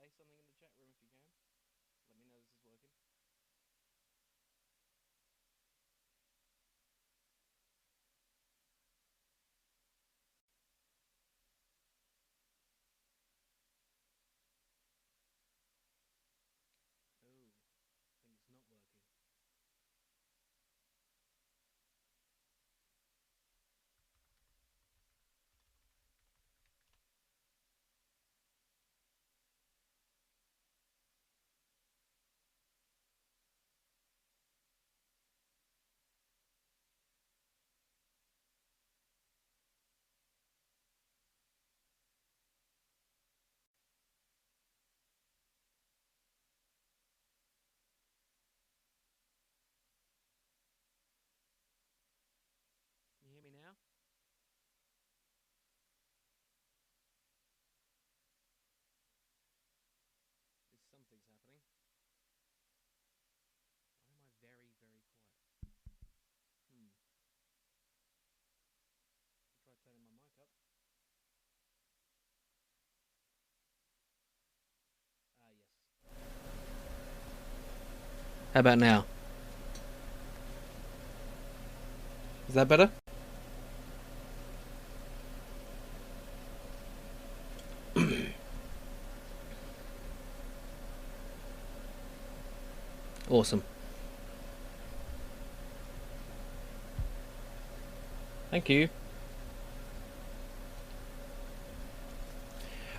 say something in the chat room if you can. Let me know this is working. Oh, I think it's not working. Can you hear me now? Something's happening. Why am I very, very quiet? I'll try turning my mic up. Ah, yes. How about now? Is that better? Awesome. Thank you.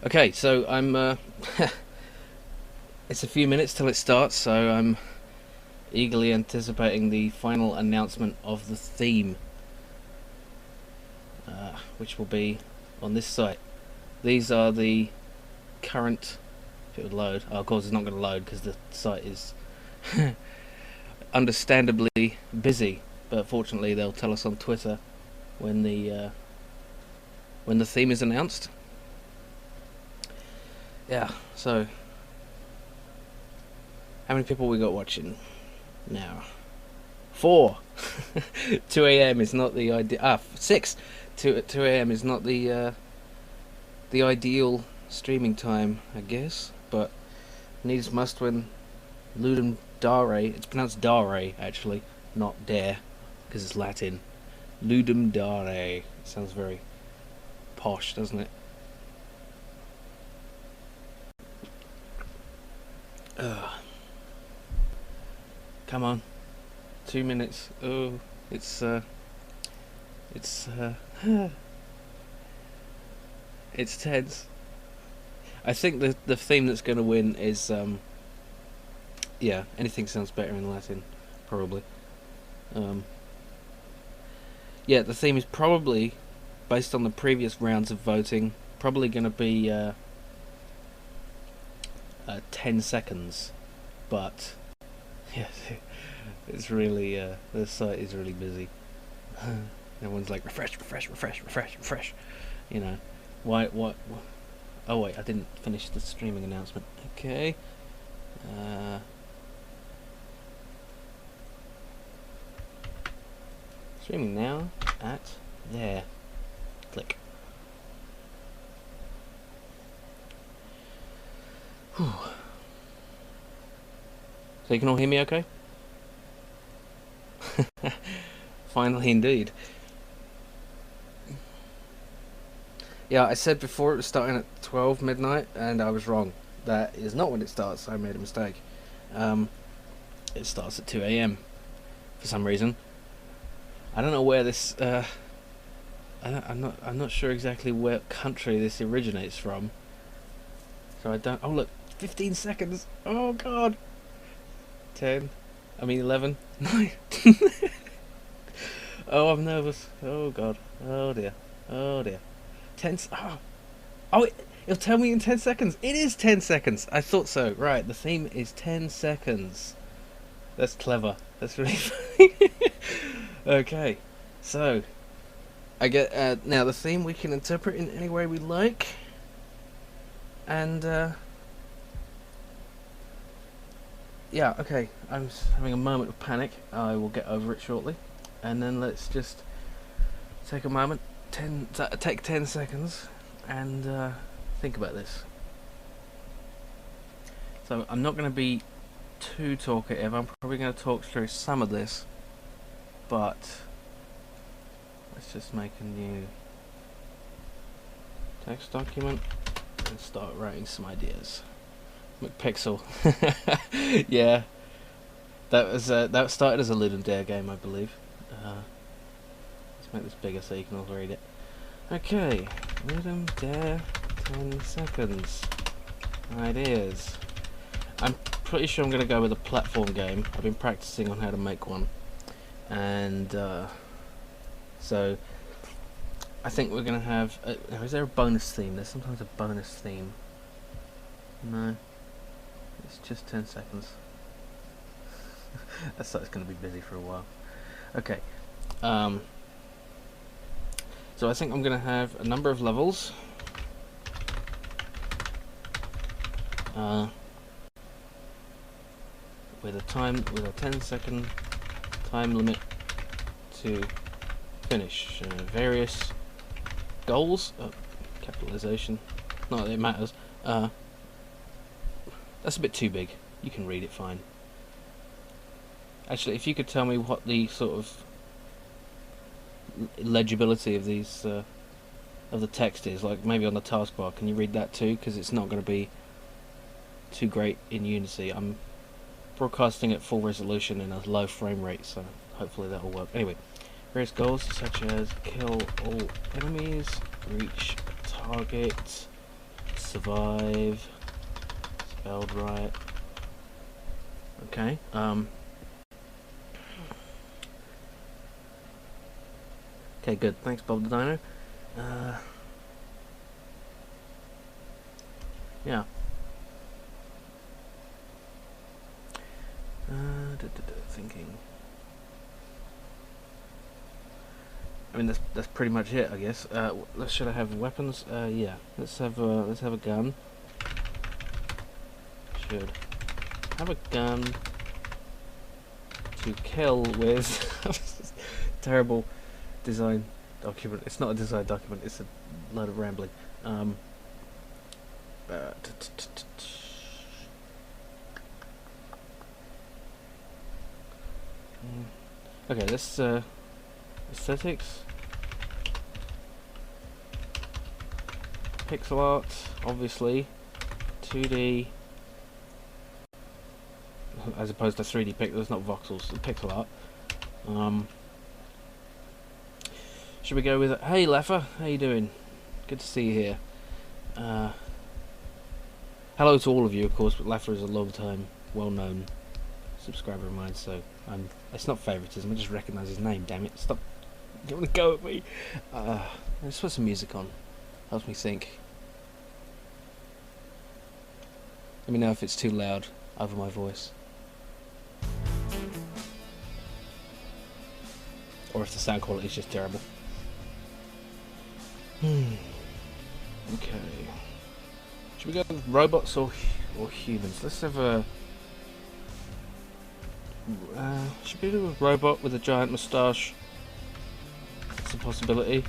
Okay, so I'm it's a few minutes till it starts, so I'm eagerly anticipating the final announcement of the theme, which will be on this site. These are the current, if it would load, of course it's not going to load because the site is understandably busy, but fortunately they'll tell us on Twitter when the theme is announced. Yeah, so how many people we got watching now? 4. 2 a.m. is not the ideal. 6. 2 a.m. is not the ideal streaming time, I guess. But needs must when Ludum Dare. It's pronounced Dare actually, not Dare, because it's Latin. Ludum Dare. It sounds very posh, doesn't it? Come on, 2 minutes. Oh, it's it's tense. I think the theme that's going to win is yeah, anything sounds better in Latin, probably. Yeah, the theme is probably, based on the previous rounds of voting, probably going to be 10 seconds, but yeah, it's really the site is really busy. Everyone's like refresh, refresh, refresh, refresh, refresh. You know, why? What? Oh wait, I didn't finish the streaming announcement. Okay. Streaming now at there. Click. Whew. So you can all hear me okay? Finally indeed. Yeah, I said before it was starting at 12 midnight, and I was wrong. That is not when it starts. I made a mistake. It starts at 2 a.m. for some reason. I don't know where this. I'm not sure exactly where country this originates from. So I don't. Oh look, 15 seconds. Oh god. 10. I mean 11. 9. Oh, I'm nervous. Oh god. Oh dear. Oh dear. 10. Oh, it'll tell me in 10 seconds. It is 10 seconds. I thought so. Right, the theme is 10 seconds. That's clever. That's really funny. Okay, so I get now the theme we can interpret in any way we like, and yeah, okay. I'm having a moment of panic. I will get over it shortly, and then let's just take a moment. Take 10 seconds and think about this. So I'm not going to be too talkative. I'm probably going to talk through some of this, but let's just make a new text document and start writing some ideas. McPixel. Yeah, that started as a Ludum Dare game, I believe. Let's make this bigger so you can all read it. Okay, Ludum Dare, 10 seconds. Ideas. I'm pretty sure I'm going to go with a platform game. I've been practicing on how to make one, and so I think we're going to have now, is there a bonus theme? There's sometimes a bonus theme. No, it's just 10 seconds. That site's going to be busy for a while. Okay, so I think I'm going to have a number of levels. With a 10-second time limit to finish. Various goals. Capitalization. Not that it matters. That's a bit too big. You can read it fine. Actually, if you could tell me what the sort of legibility of these of the text is, like maybe on the taskbar, can you read that too? Because it's not going to be too great in Unity. I'm broadcasting at full resolution in a low frame rate, so hopefully that'll work. Anyway, various goals such as kill all enemies, reach a target, survive, spelled right. Okay, okay, good. Thanks, Bob the Dino. Yeah. Thinking. I mean, that's pretty much it, I guess. Should I have weapons? Yeah. Let's have a gun. Should have a gun to kill with. Terrible design document. It's not a design document. It's a load of rambling. Okay, let's aesthetics, pixel art, obviously, 2D, as opposed to 3D pixels, not voxels, pixel art. Should we go with it? Hey Leffer, how you doing? Good to see you here. Hello to all of you, of course, but Leffer is a long time, well-known subscriber of mine, so it's not favoritism, I just recognise his name, damn it. Stop. You don't want to go at me. Let's put some music on. Helps me think. Let me know if it's too loud over my voice. Or if the sound quality is just terrible. Okay. Should we go with robots or humans? Let's have a... should we do a robot with a giant moustache? That's a possibility.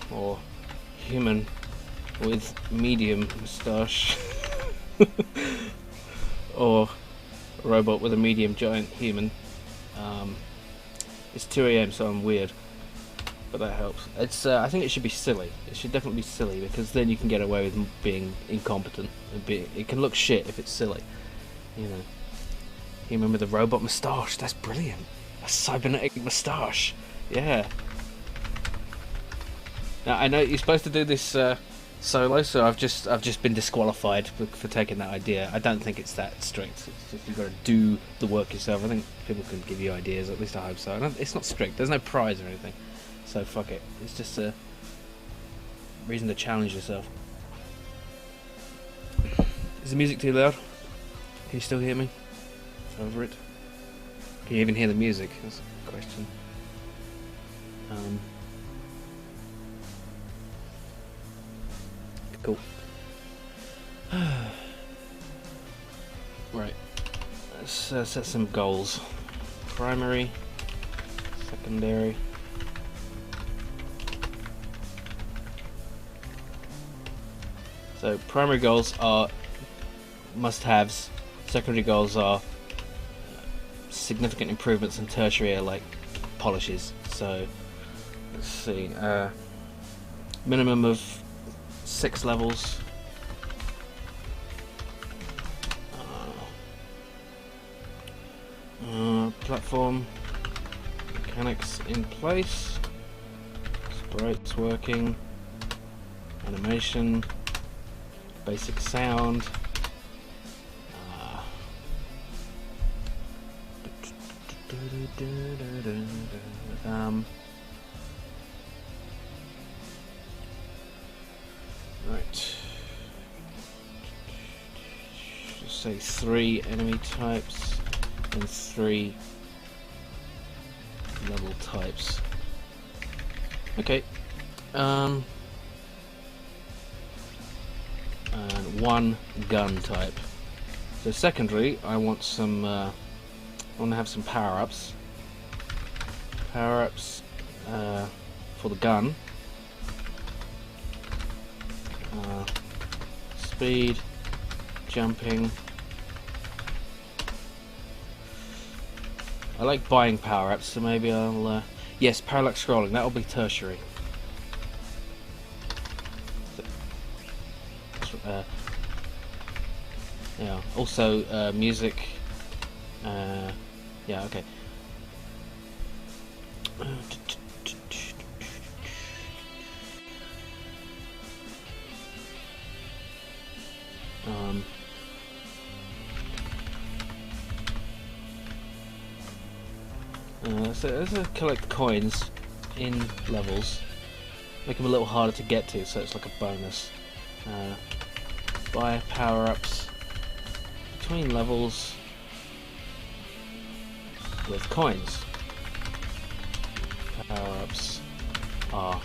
Or human with medium moustache. Or a robot with a medium giant human. It's 2 AM, so I'm weird, but that helps. It's I think it should be silly. It should definitely be silly, because then you can get away with being incompetent. It can look shit if it's silly. You know, human with a robot moustache. That's brilliant. A cybernetic moustache. Yeah. Now I know you're supposed to do this solo, so I've just been disqualified for taking that idea. I don't think it's that strict. It's just you've got to do the work yourself. I think people can give you ideas. At least I hope so. It's not strict. There's no prize or anything. So fuck it. It's just a reason to challenge yourself. Is the music too loud? Can you still hear me? Over it? Can you even hear the music? That's a question. Cool. Right. Let's set some goals. Primary, secondary. So primary goals are must-haves. Secondary goals are significant improvements, and tertiary are like polishes. So let's see, minimum of 6 levels. Platform mechanics in place, sprites working, animation, basic sound. Right. Just say 3 enemy types and 3 level types. Okay. And 1 gun type. So secondary, I want some. I want to have some power-ups. Power-ups for the gun. Speed, jumping. I like buying power-ups, so maybe I'll... yes, parallax scrolling, that'll be tertiary. Yeah, also music. Yeah, okay. So collect coins in levels, make them a little harder to get to, so it's like a bonus. Buy power-ups between levels with coins. Power-ups are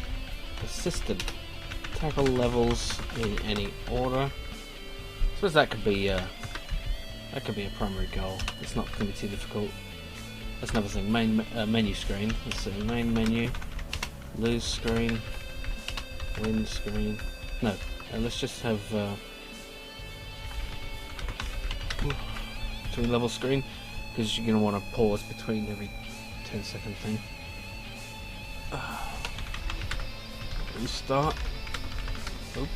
persistent. Tackle levels in any order. I suppose that could be a primary goal. It's not going to be too difficult. That's another thing. Main menu screen. Let's see. Main menu. Lose screen. Win screen. No. Let's just have between level screen, because you're going to want to pause between every 10-second thing. Restart. Oh.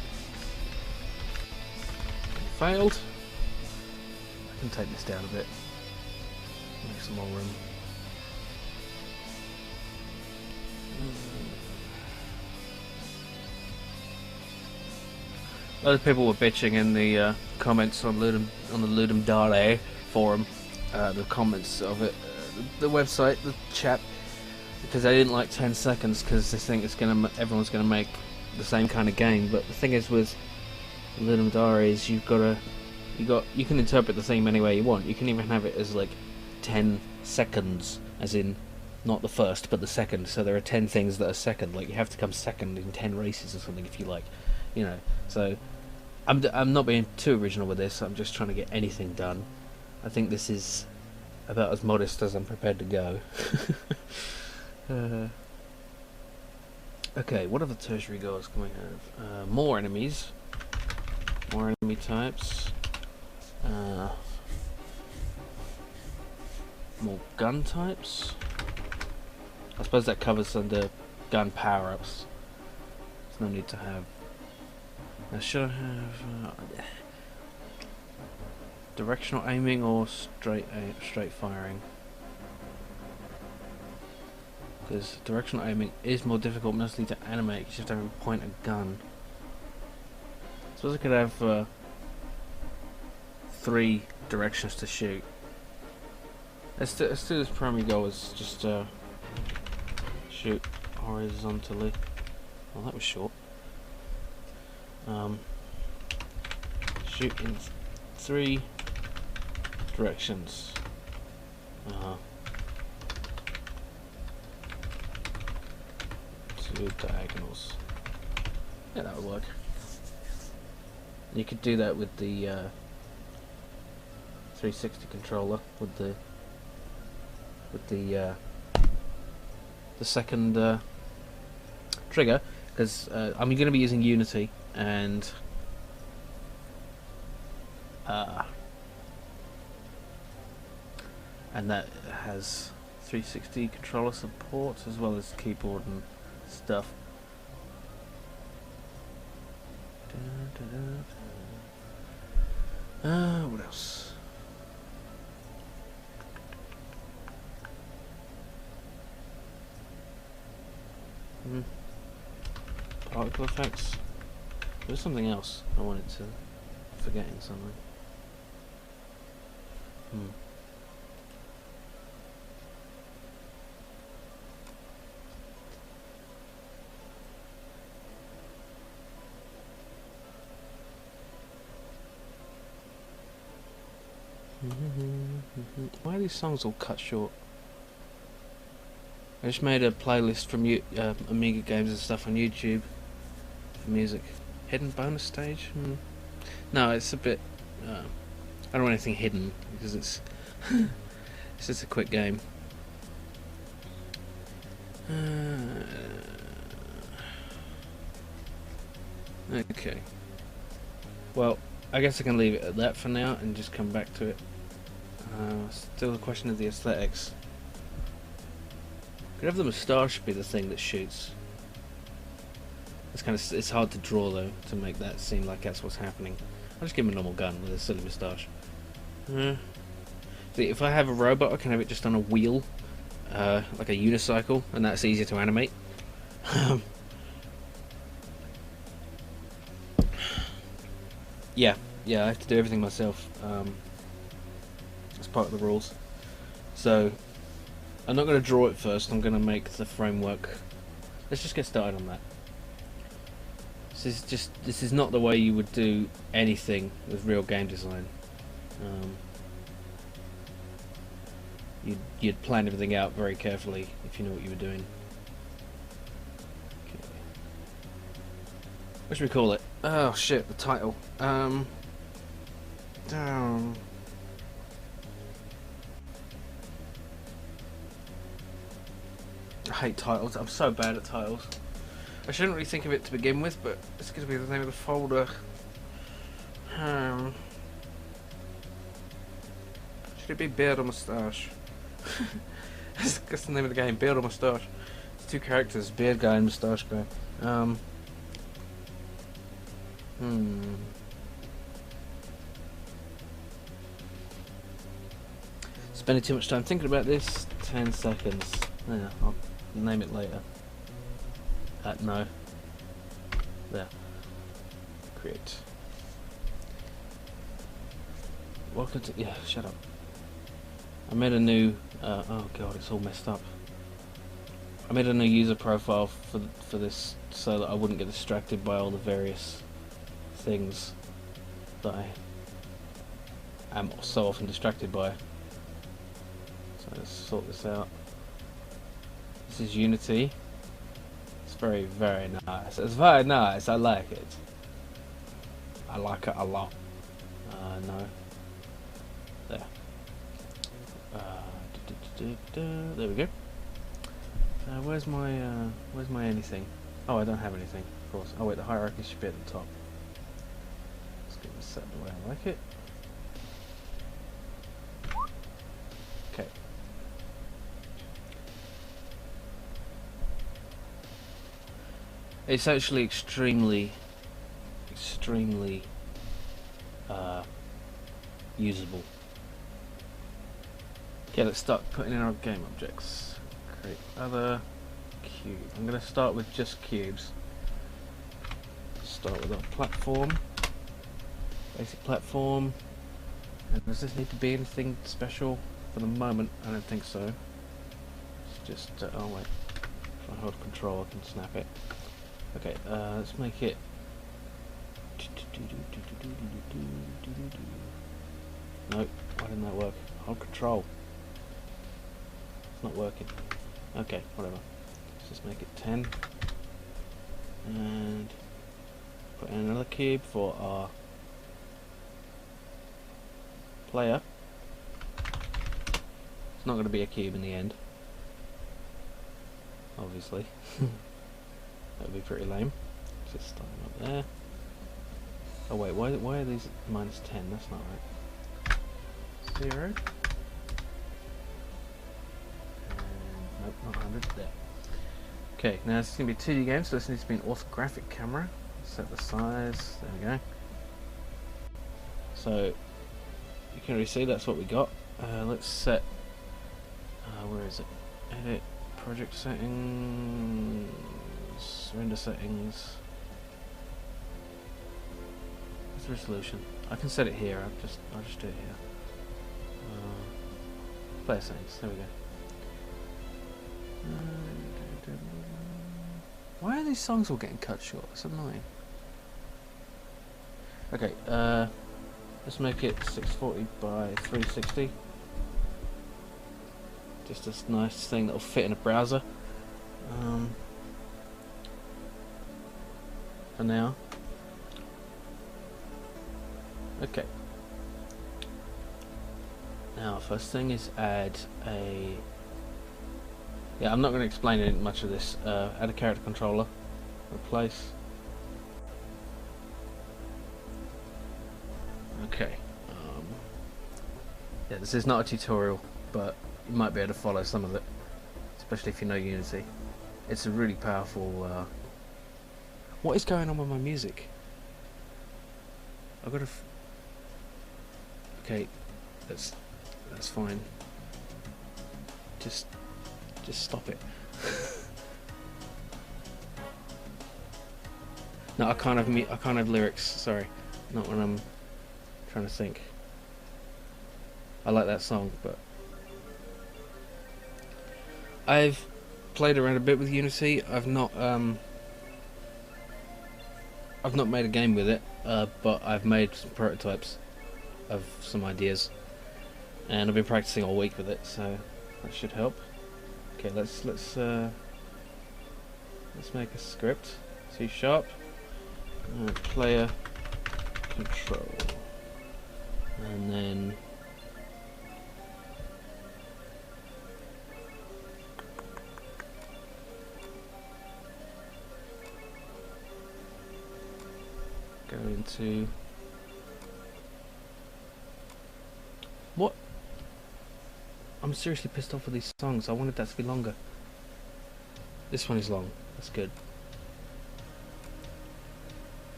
Failed. I can take this down a bit. Make some more room. A lot of people were bitching in the comments on the Ludum Dare forum, the comments of it, the website, the chat, because they didn't like 10 seconds because they think everyone's gonna make the same kind of game. But the thing is with Ludum Dare is you can interpret the theme any way you want. You can even have it as like 10 seconds, as in not the first but the second. So there are 10 things that are second. Like you have to come second in 10 races or something if you like, you know. So I'm not being too original with this. I'm just trying to get anything done. I think this is about as modest as I'm prepared to go. Okay, what other tertiary goals can we have? More enemies, more enemy types, more gun types. I suppose that covers under gun power-ups. There's no need to have. Now, should I have directional aiming or straight firing? Because directional aiming is more difficult, mostly to animate, because you have to point a gun. I suppose I could have 3 directions to shoot. Let's do this primary goal is just shoot horizontally. Well, that was short. Shoot in 3 directions. 2 diagonals. Yeah, that would work. You could do that with the 360 controller with the second trigger, because I'm going to be using Unity, and uh, and that has 360 controller support as well as keyboard and stuff. What else? Particle effects. There's something else I wanted to. Forgetting something. Why are these songs all cut short? I just made a playlist from Amiga games and stuff on YouTube for music. Hidden bonus stage? No, it's a bit. I don't want anything hidden because it's it's just a quick game. Okay. Well, I guess I can leave it at that for now and just come back to it. Still a question of the aesthetics. Could have the moustache be the thing that shoots. It's hard to draw though to make that seem like that's what's happening. I'll just give him a normal gun with a silly moustache. See, if I have a robot, I can have it just on a wheel, like a unicycle, and that's easier to animate. Yeah, I have to do everything myself. It's part of the rules. So, I'm not going to draw it first, I'm going to make the framework. Let's just get started on that. This is not the way you would do anything with real game design. You'd plan everything out very carefully if you knew what you were doing. Okay. What should we call it? Oh shit, the title. Down. I hate titles. I'm so bad at titles. I shouldn't really think of it to begin with, but it's going to be the name of the folder. Should it be Beard or Moustache? That's the name of the game, Beard or Moustache. It's two characters, Beard Guy and Moustache Guy. Spending too much time thinking about this. 10 seconds. Yeah, I'll name it later. No. There. Create. Welcome to. Yeah, shut up. I made a new. Oh god, it's all messed up. I made a new user profile for this so that I wouldn't get distracted by all the various things that I am so often distracted by. So let's sort this out. This is Unity. It's very, very nice. It's very nice. I like it. I like it a lot. No. There. There we go. Where's my anything? Oh, I don't have anything, of course. Oh wait, the hierarchy should be at the top. Let's get this set the way I like it. Okay. It's actually extremely usable. Okay, let's start putting in our game objects. Create other cube. I'm going to start with just cubes. Start with our platform. Basic platform. And does this need to be anything special for the moment? I don't think so. It's just, oh wait. If I hold control I can snap it. Okay, let's make it. Nope, why didn't that work? Hold control. It's not working. Okay, whatever. Let's just make it 10. And put in another cube for our player. It's not going to be a cube in the end. Obviously. That would be pretty lame. Just start them up there. Oh wait, why are these minus 10? That's not right. 0. And nope, not 100. There. Okay, now this is going to be a 2D game, so this needs to be an orthographic camera. Set the size. There we go. So you can already see that's what we got. Let's set. Where is it? Edit, project settings, render settings. What's the resolution? I can set it here. I'll just do it here. Player settings. There we go. Why are these songs all getting cut short? It's annoying. Okay. Let's make it 640 by 360. Just this nice thing that'll fit in a browser. For now. Okay. Now, first thing is add a. Yeah, I'm not going to explain much of this. Add a character controller. Replace. Okay. Yeah, this is not a tutorial, but you might be able to follow some of it, especially if you know Unity. It's a really powerful. What is going on with my music? I've got to. Okay, that's fine. Just stop it. No, I can't have lyrics. Sorry, not when I'm trying to think. I like that song, but I've played around a bit with Unity. I've not made a game with it, but I've made some prototypes of some ideas, and I've been practicing all week with it, so that should help. Okay, let's make a script. C#, player control, and then go into what? I'm seriously pissed off with these songs. I wanted that to be longer. This one is long. That's good.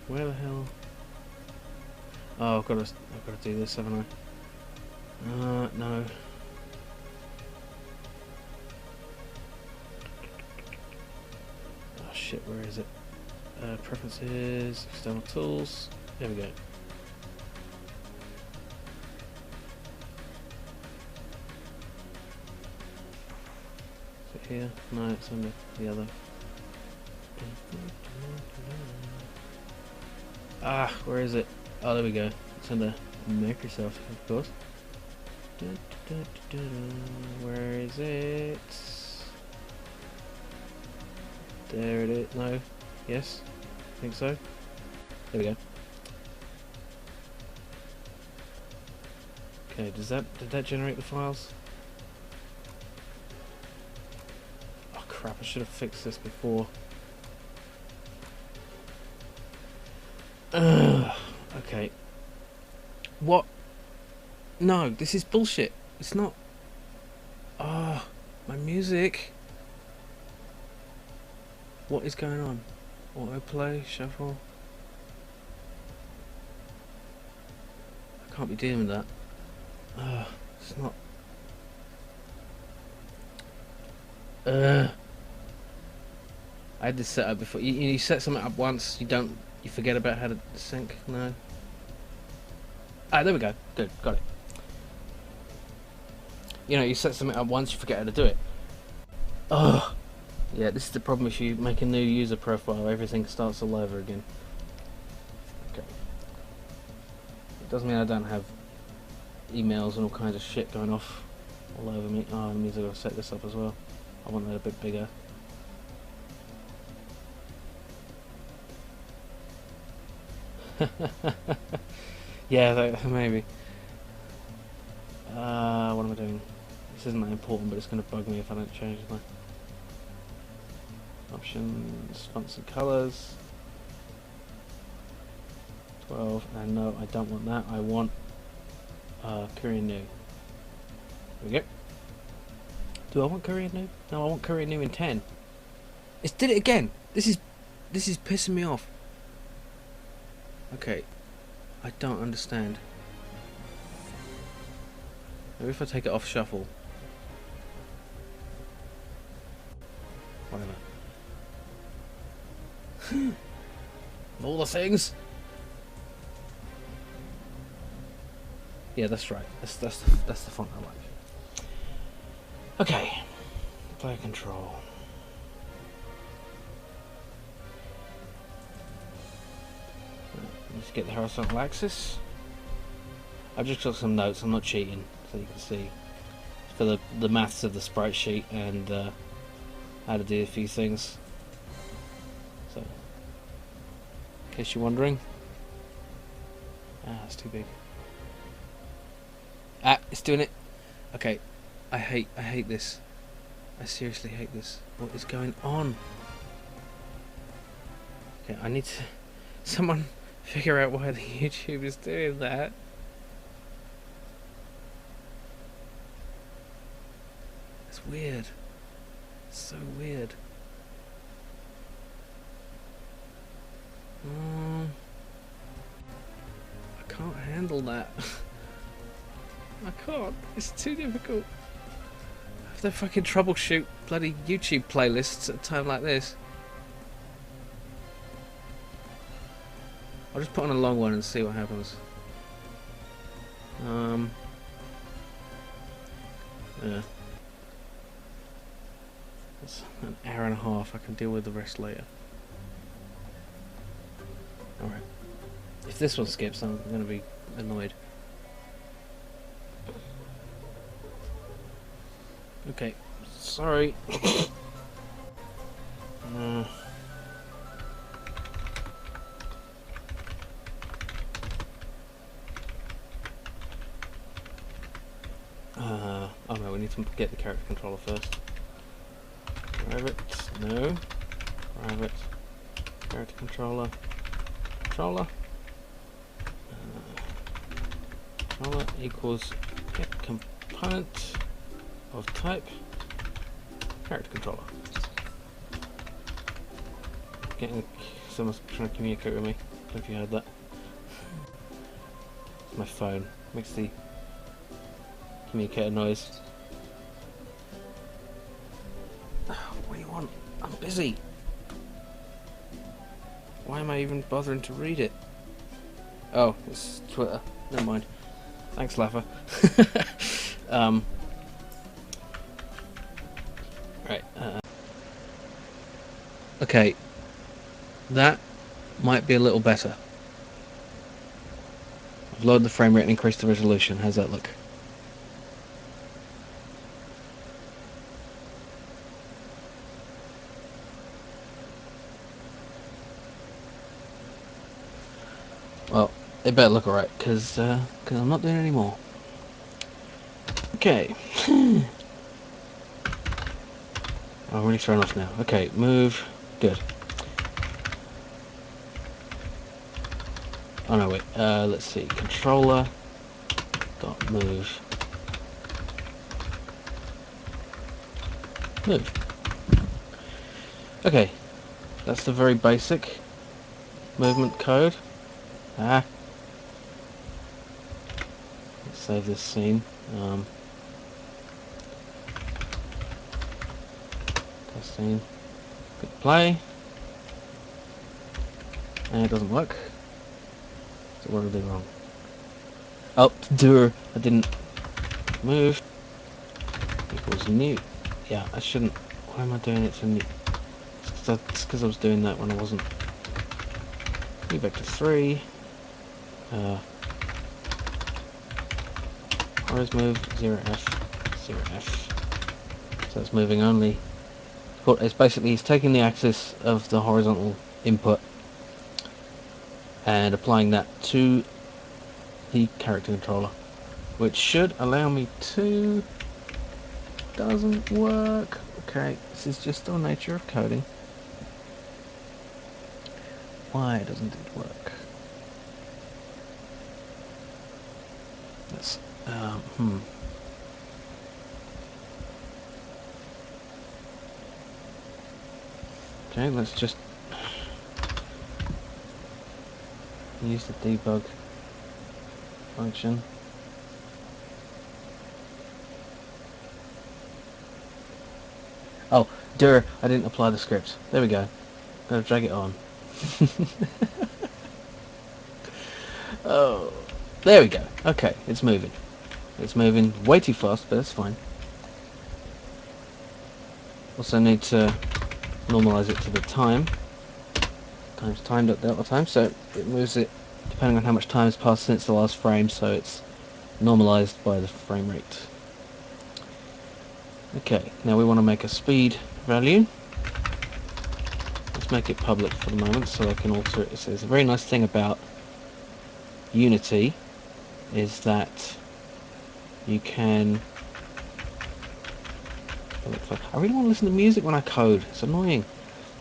Where the hell? Oh, I've got to do this, haven't I? No. Oh shit, where is it? Preferences, external tools. There we go. Is it here? No, it's under the other. Ah, where is it? Oh, there we go. It's under Microsoft, of course. Where is it? There it is. No. Yes. I think so. There we go. Okay, did that generate the files? Oh crap, I should have fixed this before. Okay. What? No, this is bullshit. It's not. Ah, my music. What is going on? Autoplay, shuffle. I can't be dealing with that. It's not. I had this set up before. You set something up once, you forget about how to sync. No. Ah, there we go. Good, got it. You know, you set something up once, you forget how to do it. Ugh. Yeah, this is the problem if you make a new user profile, everything starts all over again. Okay. It doesn't mean I don't have emails and all kinds of shit going off all over me. Oh, it means I've got to set this up as well. I want that a bit bigger. Yeah, maybe. What am I doing? This isn't that important, but it's going to bug me if I don't change my options, fonts and colours. 12, and no, I don't want that. I want Korean New. There we go. Do I want Korean New? No, I want Korean New in 10. It's did it again. This is pissing me off. Okay, I don't understand. Maybe if I take it off shuffle. Whatever. Of all the things. Yeah, that's right. That's the font I like. Okay, player control. Let's get the horizontal axis. I've just got some notes. I'm not cheating, so you can see for the maths of the sprite sheet and how to do a few things. So, in case you're wondering, it's too big. It's doing it. Okay, I hate this. I seriously hate this. What is going on? Okay, I need to someone figure out why the YouTube is doing that. It's weird. It's so weird. I can't handle that. I can't. It's too difficult. I have to fucking troubleshoot bloody YouTube playlists at a time like this. I'll just put on a long one and see what happens. Yeah. That's an hour and a half. I can deal with the rest later. Alright. If this one skips, I'm going to be annoyed. Okay. Sorry. Oh no, we need to get the character controller first. Private, no. Private, character controller. Controller. Controller equals get component of type character controller. Someone's trying to communicate with me. I don't know if you heard that. It's my phone. Makes the communicator noise. What do you want? I'm busy. Why am I even bothering to read it? Oh, it's Twitter. Never mind. Thanks, Laffer. Right. Okay. That might be a little better. I've lowered the frame rate and increased the resolution. How's that look? Well, it better look alright, because I'm not doing any more. Okay. I'm really thrown off now. Okay, move. Good. Oh no, wait. Let's see. Controller. Dot move. Move. Okay. That's the very basic movement code. Let's save this scene. Testing. Click play. And it doesn't work. So what did I do wrong? Oh, I didn't move. Equals new. Yeah, I shouldn't. Why am I doing it to new? It's because I was doing that when I wasn't. New vector 3. Horizon move 0f 0f. So it's moving only. It's basically he's taking the axis of the horizontal input and applying that to the character controller, which should allow me to. Doesn't work. Okay, this is just the nature of coding. Why doesn't it work? Let's, Okay, let's just use the debug function. Oh, Dare, I didn't apply the script. There we go. Gotta drag it on. Oh, there we go. Okay, it's moving. It's moving way too fast, but that's fine. Also need to normalize it to the time. Times time.delta time, so it moves it depending on how much time has passed since the last frame, so it's normalized by the frame rate. Okay, now we want to make a speed value. Let's make it public for the moment so I can alter it. It says a very nice thing about Unity is that you can... I really want to listen to music when I code. It's annoying.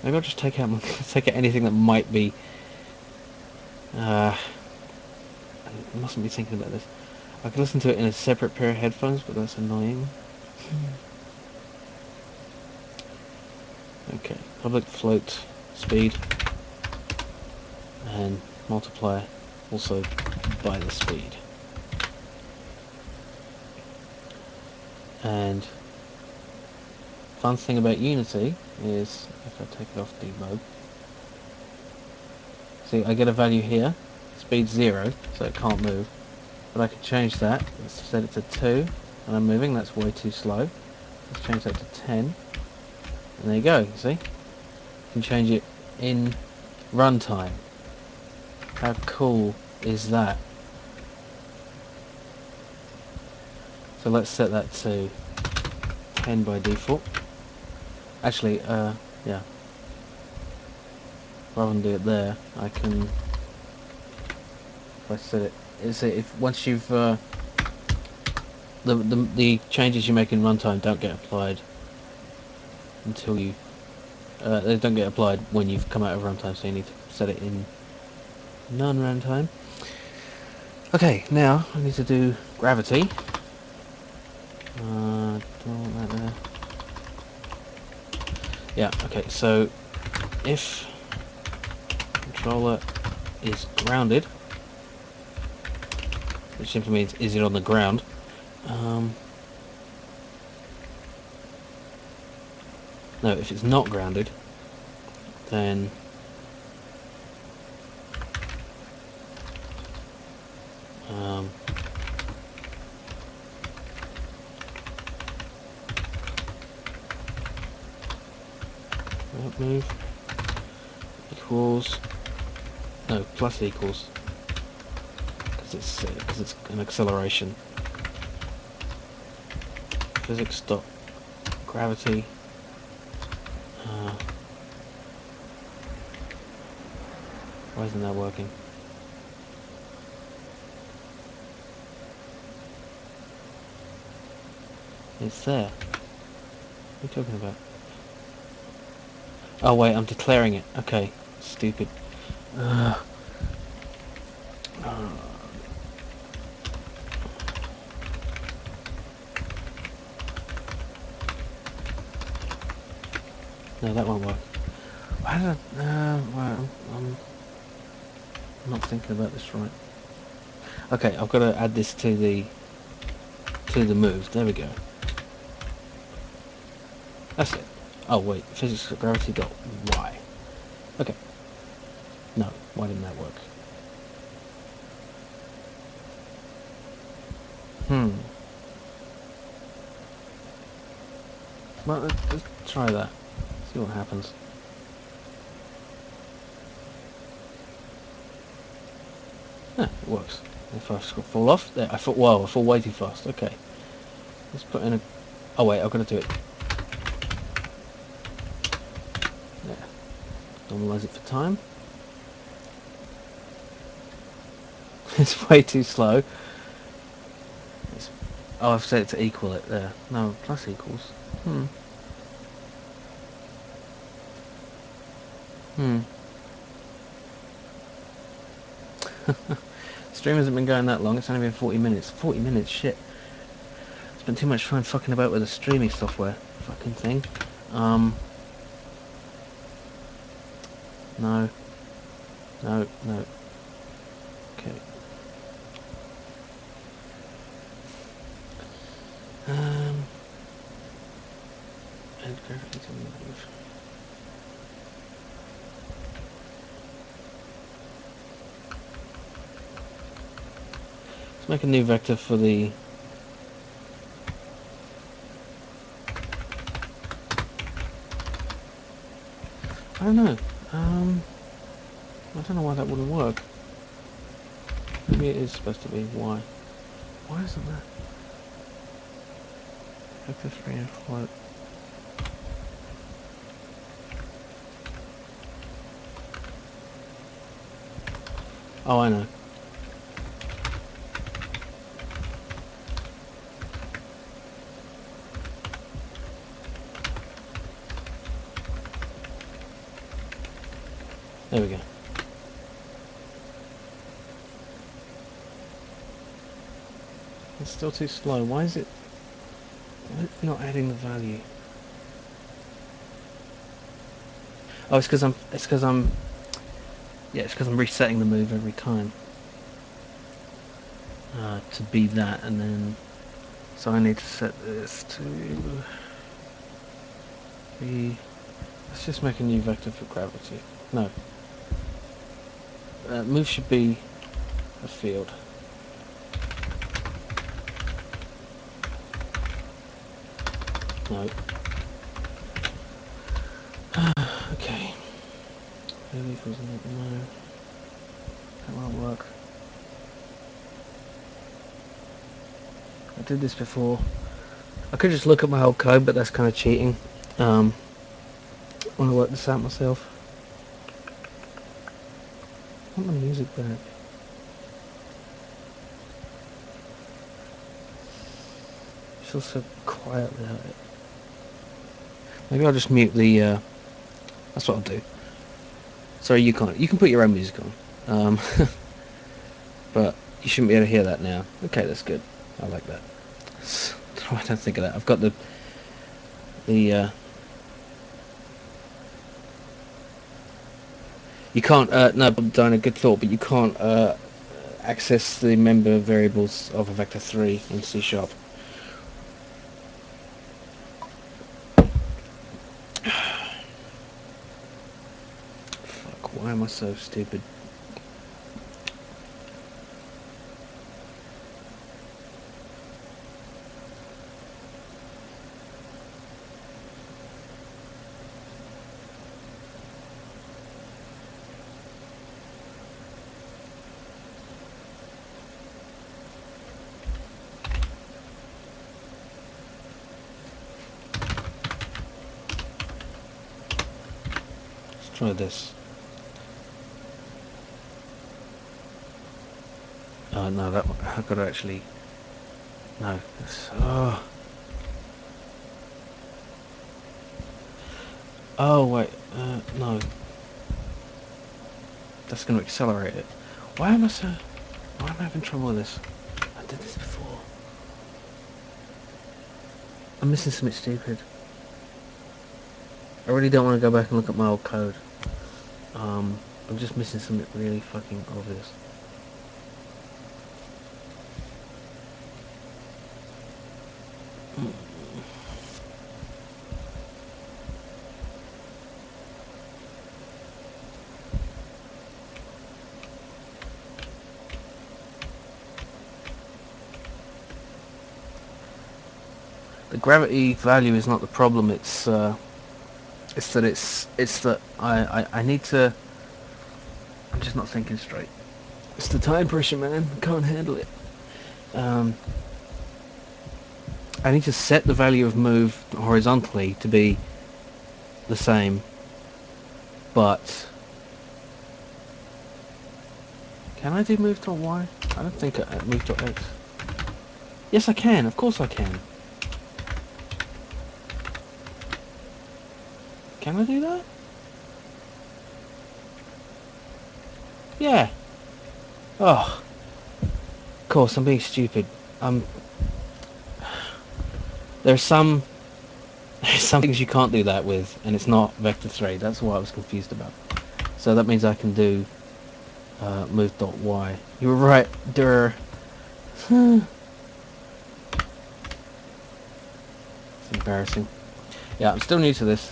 Maybe I'll just take out anything that might be... I mustn't be thinking about this. I could listen to it in a separate pair of headphones, but that's annoying. Okay, public float speed and multiply also by the speed. And fun thing about Unity is if I take it off debug, see I get a value here, speed 0, so it can't move. But I can change that. Let's set it to 2, and I'm moving. That's way too slow. Let's change that to 10, and there you go. You see, you can change it in runtime. How cool is that? So let's set that to 10 by default. Actually, yeah. Rather than do it there, I can. If I set it, if once you've the changes you make in runtime don't get applied until you. They don't get applied when you've come out of runtime, so you need to set it in non-runtime. Okay, now I need to do gravity. Don't want that there. Yeah, okay, so if controller is grounded, which simply means is it on the ground, no, if it's not grounded, then move equals, no, plus equals, because it's an acceleration. Physics dot gravity. Why isn't that working? It's there. What are you talking about? Oh wait, I'm declaring it. Okay, stupid. No, that won't work. Why did I... well, I'm not thinking about this right. Okay, I've got to add this to the move. There we go. That's it. Oh wait, physics of gravity dot y. Okay. No, why didn't that work? Well, let's try that. See what happens. Yeah, it works. If I fall off, there, I fall. Whoa, I fall way too fast. Okay. Let's put in a. Oh wait, I've got to do it. Yeah. Normalize it for time. It's way too slow. Oh, I've set it to equal it there. No, plus equals. Stream hasn't been going that long. It's only been 40 minutes. 40 minutes, shit. Spent too much time fucking about with the streaming software fucking thing. No. No, no. Okay. Add gravity to move. Let's make a new vector for the... I don't know. I don't know why that wouldn't work. Maybe it is supposed to be. Why? Why isn't that? Vector 3 and float. Oh, I know. There we go. It's still too slow. Why is it not adding the value? Oh, it's because I'm yeah, it's because I'm resetting the move every time to be that, and then so I need to set this to be. Let's just make a new vector for gravity. No, move should be a field. No. Okay. Maybe it was not. No. That won't work. I did this before. I could just look at my whole code, but that's kind of cheating. I want to work this out myself. I want the music back. It's feels so quiet without it. Maybe I'll just mute the... that's what I'll do. Sorry, you can't. You can put your own music on. But you shouldn't be able to hear that now. Okay, that's good. I like that. I don't think of that. I've got the you can't no, Dina, good thought, but you can't access the member variables of a vector 3 in C#. Fuck, why am I so stupid? Let's try this. Oh no, that one, I've got to actually... No. Oh. Oh wait, no. That's going to accelerate it. Why am I having trouble with this? I did this before. I'm missing something stupid. I really don't want to go back and look at my old code. I'm just missing something really fucking obvious. The gravity value is not the problem. It's that I need to. I'm just not thinking straight. It's the time pressure, man. I can't handle it. I need to set the value of move horizontally to be the same, but can I do move to Y? I don't think move to X. Yes, I can. Of course I can. Can I do that? Yeah. Oh. course, I'm being stupid. There's some things you can't do that with, and it's not vector 3. That's what I was confused about. So that means I can do move.y. You were right, Durr. It's embarrassing. Yeah, I'm still new to this.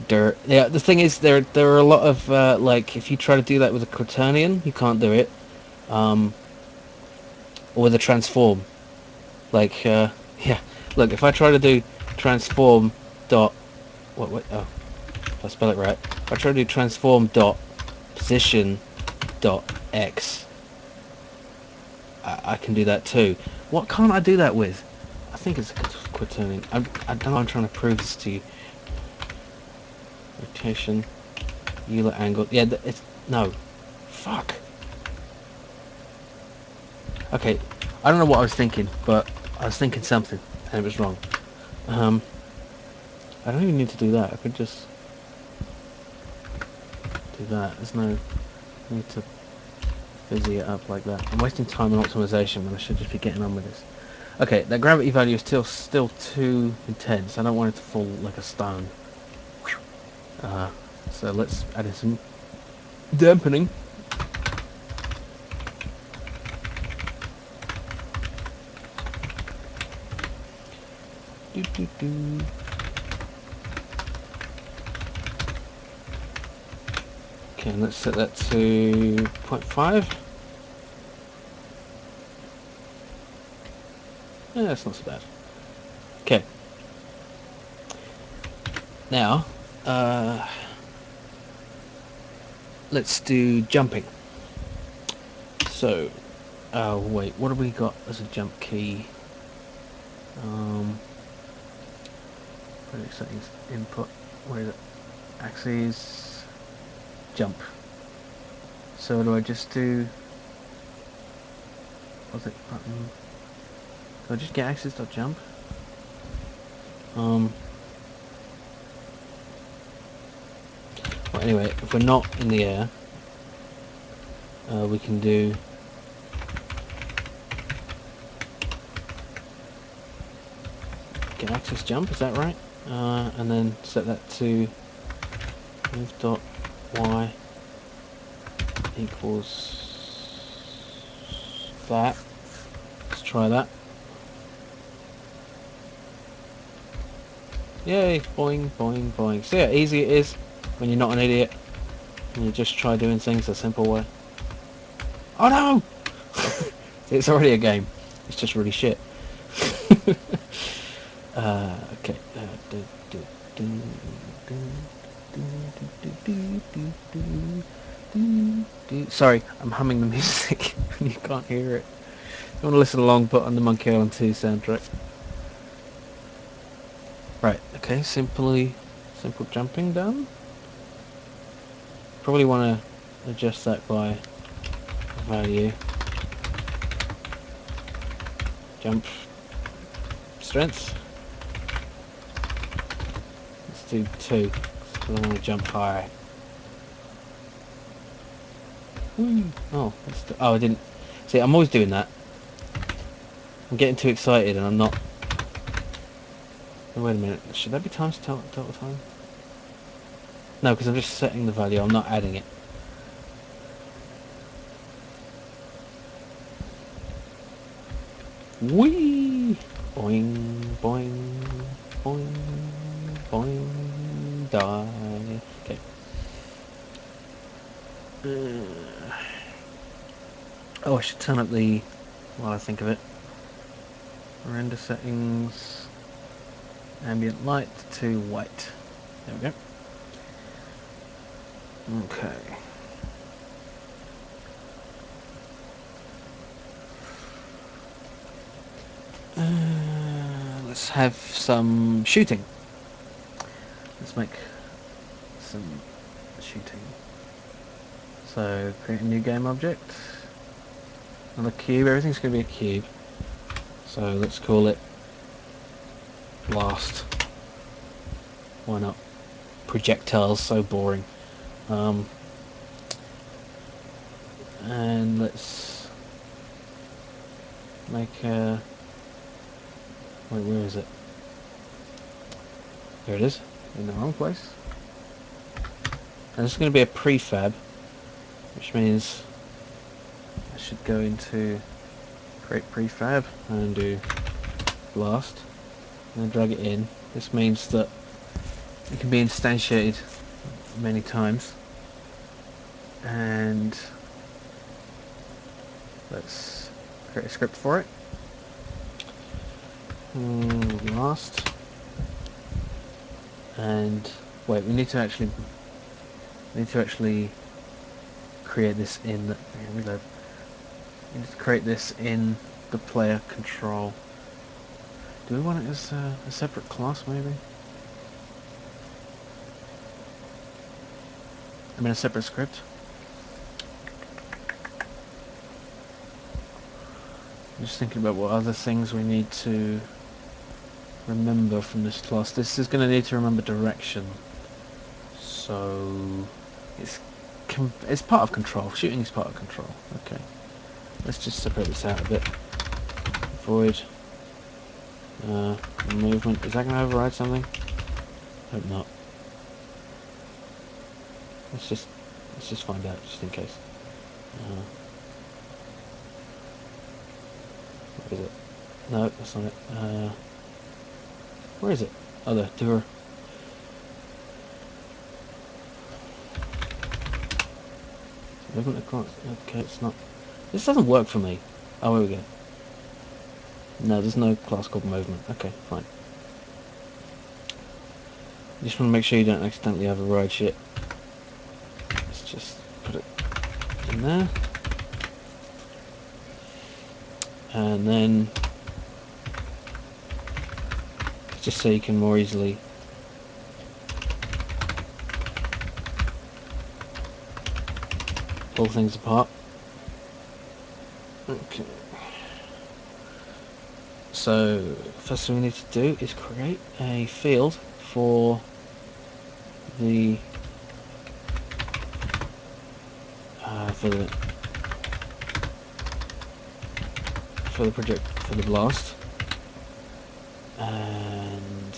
Durr. Yeah, the thing is, there are a lot of like, if you try to do that with a quaternion, you can't do it. Or with a transform. Like, yeah. Look, if I try to do transform dot... What, oh, if I spell it right. If I try to do transform dot position dot x, I can do that too. What can't I do that with? I think it's a quaternion. I don't know, I'm trying to prove this to you. Rotation, Euler angle. Yeah, it's... No. Fuck. Okay, I don't know what I was thinking, but I was thinking something, and it was wrong. I don't even need to do that. I could just do that. There's no need to busy it up like that. I'm wasting time on optimization when I should just be getting on with this. Okay, that gravity value is still too intense. I don't want it to fall like a stone. So let's add in some dampening. Okay, and let's set that to 0.5. Yeah, that's not so bad. Okay. Now, let's do jumping. So, wait, what have we got as a jump key? Project settings, input, where is it? Axes, jump. So do I just do... What's it? Button. Do I just get axes.jump? Well, anyway, if we're not in the air, we can do get axis jump, is that right? And then set that to move.y equals that. Let's try that. Yay, boing, boing, boing. See how easy it is when you're not an idiot and you just try doing things a simple way. Oh no! It's already a game. It's just really shit. Okay. Sorry, I'm humming the music and you can't hear it. If you want to listen along, put on the Monkey Island 2 soundtrack. Right, okay, simple jumping done. Probably want to adjust that by value. Jump strength. Let's do 2, because I want to jump higher. Oh, I didn't. See, I'm always doing that. I'm getting too excited and I'm not. Oh, wait a minute, should that be times total time? No, because I'm just setting the value, I'm not adding it. Whee! Boing, boing, boing, boing, die. Okay. Oh, I should turn up the... while I think of it. Render settings... ambient light to white. There we go. Okay. Let's have some shooting. Let's make some shooting. So, create a new game object. Another cube. Everything's going to be a cube. So, let's call it blast. Why not? Projectiles, so boring. And let's make a... Wait, where is it? There it is, in the wrong place. And this is going to be a prefab, which means I should go into create prefab and do blast, and then drag it in. This means that it can be instantiated many times. And let's create a script for it. Blast. And wait, we need to actually create this in the, reload. We need to create this in the player control. Do we want it as a separate class, maybe? I mean, a separate script. I'm just thinking about what other things we need to remember from this class. This is going to need to remember direction. So it's part of control. Shooting is part of control. Okay. Let's just separate this out a bit. Void. Movement. Is that going to override something? Hope not. Let's just find out, just in case. Where is it? No, that's not it. Where is it? Oh, there. Doer. Movement across. Okay, it's not. This doesn't work for me. Oh, here we go. No, there's no class called movement. Okay, fine. You just want to make sure you don't accidentally override shit. Let's just put it in there. And then just so you can more easily pull things apart. Okay. So first thing we need to do is create a field for the project, for the blast, and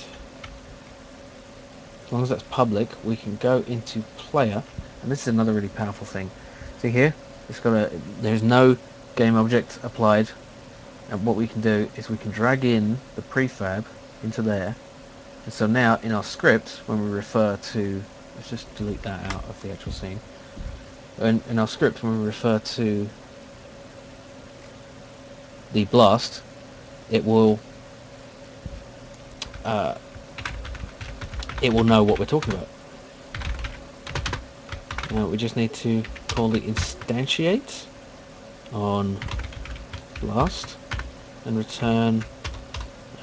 as long as that's public we can go into player, and this is another really powerful thing. See here, there's no game object applied, and what we can do is we can drag in the prefab into there, and so now in our script when we refer to, let's just delete that out of the actual scene, and in our script when we refer to the blast, it will know what we're talking about. Now we just need to call the instantiate on blast and return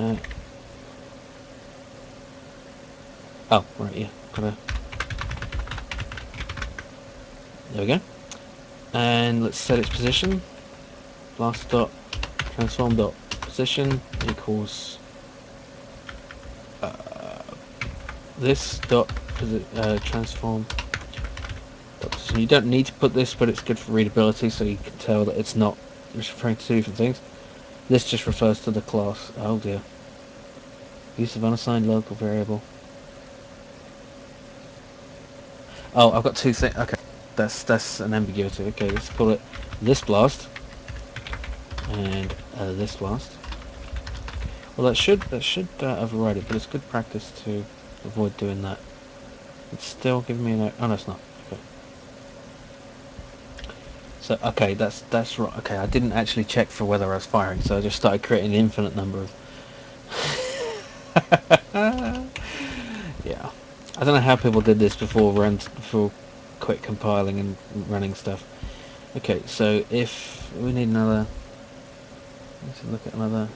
oh right, yeah, there we go. And let's set its position. Blast dot transform dot position equals this dot transform dot position. You don't need to put this, but it's good for readability, so you can tell that it's not referring to two different things. This just refers to the class. Oh dear. Use of unassigned local variable. Oh, I've got two things. Okay, that's an ambiguity. Okay, let's call it this blast and this blast. Well, that should override it, but it's good practice to avoid doing that. It's still giving me an... Oh no, it's not. Okay. So okay, that's right. Okay, I didn't actually check for whether I was firing, so I just started creating an infinite number of. Yeah, I don't know how people did this before quit compiling and running stuff. Okay, so if we need another, let's look at another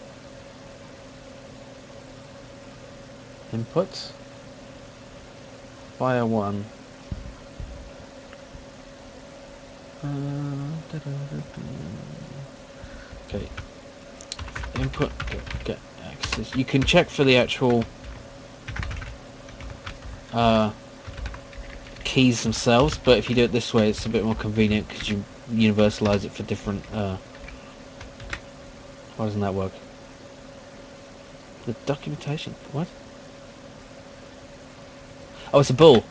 input. Fire one. Okay. Input get access. You can check for the actual keys themselves, but if you do it this way, it's a bit more convenient because you universalize it for different Why doesn't that work? The documentation. What? Oh, it's a bull.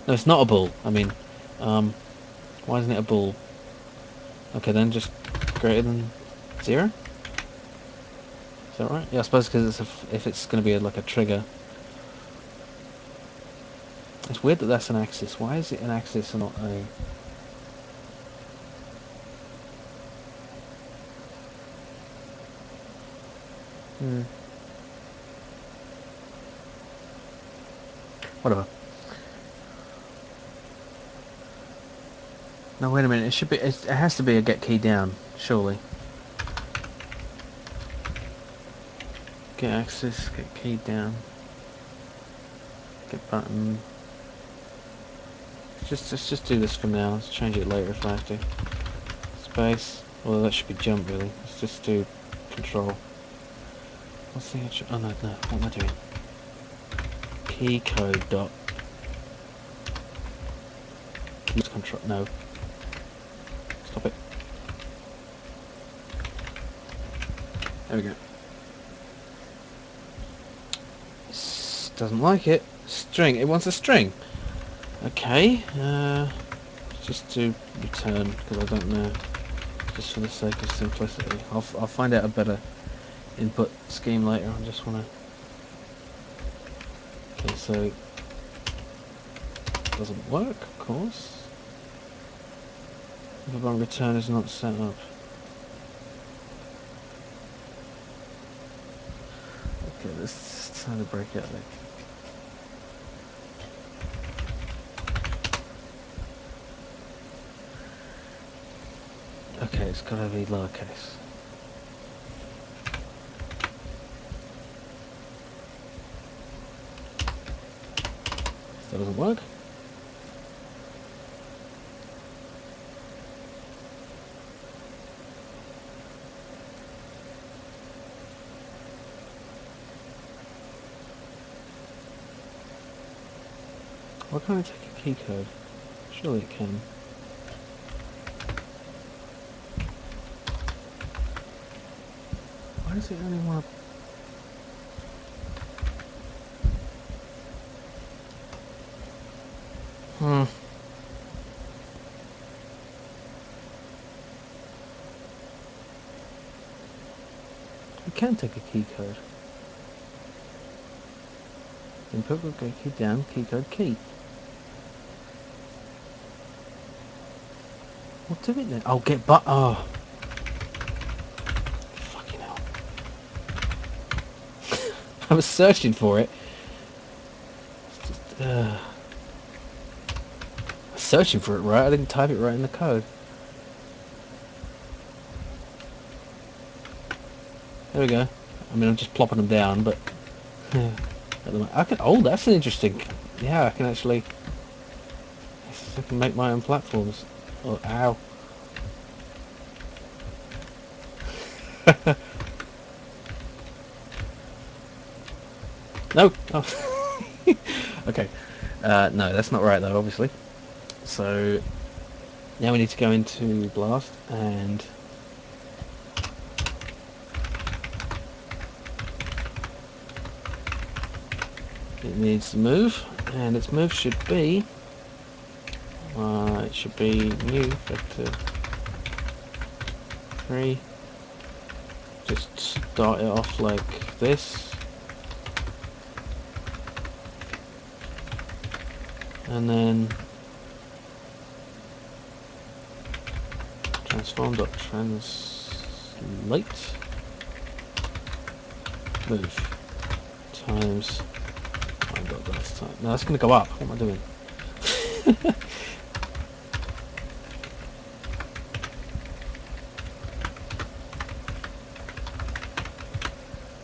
No, it's not a bull. I mean, why isn't it a bull? Okay, then just greater than 0? Is that right? Yeah, I suppose because if it's going to be like a trigger. It's weird that that's an axis. Why is it an axis and not a... Whatever. No, wait a minute. It should be. It has to be a get key down, surely. Get axis. Get key down. Get button. Let's just do this for now. Let's change it later if I have to. Space. Well, that should be jump really. Let's just do control. What's the actual... Oh no, no. What am I doing? Key code dot. Keys control. No. Stop it. There we go. Doesn't like it. String. It wants a string. Okay. Just to return because I don't know. Just for the sake of simplicity, I'll find out a better input scheme later. I just want to. Okay, so it doesn't work, of course. If my return is not set up. Okay, let's try to break it out. Okay, it's got to be lowercase. That doesn't work. Why can't I take a key code? Surely it can. Why does it only want to... I can take a key code. Input will go key down, key code key. Well, do it then. Oh, get but. Oh. Fucking hell. I was searching for it. Just, I was searching for it right. I didn't type it right in the code. There we go. I mean, I'm just plopping them down, but I can. Oh, that's an interesting. Yeah, I can actually. I can make my own platforms. Oh, ow. No. Oh. Okay. No, that's not right though, obviously. So now we need to go into Blast and it needs to move, and its move should be it should be new vector 3. Just start it off like this, and then transform.translate move times time.last time. Now that's going to go up. What am I doing?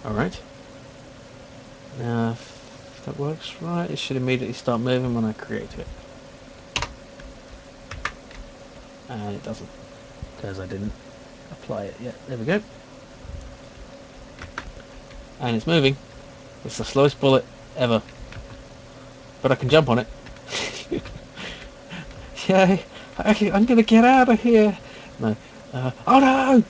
Alright. Now if that works right, it should immediately start moving when I create it. And it doesn't, because I didn't apply it yet. There we go. And it's moving. It's the slowest bullet ever. But I can jump on it. Yay! I'm gonna get out of here! No. Oh no!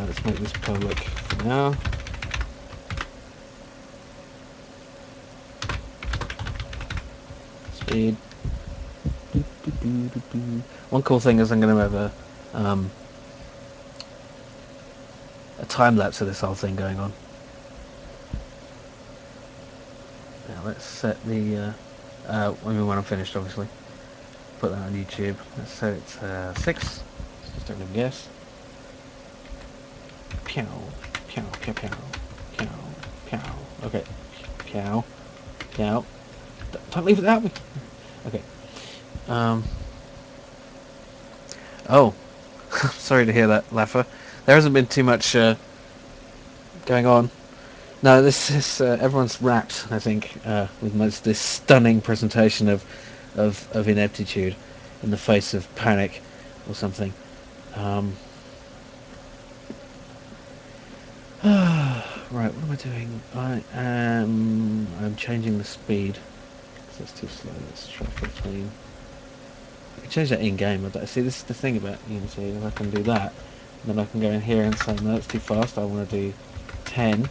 Let's make this public for now. Speed. One cool thing is I'm going to have a time lapse of this whole thing going on. Now let's set the when I'm finished, obviously. Put that on YouTube. Let's set it to 6. Just don't even guess. Pew, pew, pew, pew, pew, pew. Okay, pew, pew. Don't leave it without me. Okay. Oh, sorry to hear that, Laffer. There hasn't been too much going on. No, this is everyone's rapt, I think, with this stunning presentation of ineptitude in the face of panic or something. Right, what am I doing? I'm changing the speed because that's too slow. Let's try 15. I can change that in game. See, this is the thing about Unity. If I can do that, then I can go in here and say, no, it's too fast. I want to do 10.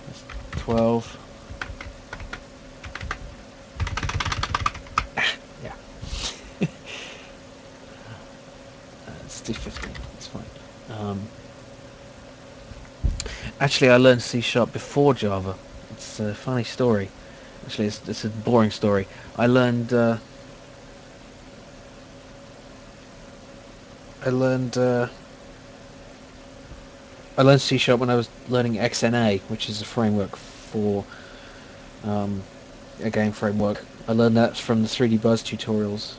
That's 12. Yeah. Let's do 15. It's fine. Actually, I learned C# before Java. It's a funny story. Actually, it's a boring story. I learned C# when I was learning XNA, which is a framework for a game framework. I learned that from the 3D Buzz tutorials.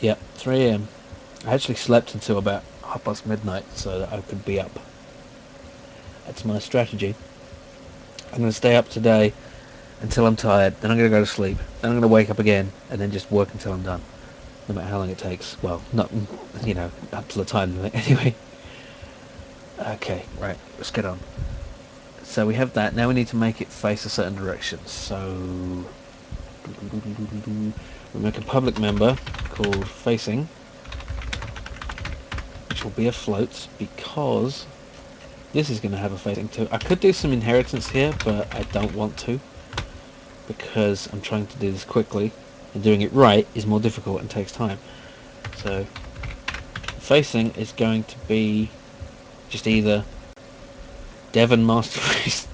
Yep, 3 AM. I actually slept until about midnight so that I could be up. That's my strategy. I'm going to stay up today until I'm tired, then I'm going to go to sleep, then I'm going to wake up again, and then just work until I'm done. No matter how long it takes. Well, not, up to the time limit anyway. Okay, right, let's get on. So we have that. Now we need to make it face a certain direction. So we make a public member called facing, which will be a float because this is going to have a facing too. I could do some inheritance here, but I don't want to because I'm trying to do this quickly, and doing it right is more difficult and takes time. So facing is going to be just either Devon Masterpiece.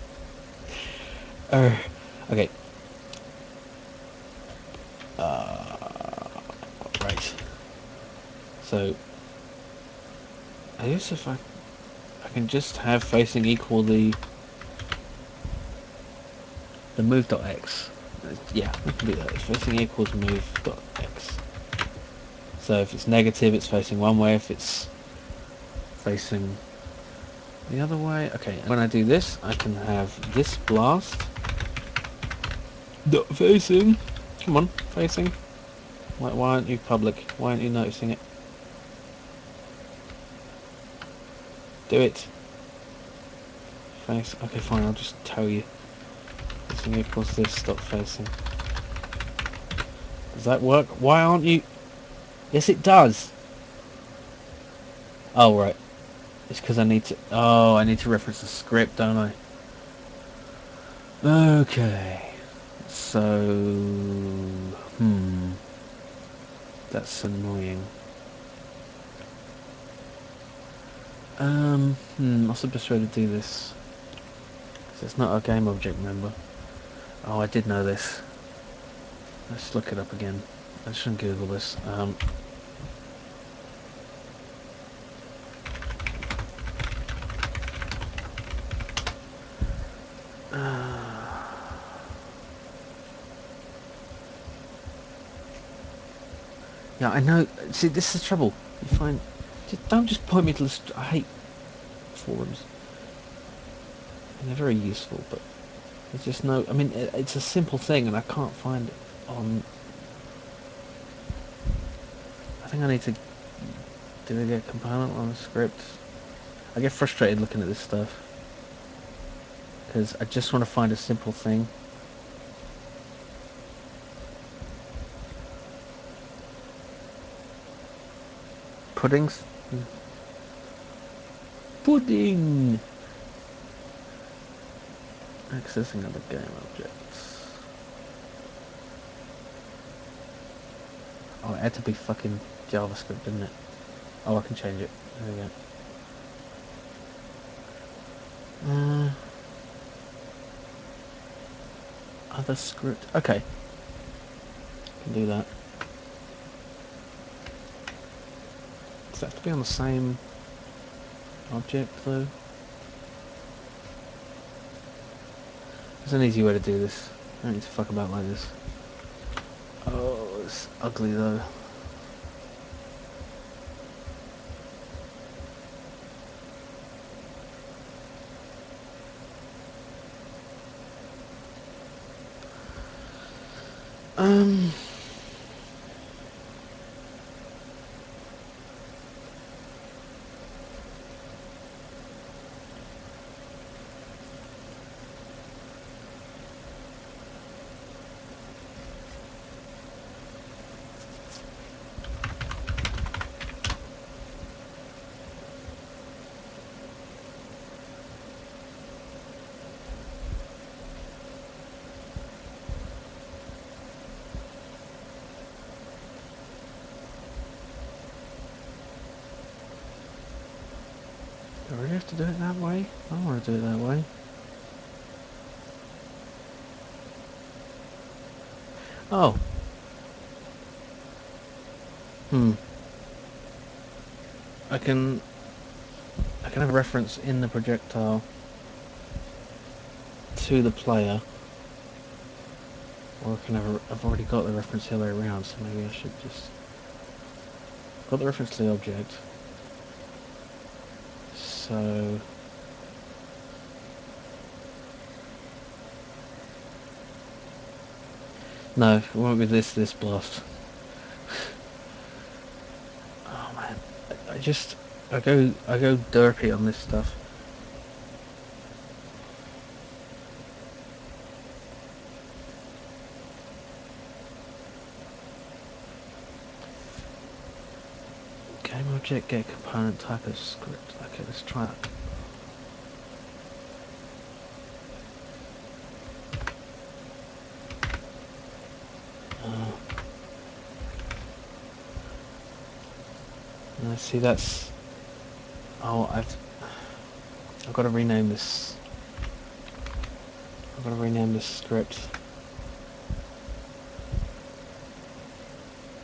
Okay. Right. So I guess if I can just have facing equal the move.x. Yeah, we can do that. Facing equals move.x. So if it's negative, it's facing one way. If it's facing the other way, okay. When I do this, I can have this blast dot facing. Come on, facing. Why aren't you public? Why aren't you noticing it? Do it. Face. Okay, fine. I'll just tell you. Facing equals this dot facing. Does that work? Why aren't you? Yes, it does. Oh, right. It's because I need to... Oh, I need to reference the script, don't I? Okay. So... That's annoying. What's the best way to do this? So it's not a game object member. Oh, I did know this. Let's look it up again. I shouldn't Google this. Yeah, I know. See, this is the trouble. You find... Don't just point me to the... I hate forums. And they're very useful, but... There's just no... I mean, it's a simple thing, and I can't find it on... I think I need to... Do I get a component on the script? I get frustrated looking at this stuff. Because I just want to find a simple thing. puddings. Pudding! Accessing other game objects. Oh, it had to be fucking JavaScript, didn't it? Oh, I can change it. There we go. Other script. Okay. Can do that. Does that have to be on the same object, though? There's an easy way to do this. I don't need to fuck about like this. Oh, it's ugly, though. Um... Do I really have to do it that way? I don't want to do it that way. Oh. I can have a reference in the projectile to the player, or I can have I've already got the reference the other way around, so maybe I should just got the reference to the object. So no, it won't be this blast. Oh man, I go derpy on this stuff. Game object get component type of script. Okay, let's try that. Let's see, that's... Oh, I've got to rename this. I've got to rename this script.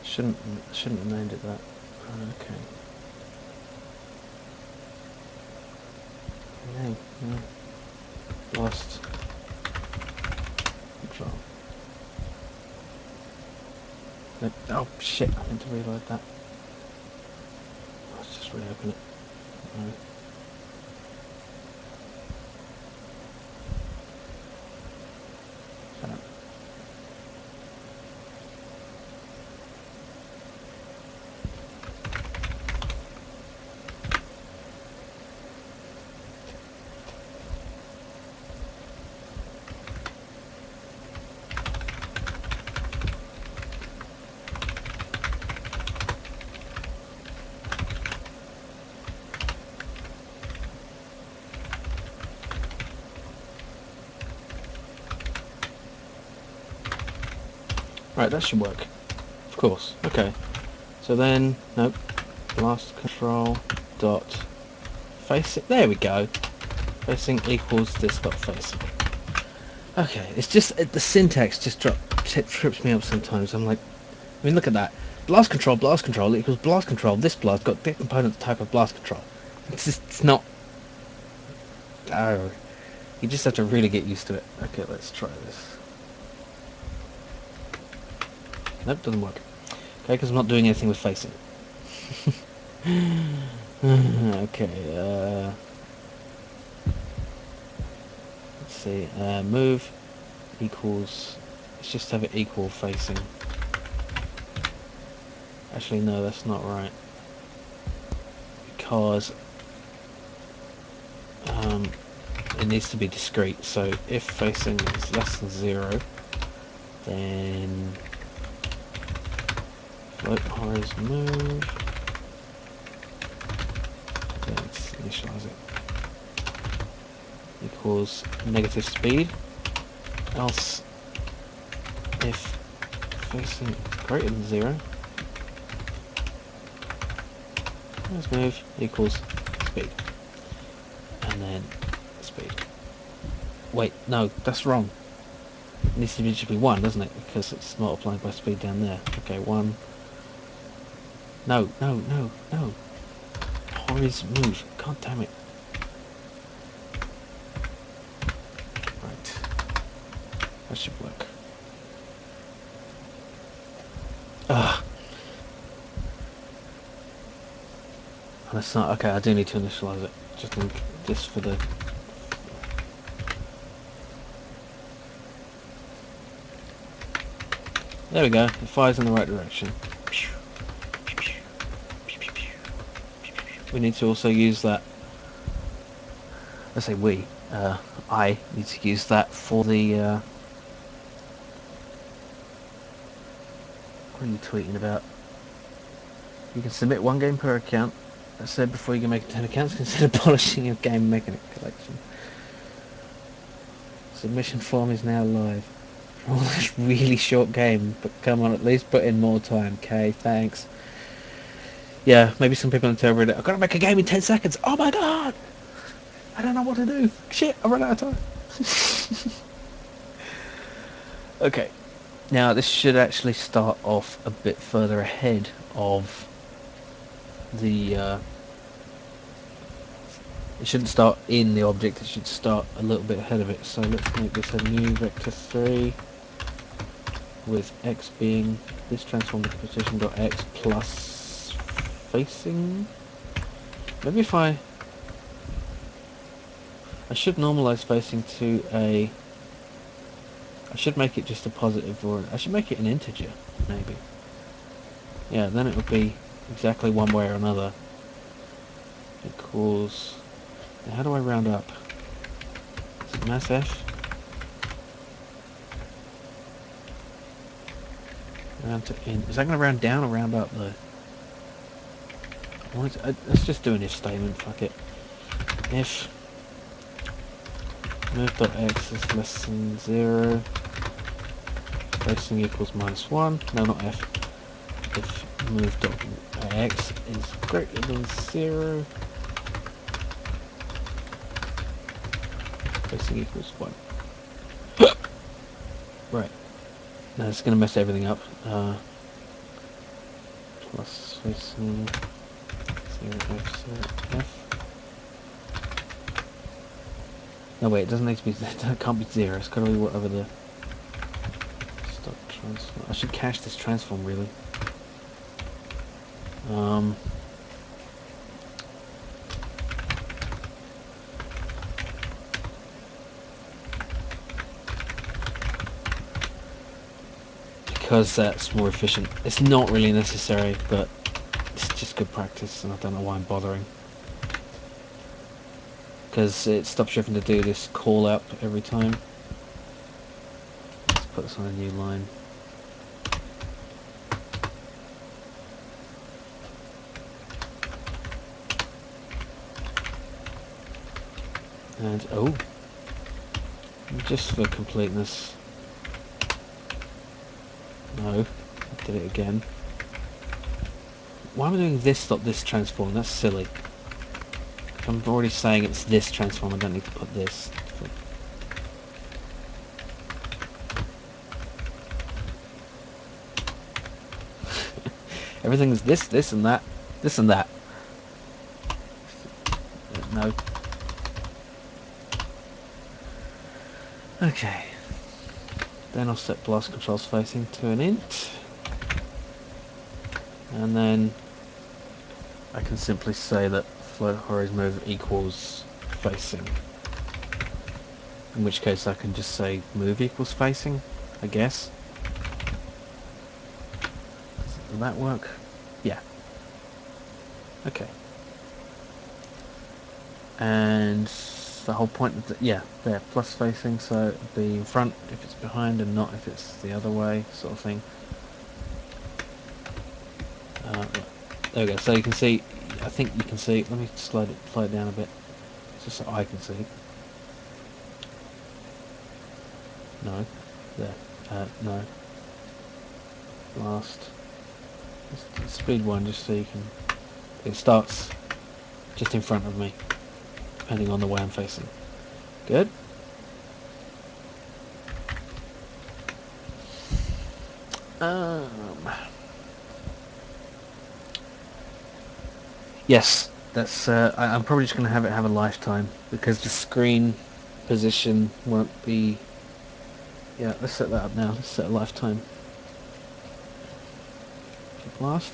Shouldn't have named it that. Okay. No. Lost control. Oh shit! I need to reload that. Let's just reopen it. No. Shut up. Right, that should work. Of course. Okay. So then, nope. Last control dot facing. There we go. Facing equals this dot facing. Okay, it's just the syntax just trips me up sometimes. I'm like, I mean, look at that. Blast control equals blast control. This blast got the component type of blast control. It's not. Oh, you just have to really get used to it. Okay, let's try this. Nope, doesn't work. Okay, because I'm not doing anything with facing. Okay, let's see. Move equals. Let's just have it equal facing. Actually, no, that's not right. Because it needs to be discrete. So if facing is less than 0, then float horizon move initialize it, equals negative speed, else if facing greater than 0, let's move equals speed, and then speed. Wait, no, that's wrong. It needs to be, should be 1, doesn't it? Because it's multiplied by speed down there. Okay, 1. No. Horace, move. God damn it. Right. That should work. Ugh. That's not okay. I do need to initialize it. Just think this for the. There we go. It fires in the right direction. We need to also use that. I say we. I need to use that for the. What are you tweeting about? You can submit 1 game per account. I said before you can make 10 accounts, consider polishing your game mechanic collection. Submission form is now live. Oh, that's really short game, but come on, at least put in more time. Okay, thanks. Yeah, maybe some people interpret it. I've got to make a game in 10 seconds. Oh my god! I don't know what to do. Shit, I run out of time. Okay, now this should actually start off a bit further ahead of the. It shouldn't start in the object. It should start a little bit ahead of it. So let's make this a new vector 3 with x being this transform with position.x plus facing. Maybe if I should normalize facing to a. I should make it just a positive, or I should make it an integer, maybe. Yeah, then it would be exactly one way or another. Equals. How do I round up? Is it mass f? Round to in. Is that going to round down or round up though? Let's just do an if statement. Fuck it. If move.x is less than 0, facing equals -1. No, not f. If move.x is greater than 0, facing equals 1. Right. Now it's going to mess everything up. Plus facing 0x0f. No wait, it doesn't need to be. It can't be 0. It's got to be whatever the stop transform. I should cache this transform really. Because that's more efficient. It's not really necessary, but it's just good practice, and I don't know why I'm bothering. Because it stops you having to do this call out every time. Let's put this on a new line. And oh, just for completeness. No, I did it again. Why am I doing this, stop this transform? That's silly. If I'm already saying it's this transform, I don't need to put this. Everything's this and that, this and that. No. Okay. Then I'll set blast controls facing to an int. And then I can simply say that float horizon move equals facing. In which case I can just say move equals facing, I guess. Does that work? Yeah. Okay. And the whole point of yeah, there, plus facing, so it'd be in front if it's behind and not if it's the other way, sort of thing. There we go. So you can see I think you can see. Let me slide it down a bit, just so I can see. No, there. No. Last. Speed 1, just so you can. It starts just in front of me, depending on the way I'm facing. Good. Yes, that's. I'm probably just going to have it have a lifetime because the screen position won't be. Yeah, let's set that up now. Let's set a lifetime. Last.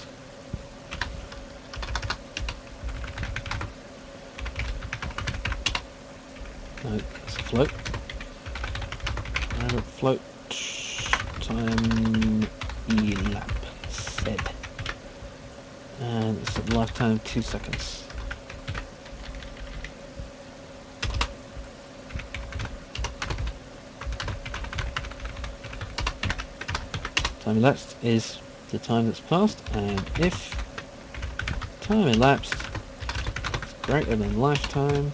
No, it's a float. And a float time elapsed. And it's a lifetime 2 seconds. Time elapsed is the time that's passed, and if time elapsed is greater than lifetime,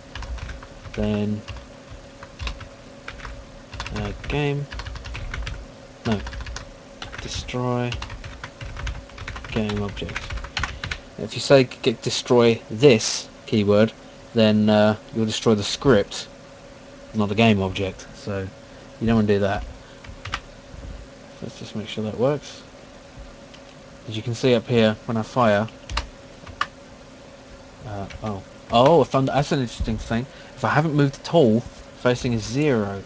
then game, no, destroy game object. If you say destroy this keyword, then you'll destroy the script, not the game object, so you don't want to do that. Let's just make sure that works. As you can see up here, when I fire, I found that's an interesting thing. If I haven't moved at all, facing is 0.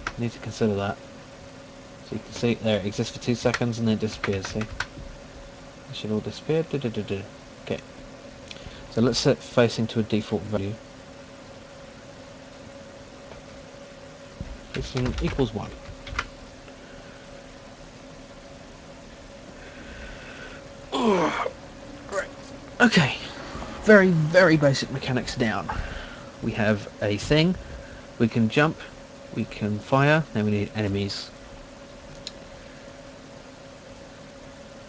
I need to consider that. So you can see there, it exists for 2 seconds and then it disappears. See, it should all disappear. Okay. So let's set facing to a default value. Facing equals 1. Right. Okay. Very, very basic mechanics down. We have a thing. We can jump. We can fire. Then we need enemies.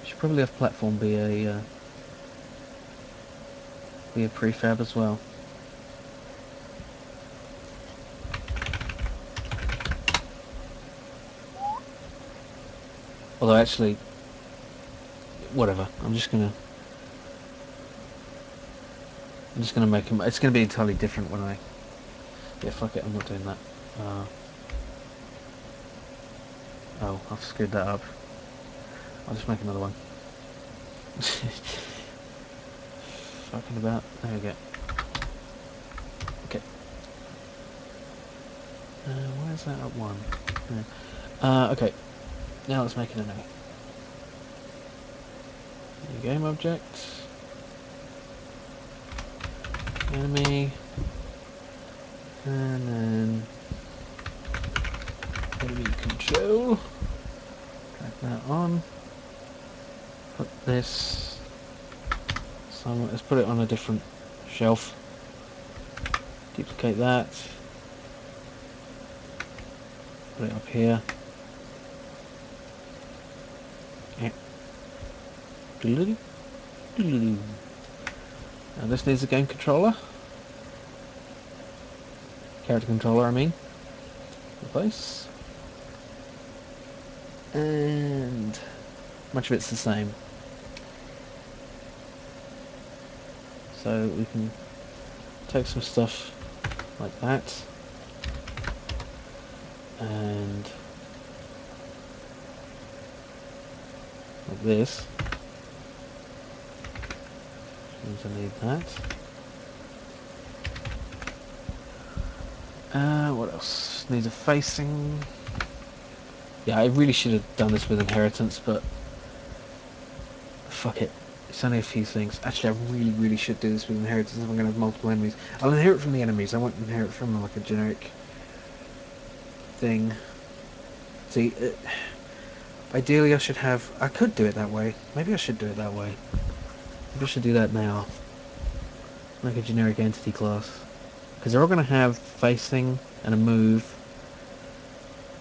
Should probably have platform be a prefab as well. Although actually, whatever. I'm just gonna make him. It's gonna be entirely different when I. Yeah, fuck it. I'm not doing that. Oh, I've screwed that up. I'll just make another one. Fucking about. There we go. Okay. Why is that at 1? Okay. Now let's make an enemy. New game object. Enemy. And then enemy control. Drag that on. Put this somewhere. Let's put it on a different shelf. Duplicate that. Put it up here. Now this needs a game controller. Character controller, I mean. Replace. And much of it's the same. So we can take some stuff like that. And like this. Means I need that. What else? Needs a facing. Yeah, I really should have done this with inheritance, but fuck it. It's only a few things. Actually, I really, really should do this with inheritance if I'm going to have multiple enemies. I'll inherit from the enemies. I won't inherit from like a generic thing. See, ideally I should have... I could do it that way. Maybe I should do it that way. Maybe I should do that now. Like a generic entity class. Because they're all going to have facing and a move.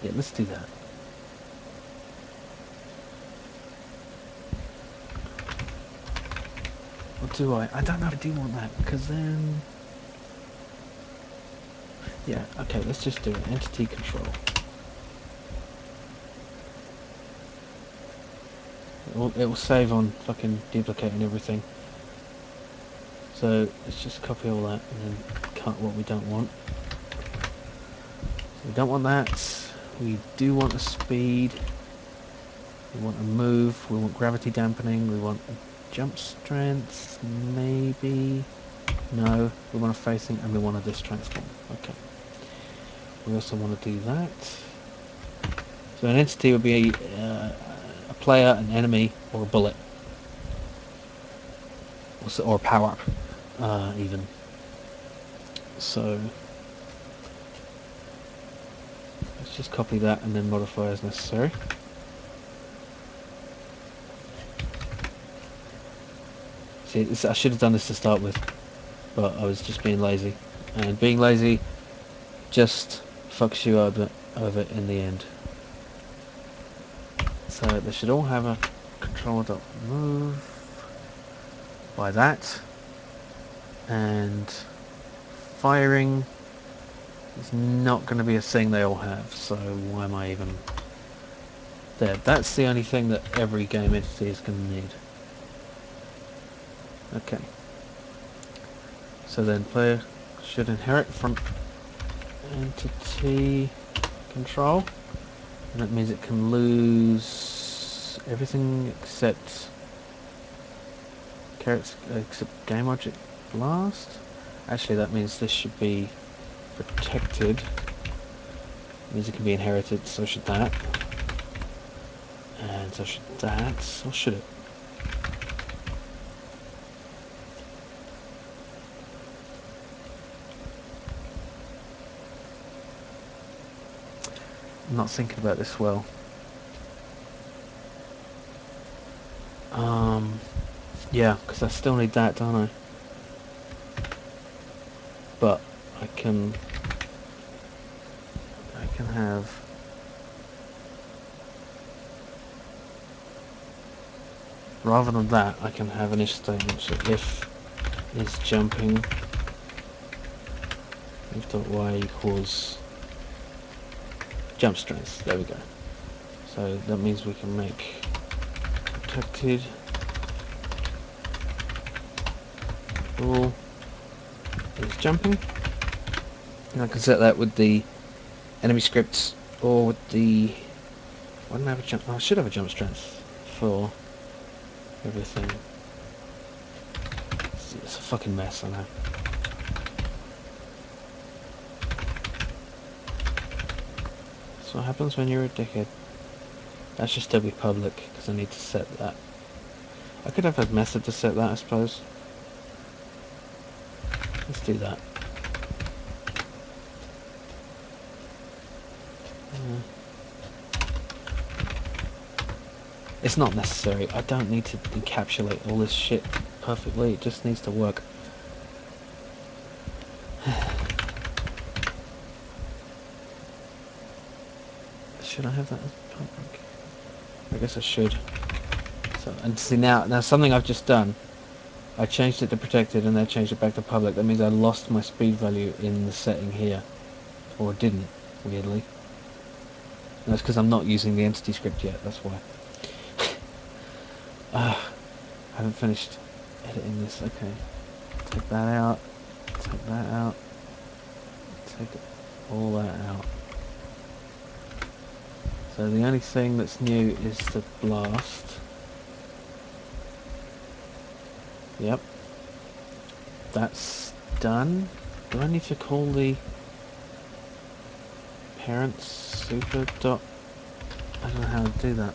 Yeah, let's do that. do I? I don't know if I do want that, because then... Yeah, okay, let's just do it. Entity control. It will save on fucking duplicating everything. So let's just copy all that and then cut what we don't want. So we don't want that. We do want a speed. We want a move. We want gravity dampening. We want a jump strength. Maybe. No. We want a facing and we want a disc transform. Okay. We also want to do that. So an entity would be a player, an enemy, or a bullet. Or a power-up, even. So let's just copy that and then modify as necessary. See, I should have done this to start with, but I was just being lazy. And being lazy just fucks you over in the end. So they should all have a control.move by that. And firing is not going to be a thing they all have, so why am I even there? That's the only thing that every game entity is going to need. Okay. So then player should inherit from entity control, and that means it can lose everything except except game object blast. Actually, that means this should be protected. It means it can be inherited, so should that. And so should that, or should it? I'm not thinking about this well. Yeah, because I still need that, don't I? But I can have rather than that, I can have an if statement. So if is jumping, if.y equals jump strength. There we go. So that means we can make protected all is jumping, and I can set that with the enemy scripts or with the. I don't have a jump. Oh, I should have a jump strength for everything. It's a fucking mess, I know. That's what happens when you're a dickhead. That should still be public because I need to set that. I could have a method to set that, I suppose. Let's do that. It's not necessary. I don't need to encapsulate all this shit perfectly. It just needs to work. Should I have that as public? I guess I should. So, and see now something I've just done. I changed it to protected and then changed it back to public. That means I lost my speed value in the setting here. Or didn't, weirdly. And that's because I'm not using the entity script yet, that's why. I haven't finished editing this. Okay. Take that out. Take that out. Take all that out. So the only thing that's new is the blast. Yep. That's done. Do I need to call the parent super dot? I don't know how to do that.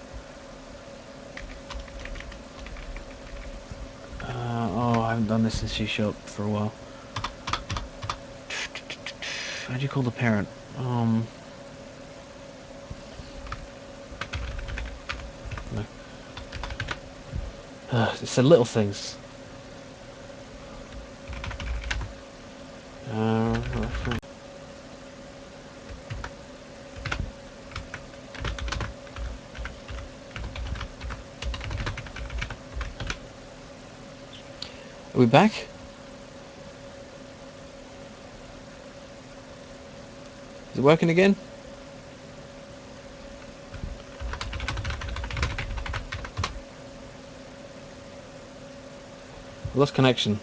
Oh, I haven't done this in C# for a while. How do you call the parent? No. It's the little things. Are we back? Is it working again? I lost connection.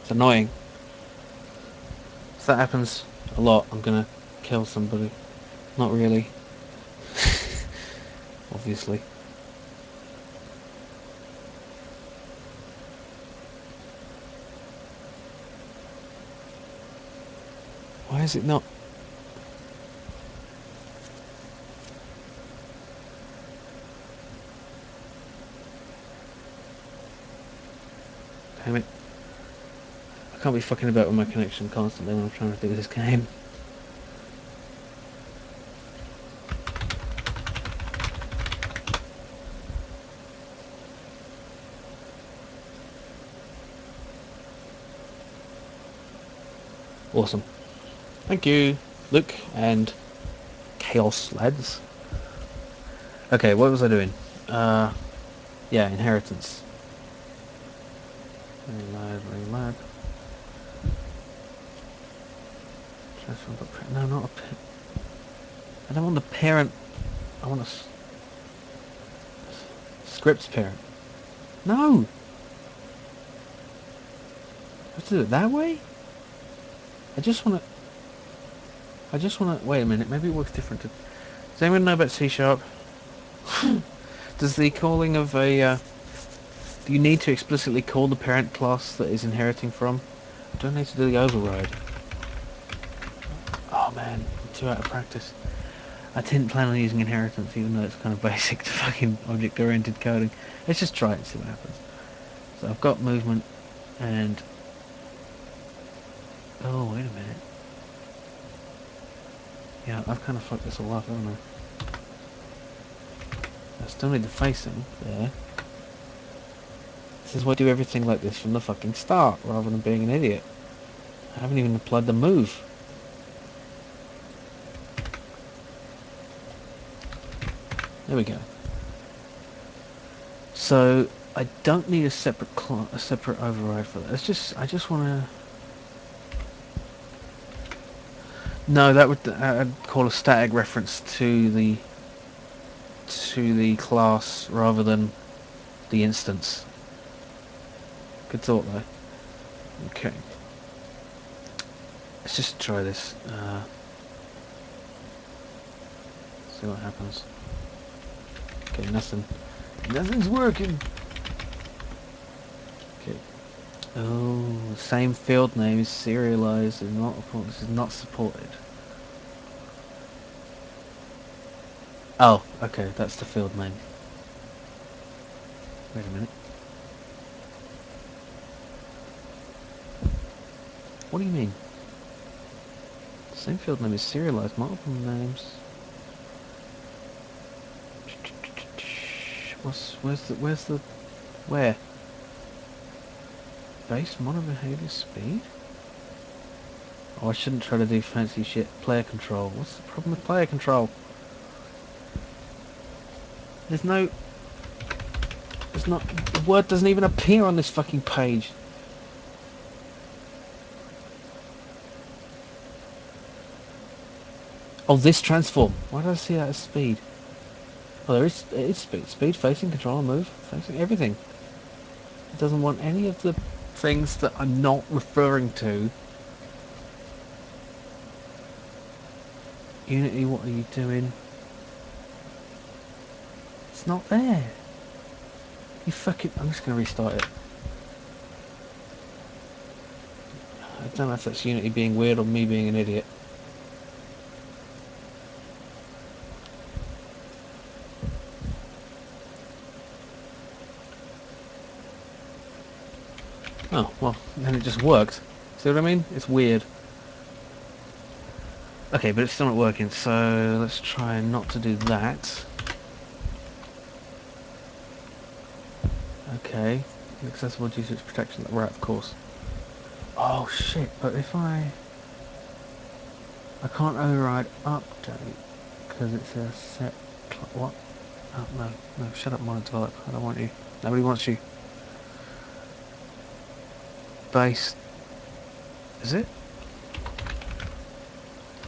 It's annoying. If that happens a lot, I'm gonna kill somebody. Not really. Obviously. Why is it not? Damn it. I can't be fucking about with my connection constantly when I'm trying to do this game. Awesome. Thank you, Luke and Chaos lads. Okay, what was I doing? Yeah, inheritance. Reload. Transform the no, not a parent. I don't want the parent. I want a scripts parent. No! Let's do it that way? I just want to... Wait a minute, maybe it works different. Does anyone know about C#? Does the calling of a... do you need to explicitly call the parent class that is inheriting from? I don't need to do the override. Oh man, I'm too out of practice. I didn't plan on using inheritance, even though it's kind of basic to fucking object-oriented coding. Let's just try it and see what happens. So I've got movement and... Oh, wait a minute. Yeah, I've kind of fucked this all up, haven't I? I still need the facing there. This is why I do everything like this from the fucking start, rather than being an idiot. I haven't even applied the move. There we go. So I don't need a separate override for that. I just want to. No, that would I'd call a static reference to the class rather than the instance. Good thought though. Okay. Let's just try this. See what happens. Okay, nothing's working. Okay. Oh, same field name is serialized and this is not supported. Oh, okay, that's the field name. Wait a minute. What do you mean? Same field name is serialized, multiple names. Where? Base mono behavior speed? Oh, I shouldn't try to do fancy shit. Player control. What's the problem with player control? There's not, the word doesn't even appear on this fucking page. Oh, this transform. Why did I see that as speed? Oh, it is speed. Speed, facing, control, move, facing, everything. It doesn't want any of the things that I'm not referring to. Unity, what are you doing? It's not there. You fucking... I'm just going to restart it. I don't know if that's Unity being weird or me being an idiot. Oh, well, then it just worked. See what I mean? It's weird. Okay, but it's still not working, so let's try not to do that. Okay. Accessible due to its protection. Right, of course. Oh, shit, but if I can't override update, because it's a set... What? Oh, no, shut up, monitor. I don't want you. Nobody wants you. base. Is it?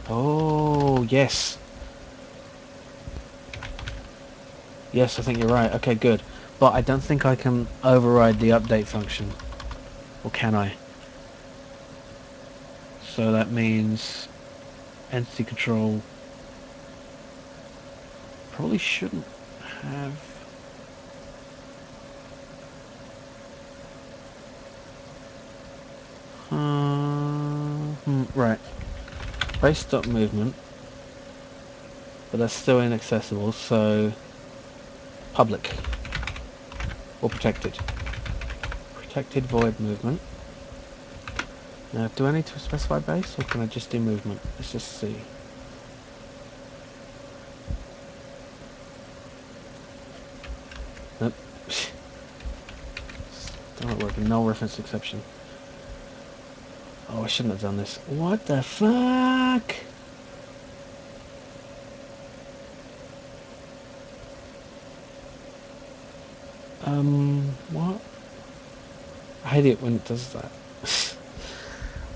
Oh, yes. Yes, I think you're right. Okay, good. But I don't think I can override the update function. Or can I? So that means entity control probably shouldn't have... right. Base stop movement. But that's still inaccessible, so... public. Or protected. Protected void movement. Now, do I need to specify base, or can I just do movement? Let's just see. Nope. Still not working. Null reference exception. Oh, I shouldn't have done this. What the fuck? What? I hate it when it does that.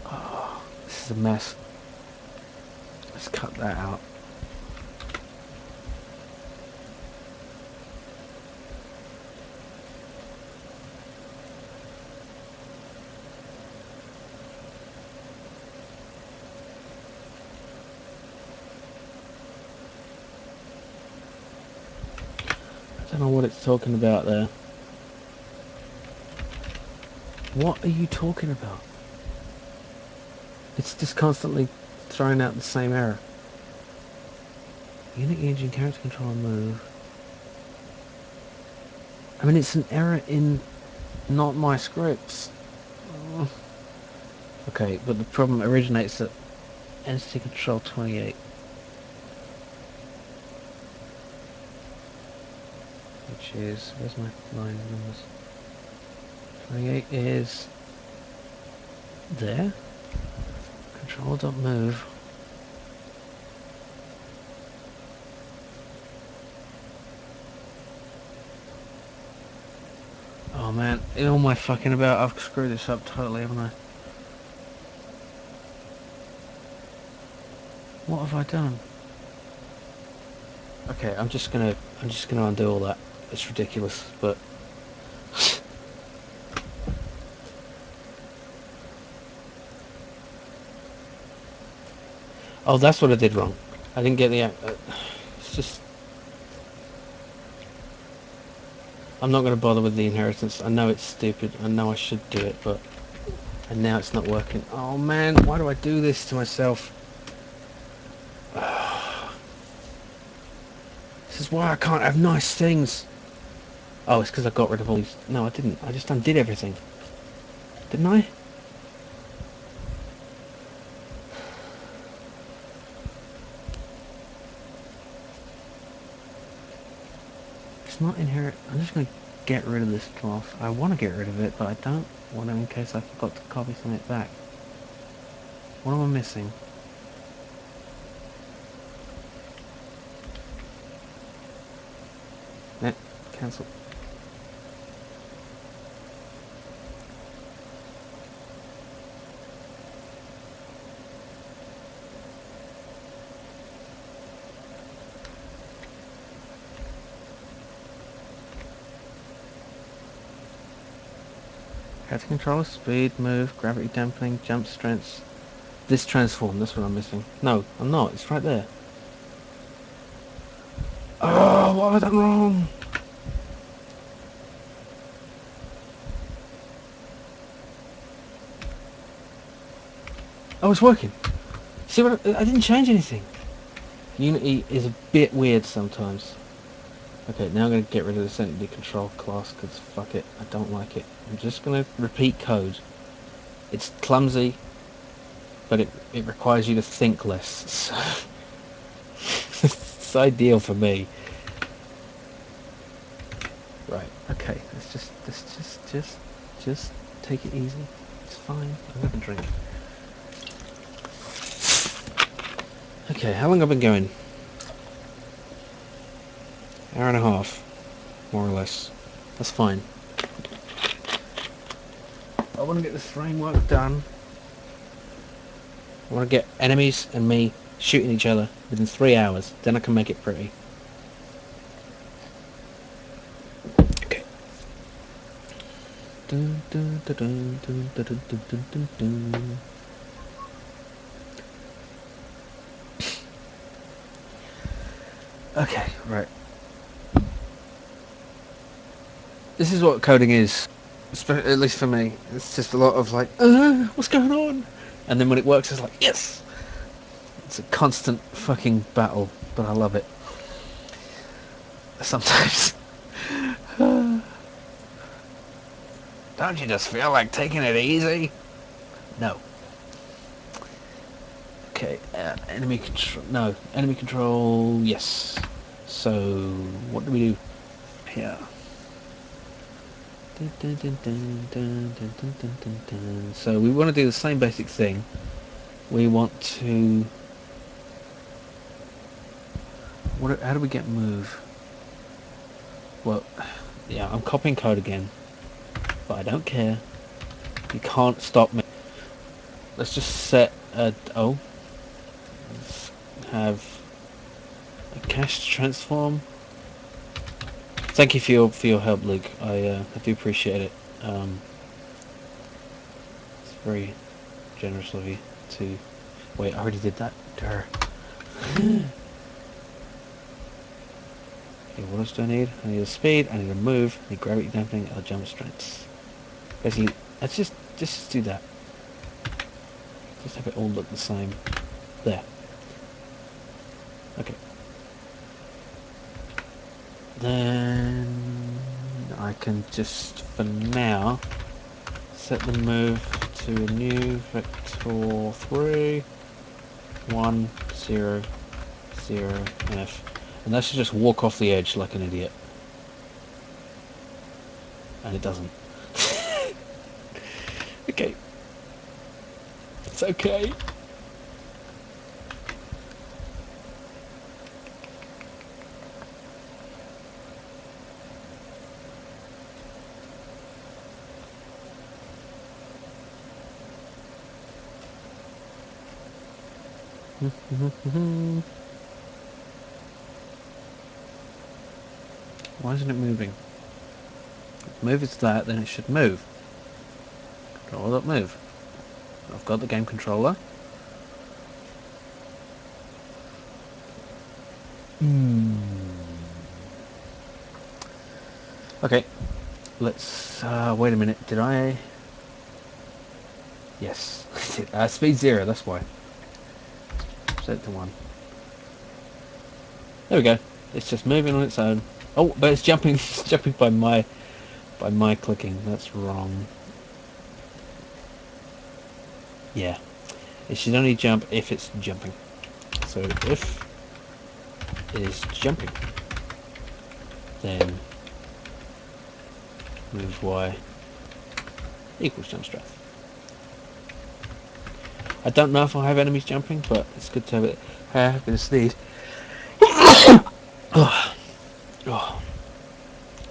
Oh, this is a mess. Let's cut that out. I don't know what it's talking about there. What are you talking about? It's just constantly throwing out the same error. Unit engine character control and move. I mean, it's an error in not my scripts. Okay, but the problem originates at entity control 28. Which is, where's my line numbers? 28 is there. Control.move. Oh man, in all my fucking about, I've screwed this up totally, haven't I? What have I done? Okay, I'm just gonna undo all that. It's ridiculous, but oh, that's what I did wrong. I didn't get the. It's just I'm not going to bother with the inheritance. I know it's stupid. I know I should do it, but and now it's not working. Oh man, why do I do this to myself? This is why I can't have nice things. Oh, it's because I got rid of all these. No, I didn't. I just undid everything. Didn't I? It's not inherit. I'm just going to get rid of this cloth. I want to get rid of it, but I don't want to in case I forgot to copy something back. What am I missing? Cancel. How to control speed, move, gravity dampening, jump strengths. This transform, that's what I'm missing. No, I'm not. It's right there. Oh, what have I done wrong? Oh, it's working. See what? I didn't change anything. Unity is a bit weird sometimes. Okay, now I'm going to get rid of this entity control class because fuck it, I don't like it. I'm just going to repeat code. It's clumsy, but it requires you to think less. So it's ideal for me. Right. Okay. Let's just take it easy. It's fine. I'm having a drink. Okay. How long have I been going? Hour and a half, more or less. That's fine. I want to get this framework done. I want to get enemies and me shooting each other within 3 hours. Then I can make it pretty. Okay. Dun, dun, dun, dun, dun, dun, dun, dun, dun, dun. Okay, right. This is what coding is, at least for me. It's just a lot of like, what's going on? And then when it works, it's like, yes! It's a constant fucking battle, but I love it. Sometimes. Don't you just feel like taking it easy? No. Okay, enemy control. No, enemy control. Yes. So, what do we do here? Dun, dun, dun, dun, dun, dun, dun, dun, dun, dun. So we want to do the same basic thing. We want to. What? How do we get move? Well, yeah, I'm copying code again, but I don't care. You can't stop me. Let's just set a. Oh. Let's have a cache transform. Thank you for your help, Luke. I do appreciate it. It's very generous of you to. Wait, I already did that. Durr. Okay, what else do I need? I need a speed. I need a move. I need gravity damping. I'll jump strengths. Basically, let's just do that. Just have it all look the same. There. Okay. Then I can just, for now, set the move to a new vector 3, 1, 0, 0, F. And that should just walk off the edge like an idiot. And it doesn't. Okay. It's okay. Why isn't it moving? Move is that, then it should move. Control that move. I've got the game controller. Okay, let's wait a minute. Did I? Yes. Speed 0. That's why. Set it to 1. There we go. It's just moving on its own. Oh, but it's jumping. It's jumping by my clicking. That's wrong. Yeah. It should only jump if it's jumping. So if it is jumping, then move Y equals jump strength. I don't know if I'll have enemies jumping, but it's good to have it. I'm going to sneeze. Oh, oh.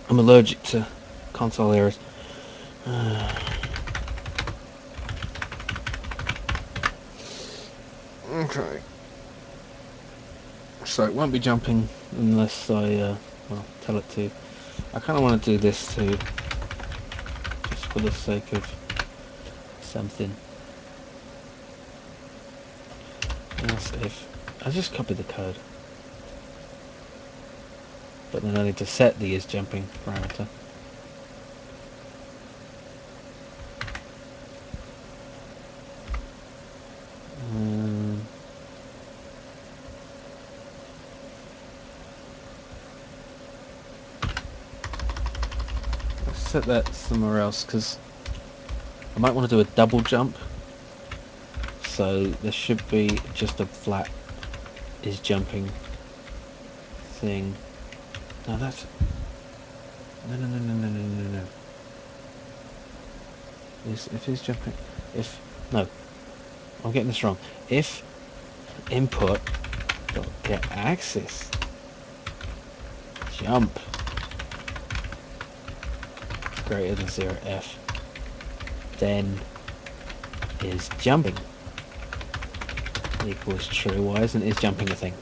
I'm allergic to console errors. Okay. So it won't be jumping unless I, well, tell it to. I kind of want to do this too, just for the sake of something. Else if I just copy the code, but then I need to set the is jumping parameter. Let's set that somewhere else because I might want to do a double jump. So there should be just a flat is jumping thing. No, that's no. If it's jumping, if no, I'm getting this wrong. If input dot get axis jump greater than 0 F. then is jumping equals true. Why isn't is jumping a thing?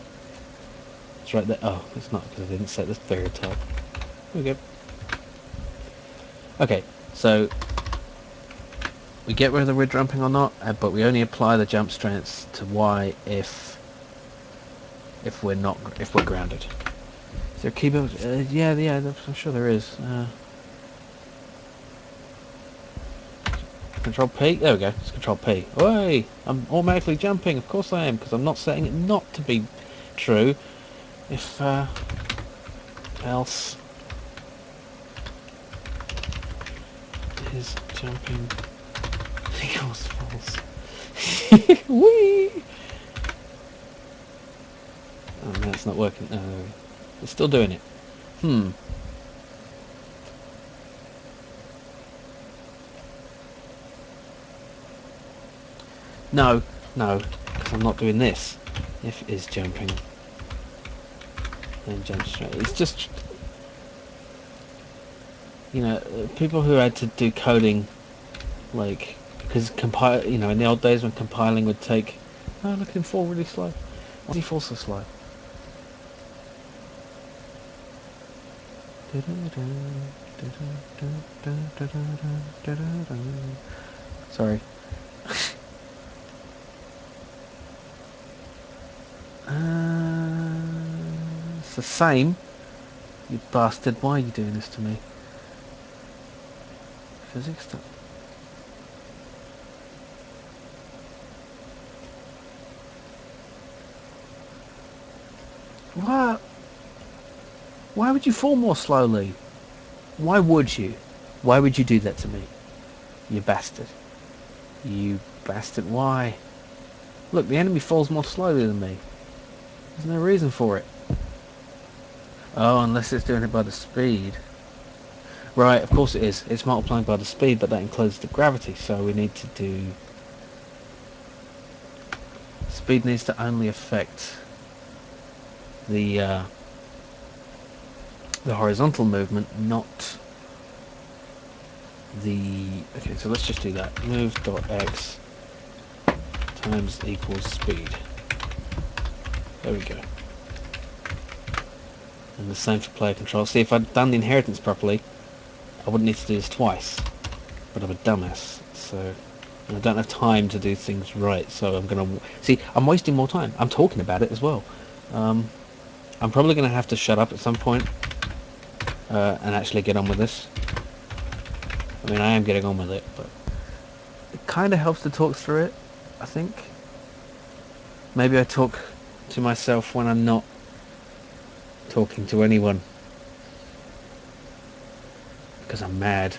It's right there. Oh, it's not because I didn't set this very top. There we go. Okay, so we get whether we're jumping or not, but we only apply the jump strengths to Y if we're not, if we're grounded. Is there a keyboard? Yeah, I'm sure there is. Control P. There we go. It's Control P. Oi! I'm automatically jumping. Of course I am, because I'm not setting it not to be true. If else is jumping equals false. Whee! Oh no, it's not working. No, it's still doing it. No, because I'm not doing this. If is jumping, then jump straight. It's just, you know, people who had to do coding, like, because compile, you know, in the old days when compiling would take, oh, look at him fall really slow. Why does he fall so slow? Sorry. It's the same. You bastard, why are you doing this to me? Physics stuff. What? Why would you fall more slowly? Why would you? Why would you do that to me? You bastard. You bastard, why? Look, the enemy falls more slowly than me. There's no reason for it. Oh, unless it's doing it by the speed. Right, of course it is. It's multiplying by the speed, but that includes the gravity, so we need to do... Speed needs to only affect the horizontal movement, not the... Okay, so let's just do that. Move.x times equals speed. There we go. And the same for player control. See, if I'd done the inheritance properly, I wouldn't need to do this twice. But I'm a dumbass, so... I don't have time to do things right, so I'm gonna... See, I'm wasting more time. I'm talking about it as well. I'm probably gonna have to shut up at some point and actually get on with this. I mean, I am getting on with it, but it kind of helps to talk through it, I think. Maybe I talk to myself when I'm not talking to anyone. Because I'm mad.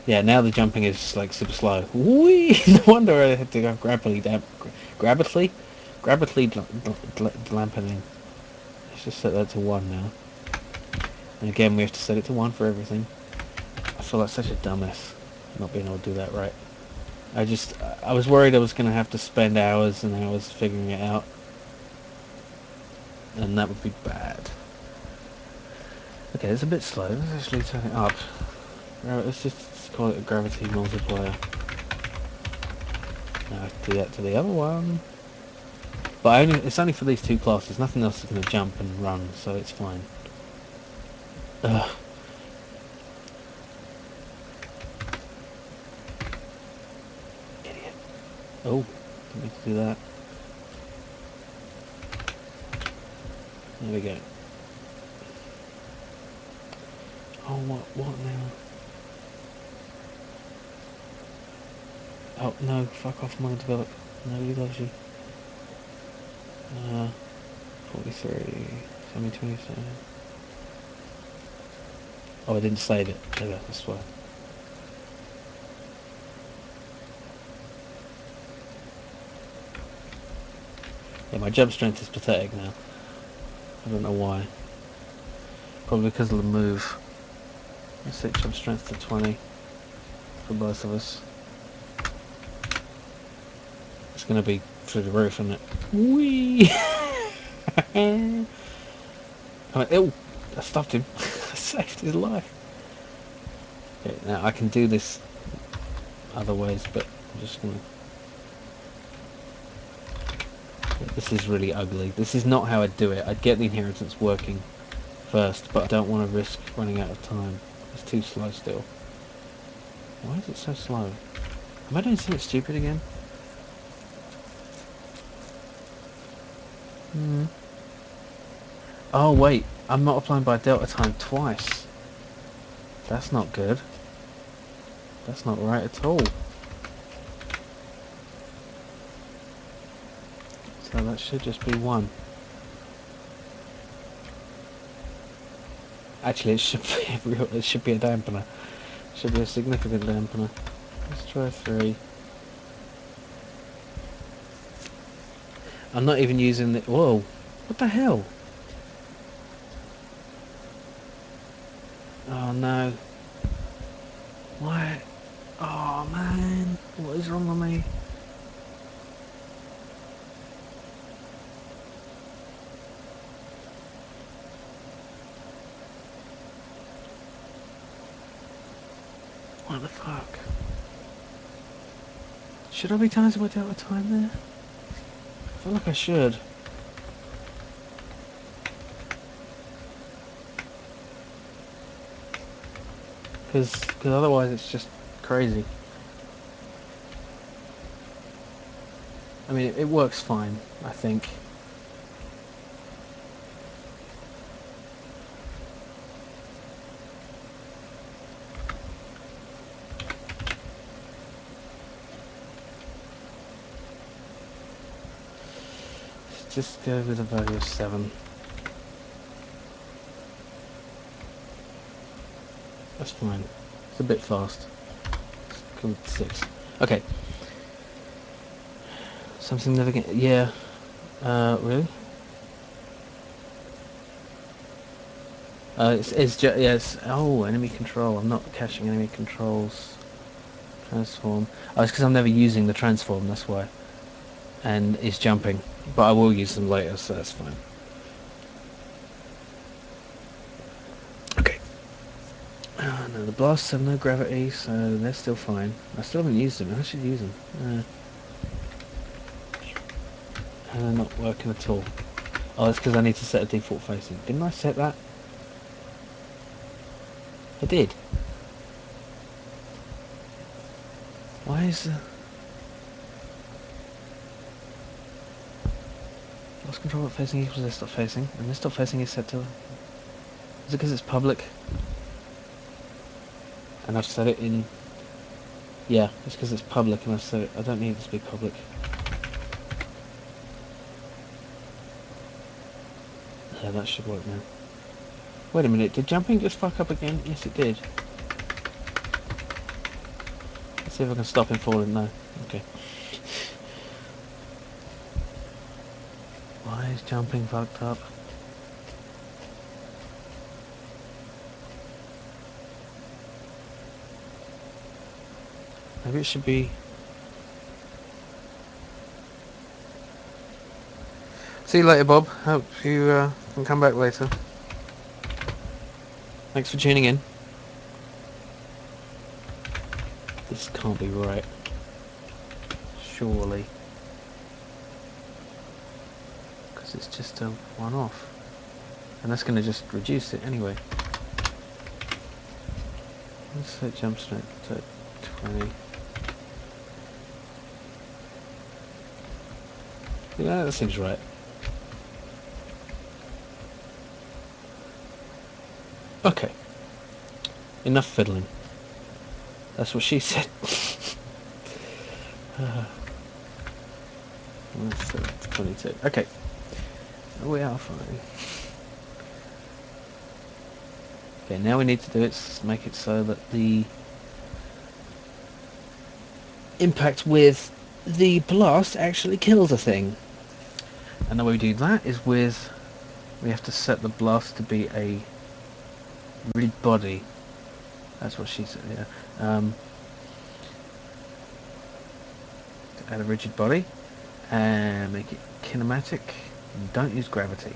Yeah, now the jumping is like super slow. Whee! No wonder I had to go grabbily dampening. Let's just set that to 1 now. And again, we have to set it to 1 for everything. I feel like such a dumbass not being able to do that right. I was worried I was going to have to spend hours and hours figuring it out. And that would be bad. Okay, it's a bit slow. Let's actually turn it up. Let's just call it a gravity multiplier. Now I can do that to the other one. But it's only for these two classes. Nothing else is going to jump and run, so it's fine. Ugh. Idiot. Oh, didn't mean to do that. There we go. Oh, what now? Oh, no, fuck off, mind develop. Nobody loves you. 43, 27. Oh, I didn't save it. There we go, that's why. Yeah, my jump strength is pathetic now. I don't know why. Probably because of the move. Let's set jump strength to 20 for both of us. It's going to be through the roof, isn't it? Whee! Oh, I stopped him. I saved his life. Okay, now I can do this other ways, but I'm just gonna... This is really ugly. This is not how I'd do it. I'd get the inheritance working first, but I don't want to risk running out of time. It's too slow still. Why is it so slow? Am I doing something stupid again? Hmm. Oh wait, I'm multiplying by delta time twice. That's not good. That's not right at all. So that should just be 1. Actually, it should be it should be a dampener. It should be a significant dampener. Let's try 3. I'm not even using the... Whoa! What the hell? Oh no. Why? Oh man. What is wrong with me? What the fuck? Should I be times by delta time there? I feel like I should. Because otherwise it's just crazy. I mean, it works fine, I think. Let's just go with a value of 7. That's fine. It's a bit fast. Let's go with 6. Okay. Something significant. Yeah. Really? It's just... Yes. Oh, enemy control. I'm not caching enemy controls. Transform. Oh, it's because I'm never using the transform, that's why. And it's jumping. But I will use them later, so that's fine. Okay. No, the blasts have no gravity, so they're still fine. I still haven't used them. I should use them. And they're not working at all. Oh, that's because I need to set a default facing. Didn't I set that? I did. Why is the... Lost control at facing equals this stop facing, and this stop facing is set to... Is it because it's public? And I've set it in... Yeah, it's because it's public and I've set it... I don't need it to be public. Yeah, that should work now. Wait a minute, did jumping just fuck up again? Yes, it did. Let's see if I can stop him falling. No. Okay. Why is jumping fucked up? Maybe it should be... See you later, Bob. Hope you can come back later. Thanks for tuning in. This can't be right. Surely. Because it's just a one-off. And that's going to just reduce it anyway. Let's set jump strength to 20. Yeah, that seems right. Okay. Enough fiddling. That's what she said. That's 22. Okay. We are fine. Okay, now we need to do is make it so that the impact with the blast actually kills a thing. And the way we do that is with... We have to set the blast to be a rigid body. That's what she said, yeah. To add a rigid body. And make it kinematic. Don't use gravity.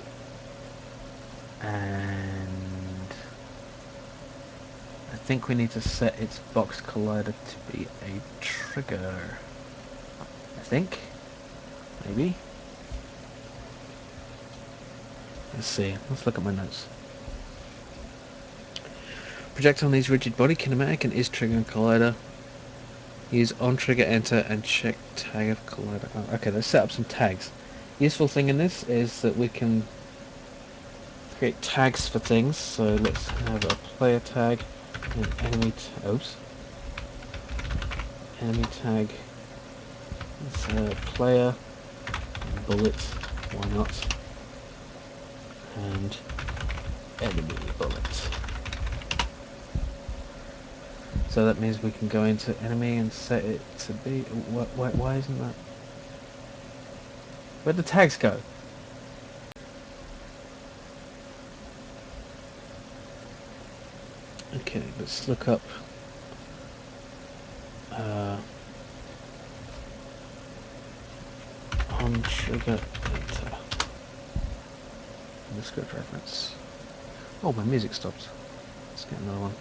And I think we need to set its box collider to be a trigger. I think. Maybe. Let's see. Let's look at my notes. Projectile needs rigid body, kinematic, and is trigger and collider. Use on trigger enter and check tag of collider. Oh, okay, let's set up some tags. Useful thing in this is that we can create tags for things. So let's have a player tag, an enemy. Oops. Enemy tag. Let's player, bullet. Why not? And enemy bullet. So that means we can go into enemy and set it to be. Why isn't that? Where'd the tags go? Okay, let's look up. On trigger enter. In the script reference. Oh, my music stopped. Let's get another one.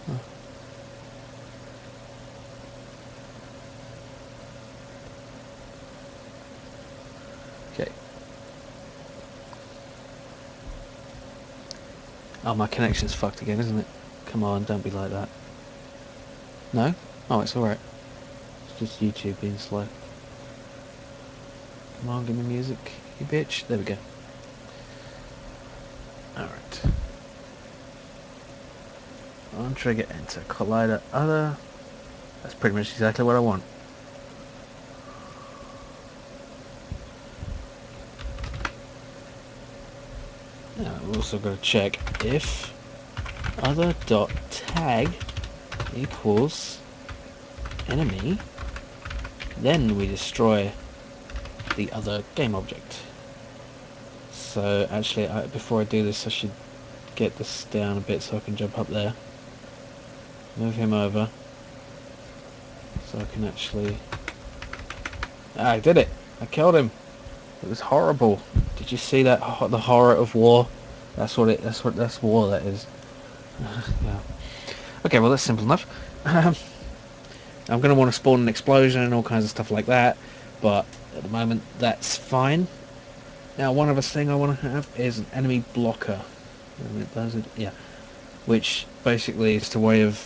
Oh. Okay. Oh, my connection's fucked again, isn't it? Come on, don't be like that. No? Oh, it's alright. It's just YouTube being slow. Come on, give me music, you bitch. There we go. Alright. On trigger enter. Collider other. That's pretty much exactly what I want. Now we've also got to check if other dot tag equals enemy, then we destroy the other game object. So actually, before I do this, I should get this down a bit so I can jump up there. Move him over. So I can actually... Ah, I did it! I killed him! It was horrible. Did you see that? The horror of war? That's war, that is. Yeah. Okay, well that's simple enough. I'm going to want to spawn an explosion and all kinds of stuff like that, but at the moment that's fine. Now one other thing I want to have is an enemy blocker. Yeah. Which basically is the way of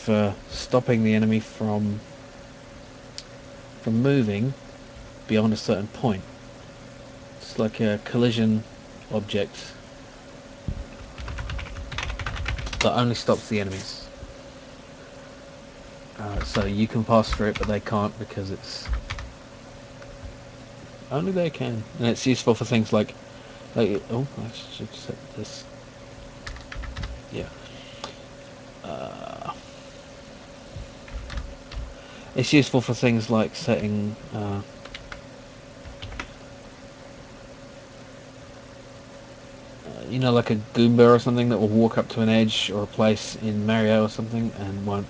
stopping the enemy from moving beyond a certain point. It's like a collision object that only stops the enemies. So you can pass through it, but they can't because it's... Only they can. And it's useful for things like oh, I should set this... Yeah. It's useful for things like setting... you know, like a Goomba or something that will walk up to an edge or a place in Mario or something and won't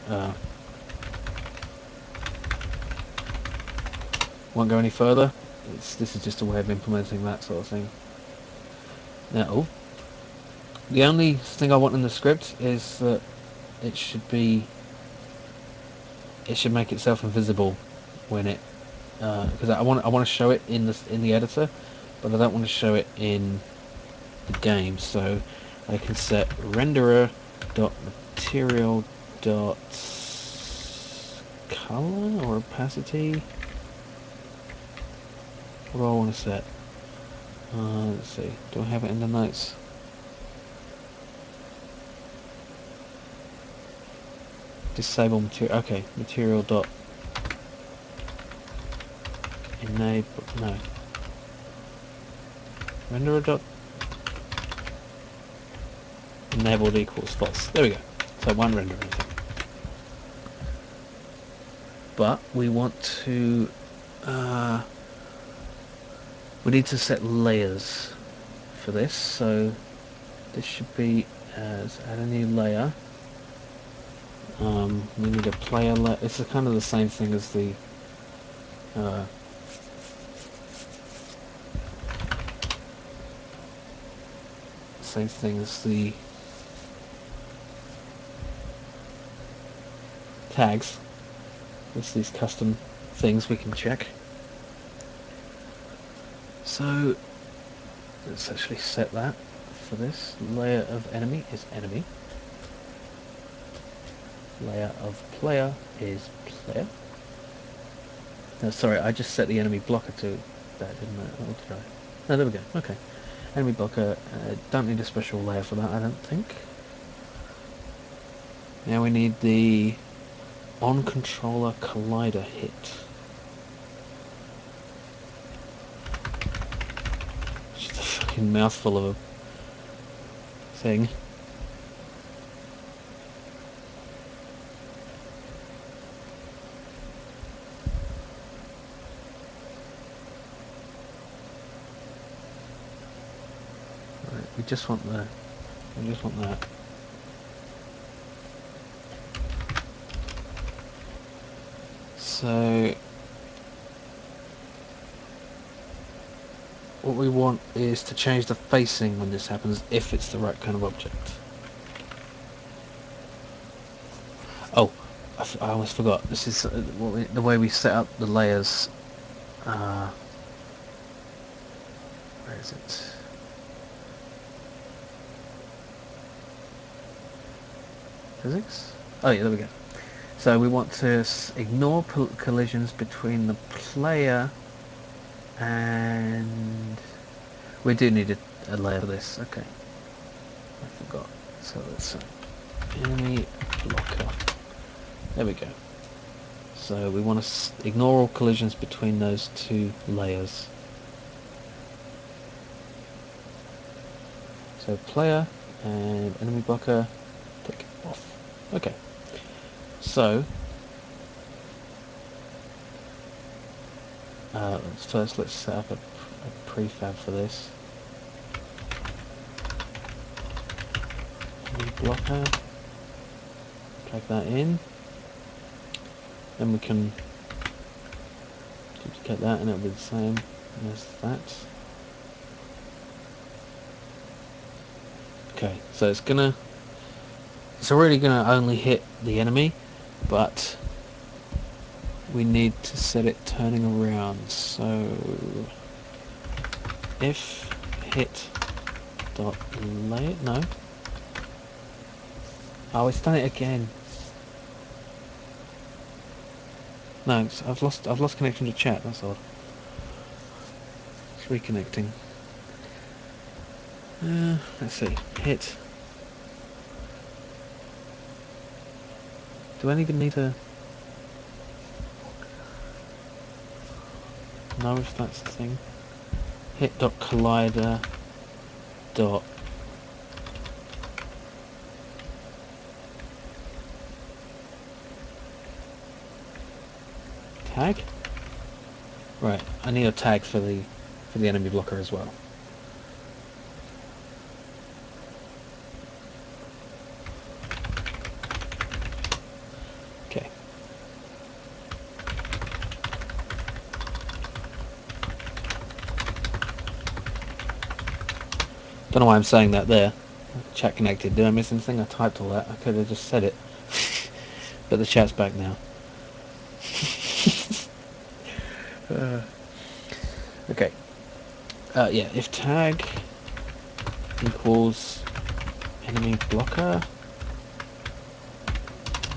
go any further. This is just a way of implementing that sort of thing. Now, the only thing I want in the script is that it should make itself invisible when it because I want to show it in the editor, but I don't want to show it in the game. So I can set renderer dot material dot color or opacity. What do I want to set? Let's see. Do I have it in the notes? Disable material. Okay, material dot enable. No. Renderer dot enabled equals false. There we go. So one render. But we want to. We need to set layers for this. So this should be as add a new layer. We need a player layer. It's kind of the same thing as the same thing as the tags. There's these custom things we can check. So let's actually set that for this. Layer of enemy is enemy. Layer of player is player. No, sorry, I just set the enemy blocker to that, didn't I? Or did I? No, there we go. Okay. Enemy blocker. Don't need a special layer for that, I don't think. Now we need the on-controller collider hit. Just a fucking mouthful of a thing. Right, we just want that. So what we want is to change the facing when this happens, if it's the right kind of object. Oh, I almost forgot. This is the way we set up the layers. Where is it? Physics? Oh yeah, there we go. So we want to ignore collisions between the player and... We do need a layer for this. Okay. I forgot. So let's say enemy blocker. There we go. So we want to ignore all collisions between those two layers. So player and enemy blocker, tick off. Okay. So let's set up a prefab for this. Enemy blocker. Drag that in. Then we can duplicate that and it'll be the same as that. Okay, so it's already gonna only hit the enemy, but we need to set it turning around. So if hit dot lay no. Oh, it's done it again. No, I've lost connection to chat. That's odd. It's reconnecting. Let's see. Hit. Do I even need to know if that's the thing? Hit dot collider dot tag. Right. I need a tag for the enemy blocker as well. Okay. Don't know why I'm saying that there. Chat connected. Did I miss anything? I typed all that. I could have just said it. But the chat's back now. Okay. Yeah, if tag equals enemy blocker,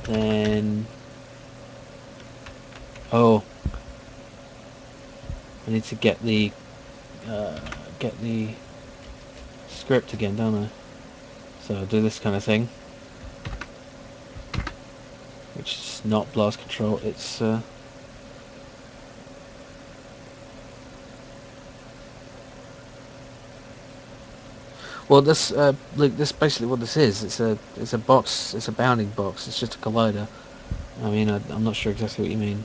then... Oh. I need to get the script again, don't I? So I'll do this kind of thing, which is not blast control. It's well, this look, this basically what this is. It's a box. It's a bounding box. It's just a collider. I mean, I'm not sure exactly what you mean.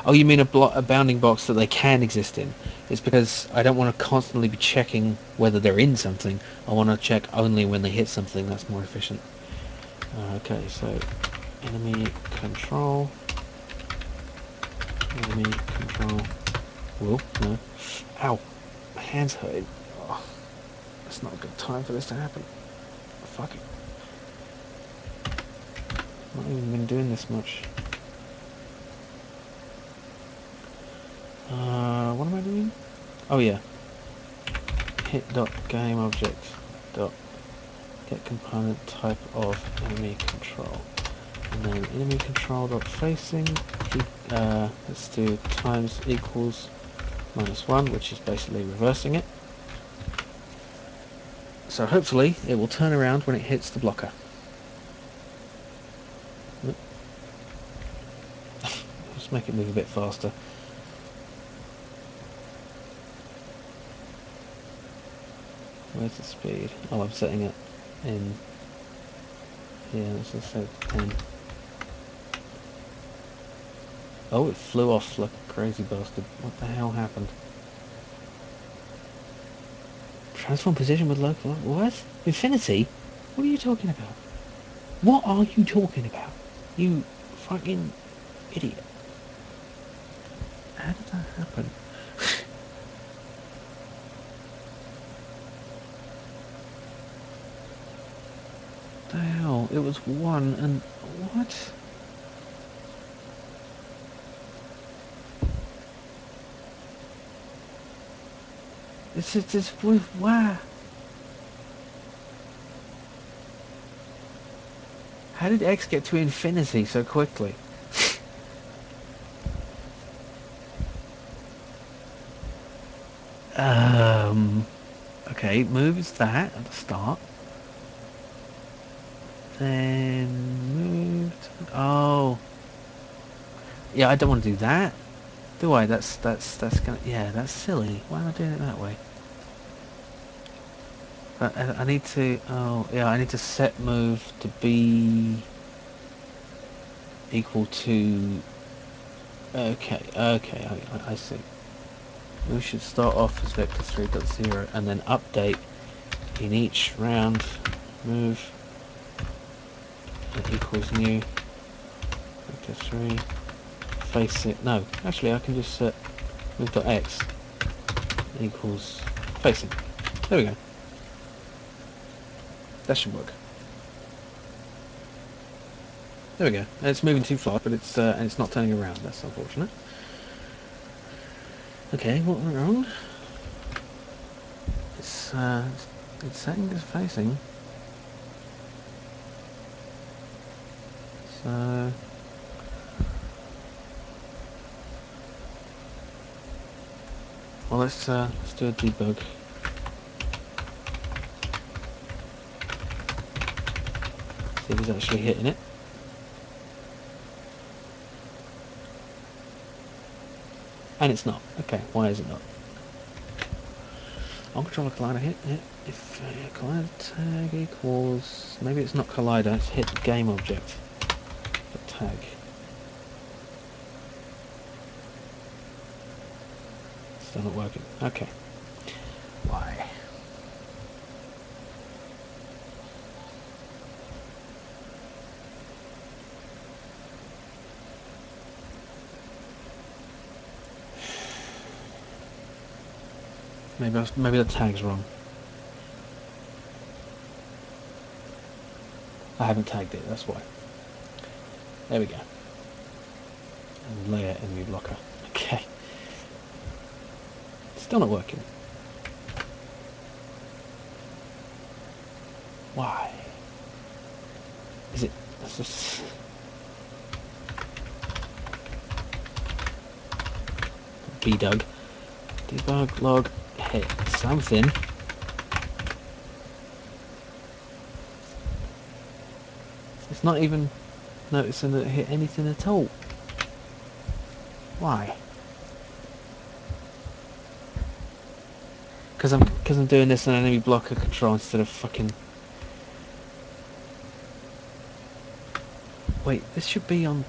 Oh, you mean a bounding box that they can exist in? It's because I don't want to constantly be checking whether they're in something. I want to check only when they hit something. That's more efficient. Okay, so enemy control. Enemy control. Whoa, no. Ow. My hand's hurting. Oh. It's not a good time for this to happen. Fuck it. Not even been doing this much. What am I doing? Oh yeah. Hit dot game object dot get component type of enemy control, and then enemy control dot facing. Let's do times equals -1, which is basically reversing it. So hopefully it will turn around when it hits the blocker. Let's make it move a bit faster. Where's the speed? Oh, I'm setting it in. Yeah, let's just set 10. Oh, it flew off like a crazy bastard. What the hell happened? Transform position with local... What? Infinity? What are you talking about? What are you talking about? You fucking idiot. How did that happen? The hell? It was 1 and... What? It's with where? How did X get to infinity so quickly? Okay, moves that at the start. Then moved. Oh, yeah. I don't want to do that, do I? That's gonna. Yeah, that's silly. Why am I doing it that way? But I need to. Oh, yeah. I need to set move to be equal to. Okay, okay. I see. We should start off as vector 3.0 and then update in each round. Move equals new vector 3. Face it. No, actually, I can just set move.x equals facing. There we go. That should work. There we go. And it's moving too fast, but and it's not turning around. That's unfortunate. Okay, what went wrong? It's setting as facing. So well, let's do a debug. See if he's actually hitting it. And it's not. Okay, why is it not? On controller collider hit. If collider tag equals, maybe it's not collider. It's hit game object. The tag. Still not working. Okay. Why? Maybe the tag's wrong. I haven't tagged it, that's why. There we go. And layer enemy blocker. Okay. Still not working. Why? Is it... That's just... Debug. Debug log hit something. It's not even noticing that it hit anything at all. Why? Because I'm doing this on enemy blocker control instead of fucking... Wait, this should be on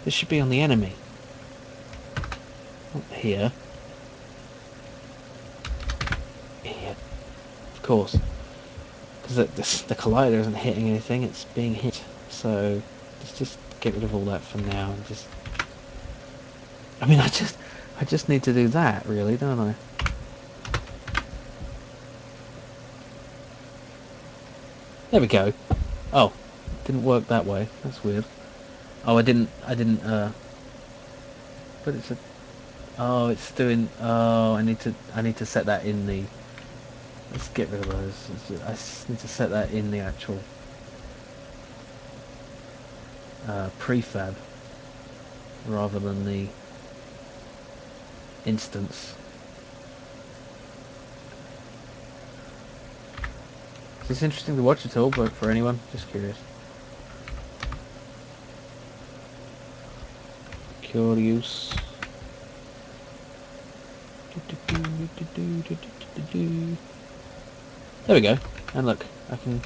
the enemy. Not here. Here. Of course. Because the collider isn't hitting anything, it's being hit. So let's just get rid of all that for now and just... I mean, I just need to do that, really, don't I? There we go. Oh, didn't work that way. That's weird. Oh, I didn't. But it's a. Oh, it's doing. Oh, I need to set that in the. Let's get rid of those. I need to set that in the actual prefab rather than the instance. Is this interesting to watch at all? But for anyone, just curious. Curious. There we go. And look, I can.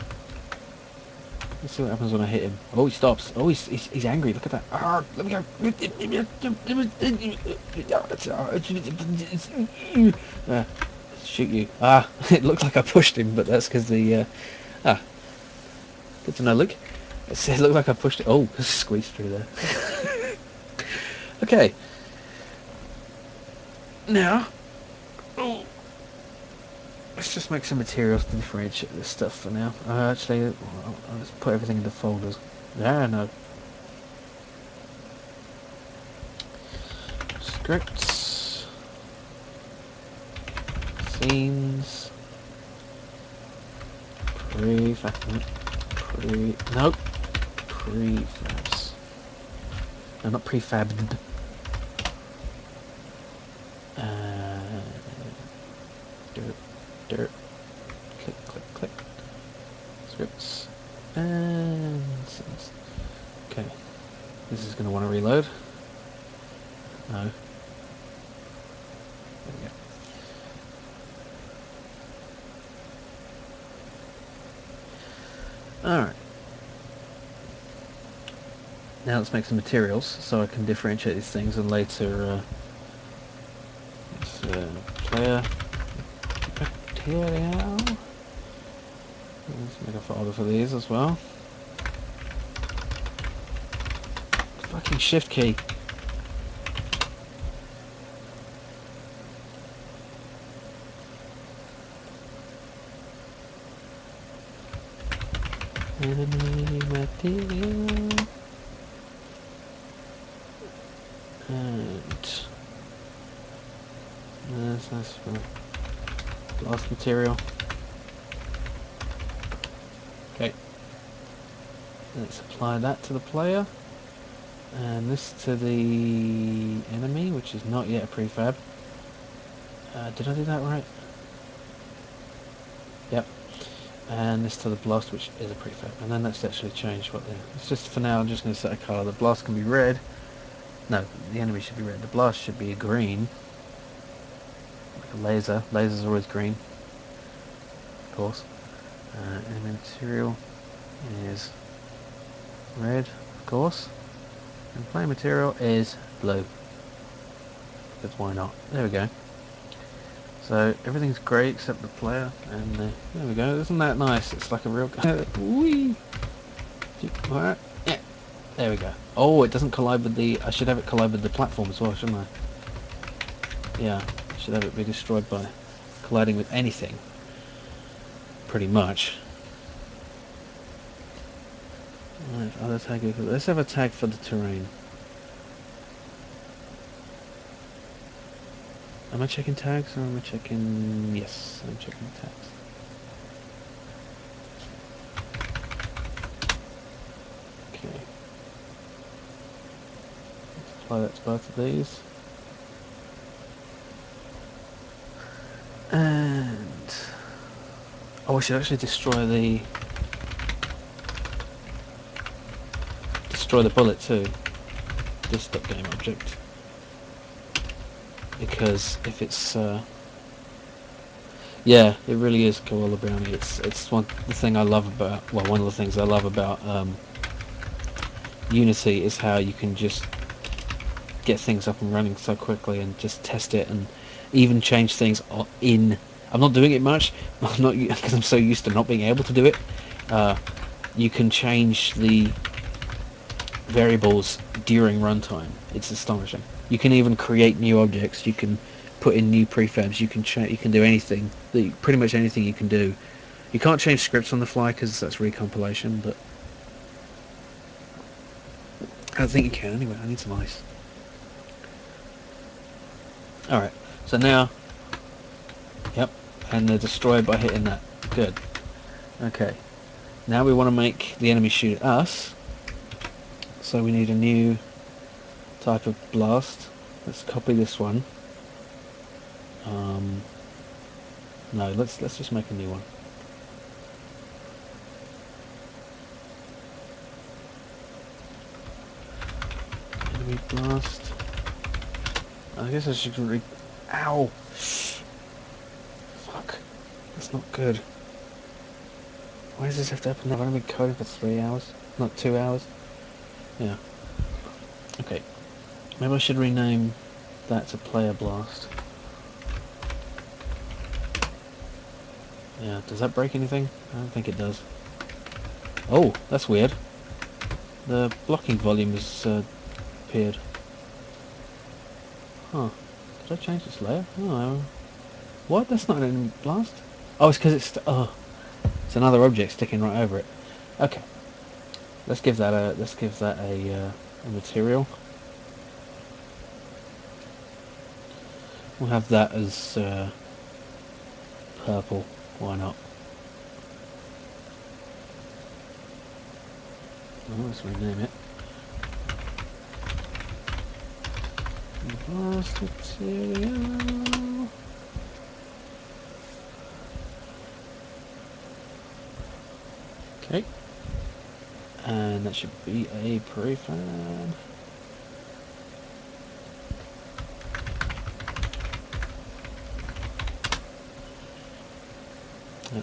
Let's see what happens when I hit him. Oh, he stops. Oh, he's angry. Look at that. Ah, let me go. Shoot you. Ah, it looked like I pushed him, but that's because the. Ah, good to know. Look, it looked like I pushed it. Oh, squeezed through there. Okay. Now, oh, let's just make some materials to differentiate this stuff for now. Actually, let's put everything into folders. Yeah, no. Scripts. Scenes. Nope. Prefabs. No, not prefabbed. Dirt. Click. Scripts. And scenes. Okay. This is going to want to reload. No. There we go. Alright. Now let's make some materials so I can differentiate these things and later player material. Let's make a folder for these as well. Fucking shift key. Enemy material. And that's for blast material. Okay. Let's apply that to the player. And this to the enemy, which is not yet a prefab. Did I do that right? Yep. And this to the blast, which is a prefab. And then let's actually change what the... It's just for now, I'm just going to set a colour. The blast can be red. No, the enemy should be red. The blast should be green. Like a laser. Lasers are always green. Of course. Enemy material is red, of course. And player material is blue. Because why not? There we go. So everything's great except the player, and there we go. Isn't that nice? It's like a real. Whee! Yeah. There we go. Oh, it doesn't collide with the. I should have it collide with the platform as well, shouldn't I? Yeah, I should have it be destroyed by colliding with anything. Pretty much. Right, other tag. Let's have a tag for the terrain. Am I checking tags or am I checking... Yes, I'm checking tags. Okay. Let's apply that to both of these. And... Oh, I should actually destroy the bullet too. This stop game object. Because if it's... yeah, it really is koala brownie. It's the thing I love about... Well, one of the things I love about Unity is how you can just get things up and running so quickly and just test it and even change things in... I'm not doing it much. I'm not, because I'm so used to not being able to do it. You can change the variables during runtime. It's astonishing. You can even create new objects. You can put in new prefabs. You can do anything. Pretty much anything you can do You can't change scripts on the fly because that's recompilation, but I don't think you can anyway. I need some ice. Alright, so now, yep, and they're destroyed by hitting that. Good. Okay, now we want to make the enemy shoot at us, so we need a new type of blast. Let's copy this one. No, let's just make a new one. Enemy blast. I guess I should ow! Fuck. That's not good. Why does this have to happen now? I've only been coding for 3 hours, not 2 hours. Yeah. Okay. Maybe I should rename that to Player Blast. Yeah, does that break anything? I don't think it does. Oh, that's weird. The blocking volume has appeared. Huh. Did I change its layer? Oh, what? That's not an enemy blast. Oh, it's because it's it's another object sticking right over it. Okay. Let's give that a material. We'll have that as purple. Why not? Oh, let's rename it. Blast material. Okay. And that should be a prefab.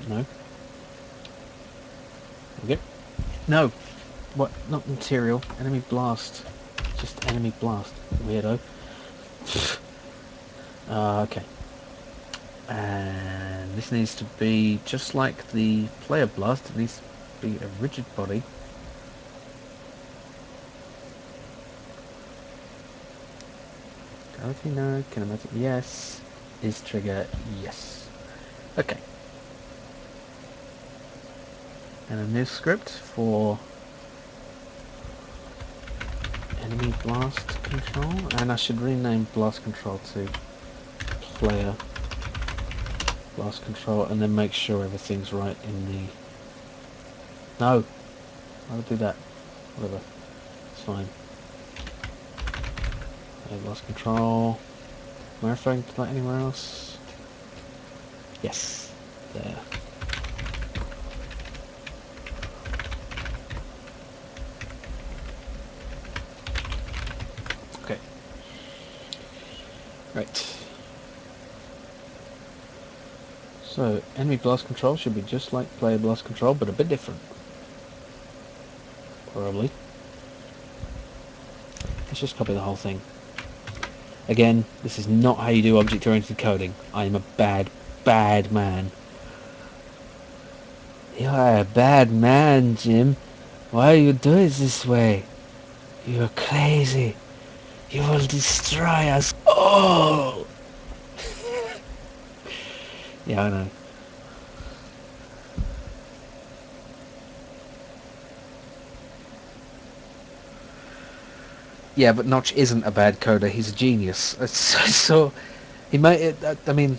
No. Okay. No. What? Not material. Enemy blast. Just enemy blast. Weirdo. Okay. And this needs to be just like the player blast. It needs to be a rigid body. Gravity, no. Kinematic, yes. Is trigger, yes. Okay. And a new script for enemy blast control. And I should rename blast control to player blast control, and then make sure everything's right in the... No! I'll do that. Whatever. It's fine. Blast control. Am I referring to that anywhere else? Yes. There. Okay. Right. So, enemy blast control should be just like player blast control, but a bit different. Probably. Let's just copy the whole thing. Again, this is not how you do object-oriented coding. I am a bad, bad man. You are a bad man, Jim. Why you do it this way? You are crazy. You will destroy us all. Yeah, I know. Yeah, but Notch isn't a bad coder. He's a genius. So he may. I mean,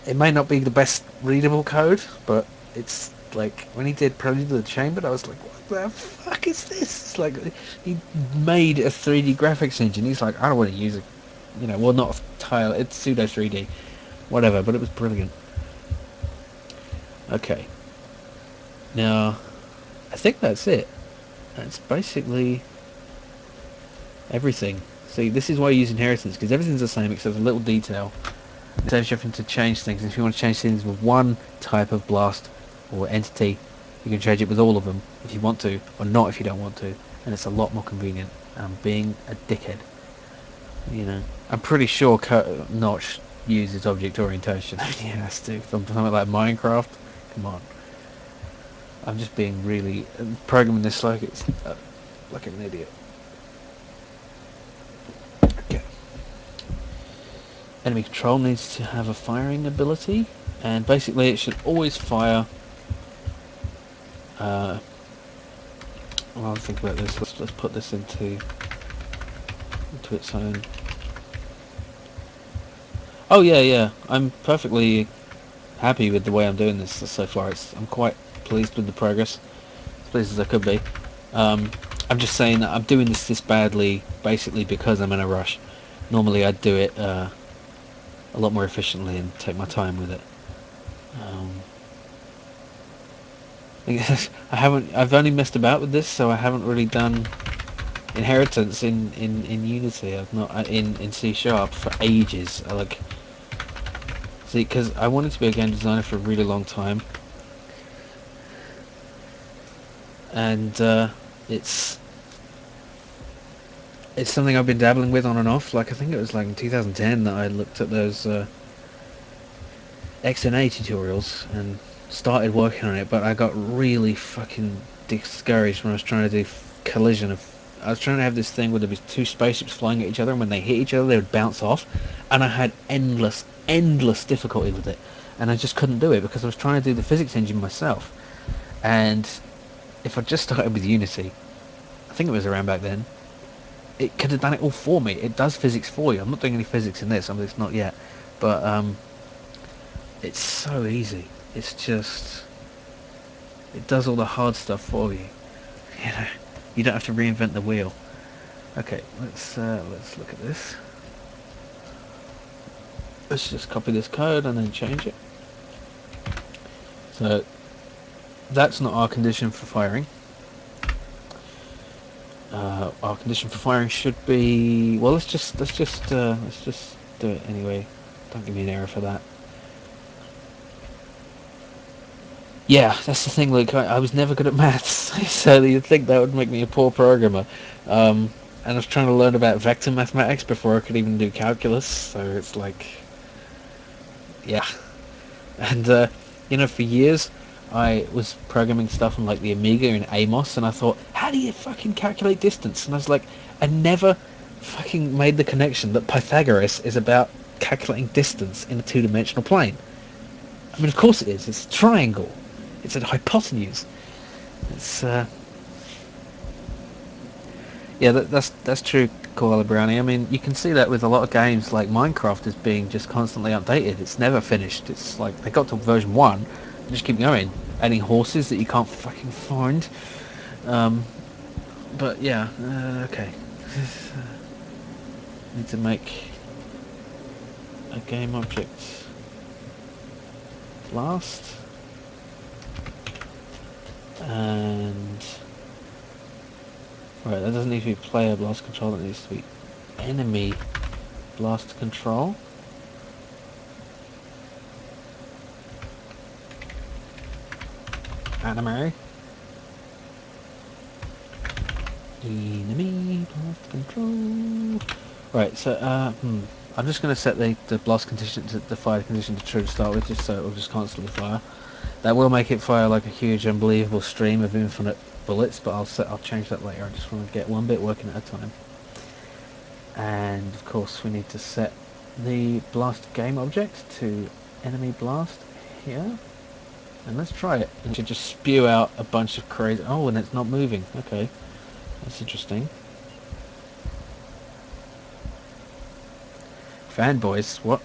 it may not be the best readable code, but it's like when he did Prelude to the Chamber, I was like, what the fuck is this? It's like he made a 3D graphics engine. He's like, I don't want to use it. You know, well, not a tile. It's pseudo 3D, whatever. But it was brilliant. Okay. Now, I think that's it. That's basically everything. See, this is why you use inheritance, because everything's the same except a little detail. It saves you having to change things. And if you want to change things with one type of blast or entity, you can change it with all of them if you want to, or not if you don't want to. And it's a lot more convenient. And I'm being a dickhead. You know, I'm pretty sure Notch uses object orientation. He has to. Something like Minecraft. Come on. I'm just being really programming this like it's like an idiot. Okay. Enemy control needs to have a firing ability, and basically it should always fire. I'll think about this. Let's put this into its own. Oh yeah. I'm perfectly happy with the way I'm doing this so far. I'm quite pleased with the progress, as pleased as I could be. I'm just saying that I'm doing this badly basically because I'm in a rush. Normally I'd do it a lot more efficiently and take my time with it. I've only messed about with this, so I haven't really done inheritance in Unity. I've not in C# for ages. See, because I wanted to be a game designer for a really long time, and it's something I've been dabbling with on and off. Like I think it was like in 2010 that I looked at those XNA tutorials and started working on it, but I got really fucking discouraged when I was trying to do collision. I was trying to have this thing where there was two spaceships flying at each other, and when they hit each other they would bounce off, and I had endless difficulty with it, and I just couldn't do it because I was trying to do the physics engine myself. And if I just started with Unity, I think it was around back then, it could have done it all for me. It does physics for you. I'm not doing any physics in this, it's not yet, but it's so easy. It's just, it does all the hard stuff for you. You know, you don't have to reinvent the wheel. Okay, let's look at this. Let's just copy this code and then change it. So that's not our condition for firing. Our condition for firing should be, well, let's just do it anyway. Don't give me an error for that. Yeah, that's the thing. Like, I was never good at maths, so you'd think that would make me a poor programmer. And I was trying to learn about vector mathematics before I could even do calculus. So it's like, yeah. And for years I was programming stuff on like the Amiga and Amos, and I thought, how do you fucking calculate distance? And I was like, I never fucking made the connection that Pythagoras is about calculating distance in a two-dimensional plane. I mean, of course it is. It's a triangle. It's a hypotenuse. It's yeah, that's true, Koala Brownie. I mean, you can see that with a lot of games, like Minecraft is being just constantly updated. It's never finished. It's like they got to version 1, and just keep going, adding horses that you can't fucking find. But yeah, okay. Need to make a game object blast. And right, that doesn't need to be player blast control, that needs to be enemy blast control. Enemy blast control. Right, so I'm just going to set the blast condition to the fire condition to true to start with, just so it will just constantly fire. That will make it fire like a huge, unbelievable stream of infinite bullets, but I'll change that later. I just want to get one bit working at a time. And of course, we need to set the blast game object to enemy blast here. And let's try it. It should just spew out a bunch of crazy. Oh, and it's not moving. Okay, that's interesting. Fanboys, what?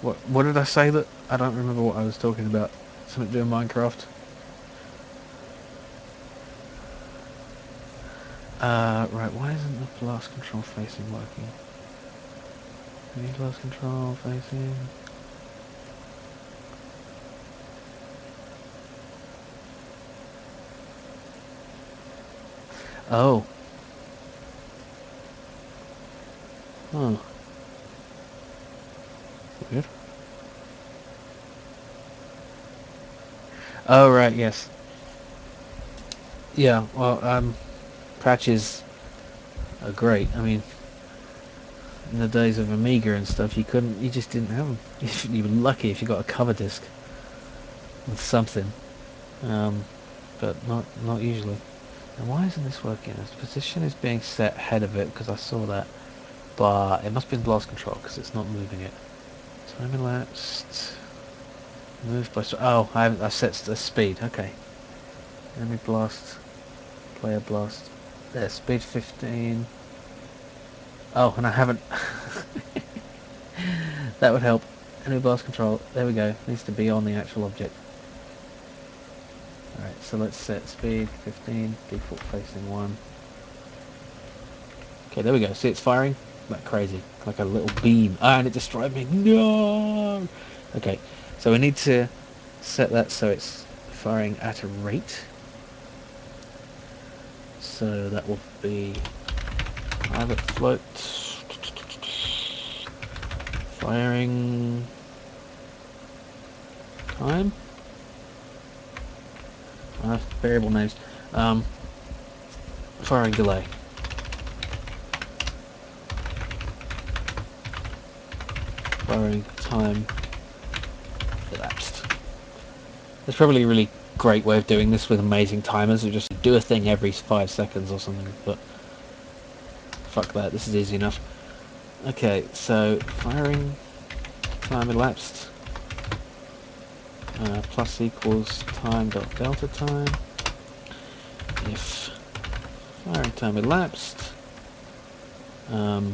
What did I say that? I don't remember what I was talking about. Something to do with Minecraft. Right, why isn't the blast control facing working? Any blast control facing? Oh. Huh. Weird. Oh, right, yes. Yeah, well, patches are great. I mean, in the days of Amiga and stuff, you just didn't have them. You were lucky if you got a cover disc with something, but not usually. And why isn't this working? Its position is being set ahead of it because I saw that, but it must be in blast control because it's not moving it. Time elapsed. Move by... Oh, I set the speed. Okay. Enemy blast. Player blast. There, speed 15. Oh, and I haven't... That would help. Enemy blast control. There we go. Needs to be on the actual object. Alright, so let's set speed 15. Default facing 1. Okay, there we go. See, it's firing like crazy. Like a little beam. Ah, and it destroyed me. No! Okay, so we need to set that so it's firing at a rate. So that will be private float, firing time, variable names, firing delay, firing time elapsed. There's probably a really great way of doing this with amazing timers, or just do a thing every 5 seconds or something, but fuck that, this is easy enough. Okay, so firing time elapsed plus equals time dot delta time. If firing time elapsed, oh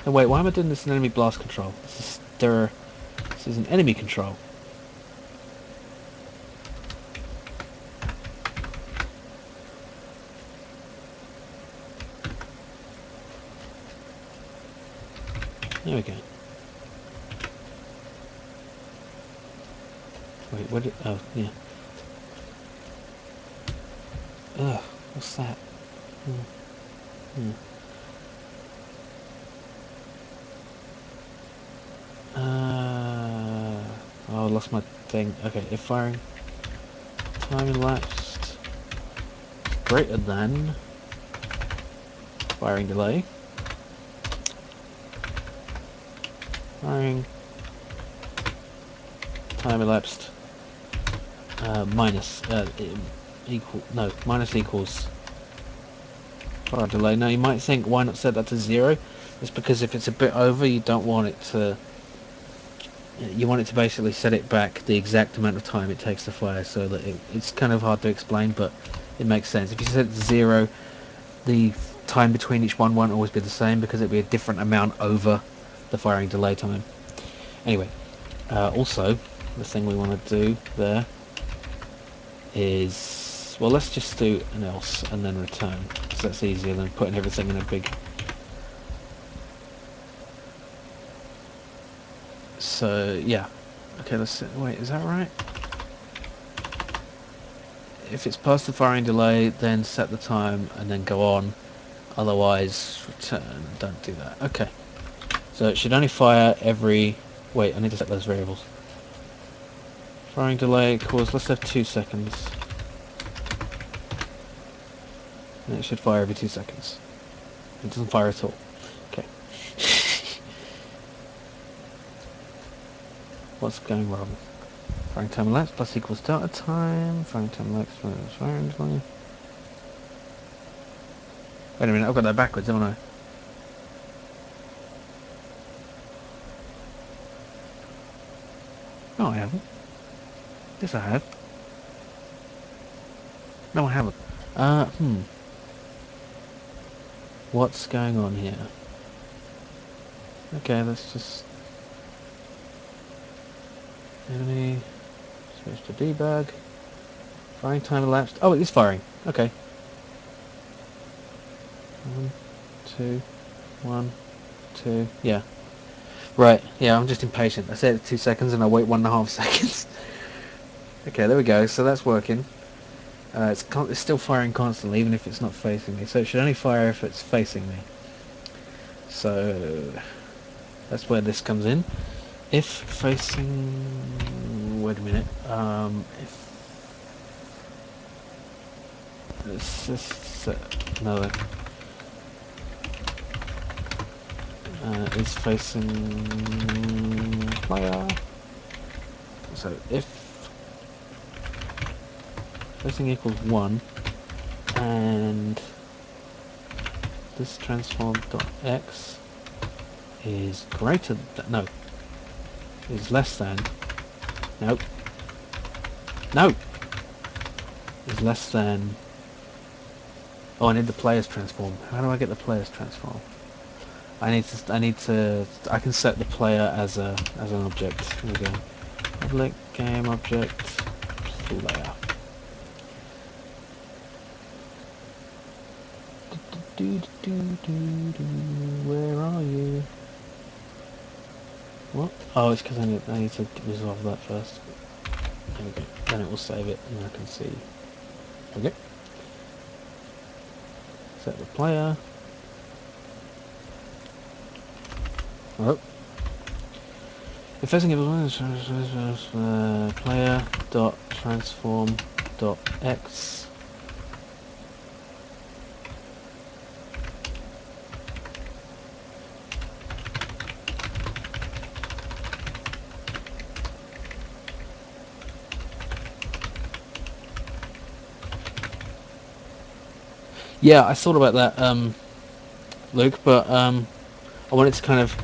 wait, why am I doing this in enemy blast control? This is an enemy control. There we go. Wait, what did... Oh, yeah. Ugh, what's that? Hmm. Oh, I lost my thing. Okay, if firing time elapsed greater than firing delay, firing time elapsed minus minus equals fire delay. Now you might think, why not set that to 0? It's because if it's a bit over, you don't want it to... You want it to basically set it back the exact amount of time it takes to fire, so that it's kind of hard to explain, but it makes sense. If you set it to 0, the time between each one won't always be the same, because it'll be a different amount over the firing delay time. Anyway, also, the thing we want to do there is... Well, let's just do an else and then return, because that's easier than putting everything in a big... So, yeah. Okay, let's... Wait, is that right? If it's past the firing delay, then set the time and then go on. Otherwise, return. Don't do that. Okay. So it should only fire every... Wait, I need to set those variables. Firing delay equals... Let's have 2 seconds. And it should fire every 2 seconds. It doesn't fire at all. Okay. What's going wrong? Firing time elapsed plus equals delta time. Firing time elapsed plus firing delay. Wait a minute, I've got that backwards, haven't I? No, I haven't. Yes, I have. No, I haven't. What's going on here? Okay, let's just... Enemy... Switch to debug. Firing time elapsed. Oh, it is firing. Okay. 1, 2, 1, 2. Yeah. Right. Yeah, I'm just impatient. I said it 2 seconds and I wait 1.5 seconds. Okay, there we go. So that's working. It's still firing constantly, even if it's not facing me. So it should only fire if it's facing me. So that's where this comes in. If facing... Wait a minute. If... Let's just set another... is facing player. So if facing equals 1 and this transform dot x is greater than... No. is less than. Nope. No. Is less than. Oh, I need the player's transform. How do I get the player's transform? I need to. I can set the player as an object. Here we go. Public game object player. Where are you? What? Oh, it's because I need to resolve that first. There we go. Then it will save it, and I can see. Okay. Set the player. Oh. If facing it player dot transform dot x. Yeah, I thought about that, Luke, but I wanted to kind of.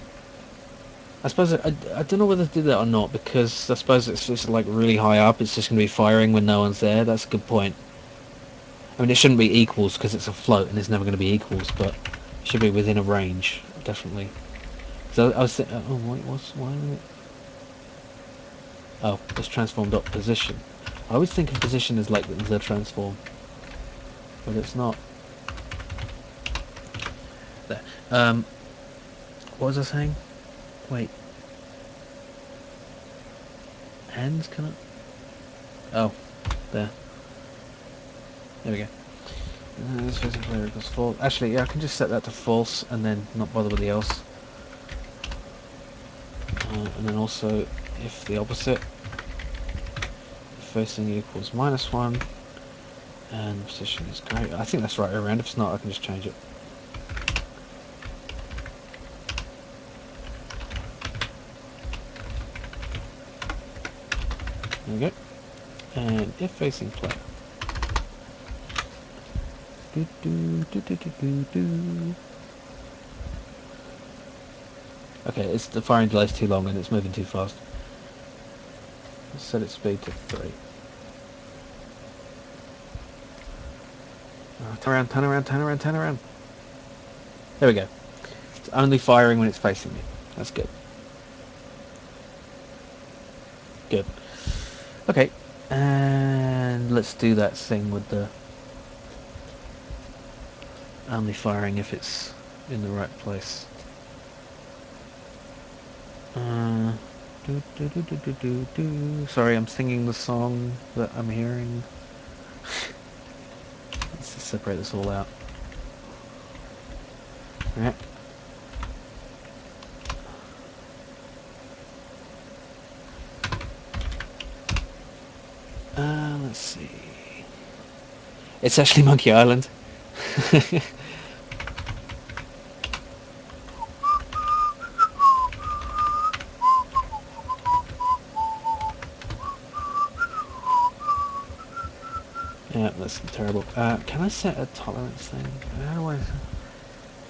I suppose I don't know whether to do that or not, because I suppose it's just like really high up. It's just going to be firing when no one's there. That's a good point. I mean, it shouldn't be equals because it's a float and it's never going to be equals, but it should be within a range, definitely. So I was thinking, oh wait, why? Oh, it's transform dot position. I always think of position as like the transform, but it's not. There. What was I saying? Wait. Hands can I? Oh, there. There we go. This facing player equals false. Actually, yeah, I can just set that to false and then not bother with the else. And then also, if the opposite, facing equals -1, and the position is great. I think that's right around. If it's not, I can just change it. There we go. And if facing player. Okay, it's the firing delay is too long and it's moving too fast. Let's set its speed to 3. Turn around, turn around, turn around, turn around. There we go. It's only firing when it's facing me. That's good. Good. Okay, and let's do that thing with the only firing if it's in the right place. Sorry, I'm singing the song that I'm hearing. Let's just separate this all out. Right. Let's see. It's actually Monkey Island. Yeah, that's terrible. Can I set a tolerance thing? How do I...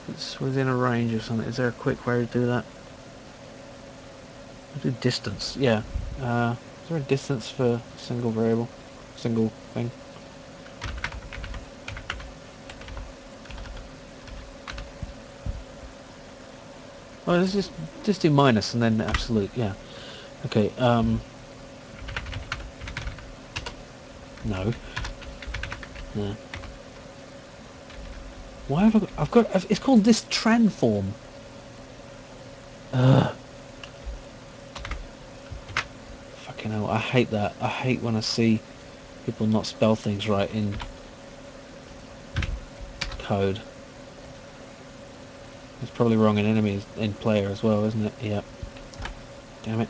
It's within a range or something. Is there a quick way to do that? I'll do distance, yeah. Is there a distance for single variable? Single thing? Oh, let's just do minus and then absolute, yeah. Okay, no. No. Why have I've got, it's called this transform. Ugh. Fucking hell, I hate that. I hate when I see people not spell things right in code. It's probably wrong in enemies, in player as well, isn't it? Yep. Damn it.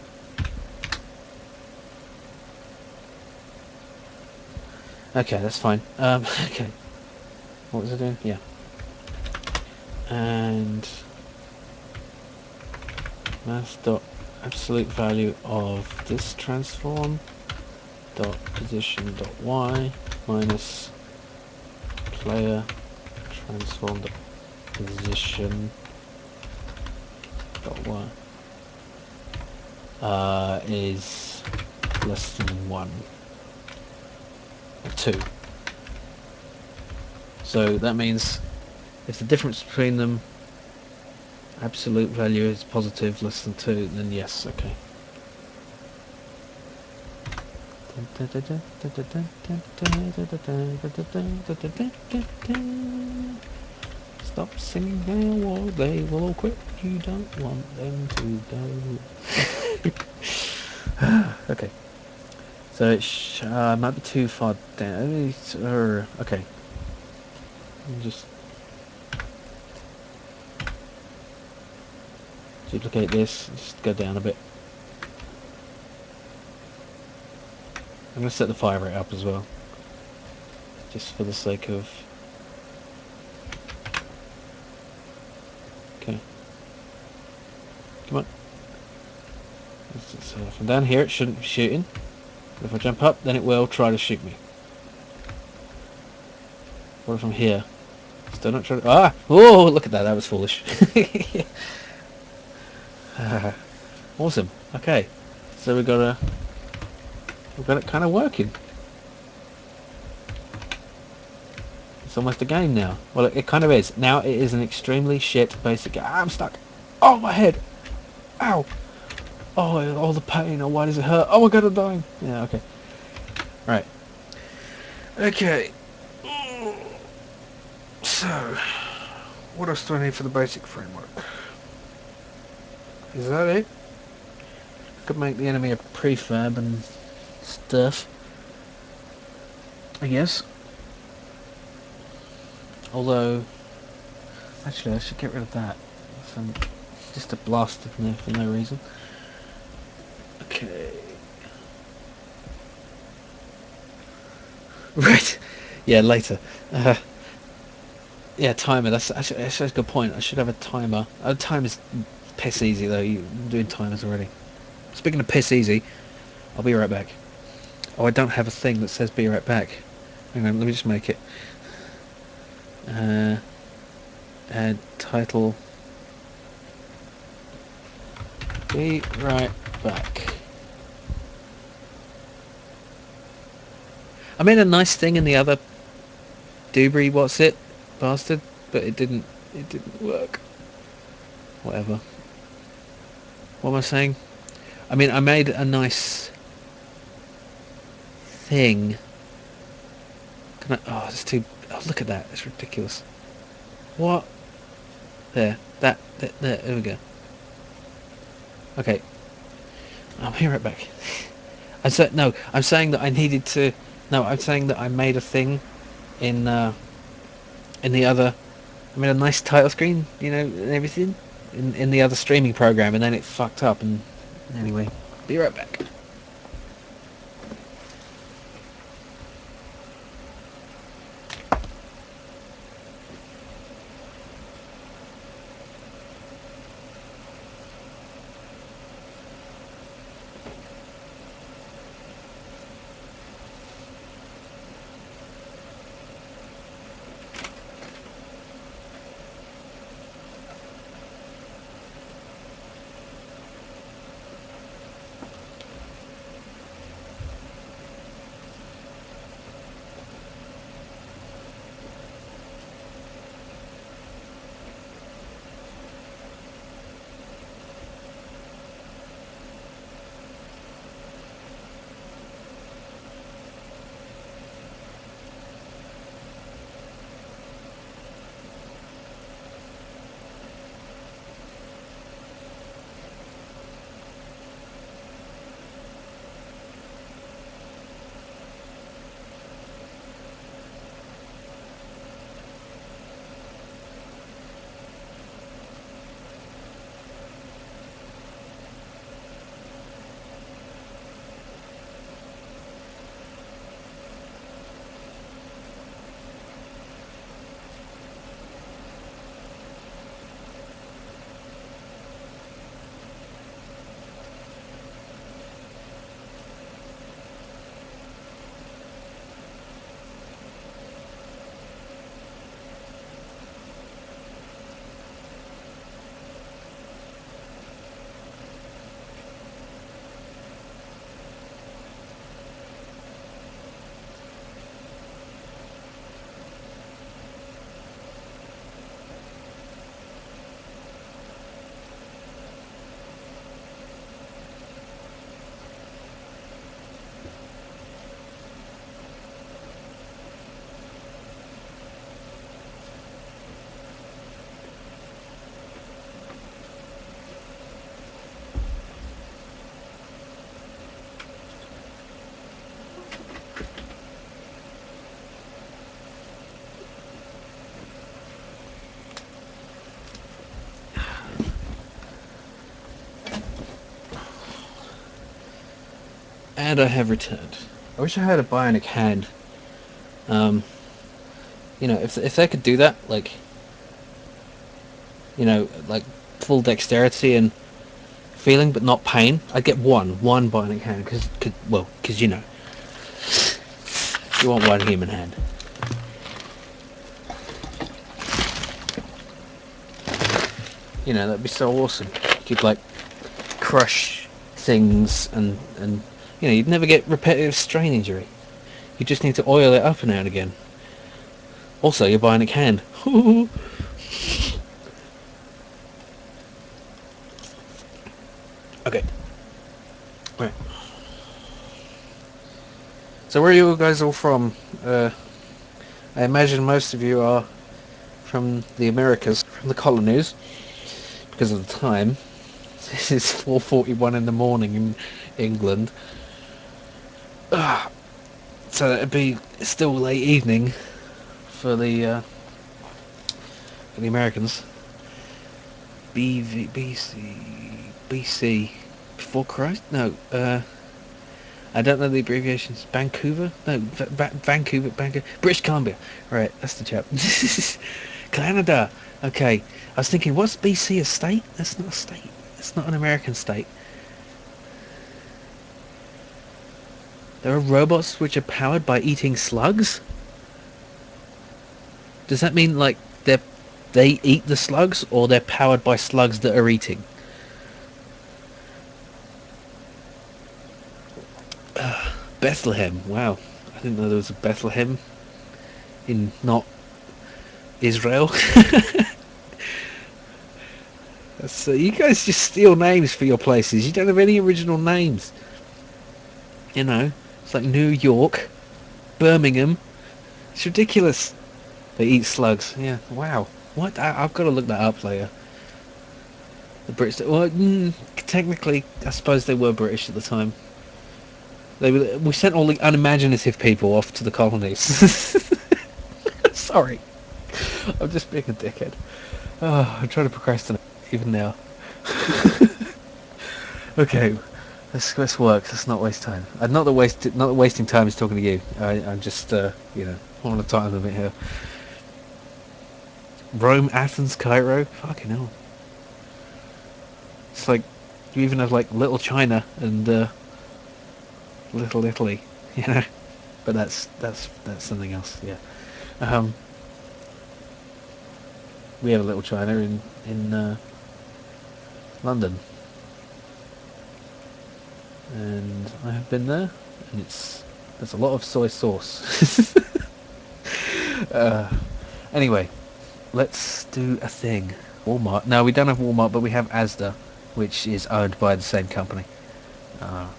Okay, that's fine. Okay. What was I doing? Yeah. And math dot absolute value of this transform dot position dot y minus player transform dot position dot y. is less than 1 or 2. So that means if the difference between them absolute value is positive, less than 2, then yes, okay. Stop singing now or they will all quit. You don't want them to go. Okay. So it might be too far down. Okay. Just duplicate this. Just go down a bit. I'm going to set the fire rate up as well. Just for the sake of... Okay. Come on. So from down here it shouldn't be shooting. But if I jump up, then it will try to shoot me. What from here? Still not trying to... Ah! Oh, look at that. That was foolish. Awesome. Okay. So we've got it kind of working. It's almost a game now. Well, it kind of is. Now it is an extremely shit basic game. I'm stuck. Oh, my head. Ow. Oh, all the pain. Oh, why does it hurt? Oh my god, I'm dying. Yeah, okay. Right. Okay. So, what else do I need for the basic framework? Is that it? I could make the enemy a prefab and stuff, I guess. Although, actually I should get rid of that. Just a blast in there for no reason. Okay. Right. Yeah, later. Yeah, timer. That's actually a good point. I should have a timer. Time is piss easy though. I'm doing timers already. Speaking of piss easy, I'll be right back. Oh, I don't have a thing that says be right back. Hang on, let me just make it. Add title. Be right back. I made a nice thing in the other Dubry what's it bastard, but it didn't work. Whatever. What am I saying? I mean, I made a nice thing. Can I? Oh, it's too. Oh, look at that. It's ridiculous. What? There. There. There we go. Okay. I'll be right back. I said no. I'm saying that I needed to. No, I'm saying that I made a thing in the other. I made a nice title screen, you know, and everything in the other streaming program, and then it fucked up. And anyway, be right back. And I have returned. I wish I had a bionic hand. You know, if they could do that, like, you know, like full dexterity and feeling, but not pain, I'd get one bionic hand, because you know, you want one human hand. You know, that'd be so awesome. You could like crush things, and you know, you'd never get repetitive strain injury. You just need to oil it up now and again. Also, your bionic hand. Okay. Right. So where are you guys all from? I imagine most of you are from the Americas, from the colonies, because of the time. This is 4:41 in the morning in England. So it'd be still late evening for the Americans. BC, before Christ? No, I don't know the abbreviations. Vancouver? No, Vancouver, British Columbia. Right, that's the chap. Canada. Okay, I was thinking, what's BC, a state? That's not a state. It's not an American state. There are robots which are powered by eating slugs? Does that mean like they eat the slugs, or they're powered by slugs that are eating? Bethlehem. Wow, I didn't know there was a Bethlehem in not Israel. So you guys just steal names for your places. You don't have any original names. You know, it's like New York, Birmingham. It's ridiculous. They eat slugs. Yeah. Wow. What? I've got to look that up later. The British. Well, technically, I suppose they were British at the time. We sent all the unimaginative people off to the colonies. Sorry, I'm just being a dickhead. Oh, I'm trying to procrastinate even now. Okay, let's work. Let's not waste time. Not wasting time is talking to you. I'm just you know, on a time limit here. Rome, Athens, Cairo. Fucking hell. It's like you even have like Little China and Little Italy, you know. But that's something else. Yeah. We have a Little China in London, and I have been there, and there's a lot of soy sauce. Anyway, let's do a thing. Walmart. No, we don't have Walmart, but we have Asda, which is owned by the same company. At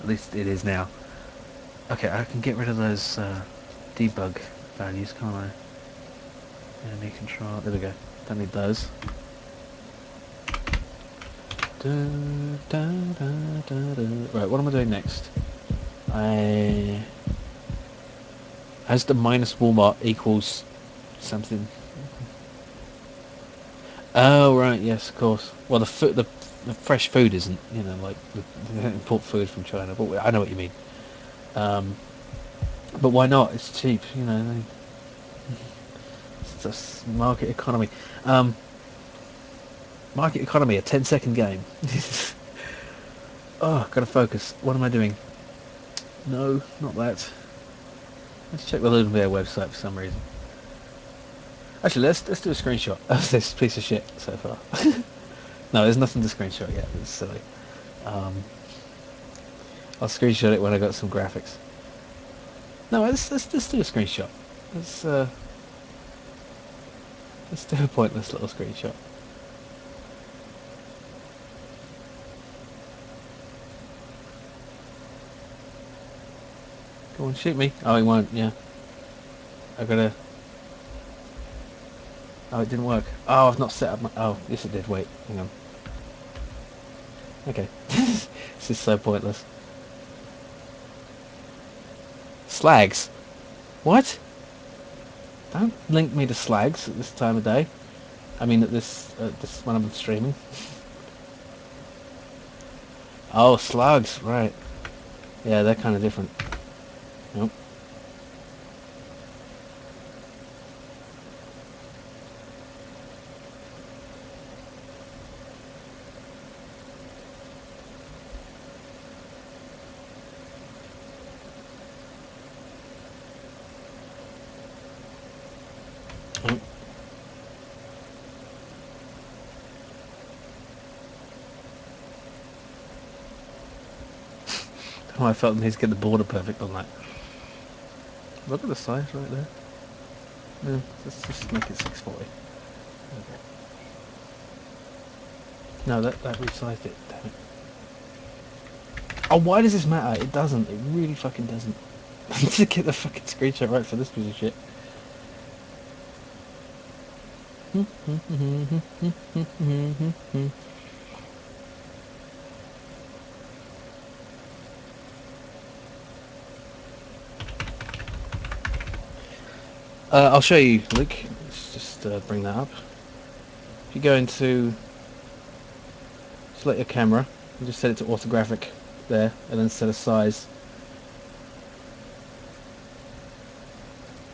least it is now. Okay, I can get rid of those debug values, can't I? Enemy control. There we go. Don't need those. Right, what am I doing next? Asda minus Walmart equals something. Oh right, yes, of course. Well, the fresh food isn't, you know, like they don't import food from China, but I know what you mean. But why not? It's cheap, you know. It's just market economy. Market economy, a 10-second game. Oh, gotta focus. What am I doing? No, not that. Let's check the Ludum Dare website for some reason. Actually, let's do a screenshot of this piece of shit so far. No, there's nothing to screenshot yet. It's silly. I'll screenshot it when I got some graphics. No, let's do a screenshot. Let's do a pointless little screenshot. Go on, shoot me. Oh, he won't. Yeah. I gotta. Oh, it didn't work. Oh, I've not set up my... Oh, yes it did. Wait, hang on. Okay. This is so pointless. Slags? What? Don't link me to slags at this time of day. I mean, at this when I'm streaming. Oh, slugs, right. Yeah, they're kind of different. Nope. Nope. Oh, I felt I need to get the border perfect on that. Look at the size right there. Yeah, let's just make it 640. Okay. No, that resized it. Damn it. Oh, why does this matter? It doesn't. It really fucking doesn't. I need to get the fucking screenshot right for this piece of shit. I'll show you, Luke. Let's just bring that up. If you go into select your camera and just set it to orthographic there, and then set a size.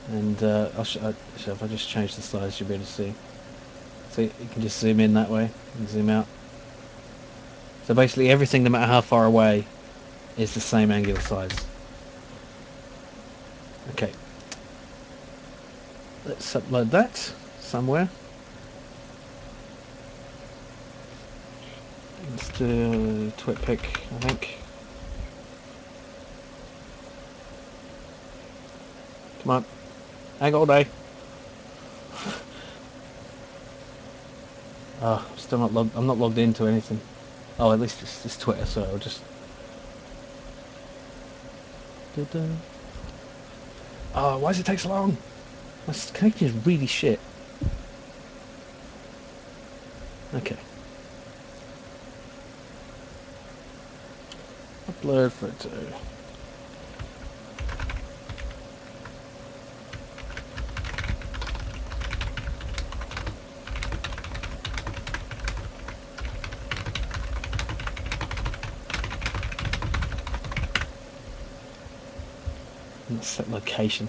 And so if I just change the size, you'll be able to see. So you can just zoom in that way and zoom out. So basically everything, no matter how far away, is the same angular size. Okay. Let's upload that somewhere. Let's do TwitPic, I think. Come on. Hang all day. Oh, still not logged. I'm not logged into anything. Oh, at least it's Twitter, so I'll just. Oh, why does it take so long? My connection is really shit. Okay. Upload photo. Set location.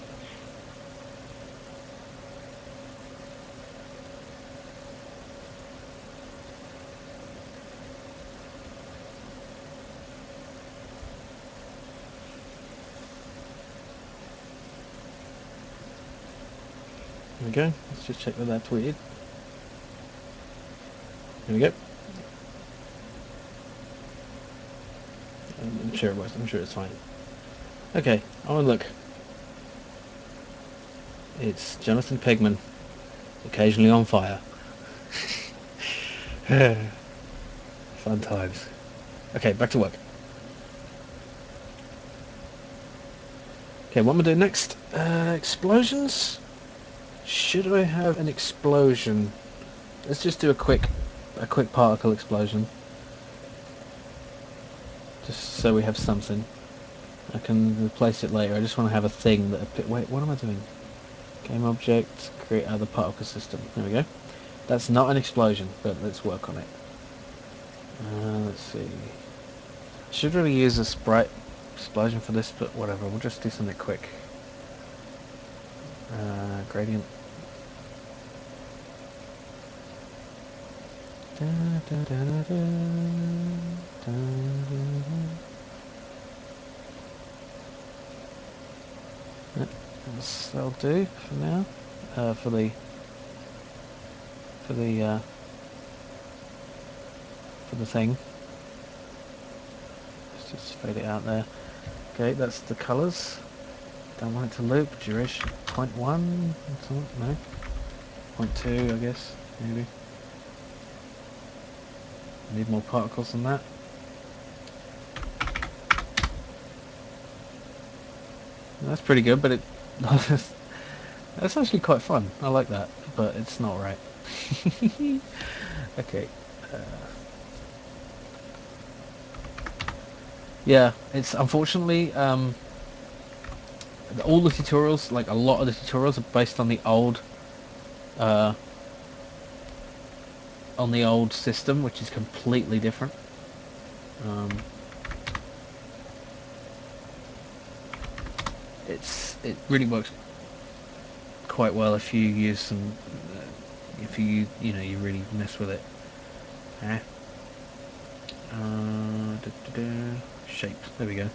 There we go. Let's just check that that's tweeted. There we go. I'm sure it was. I'm sure it's fine. Okay. Oh, and look. It's Jonathan Pigman, occasionally on fire. Fun times. Okay, back to work. Okay, what am I doing next? Explosions? Should I have an explosion? Let's just do a quick particle explosion. Just so we have something. I can replace it later. I just want to have a thing that... Wait, what am I doing? Game object, create other particle system. There we go. That's not an explosion, but let's work on it. Let's see. Should really use a sprite explosion for this, but whatever. We'll just do something quick. Gradient. That'll do for now. For the thing. Let's just fade it out there. Okay, that's the colours. Don't want it to loop. Duration 0.1. No. 0.2, I guess. Maybe. Need more particles than that. That's pretty good, but it that's actually quite fun. I like that, but it's not right. Okay. Yeah, it's unfortunately all the tutorials, like a lot of the tutorials, are based uh, on the old system, which is completely different. it really works quite well if you use some if you really mess with it. Ah. Shape. There we go.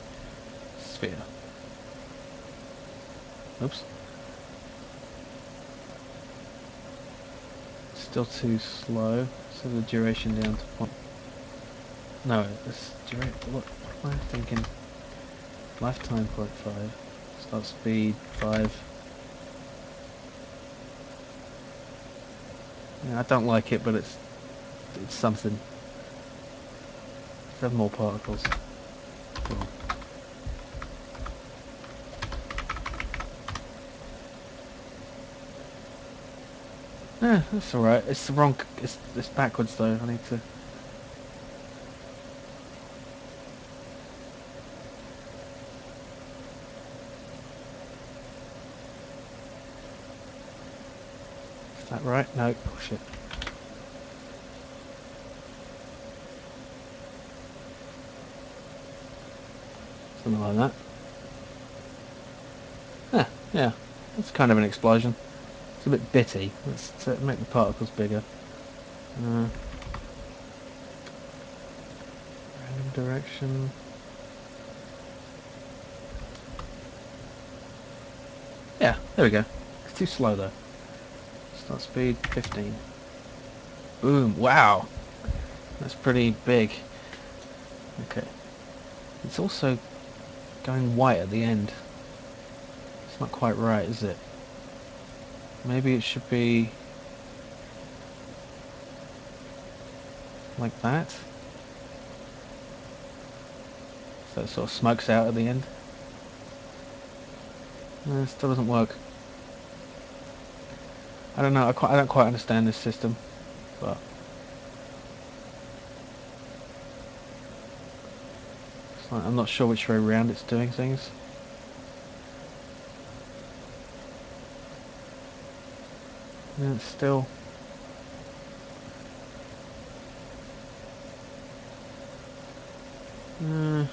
Sphere. Oops. Still too slow. So the duration down to point. No, this duration. What am I thinking? Lifetime 0.5. Start speed 5. Yeah, I don't like it, but it's something. 7 more particles. Cool. Yeah, that's alright. It's the wrong. It's backwards though. I need to. Is that right? No. Oh shit. Something like that. Yeah, yeah. It's kind of an explosion. It's a bit bitty. Let's make the particles bigger. Random direction. Yeah, there we go. It's too slow though. Start speed 15. Boom! Wow, that's pretty big. Okay. It's also going white at the end. It's not quite right, is it? Maybe it should be like that. So it sort of smokes out at the end. No, it still doesn't work. I don't know. I don't quite understand this system, but it's like, I'm not sure which way around it's doing things. Yeah, it's still. Uh,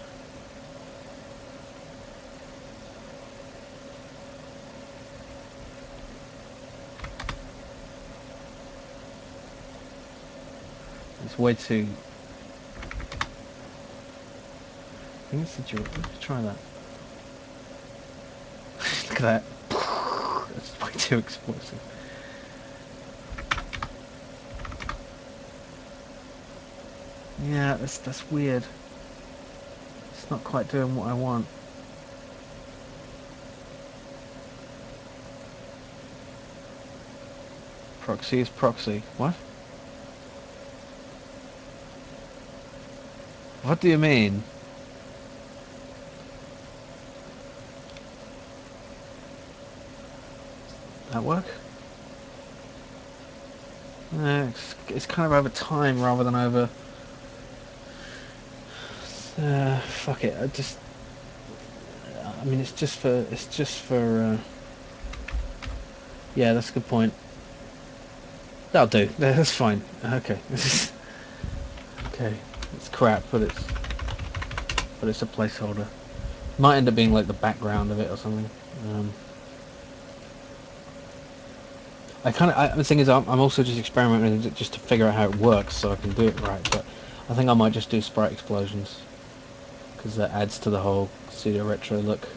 it's way too. I think it's the duration. Let's try that. Look at that. That's way too explosive. Yeah, that's weird. It's not quite doing what I want. Proxy is proxy. What? What do you mean? That work? It's kind of over time rather than over. Fuck it. I mean, it's just for. It's just for. Yeah, that's a good point. That'll do. That's fine. Okay. Okay. It's crap, but it's a placeholder. Might end up being like the background of it or something. The thing is, I'm also just experimenting with it just to figure out how it works, so I can do it right. But I think I might just do sprite explosions because that adds to the whole pseudo retro look.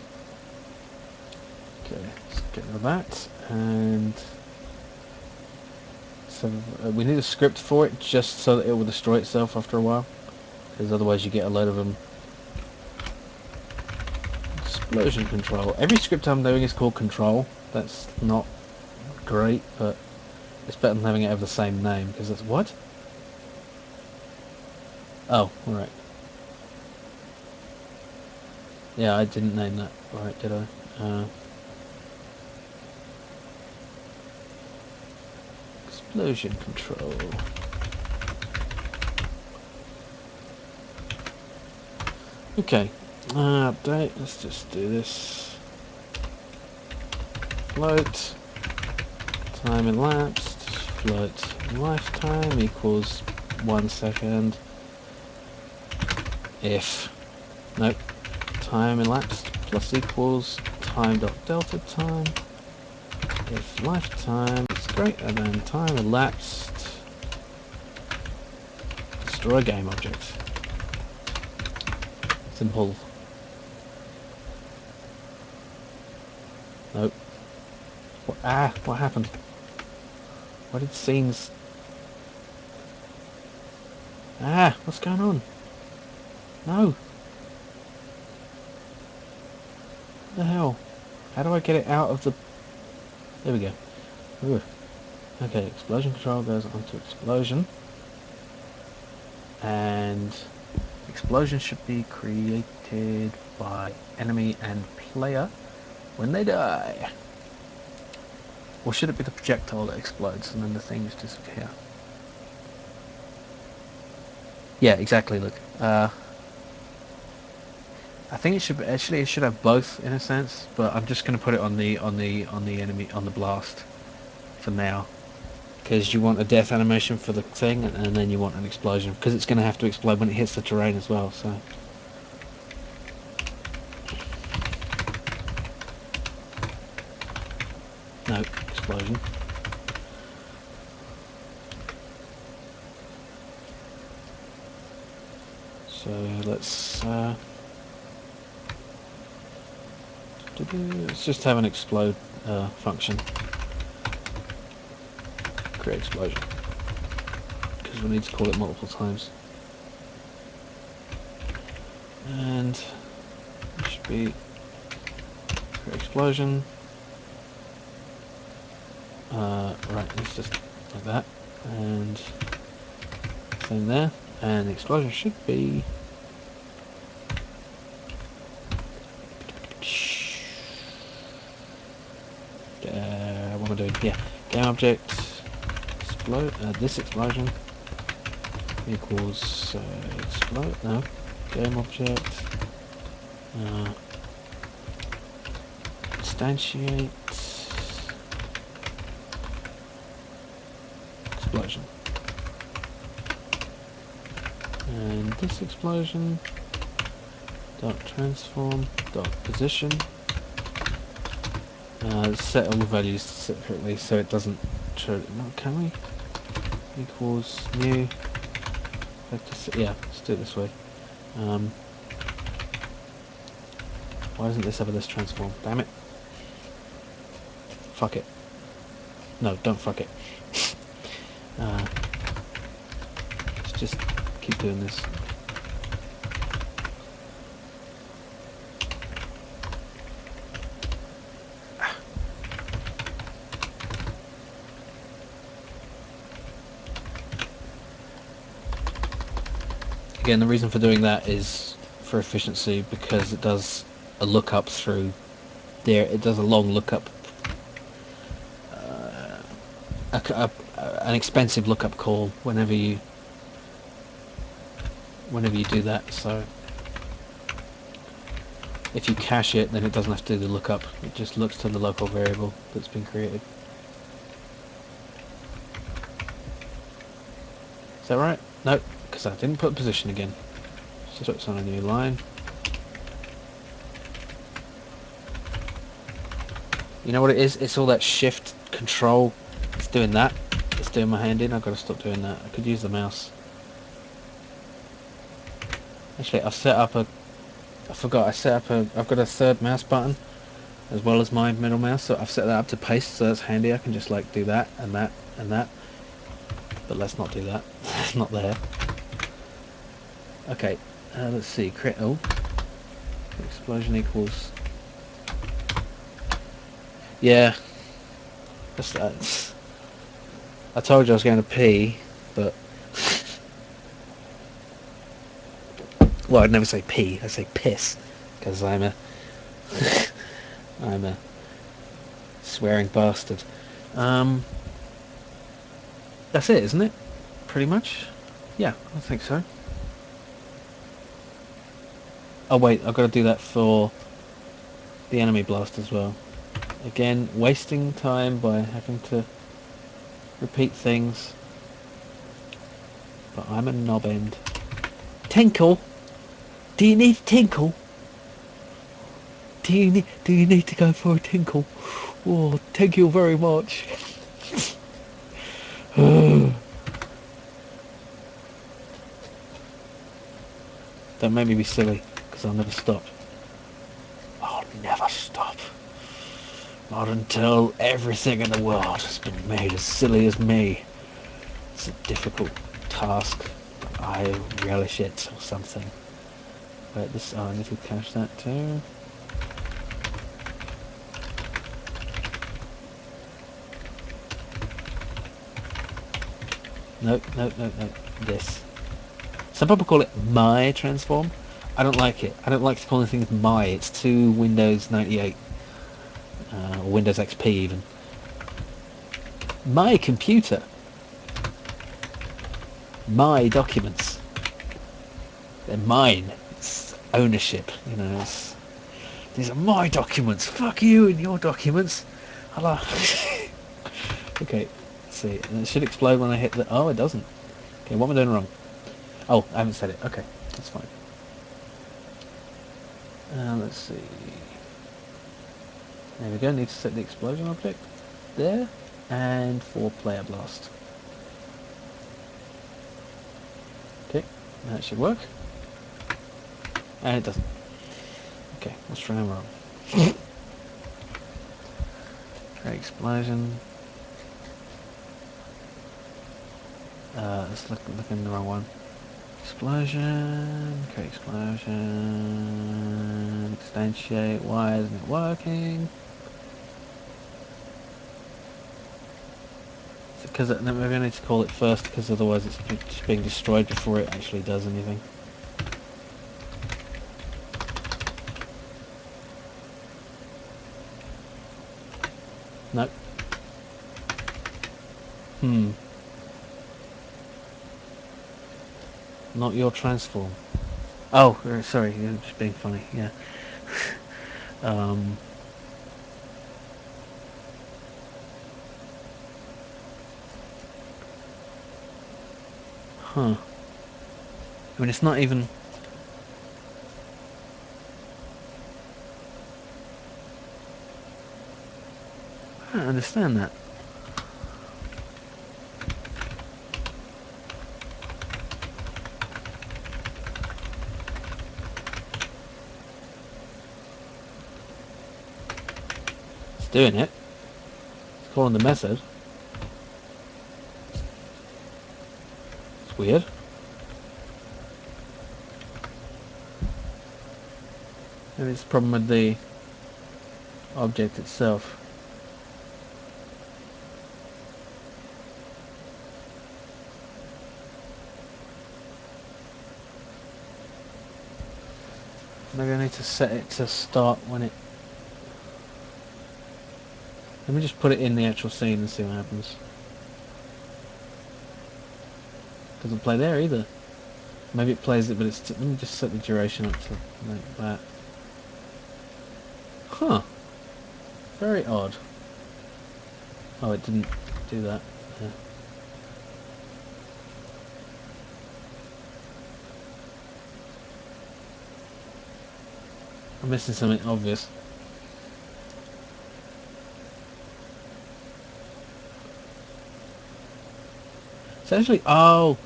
Okay, let's get rid of that, and so we need a script for it just so that it will destroy itself after a while, because otherwise you get a load of them. Explosion control. Every script I'm doing is called control. That's not great, but it's better than having it have the same name, because it's what? Oh, alright. Yeah, I didn't name that right, did I? Explosion control. Okay. Update. Let's just do this. Float. Time elapsed. Float lifetime equals 1 second. If. Nope. Time elapsed plus equals time dot delta time if lifetime is greater than time elapsed, destroy game object. Simple. Nope. What happened? Why did scenes... what's going on? No. What the hell? How do I get it out of the... There we go. Ooh. Okay, explosion control goes onto explosion. And explosion should be created by enemy and player when they die. Or should it be the projectile that explodes and then the things disappear? Yeah, exactly. Look, I think it should be, actually it should have both in a sense, but I'm just going to put it on the enemy, on the blast for now, because you want a death animation for the thing, and then you want an explosion because it's going to have to explode when it hits the terrain as well. So. No, explosion. So let's just have an explode function. Create explosion. Because we need to call it multiple times. And it should be create explosion. Right, it's just like that. And same there. And the explosion should be... what am I doing? Yeah, game object explode. This explosion equals explode. No, game object instantiate explosion, and this explosion dot transform dot position. Set all the values separately so it doesn't show. No, can we? Equals new. Yeah, let's do it this way. Why doesn't this have this transform? Damn it. Fuck it. No, don't fuck it. Let's just keep doing this. Again, the reason for doing that is for efficiency, because it does a lookup through there. It does a long lookup, an expensive lookup call whenever you do that. So if you cache it, then it doesn't have to do the lookup. It just looks to the local variable that's been created. Is that right? No, because I didn't put position again. So it's on a new line. You know what it is? It's all that shift control. It's doing that. It's doing my hand in. I've got to stop doing that. I could use the mouse. Actually, I've set up a... I forgot, I've got a third mouse button as well as my middle mouse, so I've set that up to paste, so that's handy. I can just like do that and that and that. But let's not do that. It's not there. Okay, let's see. Create... Oh. Explosion equals... Yeah. That's... I told you I was going to pee, but... Well, I'd never say pee, I'd say piss, because I'm a... I'm a swearing bastard. That's it, isn't it? Pretty much? Yeah, I think so. Oh wait, I've got to do that for the enemy blast as well. Again, wasting time by having to repeat things. But I'm a knob end. Tinkle? Do you need tinkle? Do you need to go for a tinkle? Oh, thank you very much. Don't make me be silly, because I'll never stop. I'll never stop. Not until everything in the world has been made as silly as me. It's a difficult task, but I relish it or something. Wait, this. Oh, I need to cache that too. Nope. This. Some people call it my transform. I don't like it. I don't like calling things my. It's too Windows 98. Or Windows XP even. My computer. My documents. They're mine. It's ownership. You know, these are my documents. Fuck you and your documents. Hello. Okay, let's see. And it should explode when I hit the... Oh, it doesn't. Okay, what am I doing wrong? Oh, I haven't said it. Okay, that's fine. Let's see. There we go. Need to set the explosion object there. And for player blast. Okay, that should work. And it doesn't. Okay, let's try and wrong. Great explosion. Let's look in the wrong one. Explosion. Okay, explosion. Extensiate. Why isn't it working? Because maybe I need to call it first, because otherwise it's being destroyed before it actually does anything. Nope. Not your transform. Oh, sorry, you're just being funny, yeah. Huh. I mean, it's not even... I don't understand that. It's doing it. It's calling the method. It's weird. Maybe it's a problem with the object itself. Maybe I need to set it to start when it... Let me just put it in the actual scene and see what happens. Doesn't play there either. Maybe it plays it, but it's... Let me just set the duration up to like that. Huh. Very odd. Oh, it didn't do that. Yeah. I'm missing something obvious. It's actually... Oh!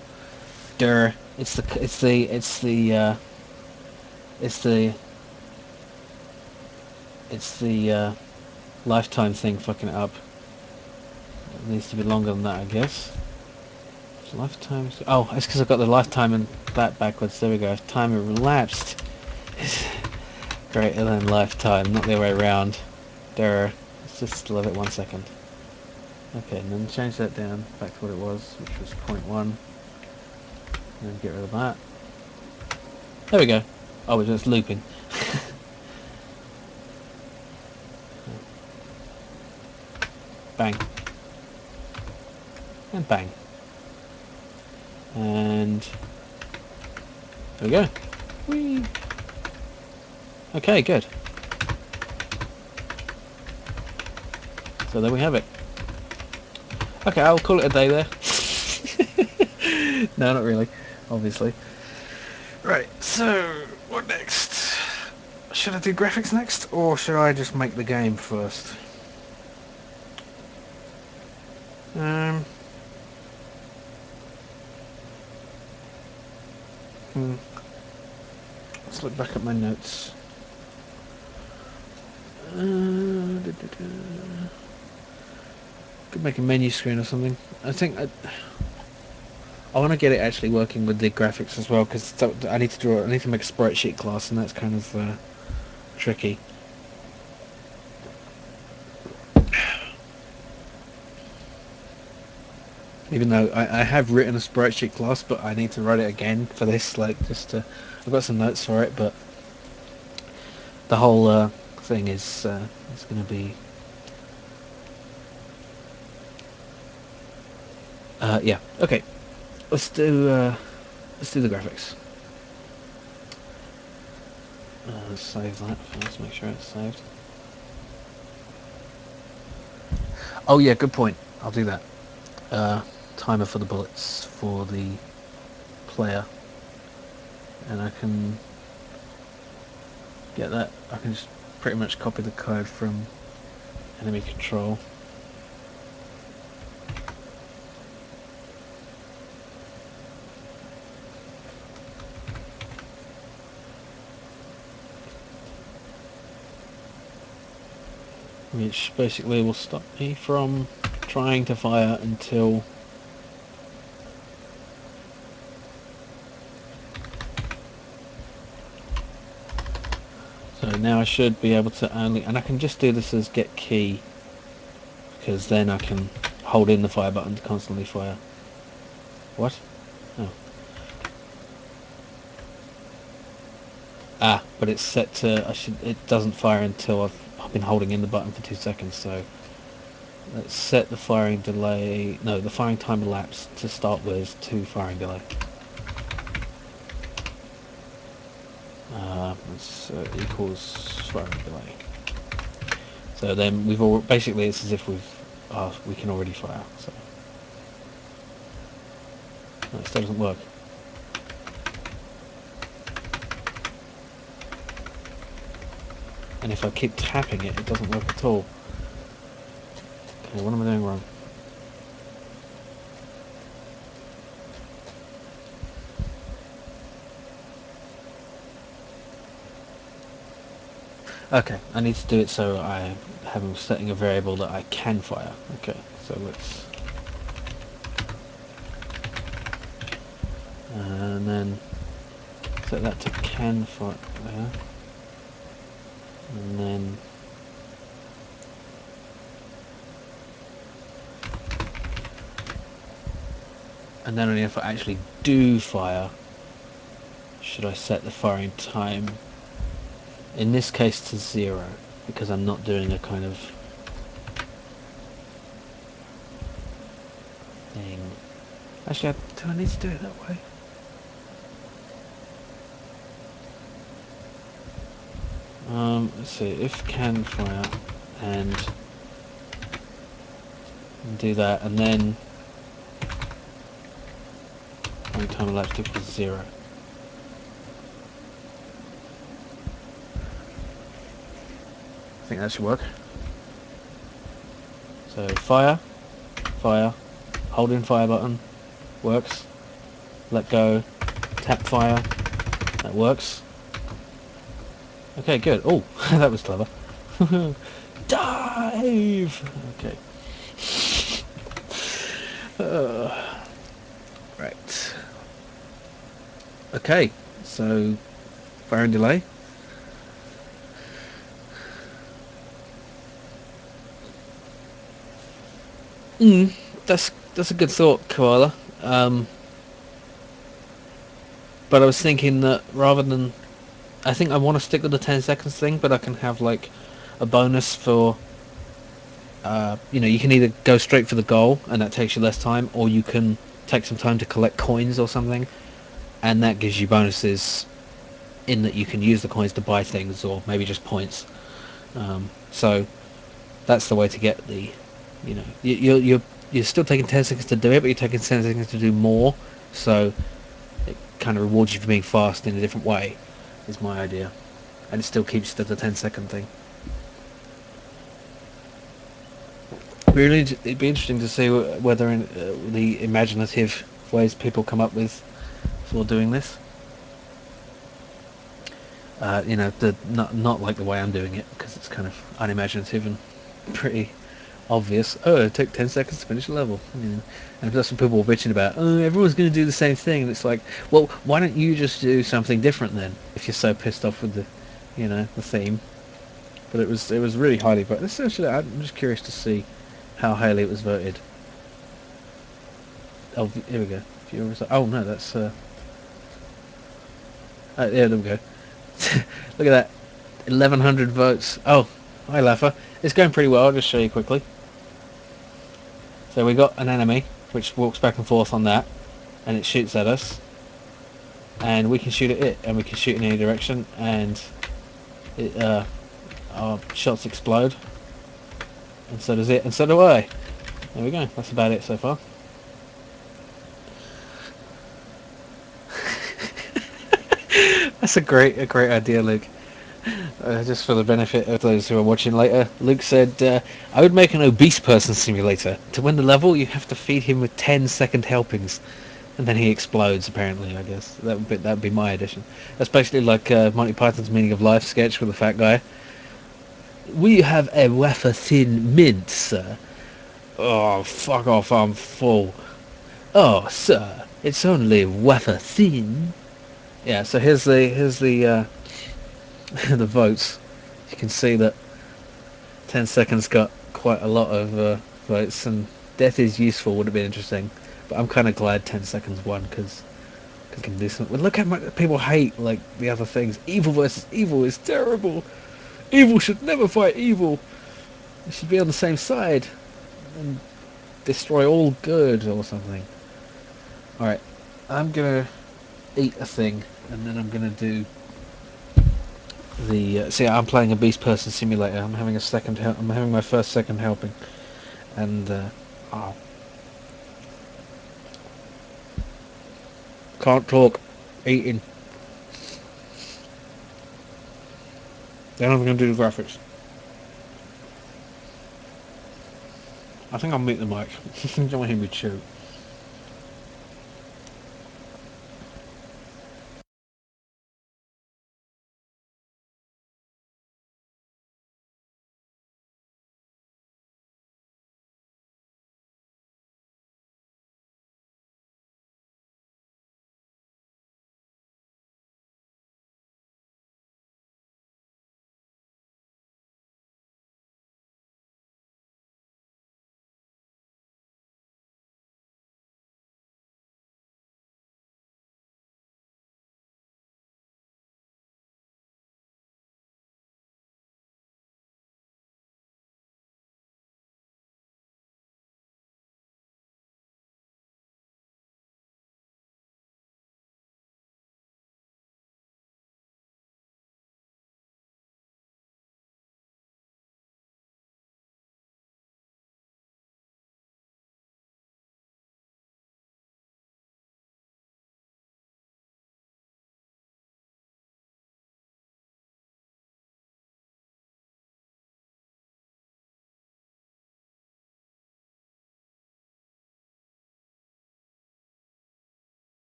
Durr. It's the lifetime thing fucking it up. It needs to be longer than that, I guess. Lifetime... Oh, it's because I've got the lifetime and that backwards. There we go. Time elapsed. Greater than lifetime, not the other way around. Durr. Let's just leave it 1 second. Okay, and then change that down back to what it was, which was 0.1. And then get rid of that. There we go. Oh, we're just looping. Bang. And bang. And there we go. Whee. Okay, good. So there we have it. Okay, I'll call it a day there. No, not really, obviously. Right, so what next? should I do graphics next, or should I just make the game first? Let's look back at my notes. Could make a menu screen or something. I think I want to get it actually working with the graphics as well, because I need to make a sprite sheet class, and that's kind of tricky. Even though I have written a sprite sheet class, but I need to write it again for this, like I've got some notes for it, but the whole thing is going to be yeah. Okay, let's do the graphics. Let's save that. Let's make sure it's saved. Oh yeah, good point. I'll do that. Timer for the bullets for the player, and I can get that. I can just pretty much copy the code from enemy control. Which basically will stop me from trying to fire until so now I should be able to only, and I can just do this as get key, because then I can hold in the fire button to constantly fire. What? Oh. Ah, but it's set to, it doesn't fire until I've been holding in the button for 2 seconds, so let's set the firing delay, no, the firing time elapsed to start with 2 firing delay. Equals firing delay. So then we've all, basically it's as if we can already fire, so. No, it still doesn't work. And if I keep tapping it, it doesn't work at all. Okay, what am I doing wrong? Okay, I need to do it so I have setting a variable that I can fire. Okay, so let's... and then set that to can fire there. And then... and then only if I actually do fire, should I set the firing time, in this case to 0, because I'm not doing a kind of thing. Actually, do I need to do it that way? Let's see, if can fire, and do that, and then firing time elapsed equals 0. I think that should work. So fire, hold in fire button, works. Let go, tap fire, that works. Okay, good. Oh, that was clever. Dive! Okay. Right. Okay, so fire and delay. That's a good thought, Koala. But I was thinking that rather than, I think I want to stick with the 10 seconds thing, but I can have like a bonus for, you can either go straight for the goal and that takes you less time, or you can take some time to collect coins or something, and that gives you bonuses in that you can use the coins to buy things, or maybe just points. So that's the way to get the, you're still taking 10 seconds to do it, but you're taking 10 seconds to do more, so it kind of rewards you for being fast in a different way, is my idea. and it still keeps to the 10-second thing. Really, it'd be interesting to see whether the imaginative ways people come up with for doing this. You know, not like the way I'm doing it, because it's kind of unimaginative and pretty obvious. Oh, it took 10 seconds to finish a level. And that's what people were bitching about. Oh, everyone's going to do the same thing. And it's like, well, why don't you just do something different then, if you're so pissed off with the, you know, the theme. But it was really highly voted. Essentially, I'm just curious to see how highly it was voted. Oh, here we go. Oh no, that's yeah, there we go. Look at that, 1,100 votes. Oh, hi Laffer. It's going pretty well. I'll just show you quickly. So we got an enemy which walks back and forth on that, and it shoots at us, and we can shoot at it, and we can shoot in any direction, and it, our shots explode, and so does it, and so do I. There we go. That's about it so far. That's a great idea, Luke. Just for the benefit of those who are watching later, Luke said, I would make an obese person simulator. To win the level, you have to feed him with 10-second helpings. And then he explodes, apparently, I guess. That would be my addition. That's basically like Monty Python's Meaning of Life sketch with the fat guy. We have a wafer thin mint, sir. Oh, fuck off, I'm full. Oh, sir, it's only wafer thin. Yeah, so here's the the votes. You can see that 10 seconds got quite a lot of votes, and death is useful would have been interesting, but I'm kind of glad 10 seconds won, because we can do something. Well, look how much people hate like the other things. Evil versus evil is terrible. Evil should never fight evil. They should be on the same side and destroy all good or something. Alright, I'm gonna eat a thing, and then I'm gonna do the see, I'm playing a beast person simulator. I'm having I'm having my first second helping, and oh, can't talk, eating. Then I'm going to do the graphics. I think I'll mute the mic. I don't want him to chew.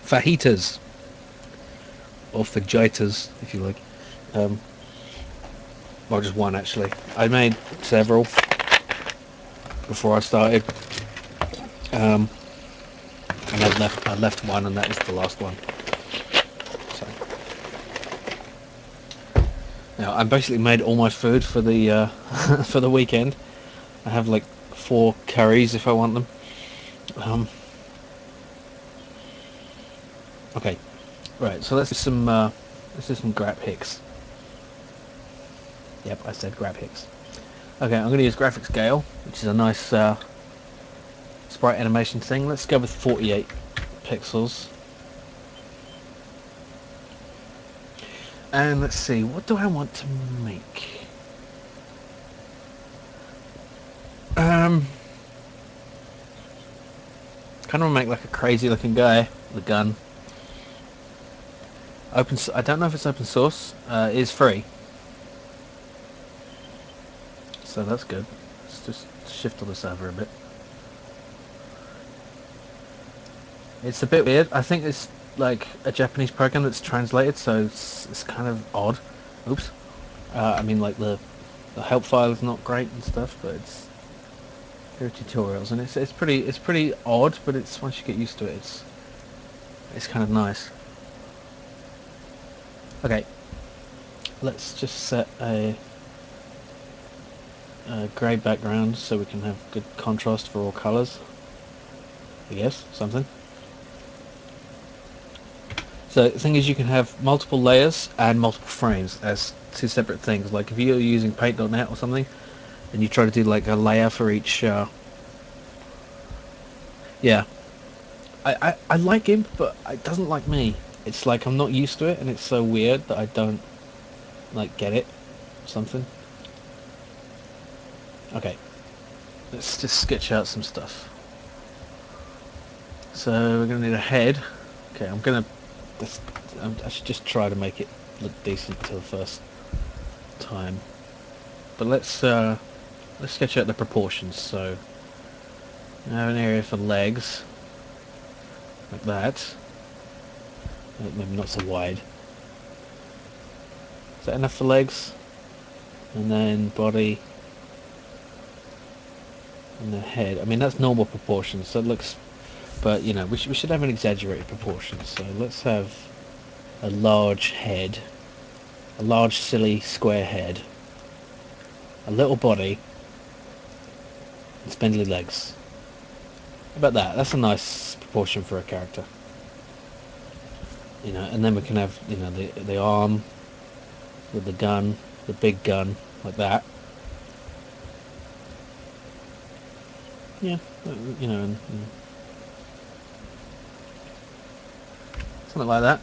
Fajitas, or fajitas, if you like. Well, just one actually. I made several before I started, and I left one, and that was the last one. So now I basically made all my food for the for the weekend. I have like 4 curries if I want them. Okay, right. So let's do some grab hicks. Yep, I said grab hicks. Okay, I'm going to use graphics scale, which is a nice sprite animation thing. Let's go with 48 pixels. And let's see, what do I want to make? Kind of want to make like a crazy looking guy with a gun. I don't know if it's open source. It is free, so that's good. Let's just shift all this over a bit. It's a bit weird. I think it's like a Japanese program that's translated, so it's kind of odd. Oops. I mean, like the help file is not great and stuff, but there are tutorials, and it's pretty odd. But it's once you get used to it, it's kind of nice. Okay, let's just set a grey background so we can have good contrast for all colours. I guess something. So the thing is, you can have multiple layers and multiple frames as 2 separate things. Like if you're using Paint.net or something, and you try to do like a layer for each. Yeah, I like him, but it doesn't like me. It's like I'm not used to it, and it's so weird that I don't like get it. Something. Okay, let's just sketch out some stuff. So we're gonna need a head. Okay, I should just try to make it look decent to the first time. But let's sketch out the proportions. So I have an area for legs, like that. Maybe not so wide. Is that enough for legs? And then body, and the head. I mean, that's normal proportions, so it looks. But you know, we should have an exaggerated proportion. So let's have a large head, a large silly square head, a little body, and spindly legs. How about that? That's a nice proportion for a character. You know, and then we can have, you know, the arm with the gun, the big gun, like that. Yeah, you know, and something like that.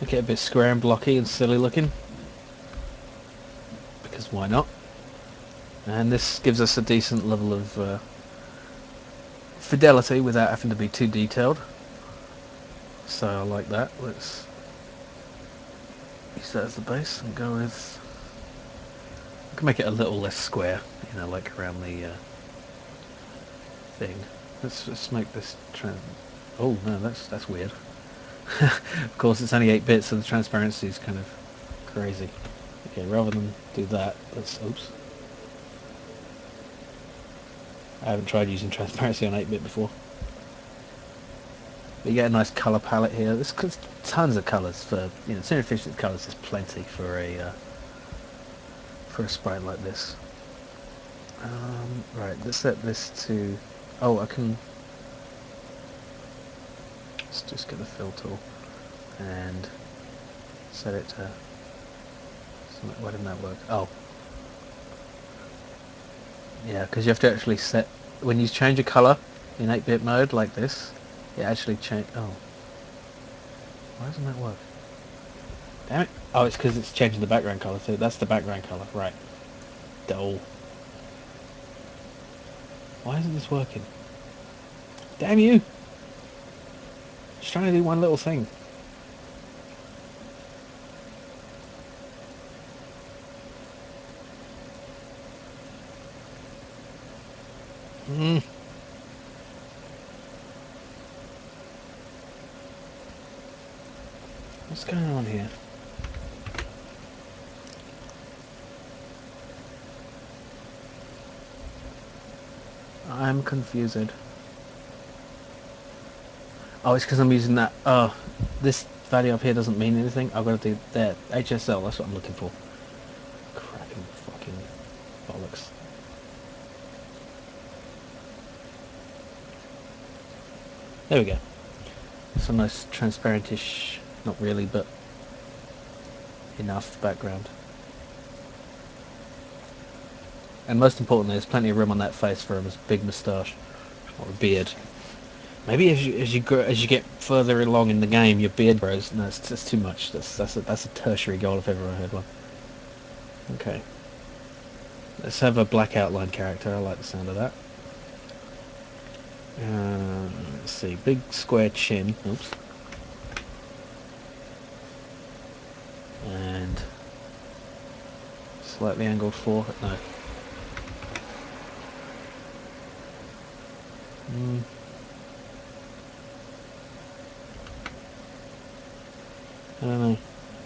Make it a bit square and blocky and silly looking, because why not? And this gives us a decent level of fidelity without having to be too detailed. So I like that. Let's use that as the base and go with. I can make it a little less square, you know, like around the thing. Let's make this Oh no, that's weird. Of course, it's only 8 bits, so the transparency is kind of crazy. Okay, rather than do that, oops. I haven't tried using transparency on 8-bit before. But you get a nice colour palette here. There's tons of colours for, you know, 250 colours is plenty for a sprite like this. Right, let's set this to. Oh, I can. Let's just get the fill tool and set it to. Why didn't that work? Oh. Yeah, because you have to actually set. When you change a colour in 8-bit mode like this, it actually change. Oh. Why doesn't that work? Damn it. Oh, it's because it's changing the background colour, so that's the background colour. Right. Dull. Why isn't this working? Damn you! Just trying to do one little thing. What's going on here? I'm confused. Oh, it's because I'm using that. Oh, this value up here doesn't mean anything. I've got to do that. HSL, that's what I'm looking for. Cracking fucking bollocks. There we go. Some nice transparentish, not really, but enough background. And most importantly, there's plenty of room on that face for a big moustache or a beard. Maybe as you get further along in the game, your beard grows. No, that's too much. That's a tertiary goal if ever I heard one. Okay, let's have a black outline character. I like the sound of that. Let's see, big square chin. Oops. And slightly angled forehead. No. I don't know.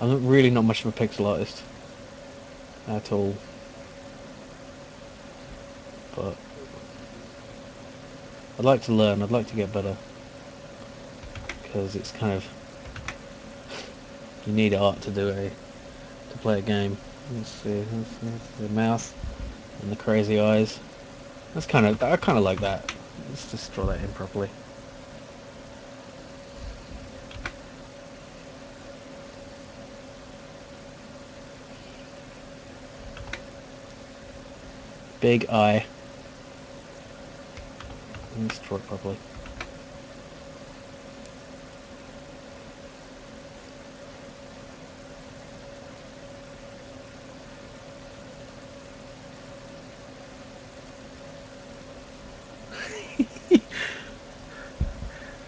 I'm really not much of a pixel artist at all, but I'd like to learn. I'd like to get better because it's kind of you need art to play a game. Let's see, the mouth and the crazy eyes. I kind of like that. Let's just draw that in properly. Big eye. Let's draw it properly.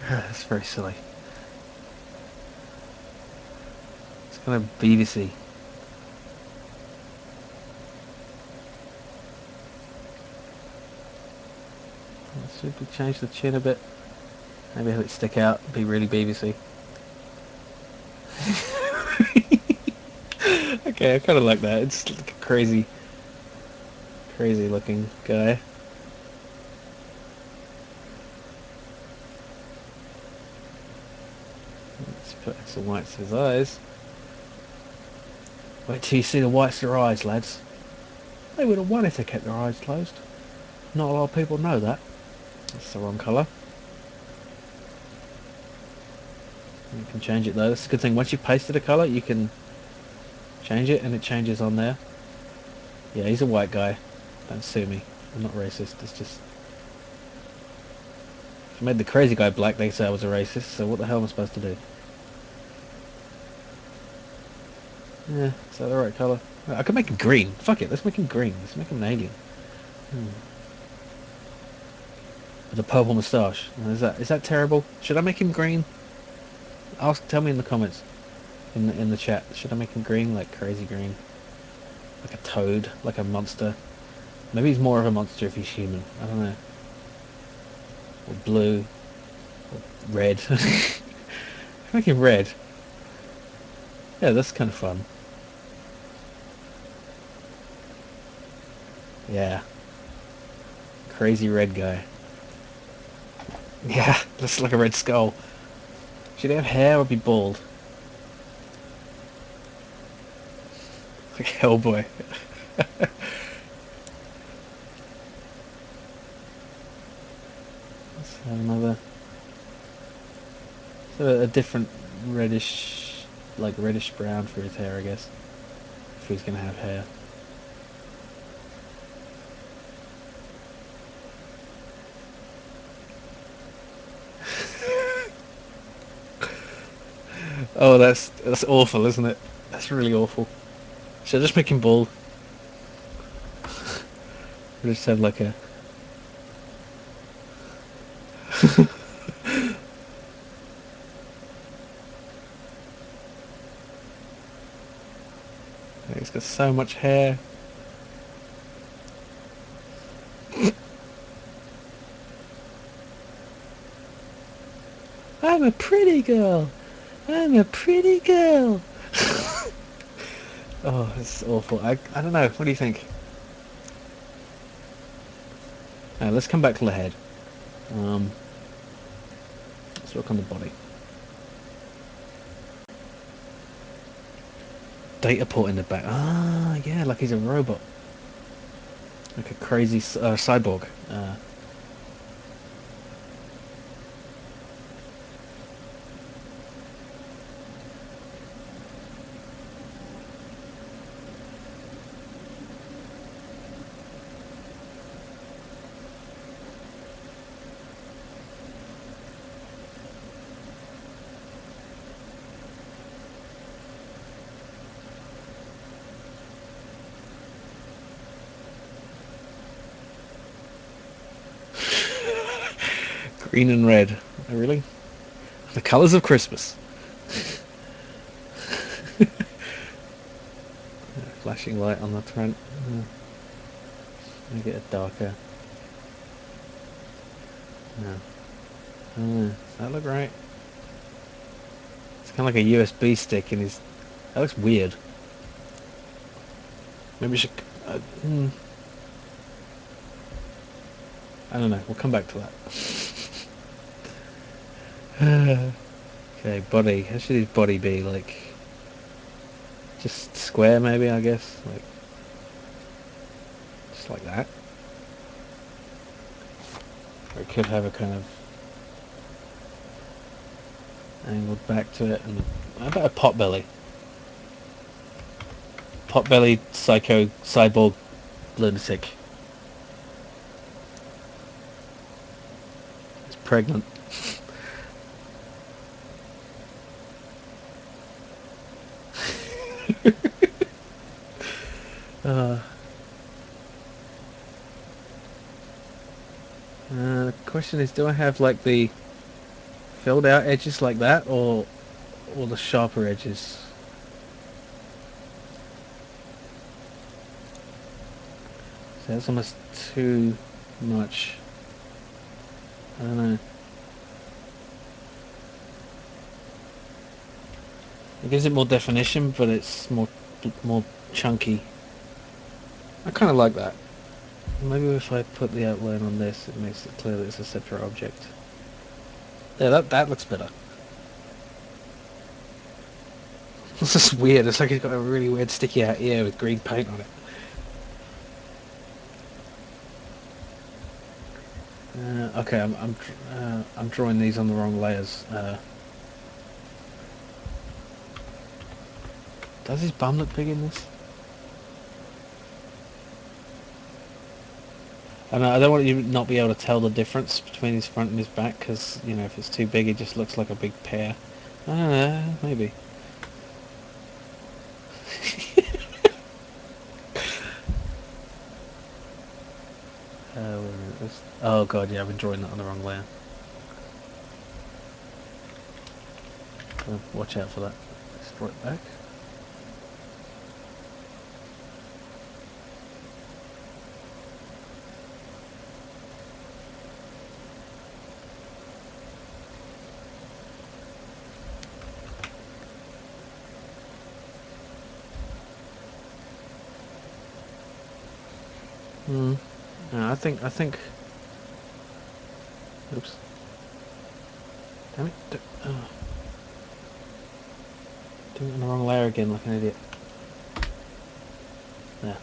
That's very silly. It's kind of Beavisy. Should we change the chin a bit? Maybe have it stick out, be really Beavisy. Okay, I kind of like that. It's like a crazy looking guy. Let's put some whites to his eyes. Wait till you see the whites of their eyes, lads. They would have won if they kept their eyes closed. Not a lot of people know that. That's the wrong colour. You can change it though. That's a good thing. Once you've pasted a colour, you can change it and it changes on there. Yeah, he's a white guy. Don't sue me. I'm not racist. It's just... If I made the crazy guy black, they'd say I was a racist, so what the hell am I supposed to do? Yeah, is that the right colour? I could make him green. Fuck it, let's make him green. Let's make him an alien. With a purple moustache. Is that terrible? Should I make him green? Tell me in the comments. In the chat. Should I make him green? Like crazy green? Like a toad? Like a monster? Maybe he's more of a monster if he's human. I don't know. Or blue. Or red. Make him red. Yeah, that's kind of fun. Yeah. Crazy red guy. Yeah, looks like a red skull. Should he have hair or be bald? Like Hellboy. Let's have another... So a different reddish... Like reddish brown for his hair, I guess. If he's gonna have hair. Oh, that's awful, isn't it? That's really awful. Should I just make him bald? Or just have like a... He's got so much hair. I'm a pretty girl. I'm a pretty girl. Oh, it's awful. I don't know. What do you think? Now, let's come back to the head. Let's work on the body. Data port in the back. Ah, yeah, like he's a robot. Like a crazy cyborg. Green and red. Oh, really? The colours of Christmas. Flashing light on the front. Make it a darker. No. Does that look right? It's kind of like a USB stick in his... That looks weird. Maybe we should... I don't know. We'll come back to that. Okay, body. How should his body be? Like... Just square, maybe, I guess? Like... Just like that. Or it could have a kind of... angled back to it. And how about a pot belly? Pot belly, psycho, cyborg, lunatic. It's pregnant. The question is, do I have like the filled out edges like that, or the sharper edges? So that's almost too much. I don't know. It gives it more definition, but it's more chunky. I kind of like that. Maybe if I put the outline on this, it makes it clear that it's a separate object. Yeah, that looks better. This is weird. It's like it's got a really weird sticky out ear with green paint on it. Okay, I'm drawing these on the wrong layers. Does his bum look big in this? And I don't want you to not be able to tell the difference between his front and his back, because, you know, if it's too big it just looks like a big pear. I don't know, maybe. Wait a minute. Oh god, yeah, I've been drawing that on the wrong layer. Watch out for that. Let's draw it back. No, I think... Oops. Damn it. Doing it on the wrong layer again like an idiot. There.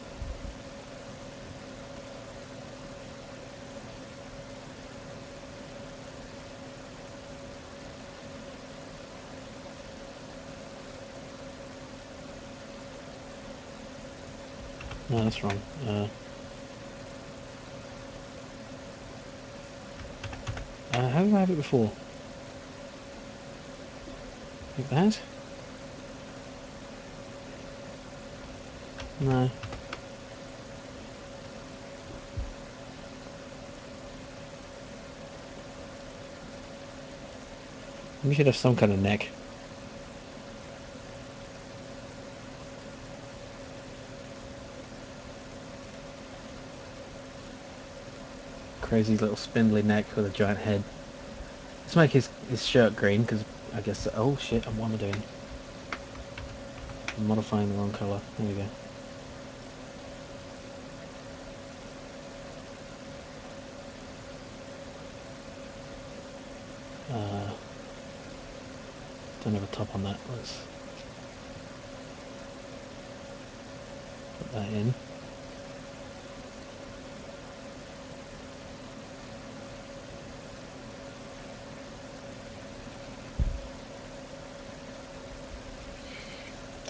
No, that's wrong. How did I have it before? Like that? No. We should have some kind of neck. Crazy little spindly neck with a giant head. Let's make his shirt green, because I guess... Oh shit, what am I doing? I'm modifying the wrong colour. There we go. Don't have a top on that. Let's put that in.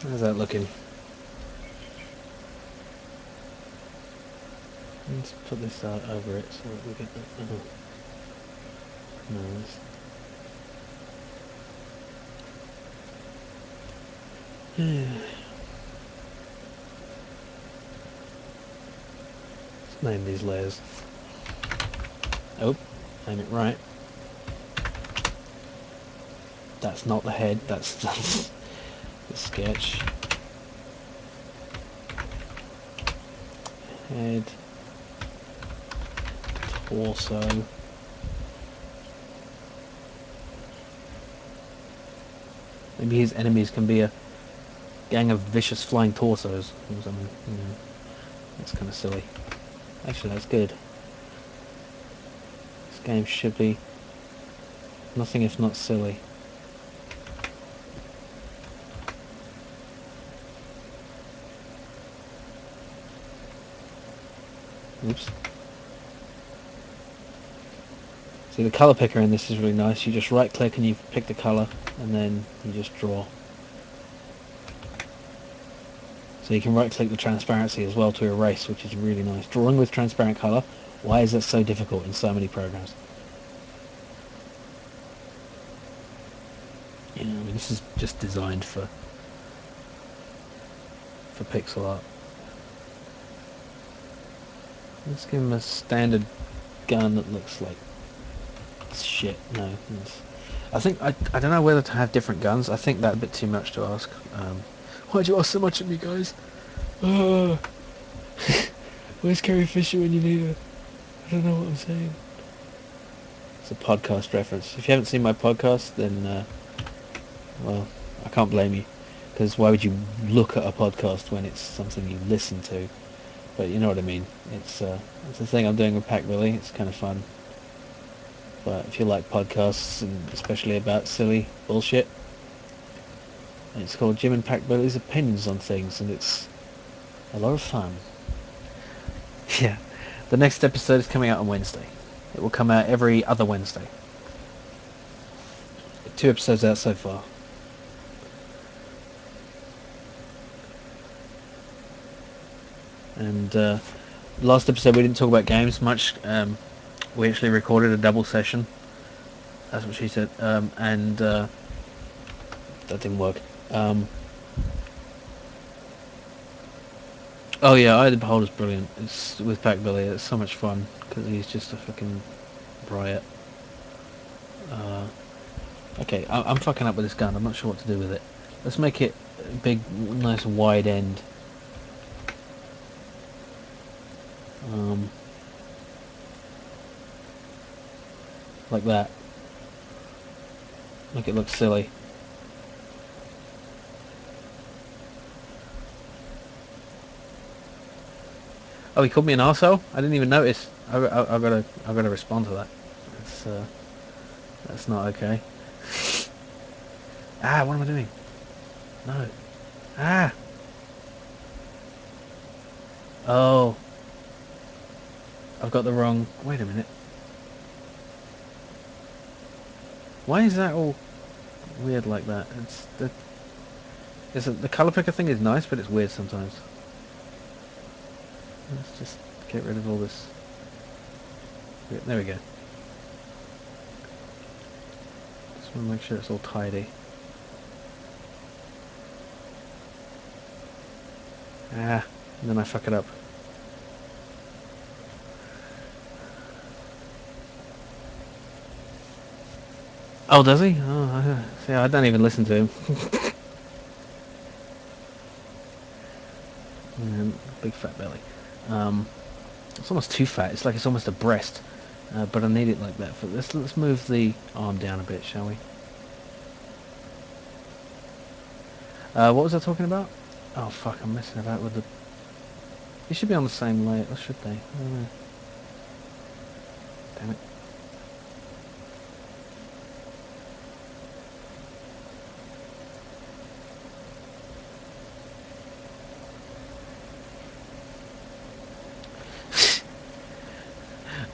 How's that looking? Let's put this over it so that we get that. No, let's name these layers. Oh, name it right. That's not the head, that's the sketch. Head. Torso. Maybe his enemies can be a gang of vicious flying torsos or something. That's kind of silly. Actually, that's good. This game should be nothing if not silly. Oops. See, the colour picker in this is really nice. You just right click and you pick the colour and then you just draw. So you can right click the transparency as well to erase, which is really nice. Drawing with transparent colour, why is that so difficult in so many programs? I mean, this is just designed for pixel art. Let's give him a standard gun that looks like shit. No, I think I don't know whether to have different guns. I think that's a bit too much to ask. Why'd you ask so much of me, guys? Where's Carrie Fisher when you need her? I don't know what I'm saying. It's a podcast reference. If you haven't seen my podcast, then well, I can't blame you, because why would you look at a podcast when it's something you listen to? But you know what I mean. It's a thing I'm doing with Pack Billy. It's kind of fun. But if you like podcasts, and especially about silly bullshit, it's called Jim and Pack Billy's Opinions on Things, and it's a lot of fun. Yeah. The next episode is coming out on Wednesday. It will come out every other Wednesday. 2 episodes out so far. And last episode we didn't talk about games much. We actually recorded a double session. That's what she said. And that didn't work. Oh yeah, Eye of the Beholder's brilliant. It's with Pack Billy. It's so much fun because he's just a fucking riot. Okay, I'm fucking up with this gun. I'm not sure what to do with it. Let's make it a big, nice wide end. Like that. Make it look silly. Oh, he called me an arsehole? I didn't even notice. I gotta respond to that. That's not okay. Ah, what am I doing? No. Ah. Oh. I've got the wrong... Wait a minute. Why is that all weird like that? The colour picker thing is nice, but it's weird sometimes. Let's just get rid of all this. There we go. Just want to make sure it's all tidy. Ah, and then I fuck it up. Oh, does he? Oh, see, I don't even listen to him. Big fat belly. It's almost too fat. It's like it's almost a breast. But I need it like that. Let's move the arm down a bit, shall we? What was I talking about? Oh fuck, I'm messing about with the... They should be on the same layer, or should they? I don't know. Damn it.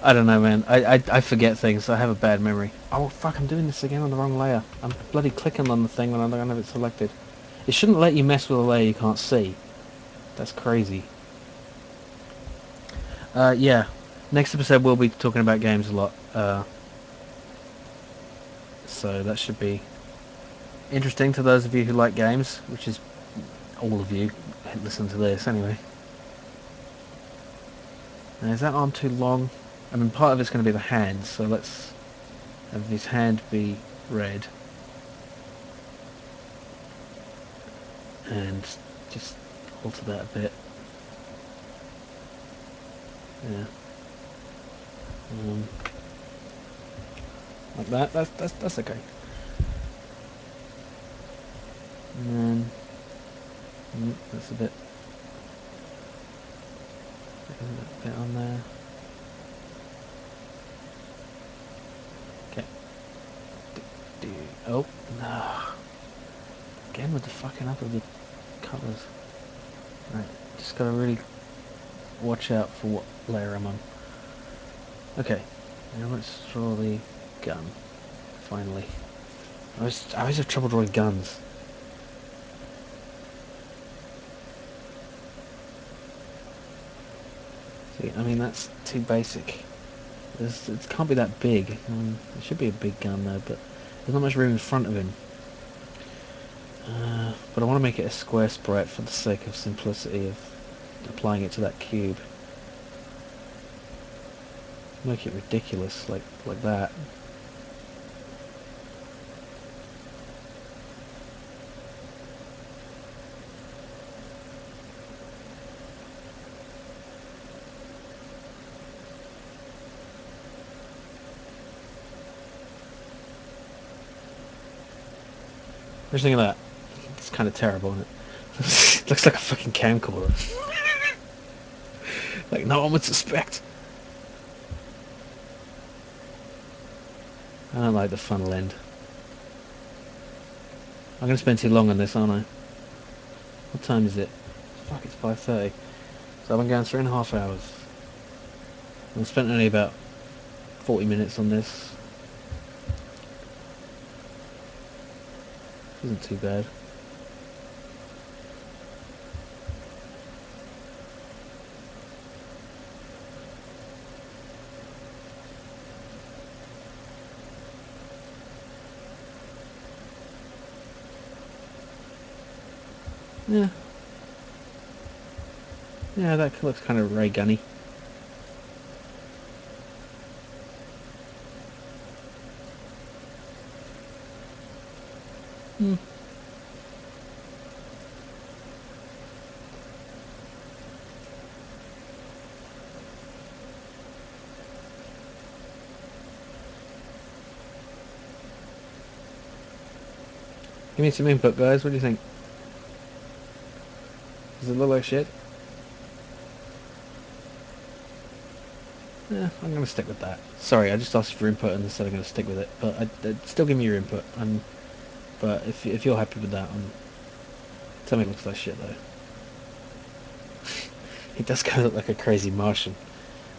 I don't know, man. I forget things. I have a bad memory. Oh, fuck, I'm doing this again on the wrong layer. I'm bloody clicking on the thing when I don't have it selected. It shouldn't let you mess with a layer you can't see. That's crazy. Yeah. Next episode we'll be talking about games a lot. So that should be interesting to those of you who like games, which is all of you. Listen to this anyway. Now, is that arm too long? I mean, part of it's going to be the hand, so let's have his hand be red. And just alter that a bit. Yeah. Like that. That's okay. And then that's a bit on there. Okay. Oh no! Again with the fucking up of the colours. Right. Just gotta really watch out for what layer I'm on. Okay. Now let's draw the gun. Finally. I always have trouble drawing guns. See, I mean that's too basic. It can't be that big. It should be a big gun though, but there's not much room in front of him. But I want to make it a square sprite for the sake of simplicity of applying it to that cube. Make it ridiculous, like that. What do you think of that? It's kind of terrible, isn't it? Looks like a fucking camcorder. Like no one would suspect. I don't like the funnel end. I'm going to spend too long on this, aren't I? What time is it? Fuck, it's 5:30. So I've been going 3.5 hours. I've spent only about 40 minutes on this. Isn't too bad. Yeah. Yeah, that looks kind of ray gunny. Hmm. Give me some input, guys. What do you think? Does it look like shit? Yeah, I'm going to stick with that. Sorry, I just asked for input and said I'm going to stick with it. But still give me your input. But if you're happy with that, tell me it looks like shit though. He does kind of look like a crazy Martian.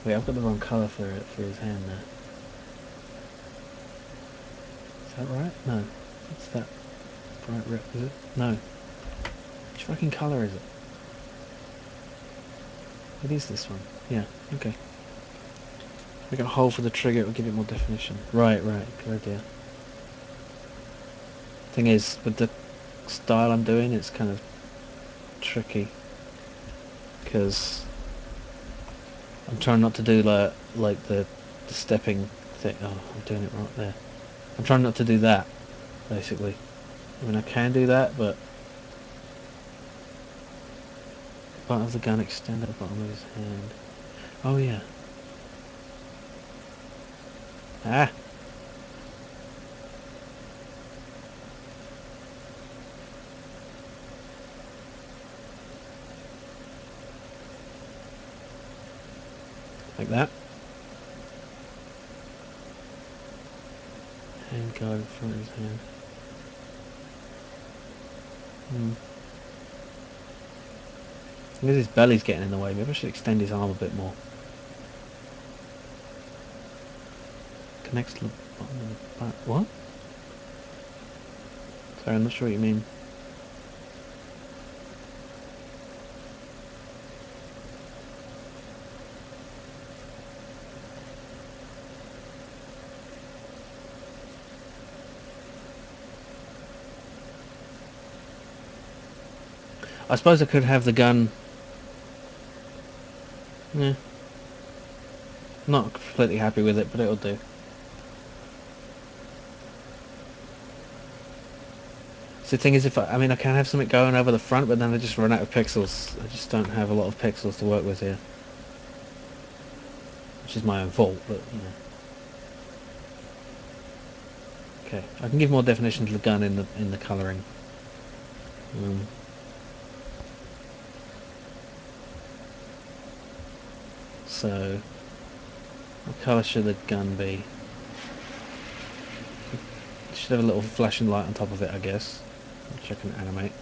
Wait, I've got the wrong colour for his hand now. Is that right? No. What's that? Bright red, is it? No. Which fucking colour is it? It is this one. Yeah, okay. Make a hole for the trigger, it will give it more definition. Right, good idea. Thing is, with the style I'm doing, it's kind of tricky. Because I'm trying not to do like the stepping thing. Oh, I'm doing it right there. I'm trying not to do that, basically. I mean, I can do that, but part of the gun extend at the bottom of his hand. Oh yeah. Ah. Like that. Hand guard in front of his hand. Because his belly's getting in the way. Maybe I should extend his arm a bit more. connects to the bottom of the butt. What? Sorry, I'm not sure what you mean. I suppose I could have the gun. Yeah. Not completely happy with it, but it'll do. So the thing is, if I mean, I can have something going over the front, but then I just run out of pixels. I just don't have a lot of pixels to work with here. Which is my own fault, but, you know. Okay, I can give more definition to the gun in the colouring. So, what colour should the gun be? It should have a little flashing light on top of it, I guess, which I can animate.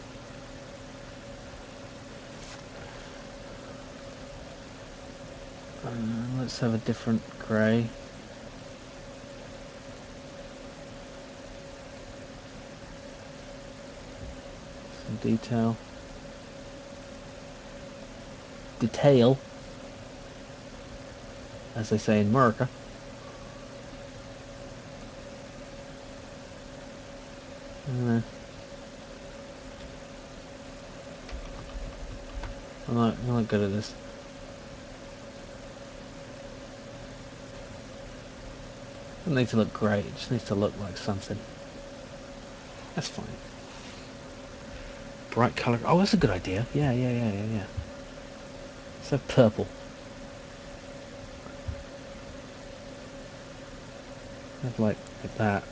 Let's have a different grey. Some detail. Detail, as they say in America. I'm not good at this. It doesn't need to look great, it just needs to look like something. That's fine. Bright colour. Oh, that's a good idea. Yeah. So purple. Have like that.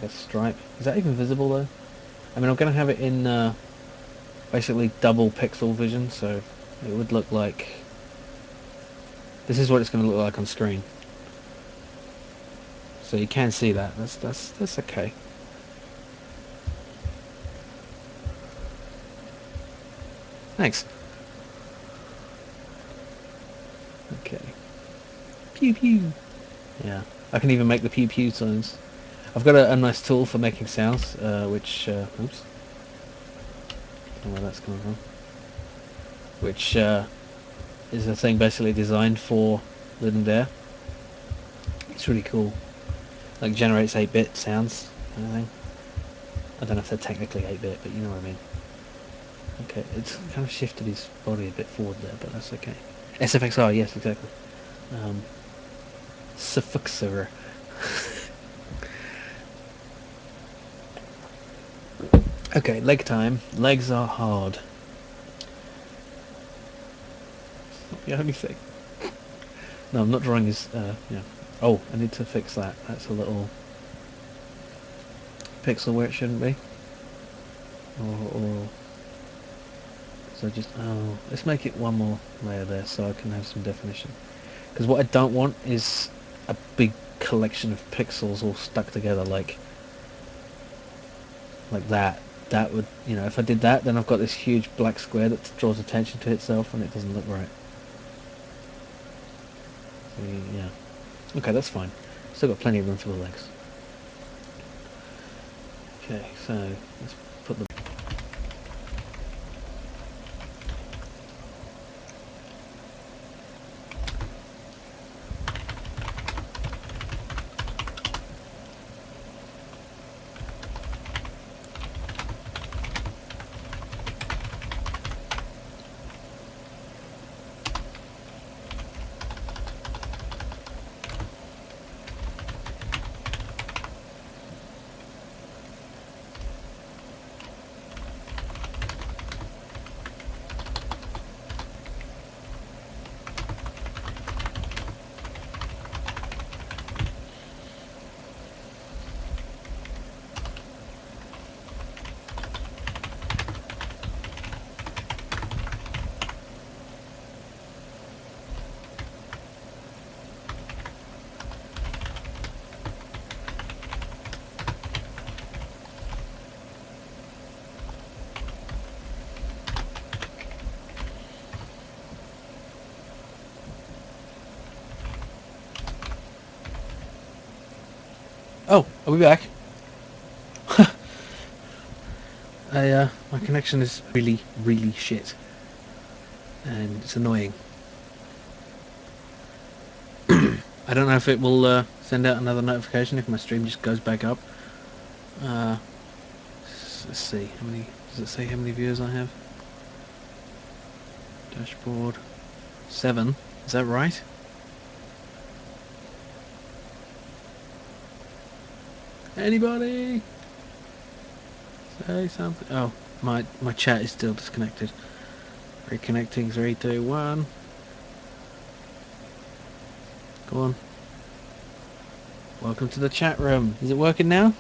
Like a stripe. Is that even visible though? I mean, I'm going to have it in basically double pixel vision, so it would look like... This is what it's going to look like on screen. So you can see that. That's okay. Thanks. Okay. Pew pew. Yeah. I can even make the pew pew sounds. I've got a nice tool for making sounds, which... oops. I don't know where that's coming from. Which is a thing basically designed for Ludum Dare. It's really cool. Like generates 8-bit sounds kind of thing. I don't know if they're technically 8-bit, but you know what I mean. Okay, it's kind of shifted his body a bit forward there, but that's okay. SFXR, yes, exactly. Suffixer. Okay, leg time. Legs are hard. It's not the only thing. No, I'm not drawing his, yeah. Oh, I need to fix that. That's a little pixel where it shouldn't be. Or so just, oh, let's make it one more layer there so I can have some definition. Because what I don't want is a big collection of pixels all stuck together like that. That would, you know, if I did that, then I've got this huge black square that draws attention to itself and it doesn't look right. So, yeah. Okay, that's fine. Still got plenty of room for the legs. Okay, so let's put the... Are we back? My connection is really, really shit. And it's annoying. I don't know if it will send out another notification if my stream just goes back up. Let's see, how many, does it say how many viewers I have? Dashboard. 7, is that right? Anybody? Say something. Oh, my chat is still disconnected. Reconnecting, 3, 2, 1. Go on. Welcome to the chat room. Is it working now?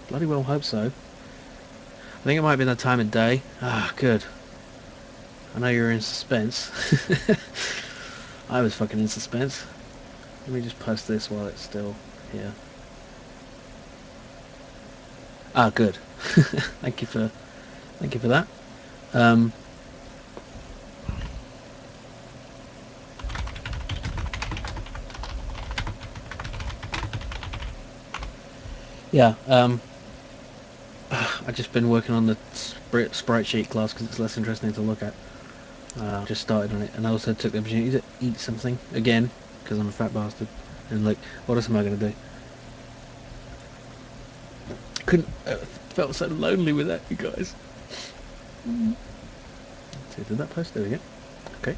Bloody well hope so. I think it might be the time of day. Ah, good. I know you're in suspense. I was fucking in suspense. Let me just post this while it's still here. Ah, good. Thank you for that. Yeah. I've just been working on the sprite sheet class because it's less interesting to look at. Just started on it, and I also took the opportunity to eat something again because I'm a fat bastard. And like, what else am I going to do? Couldn't. Felt so lonely with that, you guys. Let's see, did that post? There we go. Okay.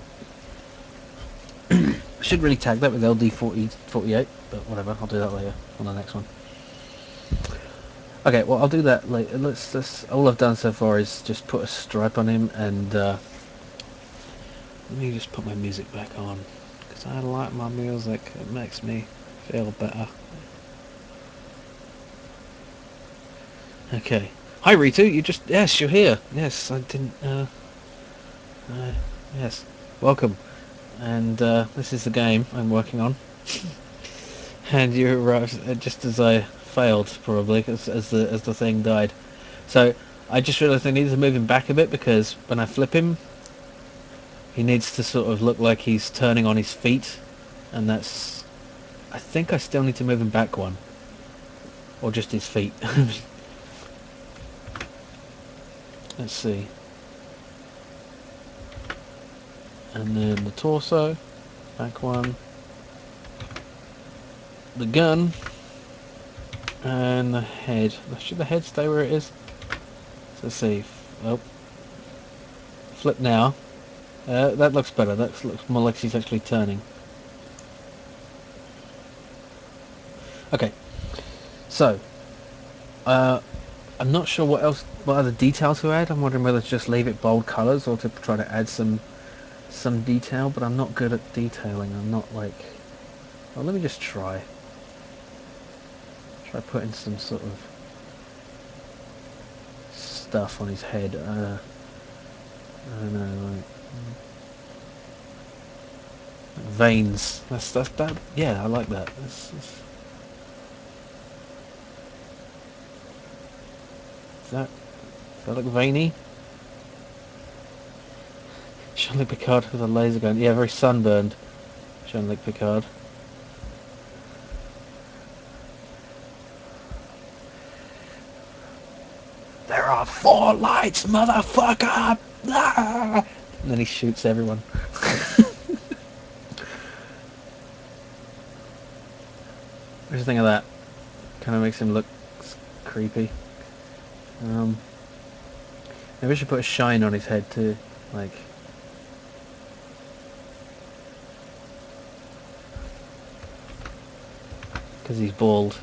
I should really tag that with LD48, but whatever. I'll do that later on the next one. Okay, well I'll do that later. Let's. All I've done so far is just put a stripe on him, and let me just put my music back on because I like my music. It makes me feel better. Okay. Hi Ritu, yes, you're here. Yes, I didn't. Yes, welcome. And this is the game I'm working on. And you arrived just as I failed, probably, as the thing died. So I just realised I needed to move him back a bit because when I flip him, he needs to sort of look like he's turning on his feet, and that's. I think I still need to move him back one, or just his feet. Let's see. And then the torso, back one. The gun, and the head. Should the head stay where it is? So let's see. Oh, flip now. That looks better. That looks more like she's actually turning. Okay. So, I'm not sure what other detail to add. I'm wondering whether to just leave it bold colours or to try to add some detail. But I'm not good at detailing. I'm not like. Well, let me just try. Try putting some sort of stuff on his head. I don't know, like veins. That's that. Yeah, I like that. Does that look veiny? Jean-Luc Picard with a laser gun. Yeah, very sunburned. Jean-Luc Picard. There are 4 lights, motherfucker! Ah! And then he shoots everyone. What do you think of that? Kind of makes him look creepy. Maybe I should put a shine on his head too, like. Because he's bald.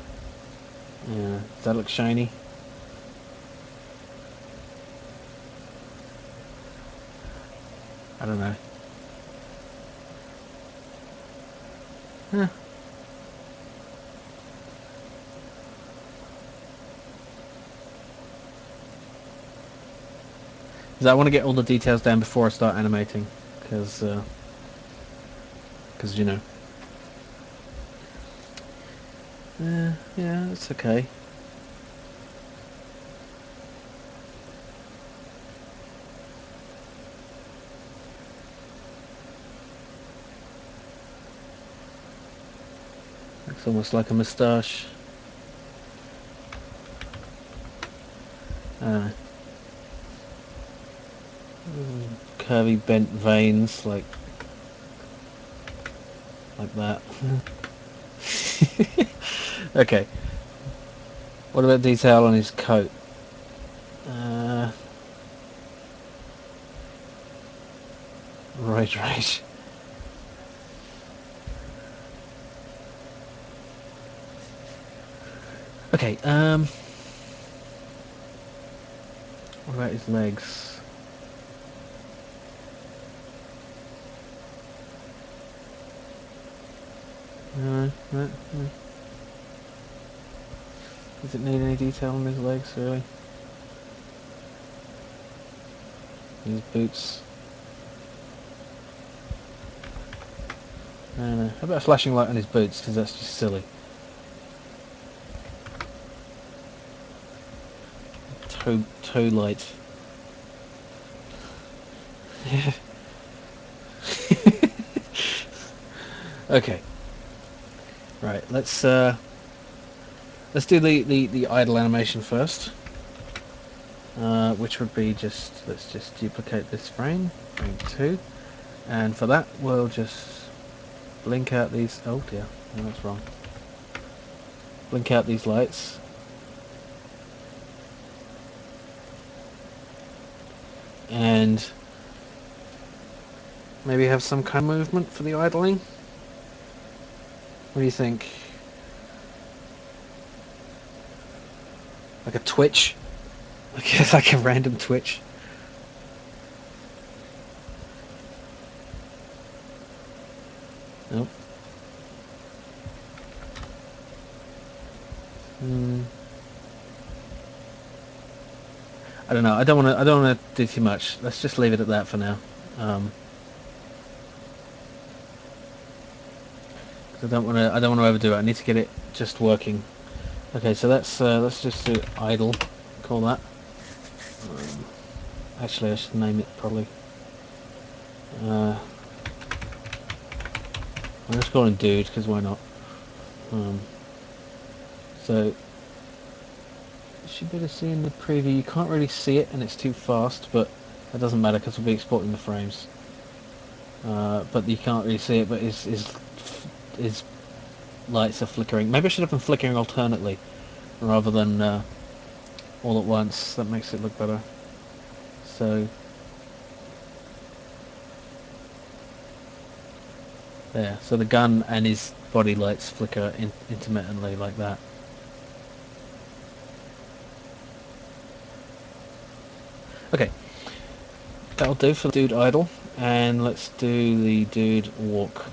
Yeah, does that look shiny? I don't know. Huh. Because I want to get all the details down before I start animating. Because you know. Yeah, it's okay. Looks almost like a moustache. Curvy bent veins, like that. Okay. What about detail on his coat? Right. Okay, what about his legs? No. Does it need any detail on his legs, really? His boots? No. How about a flashing light on his boots, because that's just silly. Toe light. Okay. Right, let's do the idle animation first. Which would be let's just duplicate this frame 2, and for that we'll just blink out these, oh dear, no, that's wrong. Blink out these lights. And maybe have some kind of movement for the idling. What do you think? Like a twitch? Like a random twitch? Nope. I don't know. I don't want to do too much. Let's just leave it at that for now. I don't want to overdo it. I need to get it just working. Okay, so let's just do idle. Call that. Actually, I should name it probably. I'm just calling dude because why not? So you should be able to see in the preview. You can't really see it, and it's too fast, but that doesn't matter because we'll be exporting the frames. But you can't really see it, but his lights are flickering. Maybe I should have them flickering alternately rather than all at once. That makes it look better. So there. So the gun and his body lights flicker intermittently like that. Okay, that'll do for the dude idle, and let's do the dude walk.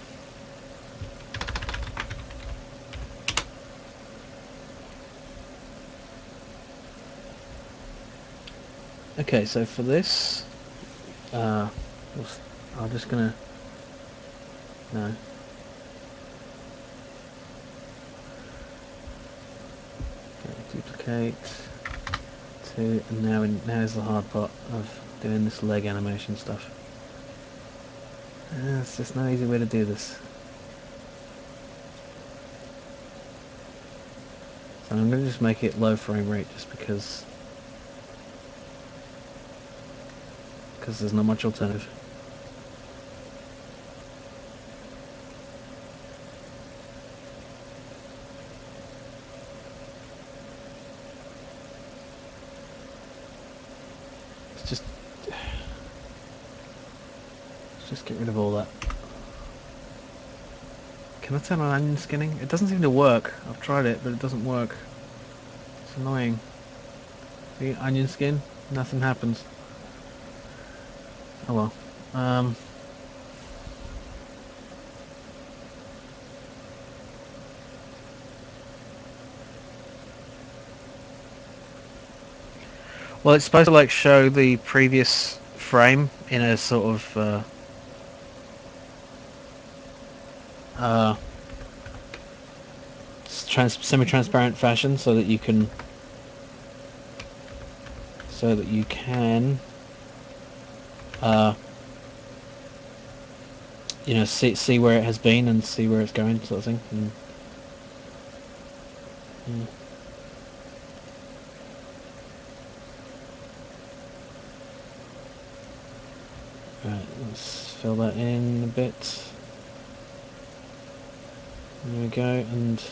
Okay, so for this, I'm just gonna no. Okay, duplicate 2, and now is the hard part of doing this leg animation stuff. There's just no easy way to do this. So I'm going to just make it low frame rate just because there's not much alternative. Let's just get rid of all that. Can I turn on onion skinning? It doesn't seem to work. I've tried it, but it doesn't work. It's annoying. The onion skin, nothing happens. Oh well. Well, it's supposed to like show the previous frame in a sort of semi-transparent fashion, so that you can you know, see where it has been and see where it's going, sort of thing. Mm. Right, let's fill that in a bit. There we go, and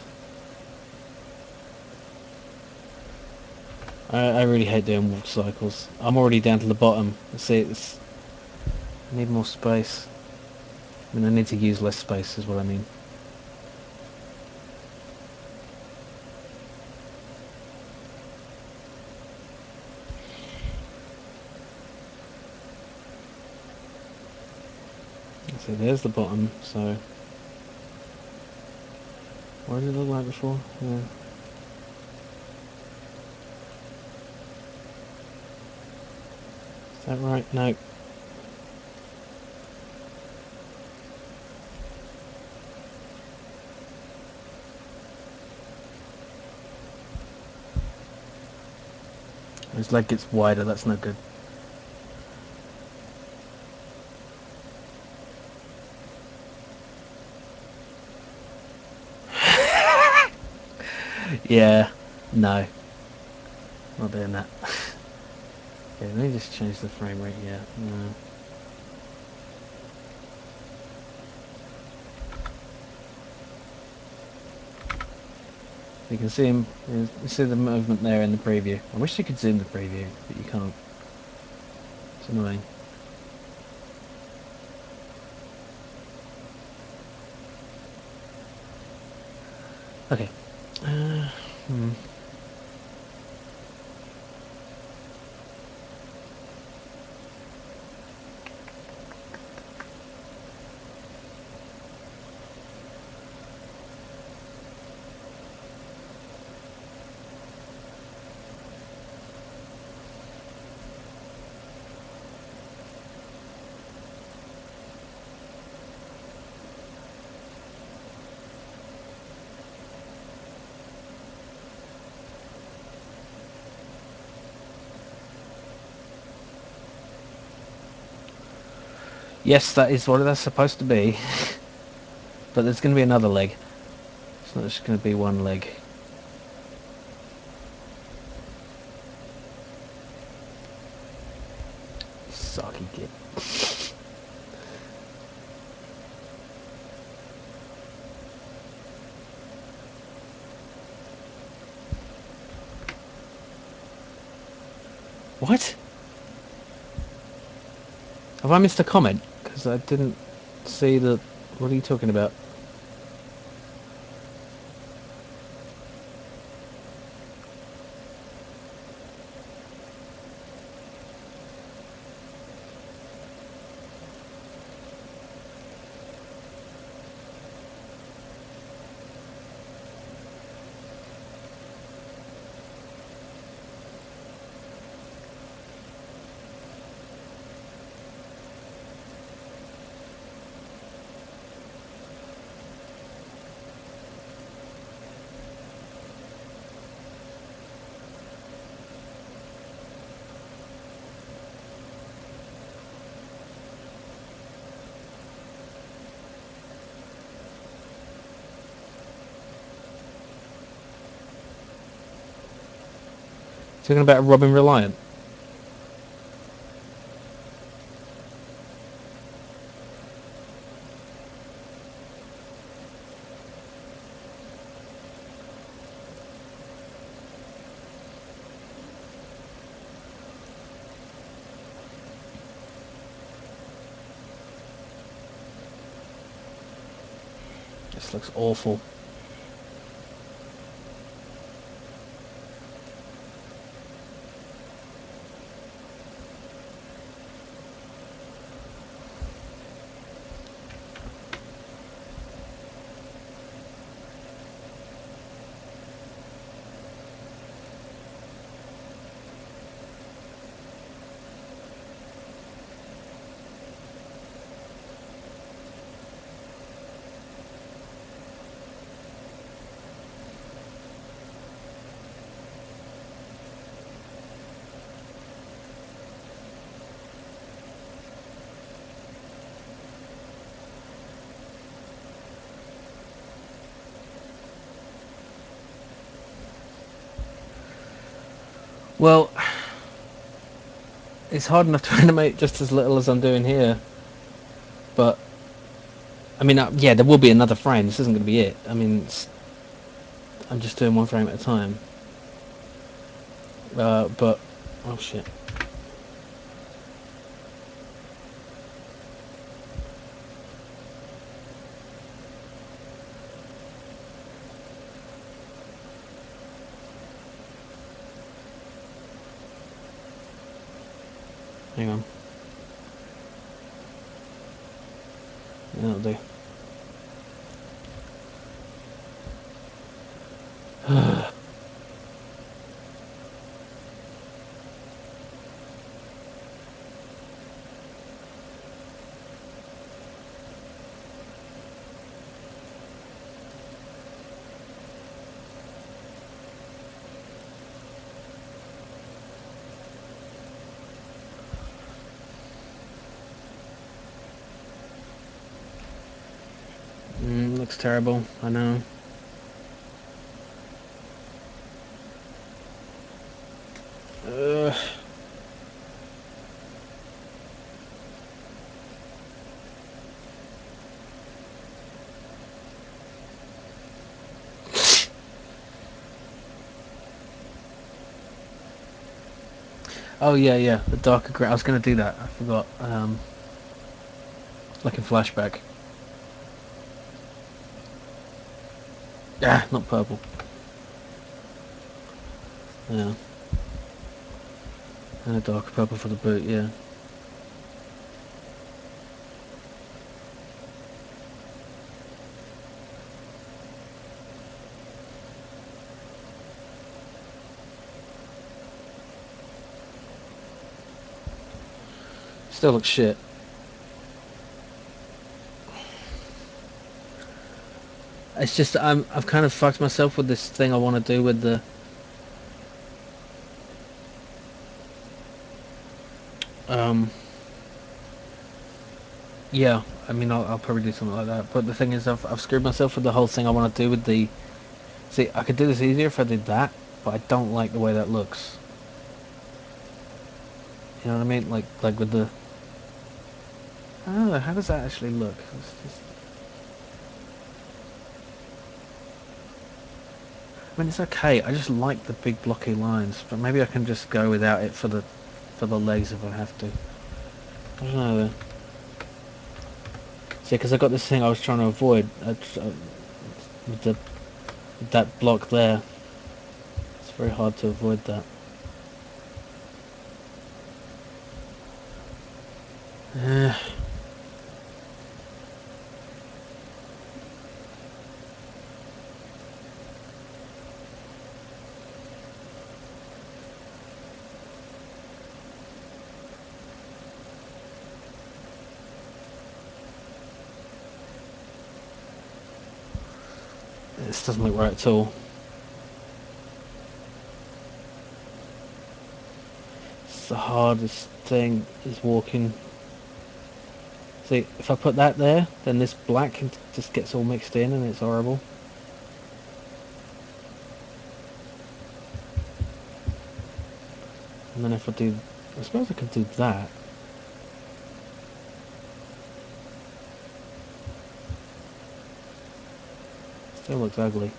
I really hate doing water cycles. I'm already down to the bottom. See, I need more space. I mean, I need to use less space is what I mean. So there's the bottom, so... What did it look like before? Yeah. Is that right? No. His leg gets wider, that's no good. Yeah, no. Not doing that. Okay, let me just change the frame rate here. No. You can see him, you see the movement there in the preview. I wish you could zoom the preview, but you can't. It's annoying. Okay. Hmm. Yes, that is what that's supposed to be. But there's going to be another leg. It's not just going to be one leg. Sucky git. What? Have I missed a comment? Because I didn't see the... What are you talking about? Talking about Robin Reliant. This looks awful. Well, it's hard enough to animate just as little as I'm doing here. But, I mean, yeah, there will be another frame. This isn't going to be it. I mean, I'm just doing one frame at a time. But, oh shit. Hang on. That'll do. Looks terrible, I know. Ugh. Oh yeah, the darker grey. I was going to do that. I forgot. Like in flashback. Ah, not purple. Yeah. And a darker purple for the boot, yeah. Still looks shit. It's just I've kind of fucked myself with this thing I want to do with the um yeah, I mean I'll probably do something like that. But the thing is I've screwed myself with the whole thing I want to do with the see I could do this easier if I did that, but I don't like the way that looks. You know what I mean? Like with the I don't know, how does that actually look? It's just, I mean it's okay. I just like the big blocky lines, but maybe I can just go without it for the legs if I have to. I don't know. See, because I got this thing I was trying to avoid with that block there. It's very hard to avoid that. Uh, this doesn't look right at all. It's the hardest thing is walking. See, if I put that there, then this black just gets all mixed in and it's horrible. And then if I suppose I could do that. Still looks ugly.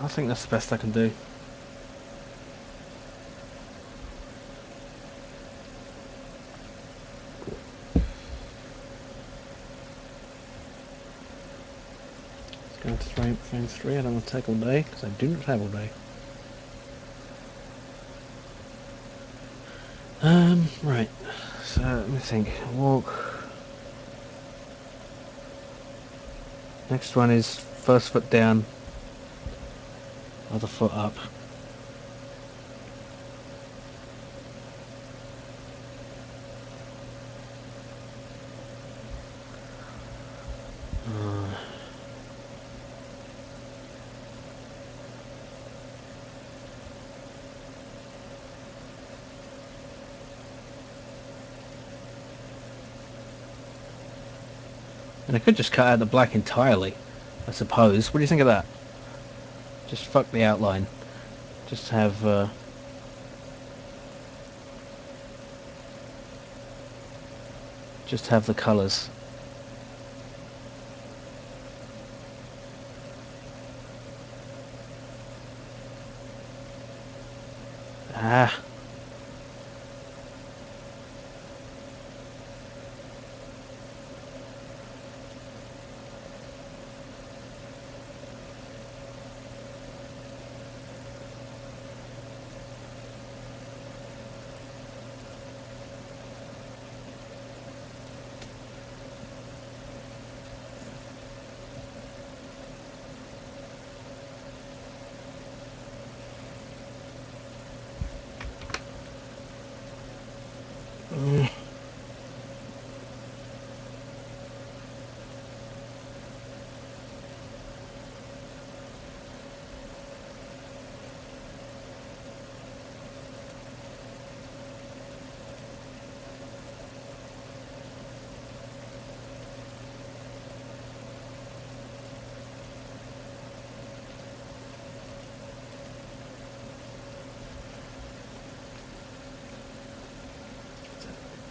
I think that's the best I can do. Let's go to frame 3. I don't want to take all day, because I do not have all day. Right. So, let me think. Walk. Next one is first foot down, other foot up. And I could just cut out the black entirely, I suppose. What do you think of that? Just fuck the outline. Just have the colours. Ah.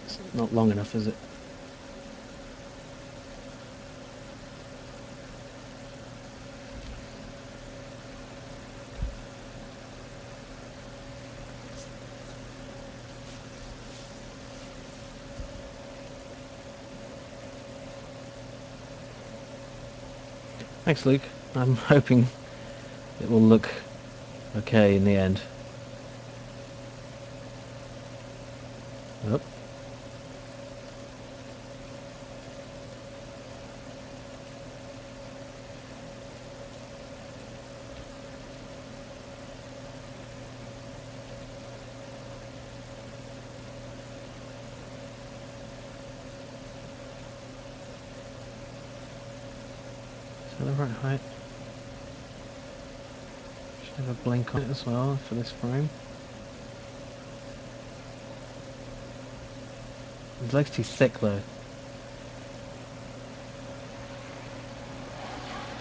It's not long enough, is it? Thanks, Luke. I'm hoping it will look okay in the end. Yep. Is that the right height? Should have a blink on it as well for this frame. His leg's too thick though.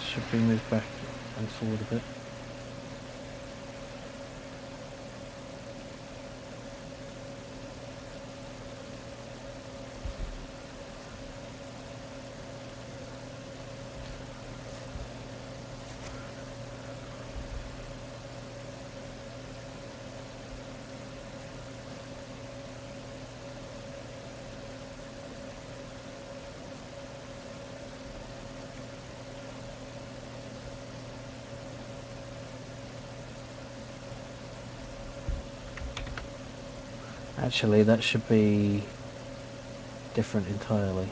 Should be moved back and forward a bit. Actually, that should be different entirely.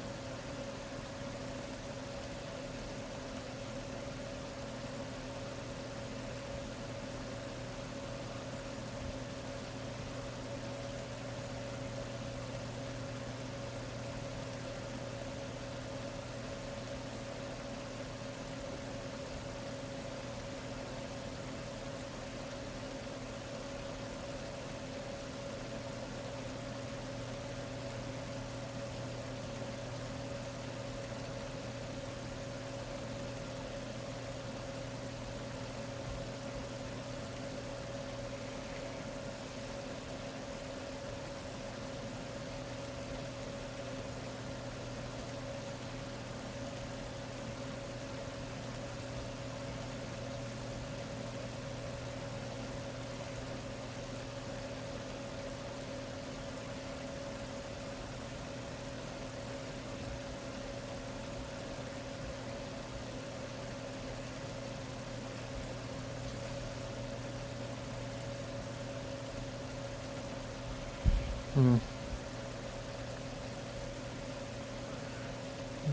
The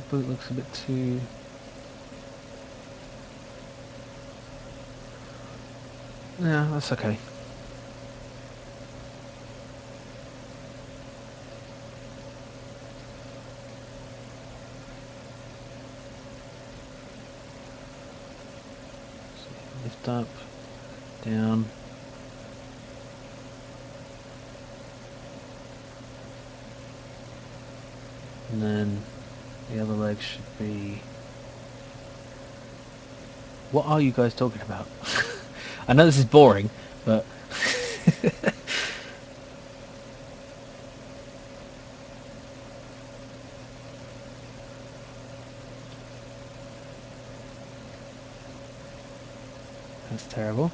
boot looks a bit too... Yeah, that's okay. So lift up, down. And then The other leg should be... What are you guys talking about? I know this is boring, but... That's terrible.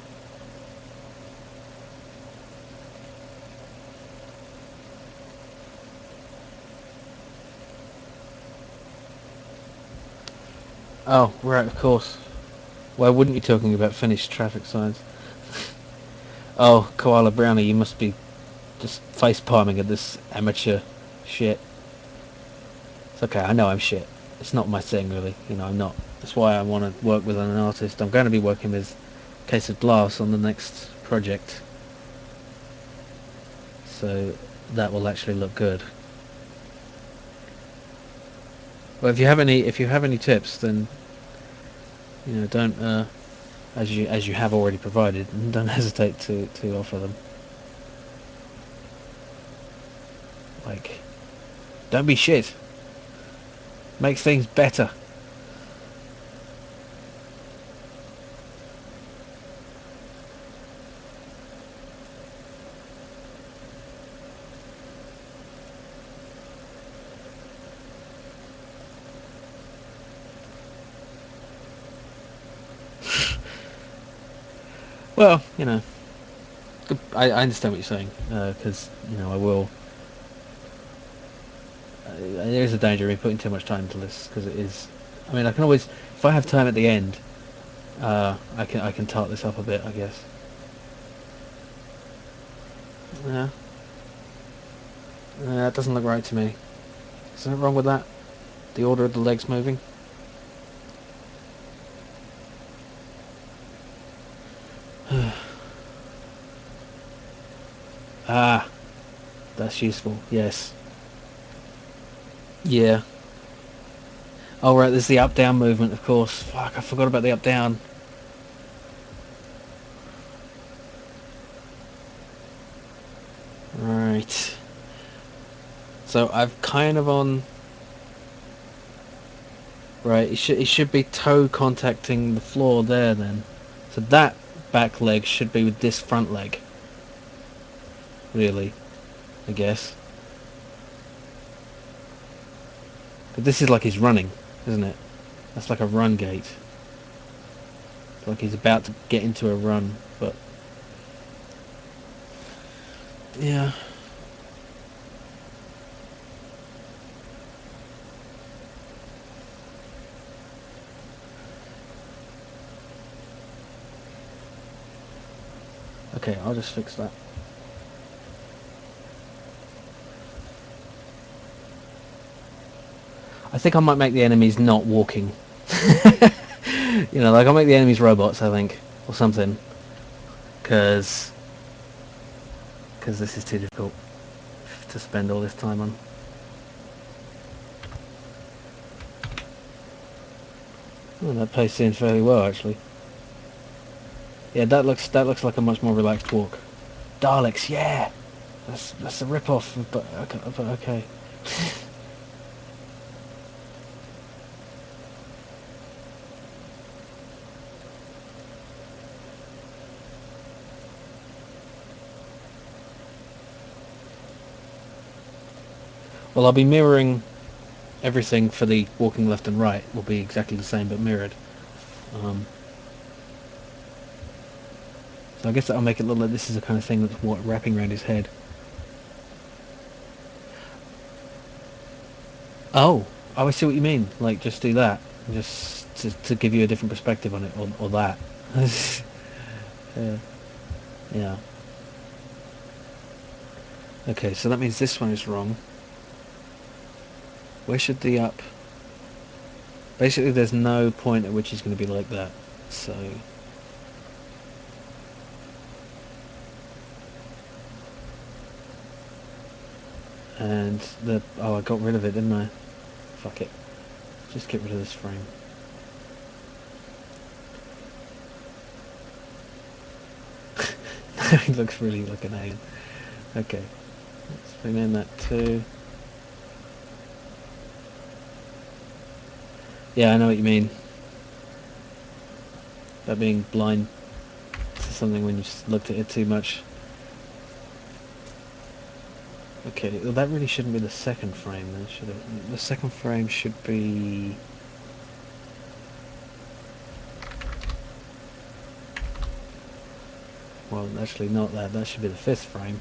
Oh, right, of course. Why wouldn't you talking about finished traffic signs? Oh, Koala Brownie, you must be just face palming at this amateur shit. It's okay, I know I'm shit. It's not my thing, really. You know, I'm not. That's why I want to work with an artist. I'm going to be working with Case of Glass on the next project. So that will actually look good. Well, if you have any tips, then you know, don't as you have already provided, don't hesitate to offer them. Like, don't be shit. Make things better. Well, you know, I understand what you're saying, because you know I will. There is a danger of me putting too much time into this because it is. I mean, I can always, if I have time at the end, I can tart this up a bit, I guess. Yeah, that doesn't look right to me. Is something wrong with that? The order of the legs moving? Ah, that's useful. Yes. Yeah. Oh right, there's the up-down movement, of course. Fuck, I forgot about the up-down. Right. So I've kind of on. Right, it should be toe contacting the floor there then. So that back leg should be with this front leg. Really, I guess. But this is like he's running, isn't it? That's like a run gait. It's like he's about to get into a run, but yeah. Okay, I'll just fix that. I think I might make the enemies not walking. You know, like I'll make the enemies robots, I think, or something. Because this is too difficult to spend all this time on. Oh, that paced in fairly well, actually. Yeah, that looks like a much more relaxed walk. Daleks, yeah, that's a rip-off, but okay. Well, I'll be mirroring everything for the walking left and right. Will be exactly the same, but mirrored. Um, so I guess that'll make it look like this is the kind of thing that's wrapping around his head. Oh, I see what you mean. Like, just do that, just to give you a different perspective on it, or that. Yeah. Yeah. Okay, so that means this one is wrong. Where should the up? Basically, there's no point at which he's going to be like that. So. And I got rid of it, didn't I? Fuck it. Just get rid of this frame. He looks really like an alien. Okay. Let's rename that to... Yeah, I know what you mean. About being blind to something when you just looked at it too much. Okay, well that really shouldn't be the second frame then, should it? The second frame should be... Well, actually not that. That should be the fifth frame.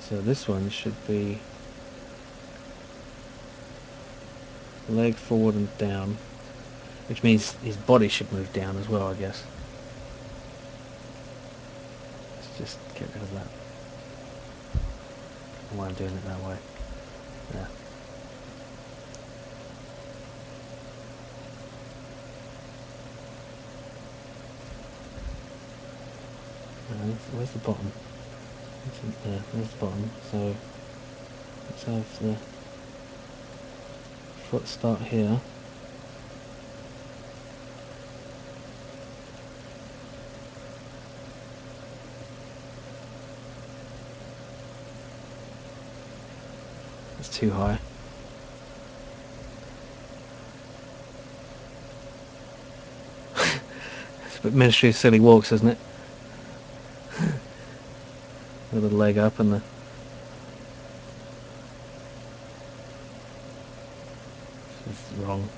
So this one should be leg forward and down, which means his body should move down as well, I guess. Let's just get rid of that. Why I'm doing it that way. Yeah. Where's the bottom? There, there's the bottom. So let's have the foot start here. It's too high. It's a bit Ministry of Silly Walks, isn't it? With the leg up and the... This is wrong.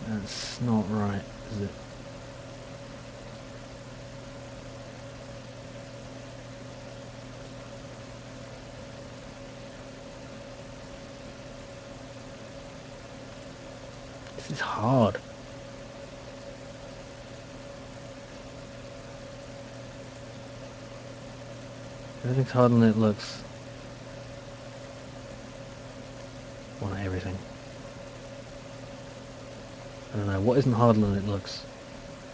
That's not right, is it? This is hard. Everything's harder than it looks. Well, not everything. I don't know, what isn't harder than it looks?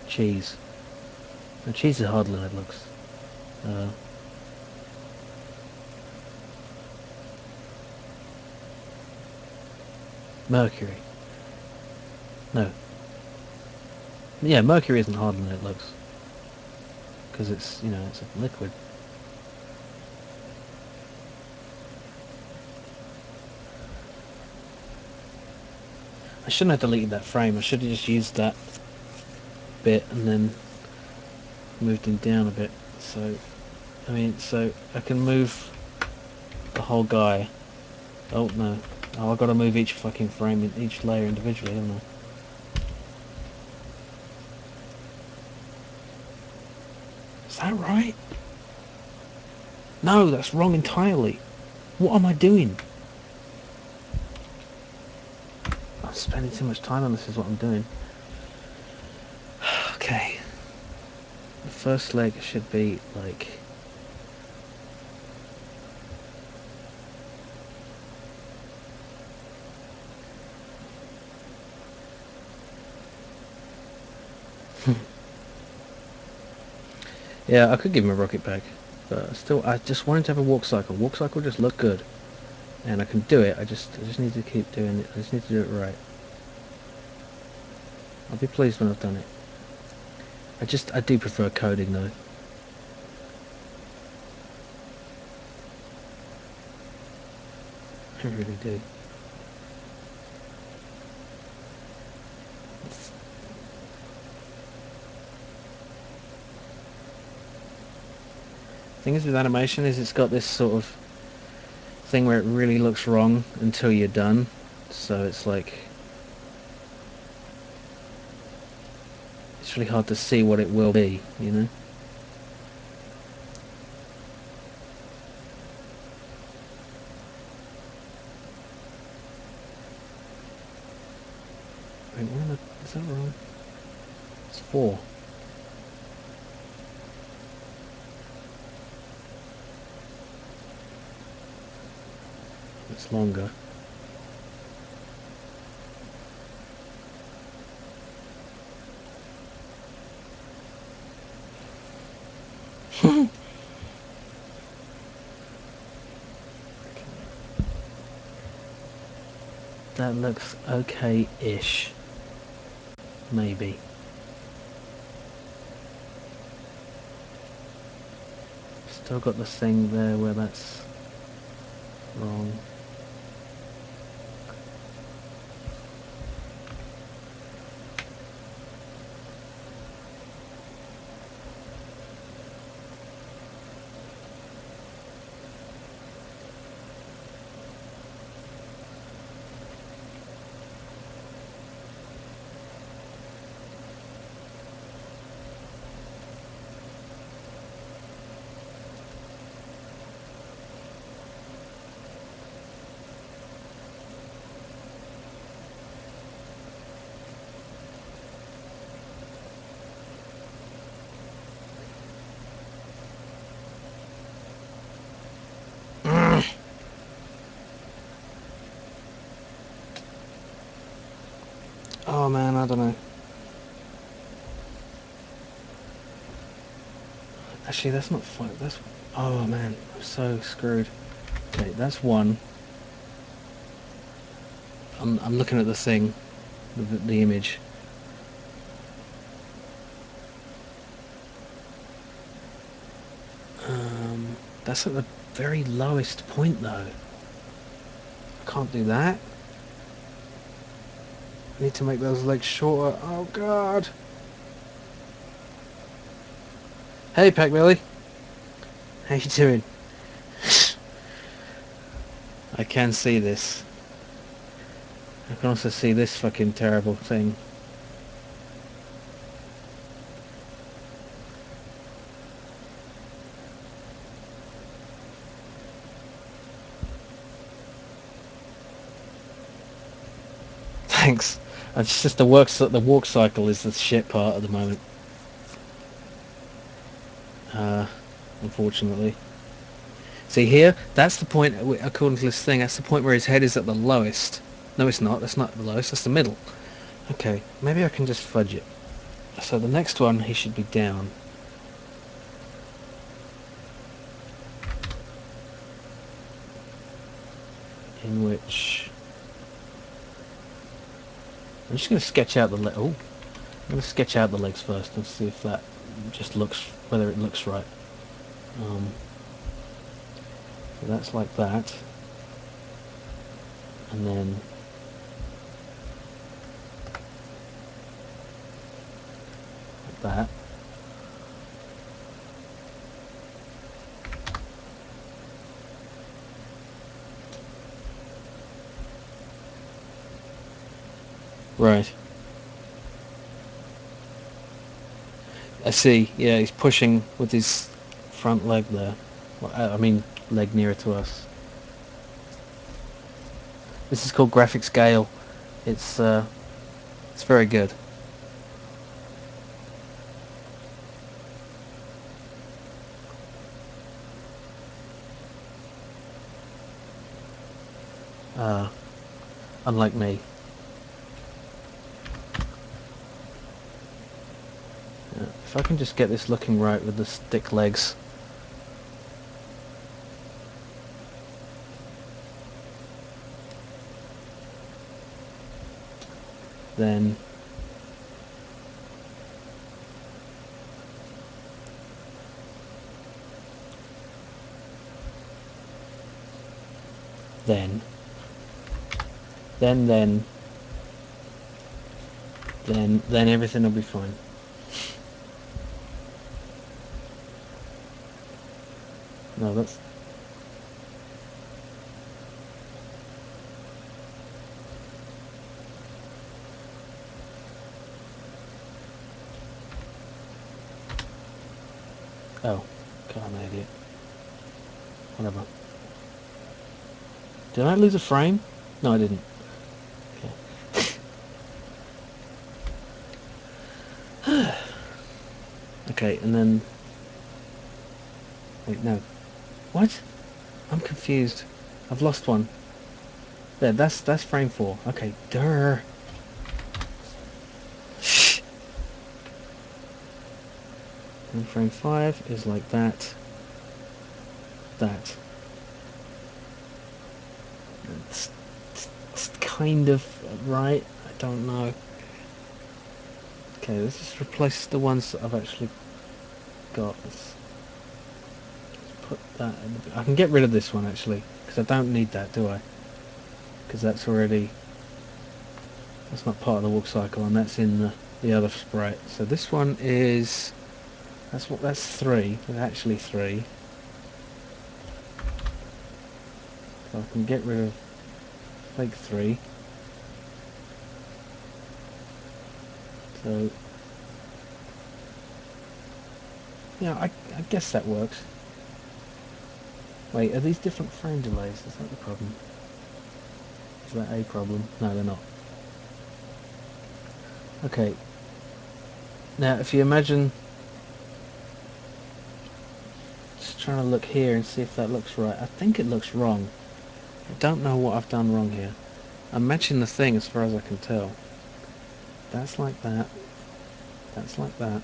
Cheese. No, cheese is harder than it looks. Mercury. No. Yeah, mercury isn't harder than it looks. Because it's, you know, it's a liquid. I shouldn't have deleted that frame. I should have just used that bit and then moved him down a bit. So, I mean, so I can move the whole guy. Oh, no. Oh, I've got to move each fucking frame, in each layer individually, haven't I? Is that right? No, that's wrong entirely. What am I doing? I'm spending too much time on this is what I'm doing. Okay. The first leg should be like... Yeah, I could give him a rocket bag, but still, I just wanted to have a walk cycle. Walk cycle just looked good, and I can do it. I just need to keep doing it. I just need to do it right. I'll be pleased when I've done it. I do prefer coding though. I really do. Thing is with animation is it's got this sort of thing where it really looks wrong until you're done. So it's like it's really hard to see what it will be, you know? Wait, where am I? Is that wrong? It's 4. It's longer. That looks okay-ish. Maybe. Still got the thing there where that's wrong. Oh man, I don't know. Actually, that's not fine. That's... Oh man, I'm so screwed. Okay, that's one. I'm looking at the thing, the image. That's at the very lowest point though. I can't do that. I need to make those legs shorter. Oh god. Hey Pack Billy. How you doing? I can see this. I can also see this fucking terrible thing. Thanks. It's just the walk cycle is the shit part at the moment. Unfortunately. See here, that's the point, according to this thing, that's the point where his head is at the lowest. No, it's not. That's not the lowest. That's the middle. Okay, maybe I can just fudge it. So the next one, he should be down. In which... I'm just going to sketch out the leg. Oh, I'm going to sketch out the legs first and see if that just looks, whether it looks right. So that's like that. And then... like that. Right. I see. Yeah, he's pushing with his front leg there. Well, I mean, leg nearer to us. This is called graphic scale. It's very good. Unlike me. Yeah, if I can just get this looking right with the stick legs. Then then then everything will be fine. No, that's... Oh, God, I'm an idiot. Whatever. Did I lose a frame? No, I didn't. Okay. Okay, and then... Wait, no. What? I'm confused. I've lost one. There, that's frame 4. Okay, durr. Shh. And frame 5 is like that. That. It's kind of right. I don't know. Okay, let's just replace the ones that I've actually got. Let's put that in I can get rid of this one actually, because I don't need that, do I? Because that's already... That's not part of the walk cycle, and that's in the other sprite. So this one is... That's 3. It's actually 3. So I can get rid of fake 3. So... Yeah, I guess that works. Wait, are these different frame delays? Is that the problem? Is that a problem? No, they're not. Okay. Now, if you imagine... Just trying to look here and see if that looks right. I think it looks wrong. I don't know what I've done wrong here. I'm matching the thing as far as I can tell. That's like that. That's like that.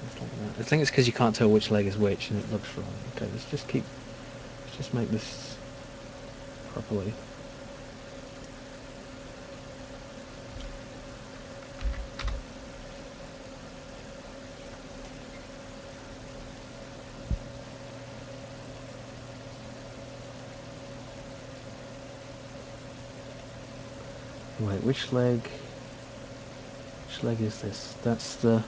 That's like that. I think it's because you can't tell which leg is which and it looks wrong. Okay, let's just make this properly. Wait, which leg is this? That's the...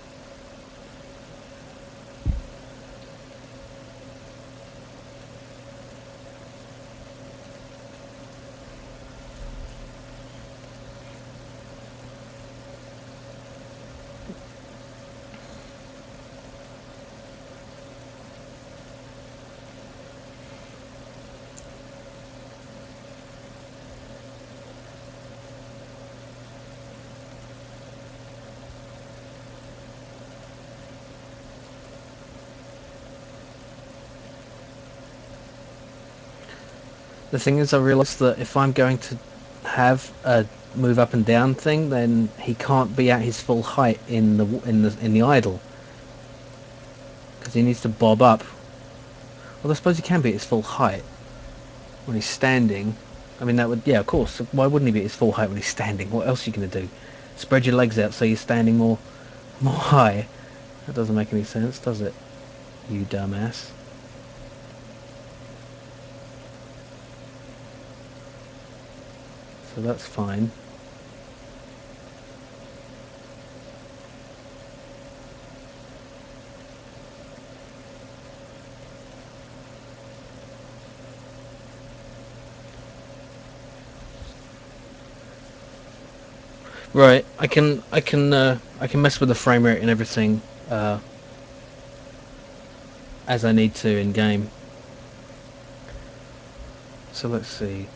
The thing is, I realised that if I'm going to have a move up and down thing, then he can't be at his full height in the idle, because he needs to bob up. Well, I suppose he can be at his full height when he's standing. I mean, that would, yeah, of course. Why wouldn't he be at his full height when he's standing? What else are you going to do? Spread your legs out so you're standing more high? That doesn't make any sense, does it? You dumbass. So that's fine. Right, I can mess with the frame rate and everything as I need to in game. So let's see.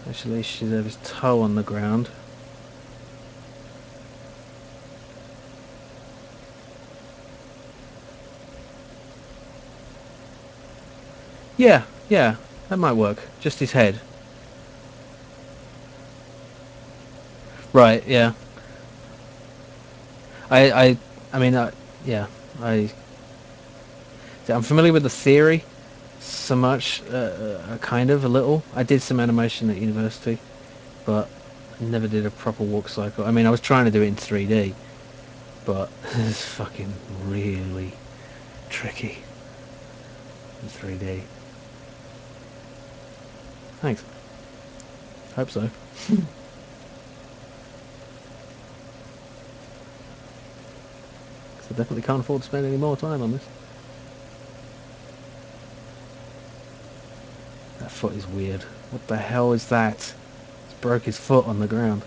Actually, should have his toe on the ground. Yeah, that might work. Just his head. Right, yeah. I mean, yeah, I'm familiar with the theory, so much, kind of, a little. I did some animation at university, but I never did a proper walk cycle. I mean, I was trying to do it in 3D, but it's fucking really tricky in 3D. Thanks. Hope so. I definitely can't afford to spend any more time on this. That foot is weird. What the hell is that? He's broke his foot on the ground.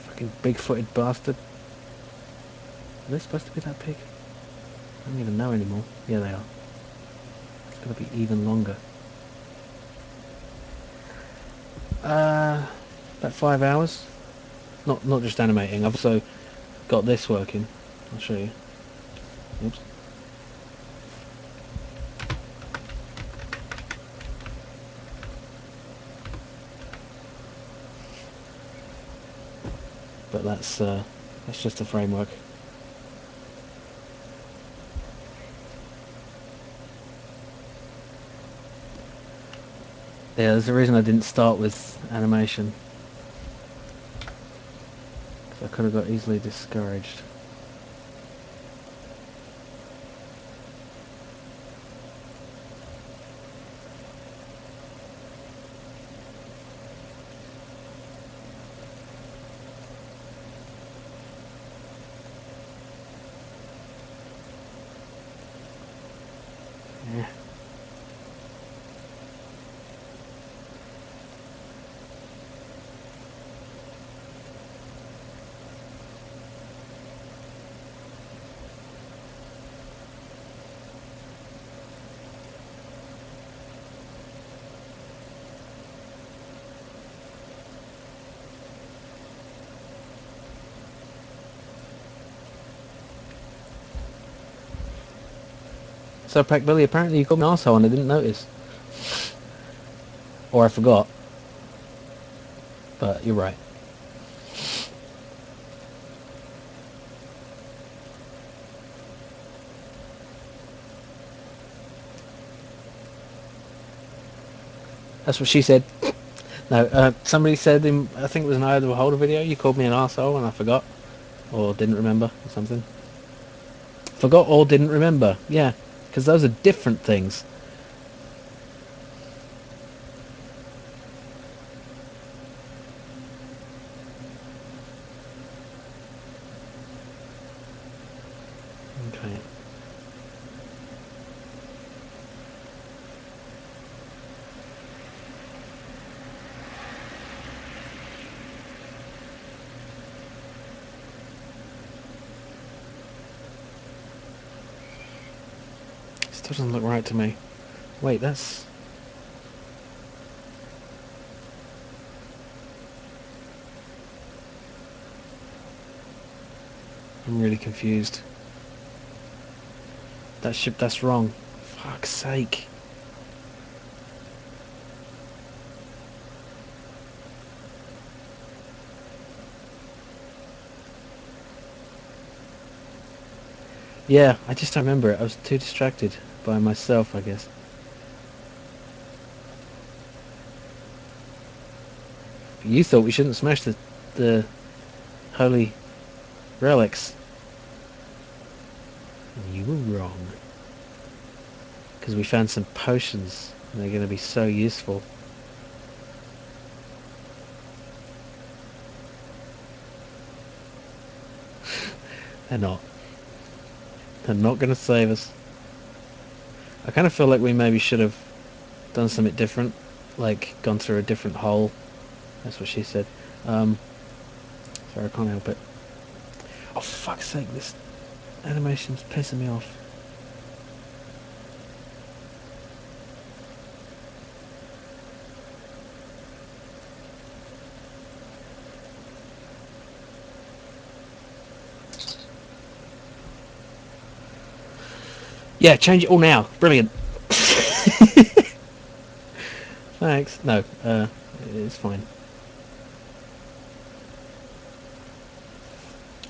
Fucking big-footed bastard. Are they supposed to be that big? I don't even know anymore. Yeah, they are. It's gonna be even longer. About 5 hours. Not just animating. I've also got this working. I'll show you. Oops. but that's just a framework. Yeah, there's a reason I didn't start with animation. 'Cause I could have got easily discouraged. Yeah. So, Pack Billy, apparently you called me an arsehole and I didn't notice. Or I forgot. But you're right. That's what she said. No, somebody said in, I think it was an Eye of the Beholder video, you called me an arsehole and I forgot. Or didn't remember or something. Forgot or didn't remember. Yeah, because those are different things. Okay. Still doesn't look right to me. Wait, that's... I'm really confused. That's wrong. Fuck's sake. Yeah, I just don't remember it. I was too distracted by myself, I guess. You thought we shouldn't smash the holy relics. And you were wrong. Because we found some potions, and they're going to be so useful. They're not. They're not going to save us. I kind of feel like we maybe should have done something different. Like, gone through a different hole. That's what she said. Sorry, I can't help it. Oh, fuck's sake, this animation's pissing me off. Yeah, change it all now. Brilliant. Thanks. No, it's fine.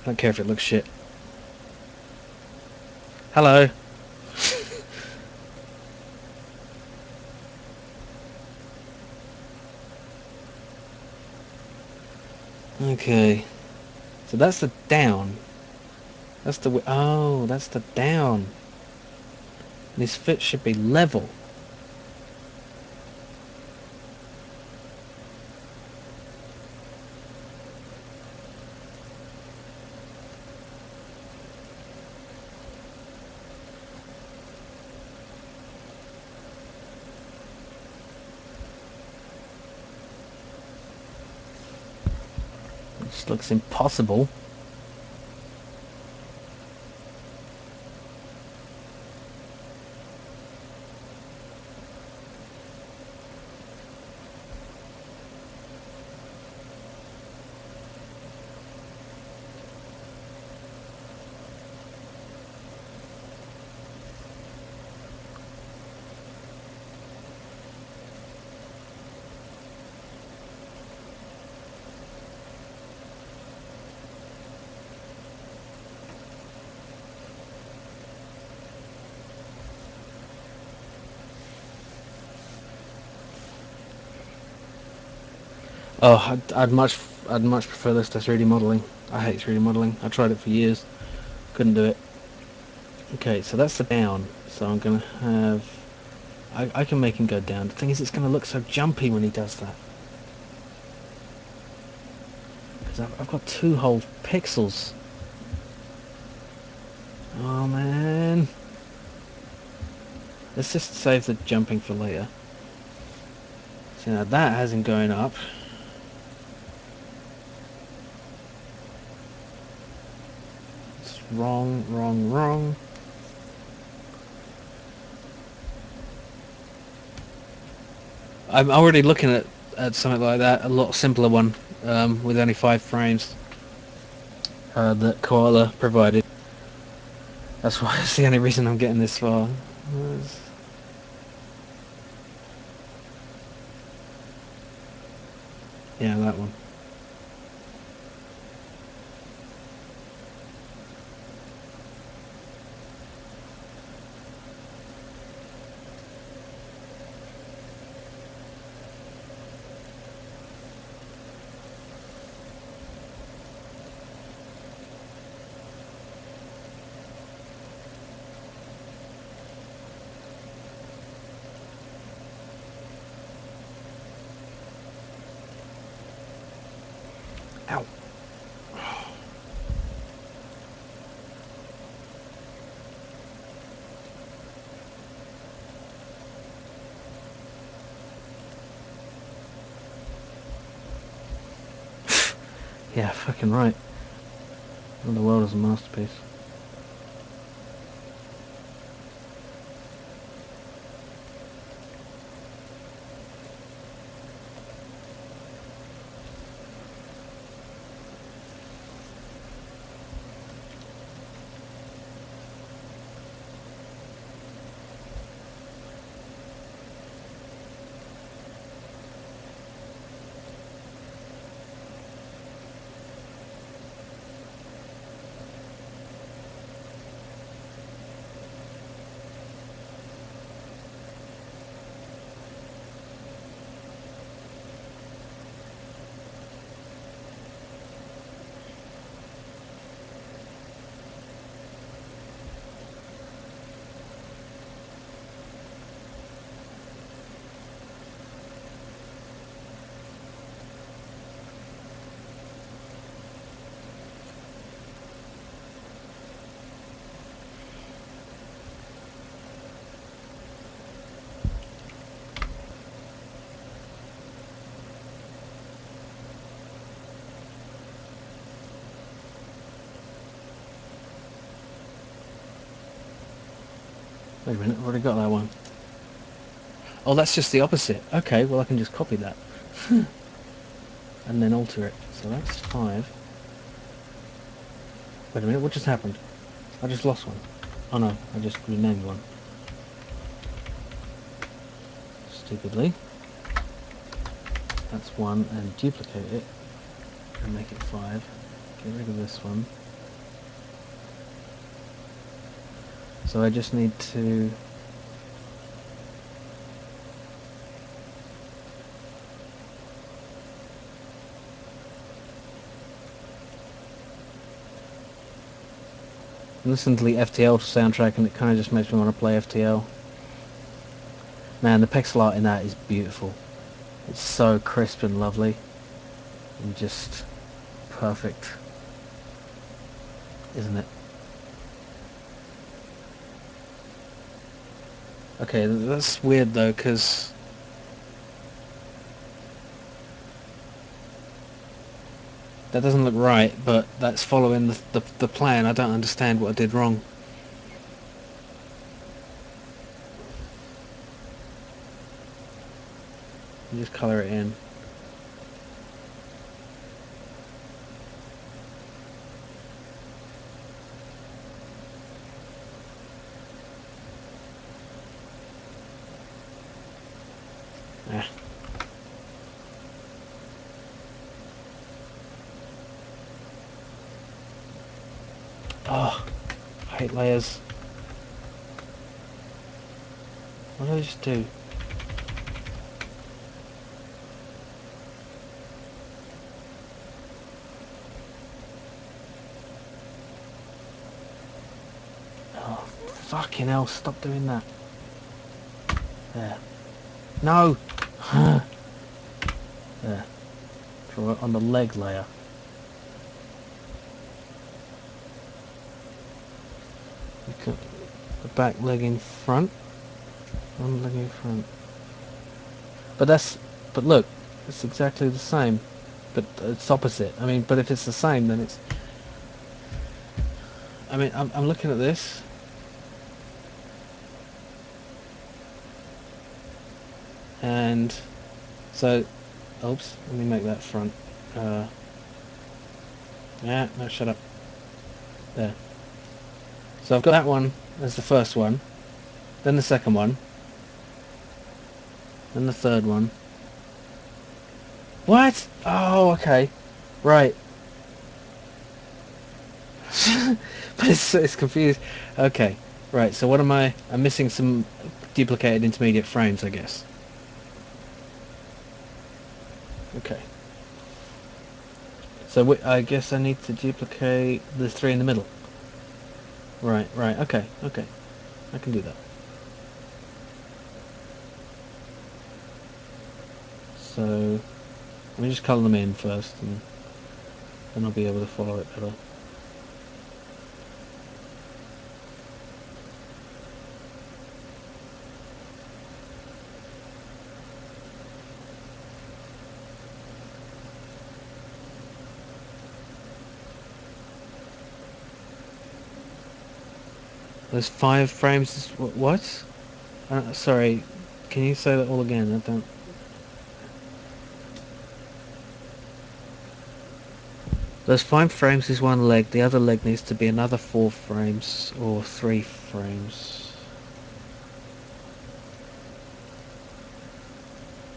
I don't care if it looks shit. Hello. Okay. So that's the down. That's the... Oh, that's the down. This foot should be level. This looks impossible. Oh, I'd much prefer this to 3D modeling. I hate 3D modeling. I tried it for years, couldn't do it. Okay, so that's the down. So I'm gonna have. I can make him go down. The thing is, it's gonna look so jumpy when he does that. Because I've got two whole pixels. Oh man. Let's just save the jumping for later. So now that has him going up. It's wrong, wrong, wrong. I'm already looking at something like that, a lot simpler one, with only 5 frames that Koala provided. That's why it's the only reason I'm getting this far. Yeah, that one. Ow. Yeah, fucking right. And the world is a masterpiece. Wait a minute, I've already got that one. Oh, that's just the opposite. Okay, well I can just copy that. And then alter it. So that's 5. Wait a minute, what just happened? I just lost one. Oh no, I just renamed one. Stupidly. That's 1, and duplicate it. And make it 5. Get rid of this one. So I just need to... listen to the FTL soundtrack and it kind of just makes me want to play FTL. Man, the pixel art in that is beautiful. It's so crisp and lovely. And just perfect. Isn't it? Okay, that's weird though, because... that doesn't look right, but that's following the plan. I don't understand what I did wrong. You just colour it in. Ah. Oh, I hate layers. What did I just do? Fucking hell, stop doing that. There. No! There. Draw it on the leg layer. You got the back leg in front. One leg in front. But look, it's exactly the same. But it's opposite. I mean, but if it's the same, then it's... I mean, I'm looking at this. And so, oops, let me make that front. Yeah, no, shut up. There. So I've got that one as the first one, then the second one, then the third one. What? Oh, okay. Right. But it's confused. Okay. Right, so what am I... I'm missing some duplicated intermediate frames, I guess. Okay. So I guess I need to duplicate the three in the middle. Right, okay, I can do that. So, let me just colour them in first, and then I'll be able to follow it better. There's 5 frames. What? Sorry, can you say that all again? I don't... There's 5 frames is one leg. The other leg needs to be another 4 frames or 3 frames.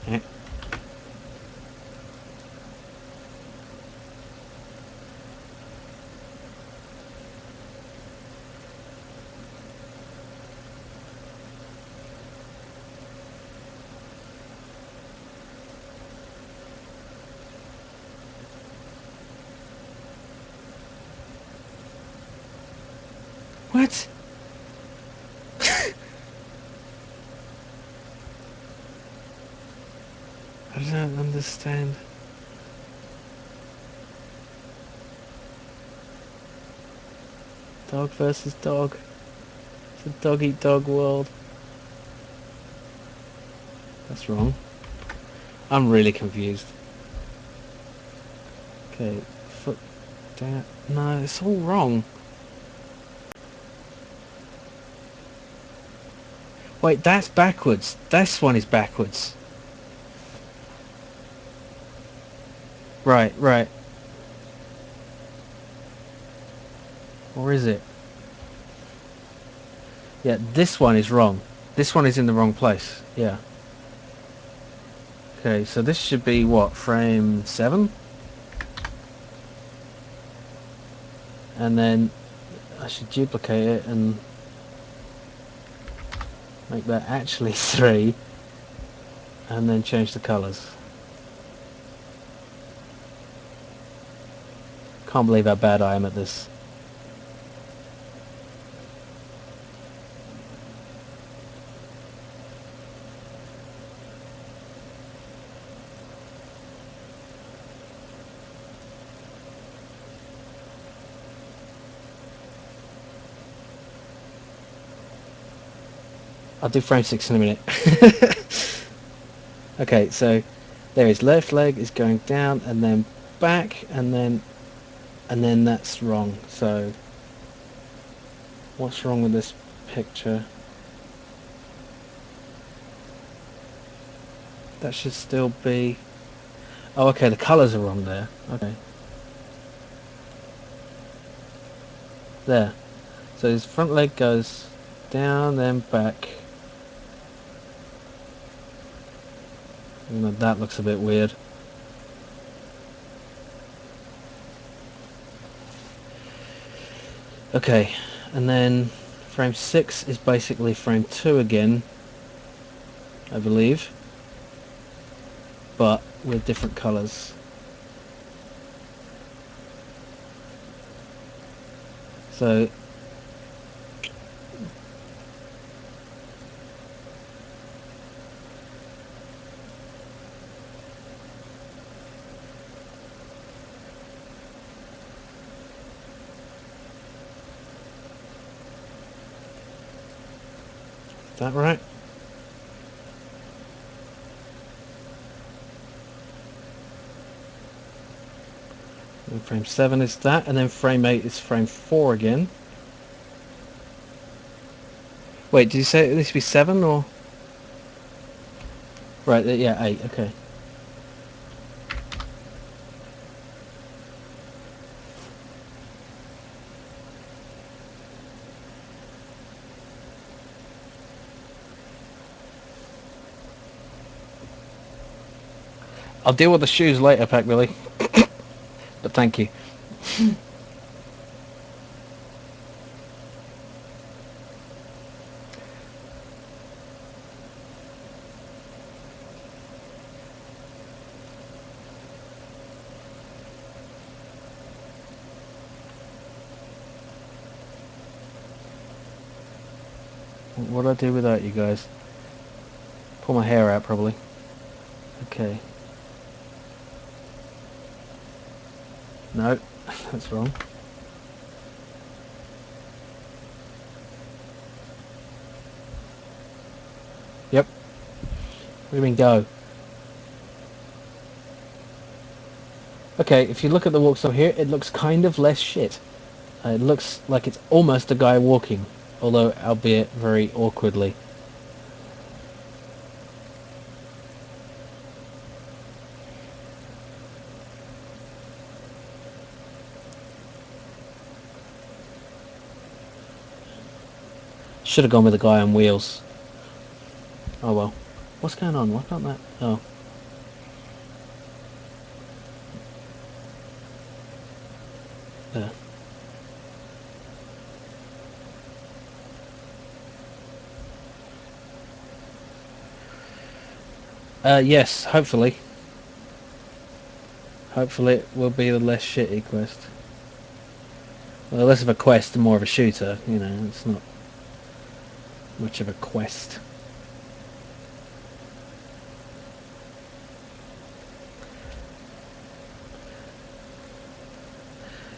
Eh. What? I don't understand. Dog versus dog. It's a dog-eat-dog world. That's wrong. I'm really confused. Okay, foot down. No, it's all wrong. Wait, that's backwards. This one is backwards. Right. Or is it? Yeah, this one is wrong. This one is in the wrong place. Yeah. Okay, so this should be what? Frame 7? And then I should duplicate it and make that actually 3. And then change the colours. Can't believe how bad I am at this. I'll do frame 6 in a minute. Okay, so there his left leg is going down and then back and then that's wrong. So what's wrong with this picture? That should still be... Oh, okay, the colours are wrong there. Okay. There. So his front leg goes down, then back. You know, that looks a bit weird. Okay, and then frame 6 is basically frame 2 again, I believe, but with different colours. So Is that right? And frame 7 is that, and then frame 8 is frame 4 again. Wait, did you say it needs to be 7 or? Right, yeah, 8, okay. I'll deal with the shoes later, Pack Billy. But thank you. What'd I do without you guys? Pull my hair out, probably. Okay. No, that's wrong. Yep. What do you mean go? Okay, if you look at the walks over here, it looks kind of less shit. It looks like it's almost a guy walking, although albeit very awkwardly. Should have gone with a guy on wheels. Oh well. What's going on? Why can't that? Oh. There. Yes, hopefully. Hopefully it will be the less shitty quest. Well, less of a quest and more of a shooter, you know, it's not much of a quest.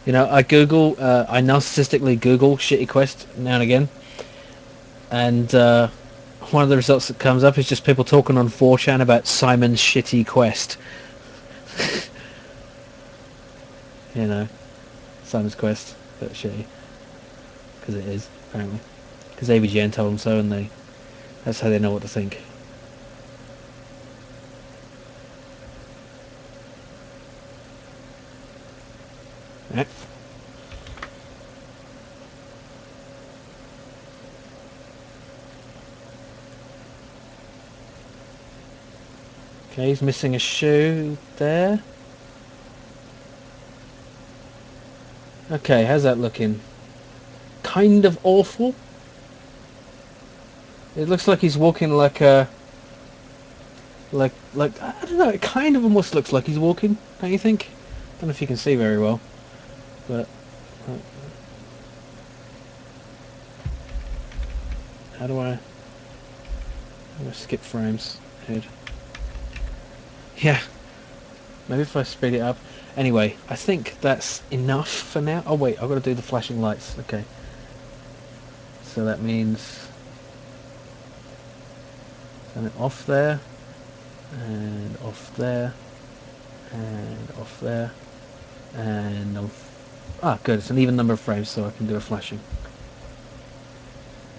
You know, I narcissistically Google shitty quest now and again, and one of the results that comes up is just people talking on 4chan about Simon's shitty quest. You know, Simon's quest, but shitty. Because it is, apparently. Because AVGN told them so, and that's how they know what to think. Right. Okay, he's missing a shoe there. Okay, how's that looking? Kind of awful. It looks like he's walking like a... Like, I don't know, it kind of almost looks like he's walking, don't you think? I don't know if you can see very well, but... How do I skip frames? Head. Yeah, maybe if I speed it up. Anyway, I think that's enough for now. Oh wait, I've got to do the flashing lights. Okay. So that means... Turn it off there, and off there, and off there, and off... Ah, good, it's an even number of frames, so I can do a flashing.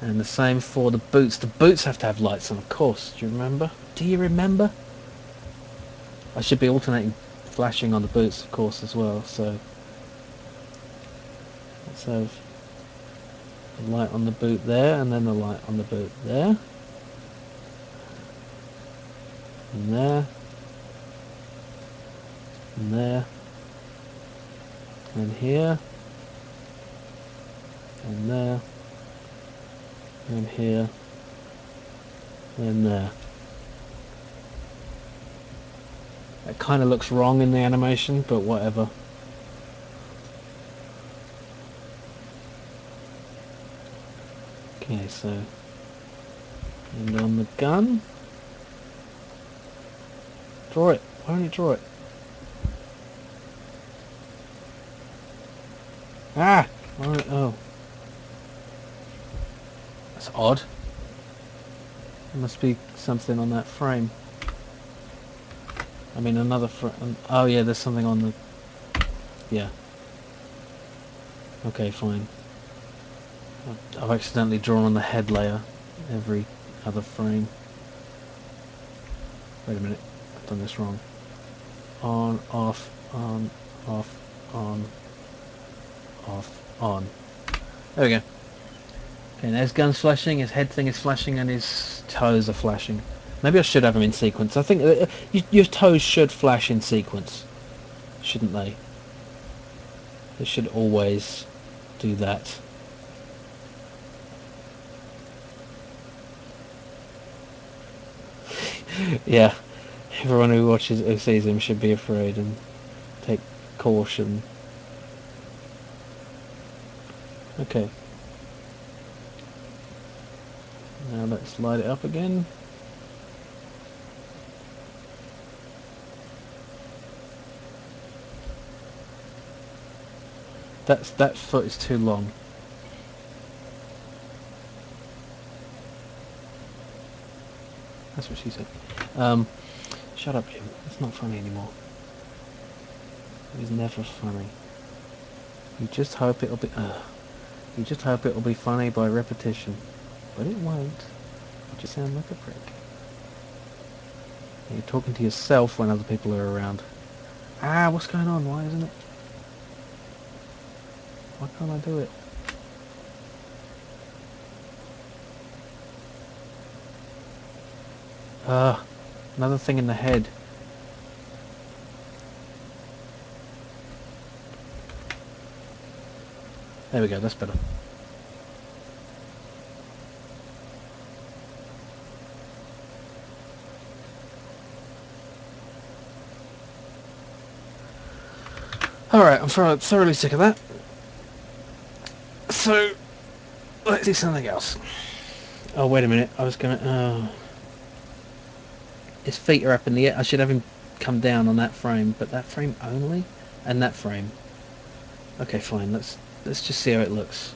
And the same for the boots. The boots have to have lights on, of course. Do you remember? Do you remember? I should be alternating flashing on the boots, of course, as well. So let's have the light on the boot there, and then the light on the boot there, and there, and there, and here, and there, and here, and there. It kind of looks wrong in the animation, but whatever. Okay, so and on the gun, draw it. Why don't you draw it? Ah! Oh, that's odd. There must be something on that frame. I mean, another frame. Oh yeah, there's something on the... Yeah. Okay, fine. I've accidentally drawn on the head layer every other frame. Wait a minute, I've done this wrong. On, off, on, off, on, off, on. There we go. Okay, now his gun's flashing, his head thing is flashing, and his toes are flashing. Maybe I should have them in sequence. I think your toes should flash in sequence, shouldn't they? They should always do that. Yeah, everyone who sees him should be afraid and take caution. Okay. Now let's light it up again. That foot is too long. That's what she said. Shut up, Jim. It's not funny anymore. It was never funny. You just hope it'll be. You just hope it'll be funny by repetition, but it won't. You just sound like a prick. You're talking to yourself when other people are around. Ah, what's going on? Why isn't it? Why can't I do it? Another thing in the head. There we go, that's better. Alright, I'm thoroughly sick of that. So, let's do something else. Oh, wait a minute, I was gonna... his feet are up in the air. I should have him come down on that frame, but that frame only? And that frame. Okay, fine, let's just see how it looks.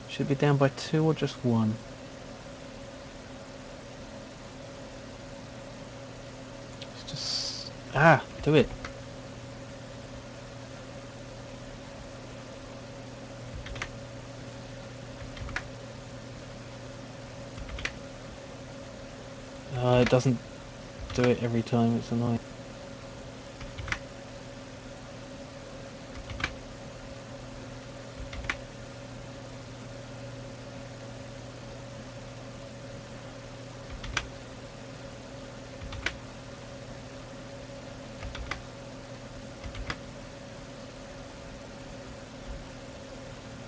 Should it be down by 2 or just 1? It's just... Ah, do it. It doesn't do it every time, it's annoying.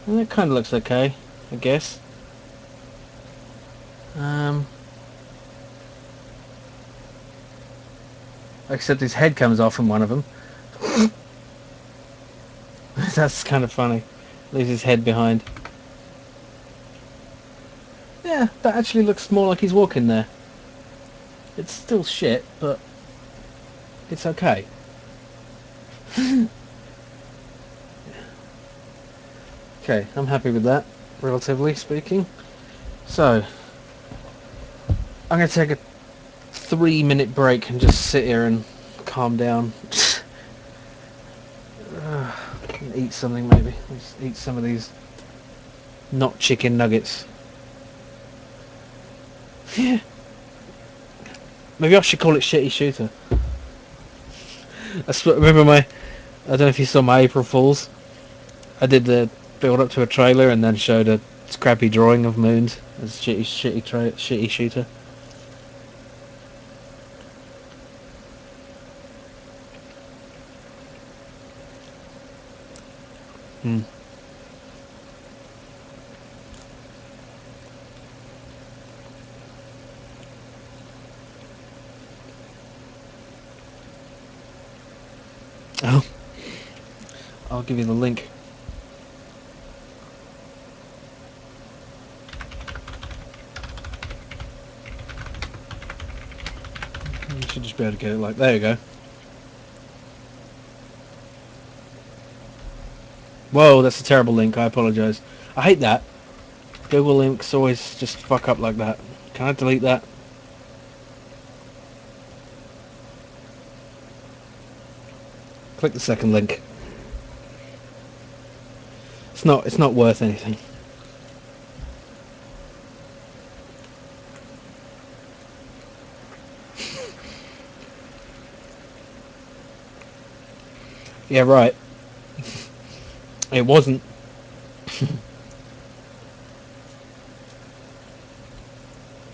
And it kind of looks okay, I guess. Except his head comes off in one of them. That's kind of funny. Leaves his head behind. Yeah, that actually looks more like he's walking there. It's still shit, but it's okay. Okay, I'm happy with that, relatively speaking. So, I'm going to take a 3-minute break and just sit here and calm down. And eat something maybe. Let's eat some of these not chicken nuggets. Yeah. Maybe I should call it Shitty Shooter. Remember I don't know if you saw my April Fools. I did the build up to a trailer and then showed a scrappy drawing of moons as Shitty Shooter. Hmm. Oh. I'll give you the link. You should just be able to get it like... There you go. Whoa, that's a terrible link. I apologise. I hate that. Google links always just fuck up like that. Can I delete that? Click the second link. It's not worth anything. Yeah, right. It wasn't. It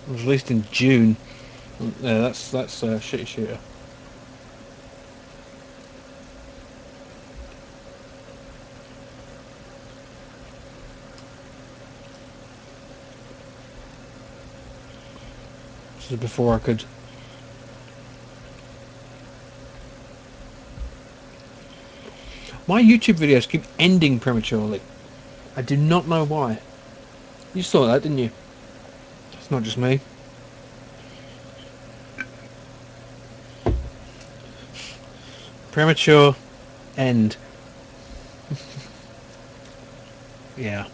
was released in June. Yeah, that's Shitty Shooter. This is before I could. My YouTube videos keep ending prematurely. I do not know why. You saw that, didn't you? It's not just me. Premature end. Yeah.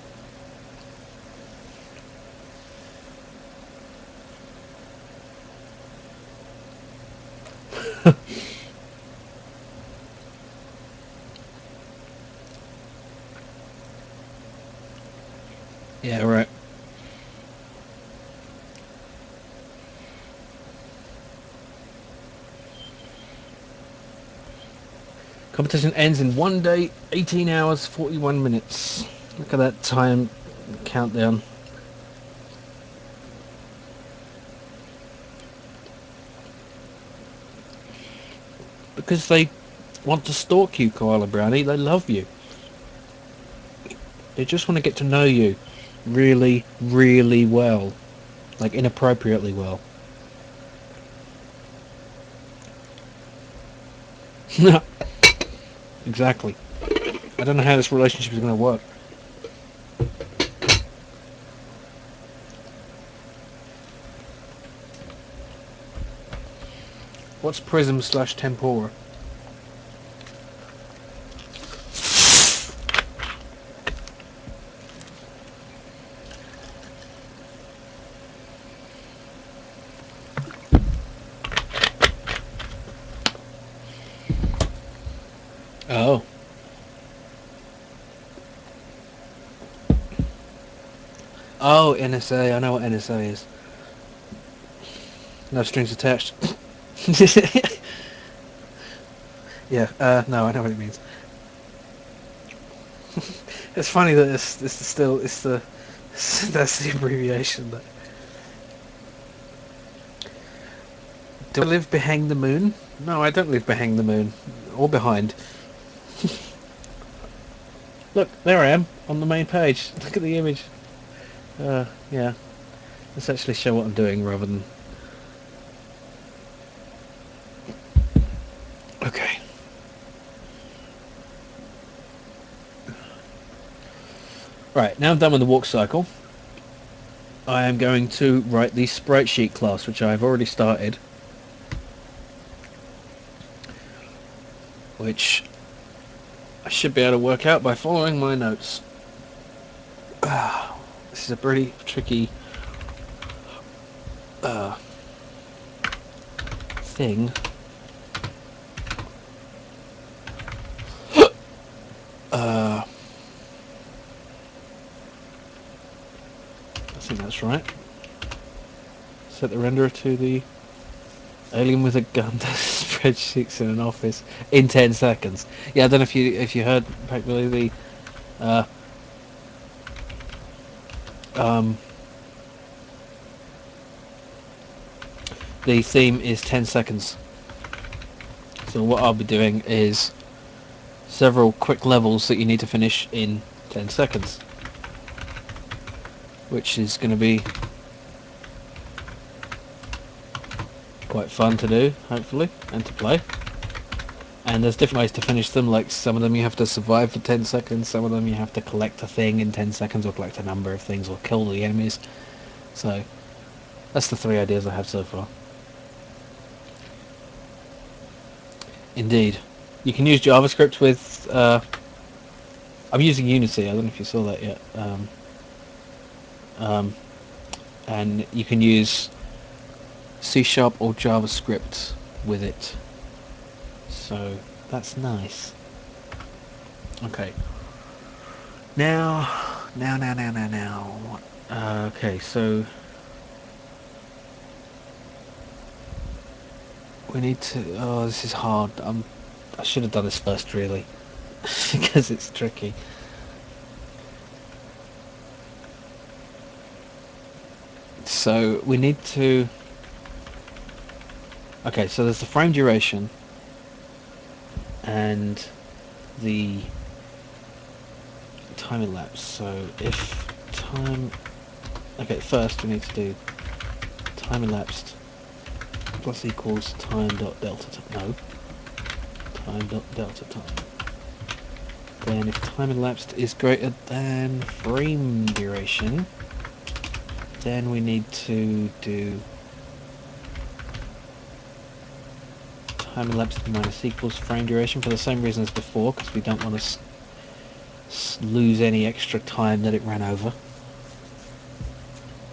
Yeah, right. Competition ends in 1 day, 18 hours, 41 minutes. Look at that time countdown. Because they want to stalk you, Koala Brownie. They love you. They just want to get to know you really, really well. Like, inappropriately well. Exactly. I don't know how this relationship is going to work. What's prism / tempora? Oh. Oh, NSA. I know what NSA is. No strings attached. Yeah, no, I know what it means. It's funny that it's still, it's the, that's the abbreviation. That. Do I live behind the moon? No, I don't live behind the moon. Or behind. Look, there I am, on the main page. Look at the image. Yeah. Let's actually show what I'm doing rather than... Okay. Right, now I'm done with the walk cycle. I am going to write the sprite sheet class, which I've already started. Which I should be able to work out by following my notes. This is a pretty tricky thing. I think that's right. Set the renderer to the alien with a gun does spreadsheets in an office in 10 seconds. Yeah, I don't know if you heard practically the theme is 10 seconds. So what I'll be doing is several quick levels that you need to finish in 10 seconds. Which is going to be quite fun to do, hopefully, and to play. And there's different ways to finish them, like some of them you have to survive for 10 seconds, some of them you have to collect a thing in 10 seconds, or collect a number of things, or kill the enemies. So, that's the 3 ideas I have so far. Indeed. You can use JavaScript with I'm using Unity. I don't know if you saw that yet. And you can use C# or JavaScript with it. So that's nice. Okay. Now. Okay, so we need to. Oh, this is hard. I should have done this first, really, because it's tricky. So we need to. Okay, so there's the frame duration and the time elapsed. So if time. Okay, first we need to do time elapsed plus equals time dot delta time. No. Time dot delta time. Then if time elapsed is greater than frame duration, then we need to do time elapsed minus equals frame duration for the same reason as before, because we don't want to lose any extra time that it ran over.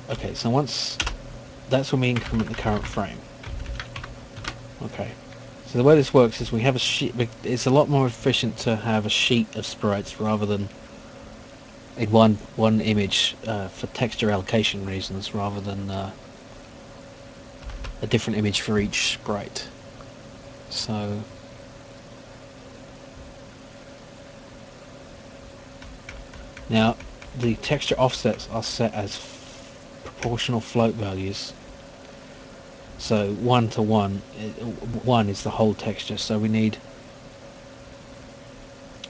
Okay, so once that's when we increment the current frame. Okay, so the way this works is we have a sheet. It's a lot more efficient to have a sheet of sprites rather than in one image for texture allocation reasons, rather than a different image for each sprite. So now the texture offsets are set as proportional float values. So 1 to 1, 1 is the whole texture. So we need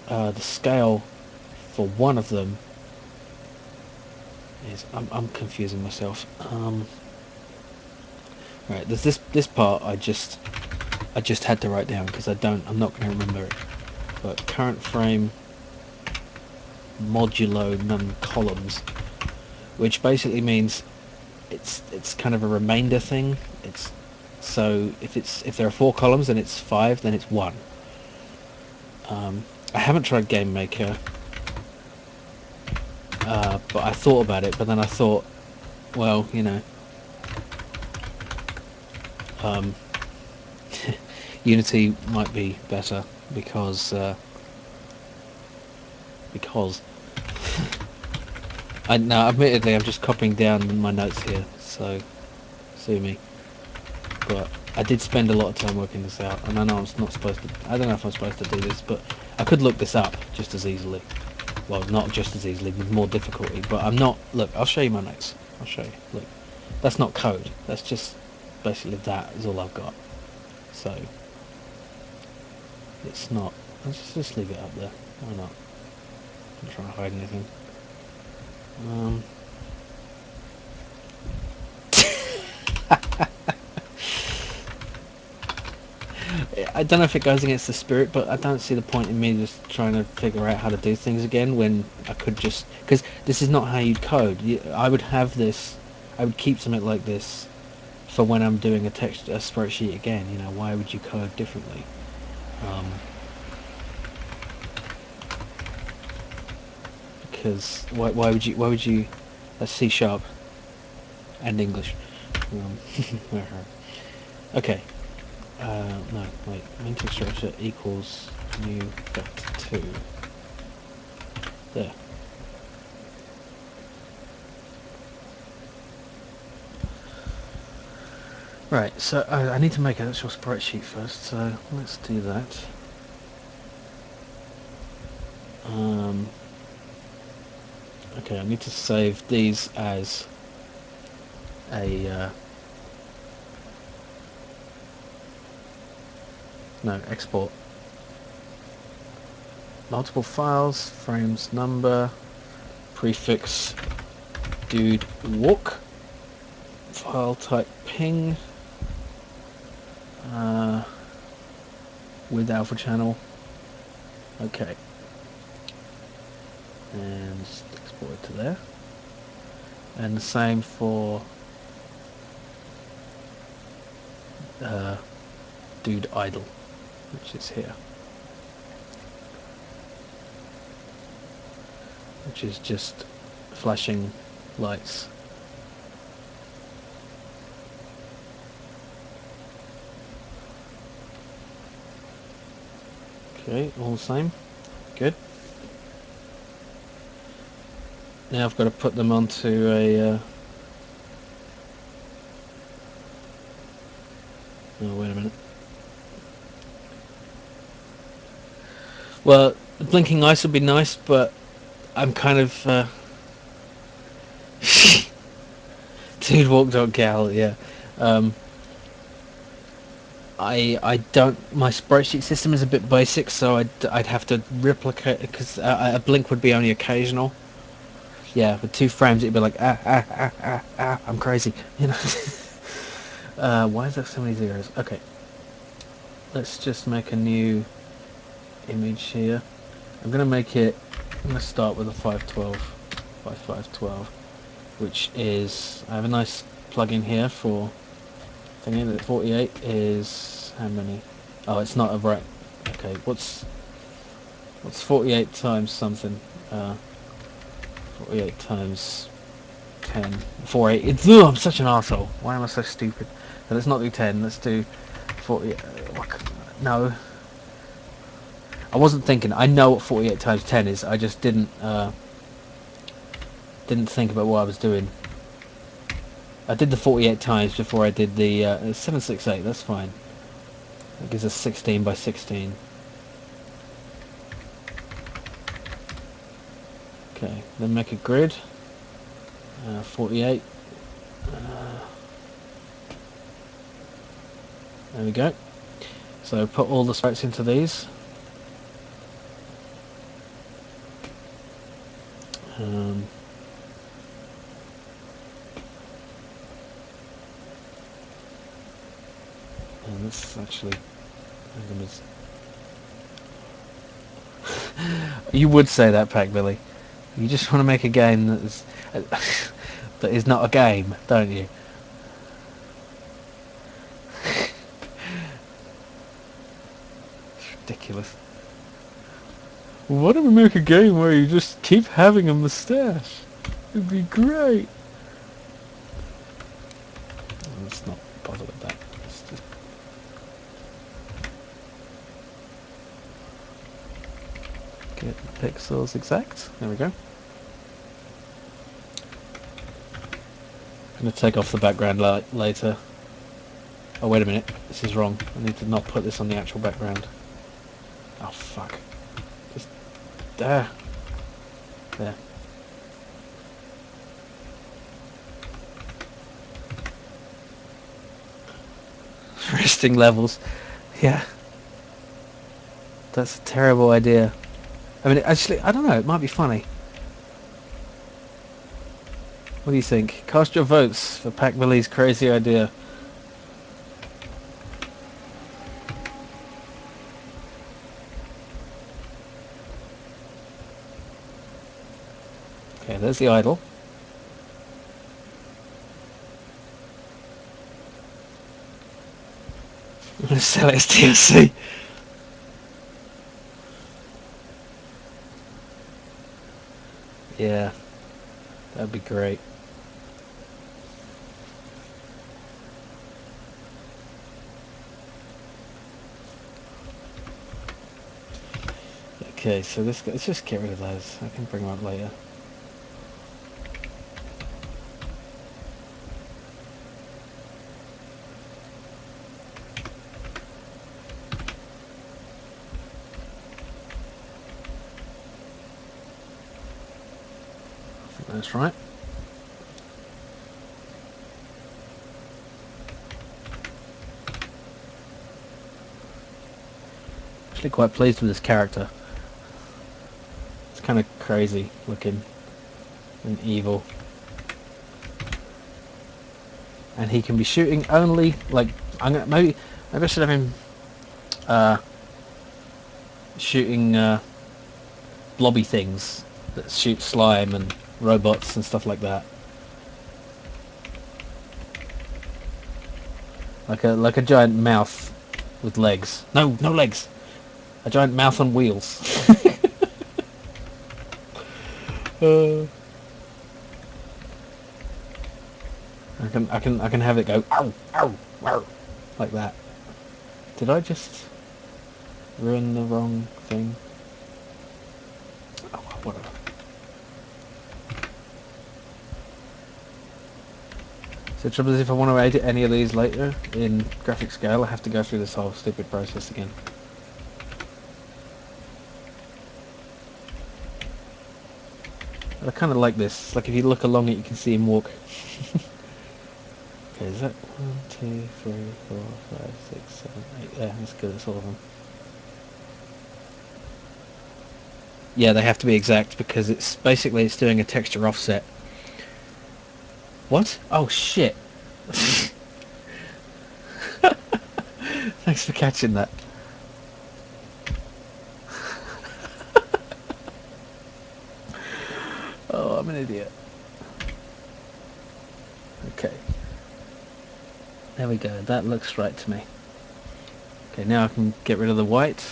the scale for one of them is I'm confusing myself. Right, there's this part I just had to write down because I'm not going to remember it. But current frame modulo none columns, which basically means it's kind of a remainder thing. It's so if there are 4 columns and it's 5, then it's 1. I haven't tried Game Maker, but I thought about it. But then I thought, well, Unity might be better because now admittedly I'm just copying down my notes here, so sue me. But I did spend a lot of time working this out, and I know I'm not supposed to. I don't know if I'm supposed to do this, but I could look this up just as easily. Well, not just as easily, with more difficulty. But I'm not. Look, I'll show you my notes. I'll show you. Look, that's not code. That's just basically that is all I've got. So it's not. Let's just leave it up there. Why not? I'm not trying to hide anything. I don't know if it goes against the spirit, but I don't see the point in me just trying to figure out how to do things again when I could just... Because this is not how you'd code. I would have this... I would keep something like this for when I'm doing a spreadsheet again. Why would you code differently? Because why would you... That's C# and English. Okay. No, wait. Mental structure equals new vector 2. There. Right, so I need to make an actual spreadsheet first, so let's do that. Okay, I need to save these as a... no, export. Multiple files, frames number, prefix dude walk, file type ping, with alpha channel. Okay. And just export it to there. And the same for dude idle, which is here. which is just flashing lights. Okay, all the same. Good. Now I've got to put them onto a... Oh, wait a minute. Well, blinking lights would be nice, but I'm kind of... Dude, walk, dog, gal, yeah. I don't... My sprite sheet system is a bit basic, so I'd have to replicate... Because a blink would be only occasional. Yeah, with 2 frames it'd be like, I'm crazy, you know. Why is there so many zeros? Okay. Let's just make a new image here. I'm going to start with a 512 by 512, which is, I have a nice plugin here for thingy that 48 is, how many? Oh, it's not a right, okay, what's 48 times something? 48 times 10, 48, I'm such an arsehole. Why am I so stupid? So let's not do 10, let's do 40, no. I wasn't thinking, I know what 48 times 10 is, I just didn't think about what I was doing. I did the 48 times before I did the 768, that's fine. That gives us 16 by 16. Okay, then make a grid. 48. There we go. So put all the sprites into these. And this actually, you would say that, Pack Billy. You just want to make a game that is that is not a game, don't you? It's ridiculous. Why don't we make a game where you just keep having a mustache? It'd be great. Let's not bother with that. Let's just... get the pixels exact. There we go. I'm going to take off the background later. Oh, wait a minute. This is wrong. I need to not put this on the actual background. Oh, fuck. Just... there. There. Resting levels. Yeah. That's a terrible idea. I mean, actually, I don't know. It might be funny. What do you think? Cast your votes for Pac Billy's crazy idea. Okay, there's the idol. I'm going to sell it as DLC. Yeah, that'd be great. Okay, so let's just get rid of those. I can bring them up later. I think that's right. Actually quite pleased with this character. It's kind of crazy looking and evil. And he can be shooting only, like, maybe I should have him shooting blobby things that shoot slime and robots and stuff like that. Like a giant mouth with legs. No legs. A giant mouth on wheels. Uh, I can have it go ow, ow, ow, like that. Did I just ruin the wrong thing? Oh, whatever. So the trouble is, if I want to edit any of these later in graphic scale, I have to go through this whole stupid process again. But I kind of like this. Like if you look along it, you can see him walk. Okay, is that 1, 2, 3, 4, 5, 6, 7, 8? Yeah, that's good. That's all of them. Yeah, they have to be exact because it's basically it's doing a texture offset. What? Oh shit! Thanks for catching that. Oh, I'm an idiot. Okay. There we go. That looks right to me. Okay, now I can get rid of the white.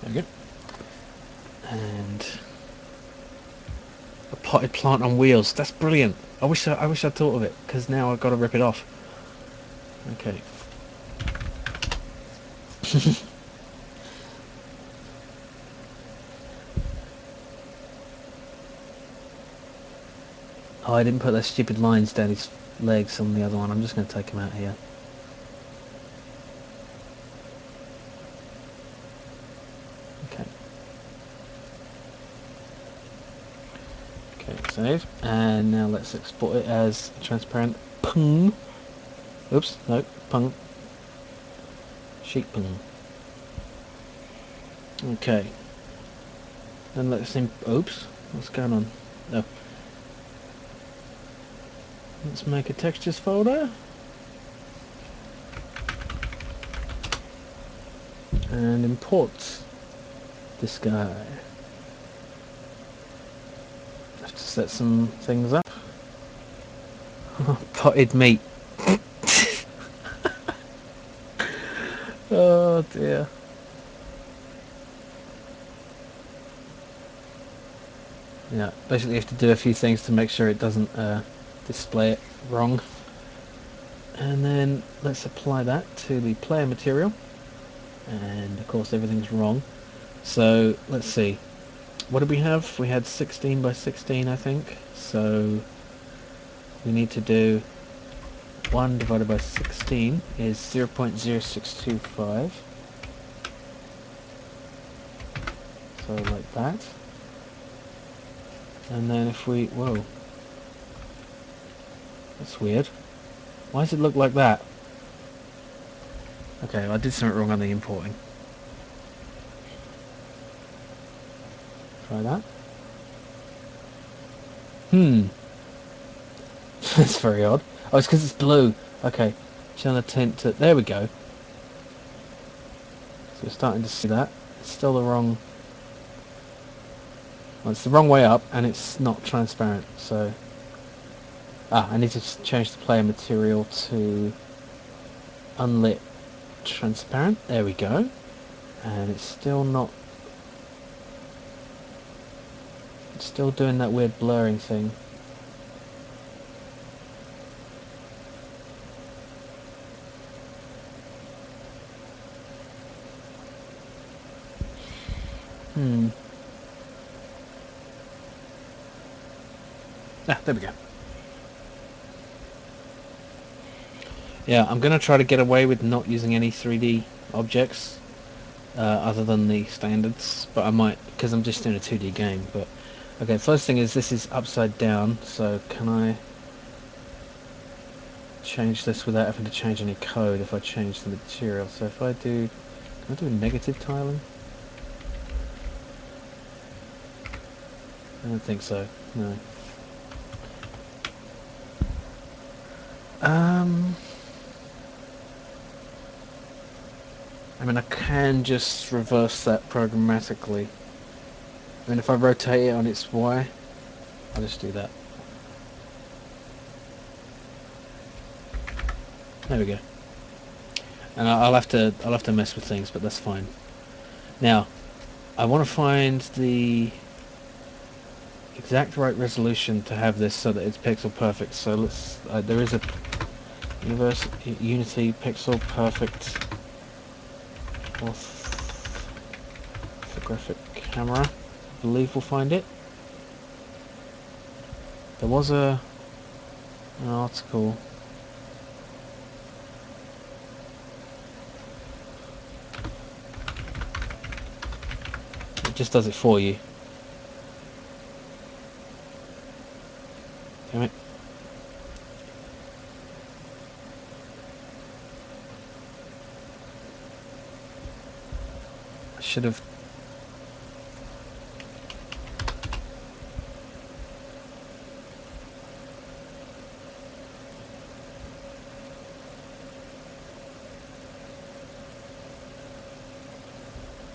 There we go. And a potted plant on wheels. That's brilliant. I wish I'd thought of it because now I've got to rip it off. Okay. Oh, I didn't put those stupid lines down his legs on the other one. I'm just going to take him out here. Okay. Okay, save. And now let's export it as transparent pung. Oops, no, pung. Sheet pung. Okay. Then let's oops, what's going on? No. Let's make a textures folder. And import this guy. Have to set some things up. Potted meat. Oh dear. Yeah, basically you have to do a few things to make sure it doesn't display it wrong. And then let's apply that to the player material. And of course everything's wrong. So let's see. What did we have? We had 16 by 16, I think. So we need to do 1 divided by 16 is 0.0625. So like that. And then if we... Whoa. That's weird. Why does it look like that? Okay, I did something wrong on the importing. Try that. That's very odd. Oh, it's because it's blue. Okay. Change the tint to... There we go. So we're starting to see that. It's still the wrong... Well, it's the wrong way up, and it's not transparent, so... Ah, I need to change the player material to unlit transparent. There we go. And it's still not... It's still doing that weird blurring thing. Ah, there we go. Yeah, I'm going to try to get away with not using any 3D objects other than the standards, but I might, because I'm just doing a 2D game. But okay, first thing is this is upside down, so can I change this without having to change any code if I change the material? So if I do, can I do negative tiling? I don't think so, no. I mean, I can just reverse that programmatically. I mean, if I rotate it on its Y, I'll just do that. There we go. And I'll have to mess with things, but that's fine. Now, I want to find the exact right resolution to have this so that it's pixel perfect. So let's. There is a Unity pixel perfect orthographic camera. I believe we'll find it. There was an article. It just does it for you. Damn it. I should have.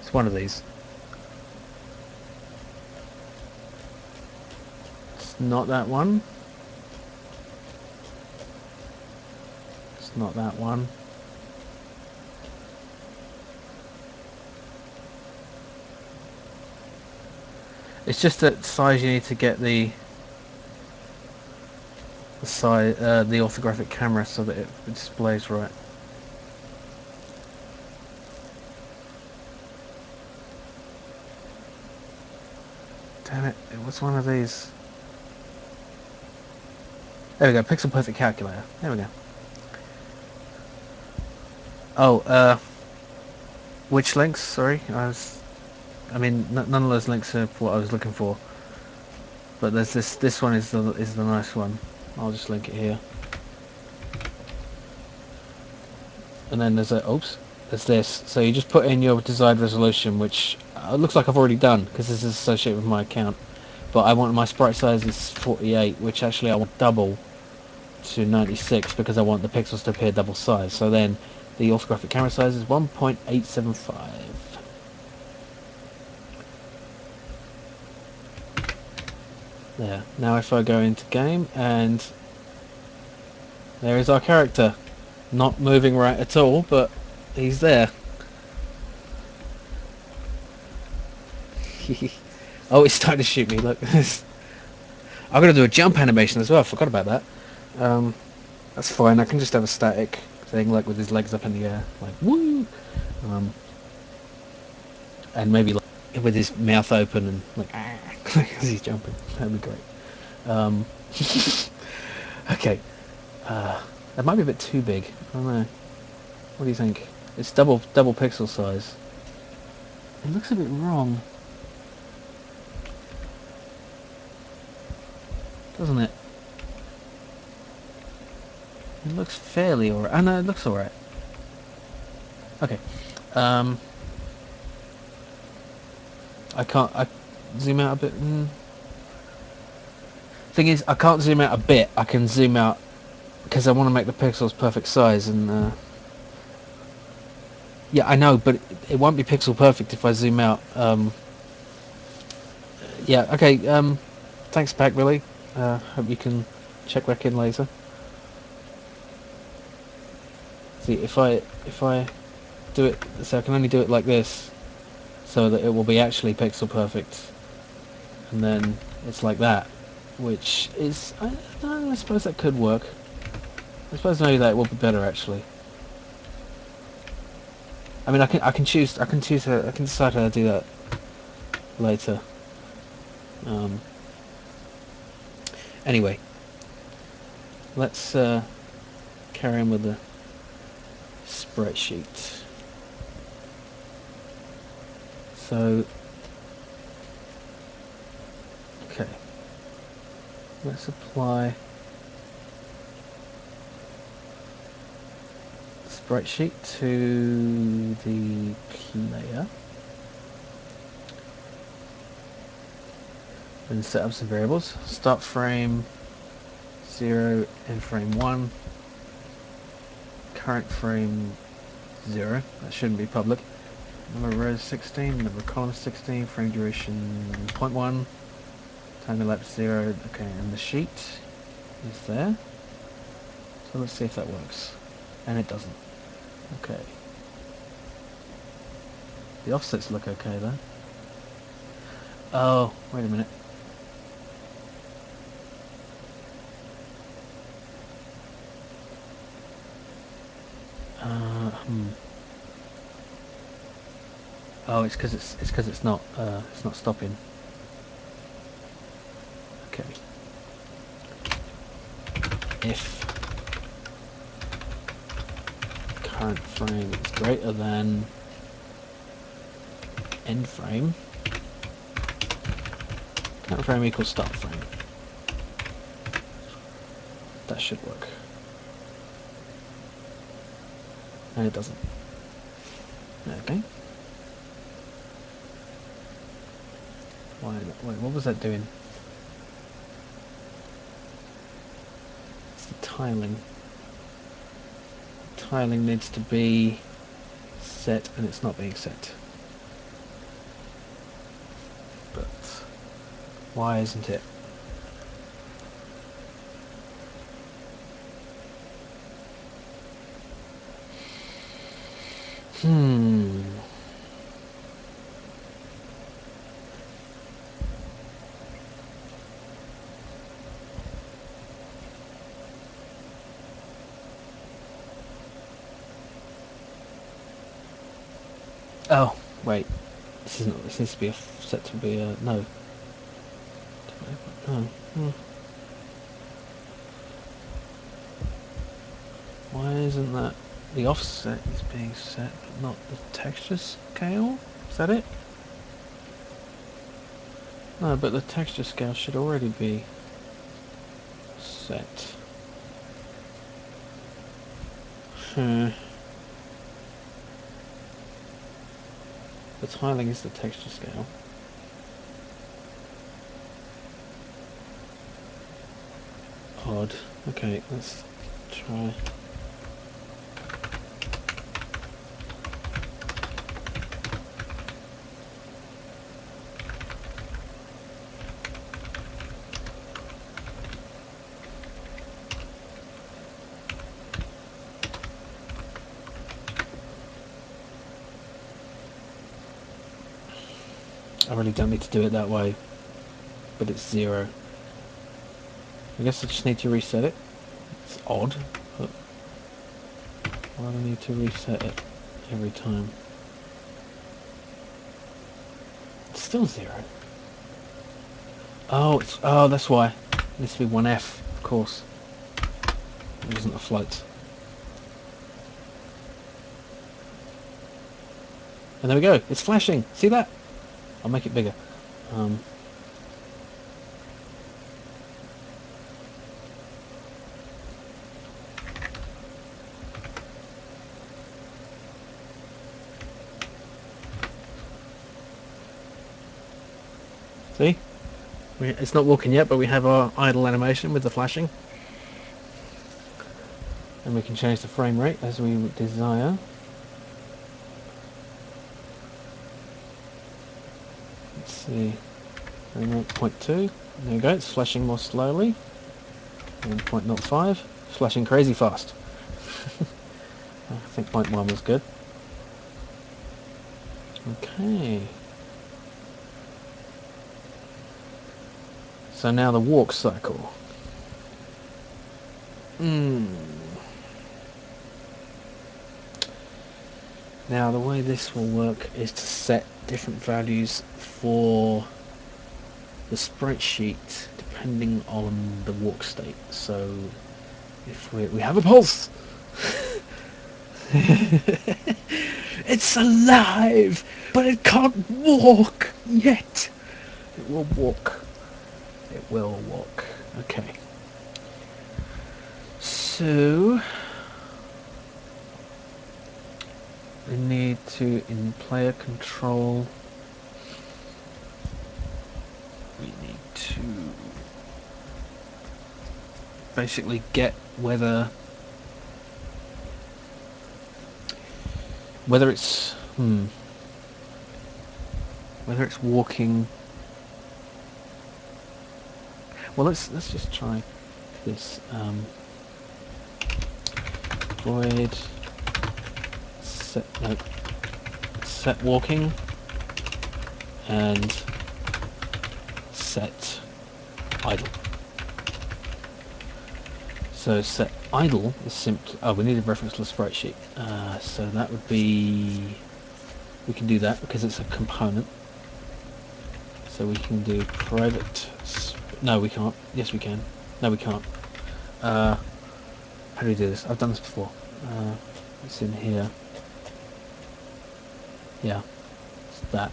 It's one of these. It's not that one. It's not that one. It's just that size you need to get the size, the orthographic camera so that it displays right. Damn it! It was one of these. There we go. Pixel perfect calculator. There we go. Oh, which links? Sorry, I mean, none of those links are what I was looking for. But there's this. This one is the nice one. I'll just link it here. And then there's there's this. So you just put in your desired resolution, which looks like I've already done because this is associated with my account. But I want my sprite size is 48, which actually I want double to 96 because I want the pixels to appear double size. So then the orthographic camera size is 1.875. There. Now if I go into game, and there is our character. Not moving right at all, but he's there. Oh, it's starting to shoot me, look. I've got to do a jump animation as well, I forgot about that. That's fine, I can just have a static thing, like with his legs up in the air, like woo! And maybe like with his mouth open and like as he's jumping. That'd be great. Okay. That might be a bit too big. I don't know. What do you think? It's double pixel size. It looks a bit wrong, doesn't it? It looks fairly alright. Oh no, it looks alright. Okay. I zoom out a bit. Thing is, I can't zoom out a bit. I can zoom out because I want to make the pixels perfect size, and yeah, I know, but it won't be pixel perfect if I zoom out. Yeah, okay. Thanks, Pack. Really. Hope you can check back in later. See, if I do it, so I can only do it like this, so that it will be actually pixel perfect, and then it's like that, which is I suppose that could work. I suppose maybe that will be better actually. I mean, I can decide how to do that later. Anyway, let's carry on with the spreadsheet. So, okay, let's apply the spreadsheet to the player and set up some variables. Start frame 0 and frame 1. Current frame 0. That shouldn't be public. Number of rows 16, number of columns 16, frame duration 0.1, time elapsed 0. Okay, and the sheet is there. So let's see if that works. And it doesn't. Okay. The offsets look okay though. Oh, wait a minute. Hmm. Oh, it's because it's not stopping. Okay. If current frame is greater than end frame, current frame equals start frame. That should work. And it doesn't. Okay. Wait, what was that doing? It's the tiling. The tiling needs to be set, and it's not being set. But why isn't it? Hmm. Oh, wait. This isn't. This needs to be set to be a no. No. Why isn't that? The offset is being set, but not the texture scale. Is that it? No, but the texture scale should already be set. Hmm. The tiling is the texture scale. Odd. Okay, let's try. I really don't need to do it that way, but it's 0. I guess I just need to reset it. It's odd, but why do I need to reset it every time? It's still 0. Oh, that's why. It needs to be 1F, of course. It isn't a float. And there we go. It's flashing. See that? I'll make it bigger. See? It's not walking yet, but we have our idle animation with the flashing. And we can change the frame rate as we desire. Let's see. Frame rate 0.2. There we go. It's flashing more slowly. And 0.05. Flashing crazy fast. I think 0.1 was good. Okay. So now the walk cycle. Now the way this will work is to set different values for the sprite sheet depending on the walk state. So if we have a pulse, it's alive, but it can't walk yet. It will walk. It will walk. Okay. So we need to, in player control, we need to basically get whether it's whether it's walking. Well, let's just try this. void set walking and set idle. So set idle is simply, oh, we need a reference to the sprite sheet. So that would be, we can do that because it's a component. So we can do private, no we can't, yes we can, no we can't. How do we do this? I've done this before. It's in here. Yeah, it's that.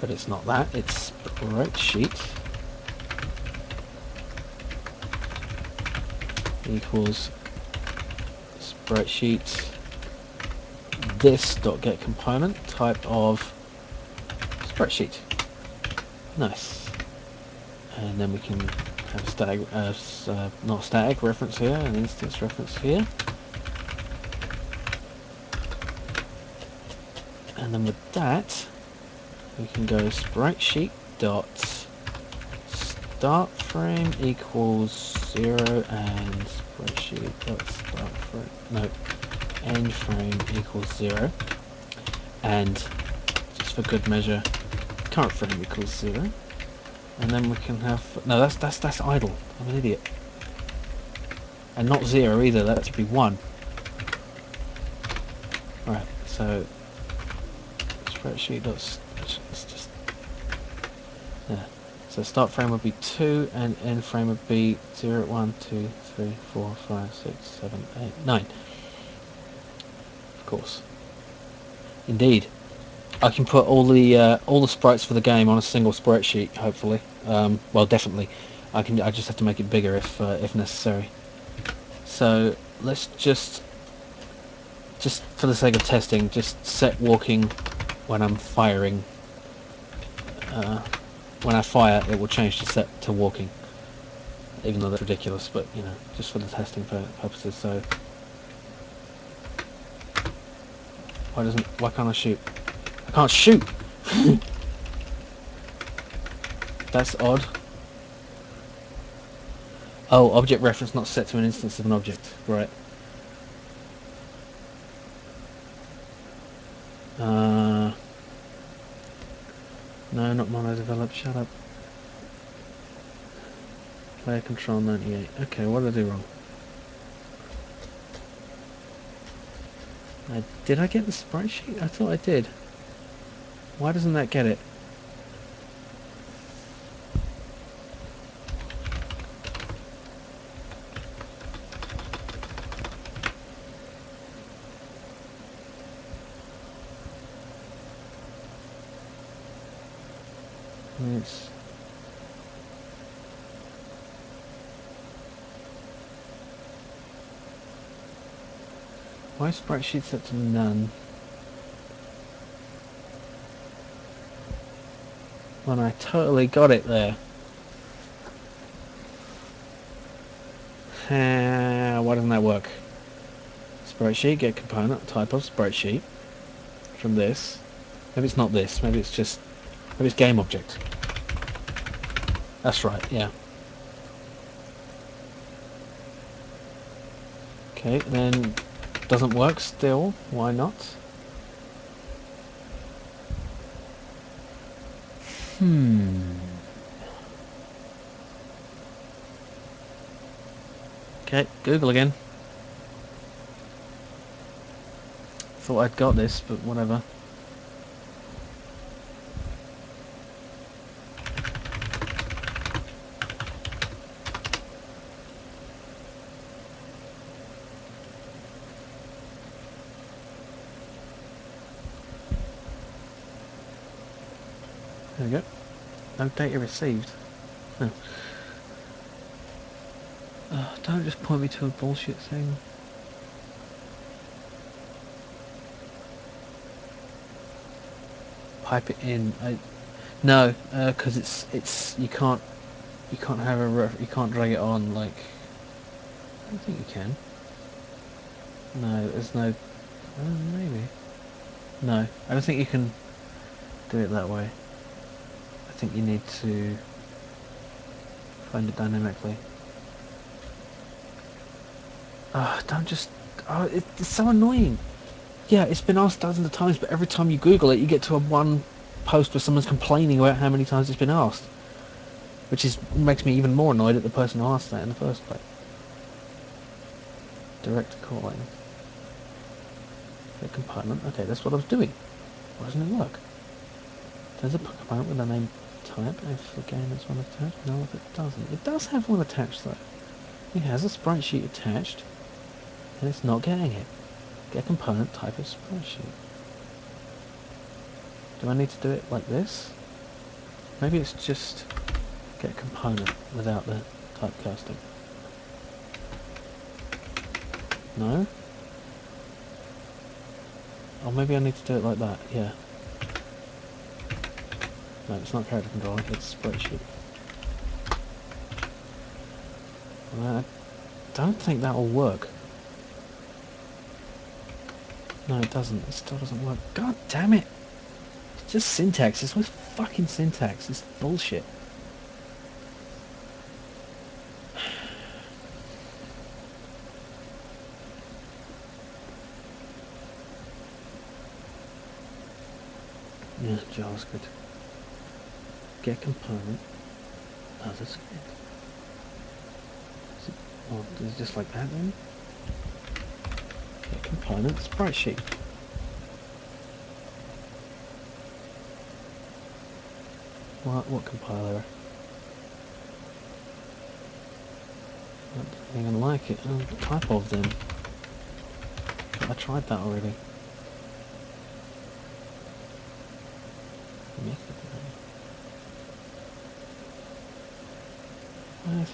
But it's not that, it's sprite sheet equals sprite sheet this dot get component type of sprite sheet. Nice. And then we can have a static, not static reference here, an instance reference here. And then with that, we can go sprite sheet dot start frame equals 0 and sprite sheet dot start frame, no, end frame equals 0. And just for good measure, current frame equals 0. And then we can have, no, that's idle. I'm an idiot. And not 0 either. That should be 1. Right. So spreadsheet. Let's just, yeah. So start frame would be 2, and end frame would be 0, 1, 2, 3, 4, 5, 6, 7, 8, 9. Of course. Indeed. I can put all the sprites for the game on a single sprite sheet, hopefully. Well, definitely. I just have to make it bigger if necessary. So let's just for the sake of testing, just set walking when I'm firing. When I fire, it will change to set to walking. Even though that's ridiculous, but you know, just for the testing purposes. So why can't I shoot? I can't shoot! That's odd. Oh, object reference not set to an instance of an object. Right. No, not mono developed. Shut up. Player control 98. Okay, what did I do wrong? Did I get the sprite sheet? I thought I did. Why doesn't that get it? It's why is sprite sheet set to none? When I totally got it there. Why doesn't that work? Sprite sheet, get component, type of sprite sheet from this. Maybe it's not this, maybe it's game object. That's right, yeah. Okay, then doesn't work still, why not? Okay, Google again. Thought I'd got this, but whatever. There we go. No data received. Oh. Don't just point me to a bullshit thing. Pipe it in. No, because it's you can't have you can't drag it on like. I don't think you can. No, there's no. Maybe. No, I don't think you can do it that way. I think you need to. Find it dynamically. Don't just... Oh, it's so annoying. Yeah, it's been asked dozens of times, but every time you Google it, you get to a one post where someone's complaining about how many times it's been asked. Which makes me even more annoyed at the person who asked that in the first place. Direct calling. A component. Okay, that's what I was doing. Why doesn't it work? There's a component with a name type. If the game has one attached. No, if it doesn't. It does have one attached though. It has a sprite sheet attached, and it's not getting it. Get component type of sprite sheet. Do I need to do it like this? Maybe it's just get component without the typecasting. No? Or maybe I need to do it like that, yeah. No, it's not character controller, it's spreadsheet. Well, I don't think that'll work. No, it doesn't. It still doesn't work. God damn it! It's just syntax. It's with fucking syntax. It's bullshit. Yeah, JavaScript. Get component. Other script. Well, is it just like that then? Get component sprite sheet. What compiler? I don't even like it. Type of them. I tried that already. Method name. What?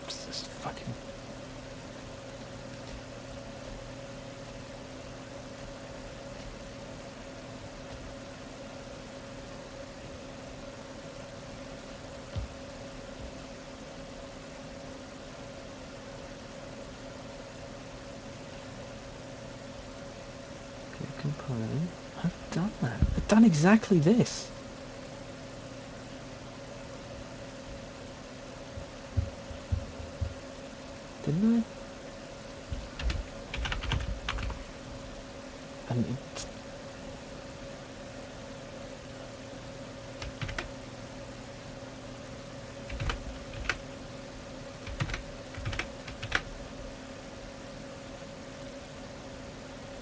What's this fucking... Component. I've done that. I've done exactly this. Didn't I? And it...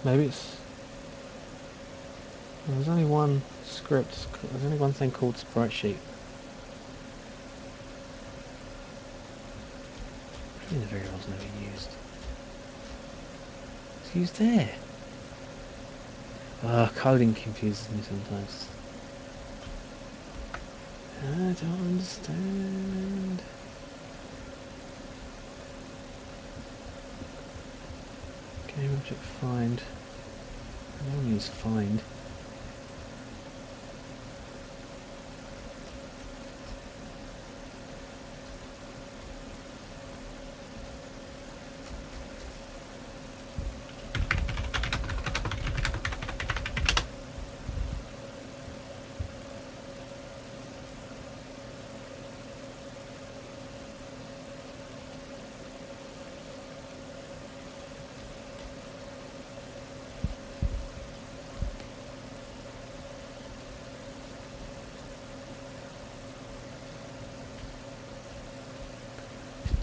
Maybe it's... There's only one script. There's only one thing called sprite sheet. Maybe the variable's never used. It's used there. Coding confuses me sometimes. I don't understand. Game object find. I don't use find.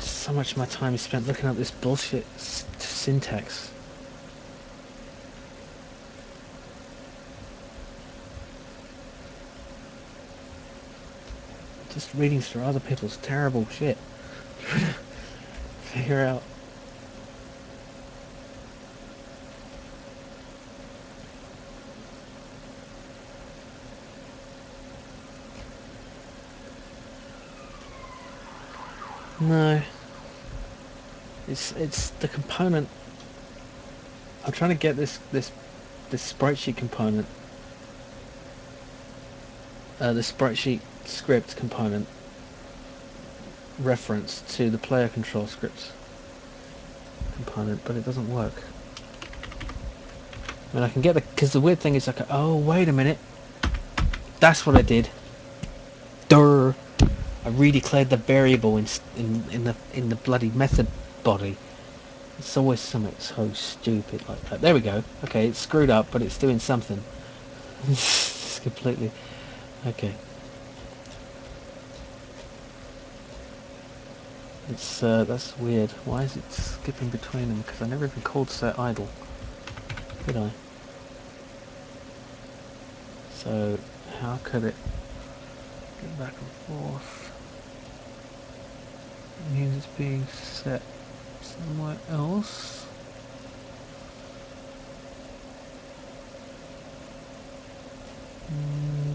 So much of my time is spent looking up this bullshit syntax. Just reading through other people's terrible shit. Figure out. No. It's the component. I'm trying to get this sprite sheet component, the sprite sheet script component reference to the player control script component, but it doesn't work. I mean, I can get because the weird thing is like, oh wait a minute, That's what I did. Durr. I redeclared the variable in the bloody method body. It's always something so stupid like that. There we go. Okay, it's screwed up, but it's doing something. It's completely... Okay. It's, that's weird. Why is it skipping between them? Because I never even called set idle. Did I? So, how could it get back and forth? It means it's being set somewhere else.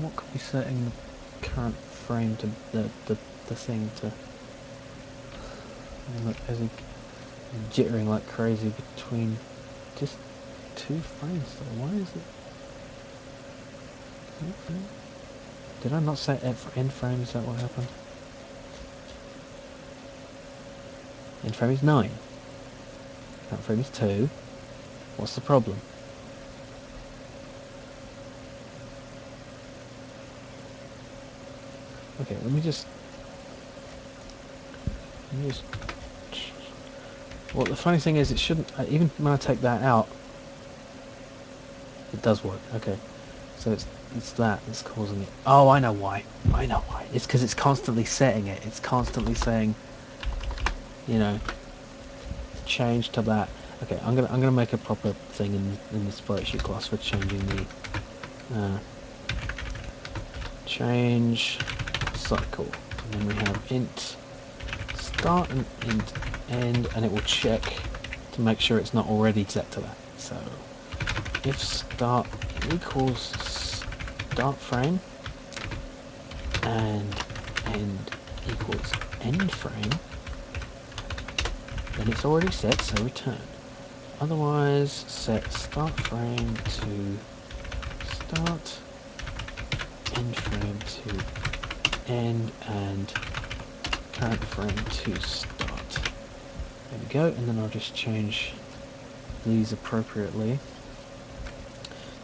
What could be setting the current frame to the thing to... And look, there's a jittering like crazy between just 2 frames though. Why is it... Did I not set end frame? Is that what happened? End frame is 9. Current frame is 2. What's the problem? Okay, let me just... Well, the funny thing is, it shouldn't... even when I take that out, it does work. Okay, so it's that that's causing it. Oh, I know why. I know why. It's because it's constantly setting it. It's constantly saying, you know, change to that. Okay, I'm gonna make a proper thing in the spreadsheet class for changing the change cycle. And then we have int start and int end, and it will check to make sure it's not already set to that. So if start equals start frame and end equals end frame, then it's already set, so return. Otherwise, set start frame to start, end frame to end, and current frame to start. There we go, and then I'll just change these appropriately.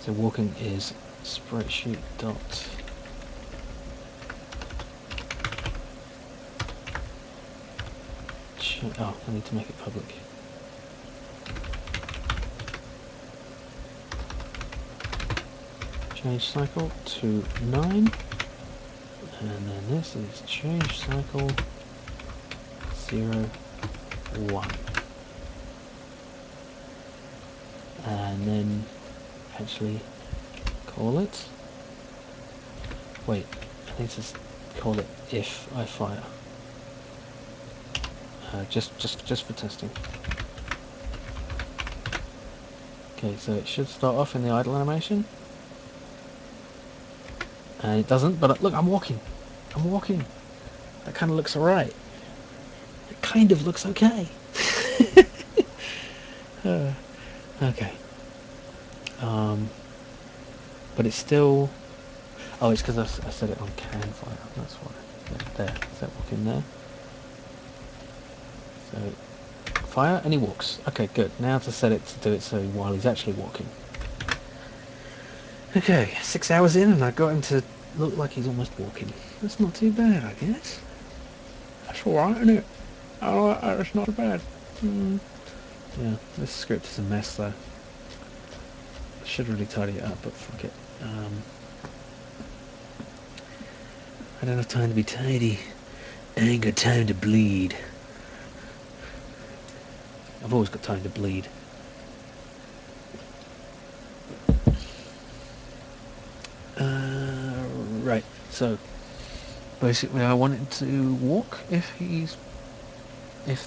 So walking is spreadsheet dot oh, I need to make it public. Change cycle to 9, and then this is change cycle 0, 1, and then actually call it. Wait, I need to call it if I fire. Just for testing. Okay, so it should start off in the idle animation. And it doesn't, but look, I'm walking. I'm walking. That kind of looks alright. It kind of looks okay. Okay. But it's still... Oh, it's because I set it on can fire. That's why. There. Is that walking there? So, fire, and he walks. Okay, good. Now to set it to do it so while he's actually walking. Okay, 6 hours in, and I got him to look like he's almost walking. That's not too bad, I guess. That's alright, isn't it? Oh, that's not bad. Yeah, this script is a mess, though. I should really tidy it up, but fuck it. I don't have time to be tidy. I ain't got time to bleed. I've always got time to bleed. Right, so basically I want it to walk if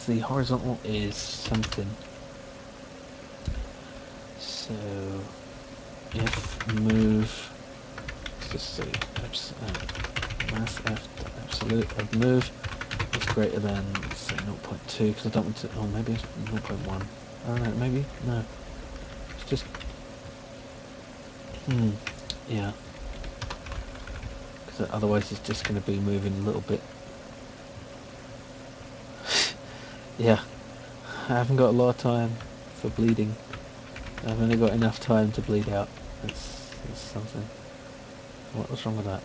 the horizontal is something. So if move, let's just say mass f absolute of move is greater than, say, 0.2, because I don't want to. Oh, maybe it's 0.1. I don't know. Maybe no. It's just yeah. Because otherwise it's just going to be moving a little bit. Yeah, I haven't got a lot of time for bleeding. I've only got enough time to bleed out. It's something. What's wrong with that?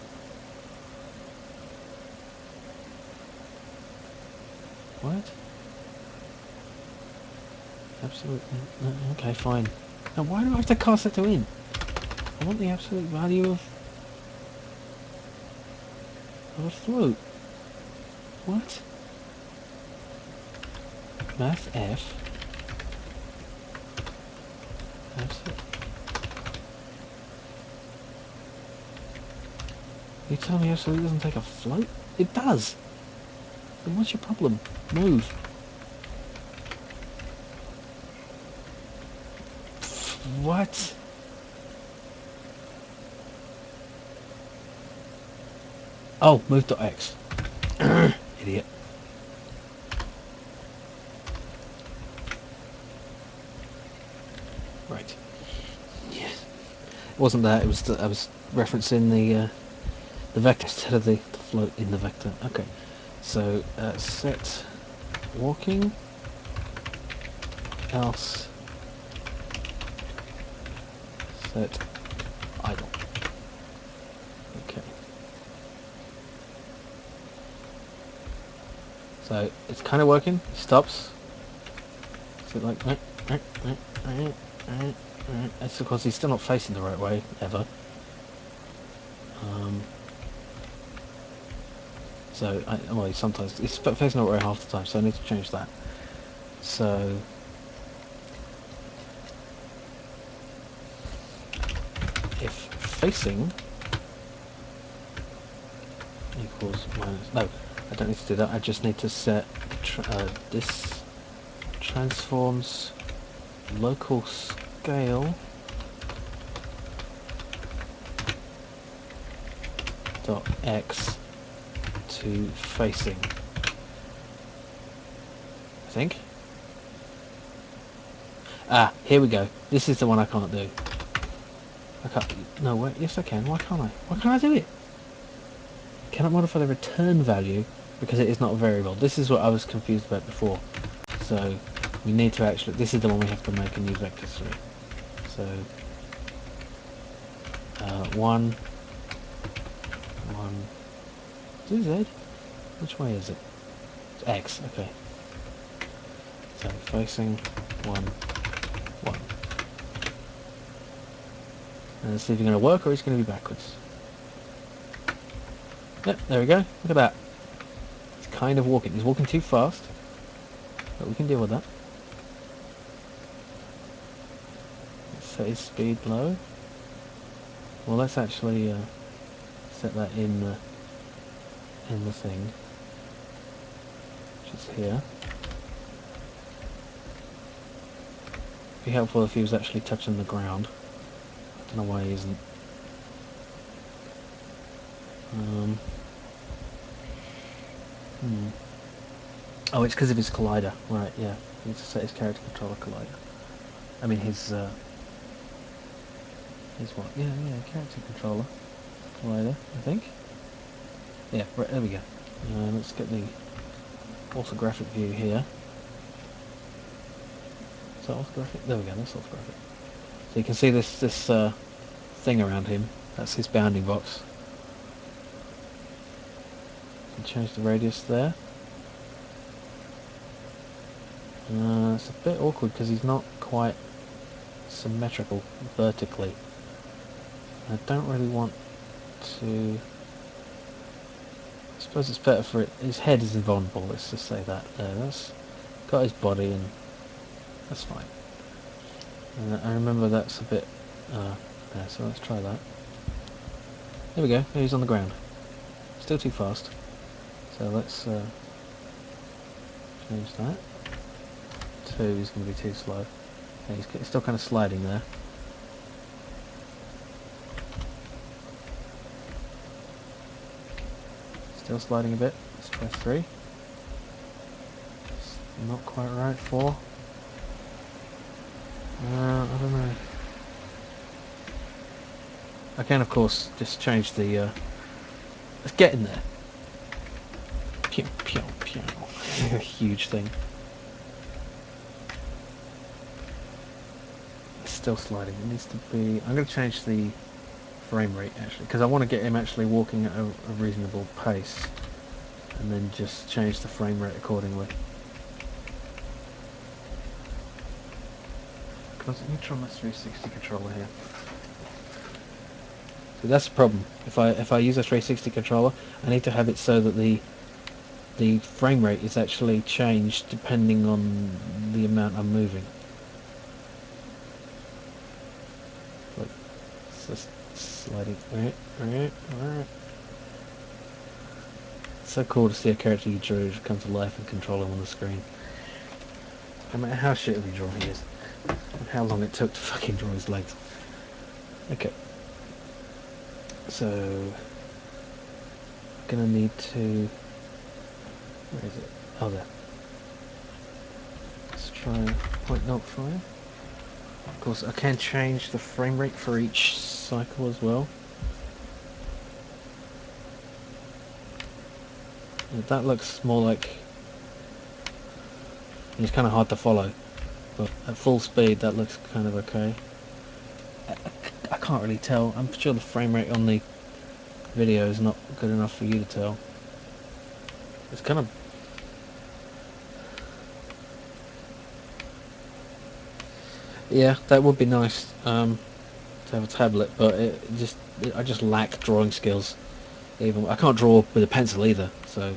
What? Absolute... No, okay, fine. Now why do I have to cast it to in? I want the absolute value of a float. What? Math F. Absolute. You telling me absolute doesn't take a float? It does! Then what's your problem? Move. What? Oh, move to X. Idiot. Right. Yes. It wasn't that. It was I was referencing the vector instead of the float in the vector. Okay. So set walking, else set idle. Okay. So it's kind of working. He stops. So like, that's because he's still not facing the right way ever. So well, sometimes he's facing the right way half the time. So I need to change that. So if facing equals minus, no, I don't need to do that. I just need to set this transforms local scale dot x to facing. I think. Ah, here we go. This is the one I can't do. I can't. No, wait. Yes, I can. Why can't I? Why can't I do it? Cannot modify the return value because it is not a variable. This is what I was confused about before. So we need to actually. This is the one we have to make a new vector through. So 1, 1. Is it Z? Which way is it? It's X. Okay. So facing 1, 1. And let's see if it's going to work or it's going to be backwards. Yep, there we go. Look at that. He's kind of walking. He's walking too fast, but we can deal with that. Let's set his speed low. Well, let's actually set that in the thing, which is here. It'd be helpful if he was actually touching the ground. I don't know why he isn't. Oh, it's because of his collider. Right, yeah. I need to set his character controller collider. I mean his what? Yeah, character controller collider, I think. Yeah, right, there we go. Let's get the orthographic view here. Is that orthographic? There we go, that's orthographic. So you can see this thing around him. That's his bounding box. You can change the radius there. It's a bit awkward because he's not quite symmetrical vertically. I don't really want to... I suppose it's better for it. His head is invulnerable, let's just say that. There, that's got his body and that's fine. I remember that's a bit there, so let's try that. There we go, he's on the ground. Still too fast. So let's change that. 2 is going to be too slow. Okay, he's still kind of sliding there. Still sliding a bit. Let's try 3. It's not quite right. 4. I don't know. I can, of course, just change the... let's get in there. Pew, pew, pew. A huge thing. It's still sliding. It needs to be... I'm going to change the frame rate actually, because I want to get him actually walking at a reasonable pace, and then just change the frame rate accordingly. Because let me try my 360 controller here. So that's the problem. If I use a 360 controller, I need to have it so that the frame rate is actually changed depending on the amount I'm moving. Like, it's just sliding. It's so cool to see a character you drew come to life and control him on the screen. No matter how shit of a draw he is, and how long it took to fucking draw his legs. Okay. So, I'm gonna need to. Where is it? Oh, there. Let's try 0.05. Of course, I can change the frame rate for each cycle as well. That looks more like. It's kind of hard to follow, but at full speed, that looks kind of okay. I can't really tell. I'm sure the frame rate on the video is not good enough for you to tell. It's kind of. Yeah, that would be nice to have a tablet, but I just lack drawing skills. Even I can't draw with a pencil either, so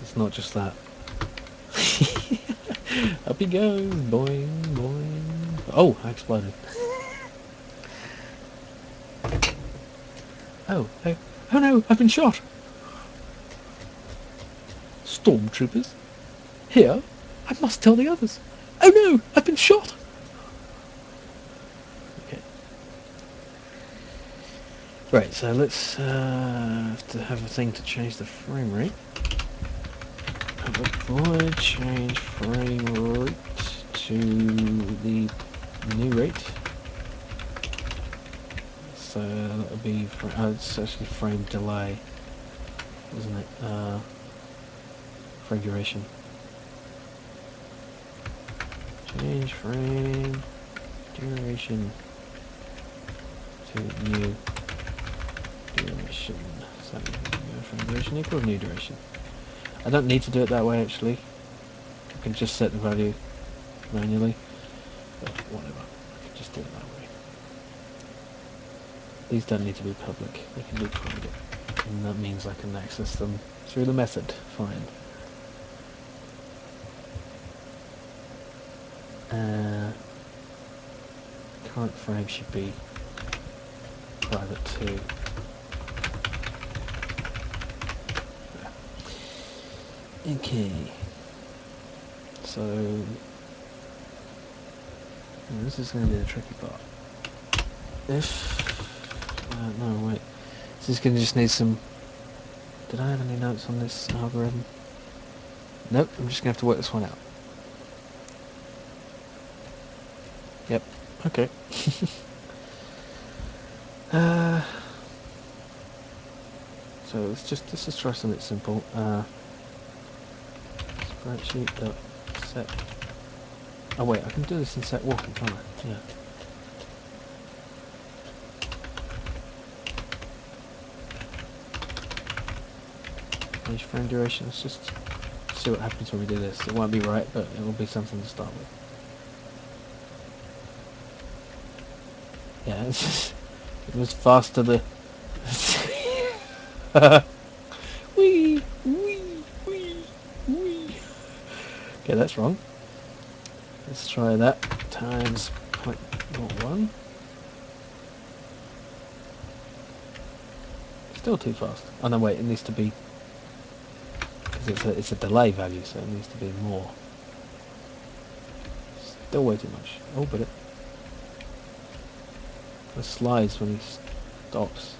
it's not just that. Up he goes, boing, boing. Oh, I exploded. Oh, oh no, I've been shot. Stormtroopers? Here? I must tell the others. Oh no, I've been shot. Okay. Right, so let's have to have a thing to change the frame rate. Avoid change frame rate to the new rate. So that would be it's actually frame delay, isn't it? Frame duration. Change frame duration to new duration. So new frame duration equals new duration. I don't need to do it that way actually. I can just set the value manually. But whatever. I can just do it that way. These don't need to be public. They can be private. And that means I can access them through the method. Fine. Current frame should be private too. Okay. So this is going to be the tricky part. If no wait, this is going to just need some. Did I have any notes on this algorithm? Nope. I'm just going to have to work this one out. Yep. Okay. So let's just try something simple. Spreadsheet set. Oh wait, I can do this in set walking, can't I? Yeah. Change frame duration. Let's just see what happens when we do this. It won't be right, but it will be something to start with. Yeah, it's just, it was faster the. Wee, wee, wee, wee. Okay, that's wrong. Let's try that times 0.01. Still too fast. Oh no, wait, it needs to be, because it's a delay value, so it needs to be more. Still way too much. Oh, but it slides when he stops.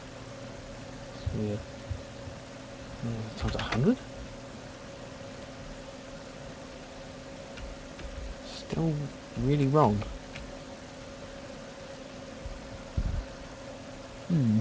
It's weird. Times 100? Still really wrong. Hmm.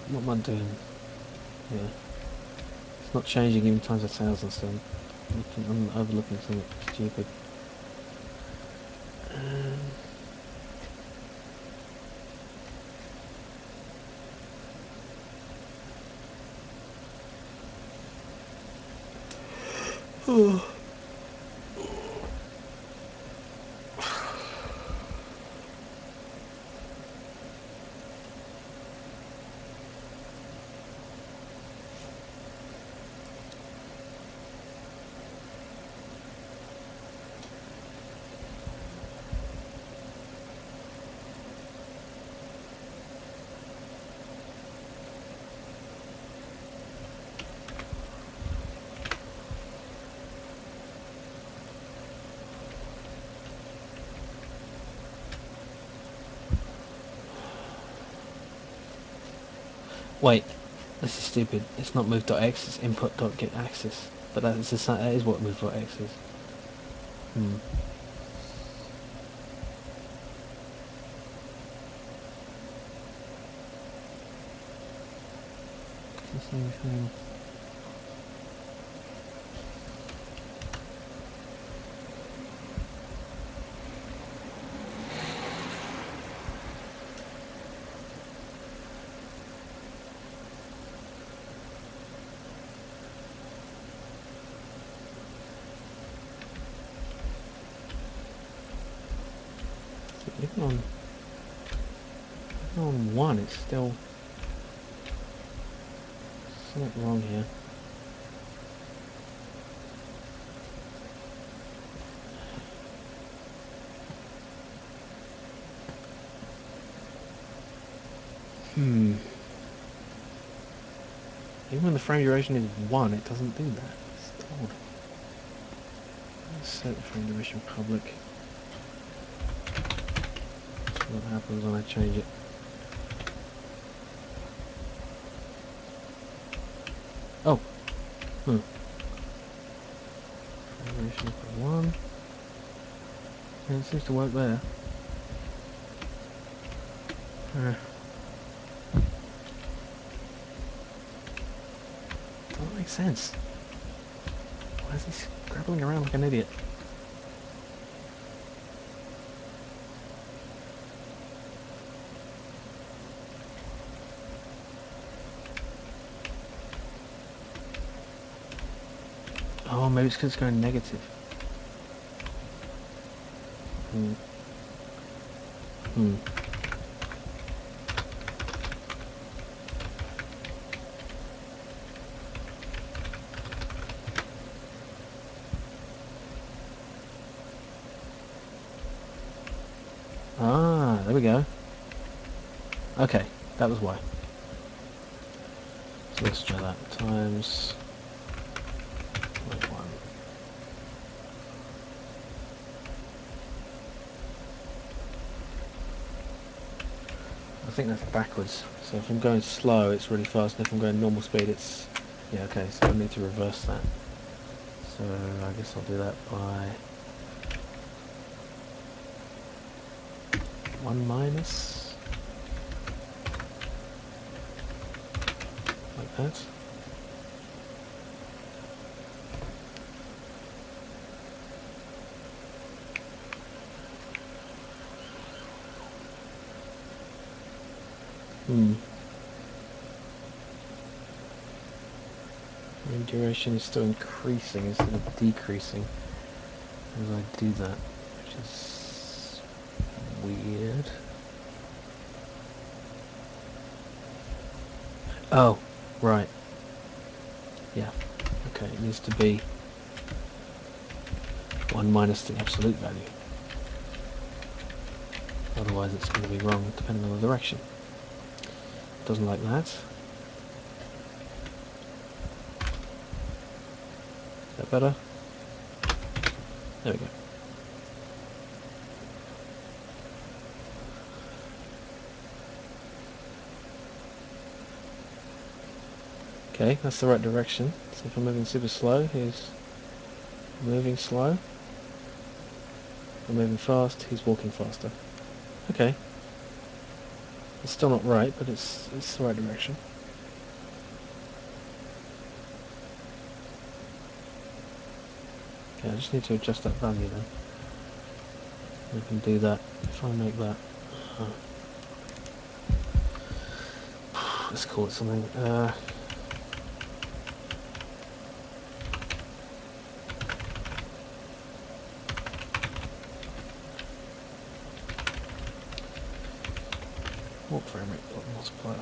What am I doing? Yeah. It's not changing even times 1,000, so I'm overlooking something stupid. Wait, this is stupid. It's not move.x, it's input.getAxis. But that is what move.x is. Hmm. It's the same thing. Even on one, it's still something wrong here. Even when the frame duration is 1, it doesn't do that. It's odd. Let's set the frame duration public. See what happens when I change it. Oh! Frame duration for 1. Yeah, it seems to work there. That makes sense. Why is he scrabbling around like an idiot? Oh, maybe it's because it's going negative. Ah, there we go. Okay, that was why. So let's try that. Times 0.1. I think that's backwards. So if I'm going slow, it's really fast, and if I'm going normal speed, it's... Yeah, okay, so I need to reverse that. So I guess I'll do that by 1 minus, like that. And duration is still increasing instead of decreasing as I do that, which is weird. Oh, right. Yeah. Okay, it needs to be 1 minus the absolute value. Otherwise it's going to be wrong depending on the direction. Doesn't like that. Is that better? There we go. Okay, that's the right direction. So if I'm moving super slow, he's moving slow. If I'm moving fast, he's walking faster. Okay. It's still not right, but it's the right direction. Okay, I just need to adjust that value then. I can do that if I make that. Let's call it something. What frame rate block multiplier?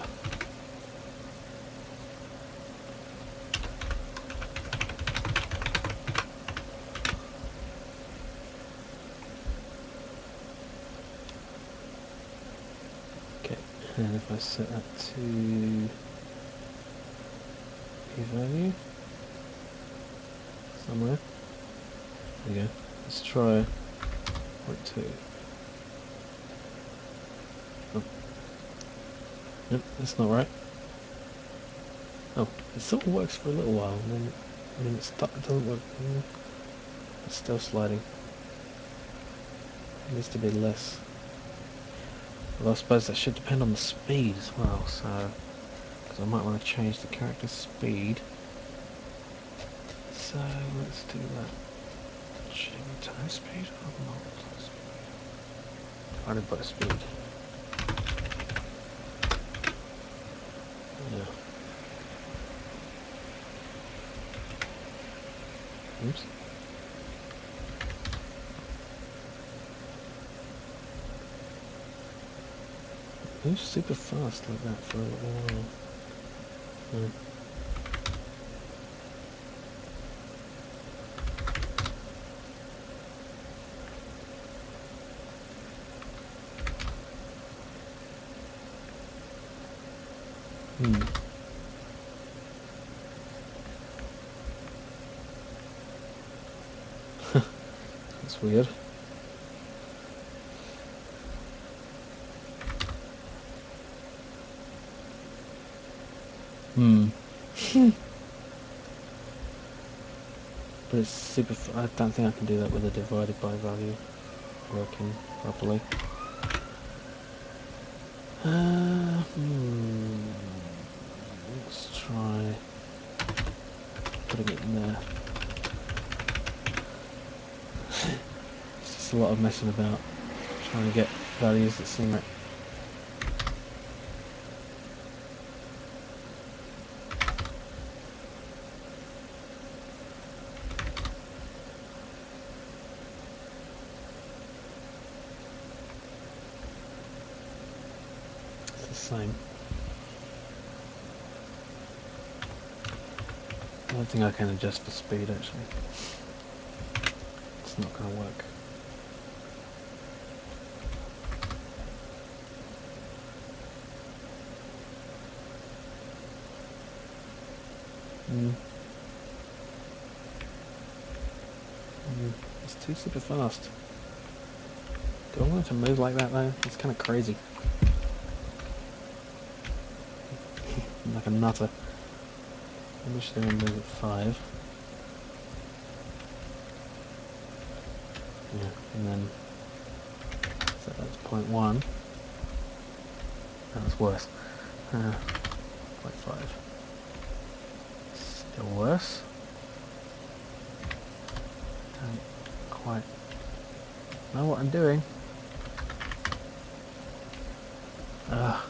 Okay, and if I set that to p-value somewhere, there we go. Let's try 0.2. Oh, nope, that's not right. Oh, it sort of works for a little while, and then when it doesn't work. It's still sliding. It needs to be less. Well, I suppose that should depend on the speed as well, so because I might want to change the character speed. So let's do that. Should it be time speed or not? Divided by speed. Yeah. Oops. It moves super fast like that for a little while. Yeah. That's weird. But it's super. I don't think I can do that with a divided by value working properly. Let's try putting it in there. It's just a lot of messing about, trying to get values that seem right. It's the same. I don't think I can adjust the speed actually. It's not going to work. It's too super fast. Do I want it to move like that though? It's kind of crazy. Like a nutter. Maybe should I move it 5? Yeah, and then set that to 0.1. That was worse. 0.5. Still worse. Don't quite know what I'm doing. Ugh.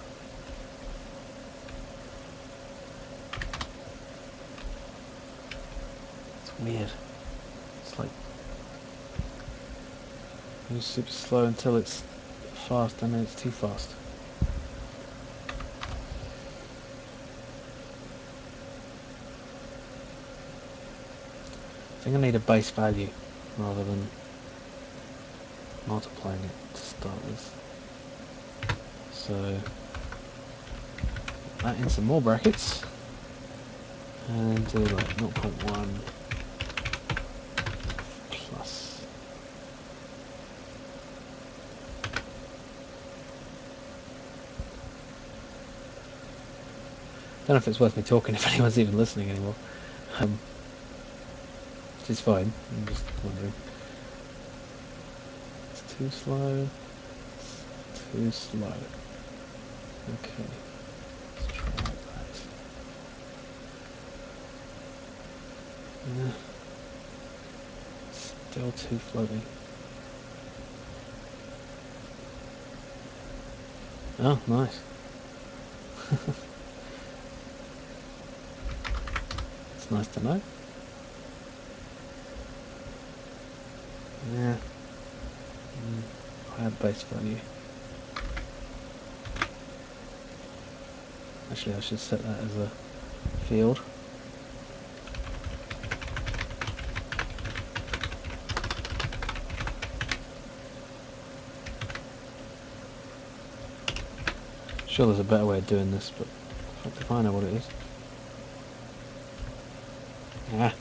It's weird. It's like it's super slow until it's fast and then it's too fast. I think I need a base value rather than multiplying it to start with. So that in some more brackets and do like 0.1 plus. Don't know if it's worth me talking if anyone's even listening anymore. Which is fine. I'm just wondering. It's too slow. It's too slow. Okay. Let's try that. Still too floaty. Oh, nice. It's nice to know. Yeah. Higher base value. Actually, I should set that as a field. Sure, there's a better way of doing this, but fuck if I know what it is. Ah.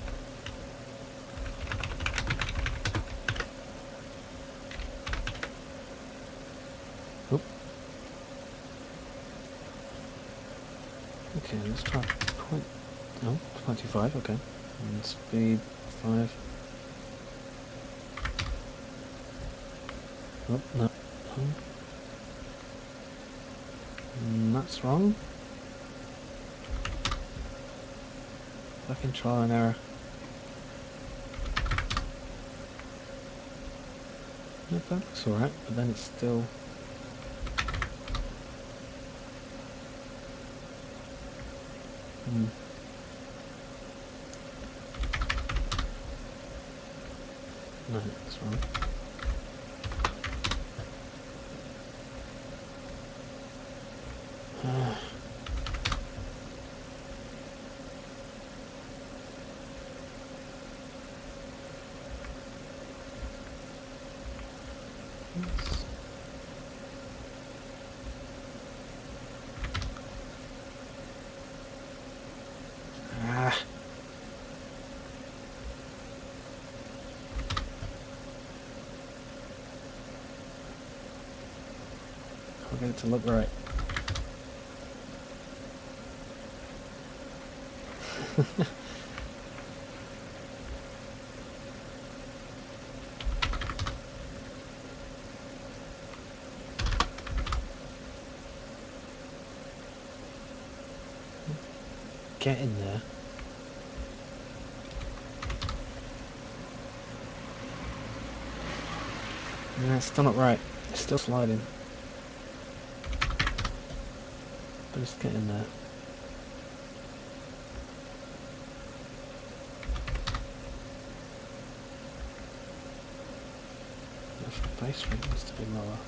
Oop. Okay, let's try point. Oh, 25. Okay, and speed 5. Oh no. Oh. That's wrong. Fucking trial and error. No, that looks alright, but then it's still. No, that's wrong. Ah. I'll get it to look right. Get in there. No, it's still not right. It's still sliding. But it's getting there. The base rate needs to be lower.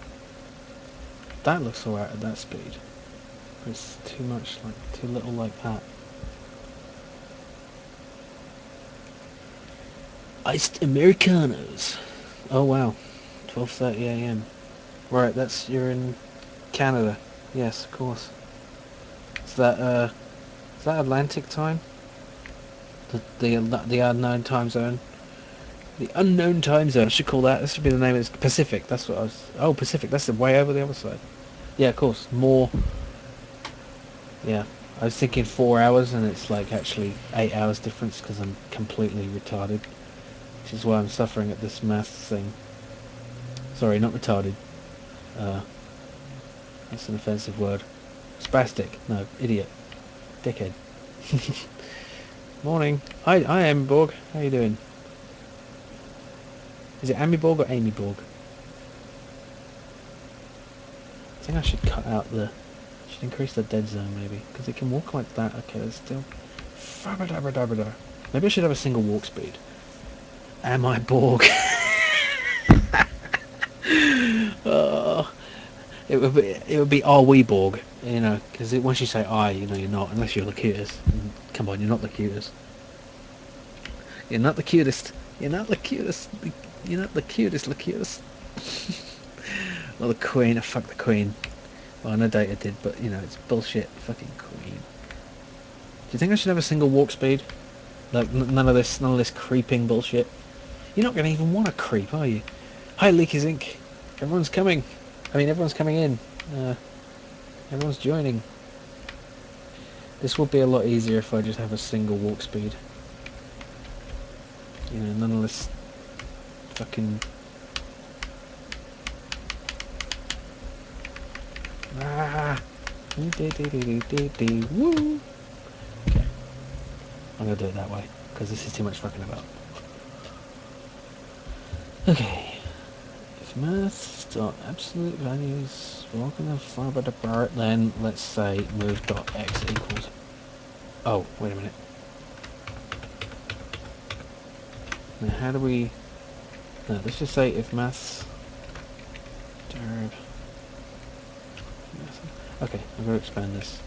That looks alright at that speed. But it's too much, like, too little like that. Iced Americanos. Oh wow. 12:30 AM. Right, you're in Canada. Yes, of course. Is that Atlantic time? The unknown time zone. The unknown time zone. I should call that. This should be the name. It's Pacific. That's what I was. Oh, Pacific. That's way over the other side. Yeah, of course. More. Yeah, I was thinking 4 hours, and it's like actually 8 hours difference because I'm completely retarded, which is why I'm suffering at this maths thing. Sorry, not retarded. Uh, that's an offensive word. Spastic. No, idiot. Dickhead. Morning. Hi, Amy Borg. How you doing? Is it Amy Borg or Amy Borg? I think I should cut out the. Should increase the dead zone maybe, because it can walk like that. Okay, there's still. Maybe I should have a single walk speed. Am I Borg? Oh, it would be are we Borg? You know, because once you say I, you know you're not, unless you're the cutest. And come on, you're not the cutest. You're not the cutest. You're not the cutest. You're not the cutest. The cutest. Well, the Queen. Fuck the Queen. Well, no data did, but you know it's bullshit. Fucking Queen. Do you think I should have a single walk speed? Like none of this creeping bullshit. You're not going to even want to creep, are you? Hi, Leaky Zinc. Everyone's coming. I mean, everyone's coming in. Everyone's joining. This will be a lot easier if I just have a single walk speed. You know, none of this fucking. Ah. Woo. Okay. I'm gonna do it that way because this is too much fucking about. Okay. If maths dot absolute values walking the far better part, then let's say move dot x equals. Oh, wait a minute. Now how do we? No, let's just say if maths. Okay, I'm going to expand this.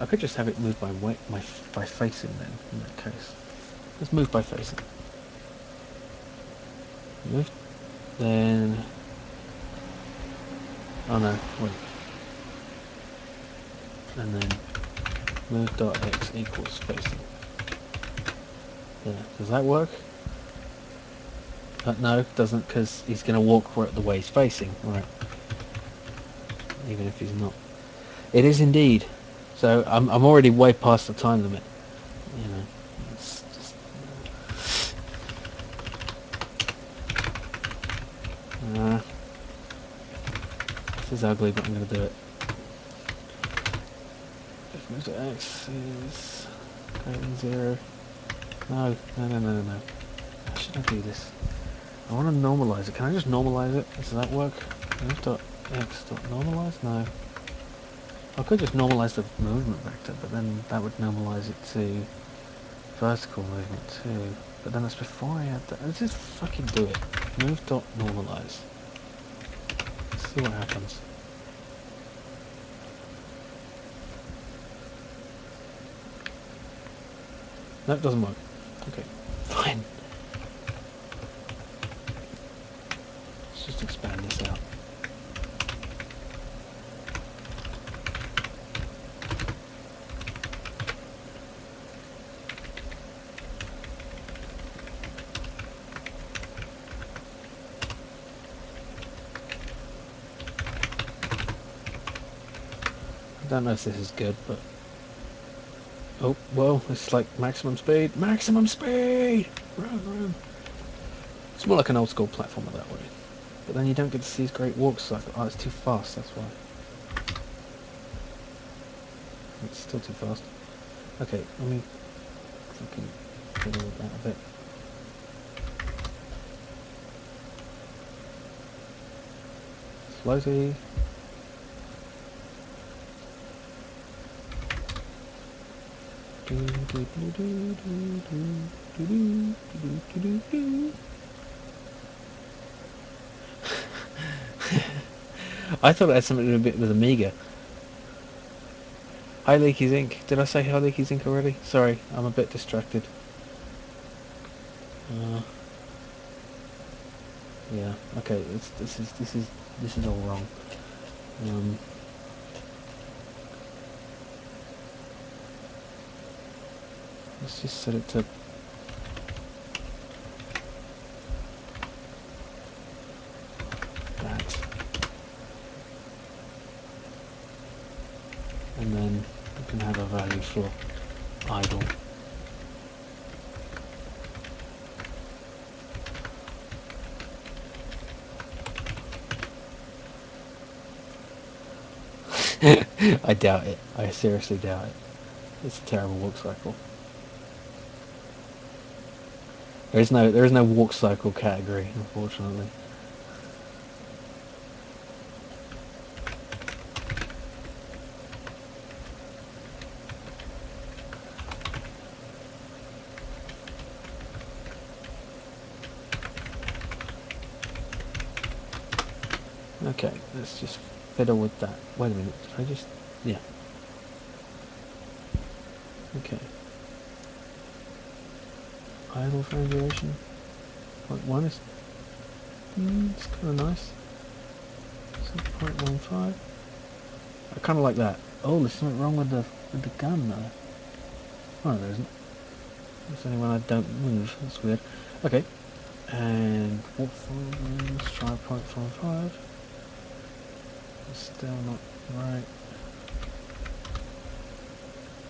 I could just have it move by weight, by facing then. In that case, let's move by facing. Move. Then. Oh no, wait. And then move dot x equals spacing. There. Does that work? No, it doesn't, because he's going to walk the way he's facing. Right. Even if he's not. It is indeed. So I'm already way past the time limit. You know. It's just. This is ugly, but I'm going to do it. If move to x is greater than 0. No. How should I do this? I want to normalize it. Can I just normalize it? Does that work? Move dot x dot normalize? No. I could just normalize the movement vector, but then that would normalize it to vertical movement too. But then that's before I add that. Let's just fucking do it. Move dot normalize. Let's see what happens. No, it doesn't work. Okay, fine. Let's just expand this out. I don't know if this is good, but... Oh, well, it's like maximum speed. Maximum speed! Run! It's more like an old school platformer that way. But then you don't get to see his great walk cycle. Oh, it's too fast, that's why. It's still too fast. Okay, let me fucking fiddle with that a bit. Floaty. I thought it had something to do a bit with Amiga. Hi Leaky's Ink. Did I say hi Leaky's Ink already? Sorry, I'm a bit distracted. Yeah. Okay. This is all wrong. Um, let's just set it to. That. And then we can have a value for idle. I doubt it. I seriously doubt it. It's a terrible walk cycle. There is no walk cycle category, unfortunately. Okay, let's just fiddle with that. Wait a minute, did I just... Yeah. Okay. Idle frame duration. 0.1 is... it's kind of nice. So 0.15. I kind of like that. Oh, there's something wrong with the gun though. Oh, there isn't. It's only when I don't move. That's weird. Okay. And what let's try 0.55. It's still not right.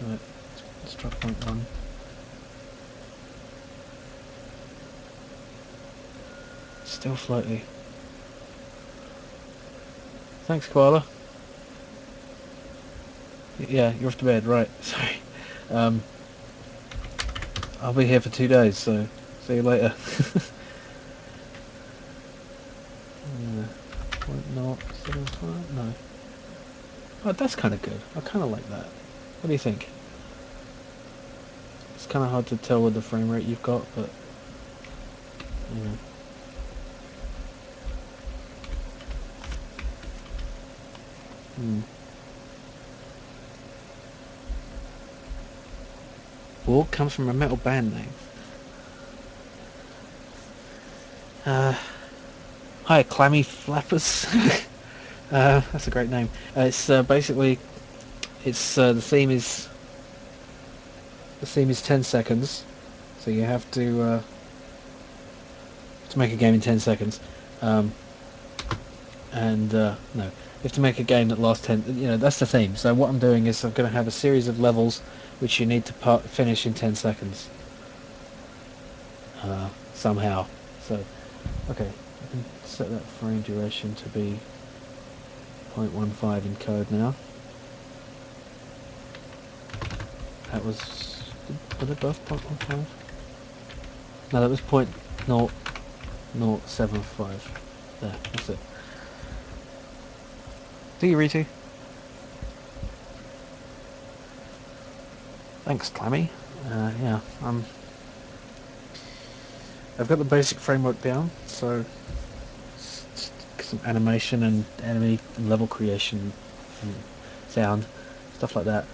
Right. Let's try 0.1. Still floaty. Thanks, Koala. Yeah, you're off to bed. Right. Sorry. I'll be here for 2 days, so see you later. 7.5? No. Oh, that's kind of good. I kind of like that. What do you think? It's kind of hard to tell with the frame rate you've got, but you know. Hmm. Walk comes from a metal band name. Hi, Clammy Flappers. That's a great name. It's basically, it's the theme is 10 seconds, so you have to make a game in 10 seconds, and no, you have to make a game that lasts 10. You know, that's the theme. So what I'm doing is I'm going to have a series of levels which you need to finish in 10 seconds somehow. So, okay, I can set that frame duration to be 0.15 in code now. That was... were they both 0.15? No, that was 0.075. There, that's it. Do you, Ritu? Thanks, Clammy. Yeah, I've got the basic framework down, so some animation and enemy level creation and sound, stuff like that.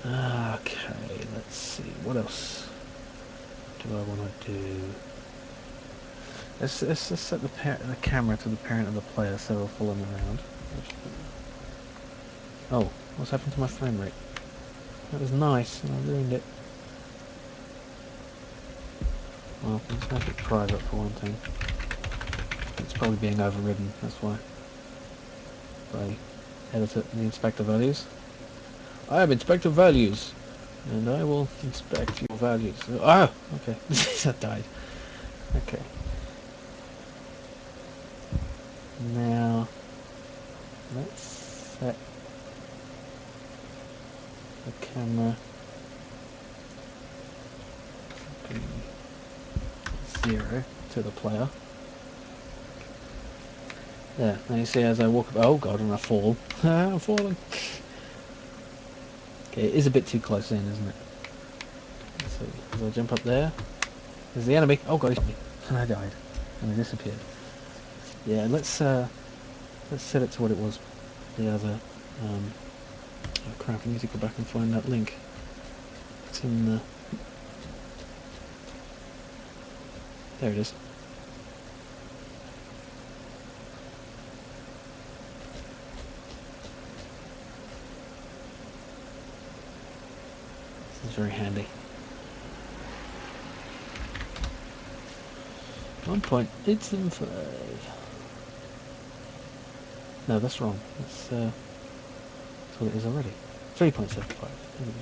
Okay, let's see, what else do I want to do? Let's just set the camera to the parent of the player so we'll follow them around. Oh, what's happened to my frame rate? That was nice, and I ruined it. Well, let's make it private for one thing. It's probably being overridden, that's why. By editor the inspector values. I have inspector values, and I will inspect your values. Oh, okay. That died. Okay. Now, let's set the camera to be 0 to the player. There, now you see as I walk up, oh god, and I fall. I'm falling. Okay, it is a bit too close in, isn't it? So, as I jump up there, there's the enemy. Oh god, he shot me. And I died. And I disappeared. Yeah, let's set it to what it was. The other, oh crap, I need to go back and find that link. It's in the... there it is. This is very handy. 1.875. No, that's wrong. That's what it is already. 3.75. There we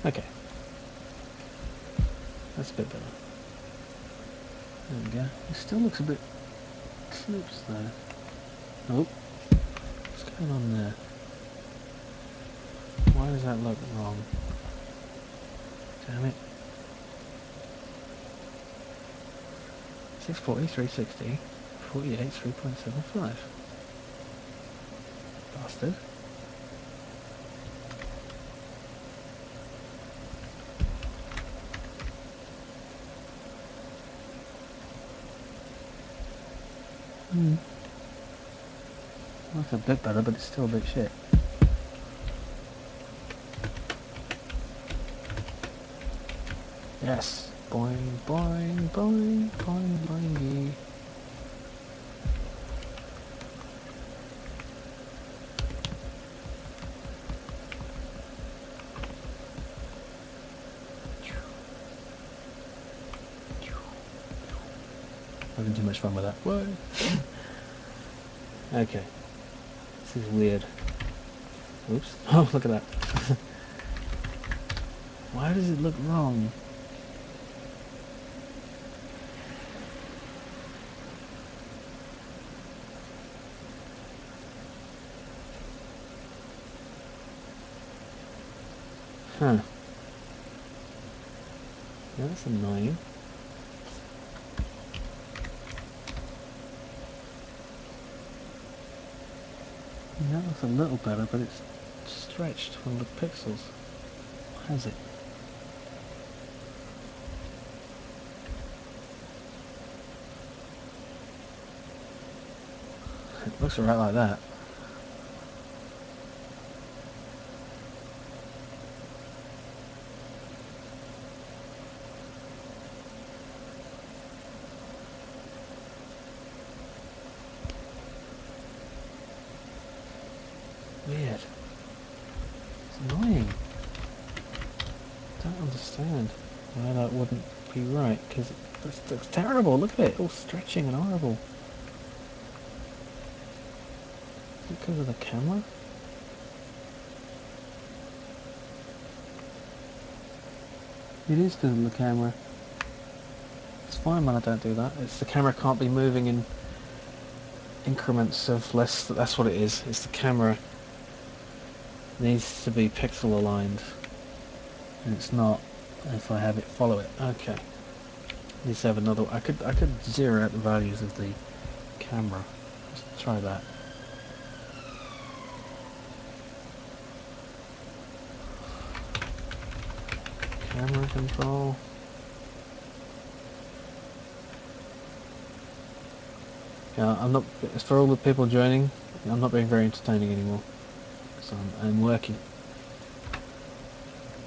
go. Okay. That's a bit better. There we go. It still looks a bit clips though. Oh, what's going on there? Why does that look wrong? Damn it. 640, 360, 48, 3.75. Bastard. That's a bit better, but it's still a bit shit. Yes. Boing, boing, boing, boing, boing. Having too much fun with that. Whoa. Okay. This is weird. Oops. Oh, look at that. Why does it look wrong? Huh. Yeah, that's annoying. That looks a little better, but it's stretched from the pixels. Has it? It looks alright like that. Weird. It's annoying. Don't understand why that wouldn't be right, because it looks terrible. Look at it, all stretching and horrible. Is it because of the camera? It is because of the camera. It's fine when I don't do that. It's the camera can't be moving in increments of less. That's what it is. It's the camera needs to be pixel aligned, and it's not if I have it follow it. Okay. Needs to have another. I could zero out the values of the camera. Let's try that. Camera control. Yeah, I'm not. As for all the people joining, I'm not being very entertaining anymore. So I'm working.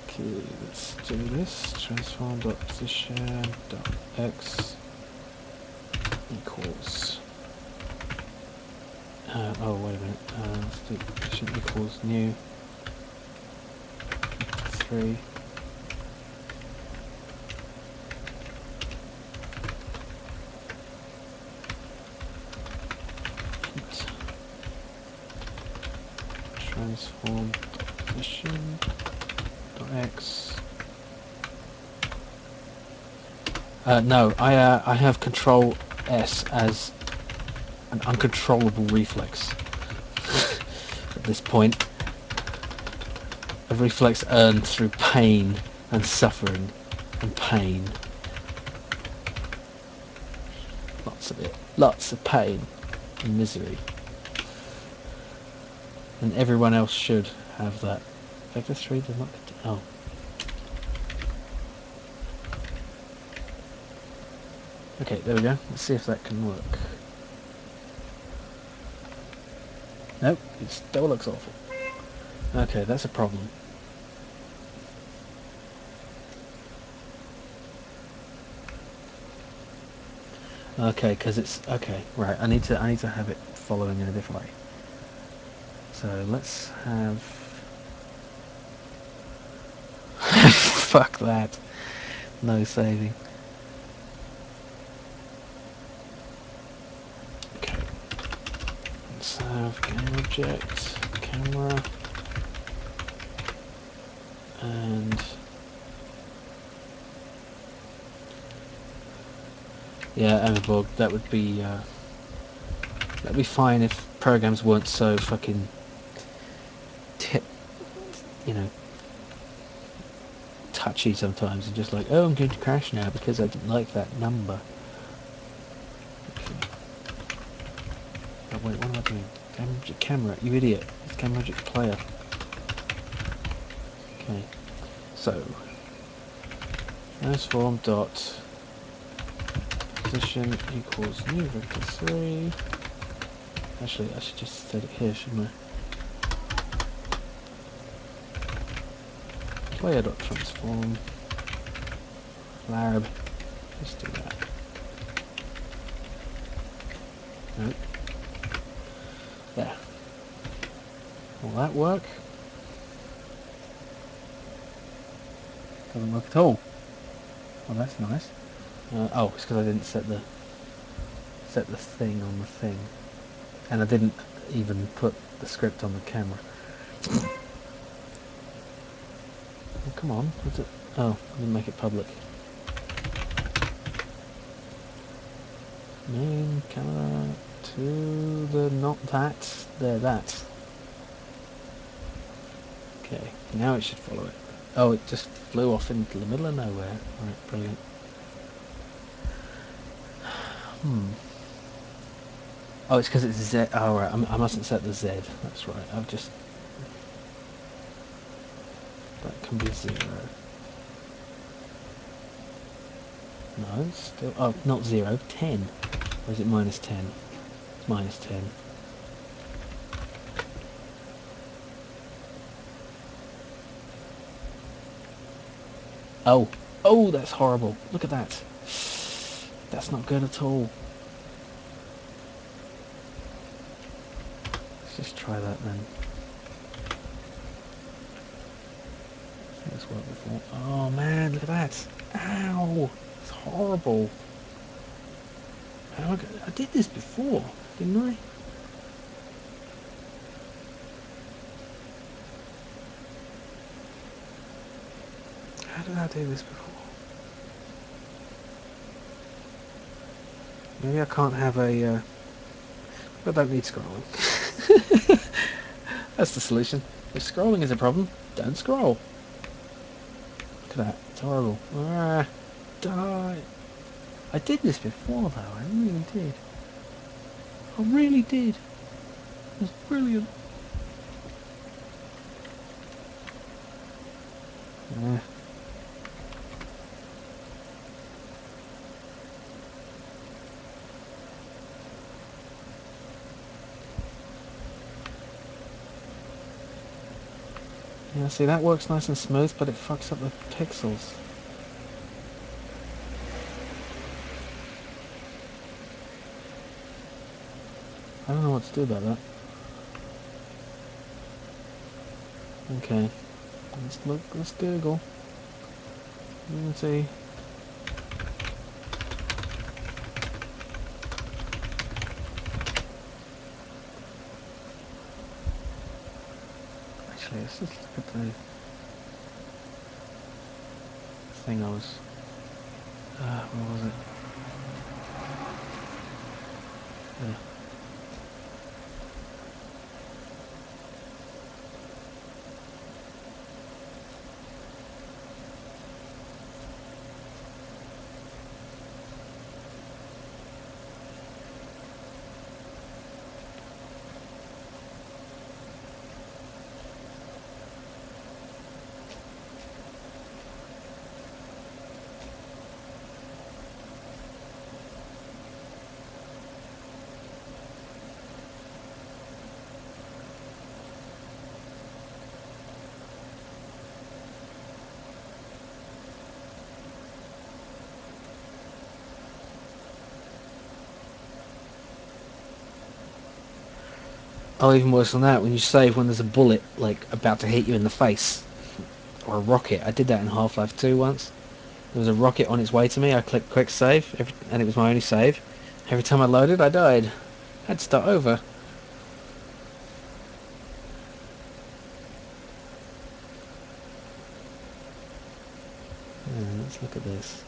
Okay, let's do this. Transform.position.x equals. Oh, wait a minute. Let's do position equals new 3. Transform.position.x. No, I have Control S as an uncontrollable reflex at this point. A reflex earned through pain and suffering and pain. Lots of it. Lots of pain and misery. And everyone else should have that. Vector 3 does not... Oh. Okay, there we go. Let's see if that can work. Nope, it still looks awful. Okay, that's a problem. Okay, because it's... Okay, right, I need to have it following in a different way. So let's have... Fuck that. No saving. Okay. Let's have camera object, camera, and... Yeah, Everborg, that'd be fine if programs weren't so fucking... you know, touchy sometimes and just like, oh, I'm going to crash now because I didn't like that number. Okay. Oh wait, what am I doing? Camera, you idiot. It's camera object player. Okay. So transform dot position equals new vector 3. Actually, I should just set it here, shouldn't I? Player dot transform. Larb. Just do that. Nope. There. Will that work? Doesn't work at all. Well, that's nice. Oh, it's because I didn't set the thing on the thing, and I didn't even put the script on the camera. Oh, come on, what's it? Oh, I didn't make it public. Main camera to the not that, there that. Okay, now it should follow it. Oh, it just flew off into the middle of nowhere. Right, brilliant. Oh, it's because it's Z. Oh, right. I mustn't set the Z. That's right. I've just... That can be 0. No, it's still... Oh, not 0. 10. Or is it minus 10? It's minus 10. Oh. Oh, that's horrible. Look at that. That's not good at all. Let's just try that then. I think it's worked before. Oh man, look at that. Ow. It's horrible. I did this before, didn't I? How did I do this before? Maybe I can't have a... I don't need scrolling. That's the solution. If scrolling is a problem, don't scroll. Look at that. It's horrible. Ah, die. I did this before though. I really did. I really did. It was brilliant. Uh, yeah, see that works nice and smooth, but it fucks up the pixels. I don't know what to do about that. Okay. Let's look, let's Google. Let's see. Actually, let's just look at the thing I was... what was it? Yeah. Oh, even worse than that, when you save when there's a bullet, like, about to hit you in the face. Or a rocket. I did that in Half-Life 2 once. There was a rocket on its way to me, I clicked quick save, and it was my only save. Every time I loaded, I died. I had to start over. Let's look at this.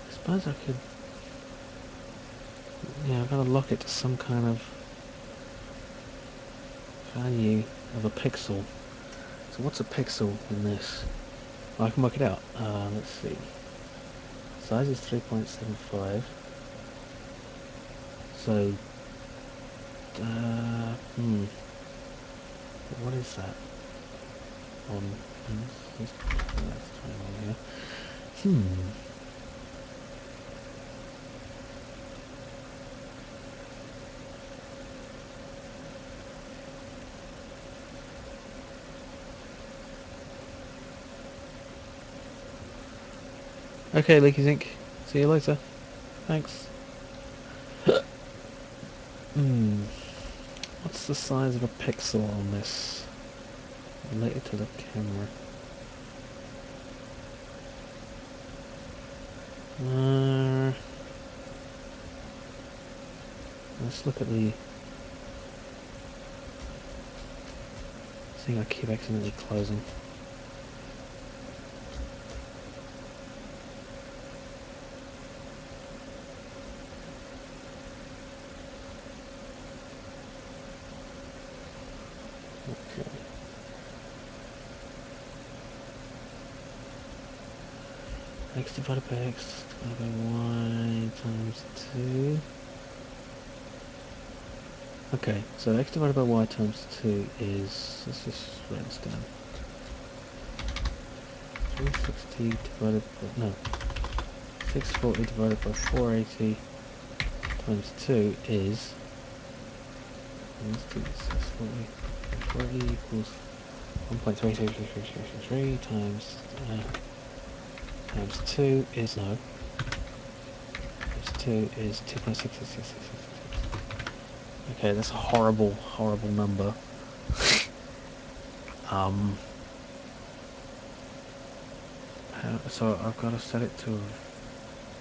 I suppose I could... Yeah, I've got to lock it to some kind of value of a pixel. So what's a pixel in this? Oh, I can work it out. Let's see. Size is 3.75. So, what is that? On let's try one here. Okay, Leaky Zinc. See you later. Thanks. What's the size of a pixel on this? Related to the camera. Let's look at the... thing I keep accidentally closing. Okay. X divided by X divided by Y times 2. Okay, so X divided by Y times 2 is, let's just write this down. 360 divided by, no, 640 divided by 480 times 2 is, let's do this, 640 equals 1.33333 times 2 is, no, times 2 is 2.66666. Okay, that's a horrible, horrible number. So I've got to set it to,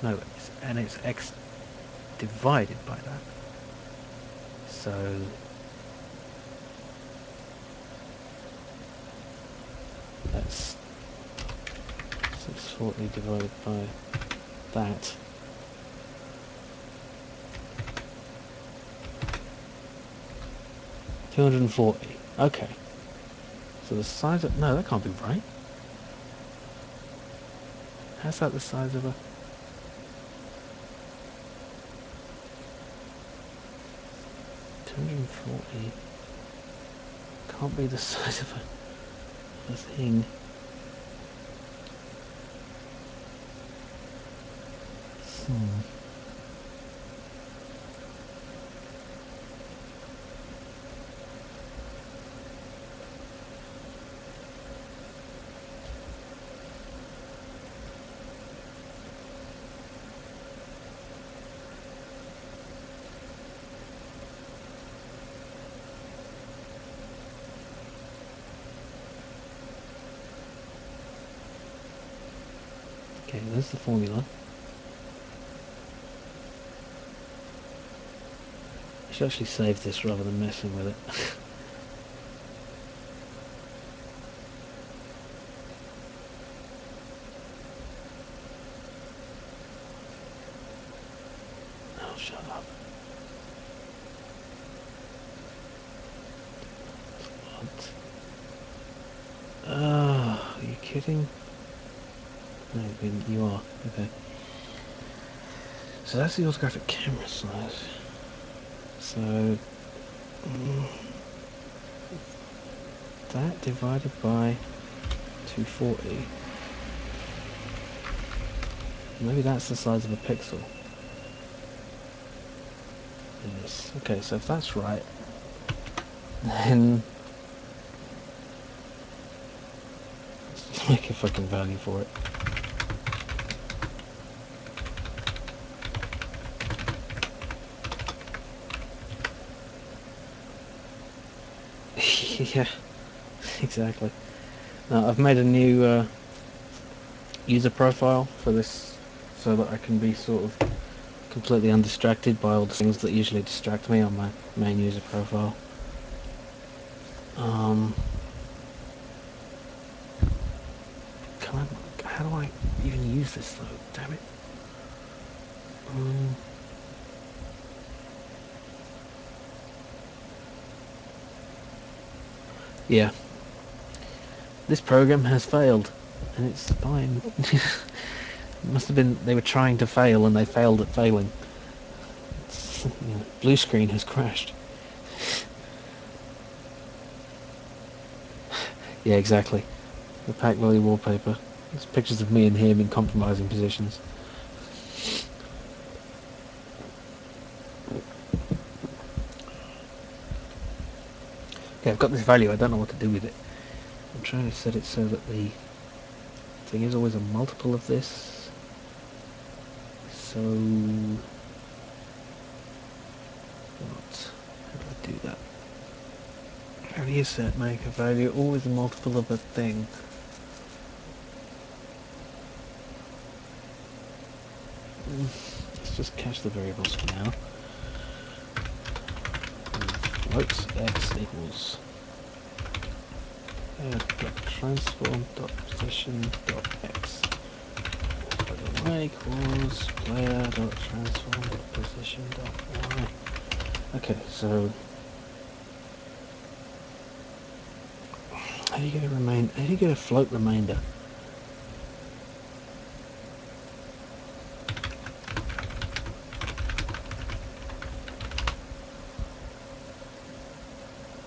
no, and it's X divided by that. So that's 640 divided by that. $240. Okay. So the size of, no, that can't be right. How's that the size of a? $240 can't be the size of a thing. Okay, there's the formula. I should actually save this rather than messing with it. Oh, shut up. What? Are you kidding? No, you are. Okay. So that's the orthographic camera size. So that divided by 240. Maybe that's the size of a pixel. Yes. Okay, so if that's right, then let's make a fucking value for it. Yeah, exactly. Now I've made a new user profile for this so that I can be sort of completely undistracted by all the things that usually distract me on my main user profile. How do I even use this though? Damn it. Yeah. This program has failed, and it's fine. It must have been they were trying to fail and they failed at failing. Blue screen has crashed. Yeah, exactly. The pack lolly wallpaper. There's pictures of me and him in compromising positions. Okay, I've got this value. I don't know what to do with it. I'm trying to set it so that the thing is always a multiple of this. So what? How do I do that? How do you set make a value always a multiple of a thing? Let's just cache the variables for now. Float x equals player.transform.position.x. Y equals player.transform.position.y. Okay, so how do you get a how do you get a float remainder?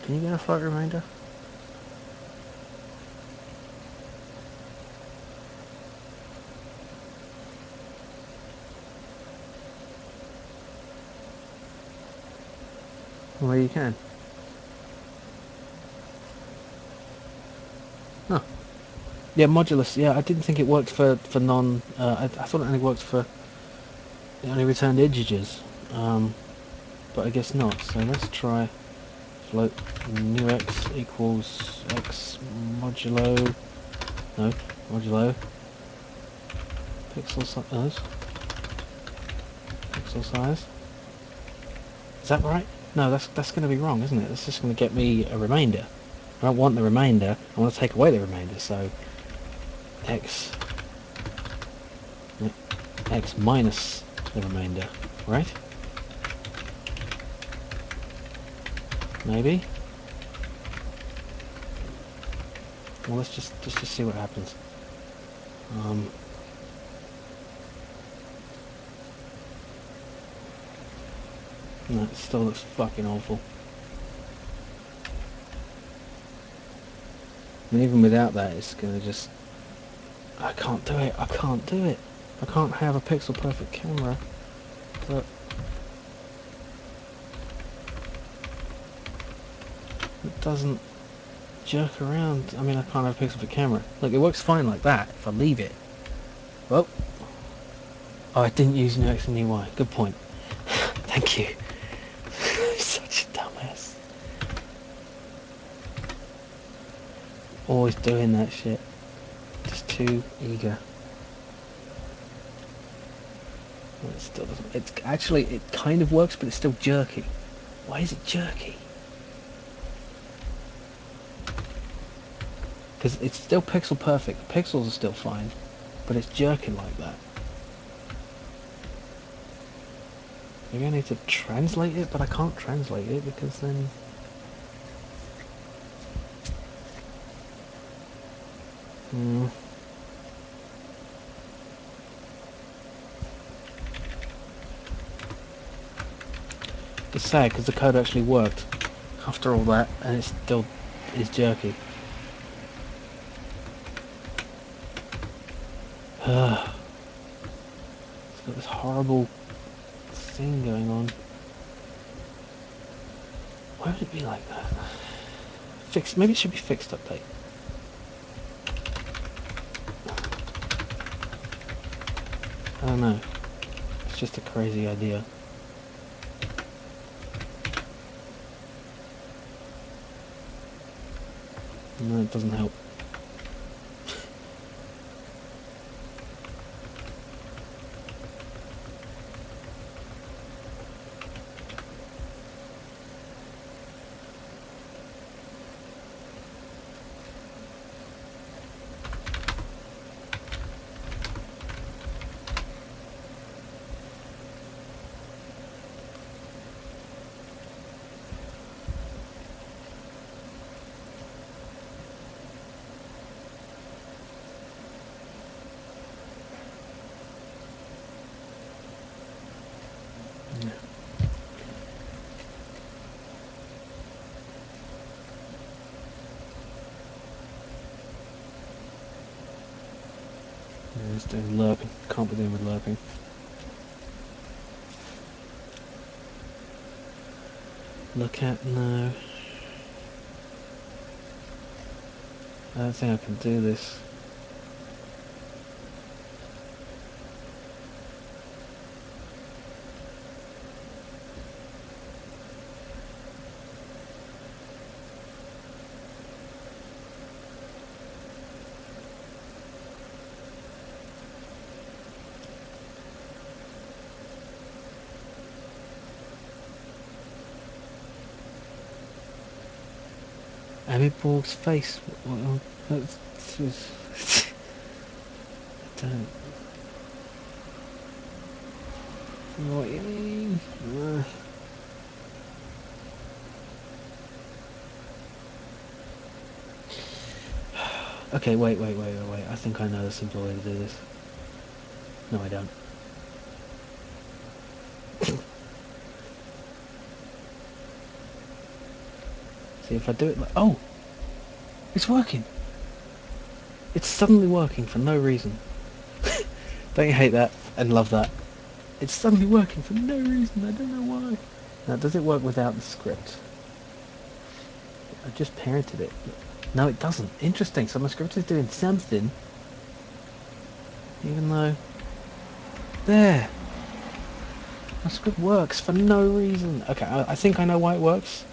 Can you get a float remainder? Well, you can. Huh. Yeah, modulus. Yeah, I didn't think it worked for non. I thought it only worked for. It only returned integers. But I guess not. So let's try float new x equals x modulo. No, modulo pixel size. Pixel size. Is that right? No, that's going to be wrong, isn't it? That's just going to get me a remainder. I don't want the remainder. I want to take away the remainder. So x minus the remainder, right? Maybe. Well, let's just see what happens. No, it still looks fucking awful. And even without that, it's gonna just... I can't do it. I can't do it. I can't have a pixel perfect camera that doesn't jerk around. I mean, I can't have a pixel perfect camera. Look, it works fine like that if I leave it. Well, oh, I didn't use new X and new Y. Good point. Thank you. Such a dumbass. Always doing that shit. Just too eager. It still doesn't. It's actually, it kind of works, but it's still jerky. Why is it jerky? Because it's still pixel perfect. The pixels are still fine, but it's jerking like that. Maybe I need to translate it, but I can't translate it because then... It's sad because the code actually worked after all that, and it still is jerky. It's got this horrible thing going on. Why would it be like that? Fixed. Maybe it should be fixed update. I don't know. It's just a crazy idea. No, it doesn't help. Yeah, it's doing lerping. Can't be doing with lerping. Look at no. I don't think I can do this. Abby Borg's face. Well, I don't know what you mean. Okay, wait. I think I know the simpler way to do this. No, I don't. See if I do it like... Oh! It's working! It's suddenly working for no reason. Don't you hate that and love that? It's suddenly working for no reason, I don't know why. Now, does it work without the script? I just parented it. No, it doesn't. Interesting, so my script is doing something. Even though... There! My script works for no reason. Okay, I think I know why it works.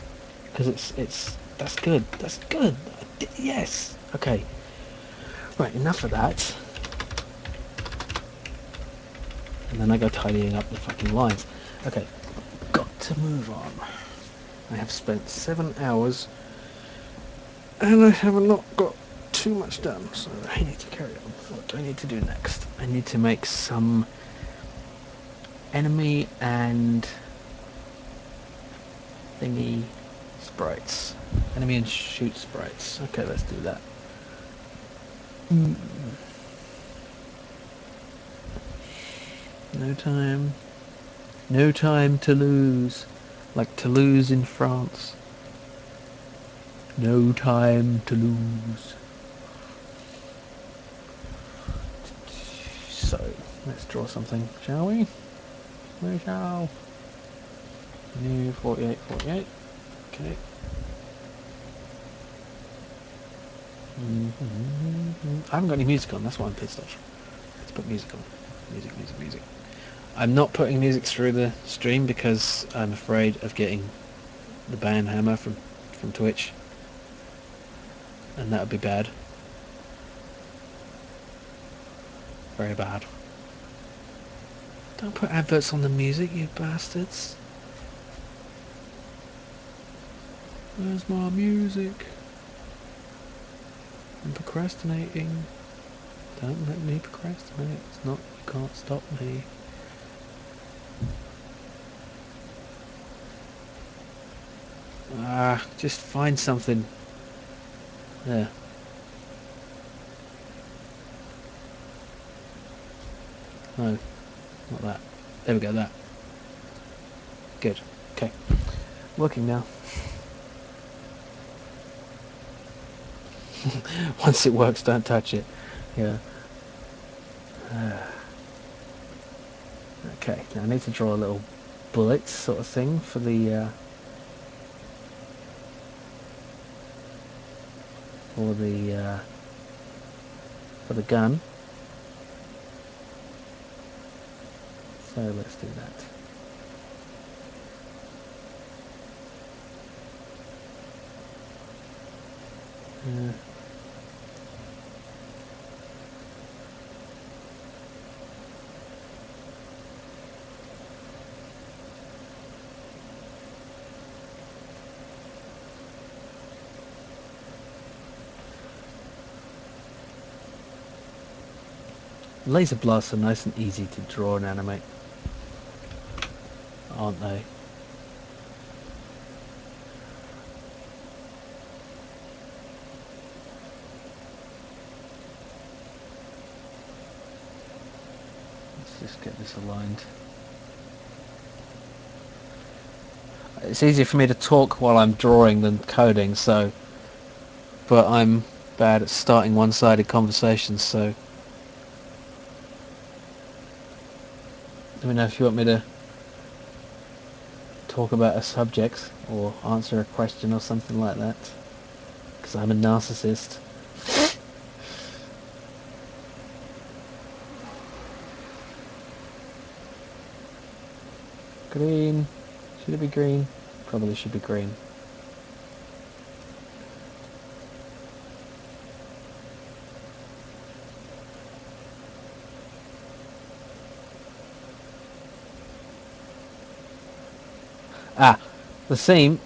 Because it's... That's good. That's good. Yes! Okay. Right, enough of that. And then I go tidying up the fucking lines. Okay, got to move on. I have spent 7 hours and I have not got too much done, so I need to carry on. What do I need to do next? I need to make some enemy and thingy sprites. Enemy and shoot sprites. Okay, let's do that. No time. No time to lose. Like Toulouse in France. No time to lose. So, let's draw something, shall we? We shall. New 48, 48. Okay. I haven't got any music on, that's why I'm pissed off. Let's put music on. Music. I'm not putting music through the stream because I'm afraid of getting the ban hammer from Twitch. And that would be bad. Very bad. Don't put adverts on the music, you bastards. Where's my music? I'm procrastinating. Don't let me procrastinate. It's not, you can't stop me. Just find something. There. No, not that. There we go, that. Good. Okay. Working now. Once it works, don't touch it. Yeah. Okay, now I need to draw a little bullet sort of thing for the for the gun. So let's do that. Laser blasts are nice and easy to draw and animate, aren't they? Let's just get this aligned. It's easier for me to talk while I'm drawing than coding, so... But I'm bad at starting one-sided conversations, so... Let me know if you want me to talk about a subject or answer a question or something like that, because I'm a narcissist. Green. Should it be green? Probably should be green. Ah, the theme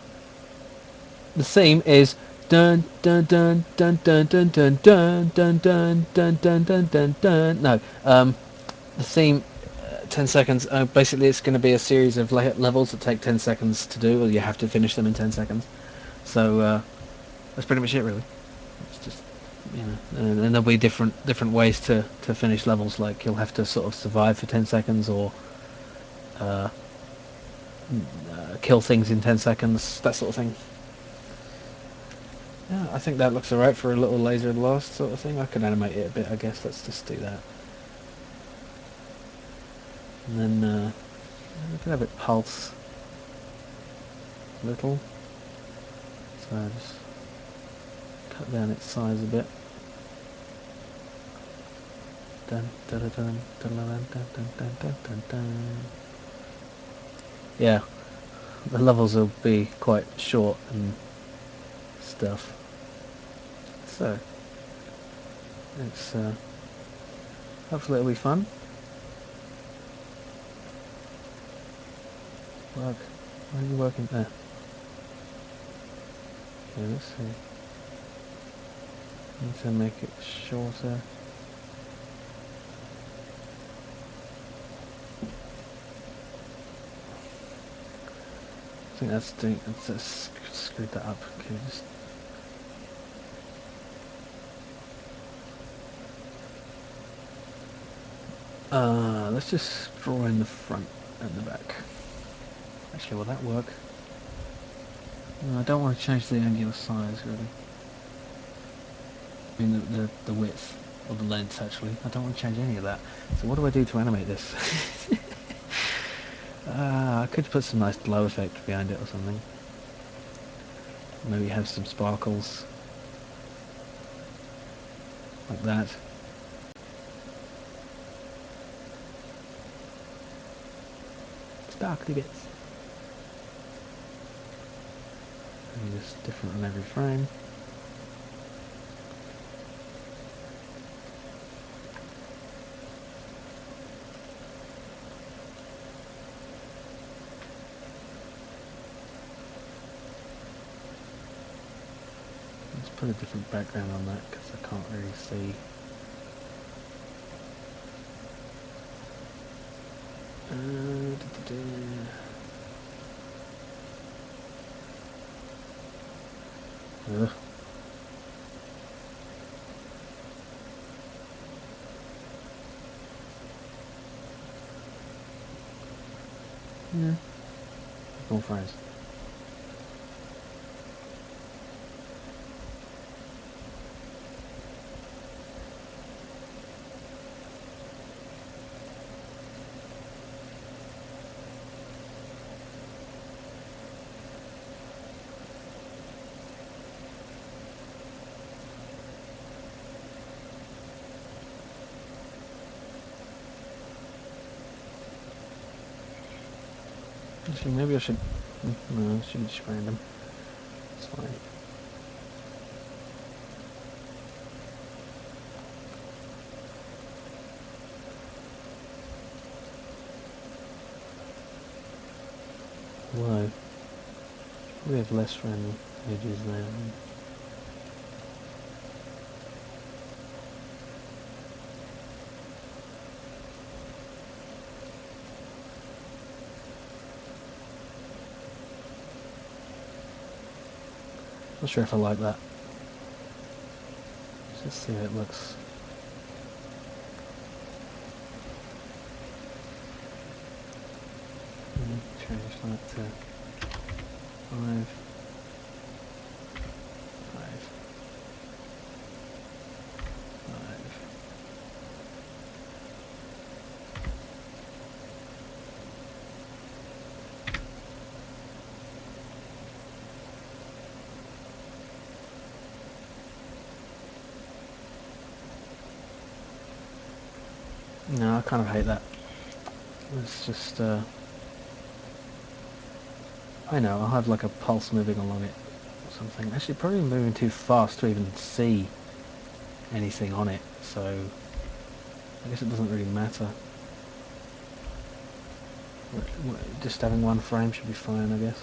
is dun dun dun dun dun dun dun dun dun dun dun dun dun dun dun. No, the theme, 10 seconds. Basically, it's going to be a series of levels that take 10 seconds to do, or you have to finish them in 10 seconds. So that's pretty much it, really. It's just, you know, and there'll be different ways to finish levels. Like you'll have to sort of survive for 10 seconds, or uh, kill things in 10 seconds, that sort of thing. Yeah, I think that looks alright for a little laser blast sort of thing. I could animate it a bit, I guess. Let's just do that. And then we can have it pulse a little. So I just cut down its size a bit. Dun, dun, dun, dun, dun, dun, dun, dun, dun, dun, dun. Yeah, the levels will be quite short and stuff. So it's hopefully it'll be fun. Work. Why are you working there? Okay, let's see. Need to make it shorter. I think that's doing. Let's screwed that up. Okay, just. Let's just draw in the front and the back. Actually, will that work? No, I don't want to change the angular size, really. I mean, the width, or the length, actually. I don't want to change any of that. So what do I do to animate this? I could put some nice glow effect behind it or something. Maybe have some sparkles. Like that. Sparkly bits. And just different on every frame. Let's put a different background on that because I can't really see. Ugh. Yeah. Full frames. Actually, maybe I should. No, I should just random. It's fine. Why? We have less random edges there. Not sure if I like that. Let's just see how it looks. Change that to 5, 5, 5. No, I kind of hate that. Let's just, I know, I'll have like a pulse moving along it or something. Actually, probably moving too fast to even see anything on it, so I guess it doesn't really matter. Just having one frame should be fine, I guess.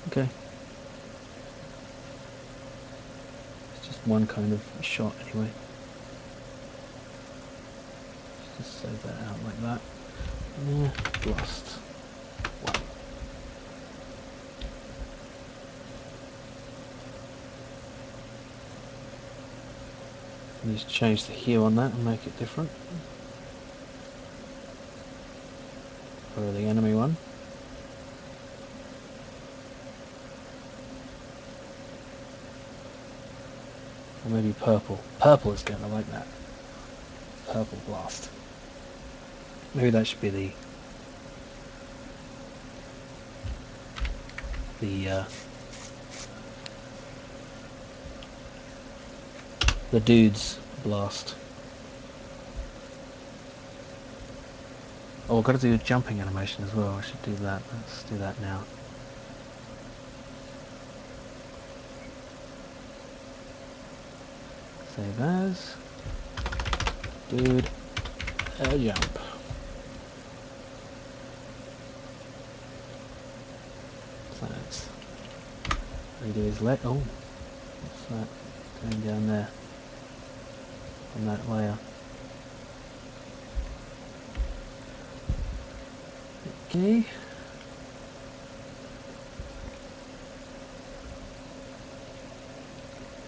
Okay. It's just one kind of shot anyway. Just save that out like that. Yeah, blast. Wow. Just change the hue on that and make it different. For the enemy one. Or maybe purple. Purple is good, I like that. Purple blast. Maybe that should be the dude's blast. Oh, I've got to do a jumping animation as well. I should do that. Let's do that now. Save as. Dude, a jump. So let's redo his leg. Oh, what's that going down there on that layer? Okay.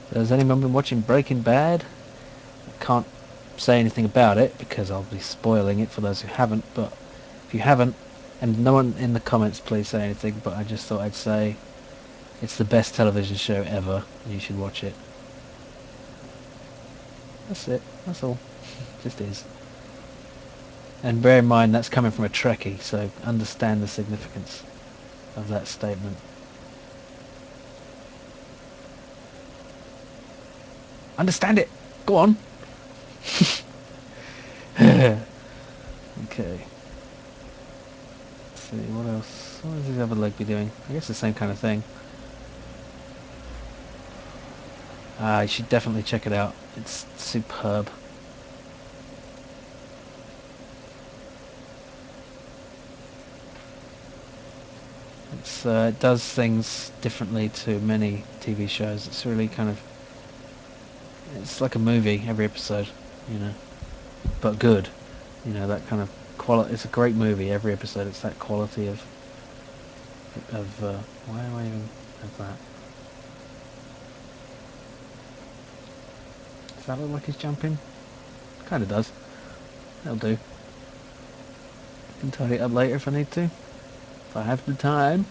So has anyone been watching Breaking Bad? I can't say anything about it because I'll be spoiling it for those who haven't, but if you haven't, and no one in the comments please say anything, but I just thought I'd say it's the best television show ever and you should watch it. That's it, that's all. Just is. And bear in mind that's coming from a Trekkie, so understand the significance of that statement. Understand it! Go on! Okay. Let's see, what else? What does his other leg be doing? I guess the same kind of thing. You should definitely check it out. It's superb. It does things differently to many TV shows. It's really kind of... It's like a movie every episode, you know. But good. You know, that kind of quality. It's a great movie every episode. It's that quality of... why do I even have that? Does that look like he's jumping? Kind of does. That'll do. I can tidy it up later if I need to. If I have the time.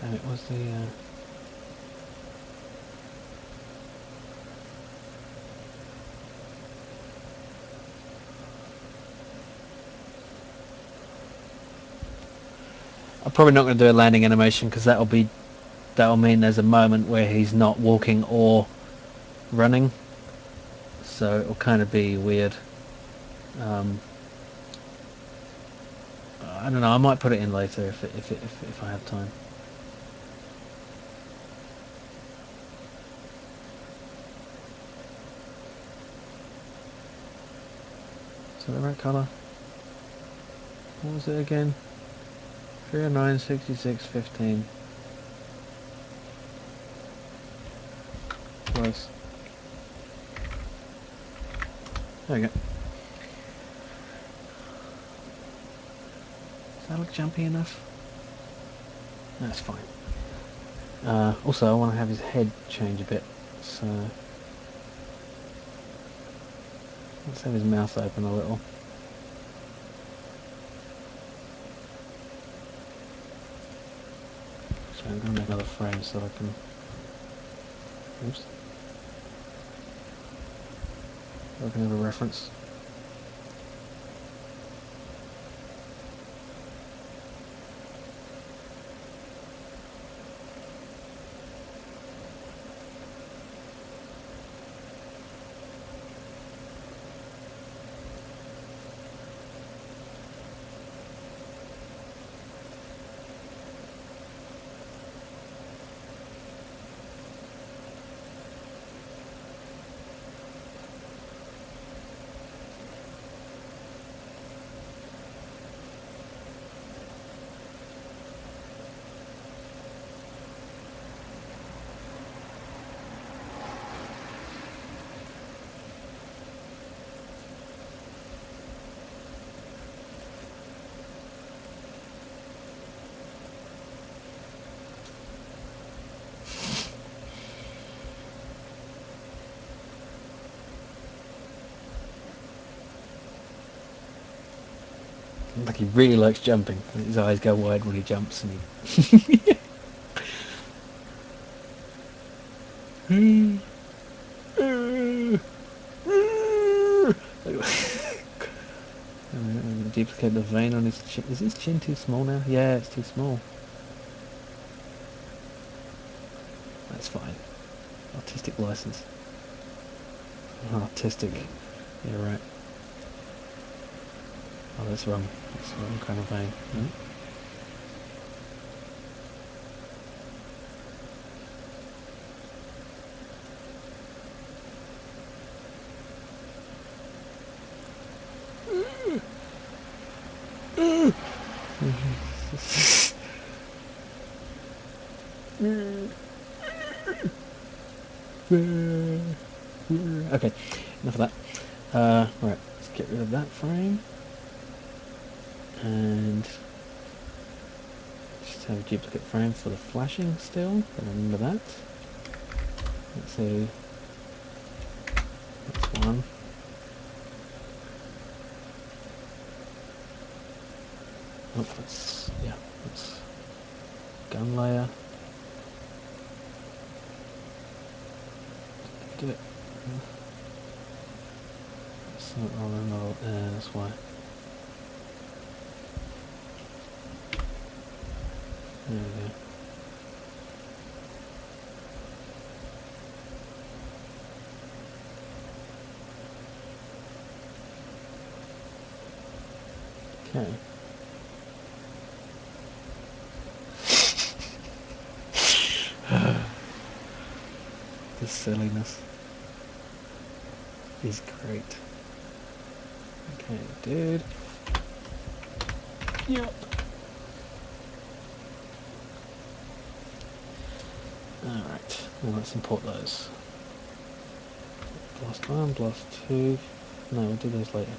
Damn, it was the... I'm probably not going to do a landing animation because that'll mean there's a moment where he's not walking or running, so it'll kind of be weird. I don't know. I might put it in later if I have time. Is that the right colour? What was it again? 309, 66, 15. Close. There we go. Does that look jumpy enough? That's fine. Also, I want to have his head change a bit, so let's have his mouth open a little. So I'm going to make another frame so I can... Oops. So I can have a reference. Like he really likes jumping. His eyes go wide when he jumps, and he. Duplicate the vein on his chin. Is his chin too small now? Yeah, it's too small. That's fine. Artistic license. Artistic. Yeah, right. Oh, that's wrong. That's the wrong kind of vein. No? Okay, enough of that. Right, let's get rid of that frame. And just have a duplicate frame for the flashing still. Remember that. Let's see. That's one. Oh, that's gun layer. Do it. That's not wrong. That's why. There we go. Okay. The silliness is great. Okay, dude. Yep. Alright, now let's import those. Blast 1, Blast 2. No, we'll do those later.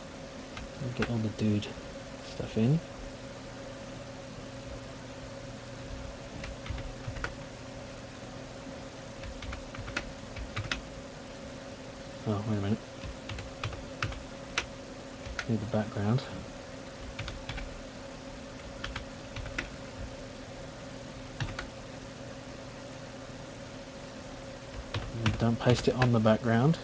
We'll get all the dude stuff in. Oh, wait a minute. Need the background. And don't paste it on the background.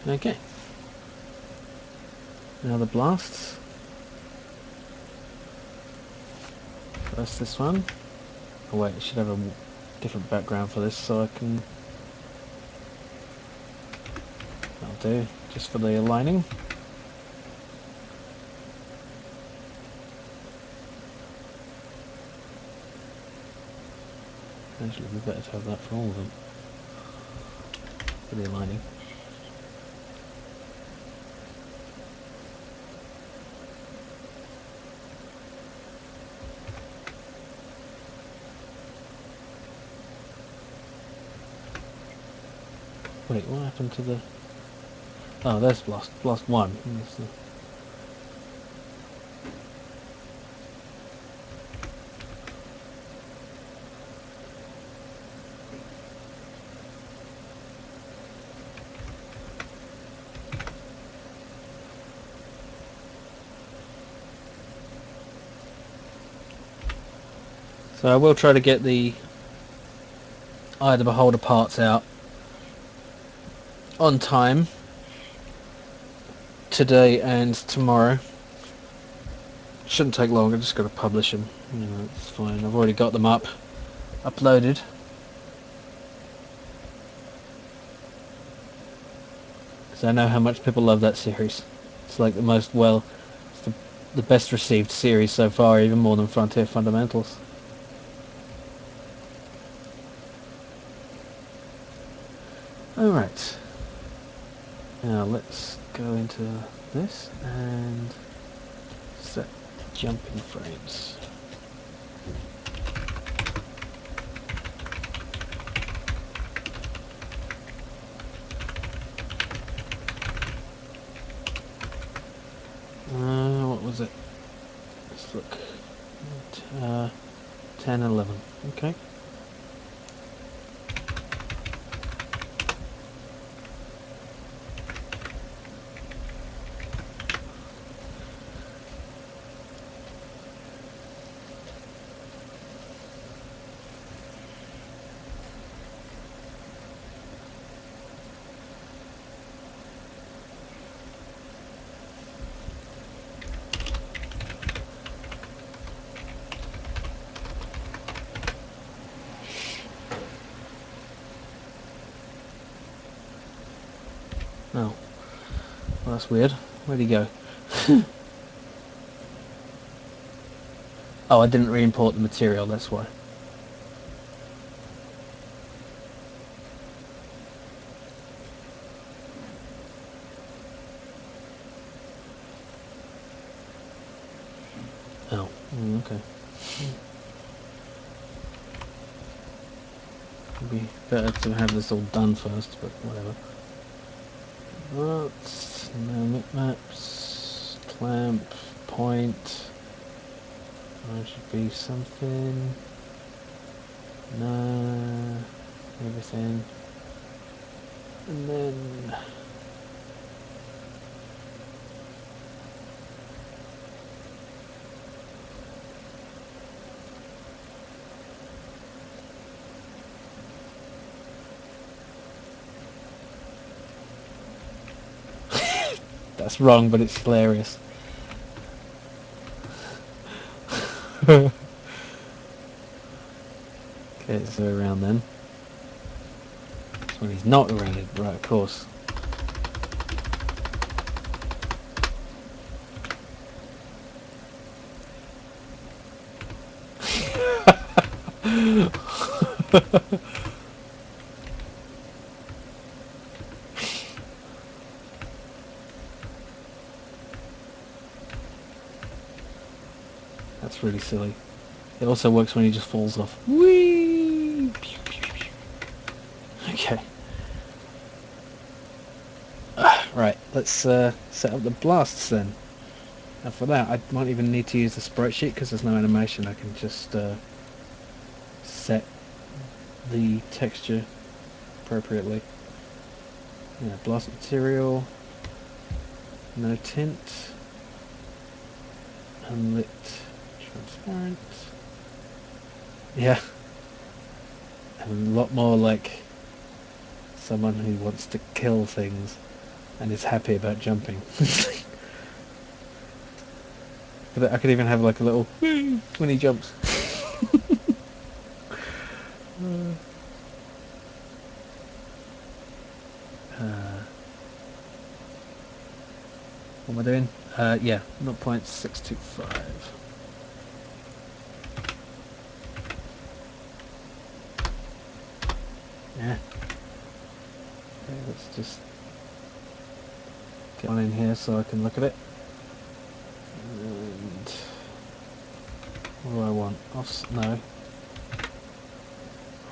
Okay. Now the blasts. First this one. Oh wait, I should have a different background for this so I can... That'll do, just for the aligning. Actually, it'd be better to have that for all of them. For the aligning. Wait, what happened to the... Oh, there's Blast 1. So I will try to get the Eye of the Beholder parts out on time today and tomorrow. Shouldn't take long, I just got to publish them. You know, it's fine. I've already got them uploaded. Because I know how much people love that series. It's like it's the best received series so far, even more than Frontier Fundamentals. Alright. Now let's go into this and set jumping frames. 10, 11. Okay. Oh. Well, that's weird. Where'd he go? Oh, I didn't re-import the material, that's why. Oh, okay. It'd be better to have this all done first, but whatever. That's no maps, clamp, point. There should be something. No, everything. And then that's wrong, but it's hilarious. Okay, so around then. That's when he's not around it, right, of course. That's really silly. It also works when he just falls off. Whee! Okay. Right, let's set up the blasts then. And for that, I might even need to use the sprite sheet because there's no animation. I can just set the texture appropriately. Yeah, blast material, no tint, unlit, transparent. Yeah, and a lot more like someone who wants to kill things and is happy about jumping. But I could even have like a little whee when he jumps. What am I doing? Yeah, 0.625. Yeah. Okay, let's just get on in here so I can look at it. And what do I want? No.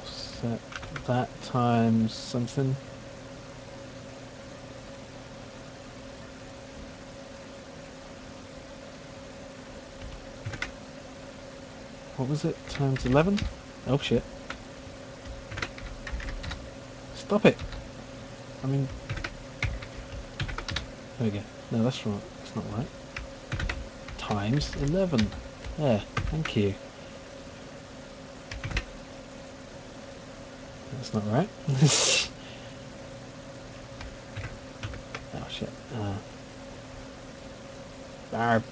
Offset that times something. What was it? Times 11? Oh shit. Stop it! I mean... There we go. No, that's right. That's not right. Times 11. There. Thank you. That's not right. Oh shit. Barb.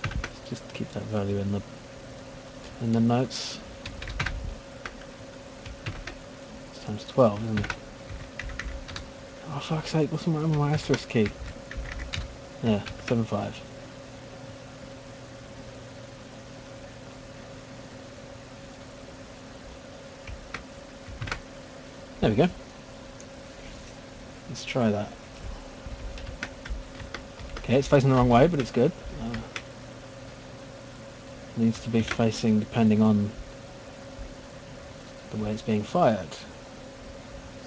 Let's just keep that value in the notes. It's times 12, isn't it? Oh fuck's sake, what's the matter with my asterisk key? Yeah, 7.5. There we go. Let's try that. Okay, it's facing the wrong way, but it's good. Needs to be facing depending on the way it's being fired.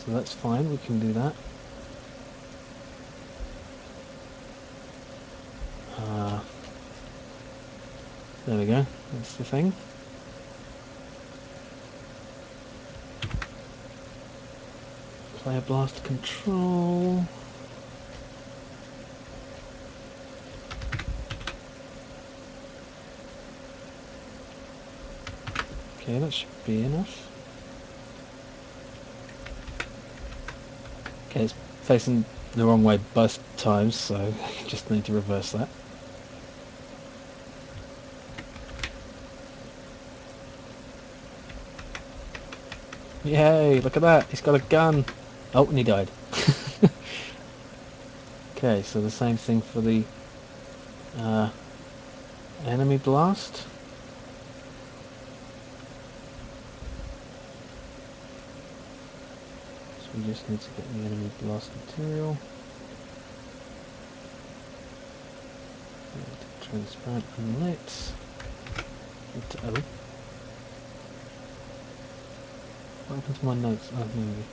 So that's fine, we can do that. There we go. That's the thing. Player blast control. Okay, that should be enough. Okay, it's facing the wrong way both times, so just need to reverse that. Yay, look at that, he's got a gun. Oh, and he died. Okay, so the same thing for the enemy blast. So we just need to get the enemy blast material. Transparent and lit. Oh. What happened to my notes? Oh, there we go.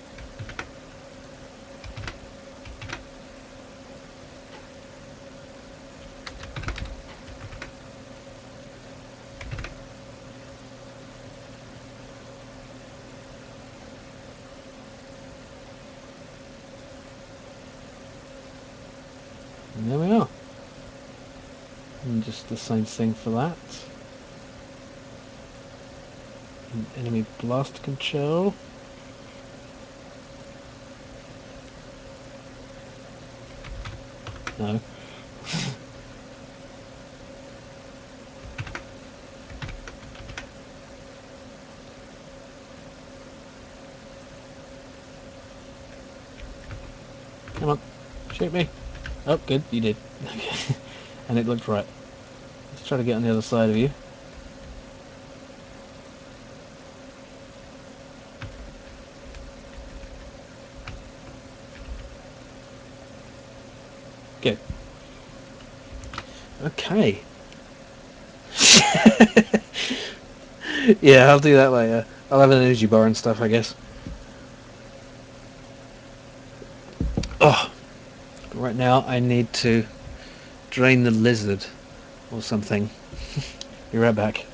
And there we are. And just the same thing for that. And enemy blast control. No. Come on, shoot me. Oh, good, you did. Okay. And it looked right. Let's try to get on the other side of you. Good. Okay. Yeah, I'll do that later. I'll have an energy bar and stuff, I guess. Oh, right now I need to drain the lizard or something. Be right back.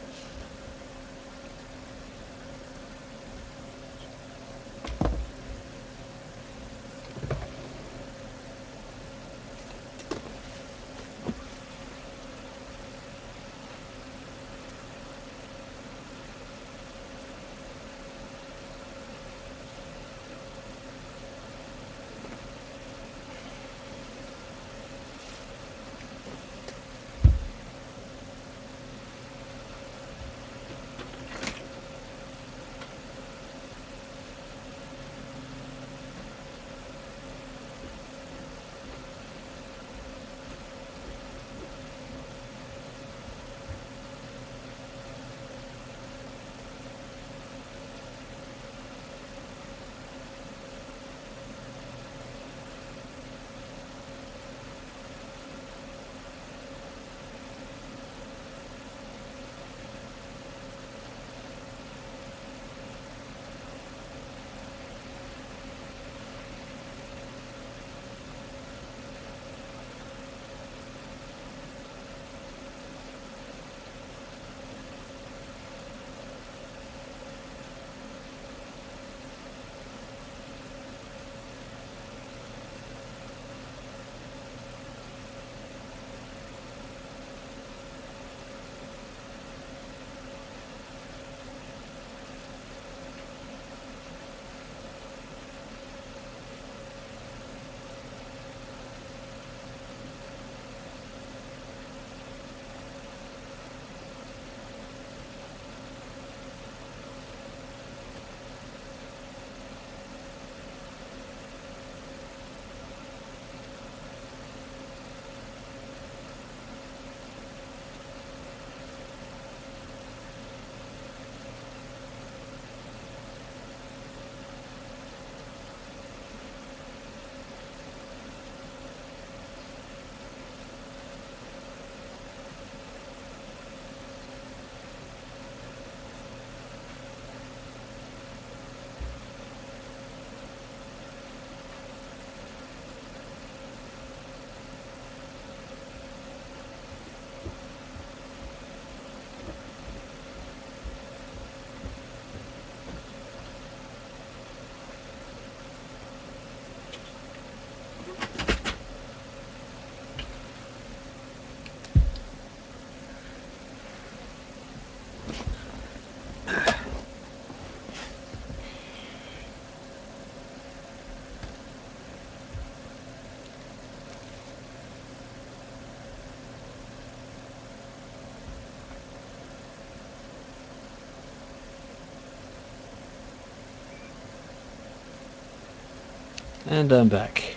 And I'm back.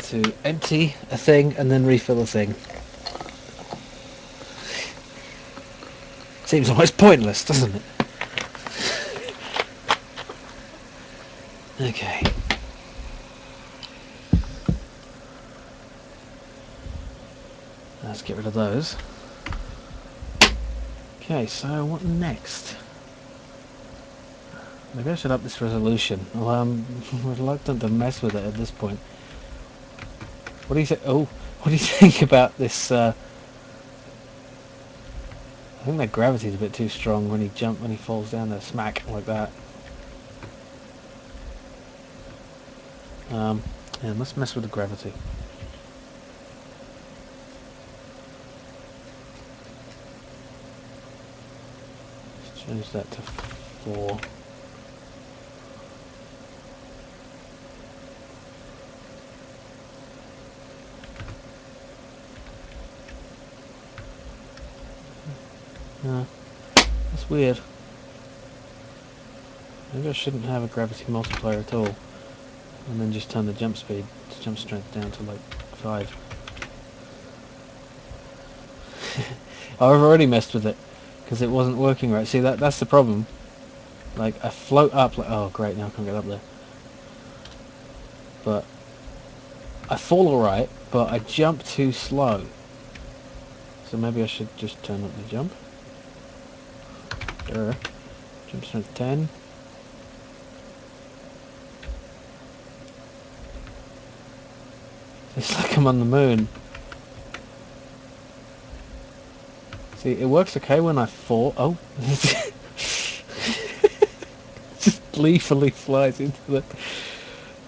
To empty a thing and then refill a thing. Seems almost pointless, doesn't it? Okay. Let's get rid of those. Okay, so what next? Maybe I should up this resolution. Well, I'm reluctant to mess with it at this point. What do you think? Oh, what do you think about this? I think that gravity's a bit too strong when he falls down there, smack like that. Yeah, let's mess with the gravity. Let's change that to 4. That's weird. Maybe I shouldn't have a gravity multiplier at all, and then just turn the jump strength down to like 5. I've already messed with it because it wasn't working right. See, that's the problem. Like I float up, like, oh great, now I can't get up there. But I fall alright, but I jump too slow. So maybe I should just turn up the jump. Sure. Jump strength 10. It's like I'm on the moon. See, it works okay when I fall. Oh. Just gleefully flies into the...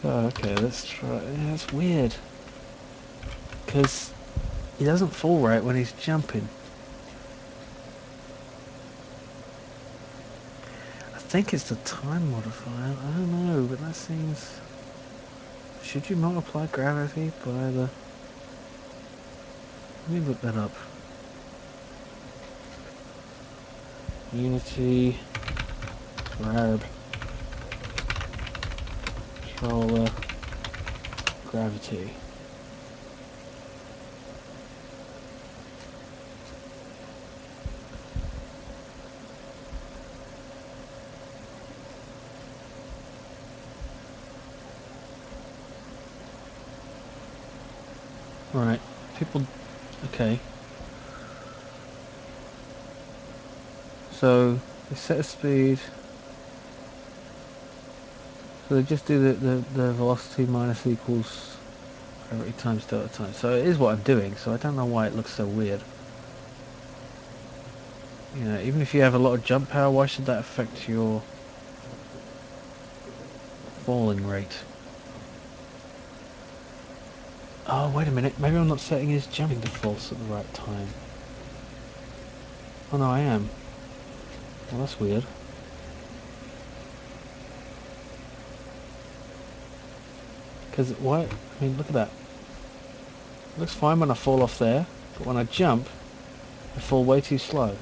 Oh, okay, let's try... Yeah, that's weird. Because he doesn't fall right when he's jumping. I think it's the time modifier. I don't know, but that seems... Should you multiply gravity by the... Let me look that up. Unity... Grab... Controller... Gravity. Right. People... Okay. So, they set a speed... So they just do the velocity minus equals gravity times delta times. So it is what I'm doing, so I don't know why it looks so weird. You know, even if you have a lot of jump power, why should that affect your falling rate? Oh, wait a minute. Maybe I'm not setting his jumping to false at the right time. Oh no, I am. Well, that's weird. Because why? I mean, look at that. It looks fine when I fall off there, but when I jump, I fall way too slow.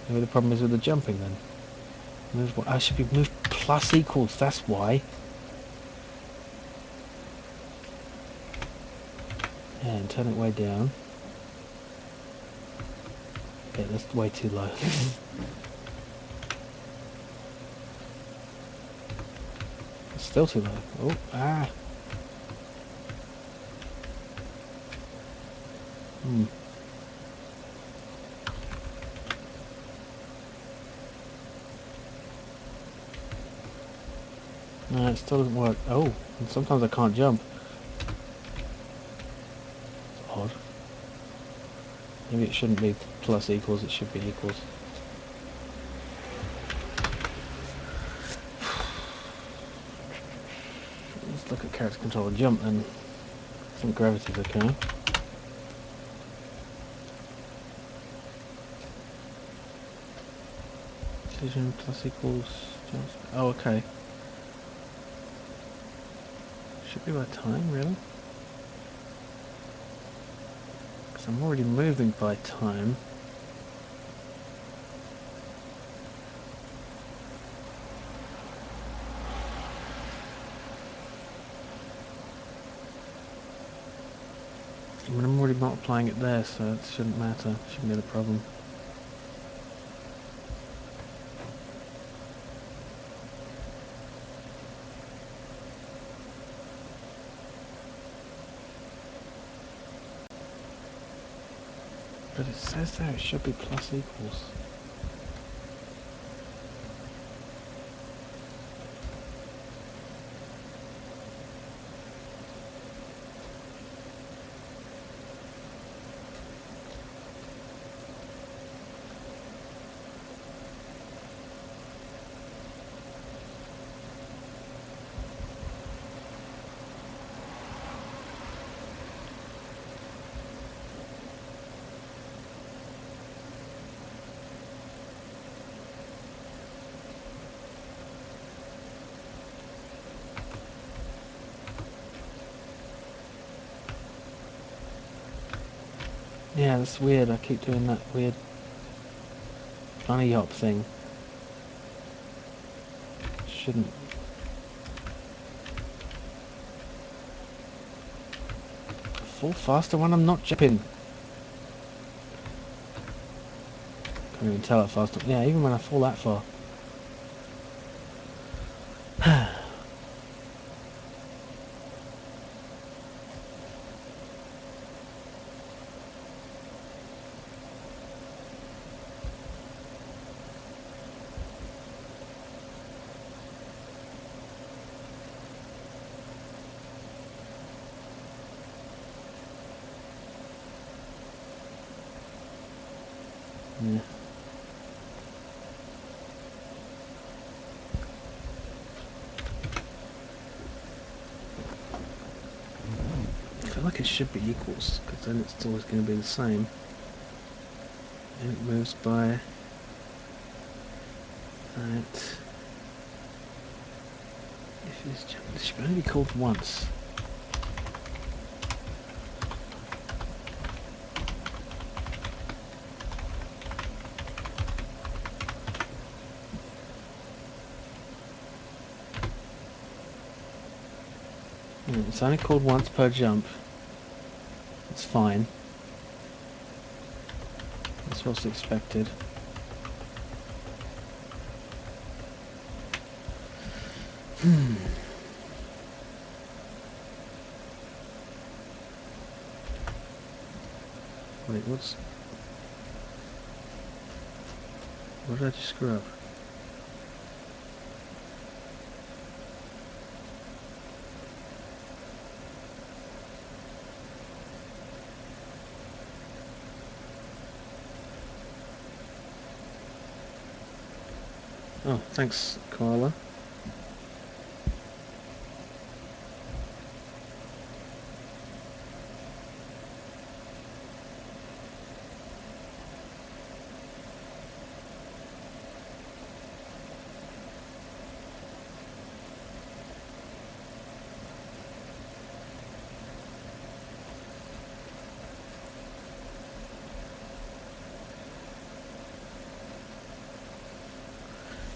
Maybe the problem is with the jumping then. I should be moved plus equals, that's why. And turn it way down. Yeah, that's way too low. It's still too low. Oh, ah. No, it still doesn't work. Oh, and sometimes I can't jump. It's odd. Maybe it shouldn't be plus equals, it should be equals. Let's look at character control and jump then. I think gravity's okay. Decision plus equals... Oh, okay. Should be by time, really? Because I'm already moving by time. already multiplying it there, so it shouldn't matter. Shouldn't be the problem. But it says there it should be plus equals. Yeah, that's weird. I keep doing that weird bunny hop thing. Shouldn't. Fall faster when I'm not jumping. Can't even tell how fast. Yeah, even when I fall that far. Yeah. I feel like it should be equals, because then it's always going to be the same. And it moves by that. If it's jumping, it should only be called once. It's only called once per jump. It's fine. That's what's expected. Wait, what did I just screw up? Oh, thanks, Koala.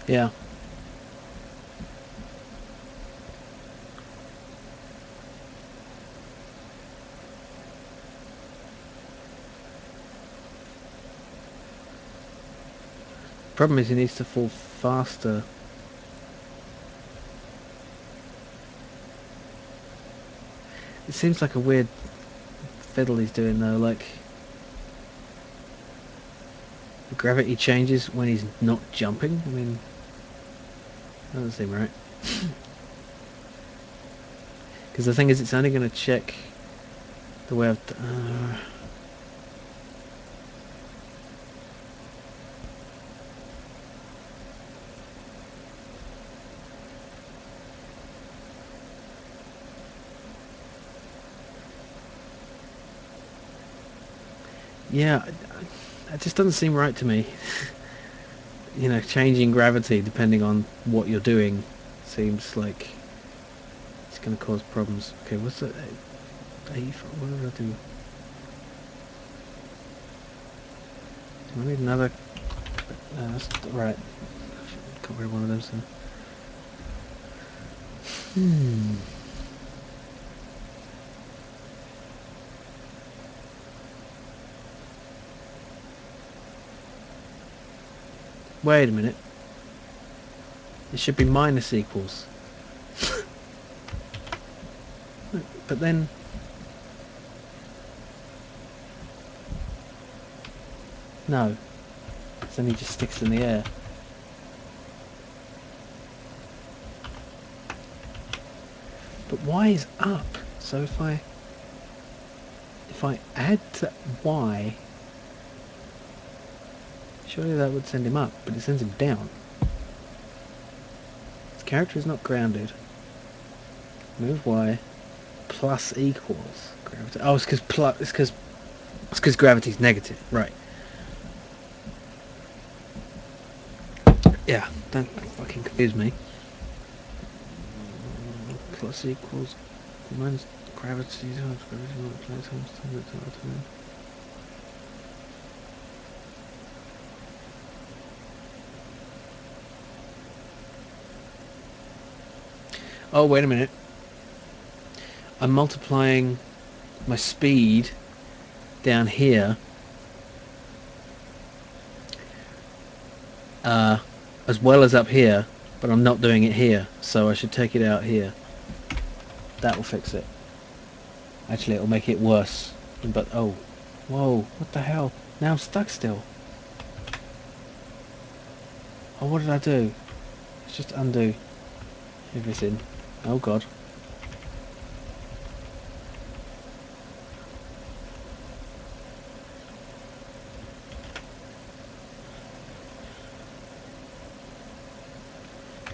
Yeah. Problem is he needs to fall faster. It seems like a weird fiddle he's doing though, like the gravity changes when he's not jumping. I mean, that doesn't seem right. Because the thing is, it's only going to check the way I've... yeah, it just doesn't seem right to me. You know, changing gravity depending on what you're doing seems like it's going to cause problems. Okay, what's that? What did I do? Do I need another? That's right. Got rid of one of those then. Wait a minute. It should be minus equals. But then... No. Because then he just sticks in the air. But y is up. So if I add to y, surely that would send him up, but it sends him down. His character is not grounded. Move y plus equals gravity. Oh, it's because gravity's negative, right? Yeah, don't fucking confuse me. Plus equals minus gravity times gravity multiplied times time. Oh, wait a minute. I'm multiplying my speed down here as well as up here, but I'm not doing it here, so I should take it out here. That will fix it. Actually, it'll make it worse. But oh, whoa, what the hell? Now I'm stuck still. Oh, what did I do? Let's just undo everything. Oh god.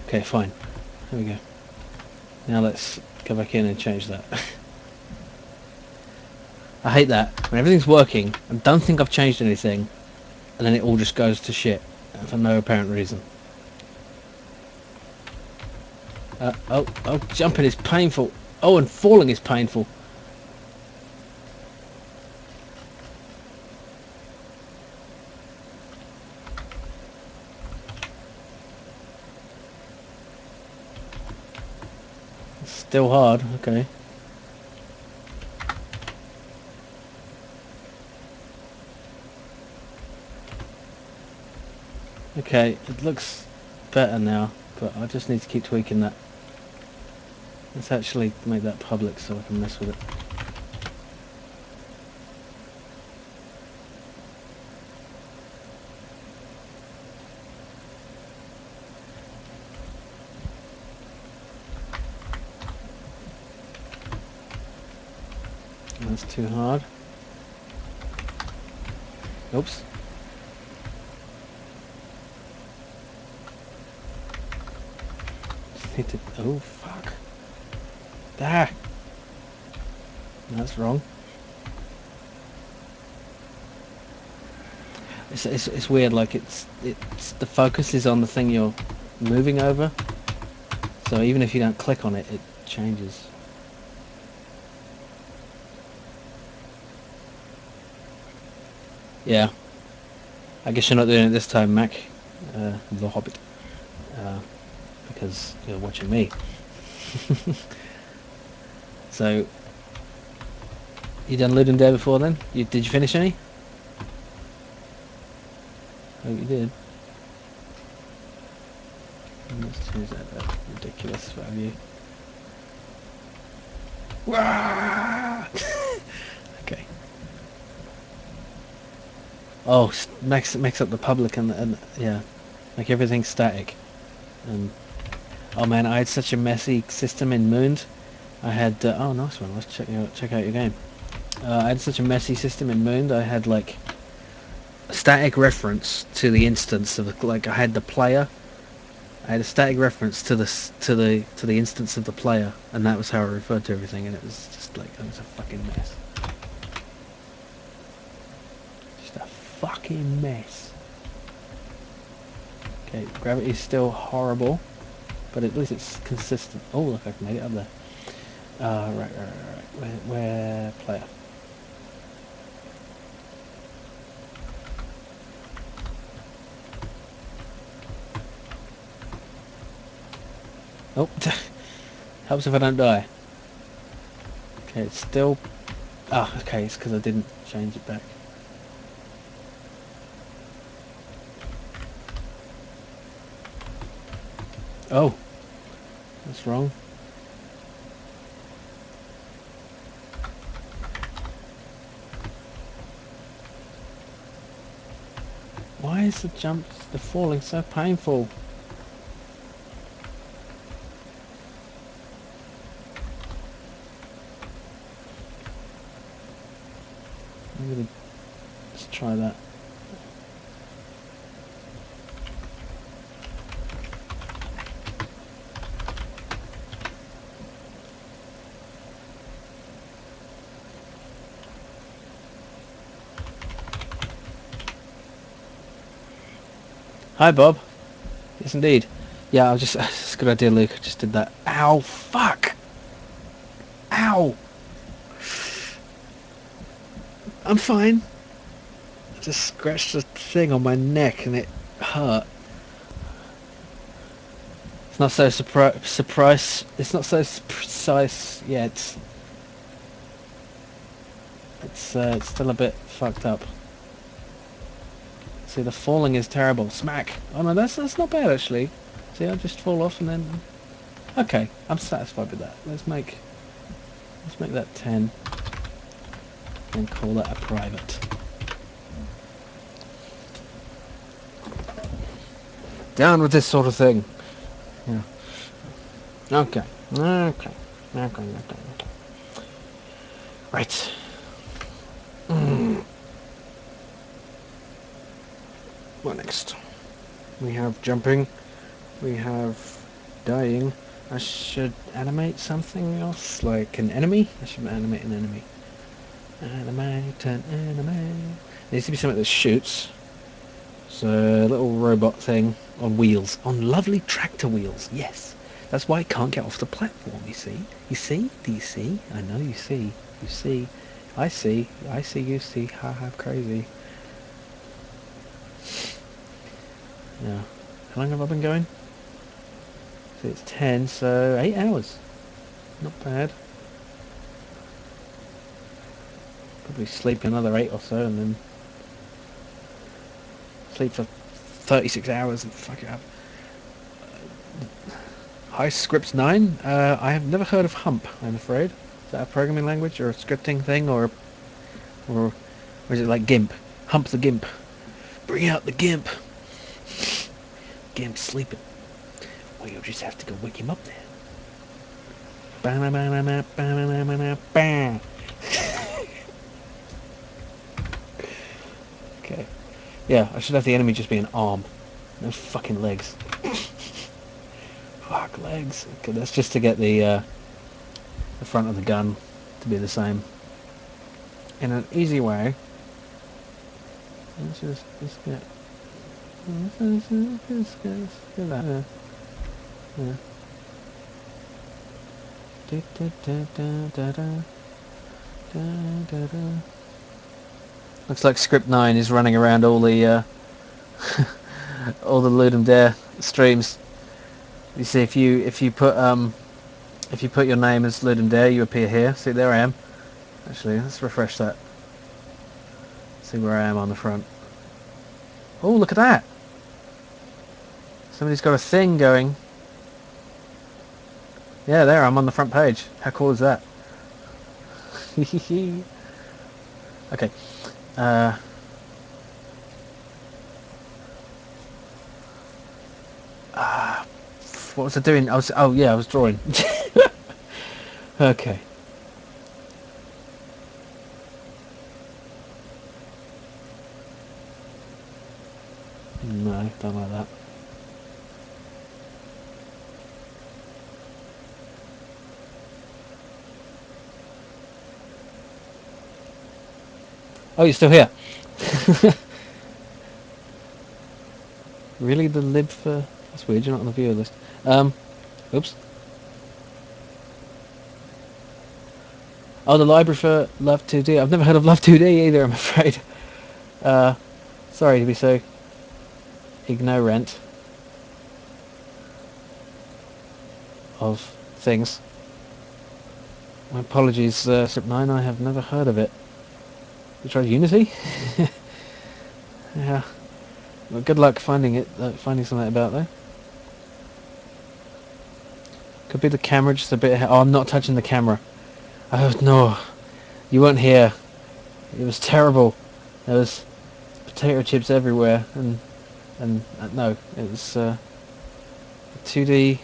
Okay, fine. There we go. Now let's go back in and change that. I hate that. When everything's working, I don't think I've changed anything, and then it all just goes to shit for no apparent reason. Oh, jumping is painful. Oh, and falling is painful. It's still hard, okay. Okay, it looks better now, but I just need to keep tweaking that. Let's actually make that public so I can mess with it. That's too hard. Oops. Just need to... Oh, fuck. Ah! That's wrong. It's weird, like it's the focus is on the thing you're moving over, so even if you don't click on it, it changes. Yeah, I guess you're not doing it this time, Mac, the Hobbit, because you're watching me. So, you done Ludum Dare before then? Did you finish any? Oh, you did. Let's change that ridiculous value. Okay. Oh, mix up the public and yeah, make everything static. And oh man, I had such a messy system in Moond. I had oh nice one. Let's check out your game. I had such a messy system in Moond. I had like a static reference to the instance of like I had the player. I had a static reference to the instance of the player, and that was how I referred to everything. And it was just like it was a fucking mess. Just a fucking mess. Okay, gravity's still horrible, but at least it's consistent. Oh look, I've made it up there. Right. Where player? Oh, helps if I don't die. Okay, it's still... Ah, okay, it's because I didn't change it back. Oh, that's wrong. Why is the falling so painful? I'm gonna just try that. Hi, Bob. Yes, indeed. Yeah, it's a good idea, Luke. I just did that. Ow, fuck! Ow! I'm fine. I just scratched the thing on my neck and it hurt. It's not so surprise. It's not so precise yet. It's still a bit fucked up. See, the falling is terrible. Smack. Oh no, that's not bad actually. See, I just fall off and then. Okay, I'm satisfied with that. Let's make that 10 and call that a private. Down with this sort of thing. Yeah. Okay. Okay. Okay. Okay. Right. What next? We have jumping. We have dying. I should animate something else, like an enemy. I should animate an enemy. Animate an enemy. Needs to be something that shoots. So a little robot thing on wheels, on lovely tractor wheels. Yes, that's why it can't get off the platform. You see? You see? Do you see? I know you see. You see? I see. I see. You see? Ha ha! Crazy. Yeah. How long have I been going? So it's 10, so 8 hours. Not bad. Probably sleep another 8 or so, and then sleep for 36 hours and fuck it up. High Scripts 9? I have never heard of Hump, I'm afraid. Is that a programming language or a scripting thing, or is it like GIMP? Hump the GIMP. Bring out the GIMP. GIMP's sleeping. Well, you'll just have to go wake him up there. Okay. Yeah, I should have the enemy just be an arm. No fucking legs. Fuck legs. Okay, that's just to get the front of the gun to be the same. In an easy way. Let's get that. Yeah. Looks like Script 9 is running around all the all the Ludum Dare streams. You see, if you put your name as Ludum Dare, you appear here. See, there I am. Actually, let's refresh that. See where I am on the front. Oh, look at that! Somebody's got a thing going. Yeah, there, I'm on the front page. How cool is that? Okay. What was I doing? Oh yeah, I was drawing. Okay. No, don't like that. Oh, you're still here. Really, the lib for... That's weird, you're not on the viewer list. Oops. Oh, the library for Love 2D. I've never heard of Love 2D either, I'm afraid. Sorry to be so ignorant of things. My apologies, Script 9, I have never heard of it. You tried Unity? Yeah. Well, good luck finding it, finding something about there. Could be the camera just a bit. Oh, I'm not touching the camera. Oh no, you weren't here. It was terrible. There was potato chips everywhere, and no, it was a 2D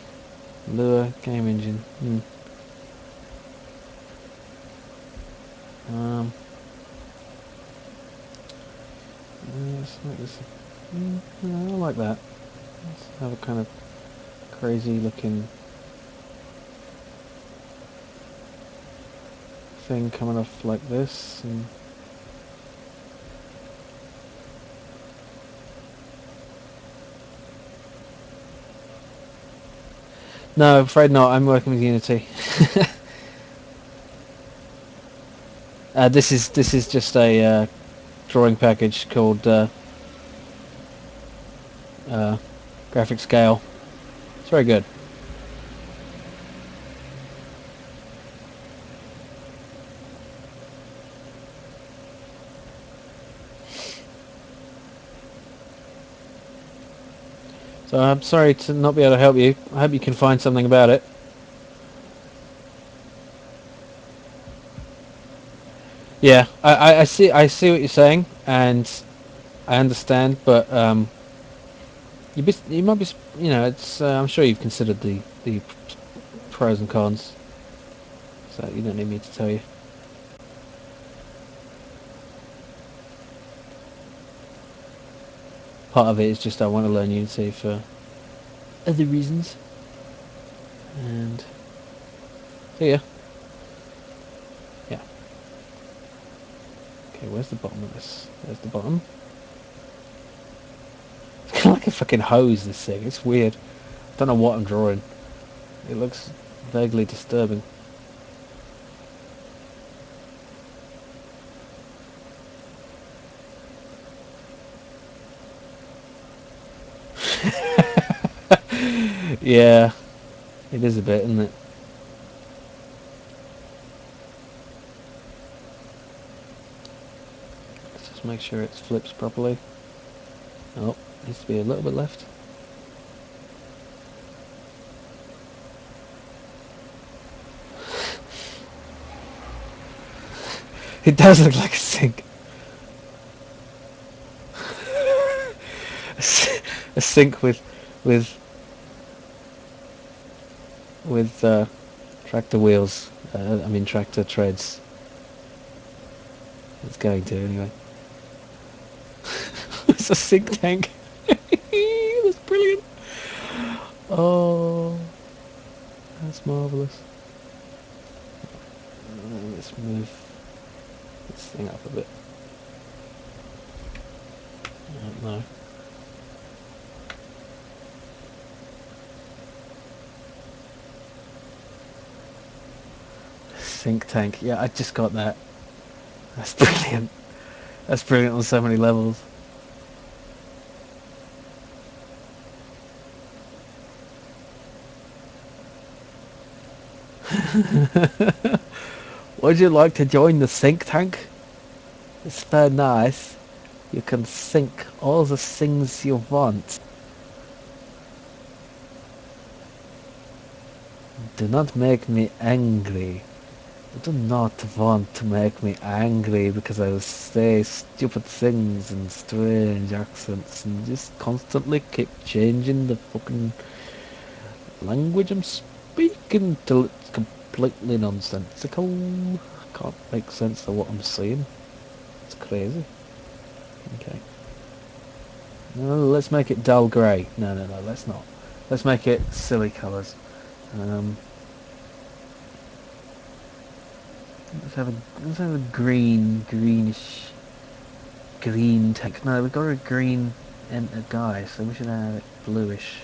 Lua game engine. Um, let's make this. I like that. Let's have a kind of crazy looking thing coming off like this, and no, I'm afraid not. I'm working with Unity. This is just a drawing package called Graphic Scale. It's very good. So I'm sorry to not be able to help you. I hope you can find something about it. Yeah, I see what you're saying, and I understand, but you might be, it's I'm sure you've considered the pros and cons, so you don't need me to tell you. Part of it is just I want to learn Unity for other reasons, and so yeah. Okay, where's the bottom of this? There's the bottom. It's kind of like a fucking hose, this thing. It's weird. I don't know what I'm drawing. It looks vaguely disturbing. Yeah, it is a bit, isn't it? Let's just make sure it flips properly. Oh, needs to be a little bit left. It does look like a sink. A sink with with tractor wheels. I mean tractor treads. It's going to anyway. It's a sink tank. That's brilliant. Oh, that's marvelous. Let's move this thing up a bit. No. Sink tank. Yeah, I just got that. That's brilliant. That's brilliant on so many levels. Would you like to join the sink tank? It's very nice. You can sink all the things you want. Do not make me angry. I do not want to make me angry because I will say stupid things and strange accents and just constantly keep changing the fucking language I'm speaking till it's completely nonsensical. I can't make sense of what I'm saying. It's crazy. Okay. No, let's make it dull grey. No, let's not. Let's make it silly colours. Um, let's have a green text. No, we've got a green guy, so we should have it bluish,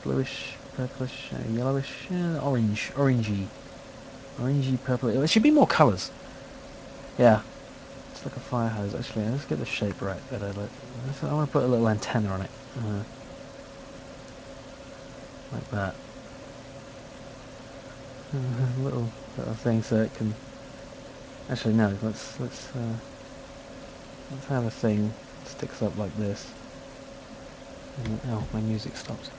bluish, purplish, yellowish, orangey, purple. It should be more colours. Yeah, it's like a fire hose. Actually, let's get the shape right. Better. I want to put a little antenna on it, like that. Little thing so it can. Actually, no. Let's have a thing that sticks up like this. And, oh, my music stopped.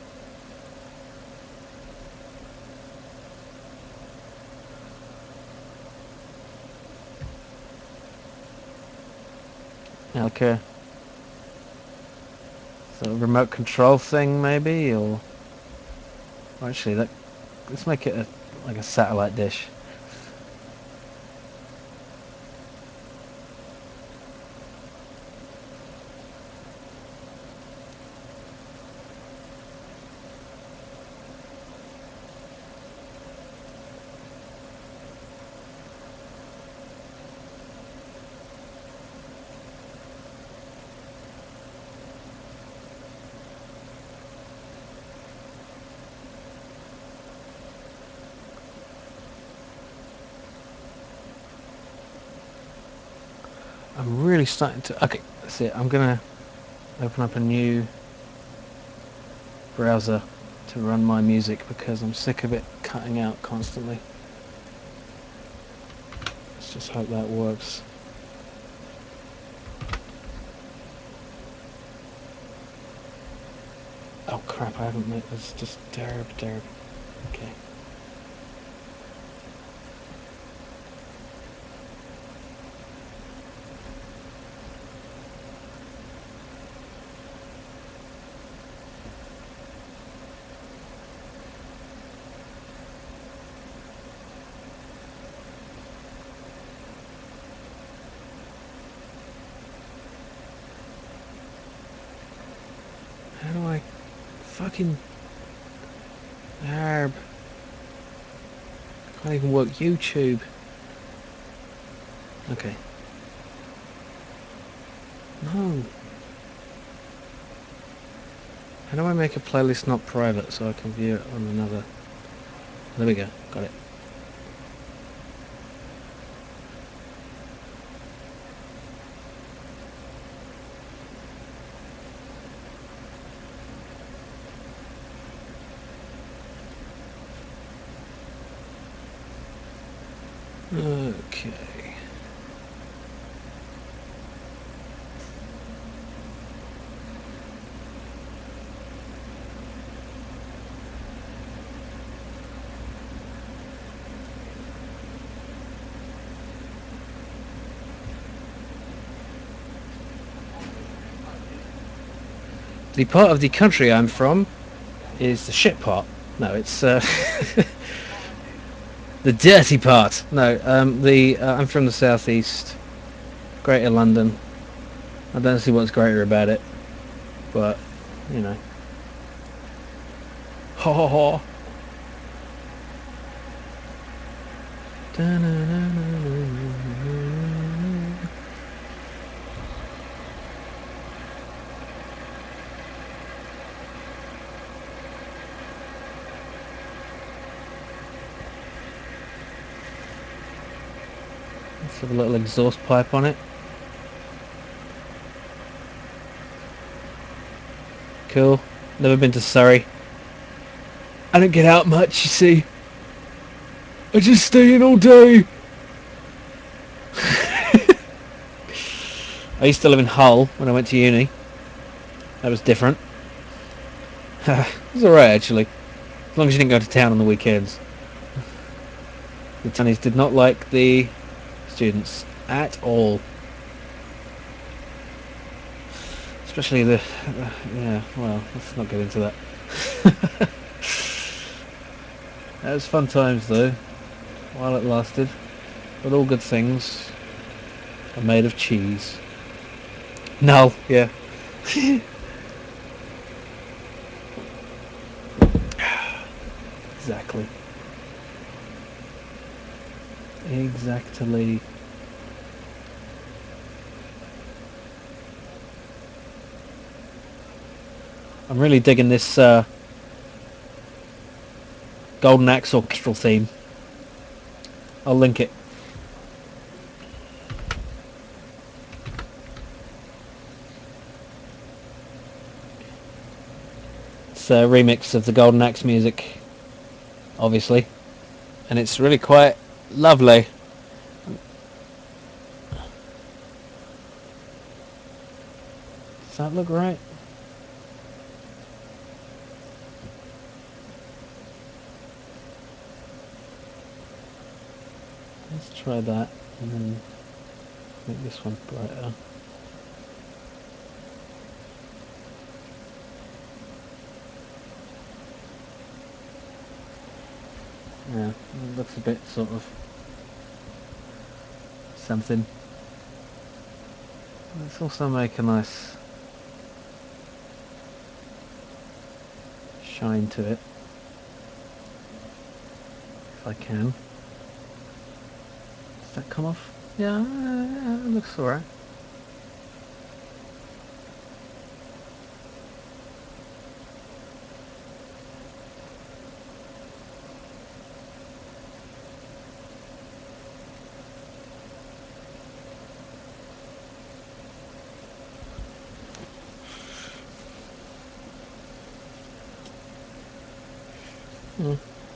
Like a sort of remote control thing, maybe, or actually, let's make it like a satellite dish. I'm really starting to... Okay, that's it. I'm going to open up a new browser to run my music because I'm sick of it cutting out constantly. Let's just hope that works. Oh crap, I haven't made... It's just terrible. Okay. How do I fucking Arb? Can't even work YouTube. Okay. No. How do I make a playlist not private so I can view it on another? There we go. Got it. Okay. The part of the country I'm from is the shit part. No, it's the dirty part. No, I'm from the southeast, Greater London. I don't see what's greater about it, but you know. Ha ha ha. Let's have a little exhaust pipe on it. Cool. Never been to Surrey. I don't get out much, you see. I just stay in all day. I used to live in Hull when I went to uni. That was different. It was alright actually, as long as you didn't go to town on the weekends. The townies did not like the students at all. Especially the... yeah, well, let's not get into that. That was fun times though, while it lasted. But all good things are made of cheese. No, yeah. Exactly. Exactly. I'm really digging this Golden Axe orchestral theme. I'll link it. It's a remix of the Golden Axe music, obviously, and it's really quite lovely. Does that look right? Let's try that and then make this one brighter. It looks a bit sort of something. Let's also make a nice shine to it, if I can. Does that come off? Yeah, it looks alright.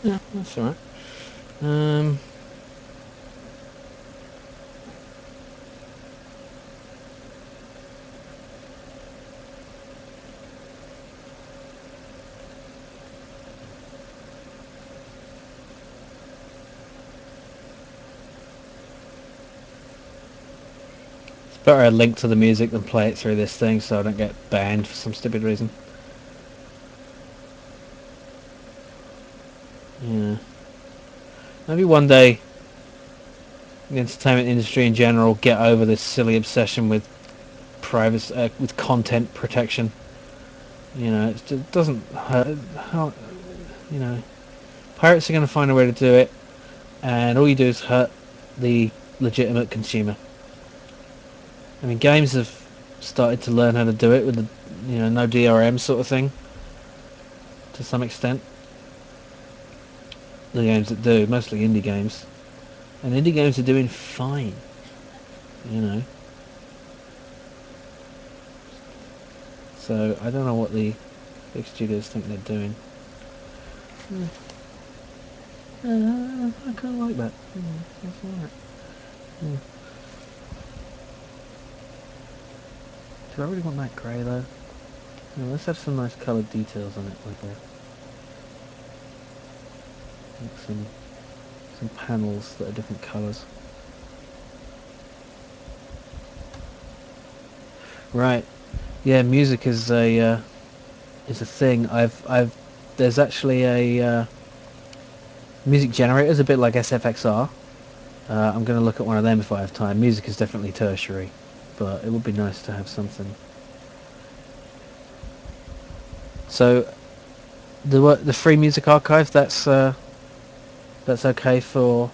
Yeah, that's alright. It's better I link to the music than play it through this thing so I don't get banned for some stupid reason. Yeah. Maybe one day the entertainment industry in general get over this silly obsession with privacy, with content protection. You know, it doesn't hurt. You know, pirates are going to find a way to do it, and all you do is hurt the legitimate consumer. I mean, games have started to learn how to do it with the, no DRM sort of thing, to some extent. The games that do, mostly indie games. And indie games are doing fine, you know. So, I don't know what the big studios think they're doing. I kind of like that. That's alright. Do I really want that grey though? Let's have some nice coloured details on it, like some panels that are different colours. Right. Yeah, music is a thing. There's actually a music generator, is a bit like SFXR. I'm going to look at one of them if I have time. Music is definitely tertiary, but it would be nice to have something. So the free music archive, that's okay for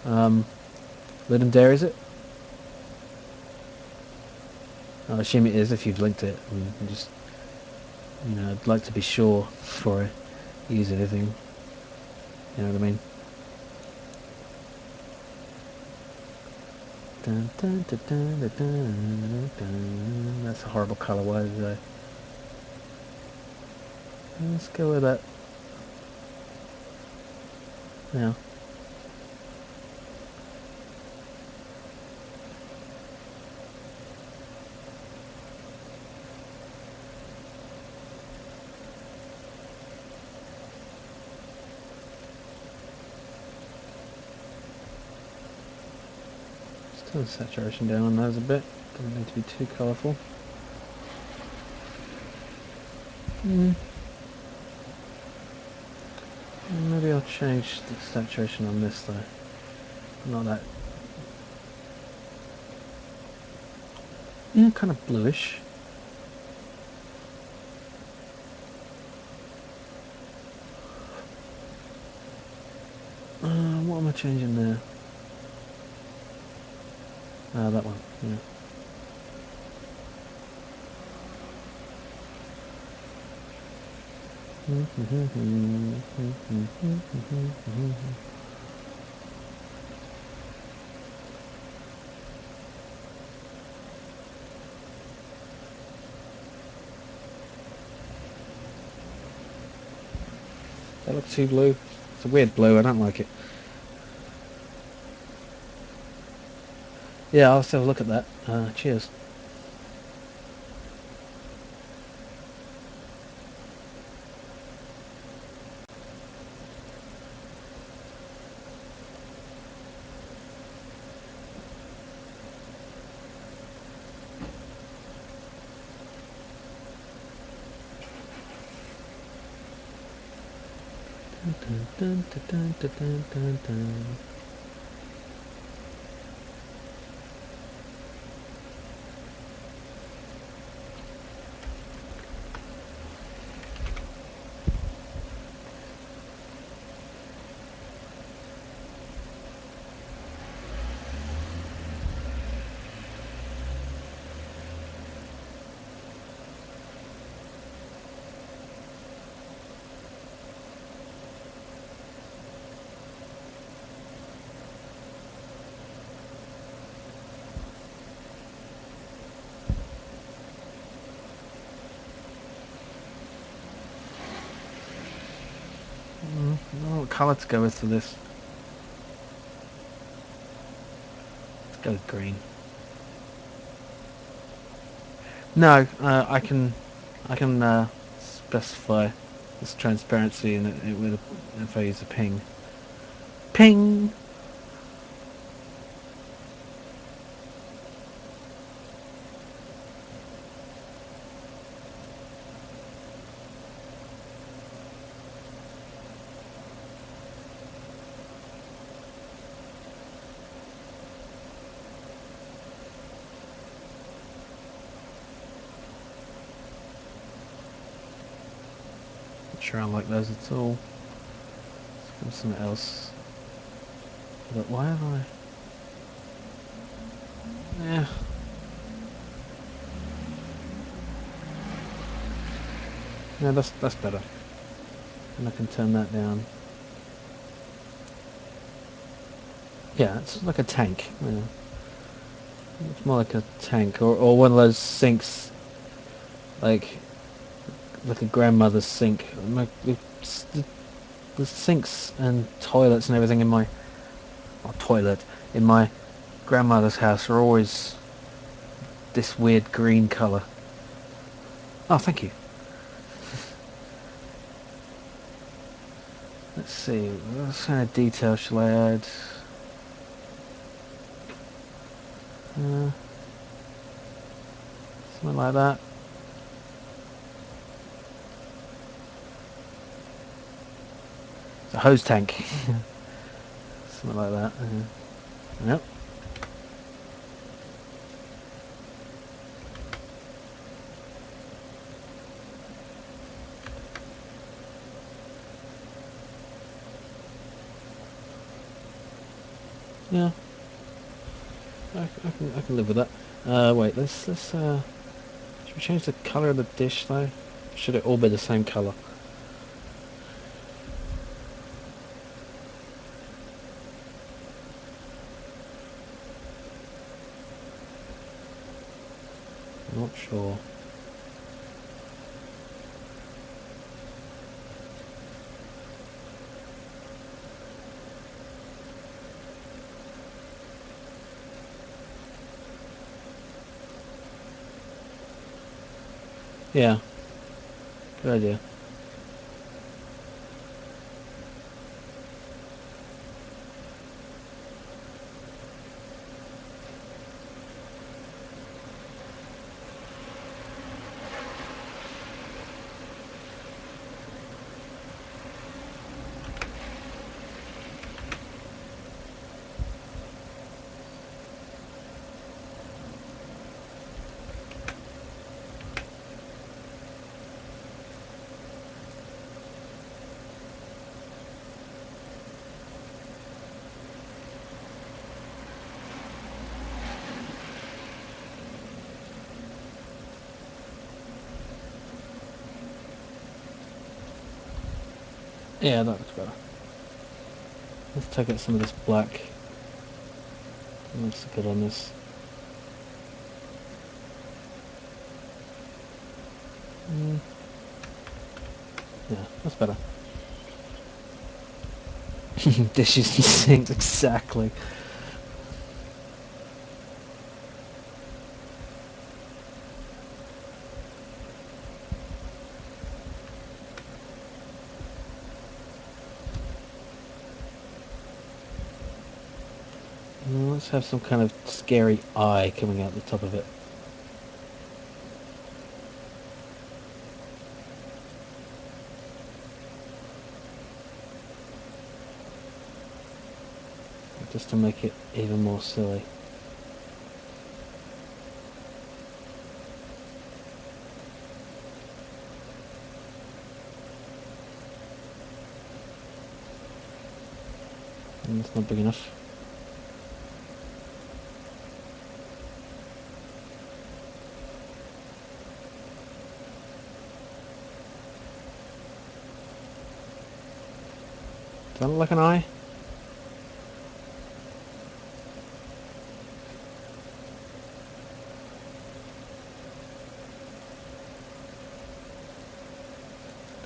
Ludum Dare, is it? I assume it is if you've linked it. I mean, I'd like to be sure before I use anything. You know what I mean? Dun, dun, dun, dun, dun, dun, dun. That's a horrible colour. Why did I? Let's go with that. Now. Turn the saturation down on those a bit. Doesn't need to be too colourful. Maybe I'll change the saturation on this though. Not that. Yeah, kind of bluish. What am I changing there? That one. Yeah. That looks too blue. It's a weird blue. I don't like it. Yeah, I'll have to have a look at that. Cheers. Dun, dun, dun, dun, dun, dun, dun, dun. What colour to go with for this? Let's go with green. No, I can specify this transparency in it with if I use a ping. Ping. Not sure I like those at all. Let's go with something else. But why have I? Yeah. Yeah, that's better. And I can turn that down. Yeah, it's like a tank. Yeah. It's more like a tank, or one of those sinks, like a grandmother's sink. The sinks and toilets and everything in my toilet in my grandmother's house are always this weird green colour. Oh, thank you. Let's see, what kind of detail shall I add? Uh, Something like that. It's a hose tank. Something like that. Yep. Yeah. I can live with that. Wait, let's should we change the colour of the dish though? Should it all be the same colour? Not sure. Yeah, good idea. Yeah, that looks better. Let's take out some of this black. It looks good on this. Mm, yeah, that's better. Dishes and sinks, exactly. Let's have some kind of scary eye coming out the top of it. just to make it even more silly. And it's not big enough. Does that look like an eye?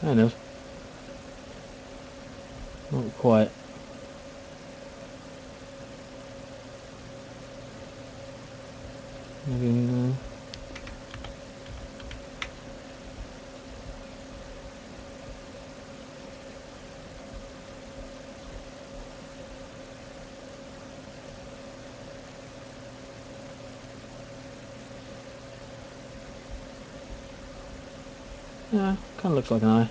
Kind of. Not quite. Maybe. Yeah, kind of looks like an eye.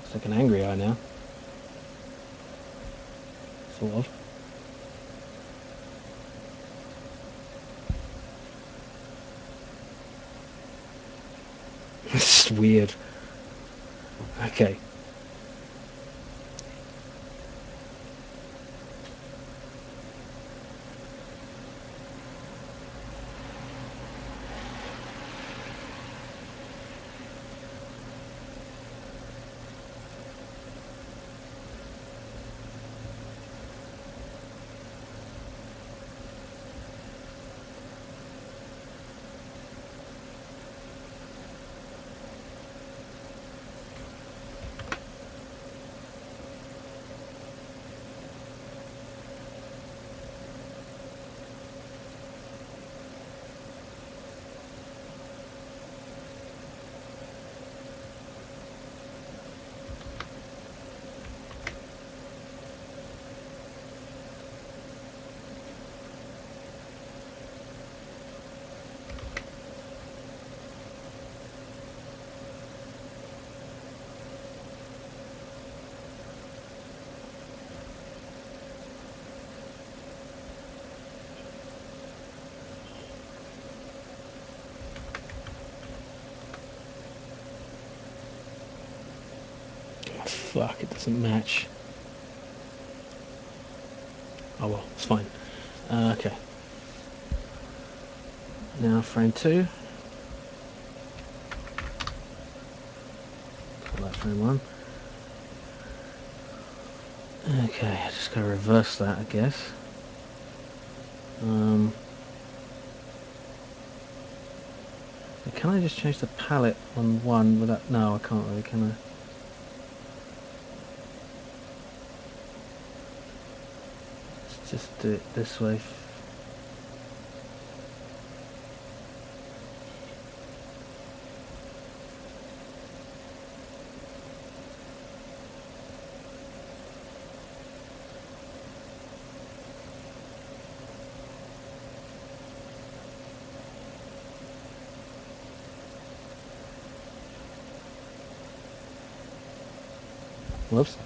Looks like an angry eye now. Sort of. It's weird. Okay. Fuck, it doesn't match. Oh well, it's fine. Okay. Now frame 2. Call that frame 1. Okay, I just gotta reverse that, I guess. Can I just change the palette on 1 without... No, I can't really, can I? Let's just do it this way. Whoops.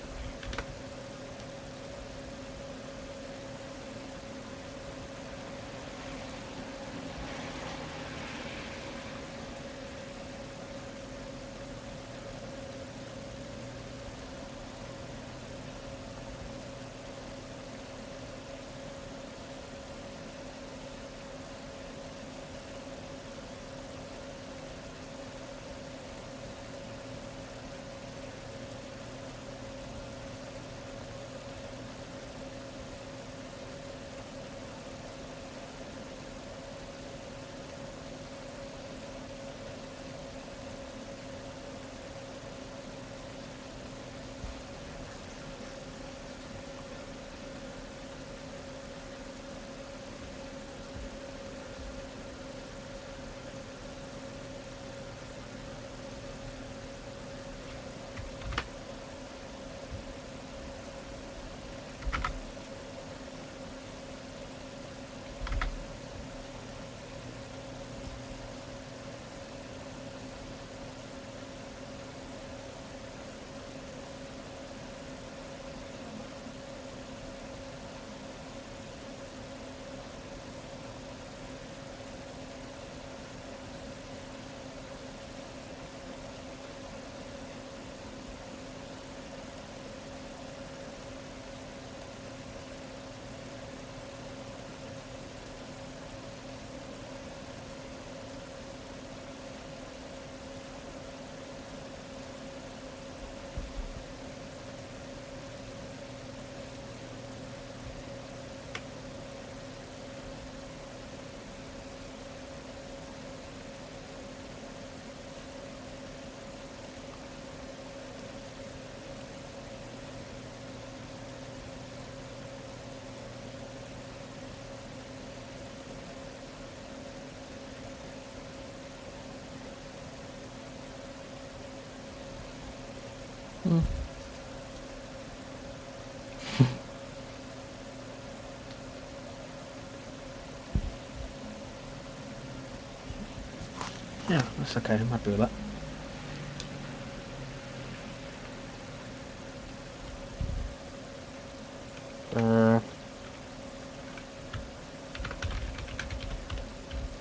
Yeah, that's okay. I'm happy with that.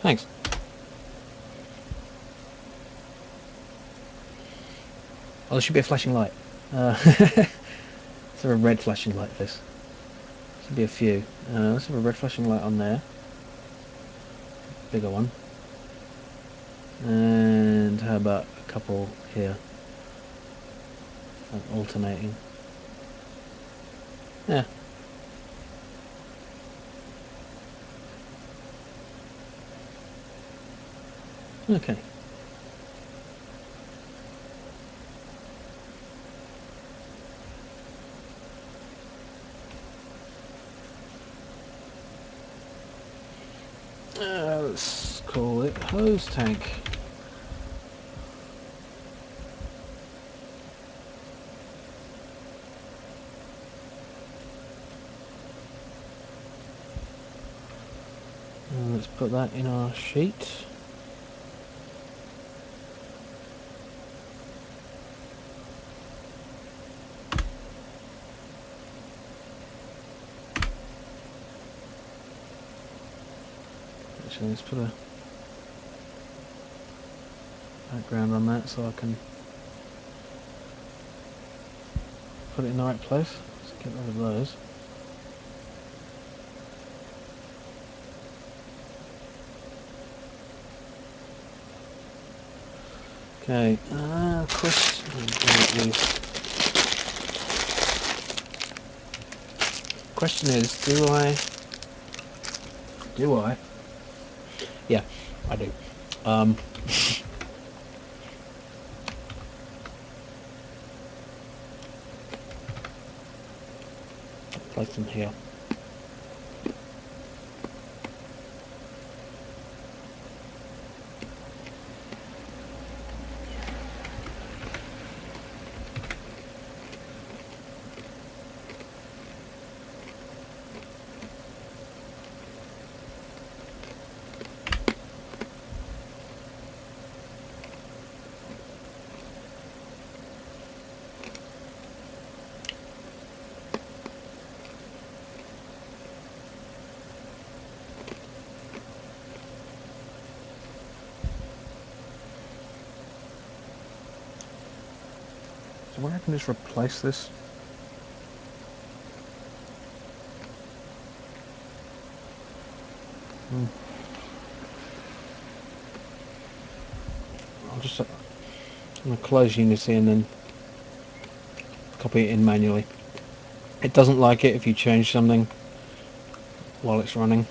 Thanks. Oh, there should be a flashing light. Is there a red flashing light for this? Should be a few. Let's have a red flashing light on there. Bigger one. And how about a couple here? Like alternating. Yeah. Okay. Let's call it hose tank. And let's put that in our sheet. Actually, let's put a background on that so I can put it in the right place. Let's get rid of those. Okay, question is, do I? Yeah, I do. Place them here. So what I can just replace this? I'll just I'm gonna close Unity and then copy it in manually. It doesn't like it if you change something while it's running.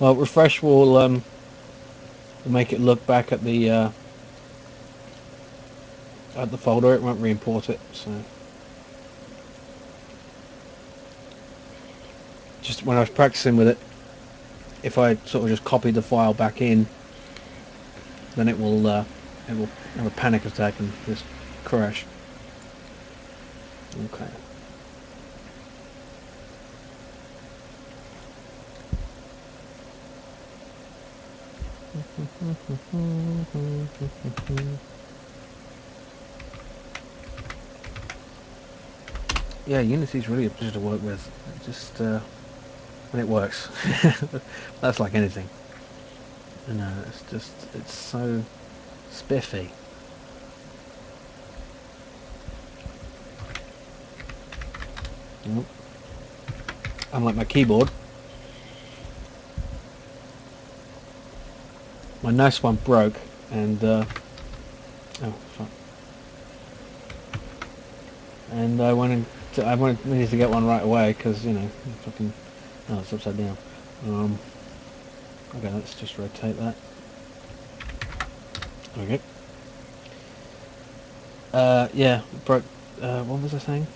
Well, refresh will make it look back at the folder. It won't re-import it. So just when I was practicing with it, if I sort of just copy the file back in, then it will have a panic attack and just crash. Okay. Yeah, Unity's really a pleasure to work with. It just when it works. That's like anything. You know, it's so spiffy. Nope. Unlike my keyboard, my nice one broke, and oh fuck. And needed to get one right away because, you know, fucking, oh, it's upside down. Okay, let's just rotate that. Okay. Yeah, broke. What was I saying?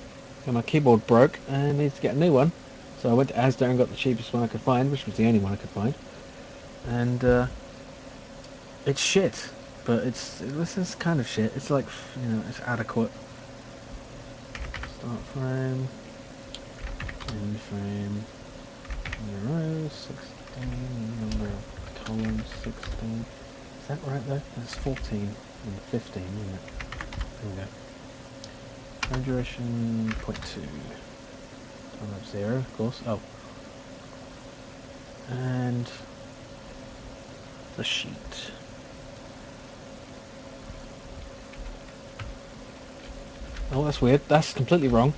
Yeah, my keyboard broke and I needed to get a new one. So I went to Asda and got the cheapest one I could find, which was the only one I could find. And it's shit, but this is kind of shit. It's like, you know, it's adequate. Start frame. End frame 0, 16, number of columns 16. Is that right though? That's 14 and 15, isn't it? There we go. Frame duration 0.2. Time up 0, of course. Oh. And the sheet. Oh, that's weird. That's completely wrong.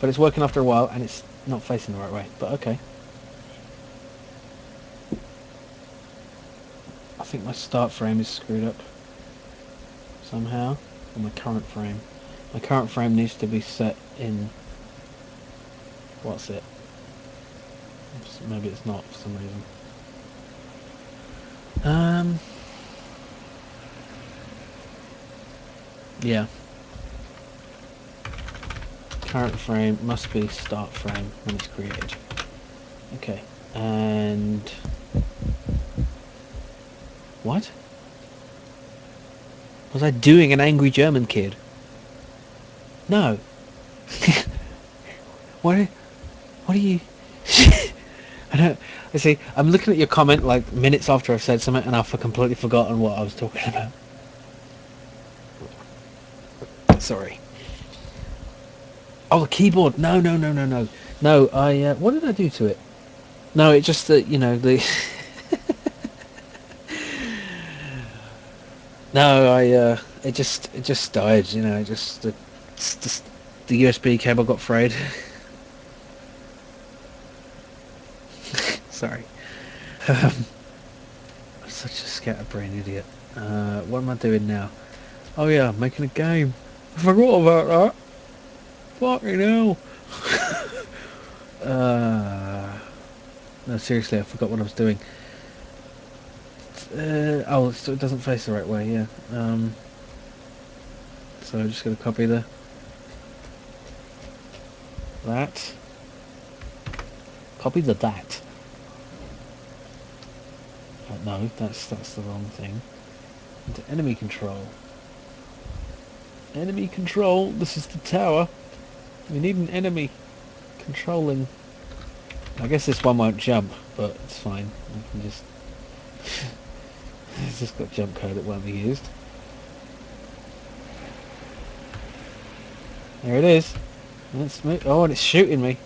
But it's working after a while and it's not facing the right way. But okay. I think my start frame is screwed up somehow. Or my current frame. My current frame needs to be set in... What's it? Maybe it's not for some reason. Yeah. Current frame must be start frame when it's created. Okay. And... What? Was I doing an angry German kid? No. What are you... I don't... I see, I'm looking at your comment like minutes after I've said something and I've completely forgotten what I was talking about. Sorry. Oh, the keyboard. No. No, I... what did I do to it? No, it just that, you know, the... No, it just died, you know, it just... The USB cable got frayed. Sorry. I'm such a scatterbrained idiot. What am I doing now? Oh yeah, making a game. I forgot about that. Fucking hell. No, seriously, I forgot what I was doing. Oh, so it doesn't face the right way, yeah. So I'm just going to copy that. Copy that. No, that's the wrong thing. Into enemy control. Enemy control. This is the tower. We need an enemy controlling. I guess this one won't jump, but it's fine. I can just... It's just got jump code that won't be used. There it is. Let's move. Oh, and it's shooting me.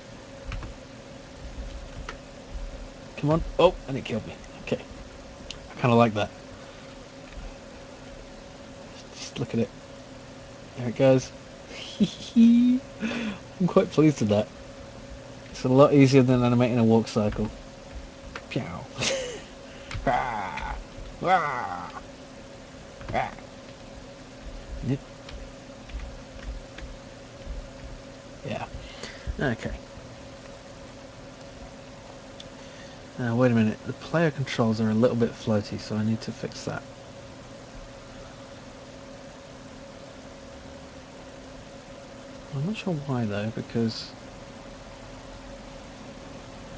Come on. Oh, and it killed me. Okay. I kind of like that. Just look at it. There it goes. I'm quite pleased with that. It's a lot easier than animating a walk cycle. Pow. Ah. Ah. Ah. Yep. Yeah. Okay. Now wait a minute. The player controls are a little bit floaty, so I need to fix that. I'm not sure why though, because...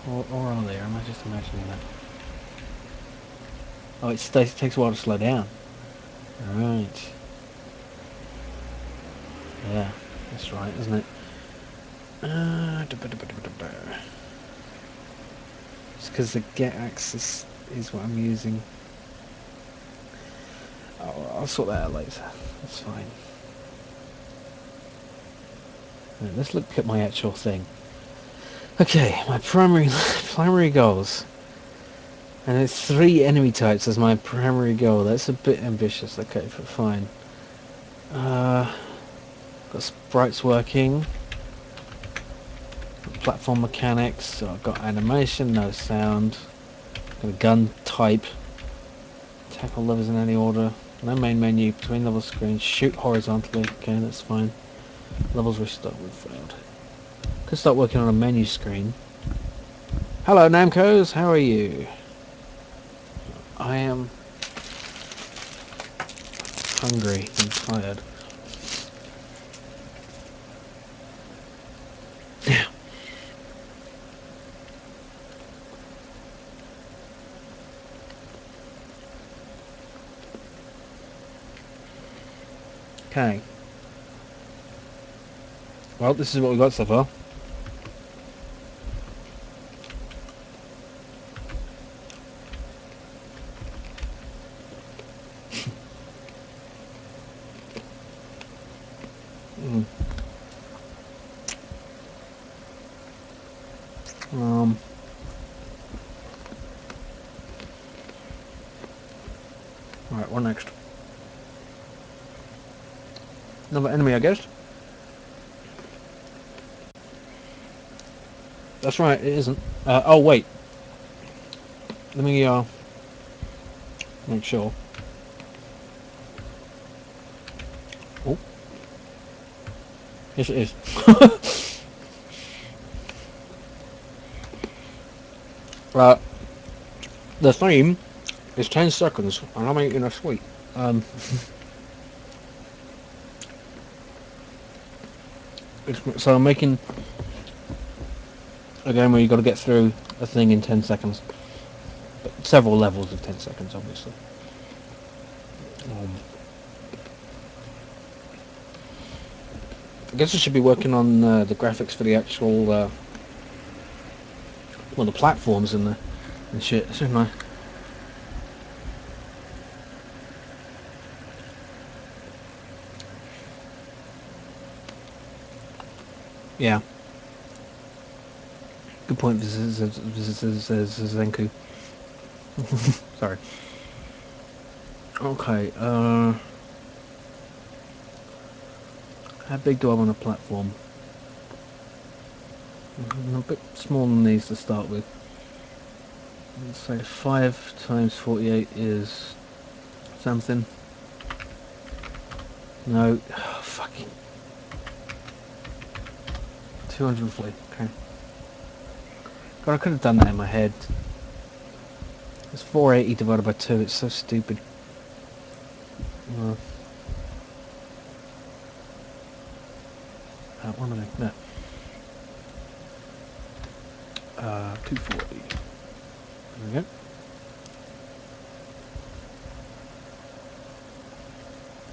Or are they? Or am I just imagining that? Oh, it takes a while to slow down. Right. Yeah, that's right, isn't it? It's because the get axis is what I'm using. I'll sort that out later. That's fine. Right, let's look at my actual thing. Okay, my primary goals. And it's 3 enemy types as my primary goal. That's a bit ambitious. Okay, but fine. Got sprites working. Platform mechanics. So I've got animation, no sound. Got a gun type. Tackle levers in any order. No main menu. Between level screens. Shoot horizontally. Okay, that's fine. Levels restart with failed. Could start working on a menu screen. Hello, Namcos. How are you? I am hungry and tired. Okay. Well, this is what we got so far. Mm. Alright, what next? Another enemy, I guess. That's right, it isn't. Oh, wait. Let me, make sure. Oh. Yes, it is. uh, the theme is 10 seconds, and I'm eating a sweet. So I'm making a game where you've got to get through a thing in 10 seconds. But several levels of 10 seconds, obviously. I guess I should be working on the graphics for the actual, well, the platforms and shit, shouldn't I? Yeah. Good point, Zenku. Sorry. Okay, how big do I want a platform? A bit smaller than these to start with. Let's say 5 times 48 is something. No, oh, fucking 240. Okay. God, I could have done that in my head. It's 480 divided by 2. It's so stupid. What am I? No. 240. There we go.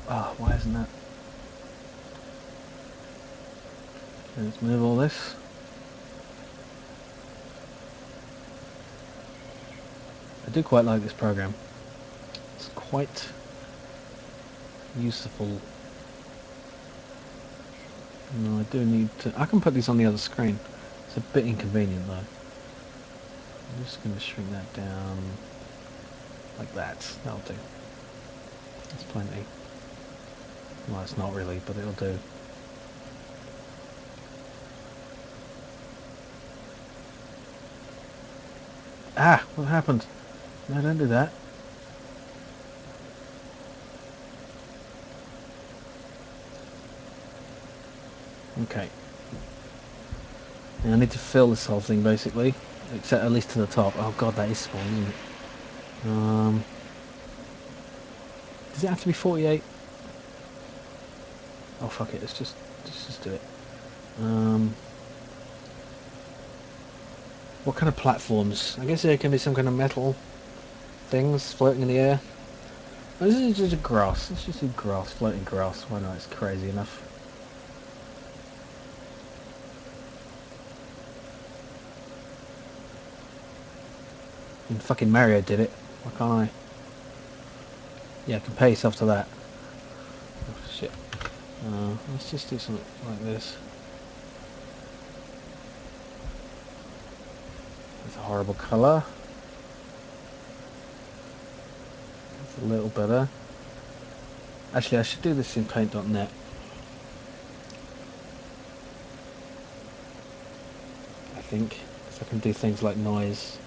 Oh, why isn't that? Okay, let's move all this. I do quite like this program. It's quite useful. No, I do need to... I can put these on the other screen. It's a bit inconvenient though. I'm just going to shrink that down like that. That'll do. That's plenty. Well, it's not really, but it'll do. Ah! What happened? No, don't do that. Okay. Now I need to fill this whole thing basically. Except at least to the top. Oh god, that is small, isn't it? Does it have to be 48? Oh fuck it, let's just do it. What kind of platforms? I guess there can be some kind of metal things floating in the air. Oh, this is just grass. Let's just do grass, floating grass. Why not? It's crazy enough. And fucking Mario did it. Why can't I? Yeah, compare yourself to that. Oh, shit. Let's just do something like this. That's a horrible colour. That's a little better. Actually, I should do this in paint.net. I think. So I can do things like noise.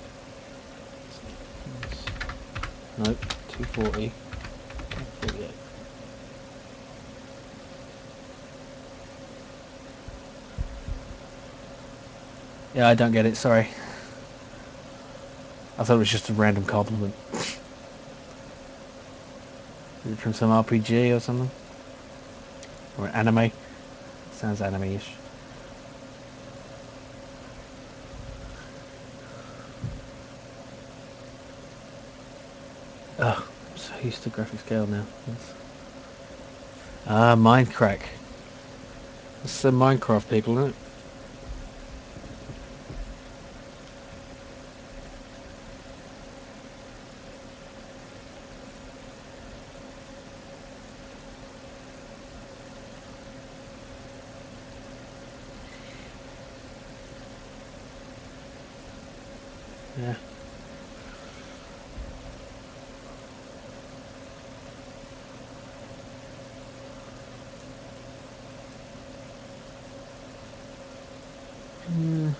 Nope, 240. 48. Yeah, I don't get it, sorry. I thought it was just a random compliment. Is it from some RPG or something? Or an anime? Sounds anime-ish. Ugh, I'm so used to graphic scale now. Mind crack. It's the Minecraft people, isn't it? Yeah. Mm.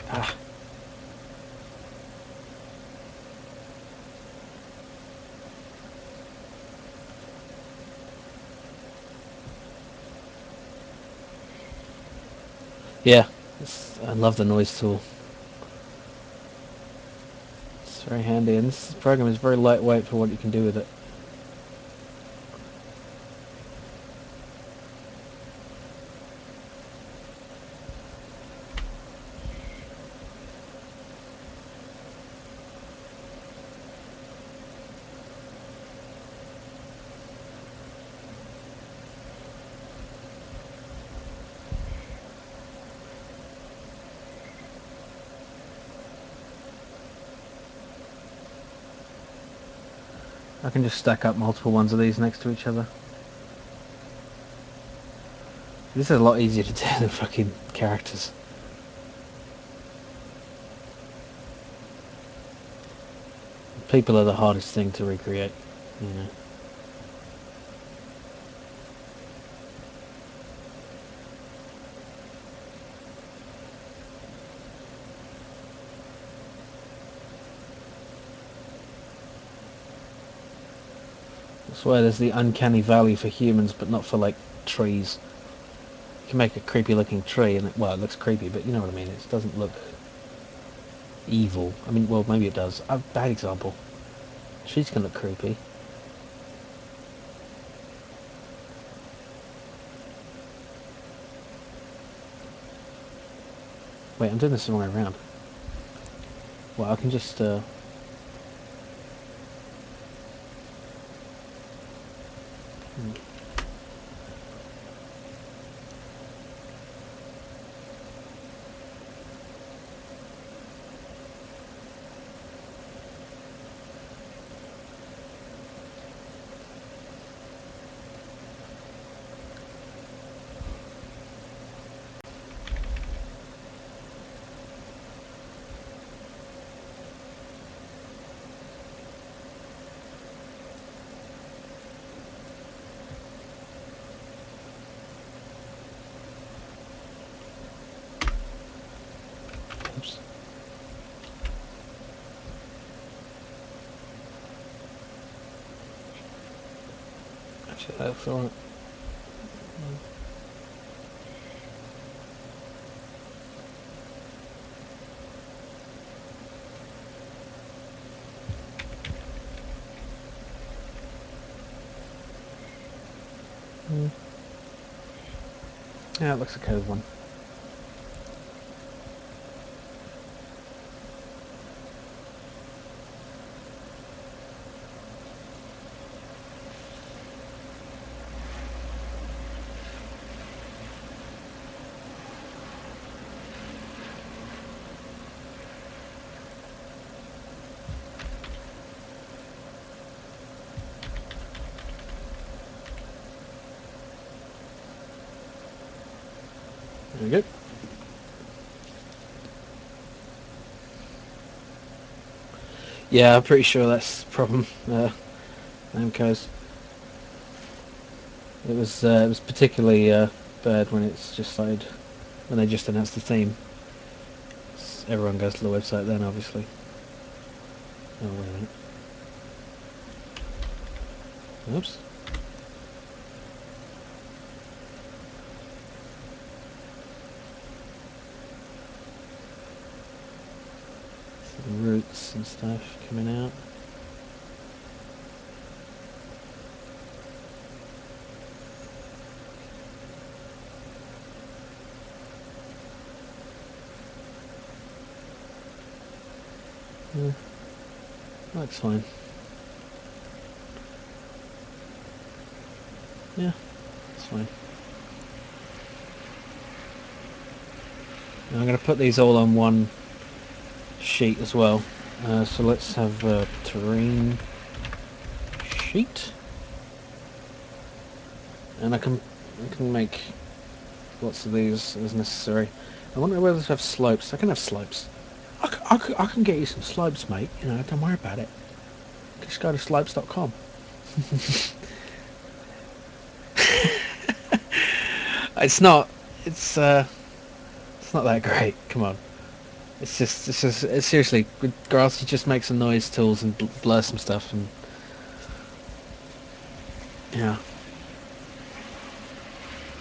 Ah. Yeah. I love the noise tool. It's very handy, and this program is very lightweight for what you can do with it. I can just stack up multiple ones of these next to each other. This is a lot easier to do than fucking characters. People are the hardest thing to recreate, you know. That's why there's the uncanny valley for humans, but not for, like, trees. You can make a creepy looking tree, and well, it looks creepy, but you know what I mean. It doesn't look evil. I mean, well, maybe it does. Bad example. Trees can look creepy. Wait, I'm doing this the wrong way around. Well, I can just, oops. Actually, that's alright. Yeah, it looks a code one. There we go. Yeah, I'm pretty sure that's the problem. Namco's. It was particularly bad when it's just started, when they just announced the theme. Everyone goes to the website then, obviously. Oh, wait a minute. Oops. The roots and stuff coming out. Yeah, that's fine. Yeah, that's fine. Now I'm going to put these all on one sheet as well. So let's have a terrain sheet, and I can make lots of these as necessary. I wonder whether to have slopes. I can have slopes. I can get you some slopes, mate. You know, don't worry about it. Just go to slopes.com. It's not. It's not that great. Come on. It's seriously, with grass, you just make some noise tools and blur some stuff, and yeah,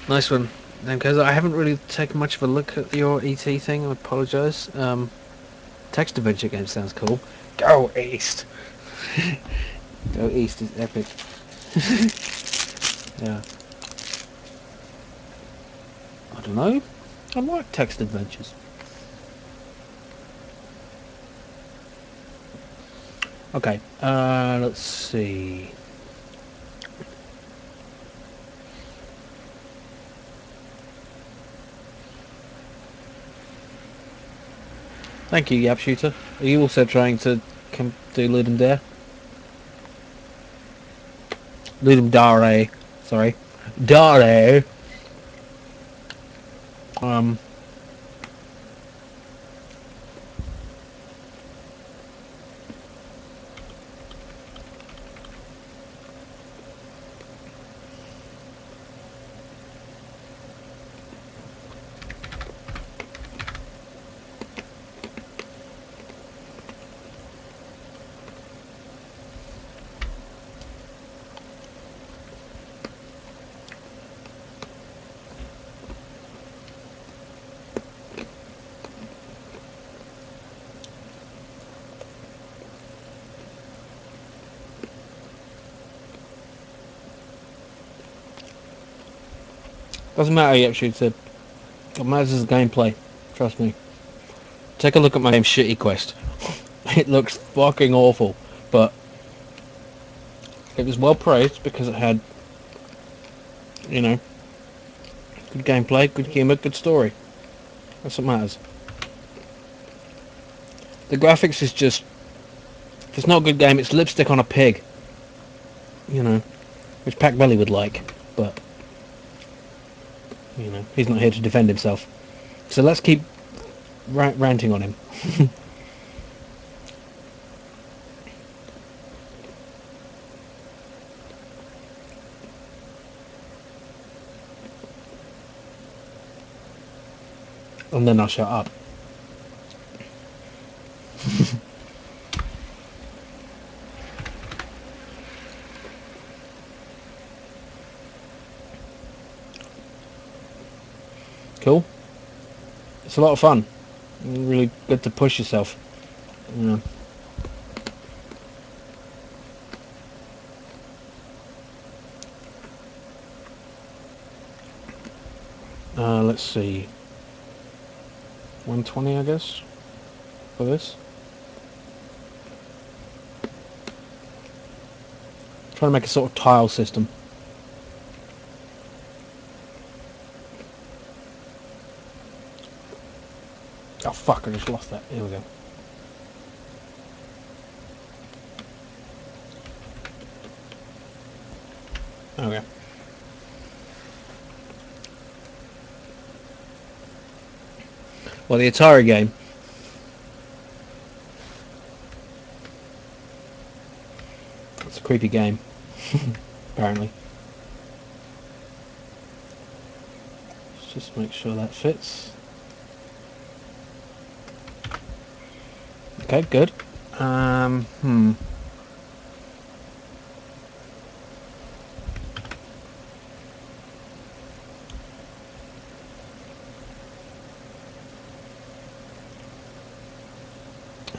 nice one. Then, because I haven't really taken much of a look at your ET thing, I apologise. Text adventure game sounds cool. Go east. Go east is epic. Yeah. I don't know. I like text adventures. Okay. Let's see. Thank you, Yap Shooter. Are you also trying to do Ludum Dare? Ludum Dare. Sorry. Dare. Um. Doesn't matter, Yap Shooter. What matters is the gameplay. Trust me. Take a look at my game Shitty Quest. It looks fucking awful, but it was well praised because it had, you know, good gameplay, good humour, good story. That's what matters. The graphics is just, if it's not a good game, it's lipstick on a pig. You know, which Pac Belly would like, but, you know, he's not here to defend himself. So let's keep ranting on him. And then I'll shut up. Cool. It's a lot of fun. Really good to push yourself. You know. Let's see. 120, I guess, for this. Trying to make a sort of tile system. Oh fuck, I just lost that. Here we go. Okay. Well, the Atari game. It's a creepy game, apparently. Let's just make sure that fits. Okay, good. Hmm.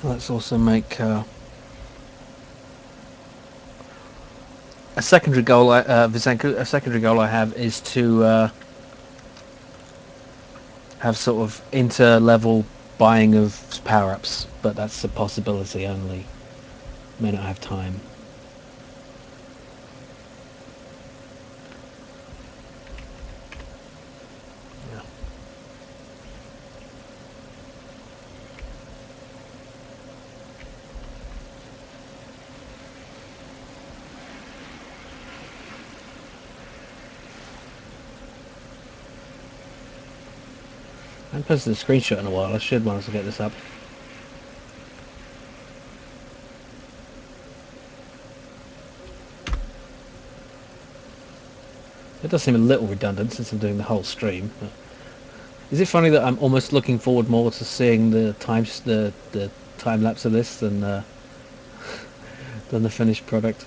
Let's also make a secondary goal. Visenko, a secondary goal I have is to have sort of inter-level buying of power-ups, but that's a possibility only. May not have time. Yeah. I haven't posted a screenshot in a while. I should once I get this up. It does seem a little redundant since I'm doing the whole stream. But is it funny that I'm almost looking forward more to seeing the time lapse of this than the finished product?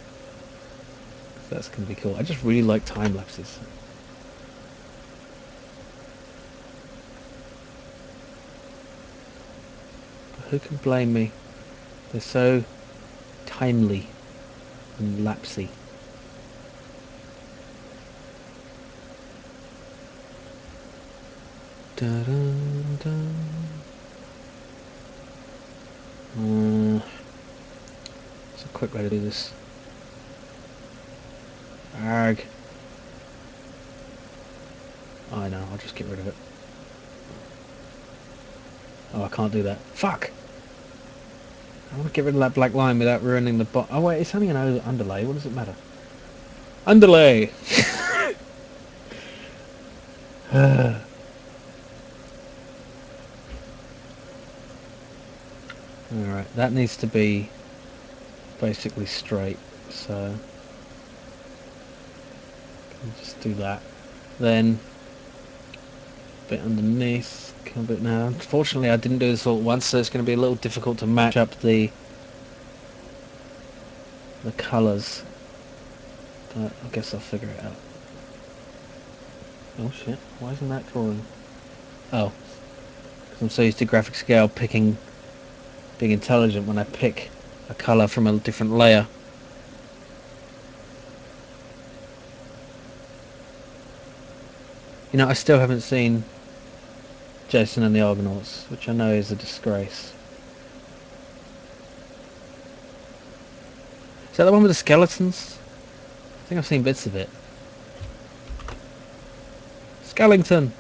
That's gonna be cool. I just really like time lapses. Who can blame me? They're so timely and lapsy. Dun, dun. It's a quick way to do this. Arg. Oh, I know, I'll just get rid of it. Oh, I can't do that. Fuck! I want to get rid of that black line without ruining the Oh wait, it's only an underlay. What does it matter? Underlay! Alright, that needs to be basically straight, so I'll just do that. Then bit underneath, come a bit now. Unfortunately I didn't do this all at once, so it's going to be a little difficult to match up the colours. But I guess I'll figure it out. Oh shit, why isn't that drawing? Oh, because I'm so used to graphic scale being intelligent when I pick a colour from a different layer. You know, I still haven't seen Jason and the Argonauts, which I know is a disgrace. Is that the one with the skeletons? I think I've seen bits of it. Skellington!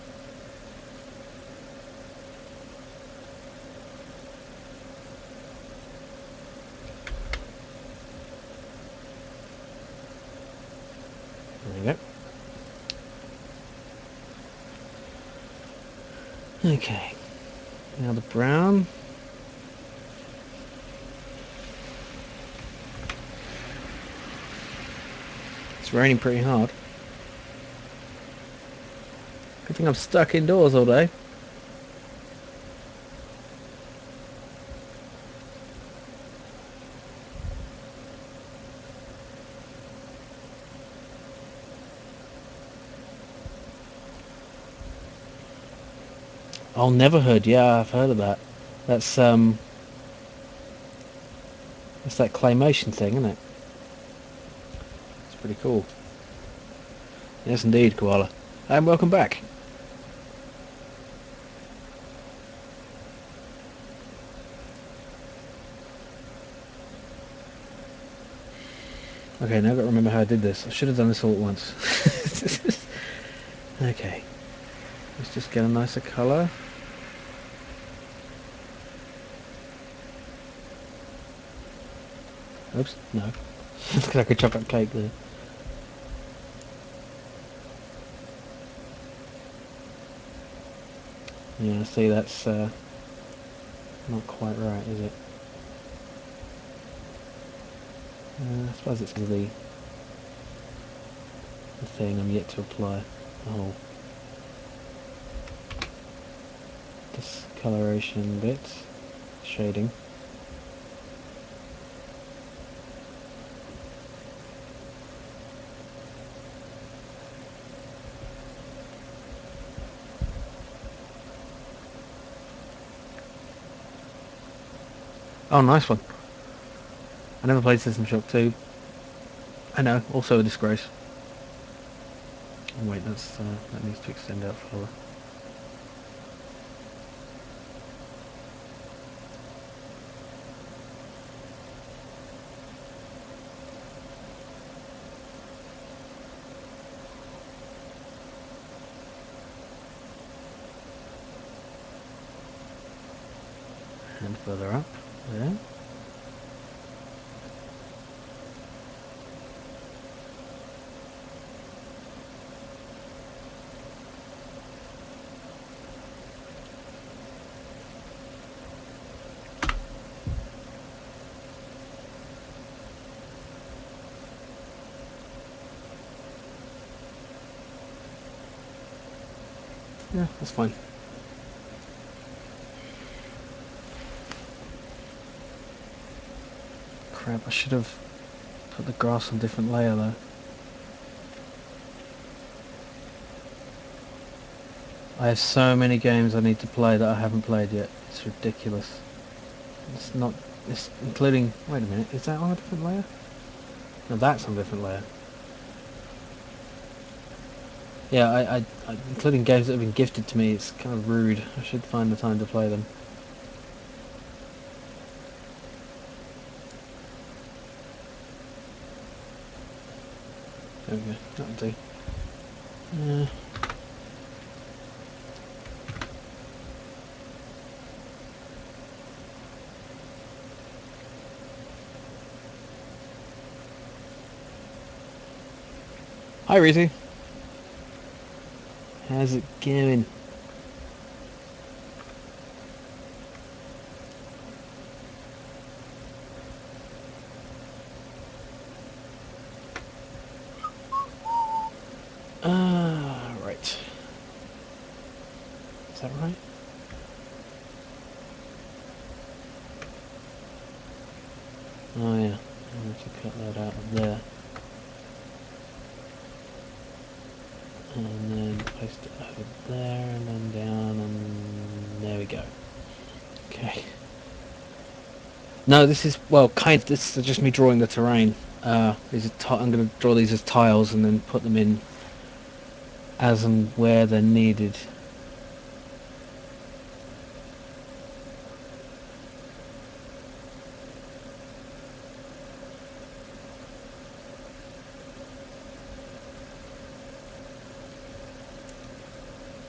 There we go. Okay. Now the brown. It's raining pretty hard. Good thing I'm stuck indoors all day. Oh, never heard. Yeah, I've heard of that. That's that claymation thing, isn't it? It's pretty cool. Yes, indeed, Koala. And welcome back. Okay, now I've got to remember how I did this. I should have done this all at once. Okay. Let's just get a nicer colour. Oops, no. Looks like a chocolate cake there. Yeah, see, that's not quite right, is it? I suppose it's because of the thing I'm yet to apply. The whole discoloration bit, shading. Oh, nice one. I never played System Shock 2. I know, also a disgrace. Oh, wait, that needs to extend out further. And further up. There. Yeah, that's fine. Crap, I should have put the grass on a different layer though. I have so many games I need to play that I haven't played yet. It's ridiculous. It's not... It's including... Wait a minute, is that on a different layer? No, that's on a different layer. Yeah, I including games that have been gifted to me, it's kind of rude. I should find the time to play them. There we go, that'll do. Hi, Rizzy. How's it going? Right. Is that right? Oh yeah, I need to cut that out of there. And then paste it over there, and then down, and there we go. Okay. No, this is, well, this is just me drawing the terrain. I'm going to draw these as tiles and then put them in as and where they're needed.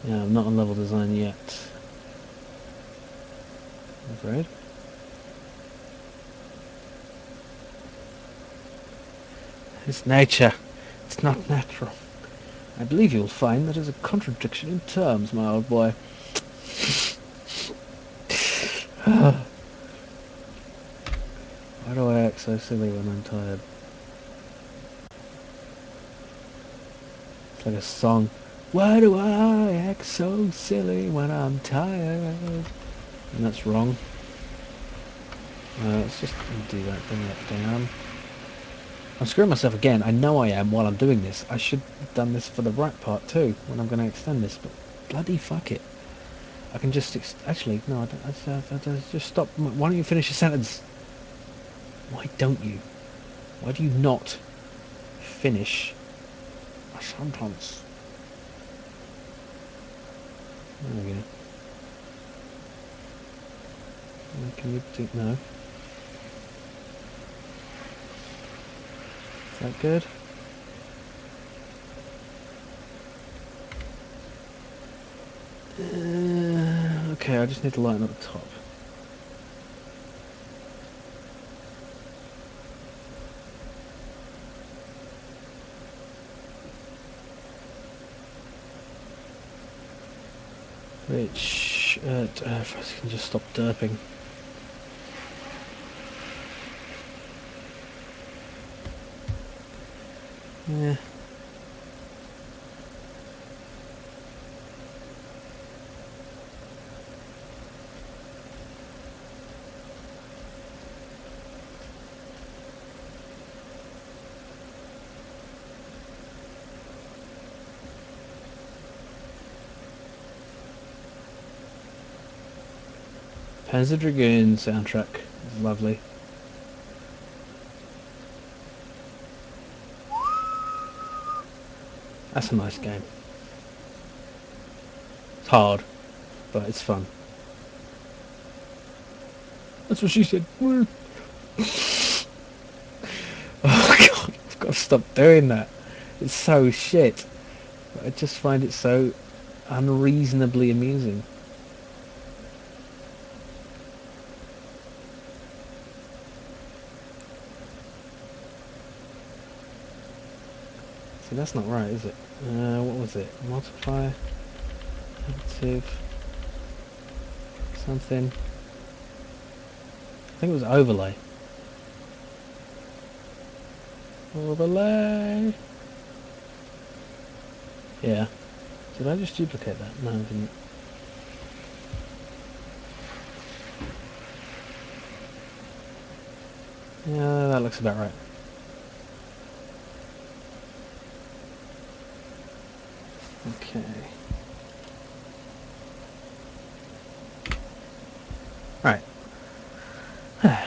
Yeah, I'm not on level design yet. I'm afraid. It's nature. It's not natural. I believe you'll find that is a contradiction in terms, my old boy. Why do I act so silly when I'm tired? It's like a song. Why do I act so silly when I'm tired? And that's wrong. Let's just do that, bring that down. I'm screwing myself again. I know I am while I'm doing this. I should have done this for the right part too, when I'm going to extend this, but bloody fuck it. I can just... Actually, no, I don't, just stop. Why don't you finish your sentence? Why don't you? Why do you not finish a sentence? There we go. Can you do... No. Is that good? Okay, I just need to lighten up the top. Which... if I can just stop derping. Yeah. Panzer Dragoon soundtrack is lovely. That's a nice game. It's hard, but it's fun. That's what she said. Oh god, I've got to stop doing that. It's so shit. But I just find it so unreasonably amusing. See, that's not right, is it? What was it? Multiply, additive, something. I think it was overlay. Overlay. Yeah. Did I just duplicate that? No, I didn't. Yeah, that looks about right. Okay. Right. Well,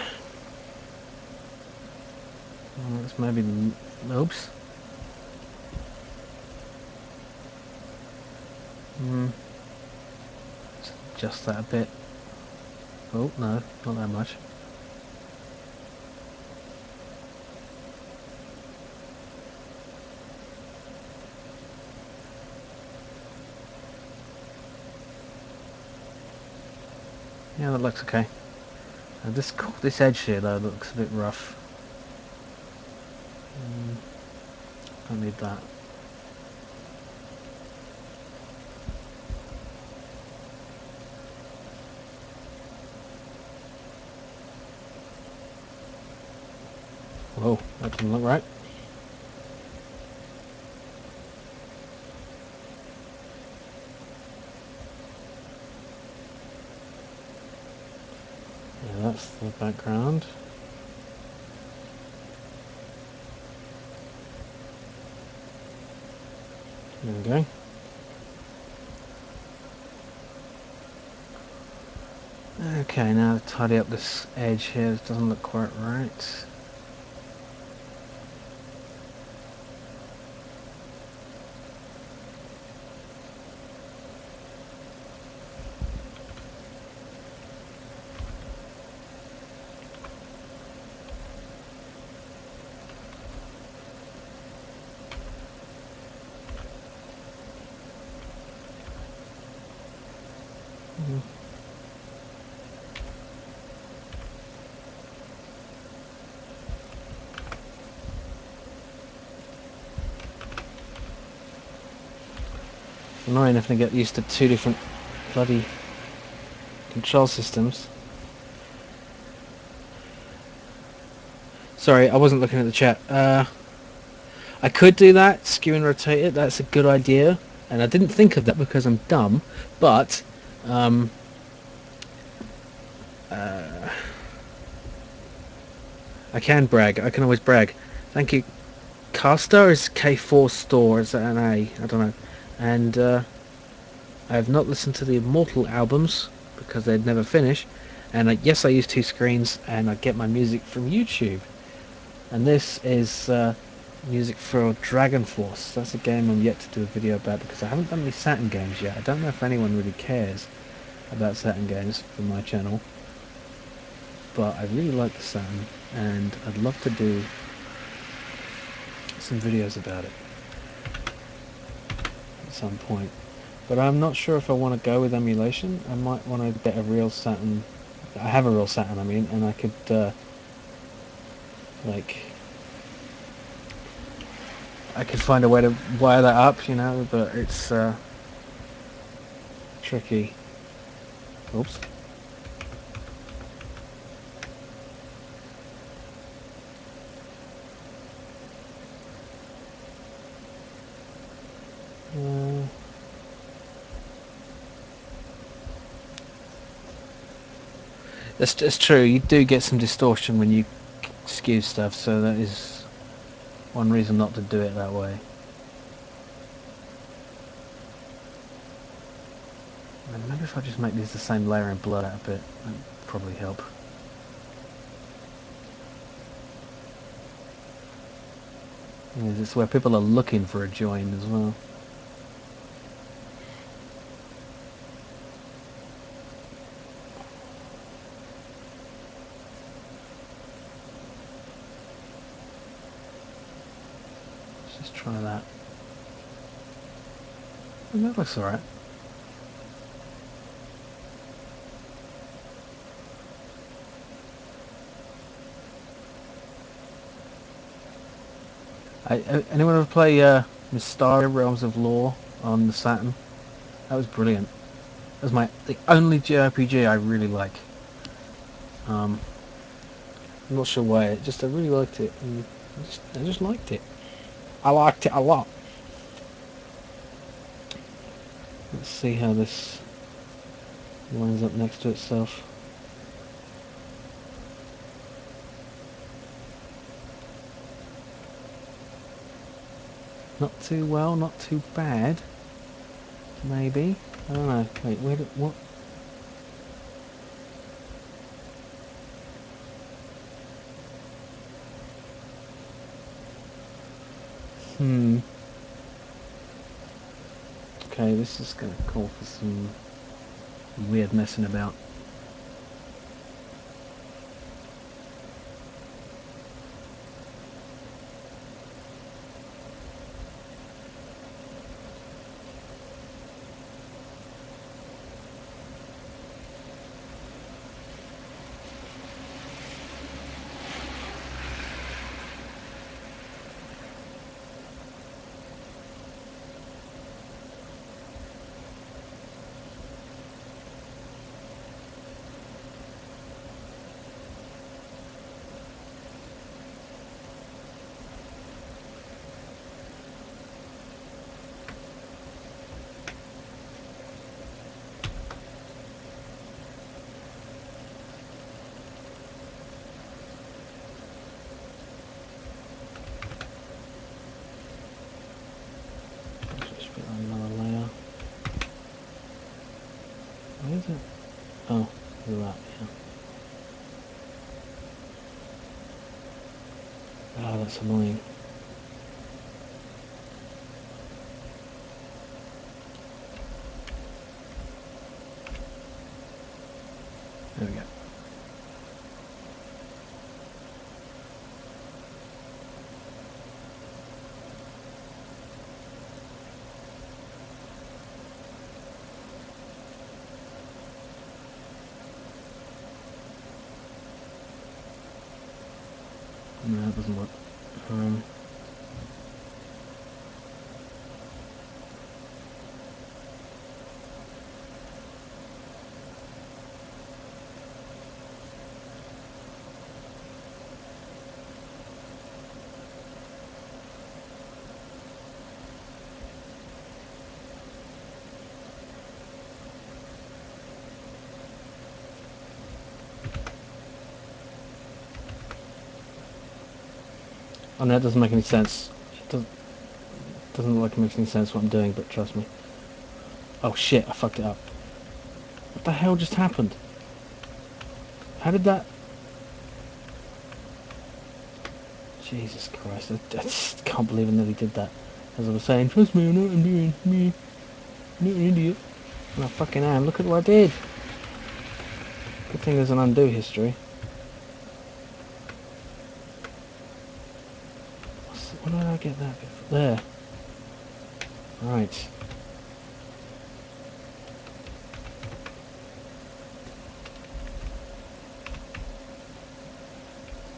that's maybe. Oops. Just that a bit. Oh no, not that much. Yeah, that looks okay. This edge here though looks a bit rough. Don't need that. Whoa, that doesn't look right. Yeah, that's the background. There we go. Okay, now to tidy up this edge here. It doesn't look quite right. Annoying if they get used to two different bloody control systems. Sorry, I wasn't looking at the chat. I could do that, skew and rotate it. That's a good idea, and I didn't think of that because I'm dumb. But I can brag. I can always brag. Thank you. Carstar is K4 Store. Is that an A? I don't know. And I have not listened to the Immortal albums because they'd never finish. And yes, I use two screens, and I get my music from YouTube. And this is music for Dragon Force. That's a game I'm yet to do a video about because I haven't done any Saturn games yet. I don't know if anyone really cares about Saturn games for my channel, but I really like the Saturn, and I'd love to do some videos about it at some point. But I'm not sure if I want to go with emulation. I might want to get a real Saturn. I have a real Saturn, I mean, and I could like I could find a way to wire that up, you know, but it's tricky. Oops. That's true. You do get some distortion when you skew stuff, so that is one reason not to do it that way. And maybe if I just make these the same layer and blur out a bit, that would probably help. Yeah, this is where people are looking for a join as well. Let's just try that. And that looks alright. Anyone ever play Mystaria Realms of Lore on the Saturn. That was brilliant. That was the only JRPG I really like. I'm not sure why. I really liked it. And I just liked it. I liked it a lot. Let's see how this lines up next to itself. Not too well, not too bad. Maybe. I don't know. Wait, what? Okay, this is gonna call for some weird messing about. Just put on another layer. Where is it? Oh, look at that, yeah. Oh, that's annoying. There we go. No, that doesn't work. I know it doesn't make any sense. Doesn't look like it makes any sense what I'm doing, but trust me. Oh shit, I fucked it up. What the hell just happened? How did that... Jesus Christ, I just can't believe I nearly did that. As I was saying, trust me, I know what I'm doing. Me, I'm not an idiot. And I fucking am. Look at what I did. Good thing there's an undo history. When did I get that bit? There. Right.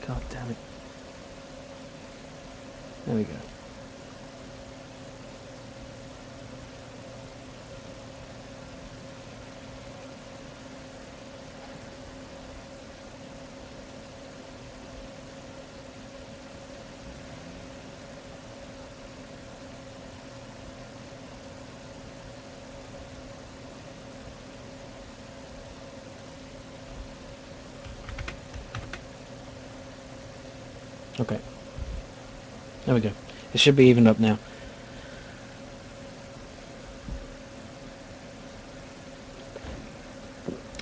God damn it. There we go. Okay. There we go. It should be evened up now.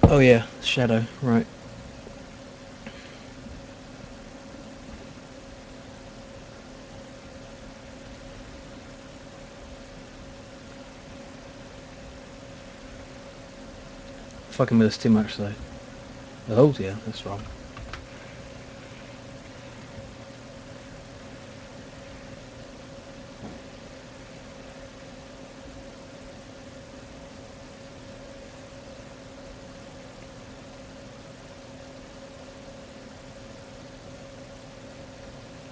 Oh yeah, shadow, right. Fucking with us too much though. Oh yeah, that's wrong.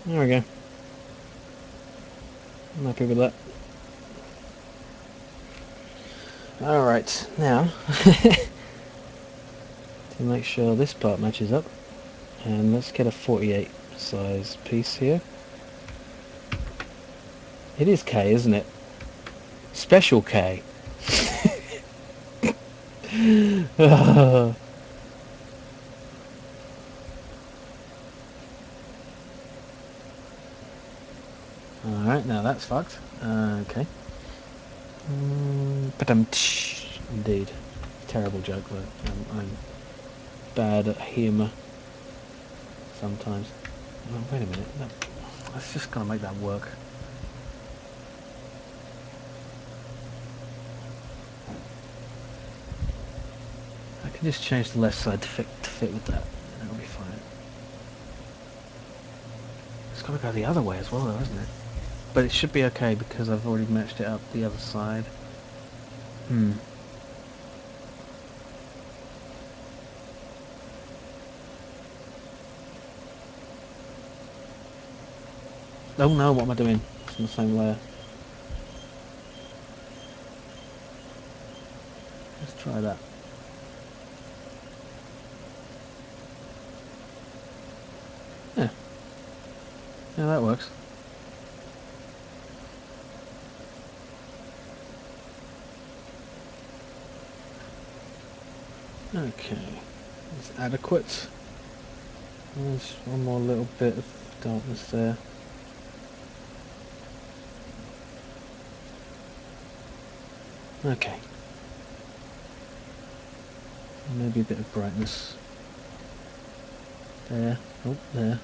There we go. I'm happy with that. Alright, now to make sure this part matches up, and let's get a 48 size piece here. It is K, isn't it? Special K. Alright, now that's fucked. Okay. Indeed. Terrible joke though. I'm bad at humour sometimes. Oh, wait a minute. No, let's just gotta make that work. I can just change the left side to fit with that. That'll be fine. It's gotta go the other way as well though, isn't it? But it should be okay because I've already matched it up the other side. Oh no, what am I doing? It's in the same layer. Let's try that. Yeah. Yeah, that works. Okay. It's adequate. There's one more little bit of darkness there. Okay. Maybe a bit of brightness. There. Oh, there.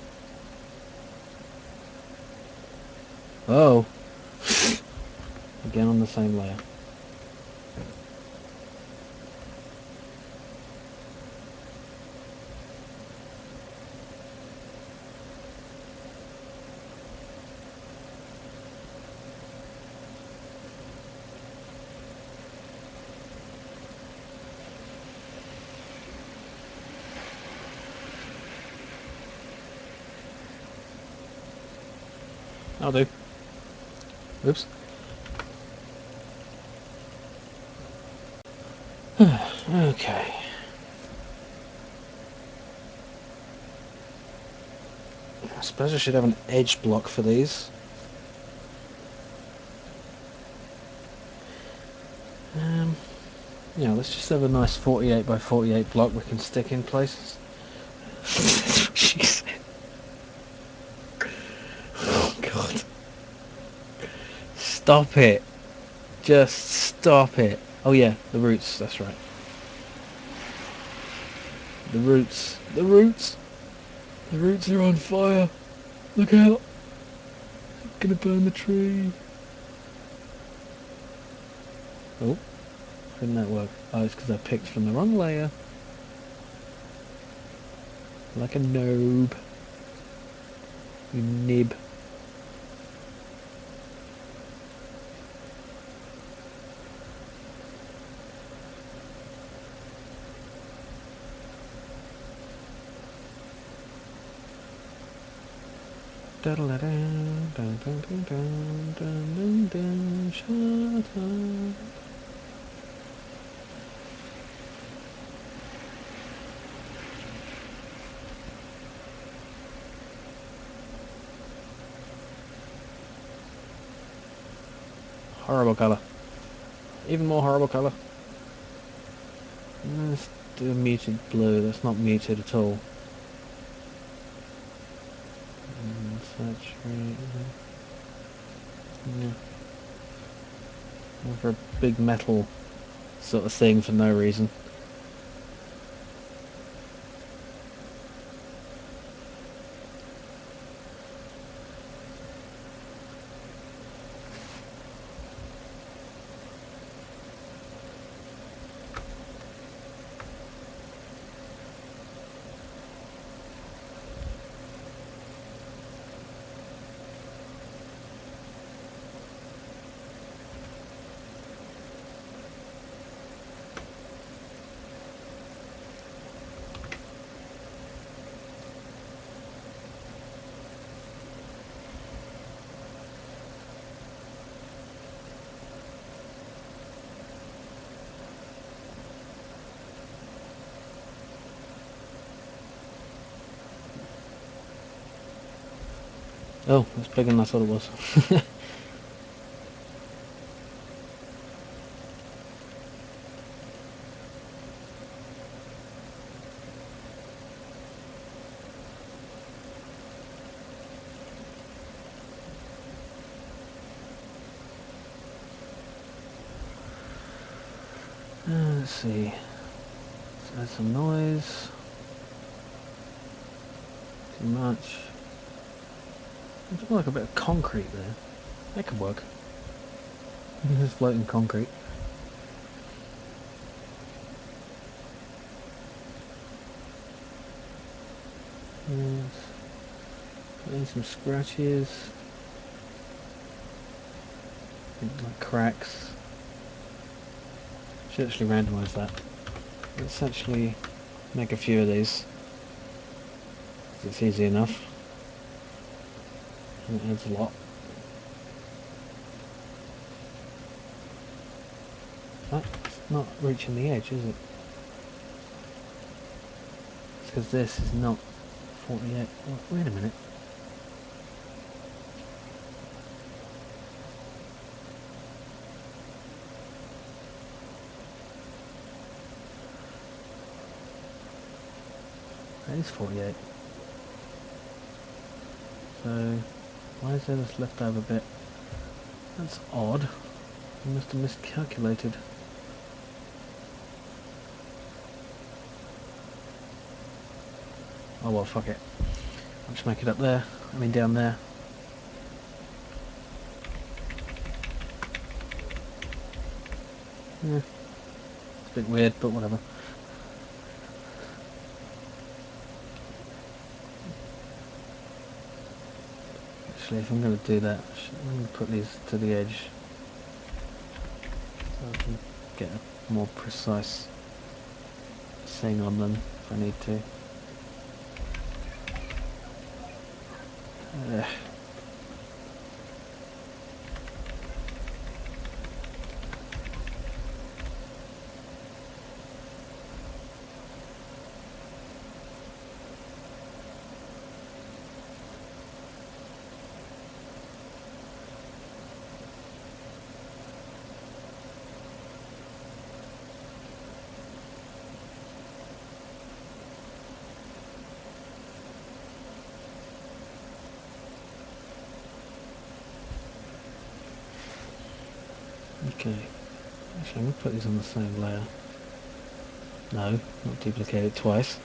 Oh! Again on the same layer. I'll do. Oops. Okay. I suppose I should have an edge block for these. Yeah, let's just have a nice 48 by 48 block we can stick in places. That's what she said. Oh god. Stop it. Just stop it. Oh yeah, the roots, that's right. The roots. The roots! The roots are on fire! Look out! I'm gonna burn the tree! Oh, how didn't that work? Oh, it's because I picked from the wrong layer. Like a noob. You nib. Shut up. Horrible colour. Even more horrible colour. Let's do a muted blue. That's not muted at all. Saturate. Yeah. Over a big metal sort of thing for no reason. Oh, that's bigger than I thought it was. Let's see. Let's add some noise. Too much. It's more like a bit of concrete there. That could work. Just floating concrete. And put in some scratches. Like cracks. Should actually randomise that. Let's actually make a few of these. It's easy enough. And it adds a lot. That's not reaching the edge, is it? It's because this is not 48. Oh, wait a minute. That is 48. So, why is there this leftover bit? That's odd. I must have miscalculated. Oh well, fuck it. I'll just make it up there. I mean down there. Yeah. It's a bit weird, but whatever. Actually, if I'm going to do that, I'm going to put these to the edge so I can get a more precise thing on them if I need to. Okay. Actually, I'm going to put these on the same layer. No, not duplicate it twice.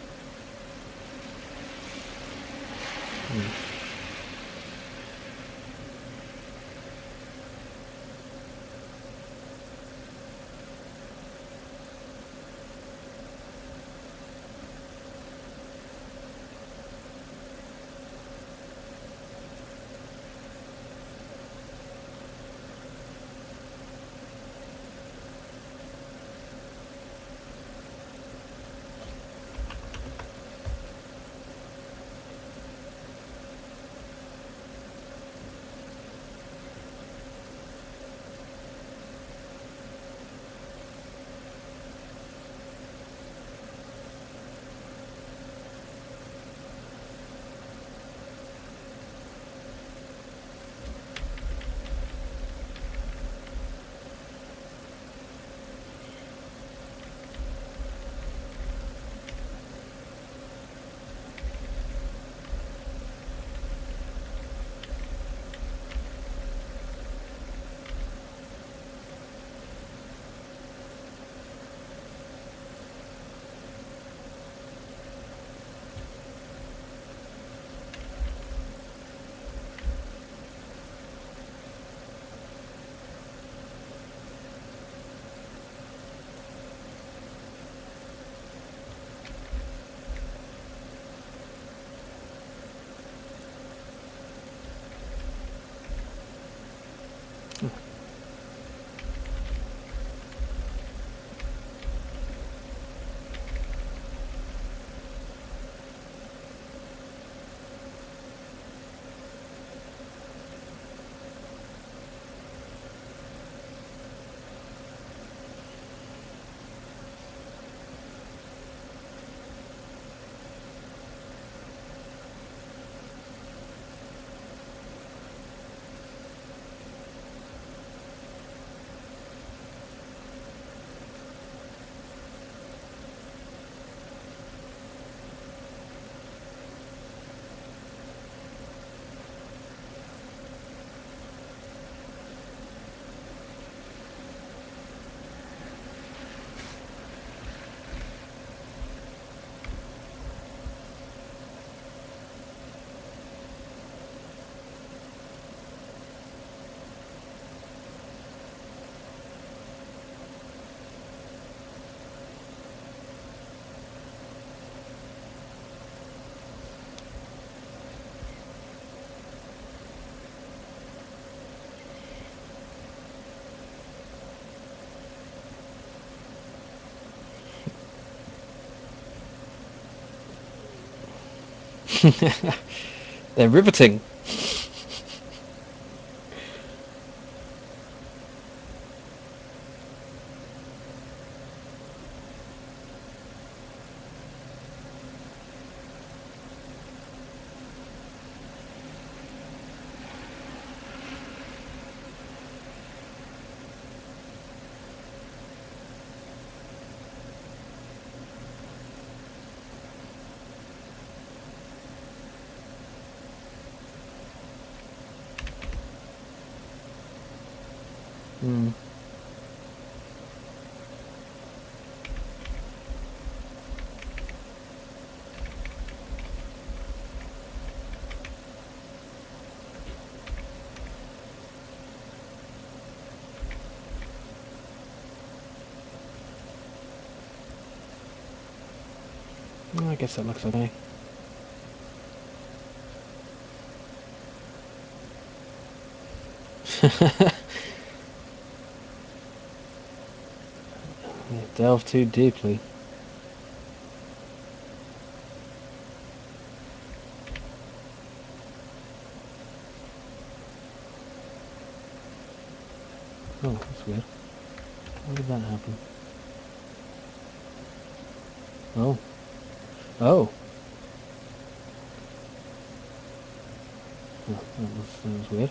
They're riveting. Hmm. I guess that looks okay. Yeah, delve too deeply. Oh, that's weird. Why did that happen? Oh. Oh. Oh, that was weird.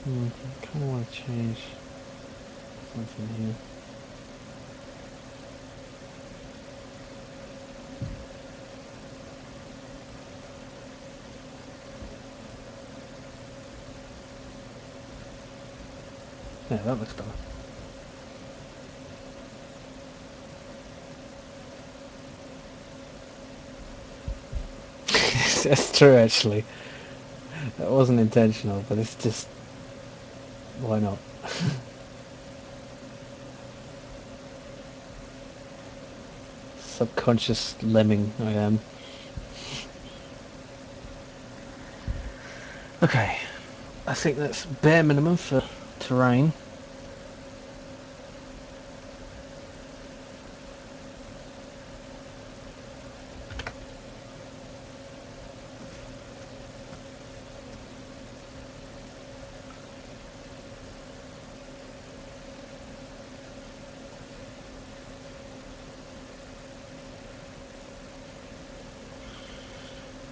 I kind of want to change something here. Yeah, that looks better. That's true, actually. That wasn't intentional, but it's just... why not? Subconscious lemming I am. Okay, I think that's bare minimum for terrain.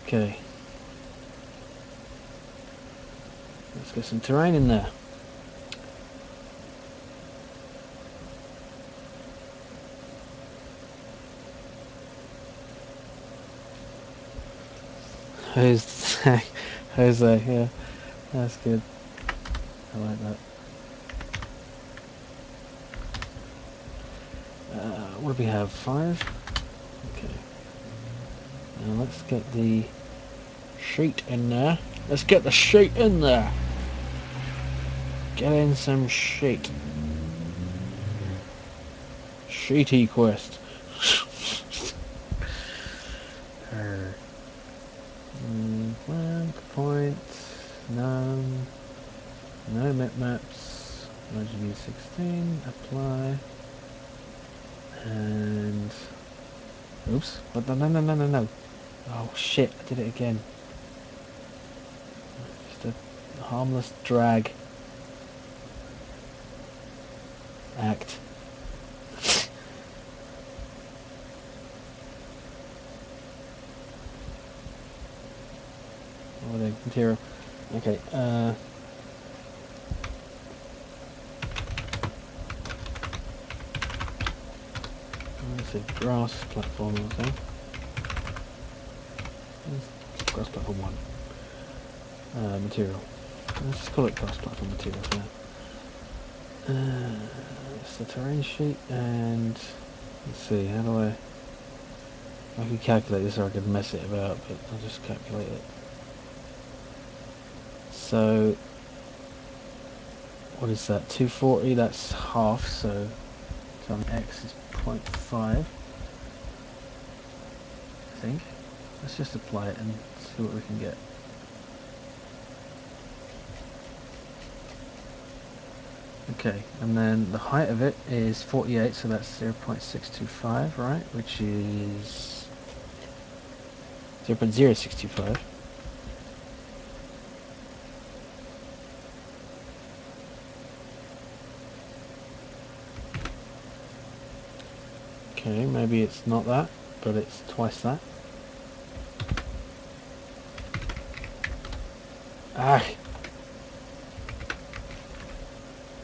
Okay. Let's get some terrain in there. Jose, Jose, yeah, that's good. I like that. What do we have? 5? Okay. Now let's get the sheet in there. Let's get the sheet in there. Get in some sheet. Sheety quest. Blank point. None. No map maps. RGB 16. Apply. And oops. What? No, no, no, no, no, no. Oh shit! I did it again. Just a harmless drag act. Oh, the material. Okay. It's a grass platform or so. Grass platform 1. Material. Let's just call it grass platform material for now. It's the terrain sheet, and let's see, how do I could calculate this or I could mess it about, but I'll just calculate it. So, what is that? 240, that's half, so times x is 0.5, I think. Let's just apply it and see what we can get. Okay, and then the height of it is 48, so that's 0.625, right? Which is 0.0625. Okay, maybe it's not that, but it's twice that. Ah!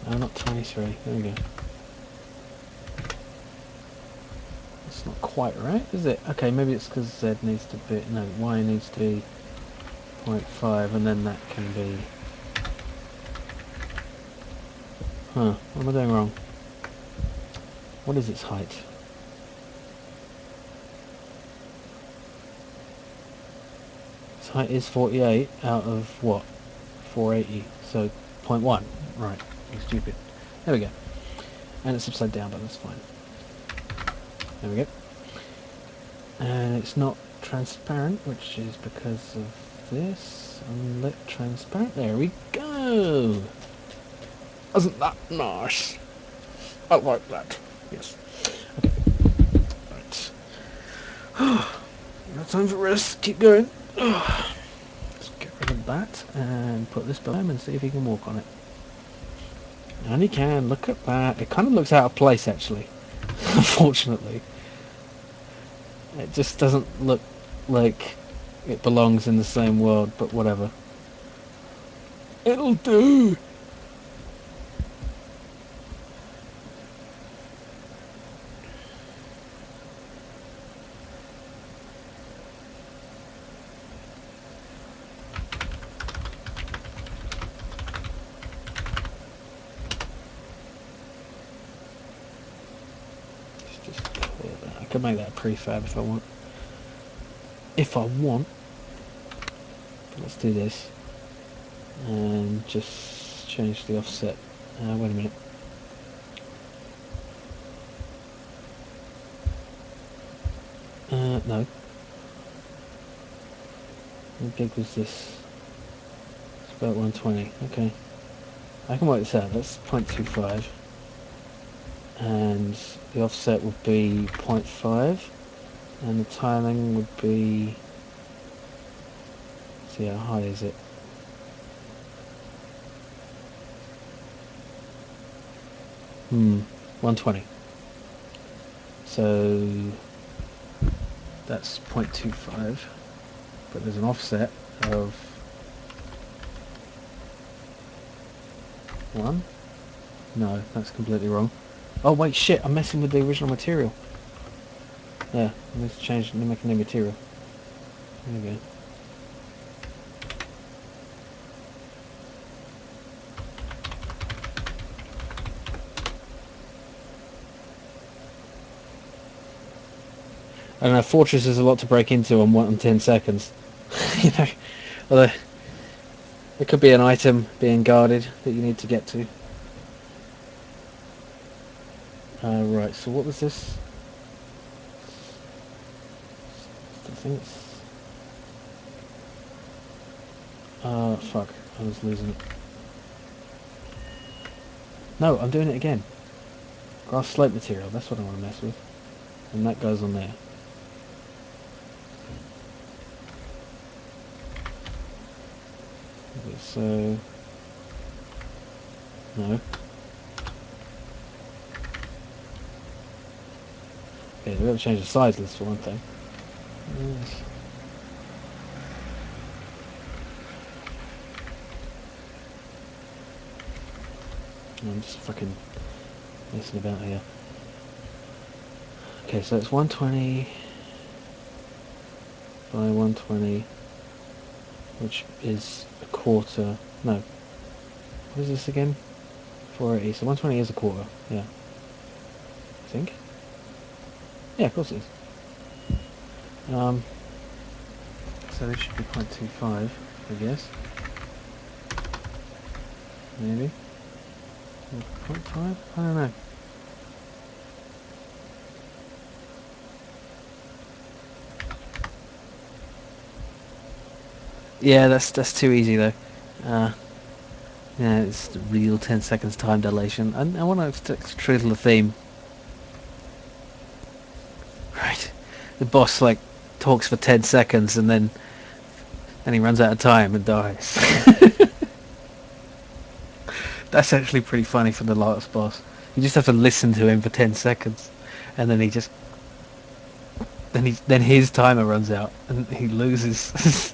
No, not 23. There we go. It's not quite right, is it? Okay, maybe it's because Z needs to be... No, Y needs to be 0.5, and then that can be... Huh, what am I doing wrong? What is its height? Its height is 48 out of what? 480, so 0.1. Right, I'm stupid. There we go. And it's upside down, but that's fine. There we go. And it's not transparent, which is because of this. Unlit transparent. There we go. Isn't that nice? I like that. Yes. Okay. Right. No time for rest. Keep going. Let's get rid of that and put this below him and see if he can walk on it. And he can. Look at that. It kind of looks out of place, actually. Unfortunately. It just doesn't look like it belongs in the same world, but whatever. It'll do! Just clear that. I can make that a prefab if I want. If I want. But let's do this. And just change the offset. Wait a minute. No. How big was this? It's about 120. Okay. I can work this out. That's 0.25. And the offset would be 0.5. And the tiling would be... see how high is it? Hmm. 120. So that's 0.25. But there's an offset of 1. No, that's completely wrong. Oh wait, shit, I'm messing with the original material. Yeah, I need to change, make a new material. There we go. I don't know, Fortress is a lot to break into on 10 seconds. You know, although it could be an item being guarded that you need to get to. Right, so what was this? I think it's... fuck, I was losing it. No, I'm doing it again. Grass slope material, that's what I want to mess with. And that goes on there. Okay, so... no. Okay, we've got to change the size list for one thing. Yes. I'm just fucking messing about here. Okay, so it's 120 by 120, which is a quarter. No, what is this again? 480. So 120 is a quarter. Yeah, I think. Yeah, of course it is. So this should be 0.25, I guess. Maybe. Or 0.5? I don't know. Yeah, that's too easy though. Yeah, it's the real 10 seconds time dilation. And I want to stick true to the theme. Right. The boss, like, talks for 10 seconds and then he runs out of time and dies. That's actually pretty funny for the last boss. You just have to listen to him for 10 seconds and then he just... Then his timer runs out and he loses.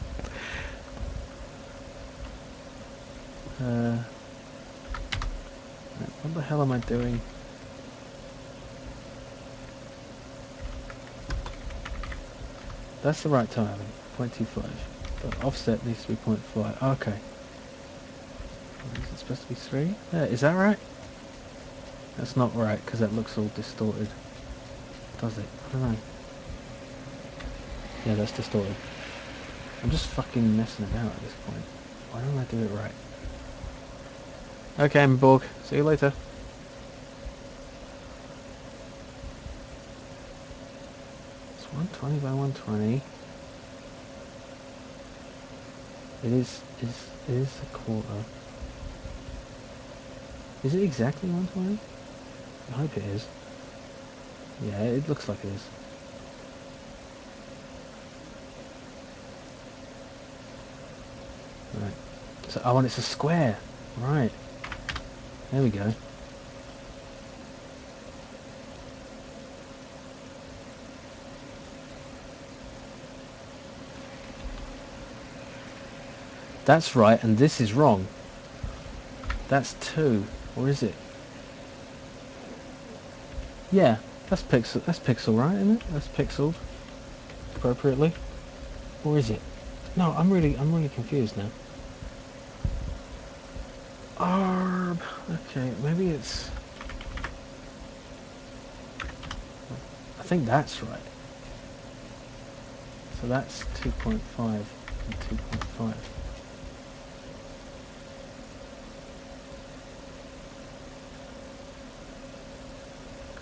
What the hell am I doing? That's the right timing, 0.25. But offset needs to be 0.5. Okay. Is it supposed to be 3? Yeah, is that right? That's not right, because that looks all distorted. Does it? I don't know. Yeah, that's distorted. I'm just fucking messing about at this point. Why don't I do it right? Okay, Borg. See you later. It's 120 by 120. It is a quarter. Is it exactly 120? I hope it is. Yeah, it looks like it is. Right. So, oh, and it's a square. Right. There we go. That's right, and this is wrong. That's 2. Or is it? Yeah, that's pixel, right, isn't it? That's pixeled appropriately. Or is it? No, I'm really confused now. Arb. Okay, maybe it's... I think that's right. So that's 2.5 and 2.5.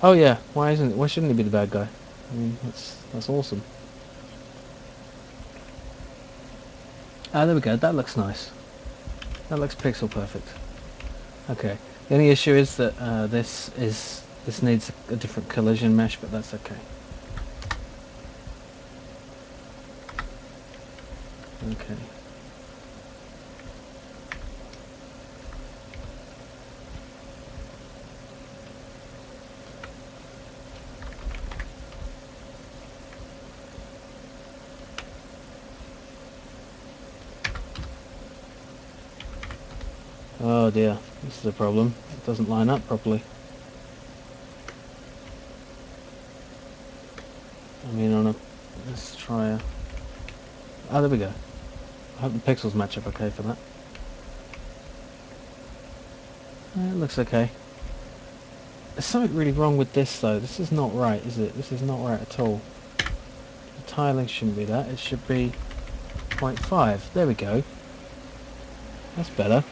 Oh yeah, why isn't it? Why shouldn't he be the bad guy? I mean, that's awesome. Ah, there we go. That looks nice. That looks pixel perfect. Okay. The only issue is that this needs a different collision mesh, but that's okay. Okay. Oh dear, this is a problem. It doesn't line up properly. I mean, let's try a... Oh, there we go. I hope the pixels match up okay for that. It looks okay. There's something really wrong with this though. This is not right, is it? This is not right at all. The tiling shouldn't be that. It should be 0.5. There we go. That's better.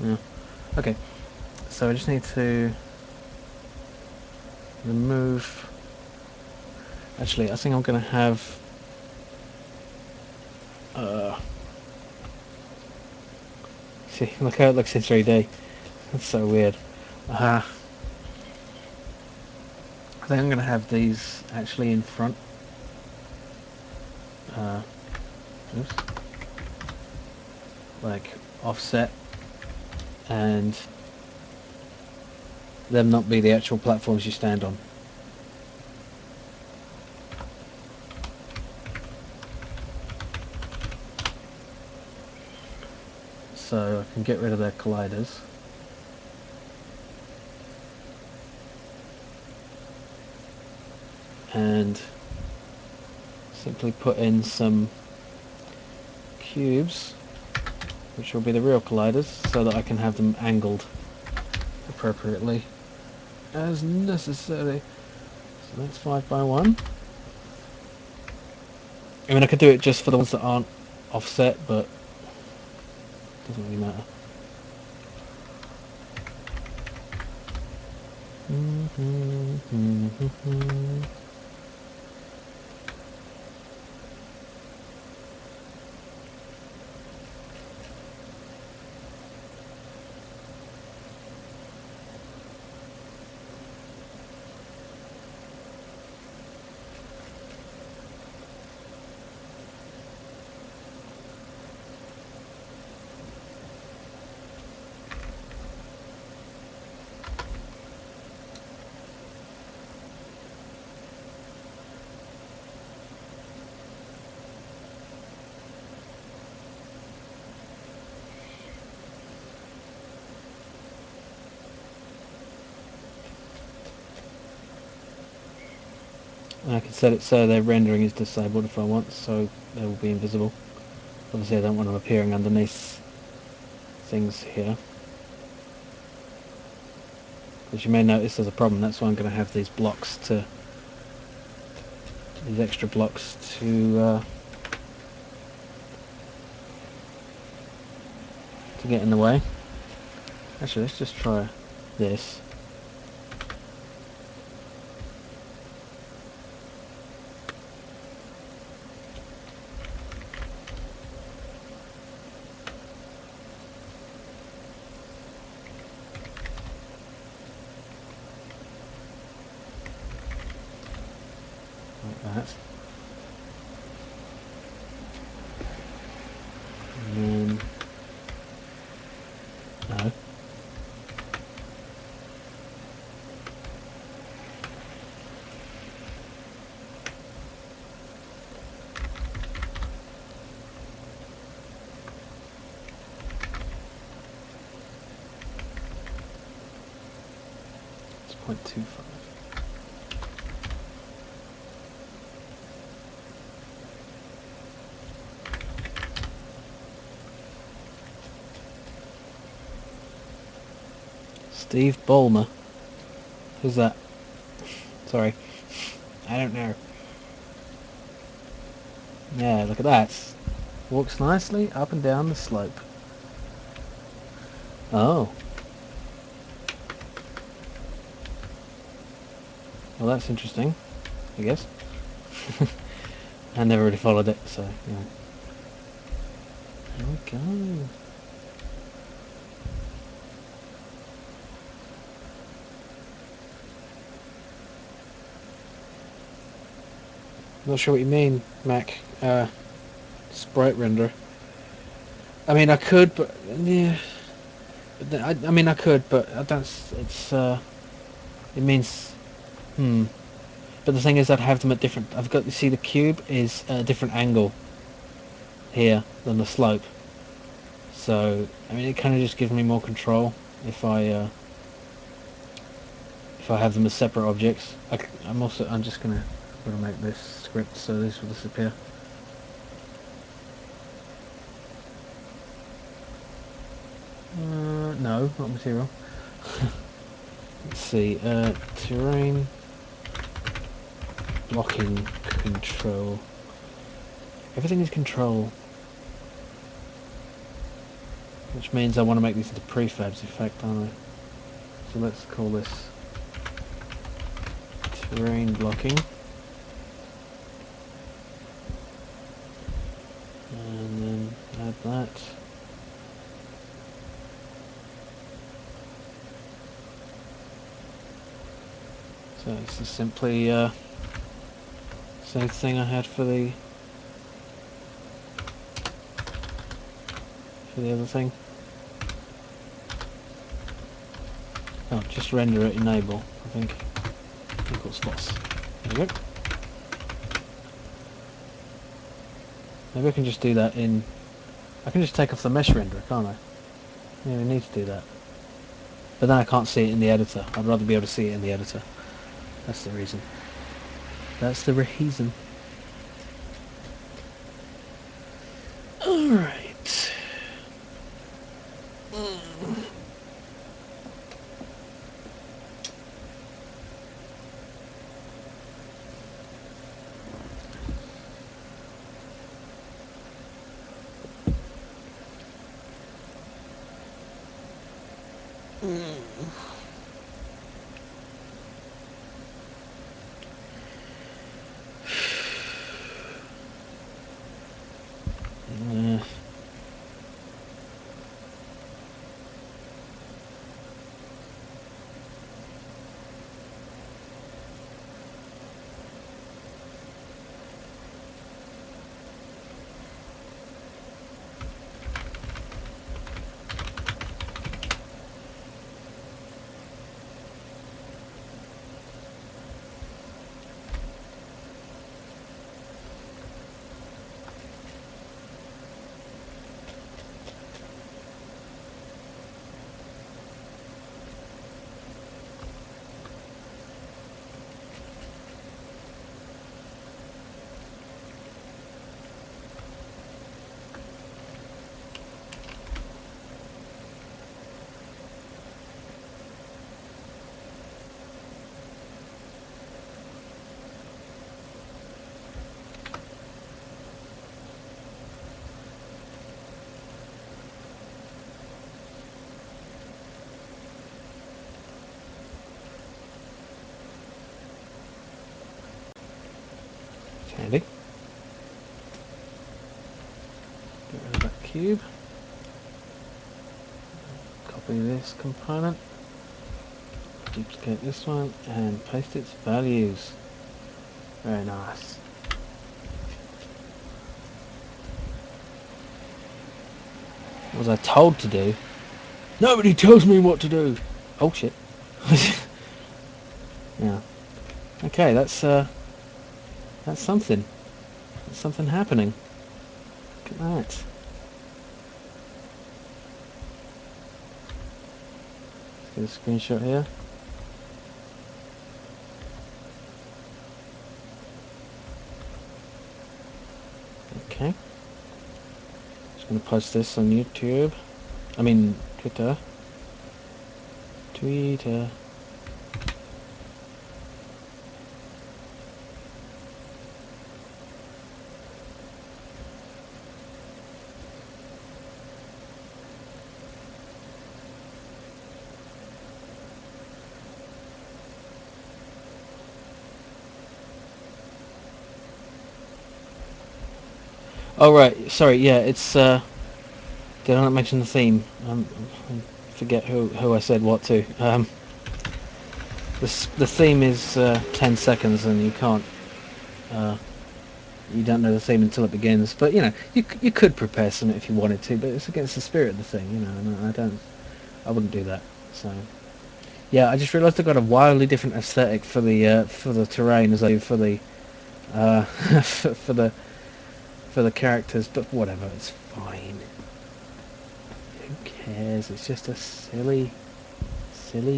Yeah. Okay. So I just need to remove... Actually, I think I'm going to have... See, look how it looks in 3D. That's so weird. I think I'm going to have these actually in front. Oops. Like offset, and them not be the actual platforms you stand on. So I can get rid of their colliders. And simply put in some cubes, which will be the real colliders, so that I can have them angled appropriately. as necessary. So that's 5 by 1. I mean, I could do it just for the ones that aren't offset, but it doesn't really matter. I can set it so their rendering is disabled if I want, so they will be invisible. Obviously I don't want them appearing underneath things here. As you may notice, there's a problem. That's why I'm going to have these blocks these extra blocks to get in the way. Actually, let's just try this. Like that. And then... no. It's 0.25. Steve Ballmer. Who's that? Sorry. I don't know. Yeah, look at that. Walks nicely up and down the slope. Oh. Well, that's interesting, I guess. I never really followed it, so, you know. There we go. Not sure what you mean, Mac. Sprite render. I mean, I could, but yeah. I mean, I could, but I don't. It's it means But the thing is, I'd have them at different. I've got. You see, the cube is at a different angle here than the slope. So I mean, it kind of just gives me more control if I have them as separate objects. I'm just gonna make this script so this will disappear. No, not material. Let's see, terrain, blocking, control. Everything is control. Which means I want to make these into prefabs, in fact, aren't I? So let's call this terrain blocking. And then add that. So this is simply same thing I had for the other thing. Oh, just render it enable, I think. Equals false. There we go. Maybe I can just do that in... I can just take off the mesh renderer, can't I? Yeah, we need to do that. But then I can't see it in the editor. I'd rather be able to see it in the editor. That's the reason. That's the reason. Alright. Handy. Get rid of that cube. Copy this component. Duplicate this one and paste its values. Very nice. What was I told to do? Nobody tells me what to do. Oh shit. Yeah. Okay, that's something. That's something happening. Look at that. Let's get a screenshot here. Okay. Just gonna post this on YouTube. I mean Twitter. Twitter. Oh right, sorry. Yeah, it's. Did I not mention the theme? I forget who I said what to. The theme is 10 seconds, and you can't. You don't know the theme until it begins. But you know, you could prepare something if you wanted to, but it's against the spirit of the thing, you know. And I wouldn't do that. So yeah, I just realised I got a wildly different aesthetic for the terrain as I do for the uh, for the characters. But whatever, it's fine. Who cares? It's just a silly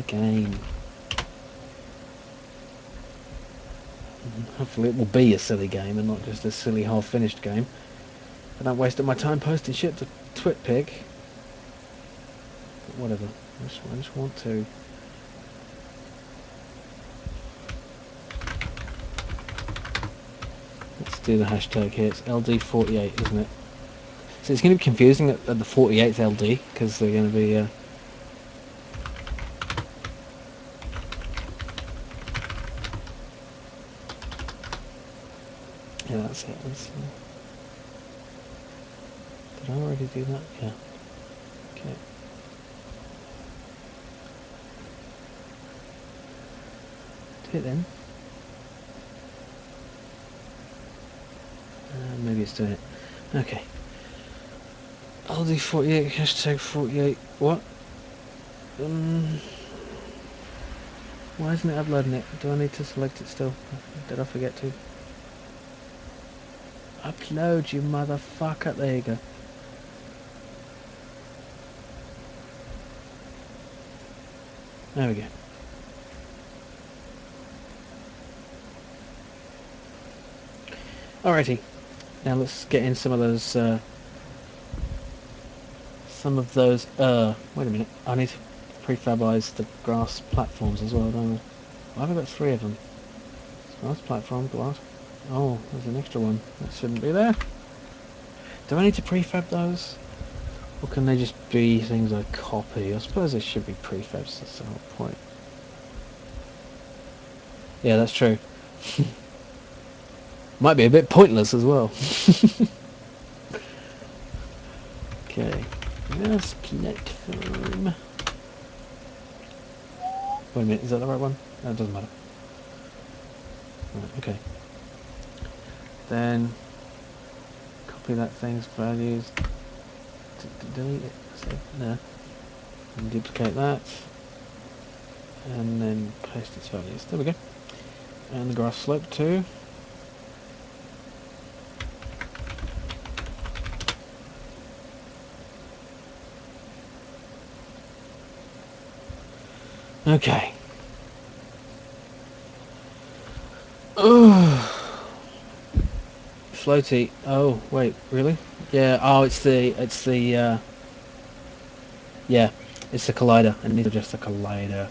game. Hopefully it will be a silly game and not just a silly half-finished game. I don't waste my time posting shit to TwitPic. But whatever. I just want to. Let's do the hashtag here. It's LD48, isn't it? So it's going to be confusing that the 48th LD because they're going to be. Yeah, that's it. Did I already do that? Yeah. Okay. Do it then. Maybe it's doing it. Okay. LD48, hashtag 48. What? Why isn't it uploading it? Do I need to select it still? Did I forget to? Upload, you motherfucker. There you go. There we go. Alrighty. Now let's get in some of those, wait a minute. I need to prefabize the grass platforms as well, don't I? Why have I got 3 of them? Grass platform, glass. Oh, there's an extra one. That shouldn't be there. Do I need to prefab those? Or can they just be things I copy? I suppose they should be prefabs, that's the whole point. Yeah, that's true. Might be a bit pointless as well. Okay. Yes, platform. Wait a minute, is that the right one? No, it doesn't matter. Right, okay. Then copy that thing's values. Delete it. Save. No. And duplicate that. And then paste its values. There we go. And the graph slope too. Okay. Floaty. Oh, wait, really? Yeah, oh, it's the, yeah, it's the collider. I need to adjust the collider.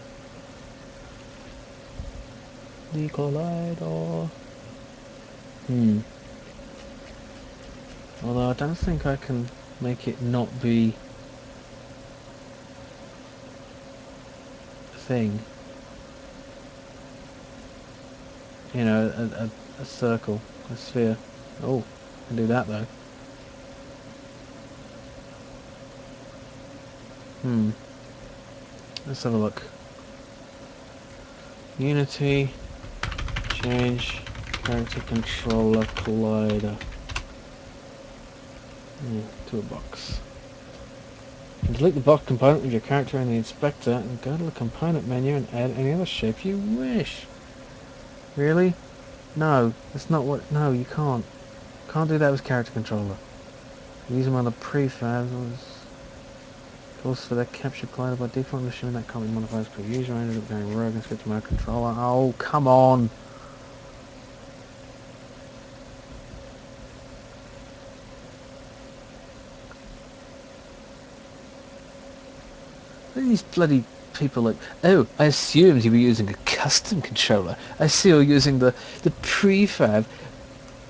The collider. Although I don't think I can make it not be a thing. You know, a circle, a sphere. Oh, I can do that though. Let's have a look. Unity, change, character controller, collider. To a box. And delete the box component with your character in the inspector and go to the component menu and add any other shape you wish. Really? No, that's not what... No, you can't. Can't do that with character controller. Use them on the prefabs. Calls for that capture collider by default, assuming that can't be modified per user. I ended up going rogue and switched to my controller. Oh, come on! These bloody people like, oh, I assumed you were using a custom controller. I see you're using the prefab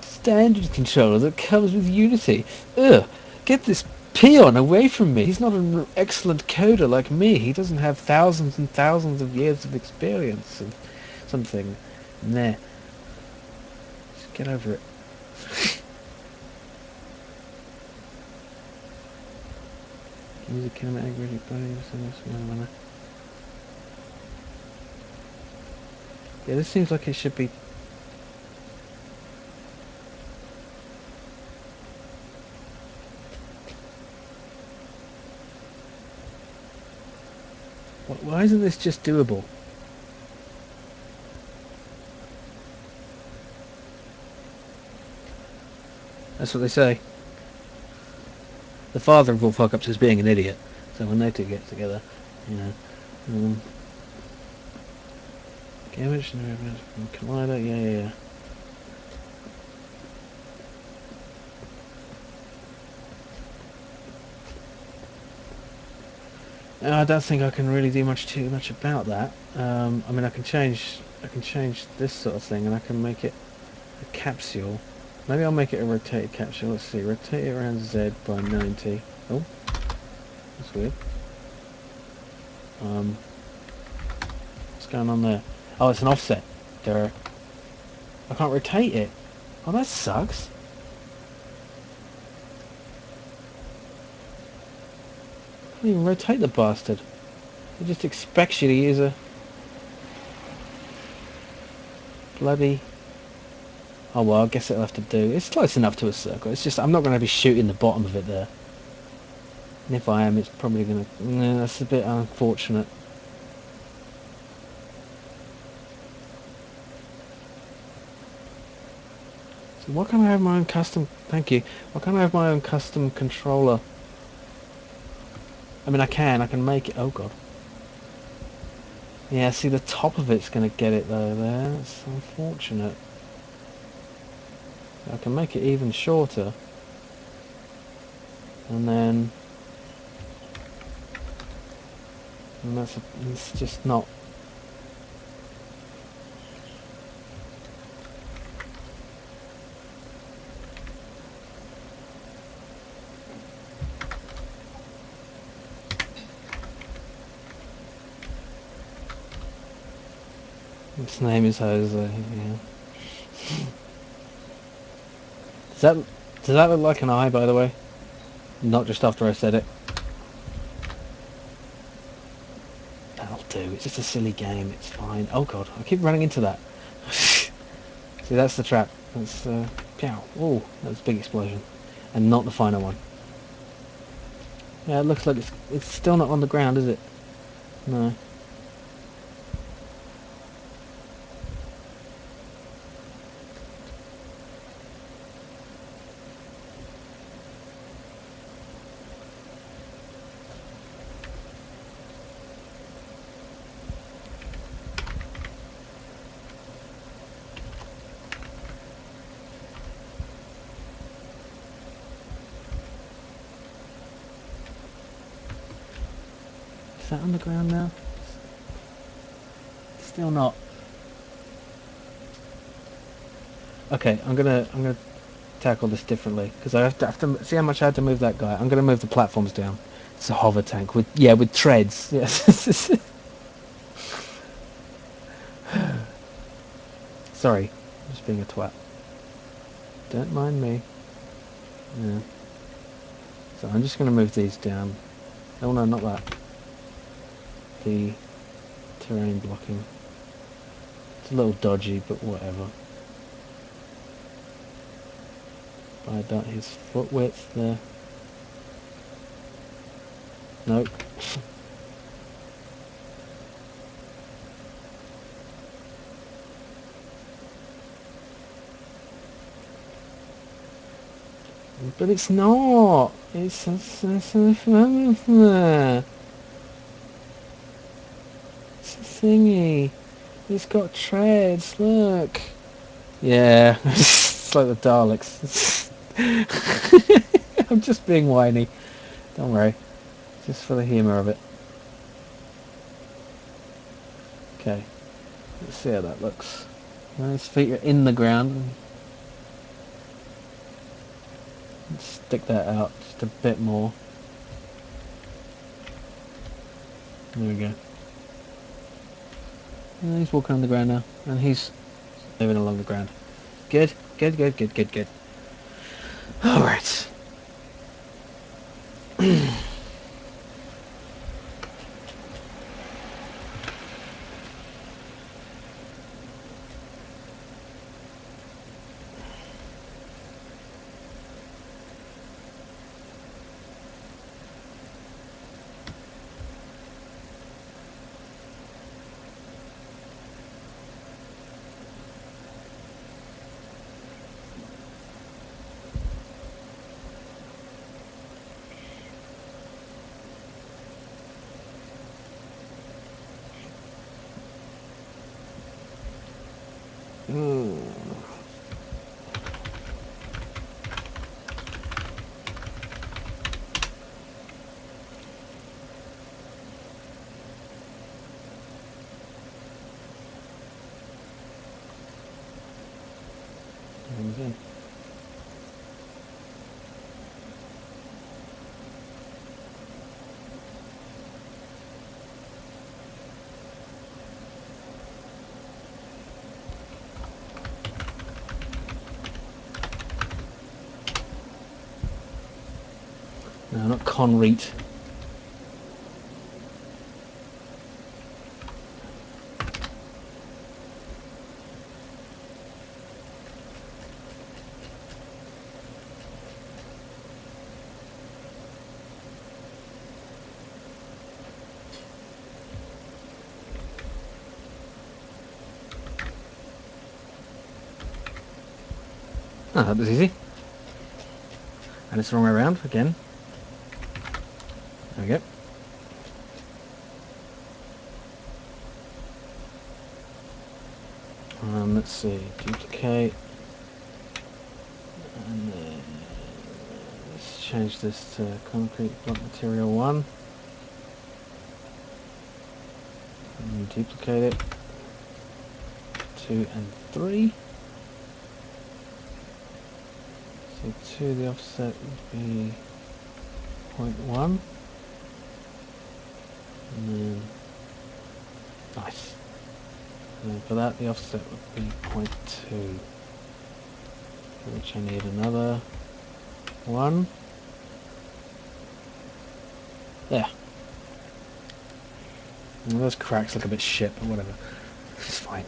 standard controller that comes with Unity. Ugh, get this peon away from me. He's not an excellent coder like me. He doesn't have thousands and thousands of years of experience of something. Nah. Just get over it. Use a kinematic rigid body. Yeah, this seems like it should be... Why isn't this just doable? That's what they say. The father of all fuck-ups is being an idiot. So when they two get together, you know... Image, collider, yeah. I don't think I can really do too much about that. I mean, I can change this sort of thing, and I can make it a capsule. Maybe I'll make it a rotated capsule. Let's see, rotate it around Z by 90. Oh, that's weird. What's going on there? Oh, it's an offset. There. I can't rotate it. Oh, that sucks. I can't even rotate the bastard. It just expects you to use a bloody... Oh well, I guess it'll have to do. It's close enough to a circle. It's just I'm not going to be shooting the bottom of it there. And if I am, it's probably going to... Nah, that's a bit unfortunate. So why can't I have my own custom... Thank you. Why can't I have my own custom controller? I mean, I can make it... Oh god. Yeah, see, the top of it's going to get it though there. That's unfortunate. I can make it even shorter. And then... And it's just not... Its name is Jose. Yeah. Does that look like an eye, by the way? Not just after I said it. That'll do. It's just a silly game. It's fine. Oh god, I keep running into that. See, that's the trap. That's pow. Oh, that was a big explosion, and not the final one. Yeah, it looks like it's still not on the ground, is it? No. Is that on the ground now? Still not. Okay, I'm gonna tackle this differently because I have to see how much I had to move that guy. I'm gonna move the platforms down. It's a hover tank with with treads. Yes. Sorry, I'm just being a twat. Don't mind me. Yeah. So I'm just gonna move these down. Oh no, not that. The terrain blocking. It's a little dodgy, but whatever. By that, his foot width there. Nope. But it's not. It's a thingy. It's got treads. Look. Yeah, it's like the Daleks. I'm just being whiny. Don't worry. Just for the humour of it. Okay. Let's see how that looks. His feet are in the ground. Let's stick that out just a bit more. There we go. And he's walking on the ground now, and he's moving along the ground. Good, good, good, good, good, good. All right. No, not concrete. Oh, that was easy. And it's the wrong way around again. There we go. Let's see, duplicate, and then let's change this to concrete block material 1, and duplicate it, 2 and 3, so 2 the offset would be 0.1, and then, nice, And for that, the offset would be 0.2, for which I need another 1. There. And those cracks look a bit shit, but whatever. It's fine.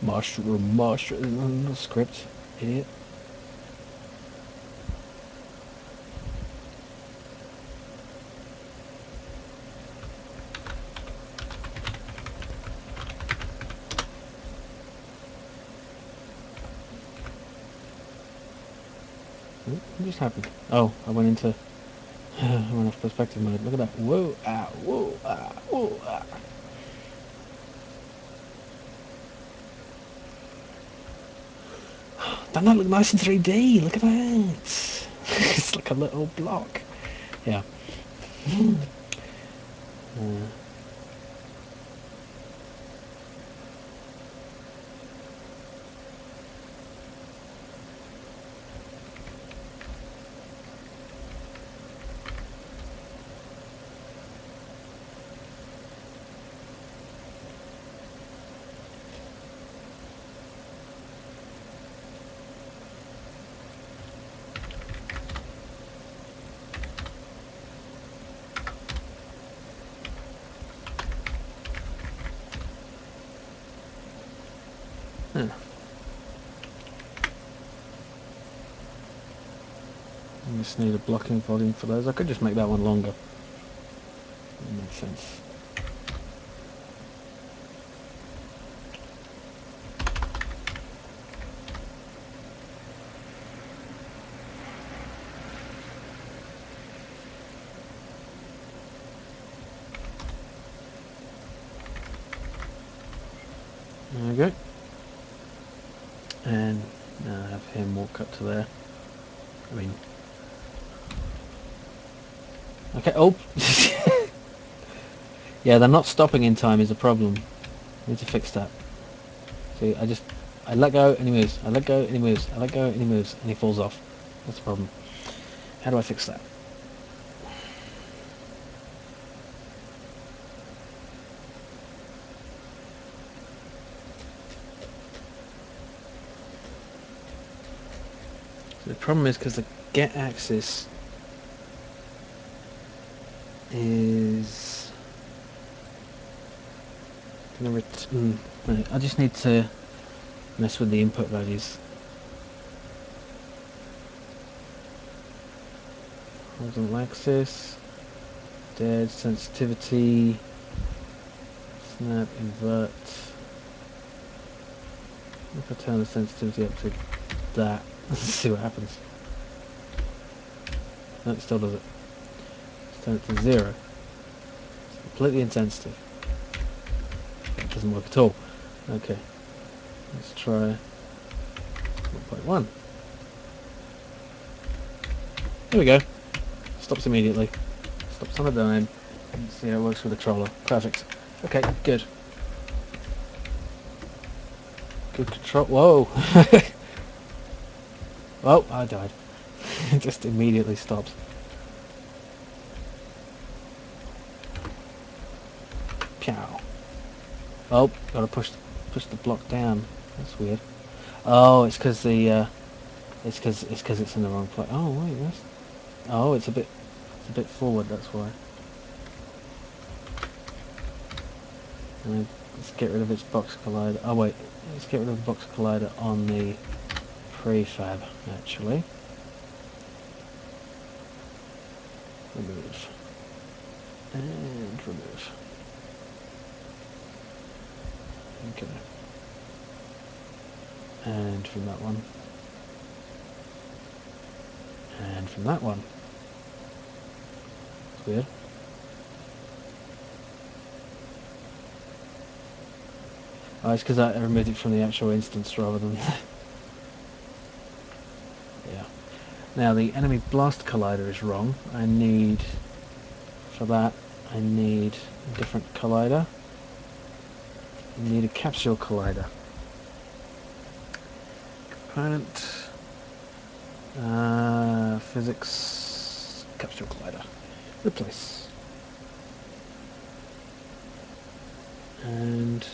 Mushroom script, idiot. What just happened? Oh, I went into... I went off perspective mode. Look at that. Whoa, ah, whoa, ah, whoa, ah. Doesn't that look nice in 3D? Look at that. It's like a little block. Yeah. Huh. I just need a blocking volume for those. I could just make that one longer. That makes sense. There we go. And now I have him walk up to there. I mean... Okay, oh! Yeah, they're not stopping in time is a problem. I need to fix that. See, I let go and he moves. I let go and he moves. I let go and he moves. And he falls off. That's the problem. How do I fix that? So the problem is because the get axis is gonna I just need to mess with the input values. Horizontal axis, dead, sensitivity, snap, invert. If I turn the sensitivity up to that, let's see what happens. No, it still does it. Let's turn it to 0. It's completely insensitive. It doesn't work at all. Okay, let's try 1.1. There we go. Stops immediately. Stops on a dime. Let's see how it works with the controller. Perfect. Okay, good. Good control. Whoa! Oh, I died. It just immediately stops. Pow. Oh, gotta push the block down. That's weird. Oh, it's because the it's because it's in the wrong place. Oh wait, that's... Oh, it's a bit forward. That's why. And let's get rid of its box collider. Oh wait, let's get rid of the box collider on the prefab actually. Remove. And remove. Okay. And from that one. And from that one. weird. Oh, it's because I removed it from the actual instance rather than... yeah. Now the enemy blast collider is wrong. I need... For that, I need a different collider. I need a capsule collider. Component... physics... Capsule collider. Replace. And...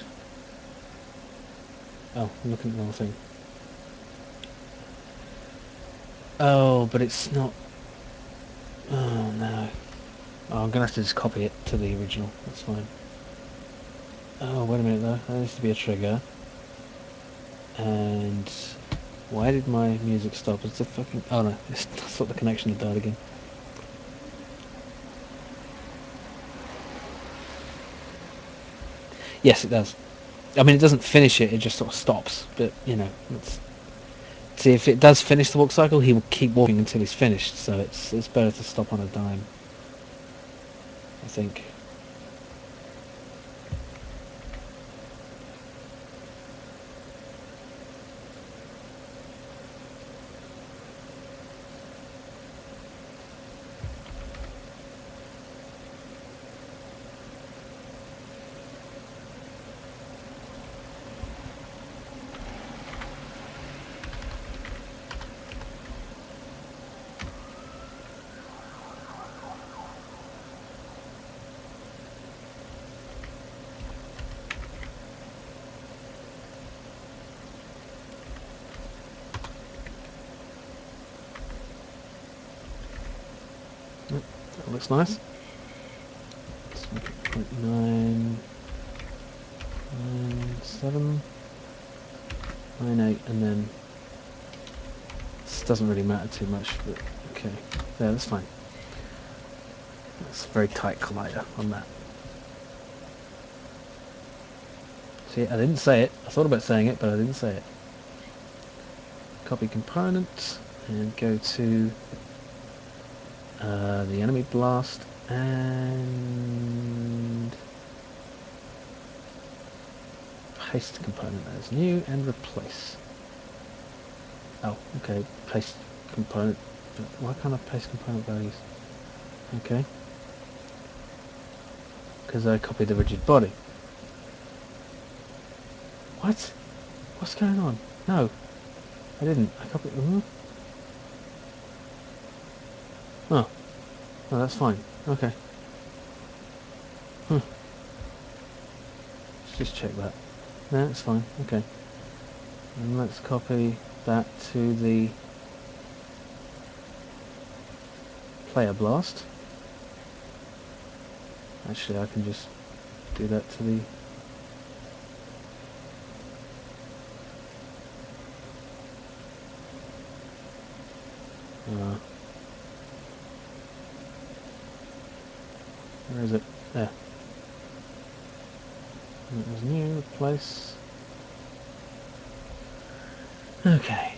oh, I'm looking at the wrong thing. Oh, but it's not... oh, no. Oh, I'm going to have to just copy it to the original. That's fine. Oh, wait a minute, though. There needs to be a trigger. And... why did my music stop? It's the fucking... oh, no. I thought the connection had died again. Yes, it does. I mean, it doesn't finish it, it just sort of stops. But, you know, let's see, if it does finish the walk cycle, he will keep walking until he's finished. So it's better to stop on a dime, I think. Yep, that looks nice. Let's make it 0.9, 7, 9, 8, and then this doesn't really matter too much, but okay, yeah, that's fine. That's a very tight collider on that. See, I didn't say it. I thought about saying it, but I didn't say it. Copy component and go to the enemy blast and paste component as new and replace. Oh, okay, paste component. But why can't I paste component values? Okay. Because I copied the rigid body. What? What's going on? No, I didn't. I copied... oh. Oh, that's fine. Okay. Let's just check that. No, it's fine. Okay. And let's copy that to the player blast. Actually, I can just do that to the... where is it? There. That was new, replace. Okay.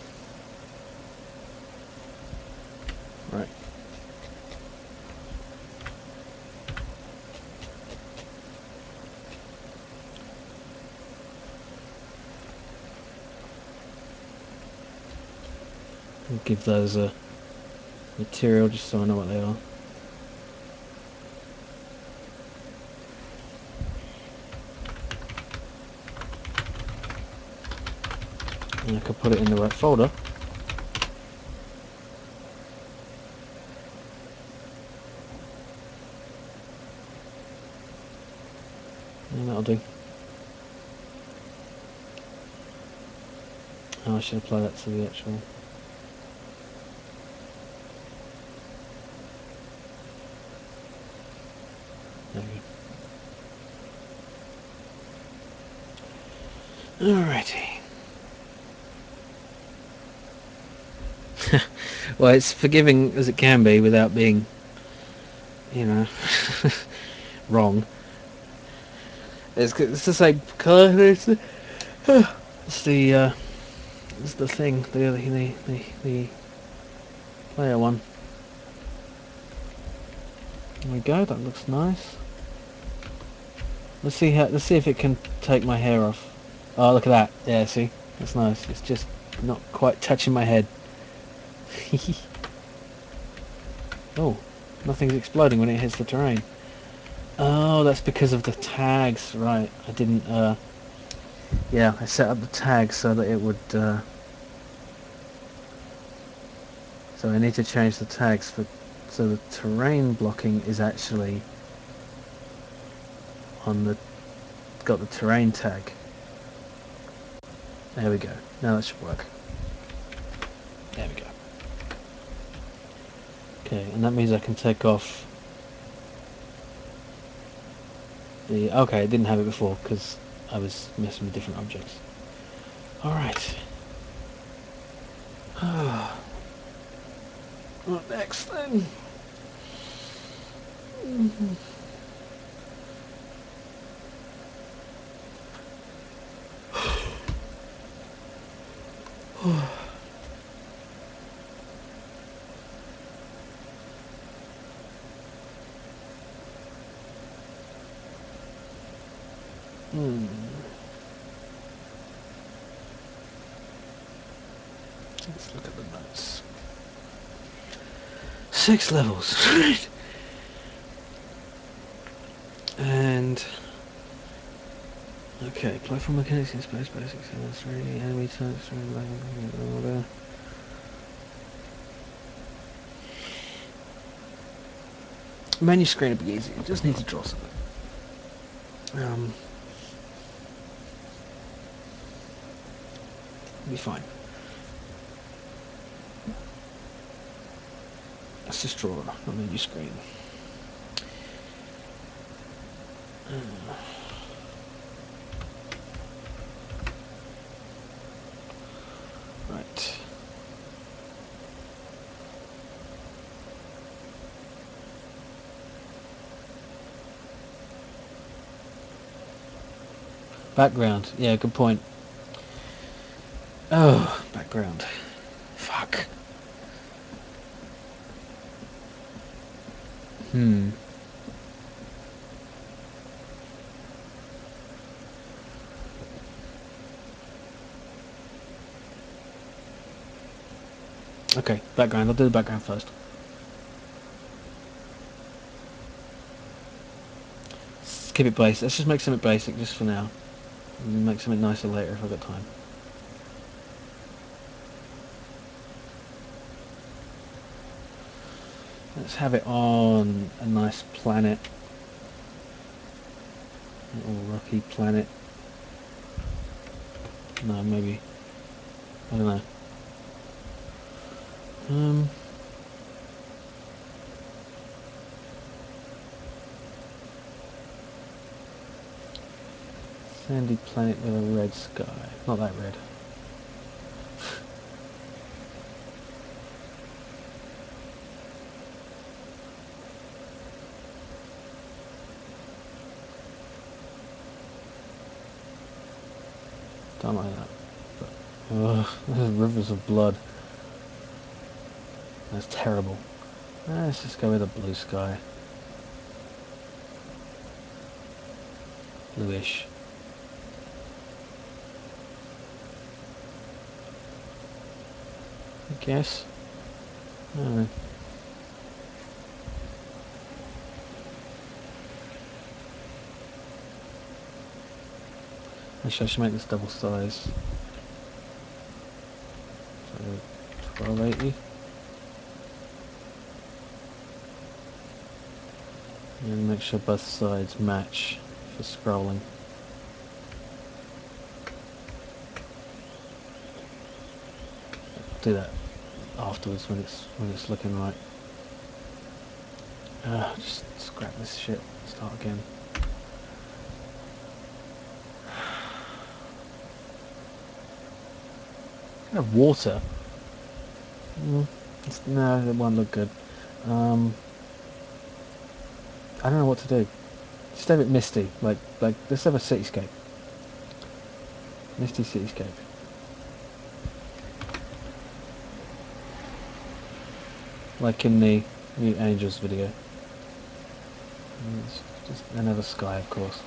Right. I'll give those a material just so I know what they are. And I can put it in the right folder. And that'll do. Oh, I should apply that to the actual... there we go. Alrighty. Well, it's forgiving as it can be without being, you know, wrong. It's the same colour. It's the thing. The player one. There we go. That looks nice. Let's see if it can take my hair off. Oh, look at that. Yeah, see? That's nice. It's just not quite touching my head. Oh, nothing's exploding when it hits the terrain. Oh, that's because of the tags. Right. I didn't, yeah, I set up the tags so that it would, so I need to change the tags so the terrain blocking is actually got the terrain tag. There we go. Now that should work. There we go. Okay, and that means I can take off the... Okay, I didn't have it before because I was messing with different objects. Alright. What next then? Let's look at the notes. 6 levels. And... Okay, platform mechanics in space, basics, enemy types, order. Menu screen would be easy, you just need to draw something. Be fine. Let's just draw a menu screen. Right. Background. Yeah, good point. Oh, background. Fuck. Okay, background. I'll do the background first. Let's keep it basic. Let's just make something basic just for now. And make something nicer later if I've got time. Let's have it on a nice planet. A little rocky planet. No, maybe. I don't know. Sandy planet with a red sky. Not that red. Don't like that. Ugh, there's rivers of blood. That's terrible. Let's just go with a blue sky. Bluish. I guess. I don't know. Actually, I should make this double size. So, 1280. And make sure both sides match for scrolling. Do that afterwards when it's looking right. Just scrap this shit. Start again. Kind of water. No, it won't look good. I don't know what to do. Just have it misty, like let's have a cityscape. Misty cityscape. Like in the New Angels video. And it's just another sky, of course.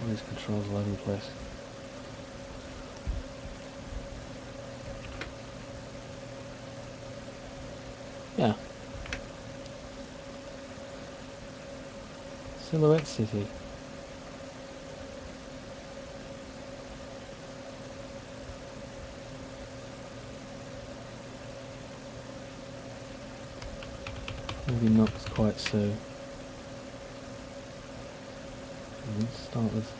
All these controls all over the place. Yeah. Silhouette City. Maybe not quite so. Let's start with...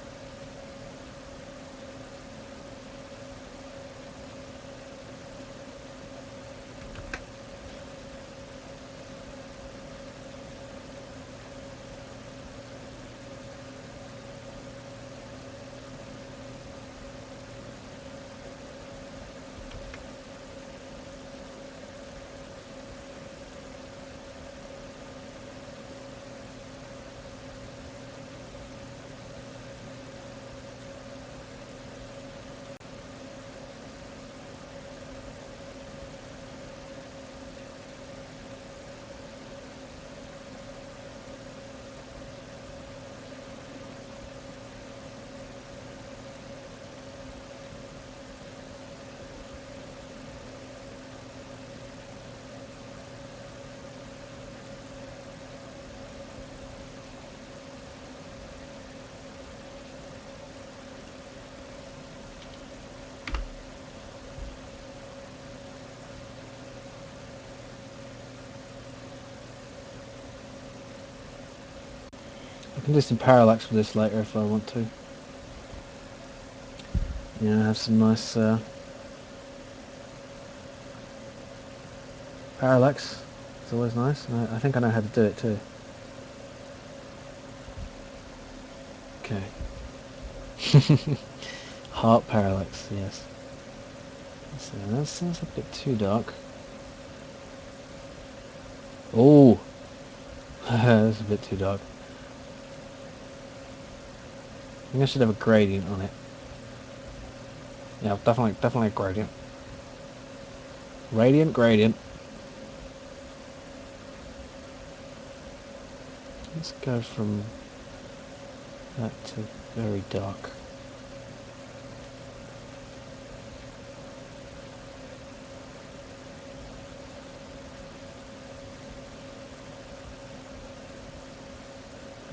I can do some parallax with this later if I want to. Yeah, have some nice parallax. It's always nice. And I think I know how to do it too. Okay. Heart parallax, yes. So that's a bit too dark. Oh, that's a bit too dark. I think I should have a gradient on it. Yeah, definitely a gradient. Gradient. Let's go from that to very dark.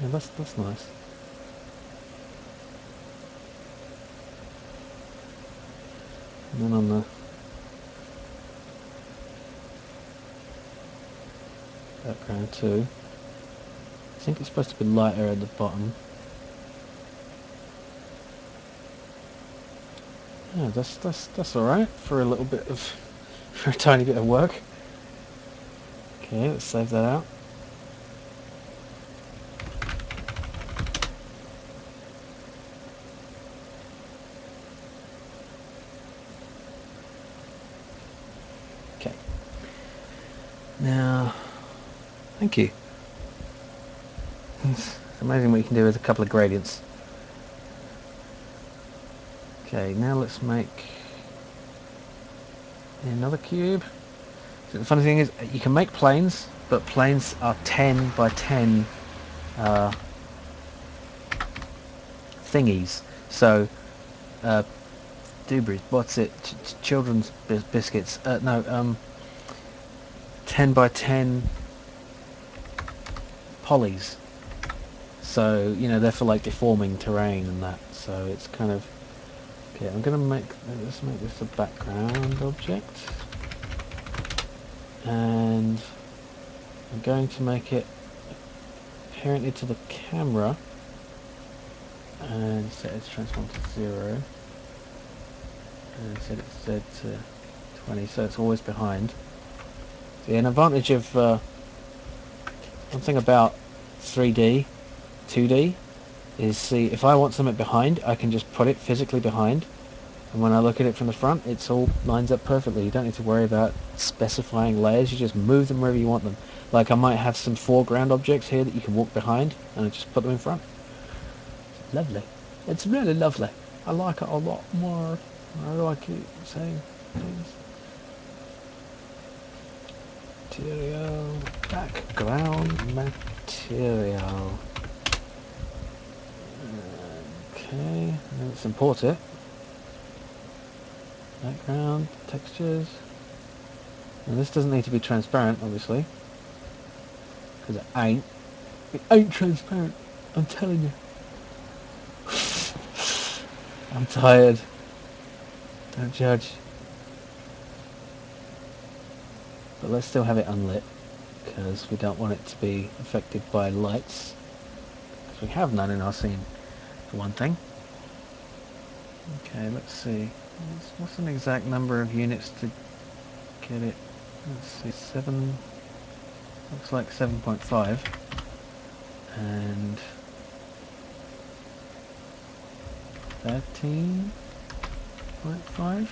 Yeah, that's nice. And then on the background too. I think it's supposed to be lighter at the bottom. Yeah, that's all right for a little bit of, for a tiny bit of work. Okay, let's save that out. Okay. Now, thank you. It's amazing what you can do with a couple of gradients. Okay, now let's make another cube. So the funny thing is, you can make planes, but planes are 10 by 10 thingies. So, Dewberry's, what's it? Children's biscuits. No, 10 by 10 polys. So, you know, they're for like deforming terrain and that. So it's kind of... Okay, I'm going to let's make this a background object. And I'm going to make it apparently to the camera. And set its transform to 0. And set its Z to 20, so it's always behind. So yeah, an advantage of... one thing about 3D, 2D, is see, if I want something behind, I can just put it physically behind, and when I look at it from the front, it's all lines up perfectly. You don't need to worry about specifying layers, you just move them wherever you want them. Like I might have some foreground objects here that you can walk behind, and I just put them in front. Lovely. It's really lovely. I like it a lot more. I like it saying things. Material, background, map. material. Okay, let's import it. Background, textures. And this doesn't need to be transparent, obviously, because it ain't. It ain't transparent. I'm telling you. I'm tired. Don't judge. But let's still have it unlit, because we don't want it to be affected by lights. Because we have none in our scene, for one thing. Okay, let's see. What's an exact number of units to get it? Let's see, 7... Looks like 7.5. And 13.5?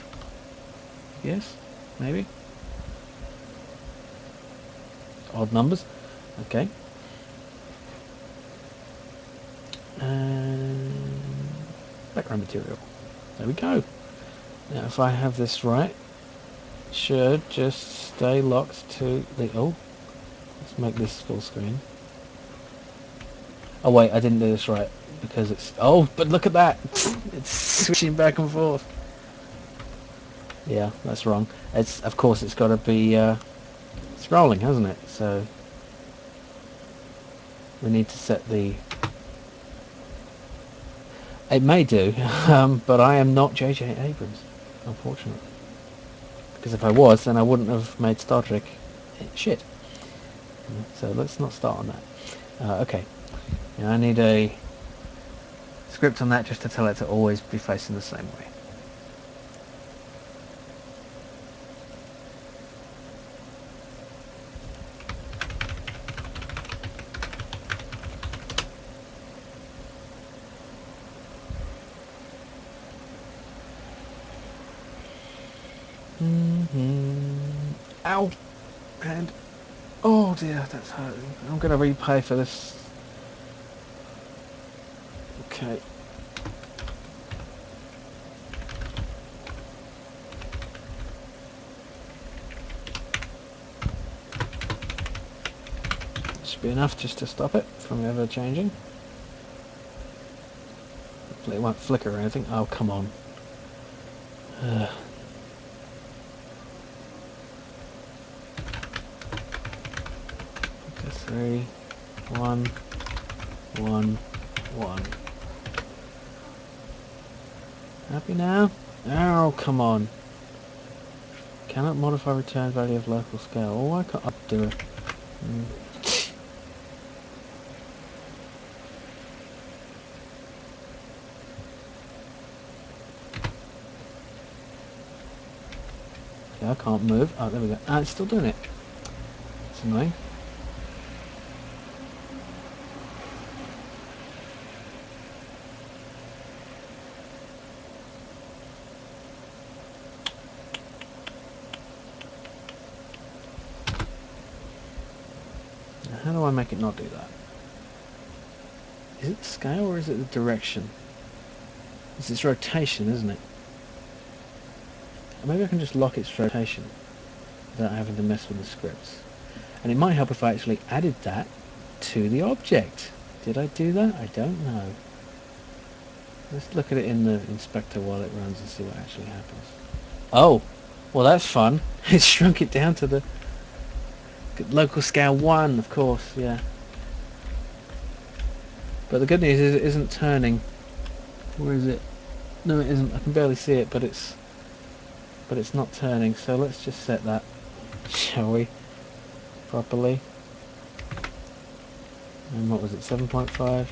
Yes, maybe. Odd numbers. Okay. And background material. There we go. Now if I have this right, it should just stay locked to the... Oh, let's make this full screen. Oh wait, I didn't do this right, because it's... Oh, but look at that! It's switching back and forth. Yeah, that's wrong. It's, of course, it's got to be scrolling, hasn't it? So we need to set the... It may do, but I am not J.J. Abrams, unfortunately. Because if I was, then I wouldn't have made Star Trek shit. So let's not start on that. Okay. Now I need a script on that just to tell it to always be facing the same way. Ow! And oh dear, that's hurting. I'm going to repay for this. Okay. Should be enough just to stop it from ever changing. Hopefully it won't flicker or anything. Oh, come on. Okay, 3, 1, 1, 1. Happy now? Oh, come on. Cannot modify return value of local scale. Oh, why can't I do it? Okay, I can't move. Oh, there we go. Ah, it's still doing it. It's annoying. How do I make it not do that? Is it the scale or is it the direction? It's its rotation, isn't it? Or maybe I can just lock its rotation without having to mess with the scripts. And it might help if I actually added that to the object. Did I do that? I don't know. Let's look at it in the inspector while it runs and see what actually happens. Oh, well that's fun. It shrunk it down to the local scale 1, of course, yeah. But the good news is it isn't turning. Where is it? No, it isn't. I can barely see it, but it's not turning. So let's just set that, shall we, properly. And what was it? 7.5.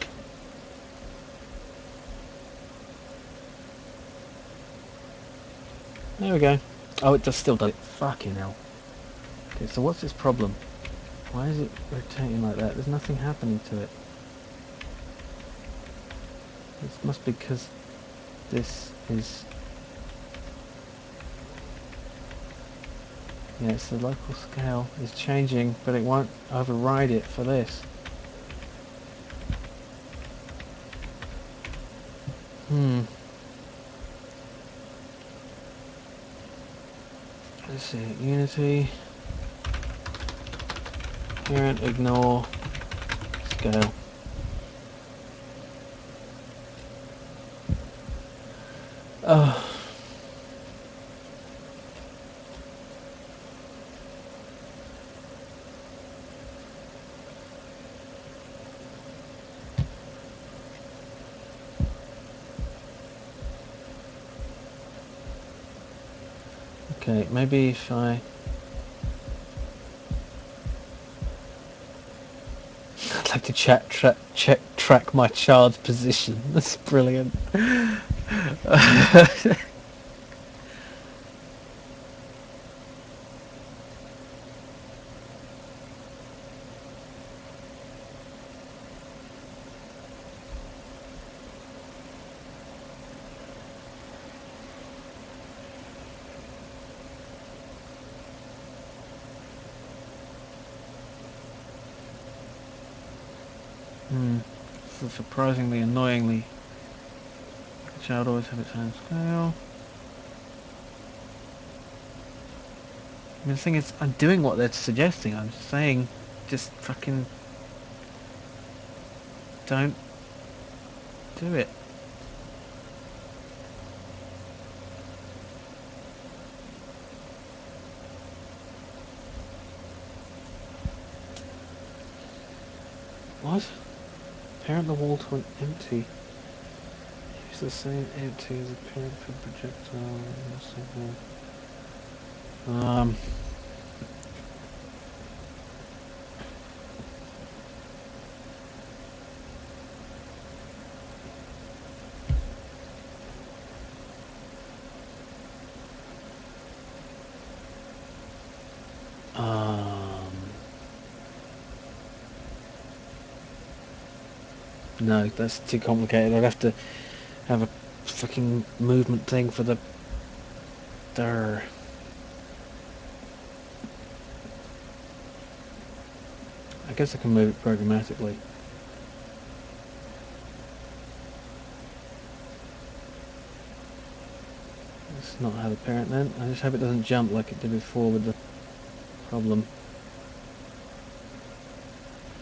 There we go. Oh, it does still do it. Fucking hell. Okay, so what's its problem? Why is it rotating like that? There's nothing happening to it. It must be because this is... Yeah, it's the local scale is changing, but it won't override it for this. Let's see, Unity, parent, ignore, scale. Oh. Okay, maybe if I'd like to track my child's position. That's brilliant. So surprisingly, annoyingly, the child always have its own scale. I mean, the thing is, I'm doing what they're suggesting. I'm saying, just fucking don't do it. What? Parent the wall to an empty. Use the same empty as a parent for projectile. Um. No, that's too complicated. I'd have to have a fucking movement thing for the... Durr. I guess I can move it programmatically. Let's not have a parent then. I just hope it doesn't jump like it did before with the problem.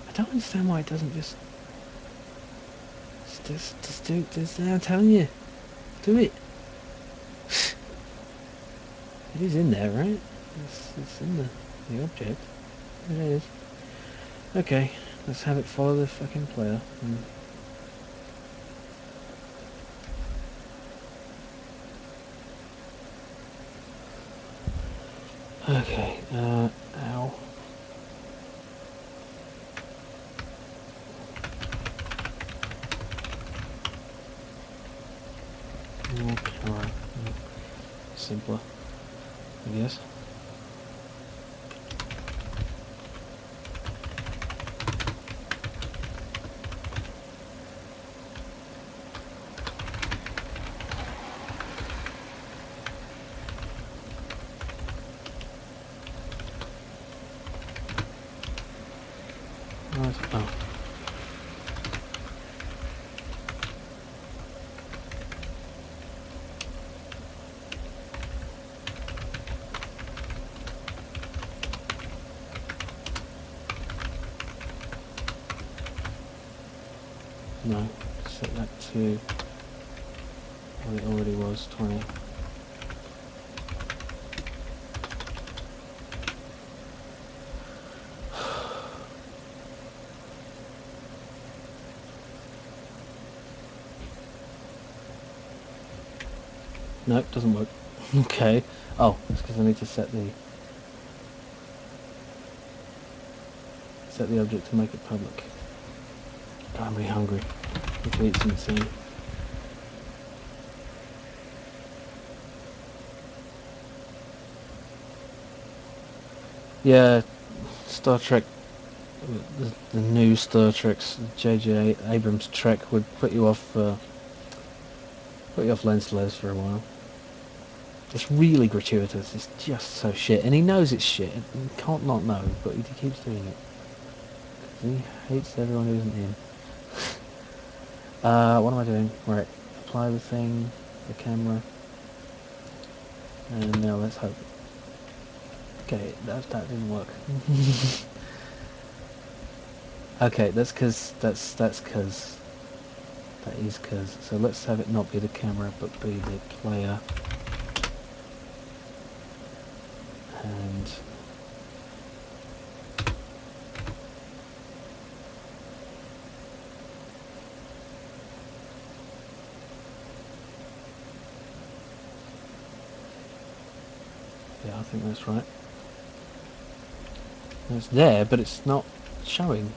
I don't understand why it doesn't just do this now. I'm telling you, do it. It is in there, right? It's in the object. It is. Okay, let's have it follow the fucking player. Okay, ow. Okay, alright. Simpler, I guess. Right, oh. No, set that to what it already was, 20. Nope, doesn't work. Okay. Oh, it's because I need to set the object to make it public. God, I'm really hungry. I need to eat something soon. Yeah, Star Trek, the new Star Trek's J.J. Abrams Trek would put you off lens flares for a while. It's really gratuitous. It's just so shit, and he knows it's shit. And he can't not know, but he keeps doing it. He hates everyone who isn't him. What am I doing? Right, apply the thing, the camera, and now let's hope. Okay, that didn't work. Okay, that's because that is because. So let's have it not be the camera, but be the player. And yeah, I think that's right. It's there, but it's not showing.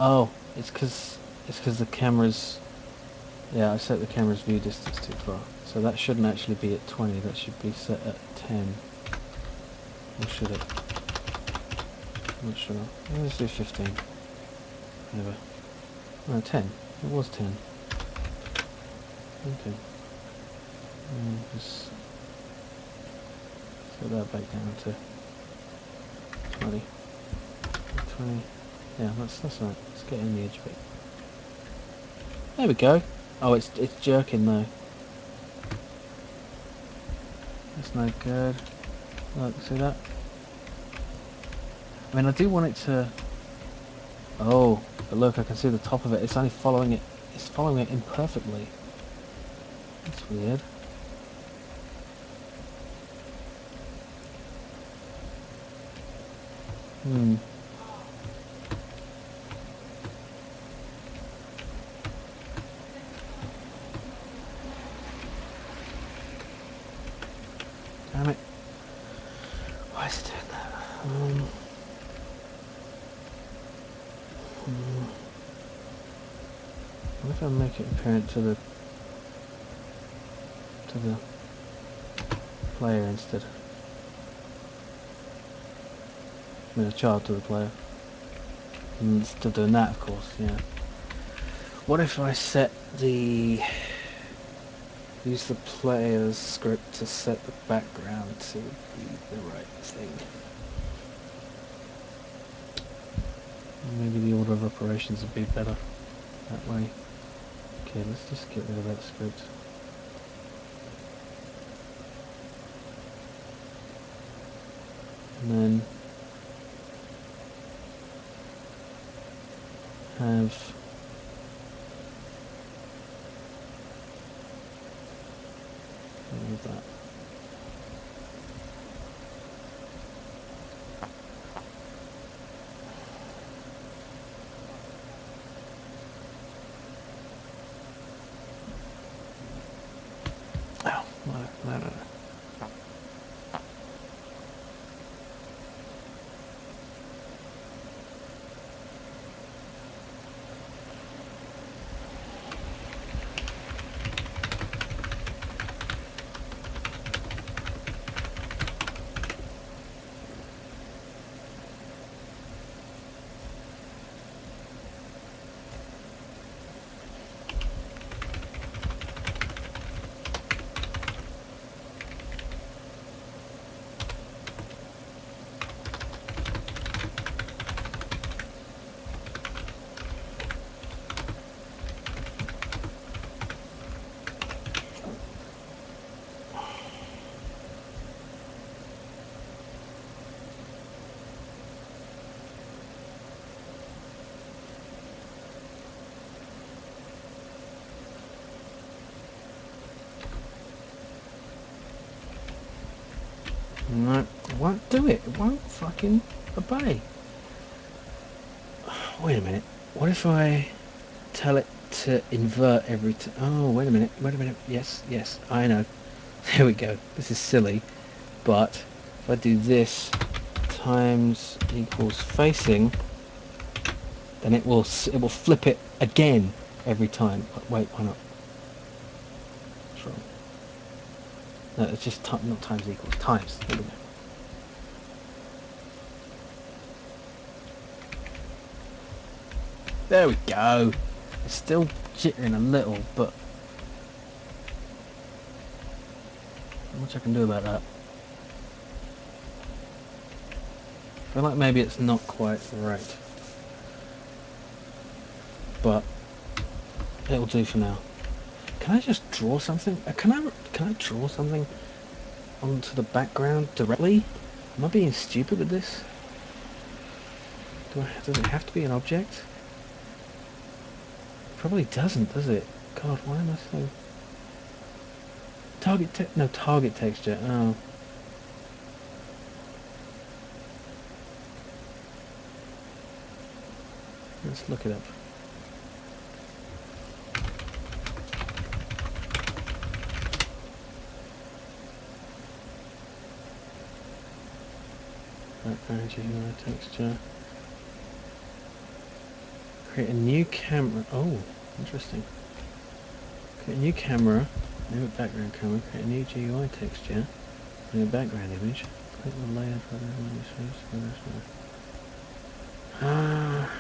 Oh, it's because the camera's. Yeah, I set the camera's view distance too far. So that shouldn't actually be at 20. That should be set at 10. Or should it? I'm not sure. Let's do 15. Whatever. No, 10. It was 10. Okay. Just set that back down to 20. 20. Yeah, that's right. Let's get in the edge bit. There we go. Oh, it's jerking though. That's no good. Look, see that? I mean, I do want it to. Oh, but look, I can see the top of it. It's only following it. It's following it imperfectly. That's weird. Hmm. Damn it. Why is it doing that? What if I make it apparent to the player instead? I mean, a child to the player. And still doing that, of course. Yeah. What if I set the use the player's script to set the background to be the right thing? Maybe the order of operations would be better that way. Okay, let's just get rid of that script. And then have all of that. Oh, no. No, it won't do it. It won't fucking obey. Wait a minute. What if I tell it to invert every time? Oh, wait a minute. Yes, I know. There we go. This is silly, but if I do this times equals facing, then it will flip it again every time. Wait, why not? What's wrong? No, it's just not times equals times. There we go. There we go. It's still jittering a little, but not much I can do about that. I feel like maybe it's not quite right, but it'll do for now. Can I just draw something? Can I draw something onto the background directly? Am I being stupid with this? Does it have to be an object? probably doesn't, does it? God, why am I so... target texture. Oh. Let's look it up. Background GUI texture. Create a new camera. Oh, interesting. Create a new camera. New background camera. Create a new GUI texture. New background image. Click the layer for the Ah.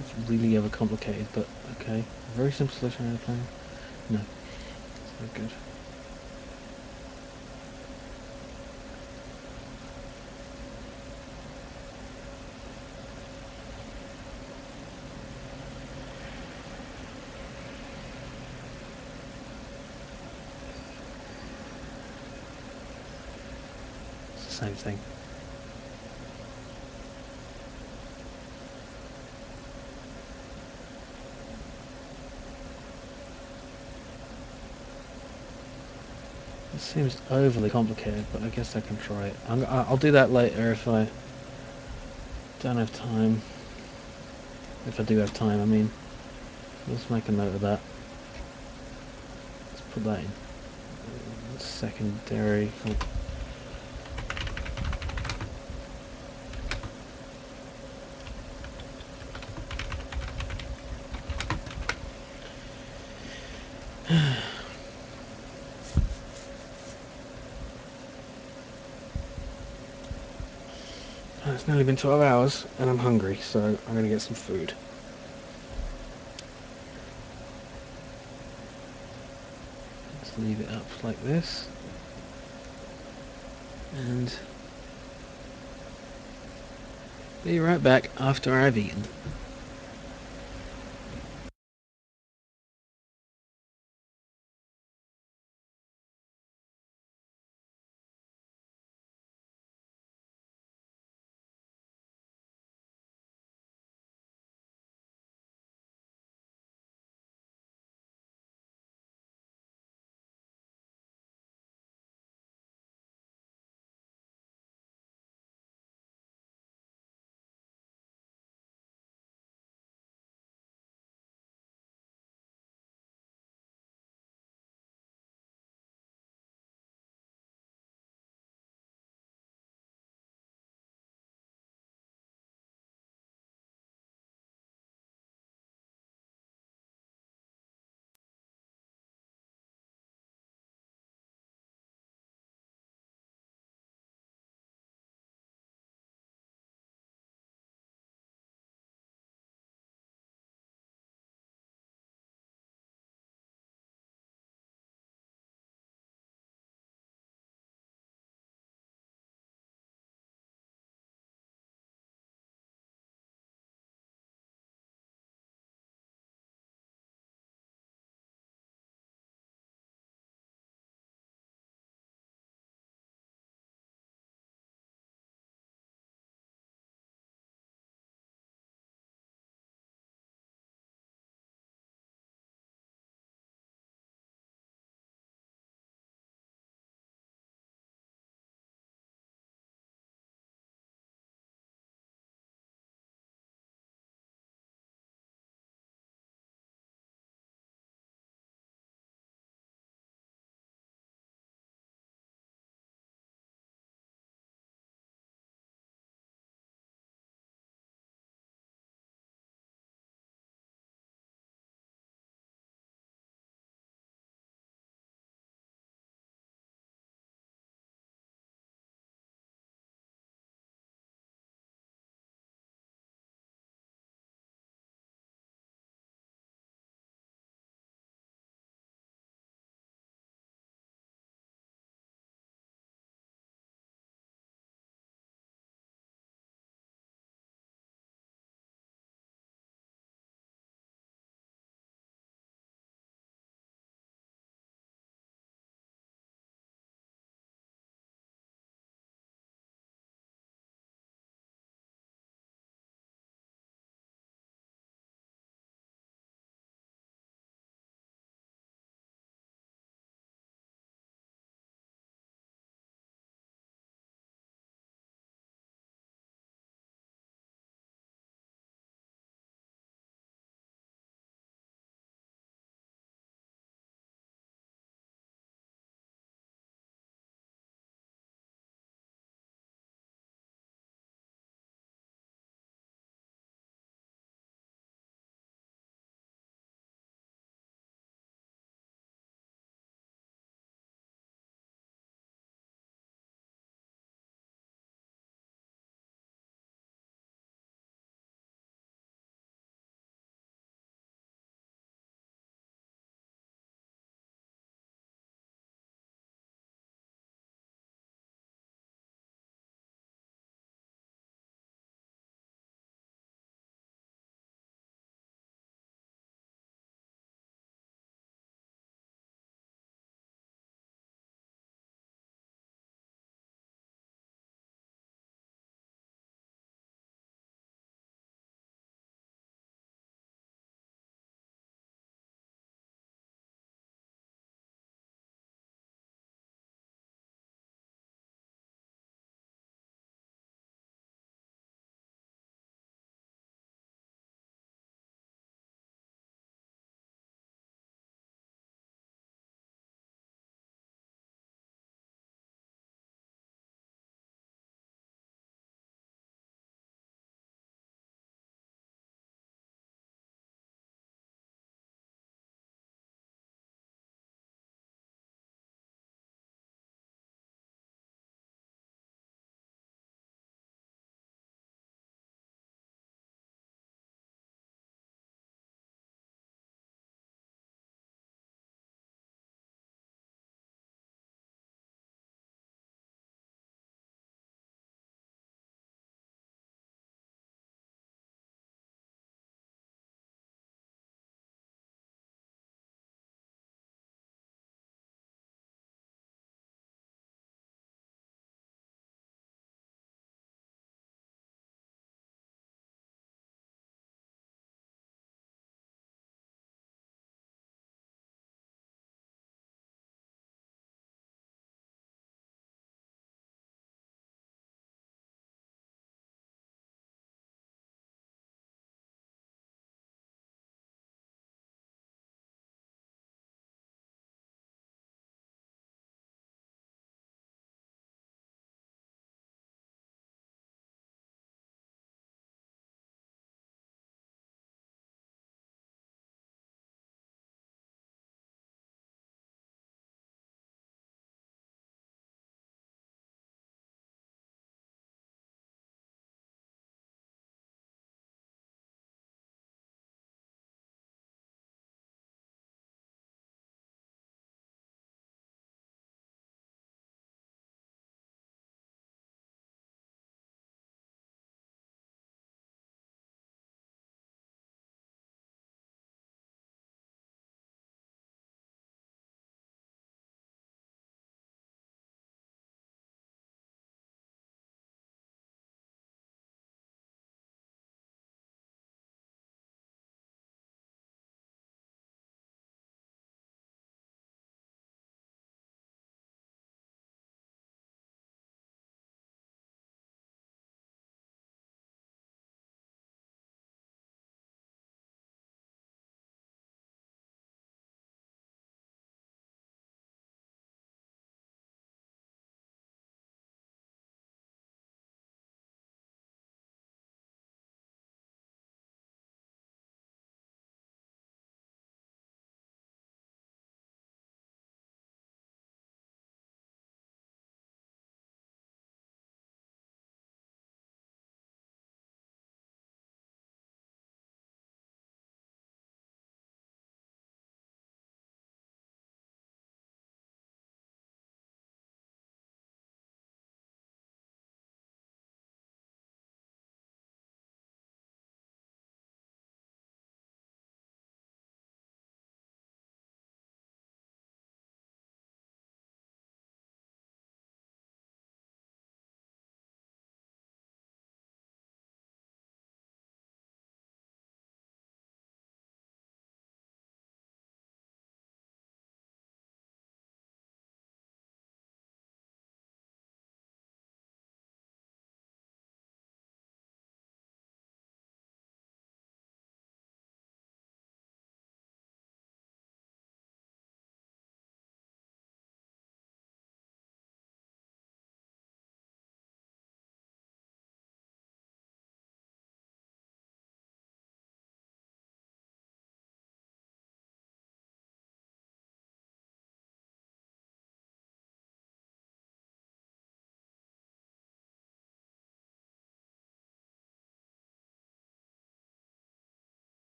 It's really overcomplicated, but okay. A very simple solution in a plan. No, it's not good. It's the same thing. It seems overly complicated, but I guess I can try it. I'll do that later if I don't have time. If I do have time, I mean. Let's make a note of that. Let's put that in. Secondary. It's nearly been 12 hours and I'm hungry, so I'm going to get some food. Let's leave it up like this. And be right back after I've eaten.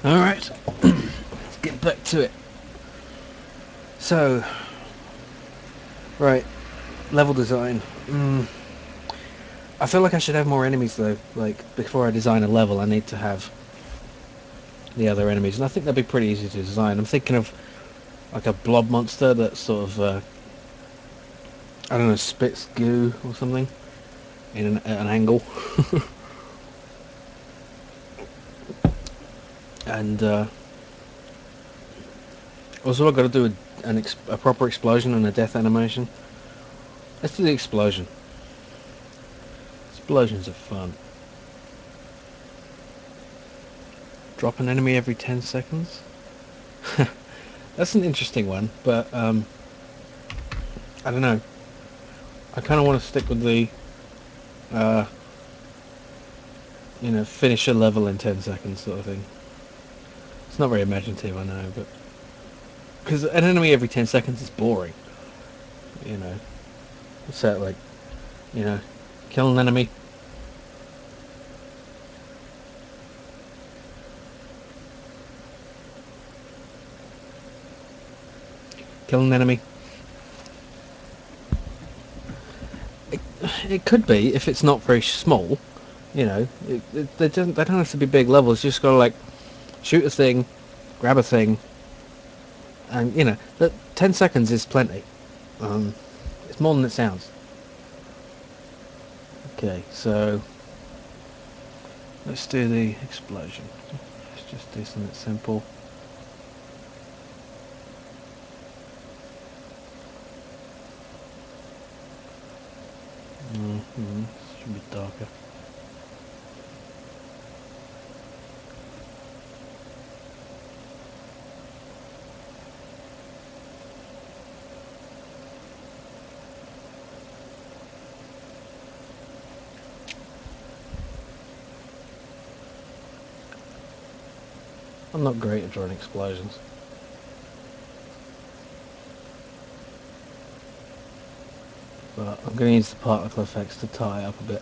Alright, let's get back to it. So, right, level design. I feel like I should have more enemies though. Like, before I design a level, I need to have the other enemies, and I think that'd be pretty easy to design. I'm thinking of like a blob monster that sort of, I don't know, spits goo or something in at an angle. And also I've got to do a proper explosion and a death animation. Let's do the explosion. Explosions are fun. Drop an enemy every 10 seconds? That's an interesting one, but I don't know. I kind of want to stick with the, uh, finish a level in 10 seconds sort of thing. It's not very imaginative, I know, but... Because an enemy every 10 seconds is boring. What's that like? Kill an enemy. Kill an enemy. It could be, if it's not very small. They don't have to be big levels. You just gotta like shoot a thing, grab a thing, and that 10 seconds is plenty. It's more than it sounds. Okay, so let's do the explosion. Let's just do something simple. Should be darker. I'm not great at drawing explosions. But I'm going to use the particle effects to tie up a bit.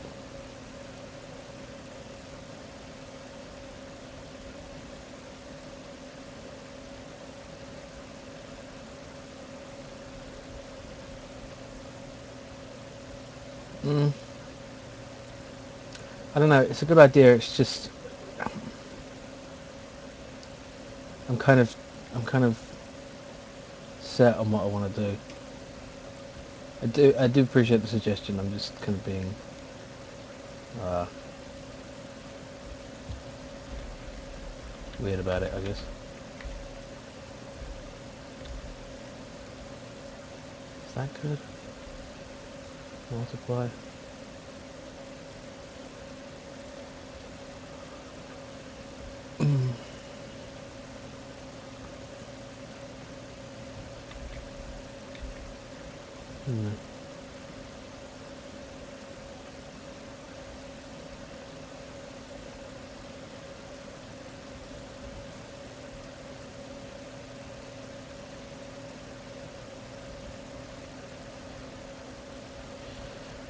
I don't know, it's a good idea, it's just I'm kind of set on what I want to do. I do appreciate the suggestion. I'm just kind of being weird about it, I guess. Is that good? Multiply.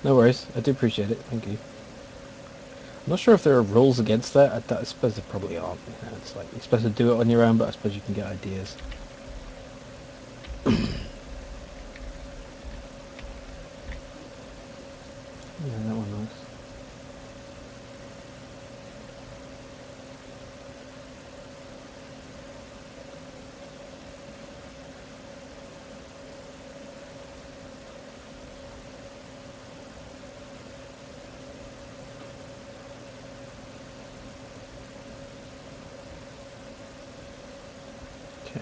No worries. I do appreciate it. Thank you. I'm not sure if there are rules against that. I suppose there probably aren't. It's like you're supposed to do it on your own, but I suppose you can get ideas. Yeah, that one nice. Okay.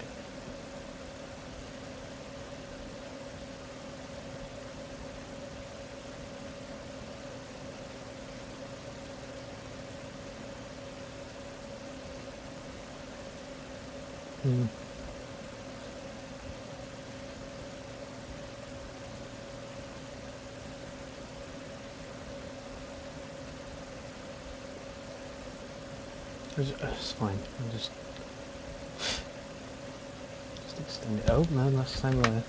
It's fine. I'll just extend it. Oh no, that's the same layer.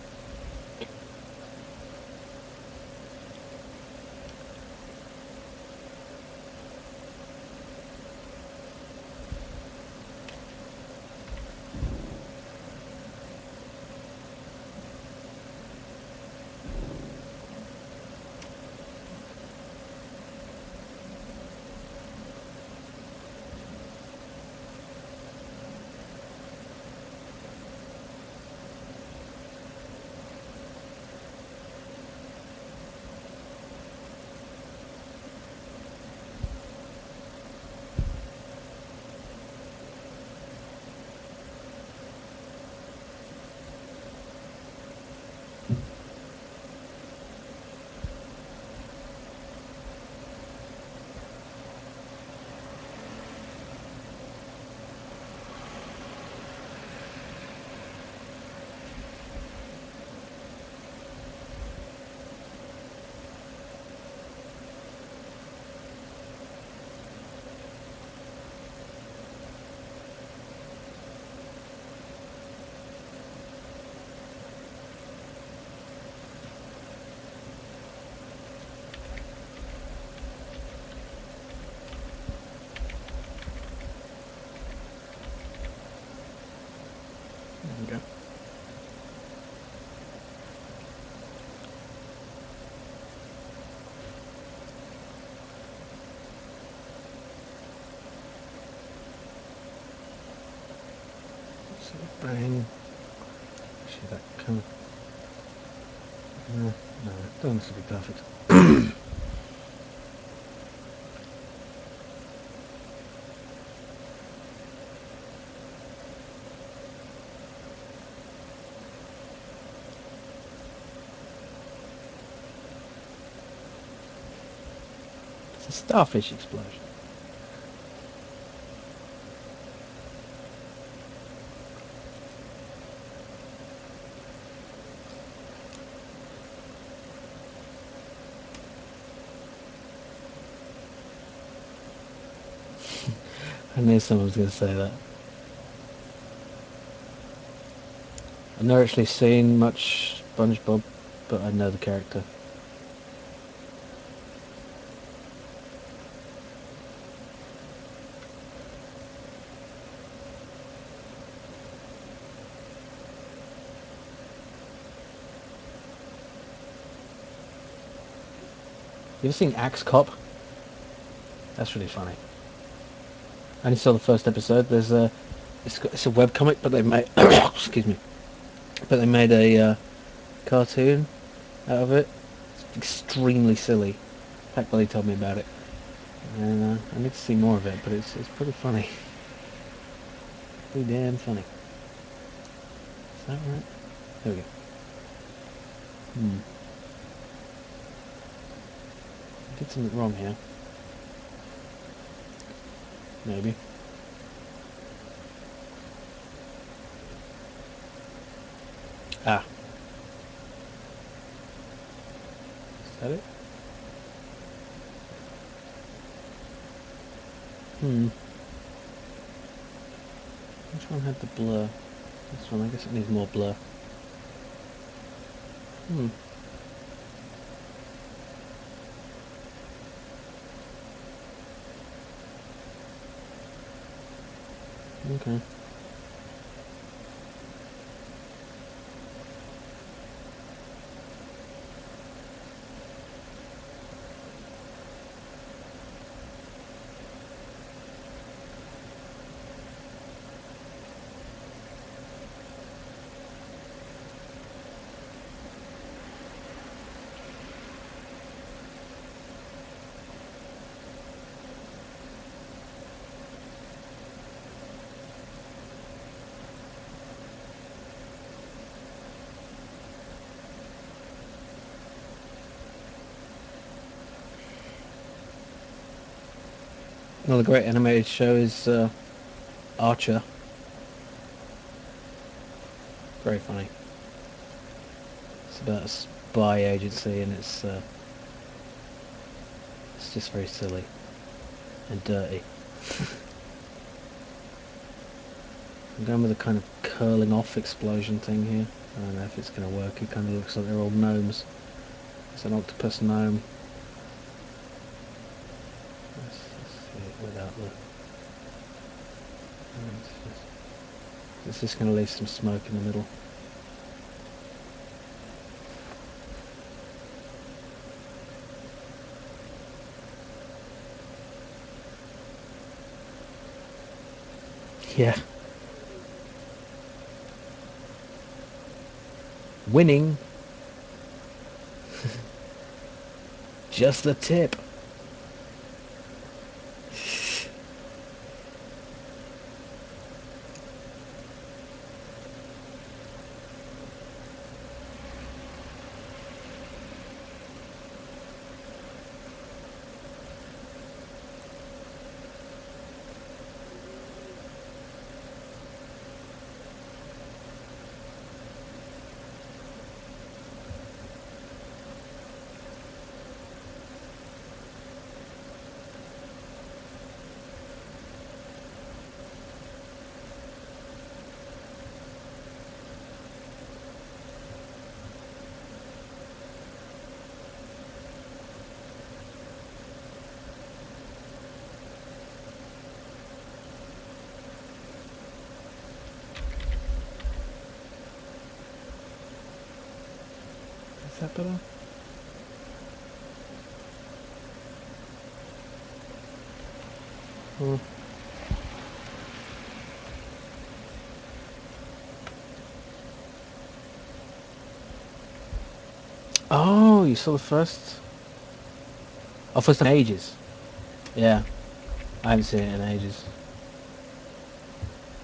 Bang. Actually, that kind of... No, it doesn't have to be perfect. It's a starfish explosion. I knew someone was going to say that. I've never actually seen much SpongeBob, but I know the character. You ever seen Axe Cop? That's really funny. I only saw the first episode. There's a it's a webcomic, but they made excuse me, but they made a cartoon out of it. It's extremely silly. Pat Billy told me about it, and I need to see more of it. But it's pretty funny. Pretty damn funny. Is that right? There we go. I did something wrong here. Maybe. Ah. Is that it? Which one had the blur? This one, I guess it needs more blur. Okay. Another great animated show is Archer. Very funny. It's about a spy agency, and it's just very silly and dirty. I'm going with a kind of curling off explosion thing here. I don't know if it's going to work. It kind of looks like they're all gnomes. It's an octopus gnome. Let's see it without the... It's just going to leave some smoke in the middle. Yeah. Winning. Just the tip. Is that better? Oh, you saw the first? Oh, first time in ages. Yeah, I haven't seen it in ages.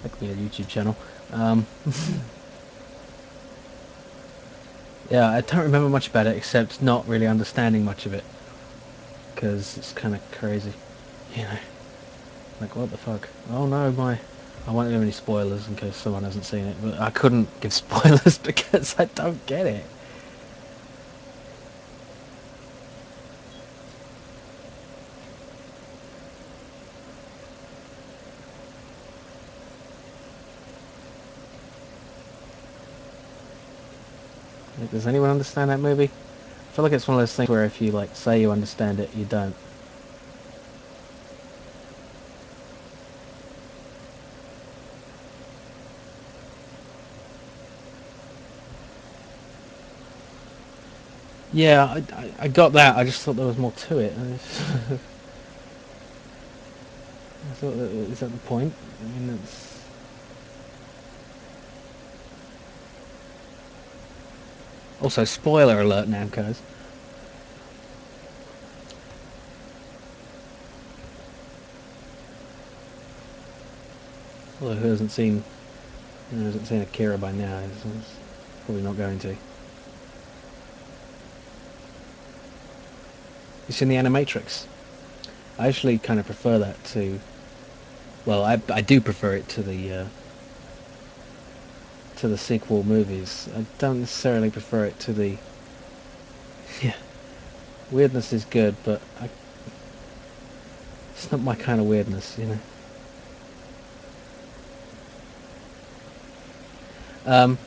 That could be a YouTube channel. Um, yeah, I don't remember much about it except not really understanding much of it because it's kind of crazy, you know. Like, what the fuck? Oh no, I won't give any spoilers in case someone hasn't seen it, but I couldn't give spoilers because I don't get it. Like, does anyone understand that movie? I feel like it's one of those things where if you like say you understand it, you don't. Yeah, I got that. I just thought there was more to it. I thought that is that the point? I mean, it's also spoiler alert, Namco's. Although who hasn't seen Akira by now, is probably not going to. You seen the Animatrix? I actually kind of prefer that to. Well, I do prefer it to the sequel movies. I don't necessarily prefer it to the. Yeah, weirdness is good, but it's not my kind of weirdness, you know. Um,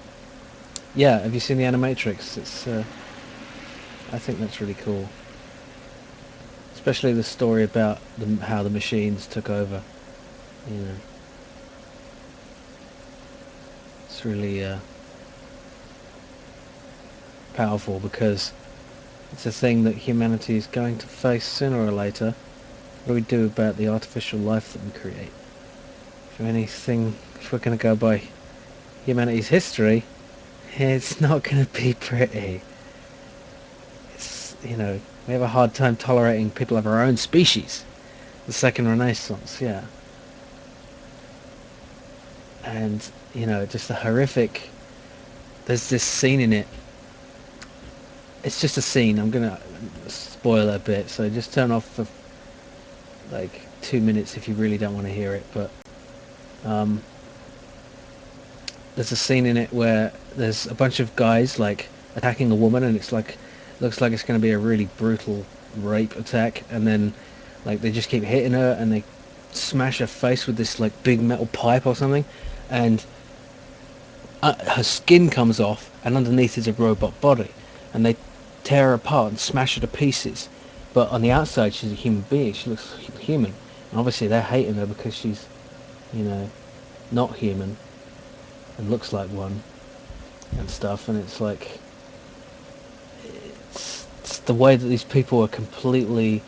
yeah, have you seen the Animatrix? It's I think that's really cool, especially the story about how the machines took over. You know, it's really powerful because it's a thing that humanity is going to face sooner or later. What do we do about the artificial life that we create? If we're going to go by humanity's history, it's not going to be pretty. It's, you know, we have a hard time tolerating people of our own species. The second Renaissance, yeah. And, you know, just the horrific. There's this scene in it. It's just a scene. I'm going to spoil a bit, so just turn off for like 2 minutes if you really don't want to hear it. But um, there's a scene in it where there's a bunch of guys like attacking a woman, and it's like looks like it's going to be a really brutal rape attack, and then like they just keep hitting her, and they smash her face with this like big metal pipe or something, and her skin comes off, and underneath is a robot body, and they tear her apart and smash her to pieces. But on the outside, she's a human being. She looks human, and obviously they're hating her because she's, you know, not human and looks like one and stuff. And it's like it's the way that these people are completely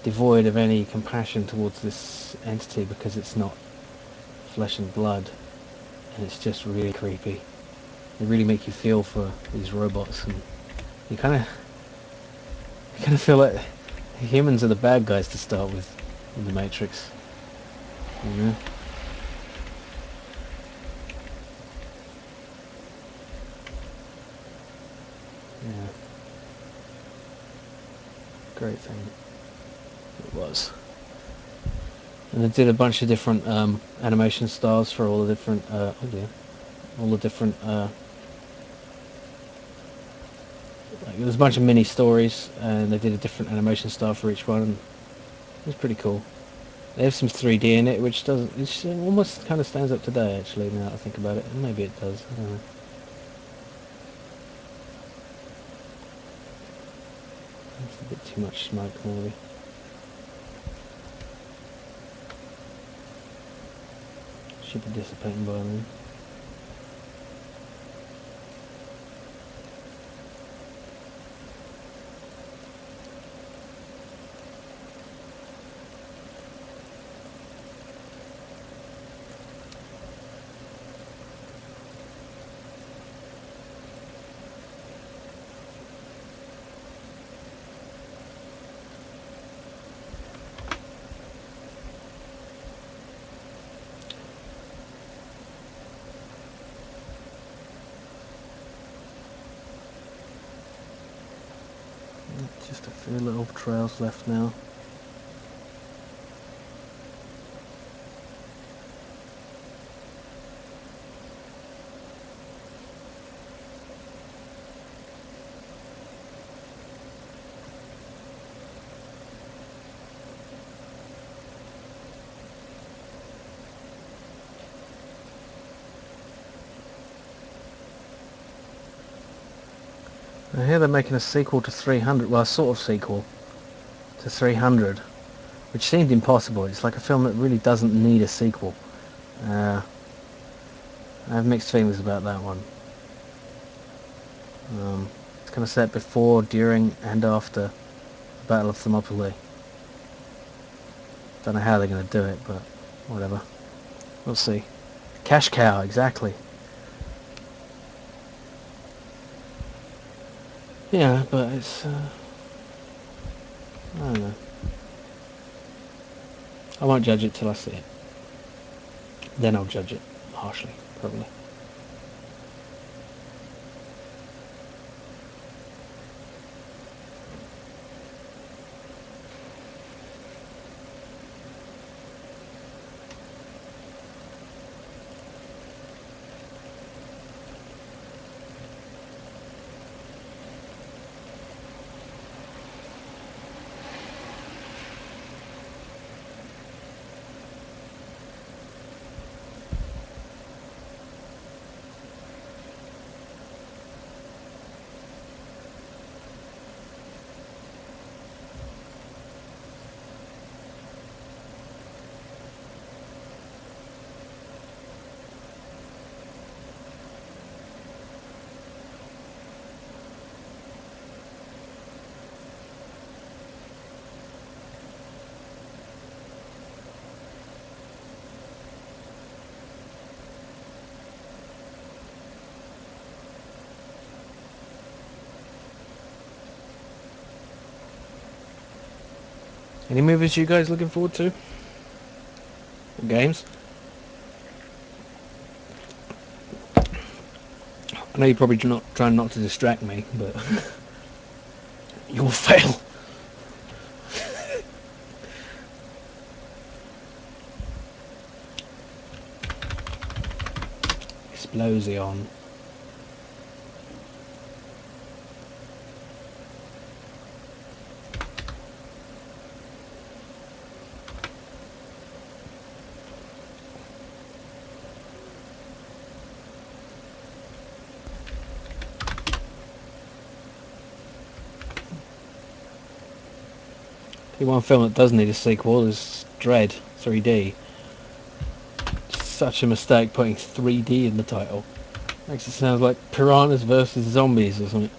devoid of any compassion towards this entity because it's not flesh and blood, and it's just really creepy. They really make you feel for these robots, and you kind of feel like humans are the bad guys to start with in the Matrix. You know? Yeah, great thing it was. And they did a bunch of different animation styles for all the different. Oh dear, all the different. Like, there's a bunch of mini stories, and they did a different animation style for each one. And it was pretty cool. They have some 3D in it, which doesn't. Which almost kind of stands up today, actually. Now that I think about it, and maybe it does. I don't know. It's a bit too much smoke, maybe. Should be dissipating by then. 2 little trails left now. I hear they're making a sequel to 300, well, a sort of sequel to 300, which seemed impossible. It's like a film that really doesn't need a sequel. I have mixed feelings about that one. It's kind of set before, during, and after the Battle of Thermopylae. Don't know how they're going to do it, but whatever. We'll see. Cash cow, exactly. Yeah, but it's... I don't know. I won't judge it till I see it. Then I'll judge it harshly, probably. Any movies you guys looking forward to? Or games? I know you're probably not trying not to distract me, but you'll fail. Explosion. The one film that does need a sequel is Dread 3D. Such a mistake putting 3D in the title. Makes it sound like Piranhas versus Zombies or something.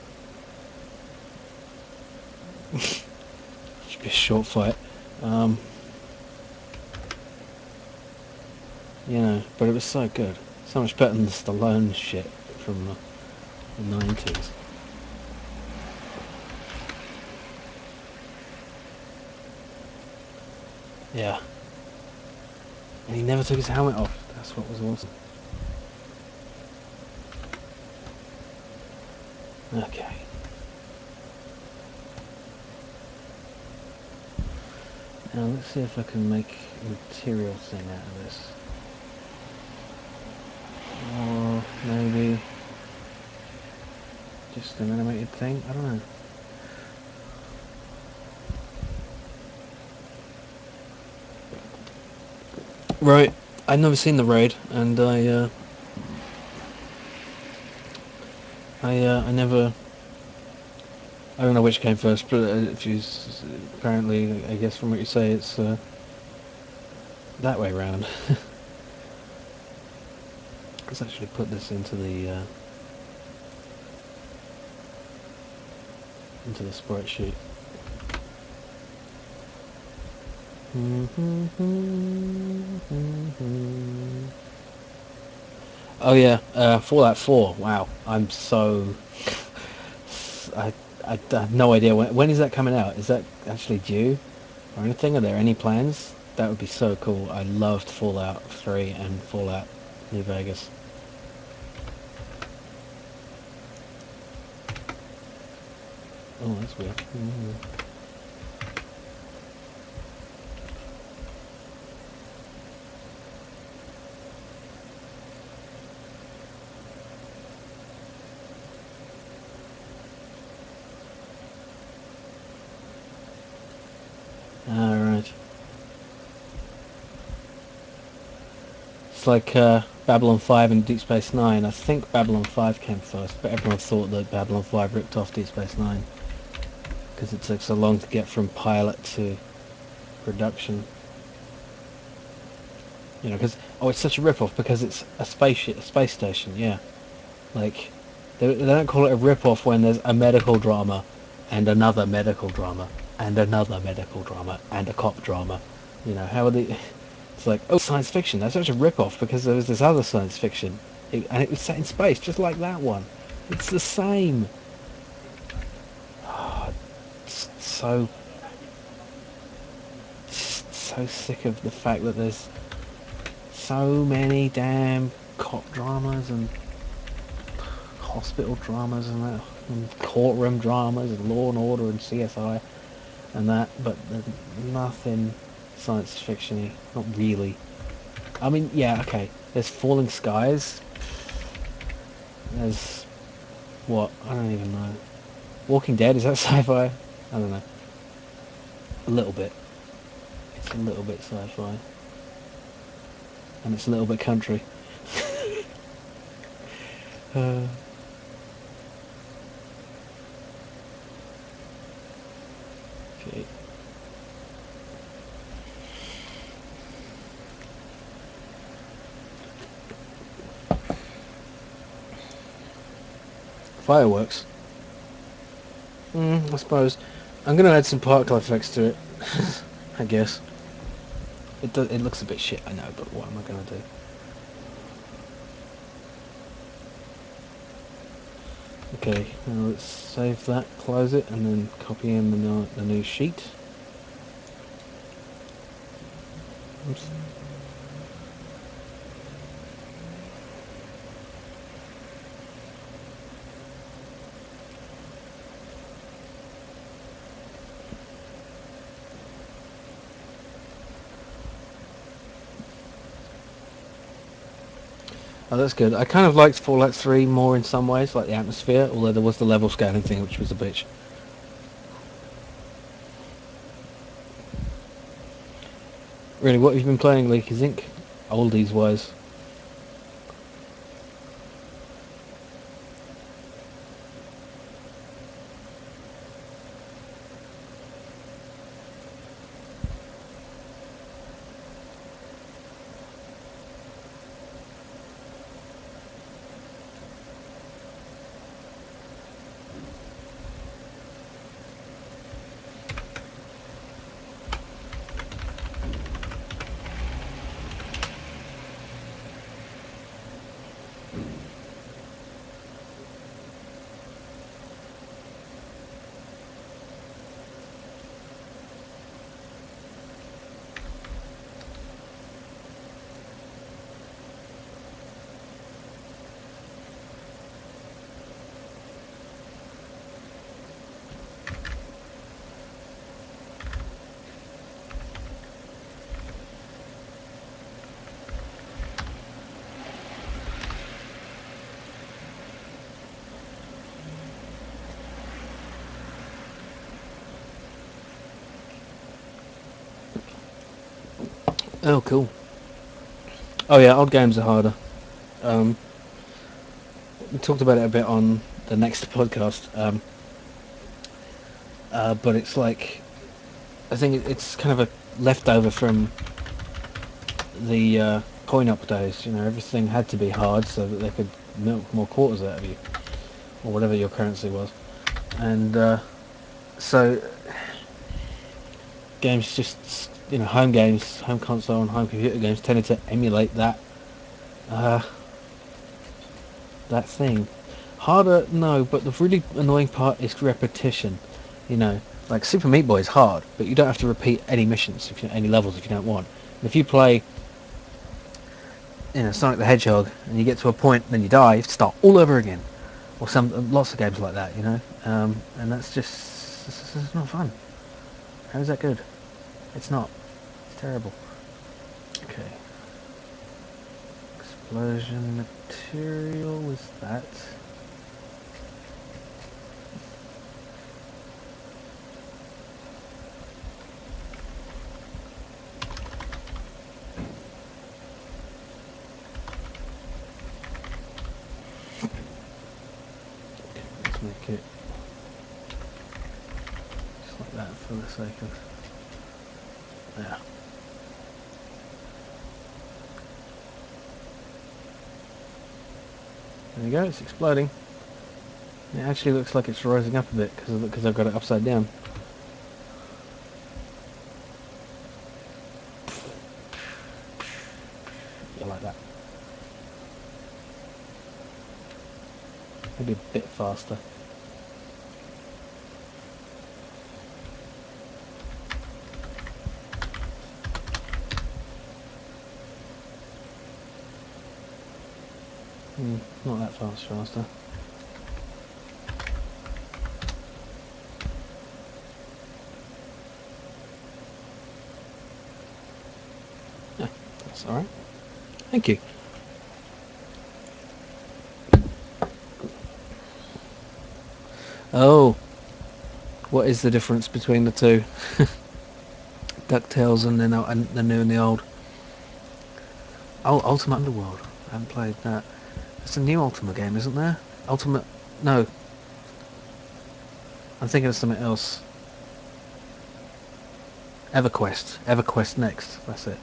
Should be a short fight. You know, but it was so good. So much better than the Stallone shit from the 90s. Yeah. And he never took his helmet off. That's what was awesome. Okay. Now let's see if I can make a material thing out of this. Or maybe just an animated thing? I don't know. Right. I've never seen The Raid, and I never... I don't know which came first, but if you apparently, I guess from what you say, it's that way round. Let's actually put this into the spreadsheet. Oh yeah, Fallout 4. Wow, I'm so... I have no idea when is that coming out. Is that actually due or anything? Are there any plans? That would be so cool. I loved Fallout 3 and Fallout New Vegas. Oh, that's weird. It's like Babylon 5 and Deep Space Nine. I think Babylon 5 came first, but everyone thought that Babylon 5 ripped off Deep Space Nine because it took so long to get from pilot to production. You know, because it's such a rip-off because it's a spaceship, a space station. Yeah, like they don't call it a rip-off when there's a medical drama, and another medical drama, and another medical drama, and a cop drama. You know, how are they? It's like, oh, science fiction. That's such a rip-off because there was this other science fiction, and it was set in space, just like that one. It's the same. Oh, it's so sick of the fact that there's so many damn cop dramas and hospital dramas and that, and courtroom dramas and Law and Order and CSI and that, but there's nothing science fiction-y. Not really. I mean, yeah, okay. There's Falling Skies. There's what? I don't even know. Walking Dead, is that sci-fi? I don't know. A little bit. It's a little bit sci-fi. And it's a little bit country. uh, okay. Fireworks. I suppose. I'm gonna add some particle effects to it. I guess. It looks a bit shit, I know, but what am I gonna do? Okay, now let's save that, close it, and then copy in the new sheet. Oops. Oh, that's good. I kind of liked Fallout 3 more in some ways, like the atmosphere, although there was the level scaling thing, which was a bitch. Really, what have you been playing, Leaky Zinc? Oldies wise. Oh, cool. Oh yeah, old games are harder. Um, we talked about it a bit on the next podcast, but it's like, I think it's kind of a leftover from the coin-op days. You know, everything had to be hard so that they could milk more quarters out of you, or whatever your currency was. And so games just, you know, home games, home console and home computer games tended to emulate uh, that thing. Harder, no, but the really annoying part is repetition. You know, like Super Meat Boy is hard, but you don't have to repeat any missions, any levels if you don't want. And if you play, you know, Sonic the Hedgehog, and you get to a point, then you die, you have to start all over again. Or lots of games like that, you know, and that's just it's not fun. How is that good? It's not. It's terrible. Okay. Explosion material was that. it just like that for the sake of... Yeah. There you go, it's exploding. It actually looks like it's rising up a bit because I've got it upside down. Yeah, like that. Maybe a bit faster. Not that fast, faster. Yeah, that's alright. Thank you. Oh, what is the difference between the two? DuckTales and the new and the old. Oh, Ultimate Underworld. I haven't played that. It's a new Ultimate game, isn't there? Ultimate... No. I'm thinking of something else. EverQuest. EverQuest Next. That's it.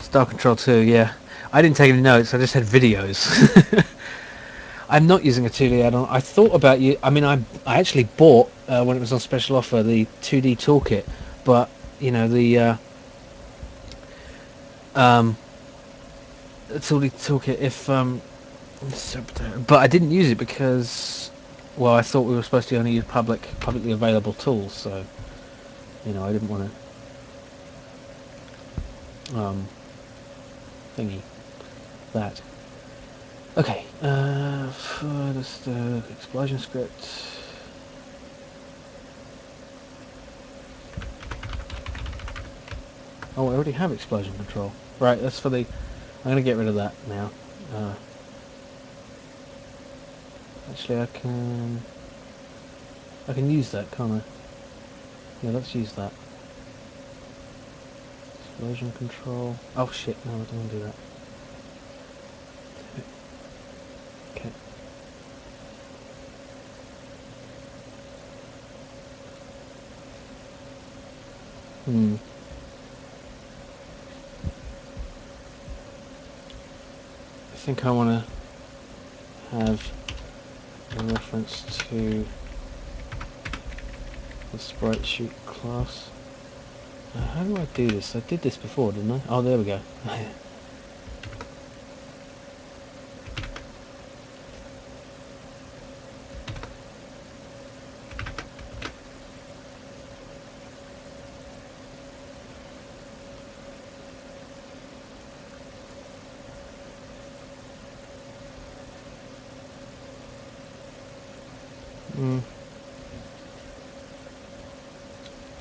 Star Control 2, yeah. I didn't take any notes, I just had videos. I'm not using a 2D add-on. I thought about you. I mean, I actually bought, when it was on special offer, the 2D toolkit. But, you know, the 2D toolkit, if... but I didn't use it because... Well, I thought we were supposed to only use publicly available tools, so... You know, I didn't want to... thingy. That. Okay, for this explosion script... Oh, I already have explosion control. Right, that's for the... I'm going to get rid of that now. Actually, I can use that, can't I? Yeah, let's use that. Explosion control... Oh shit, no, I don't want to do that. Okay. I think I want to have a reference to the sprite sheet class. How do I do this? I did this before, didn't I? Oh, there we go.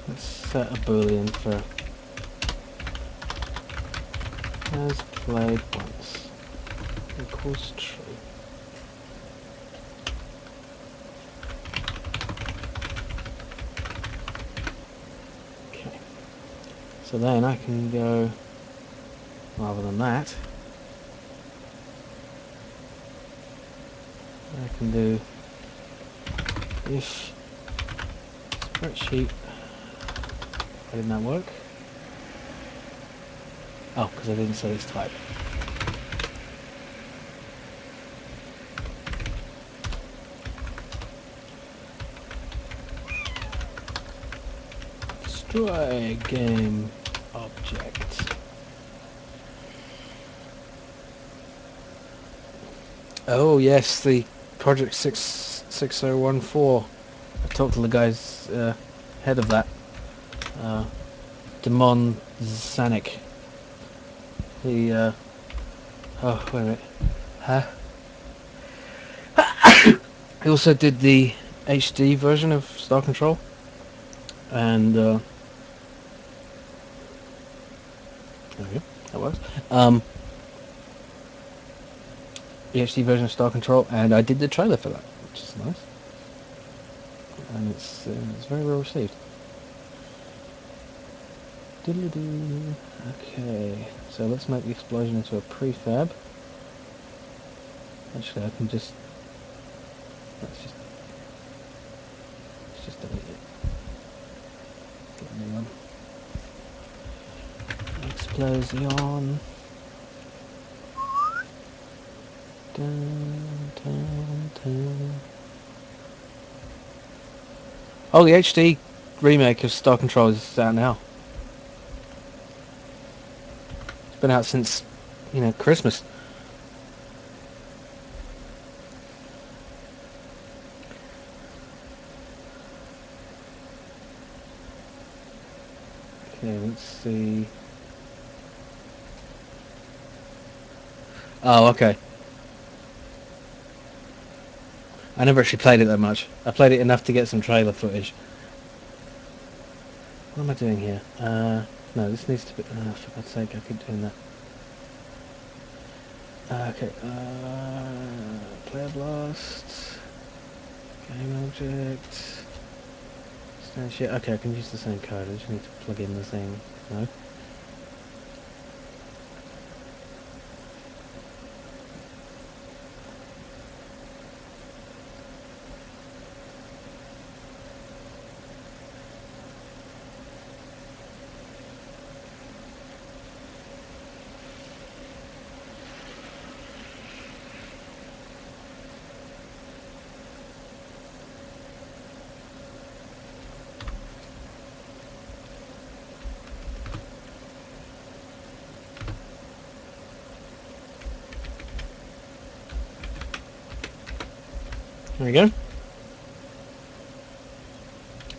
Let's set a boolean for has played once equals true. Okay. So then I can go, rather than that, I can do if spreadsheet. Why didn't that work? Oh, because I didn't set its type. Destroy game object. Oh yes, the Project 6014. I talked to the guys head of that, Demon Zanik. He oh wait a minute, huh? He also did the HD version of Star Control, and there we go, that works. The HD version of Star Control, and I did the trailer for that, which is nice, and it's very well received. Diddle-doo. Okay, so let's make the explosion into a prefab. Actually, I can just Let's just delete it. Get a new one. Explosion. Dun, dun, dun. Oh, the HD remake of Star Control is out now. It's been out since, Christmas. Okay, let's see. Oh, okay. I never actually played it that much. I played it enough to get some trailer footage. What am I doing here? No, this needs to be... for God's sake, I keep doing that. Okay, player blast, game object, stand shit. Okay, I can use the same code. I just need to plug in the thing. No. There we go.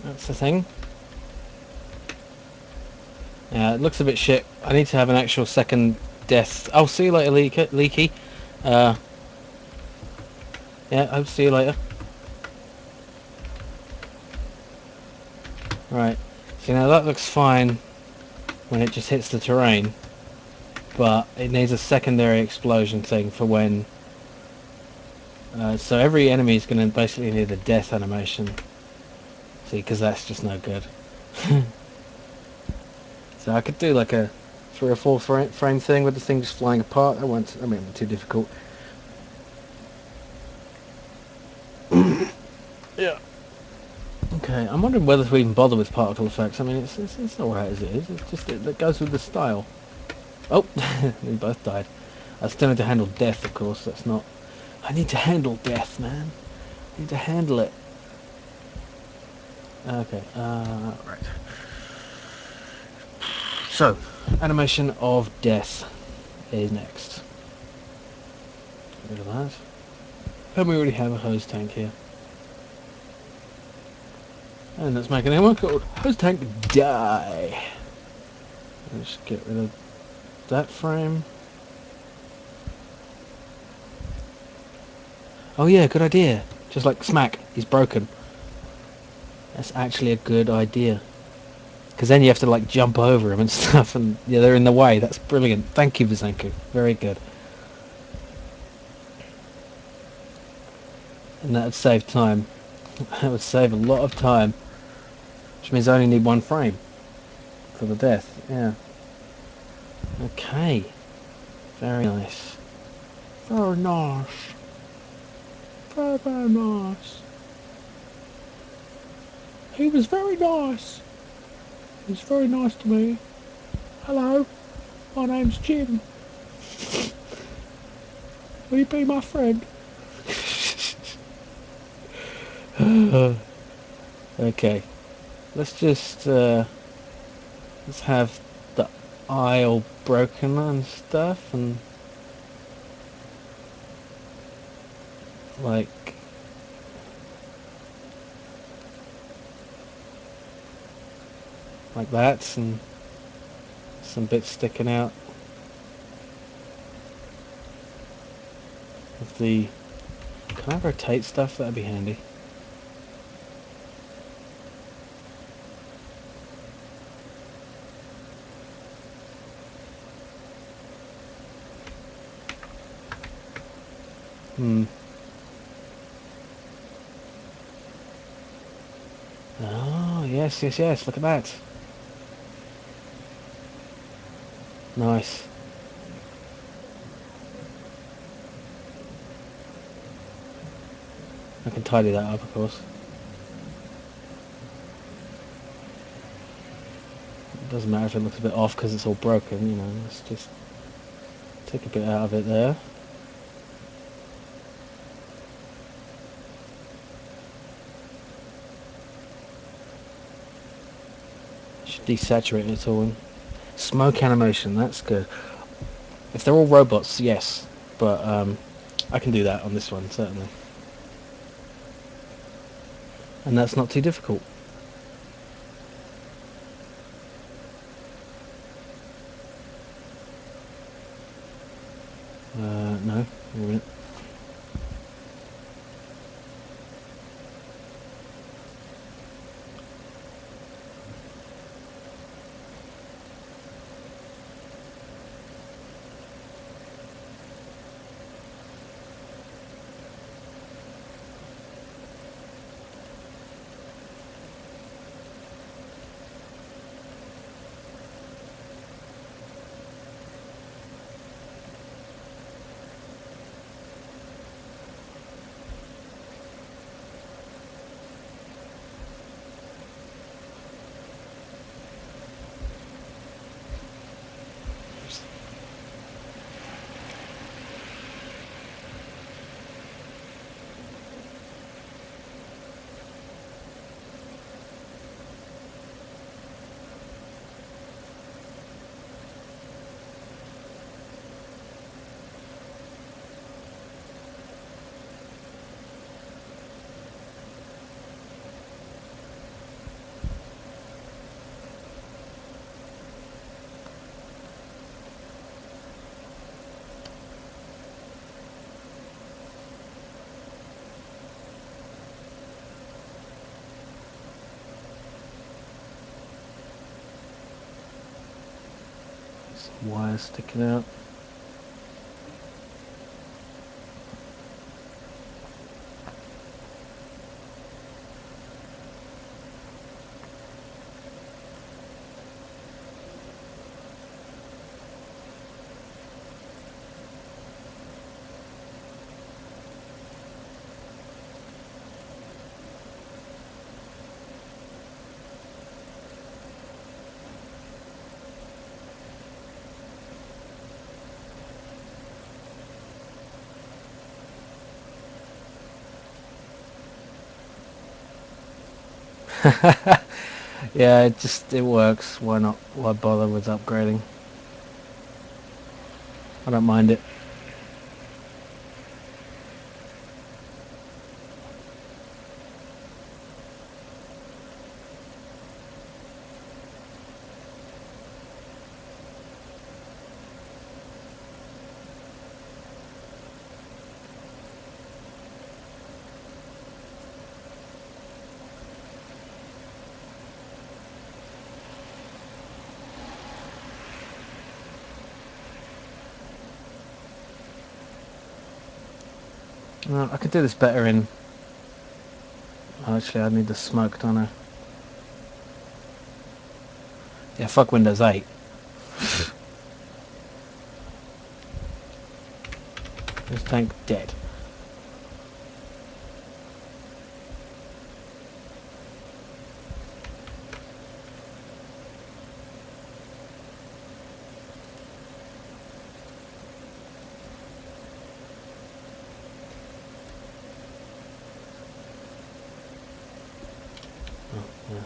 That's the thing. Yeah, it looks a bit shit. I need to have an actual second death. I'll see you later, Leaky. Yeah, I'll see you later. Right. See, now that looks fine when it just hits the terrain, but it needs a secondary explosion thing for when... so every enemy is going to basically need a death animation. See, because that's just no good. So I could do like a 3 or 4 frame thing with the thing just flying apart. That won't be too difficult. Yeah. Okay, I'm wondering whether to even bother with particle effects. I mean, it's alright as it is. It's just it goes with the style. Oh, we both died. I still need to handle death, of course. That's not... I need to handle death, man. I need to handle it. Okay, right. So, animation of death is next. Get rid of that. And we already have a hose tank here. And let's make a new one called Hose Tank Die. Let's get rid of that frame. Oh yeah, good idea. Just like smack, he's broken. That's actually a good idea. Because then you have to like jump over him and stuff, and yeah, they're in the way. That's brilliant. Thank you, Vizenku. Very good. And that would save time. That would save a lot of time. Which means I only need 1 frame for the death. Yeah. Okay. Very nice. Very nice. Very, very nice. He was very nice. He was very nice to me. Hello, my name's Jim. Will you be my friend? Okay. Let's just let's have the eye all broken and stuff, and like that, and some bits sticking out of the... Can I rotate stuff? That'd be handy. Oh, yes, yes, yes, look at that. Nice. I can tidy that up, of course. It doesn't matter if it looks a bit off because it's all broken, you know. Let's just take a bit out of it there. Should desaturate it all. Smoke animation, that's good. If they're all robots, yes, but I can do that on this one, certainly. And that's not too difficult. No, wait a minute. Some wires sticking out. Yeah, it works. Why not? Why bother with upgrading? I don't mind it. I could do this better in... Actually, I need the smoke, don't I? Yeah, fuck Windows 8. This tank dead. Oh, yeah.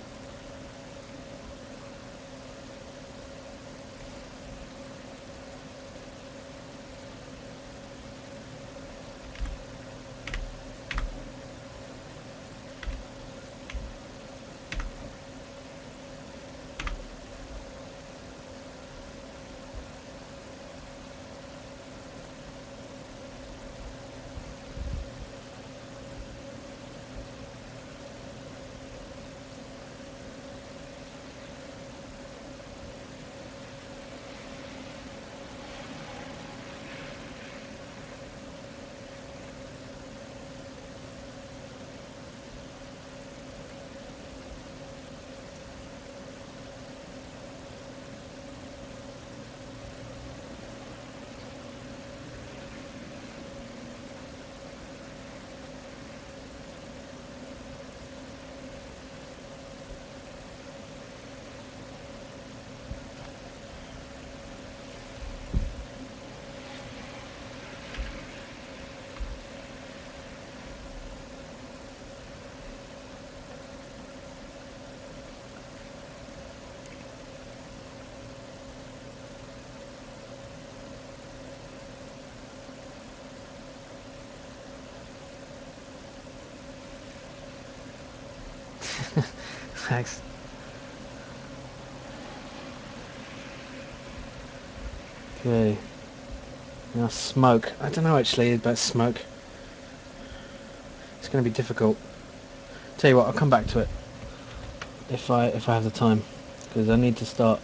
Thanks. Okay. Now smoke. I don't know actually about smoke. It's going to be difficult. Tell you what, I'll come back to it if I have the time, because I need to start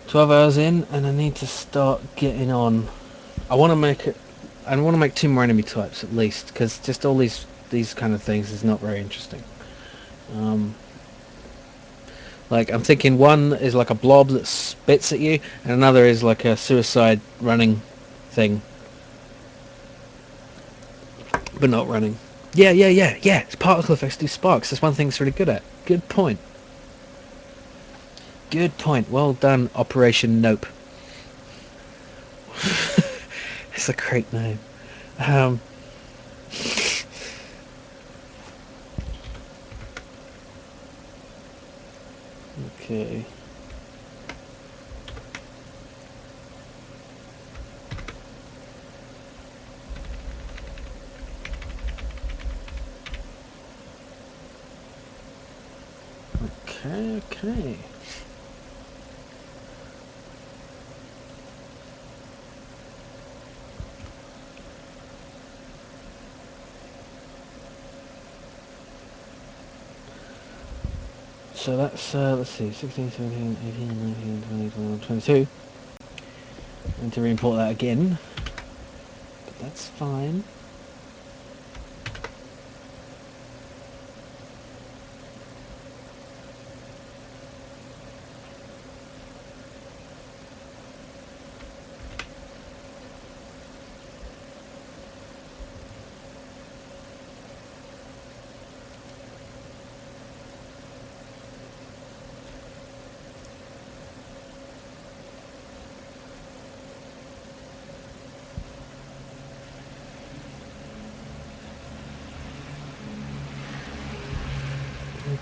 12 hours in, and I need to start getting on. I want to make it. I want to make 2 more enemy types at least, because just all these kind of things is not very interesting. Like I'm thinking one is like a blob that spits at you, and another is like a suicide running thing, but not running. Yeah. It's particle effects do sparks. That's one thing it's really good at. Good point. Good point. Well done, Operation Nope. It's a great name. Okay. Okay. So that's, let's see, 16, 17, 18, 19, 20, 21, 22. I need to re-import that again, but that's fine.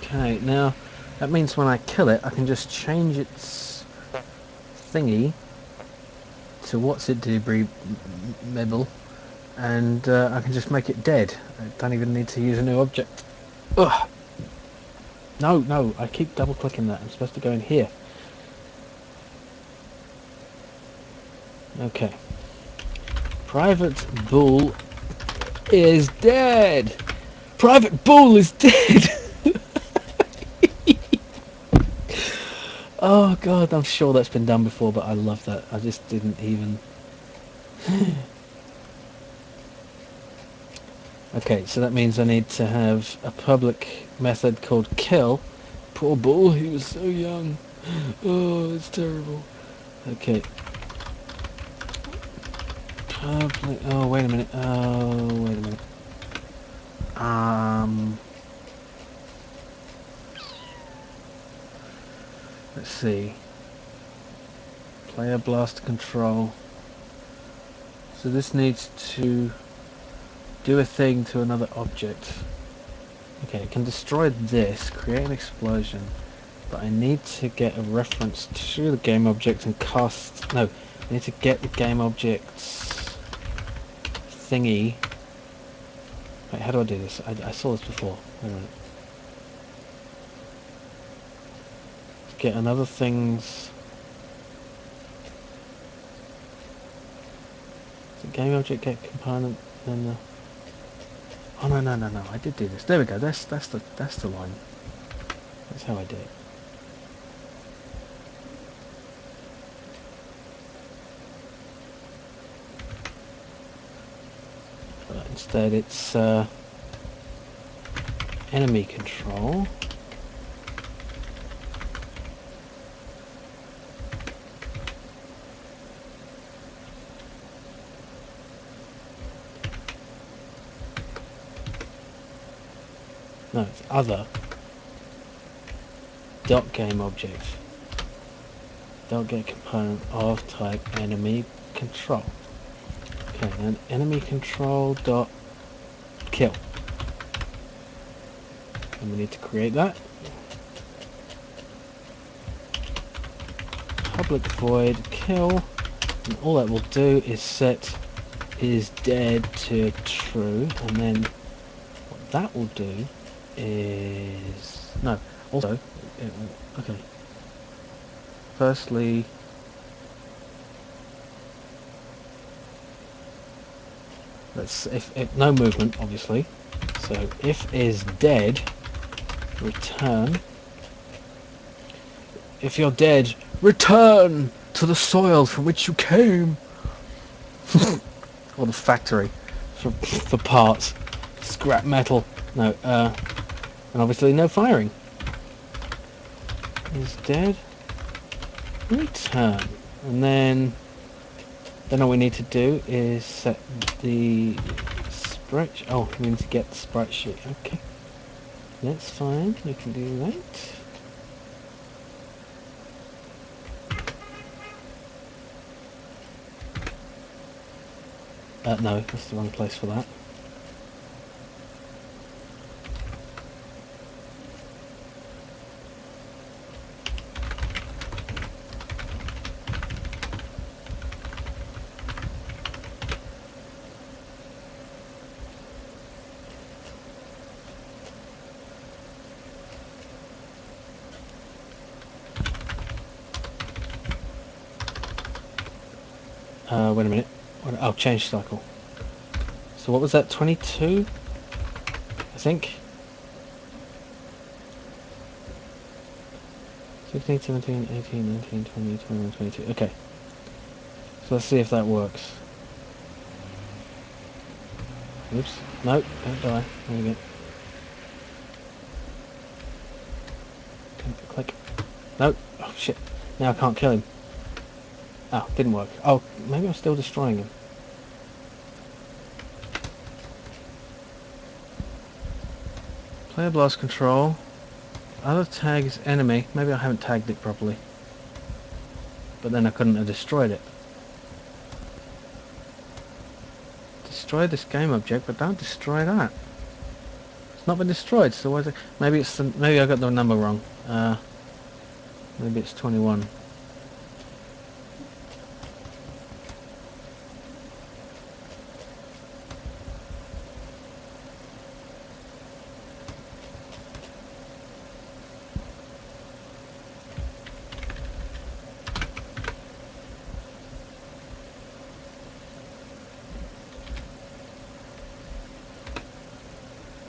Okay, now that means when I kill it, I can just change its thingy to what's it debris mebble, and I can just make it dead. I don't even need to use a new object. Ugh. No, I keep double clicking that. I'm supposed to go in here. Okay. Private Bull is dead. Private Bull is dead. Oh god, I'm sure that's been done before, but I love that. I just didn't even. Okay, so that means I need to have a public method called kill. Poor Bull, he was so young. Oh, it's terrible. Okay. Public. Oh, wait a minute. Oh, wait a minute. Let's see. Player blast control. So this needs to do a thing to another object. Okay, it can destroy this, create an explosion, but I need to get a reference to the game object and cast. No, I need to get the game object's thingy. Wait, how do I do this? I saw this before. Wait a minute. Get another thing's. Is it game object get component? Then the. Oh no! I did do this. There we go. That's the line. That's how I do it. But instead, it's enemy control. No, it's other dot game object. Dot get component of type enemy control. Okay, then enemy control dot kill. And we need to create that. Public void kill. And all that will do is set is dead to true, and then what that will do is No. Also, okay. Firstly, let's if no movement, obviously. So if is dead, return. If you're dead, return to the soil from which you came. Or the factory for parts. Scrap metal. No, and obviously no firing. Is dead. Return. And then all we need to do is set the sprite. Oh, we need to get the sprite sheet. Okay. That's fine. We can do that. No, that's the wrong place for that. Wait a minute. Oh, change cycle. So what was that? 22? I think. 16, 17, 18, 19, 20, 21, 22. Okay. So let's see if that works. Oops. No, don't die. There we go. Click. No. Oh, shit. Now I can't kill him. Oh, didn't work. Oh, maybe I'm still destroying him. Player blast control. Other tag is enemy. Maybe I haven't tagged it properly. But then I couldn't have destroyed it. Destroy this game object, but don't destroy that. It's not been destroyed, so why is it? Maybe I got the number wrong. Maybe it's 21.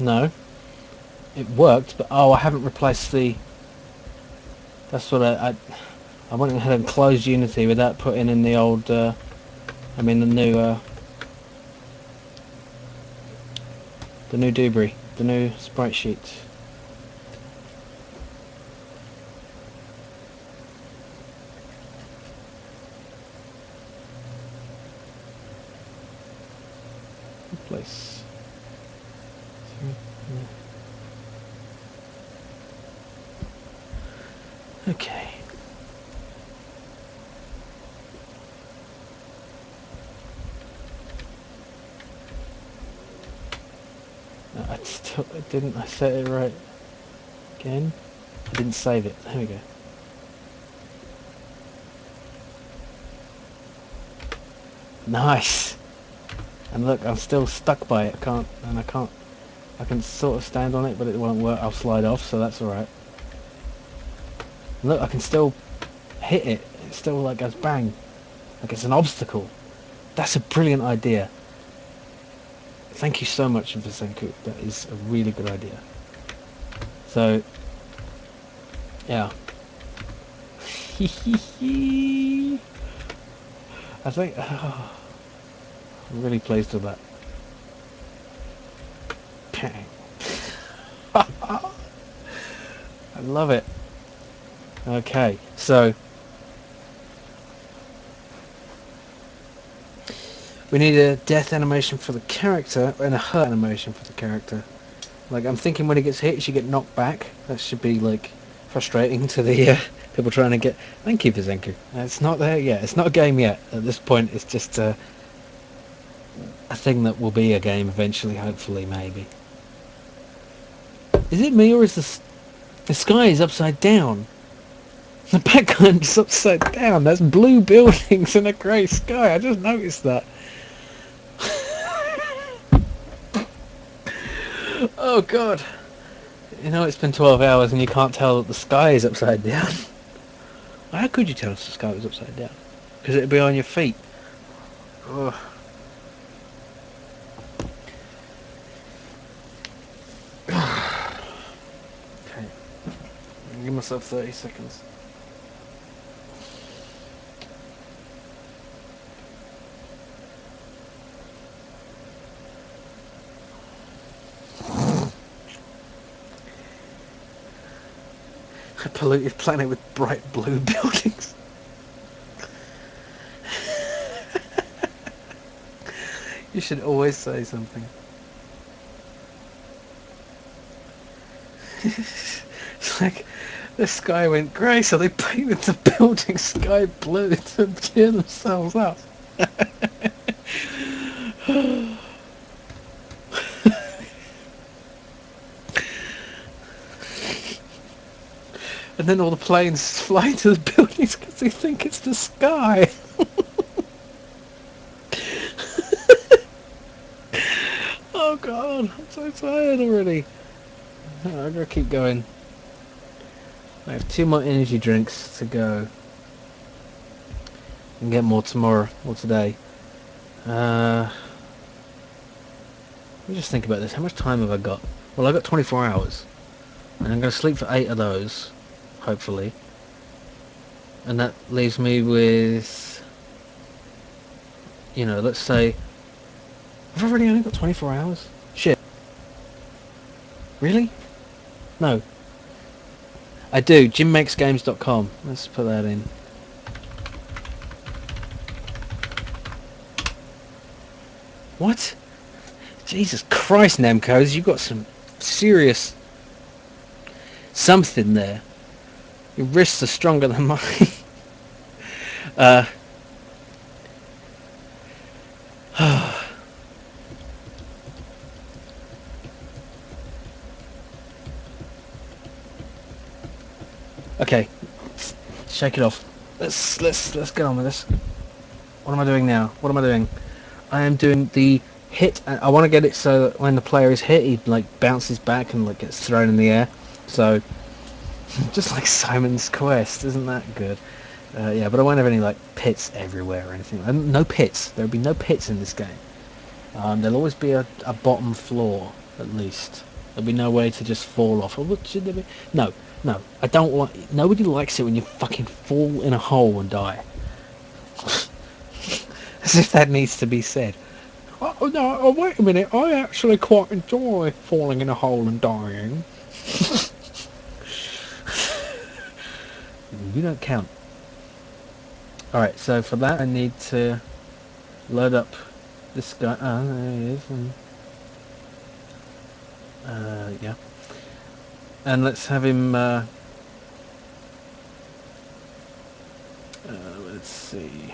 No. It worked, but oh, I haven't replaced the... That's what I went ahead and closed Unity without putting in the old... the new debris, the new sprite sheet. Replace. Okay. No, I didn't. I set it right again. I didn't save it. There we go. Nice. And look, I'm still stuck by it. I can't. I can sort of stand on it, but it won't work. I'll slide off, so that's all right. Look, I can still hit it. It still like goes bang, like it's an obstacle. That's a brilliant idea. Thank you so much, Visenku. That is a really good idea. So, yeah. I think I'm really pleased with that. Pang. I love it. Okay, so we need a death animation for the character and a hurt animation for the character. Like, I'm thinking when he gets hit, he should get knocked back. That should be, like, frustrating to the people trying to get... Thank you, Vizenku. It's not there yet. It's not a game yet. At this point, it's just a thing that will be a game eventually, hopefully, maybe. Is it me, or is the sky is upside down? The background is upside down. That's blue buildings and a grey sky. I just noticed that. Oh, God. You know, it's been 12 hours and you can't tell that the sky is upside down. How could you tell if the sky was upside down? Because it'd be on your feet. Ugh. Okay. Give myself 30 seconds. A polluted planet with bright blue buildings. You should always say something. It's like the sky went grey, so they painted the building sky blue to cheer themselves up. And then all the planes fly to the buildings because they think it's the sky. Oh god, I'm so tired already. I'm gonna keep going. I have 2 more energy drinks to go. And get more tomorrow or today. Let me just think about this. How much time have I got? Well, I got 24 hours. And I'm going to sleep for 8 of those, hopefully. And that leaves me with, you know, let's say, have I really only got 24 hours? Shit. Really? No. I do. JimMakesGames.com. Let's put that in. What? Jesus Christ, Namco's, you got some serious something there. Your wrists are stronger than mine. Okay, shake it off. Let's get on with this. What am I doing now? What am I doing? I am doing the hit. I want to get it so that when the player is hit, he like bounces back and like gets thrown in the air. So just like Simon's Quest, isn't that good? Yeah, but I won't have any like pits everywhere or anything. No pits. There'll be no pits in this game. There'll always be a bottom floor at least. There'll be no way to just fall off. Or what should there be? No, no. I don't like. Nobody likes it when you fucking fall in a hole and die. As if that needs to be said. Oh no! Oh, wait a minute. I actually quite enjoy falling in a hole and dying. You don't count. Alright, so for that I need to load up this guy. Ah, there he is. Yeah. And let's have him, let's see.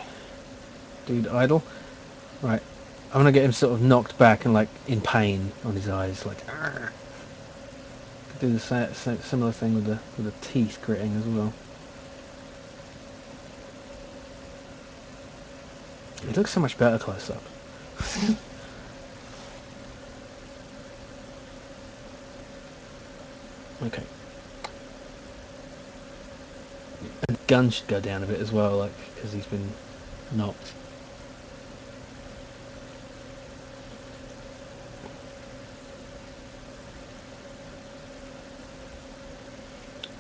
Dude idle. Right. I'm gonna get him sort of knocked back and like in pain on his eyes, like. Argh. Could do the similar thing with the teeth gritting as well. It looks so much better close up. Okay. And the gun should go down a bit as well, like, because he's been knocked.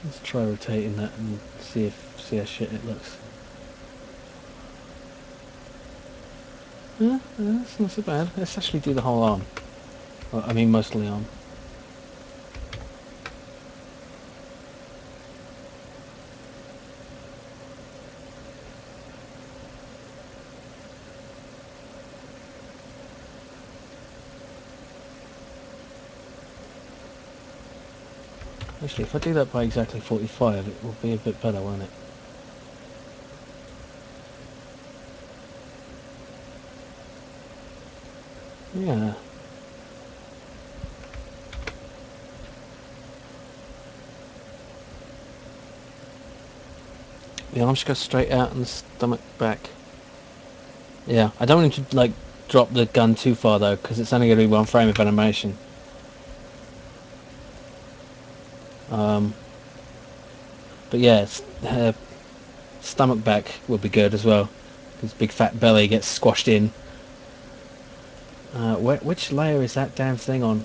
Let's try rotating that and see how shit it looks. Yeah, that's not so bad. Let's actually do the whole arm. Well, I mean, mostly arm. Actually, if I do that by exactly 45, it will be a bit better, won't it? Yeah. The arms go straight out and the stomach back. Yeah, I don't want him to, like, drop the gun too far, though, because it's only going to be 1 frame of animation. Um, but yeah, her stomach back will be good as well, because big fat belly gets squashed in. Which layer is that damn thing on?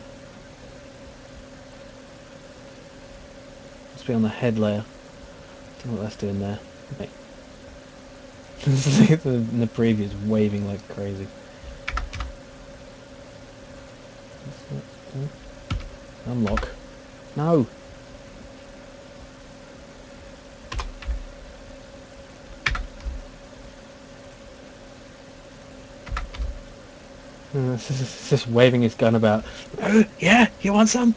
Must be on the head layer. Don't know what that's doing there. Wait. In the preview, it's waving like crazy. Unlock. No! It's just waving his gun about. Yeah, you want some?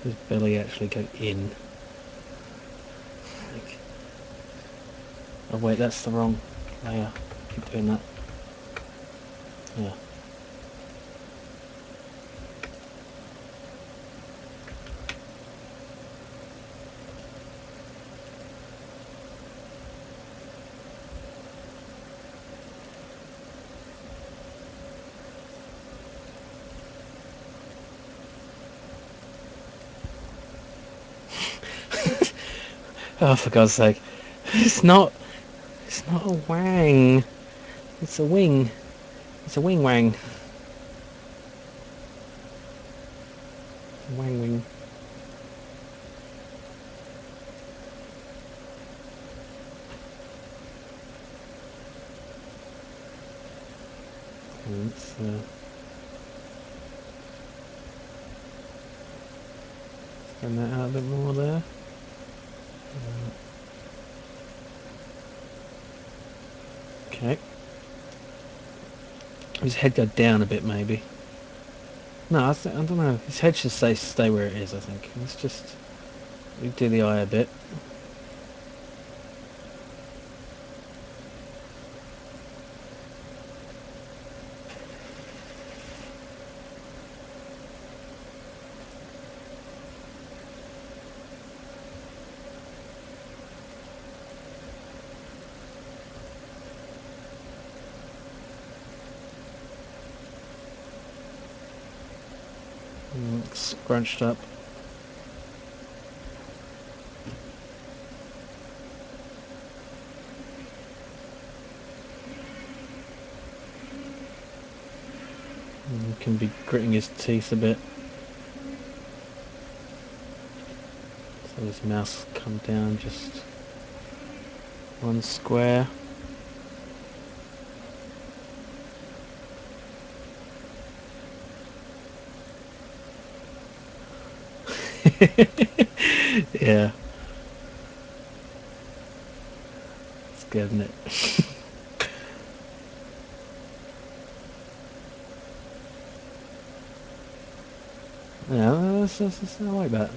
Does belly actually go in? Like, oh wait, that's the wrong layer. Keep doing that. Yeah. Oh, for God's sake. It's not a wang. It's a wing. It's a wing wang. Wang wing. Let's scan that out a bit more there. Okay. His head go down a bit, maybe. No, I don't know. His head should stay where it is, I think. Let's just do the eye a bit. Scrunched up. And can be gritting his teeth a bit. So his mouth come down just one square. Yeah. It's good, isn't it? Yeah, I like that.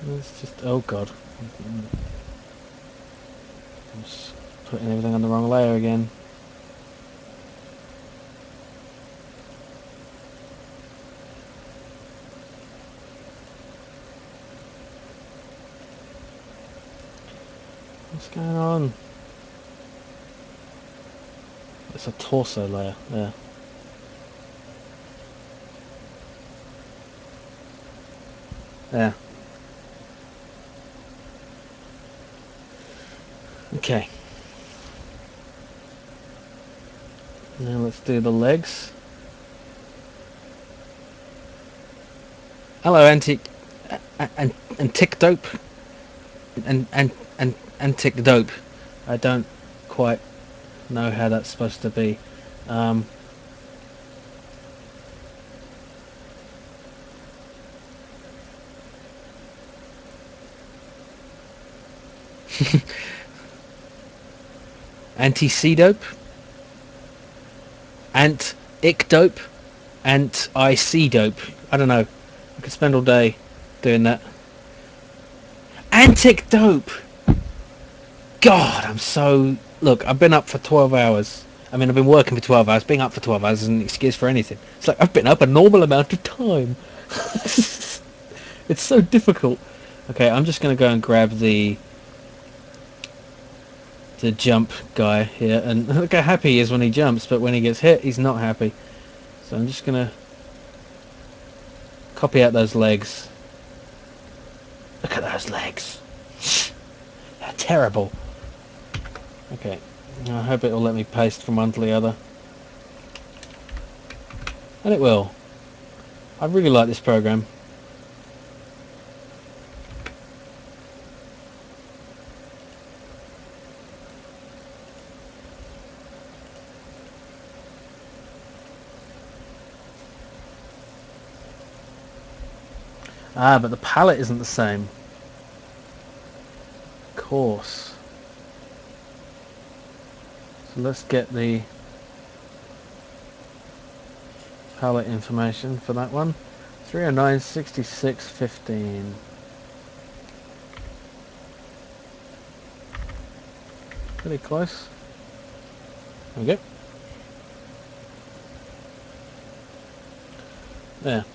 It's just, oh god. I'm just putting everything on the wrong layer again. What's going on? It's a torso layer, yeah. Yeah. Okay. Now let's do the legs. Hello, antique dope. Antique dope. I don't quite know how that's supposed to be. Um, anti-C dope, ant-ic dope, anti-C dope. I don't know. I could spend all day doing that. Antic dope. God, I'm so... Look, I've been up for 12 hours. I mean, I've been working for 12 hours. Being up for 12 hours isn't an excuse for anything. It's like, I've been up a normal amount of time. It's so difficult. Okay, I'm just going to go and grab the jump guy here. And look how happy he is when he jumps, but when he gets hit, he's not happy. So I'm just going to copy out those legs. Look at those legs. They're terrible. Okay, I hope it will let me paste from one to the other. And it will. I really like this program. Ah, but the palette isn't the same. Of course. So let's get the palette information for that one. 309, 66, 15. Pretty close. There we go. There.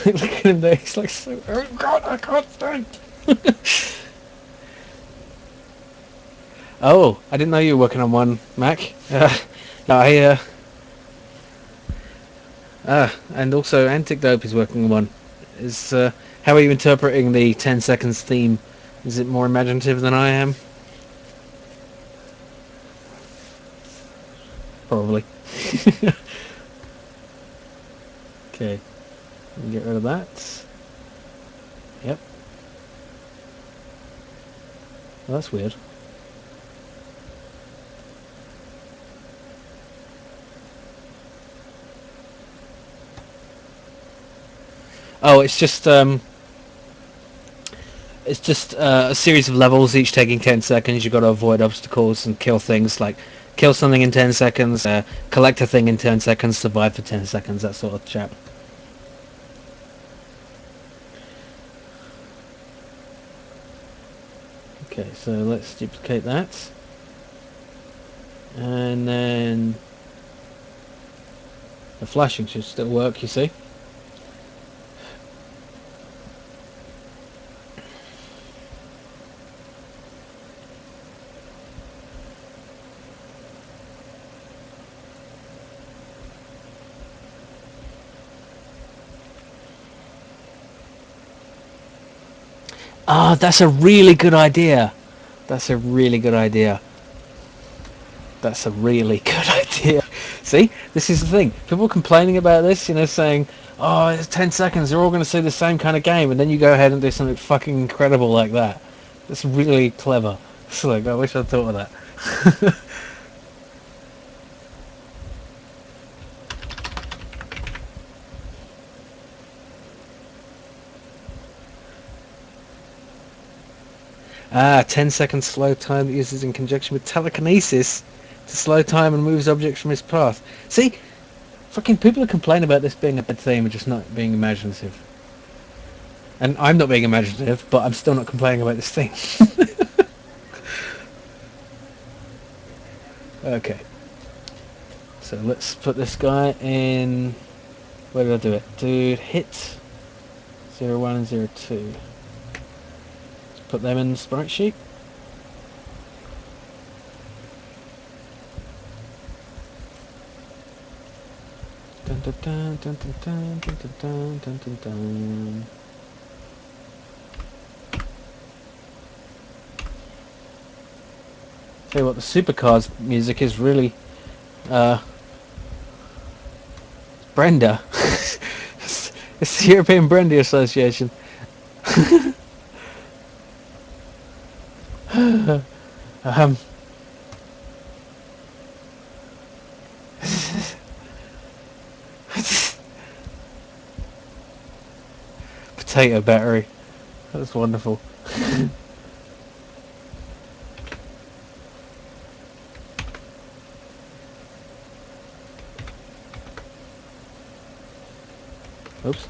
Look at him there, he's like so... Oh god, I can't stand! Oh, I didn't know you were working on one, Mac. And also Antic Dope is working on one. How are you interpreting the 10 seconds theme? Is it more imaginative than I am? Probably. Okay. Get rid of that. Yep. Well, that's weird. Oh, it's just a series of levels, each taking 10 seconds. You've got to avoid obstacles and kill things, like kill something in 10 seconds, collect a thing in 10 seconds, survive for 10 seconds, that sort of chap. Okay, so let's duplicate that. And then the flashing should still work, you see. Ah, that's a really good idea. That's a really good idea. That's a really good idea. See, this is the thing. People complaining about this, you know, saying, "Oh, it's 10 seconds. They're all going to see the same kind of game," and then you go ahead and do something fucking incredible like that. That's really clever. It's like, I wish I'd thought of that. Ah, 10-second slow time that uses in conjunction with telekinesis to slow time and moves objects from its path. See? Fucking people are complaining about this being a bad theme and just not being imaginative. And I'm not being imaginative, but I'm still not complaining about this thing. Okay. So let's put this guy in... Where did I do it? Dude, hit 01 and 02. Put them in the sprite sheet. Dun, dun, dun, dun, dun, dun, dun, dun, dun, dun, dun. Tell you what, the supercars music is really Brenda. It's the European Brandy Association. um, Potato battery. That's wonderful. Oops.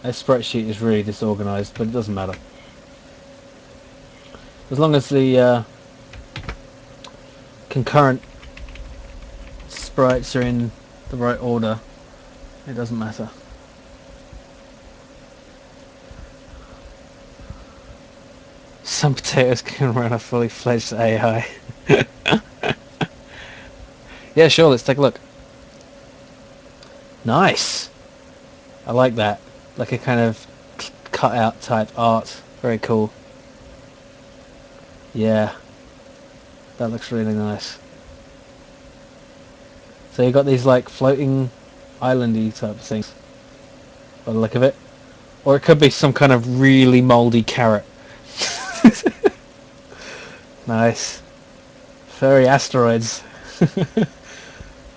This spreadsheet is really disorganized, but it doesn't matter. As long as the concurrent sprites are in the right order, it doesn't matter. Some potatoes can run a fully fledged AI. Yeah, sure, let's take a look. Nice! I like that. Like a kind of cut-out type art. Very cool. Yeah. That looks really nice. So you got these like floating islandy type of things by the look of it. Or it could be some kind of really mouldy carrot. Nice. Furry asteroids.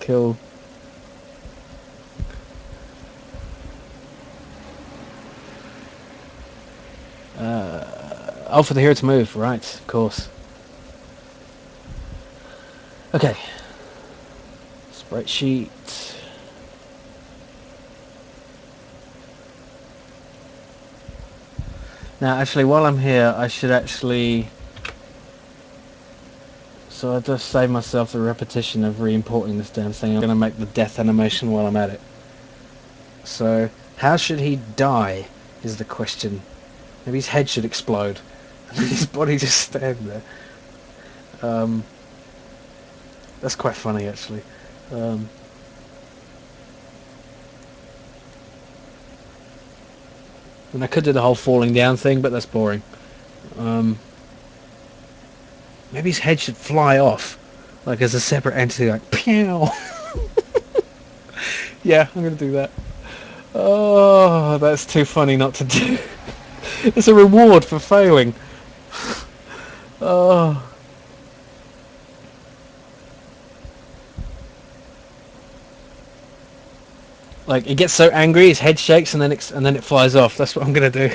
Cool. Oh, for the hero to move, right, of course. Okay. Spreadsheet. Now, actually, while I'm here, I should actually... So I just save myself the repetition of re-importing this damn thing. I'm going to make the death animation while I'm at it. So, how should he die, is the question. Maybe his head should explode. And his body just stand there. That's quite funny, actually. And I could do the whole falling down thing, but that's boring. Maybe his head should fly off, like as a separate entity, like pew. Yeah, I'm gonna do that. Oh, that's too funny not to do. It's a reward for failing. Oh. Like it gets so angry, his head shakes, and then it flies off. That's what I'm gonna do.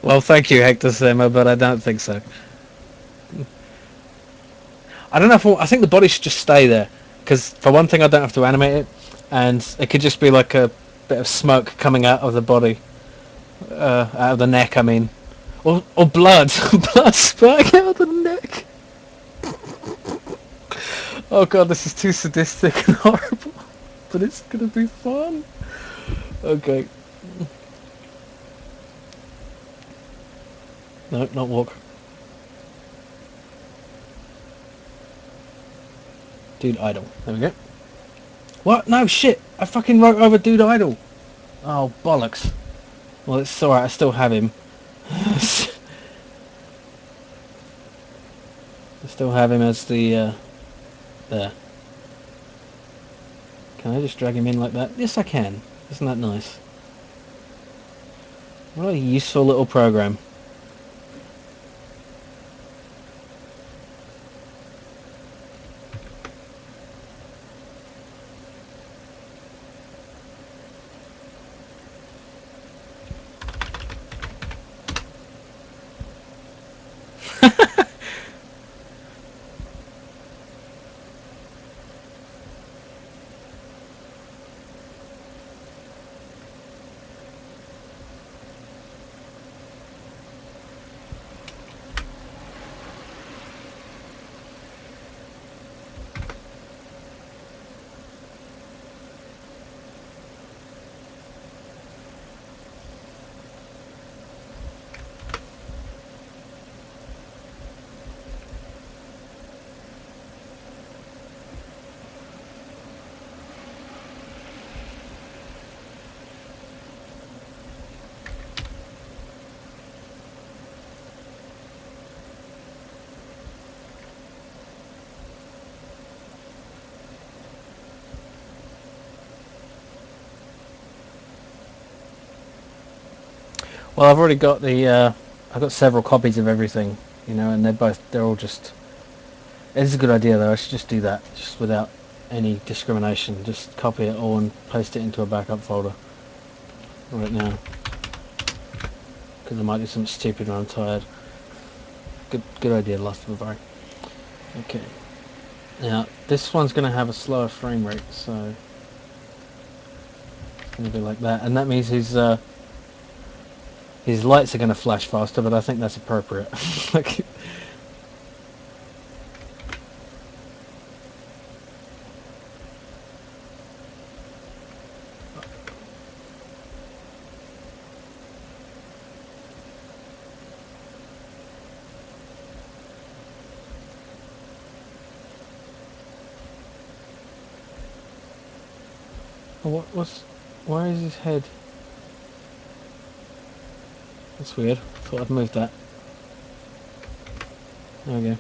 Well, thank you, Hector Sema, but I don't think so. I don't know if I think the body should just stay there, because for one thing, I don't have to animate it, and it could just be like a bit of smoke coming out of the body, out of the neck. I mean, or blood, blood spurting out of the neck. Oh god, this is too sadistic and horrible, but it's gonna be fun. Okay. No, not walk. Dude idle. There we go. What? No, shit! I fucking wrote over Dude Idle! Oh, bollocks. Well, it's alright, I still have him. I still have him as the, there. Can I just drag him in like that? Yes, I can. Isn't that nice? What a useful little program. Well, I've already got I've got several copies of everything, you know, and they're all just... It is a good idea, though. I should just do that, just without any discrimination. Just copy it all and paste it into a backup folder right now, because I might do something stupid when I'm tired. Good idea, Last of the Bar. Okay. Now this one's going to have a slower frame rate, so it's going to be like that, and that means his lights are going to flash faster, but I think that's appropriate. Like, why is his head? That's weird. Thought I'd moved that. There we go.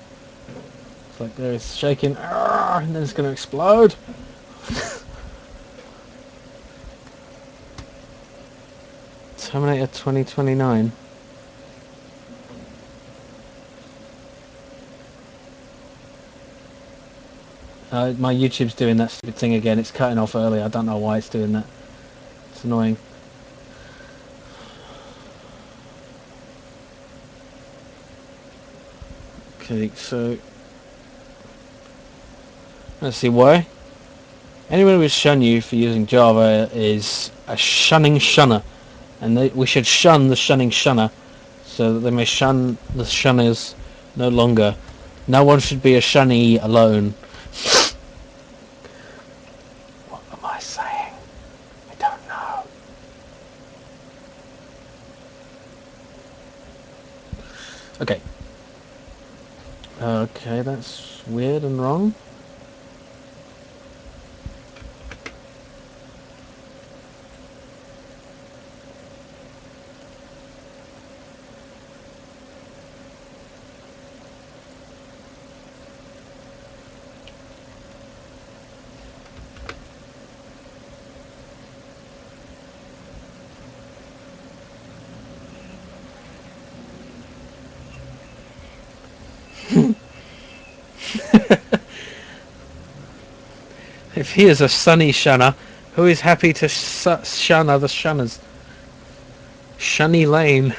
It's like there it's shaking, and then it's going to explode. Terminator 2029. My YouTube's doing that stupid thing again. It's cutting off early. I don't know why it's doing that. It's annoying. Okay, so let's see why. Anyone who would shun you for using Java is a shunning shunner, and we should shun the shunning shunner so that they may shun the shunners no longer. No one should be a shunny alone. What am I saying? I don't know. Okay. Okay, that's weird and wrong. If he is a sunny shunner, who is happy to shun other shunners? Shunny Lane.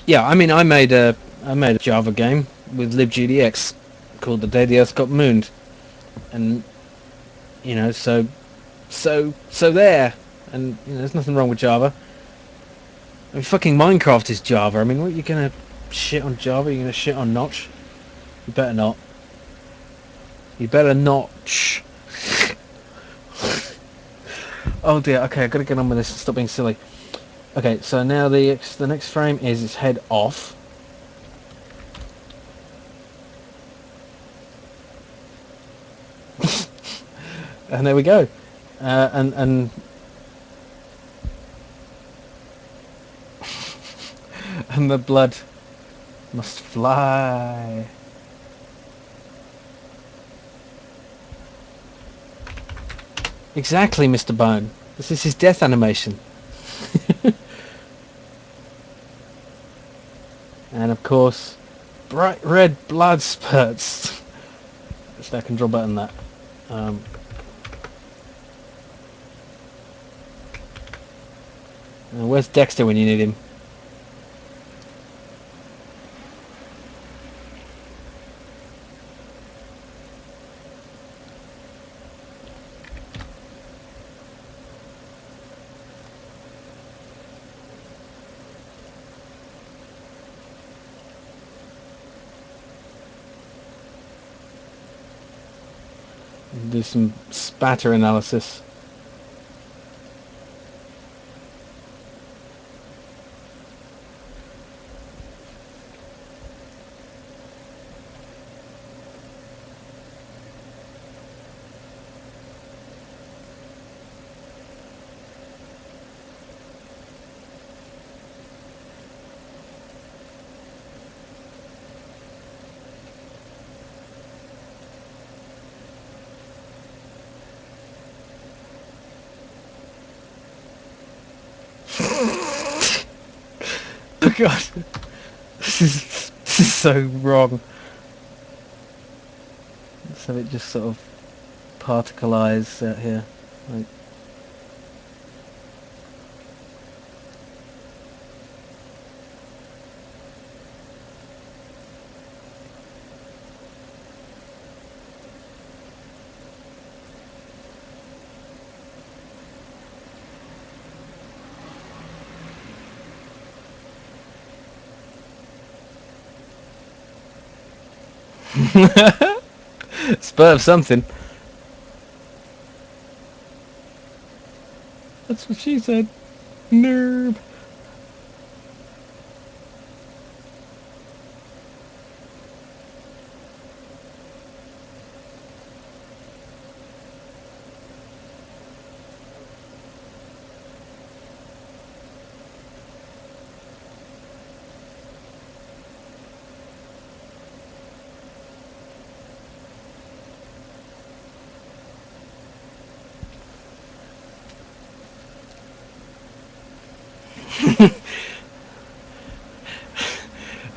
Yeah, I mean, I made a Java game with libgdx called The Day the Earth Got Mooned, and you know, so there, and you know, there's nothing wrong with Java. I mean, fucking Minecraft is Java. I mean, what, you gonna shit on Java? You gonna shit on Notch? You better not. You better not. Shh. Oh dear. Okay, I gotta get on with this and stop being silly. Okay, so now the next frame is its head off. And there we go. And and the blood must fly. Exactly, Mr. Bone. This is his death animation. And of course, bright red blood spurts. It's that control button that. Where's Dexter when you need him? Do some spatter analysis. Oh god, this is so wrong. Let's have it just sort of particleize out here. Like, spur of something. That's what she said. Nerb.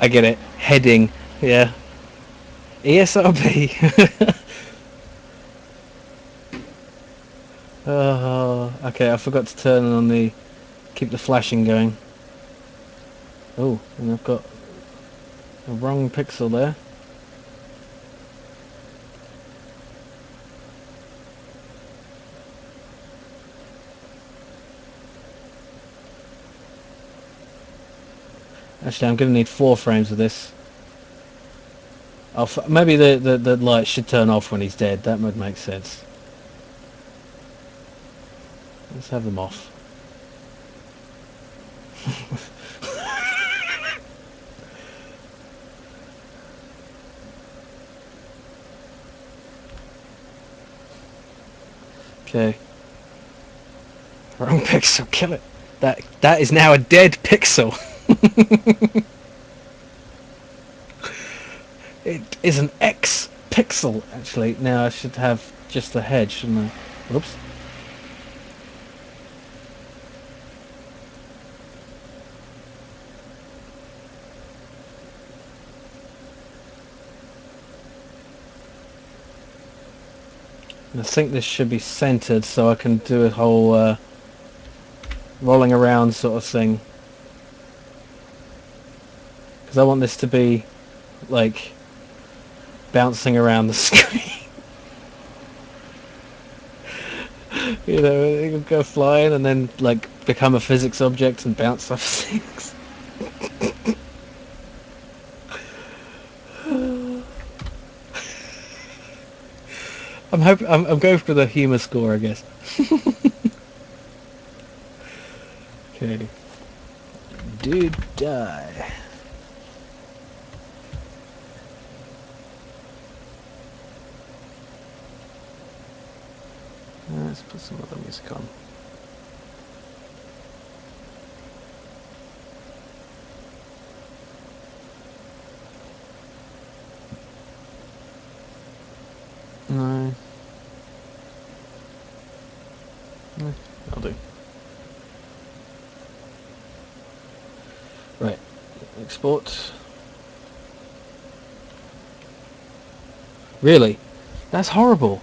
I get it. Heading. Yeah. ESRB. Oh, okay. I forgot to turn on the keep the flashing going. Oh, and I've got a wrong pixel there. Actually, I'm going to need 4 frames of this. Maybe the light should turn off when he's dead. That would make sense. Let's have them off. Okay. Wrong pixel. Kill it. That is now a dead pixel. It is an X pixel, actually. Now I should have just the head, shouldn't I? Oops. I think this should be centered so I can do a whole rolling around sort of thing. Because I want this to be, like, bouncing around the screen. You know, it could go flying and then, like, become a physics object and bounce off things. I'm going for the humour score, I guess. Okay. Dude, die. Let's put some other music on. No. I'll do. Right. Export. Really? That's horrible.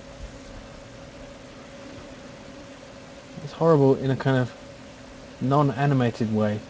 It's horrible in a kind of non-animated way.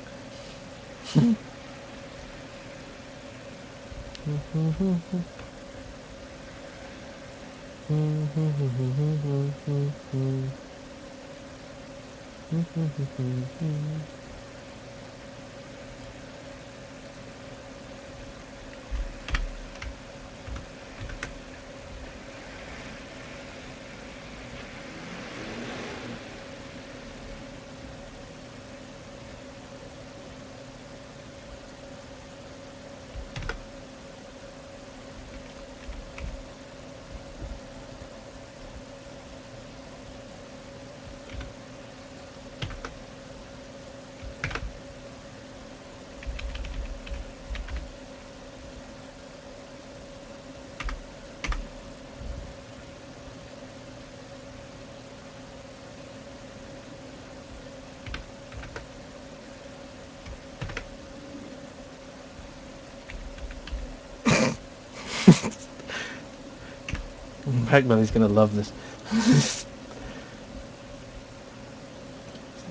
Pac-Belly's gonna love this.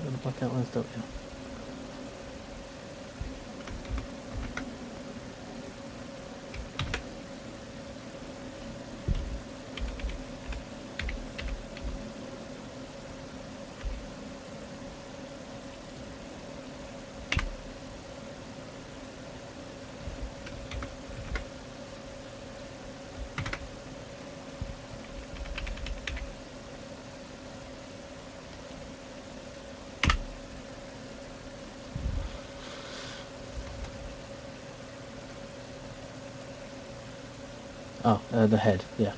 Gonna black out lines, don't you? Oh, the head, yeah.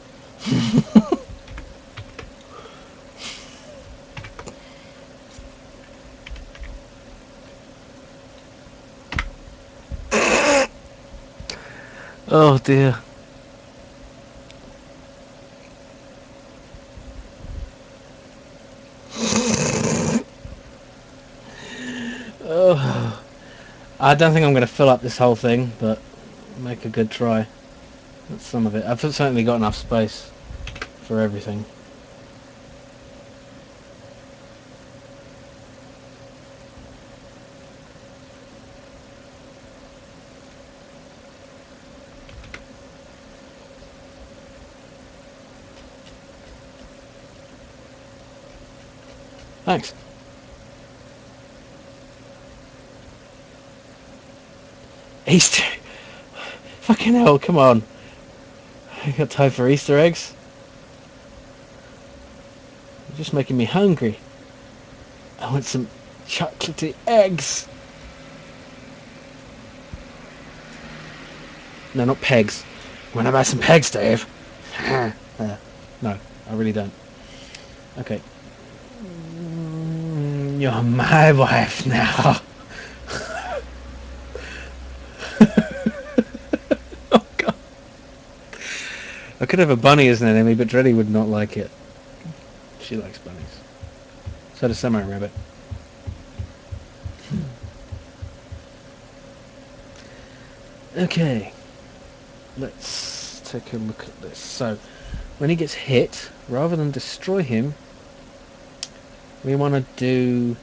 Oh dear. Oh, I don't think I'm going to fill up this whole thing, but make a good try. That's some of it. I've certainly got enough space for everything. Thanks. Easter... Fucking hell, come on. I got time for Easter eggs. You're just making me hungry. I want some chocolatey eggs. No, not pegs. Want to buy some pegs, Dave? No, I really don't. Okay. You're my wife now. Oh god. I could have a bunny as an enemy, but Dreddy would not like it. She likes bunnies. So does Samurai Rabbit. Okay. Let's take a look at this. So, when he gets hit, rather than destroy him, we want to do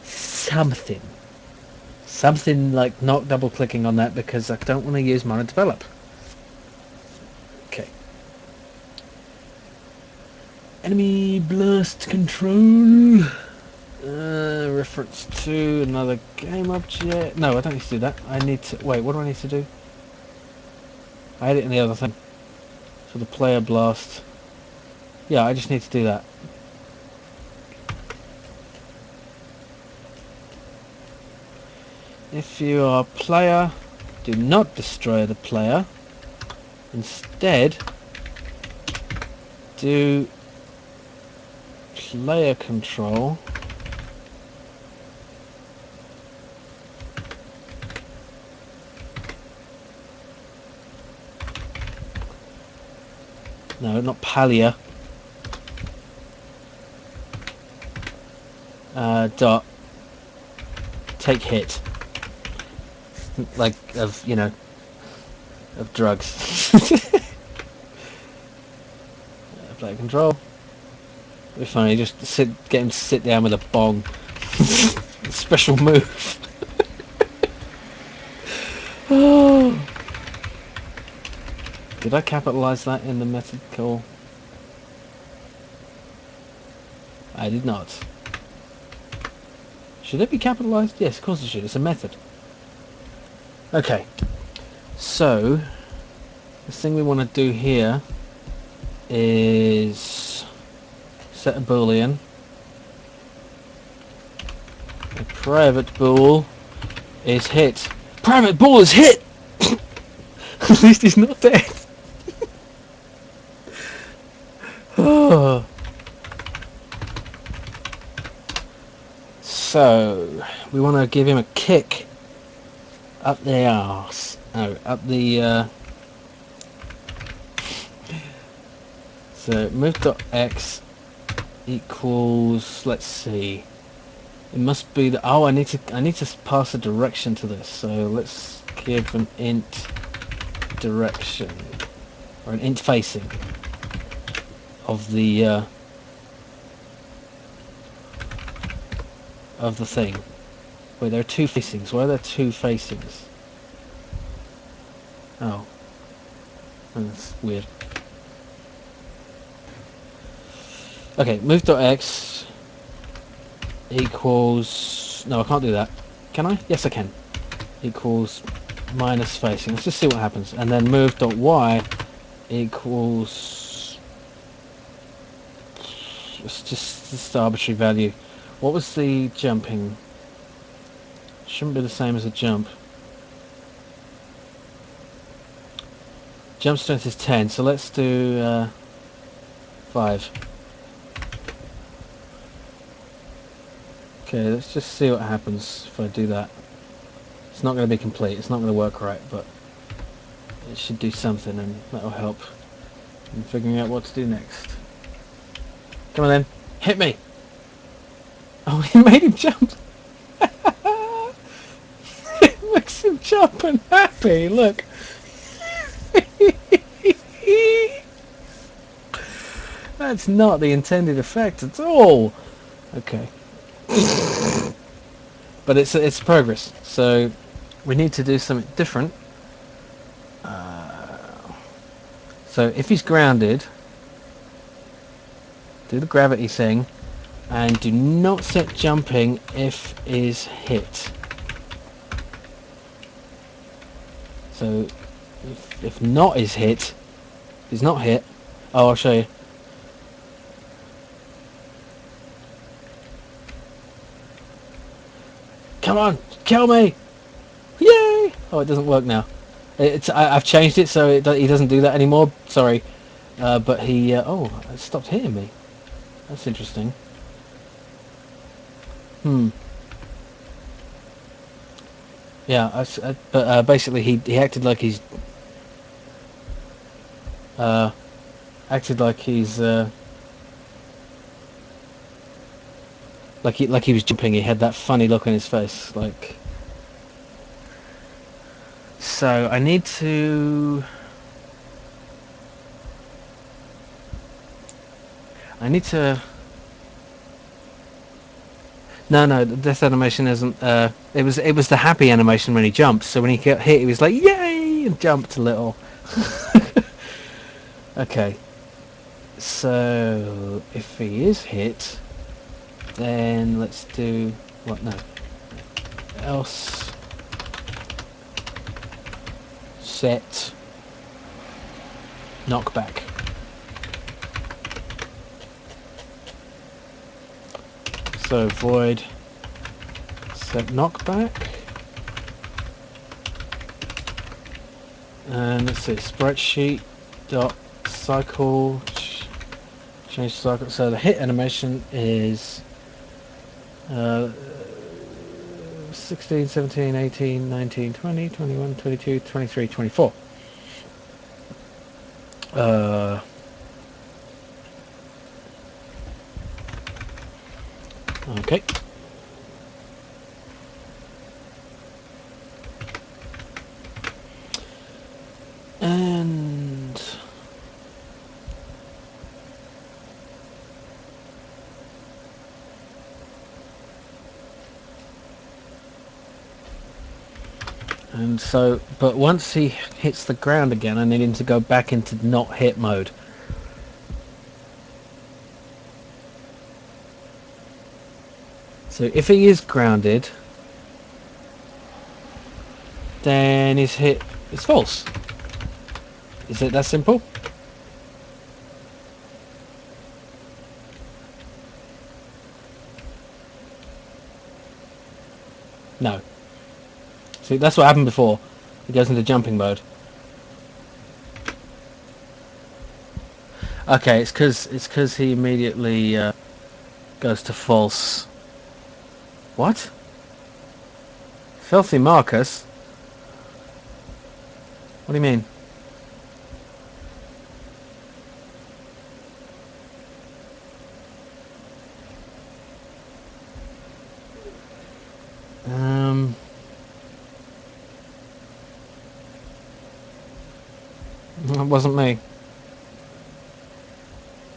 something. Something like not double clicking on that because I don't want to use Mono Develop. Okay. Enemy blast control. Reference to another game object. No, I don't need to do that. I need to... Wait, what do I need to do? I had it in the other thing. For the player blast. Yeah, I just need to do that. If you are a player, do not destroy the player. Instead, do player control. No, not Palia. Dot. Take hit. Like, of, you know, of drugs. Player control. It'd be funny, just get him to sit down with a bong. Special move. Oh. Did I capitalise that in the method call? I did not. Should it be capitalised? Yes, of course it should. It's a method. Okay. So, the thing we want to do here is set a boolean. A private bool is hit. Private bool is hit! At least he's not dead. Oh. So, we want to give him a kick up the arse. No, up the... So, move.x equals... Let's see. It must be the... Oh, I need to pass a direction to this. So, let's give an int direction. or an int facing of the thing. Wait, there are two facings. Why are there two facings? Oh, that's weird. Okay, move.x equals... No, I can't do that. Can I? Yes, I can. Equals minus facing. Let's just see what happens. And then move.y equals... It's just arbitrary value. What was the jumping? Shouldn't be the same as a jump. Jump strength is 10, so let's do 5. Okay, let's just see what happens if I do that. It's not going to be complete, it's not going to work right, but it should do something, and that'll help in figuring out what to do next. Come on then, hit me! Oh, he made him jump! It makes him jump and happy, look! That's not the intended effect at all! Okay. But it's progress, so we need to do something different. So if he's grounded, do the gravity thing, and do not set jumping if is hit. So if not is hit, he's not hit. Oh, I'll show you. Come on, kill me! Yay! Oh, it doesn't work now. I've changed it so he doesn't do that anymore. Sorry, but he oh, it stopped hitting me. That's interesting. Yeah, but basically he acted like he's acted like he's like he was jumping. He had that funny look on his face, like. So I need to No, this animation isn't. It was the happy animation when he jumped. So when he got hit, he was like, "Yay!" and jumped a little. Okay. So if he is hit, then let's do what? No. Else set knockback. So void set knockback, and let's see, spreadsheet dot cycle, change cycle. So the hit animation is 16, 17, 18, 19, 20, 21, 22, 23, 24. Okay. And so, but once he hits the ground again, I need him to go back into not hit mode. So if he is grounded, then his hit is false. Is it that simple? No. See, that's what happened before. He goes into jumping mode. Okay, it's because he immediately goes to false. What? Filthy Marcus? What do you mean? It wasn't me.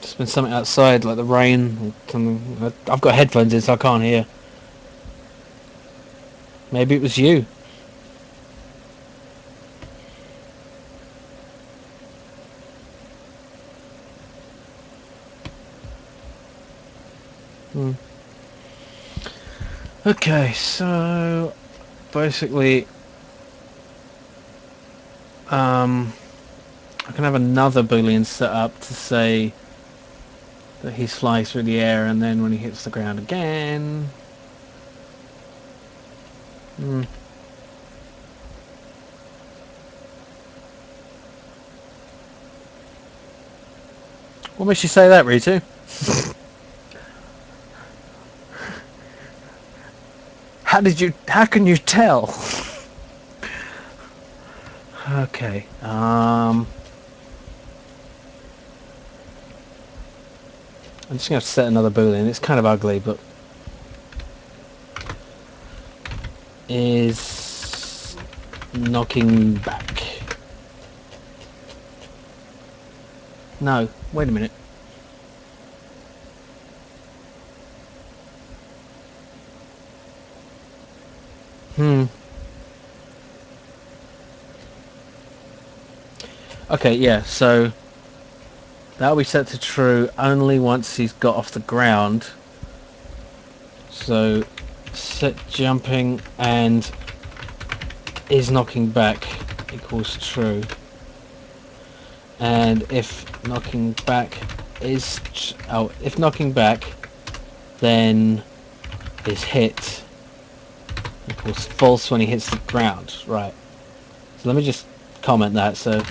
There's been something outside, like the rain or something. I've got headphones in, so I can't hear. Maybe it was you. Okay, so basically, I can have another boolean set up to say that he's flying through the air, and then when he hits the ground again. What makes you say that, Ritu? How can you tell? Okay, I'm just going to set another boolean. It's kind of ugly, but is knocking back. No, wait a minute. Okay, yeah, so that'll be set to true only once he's got off the ground. So set jumping and is knocking back equals true. And if knocking back is if knocking back then is hit equals false when he hits the ground. Right. So let me just comment that. So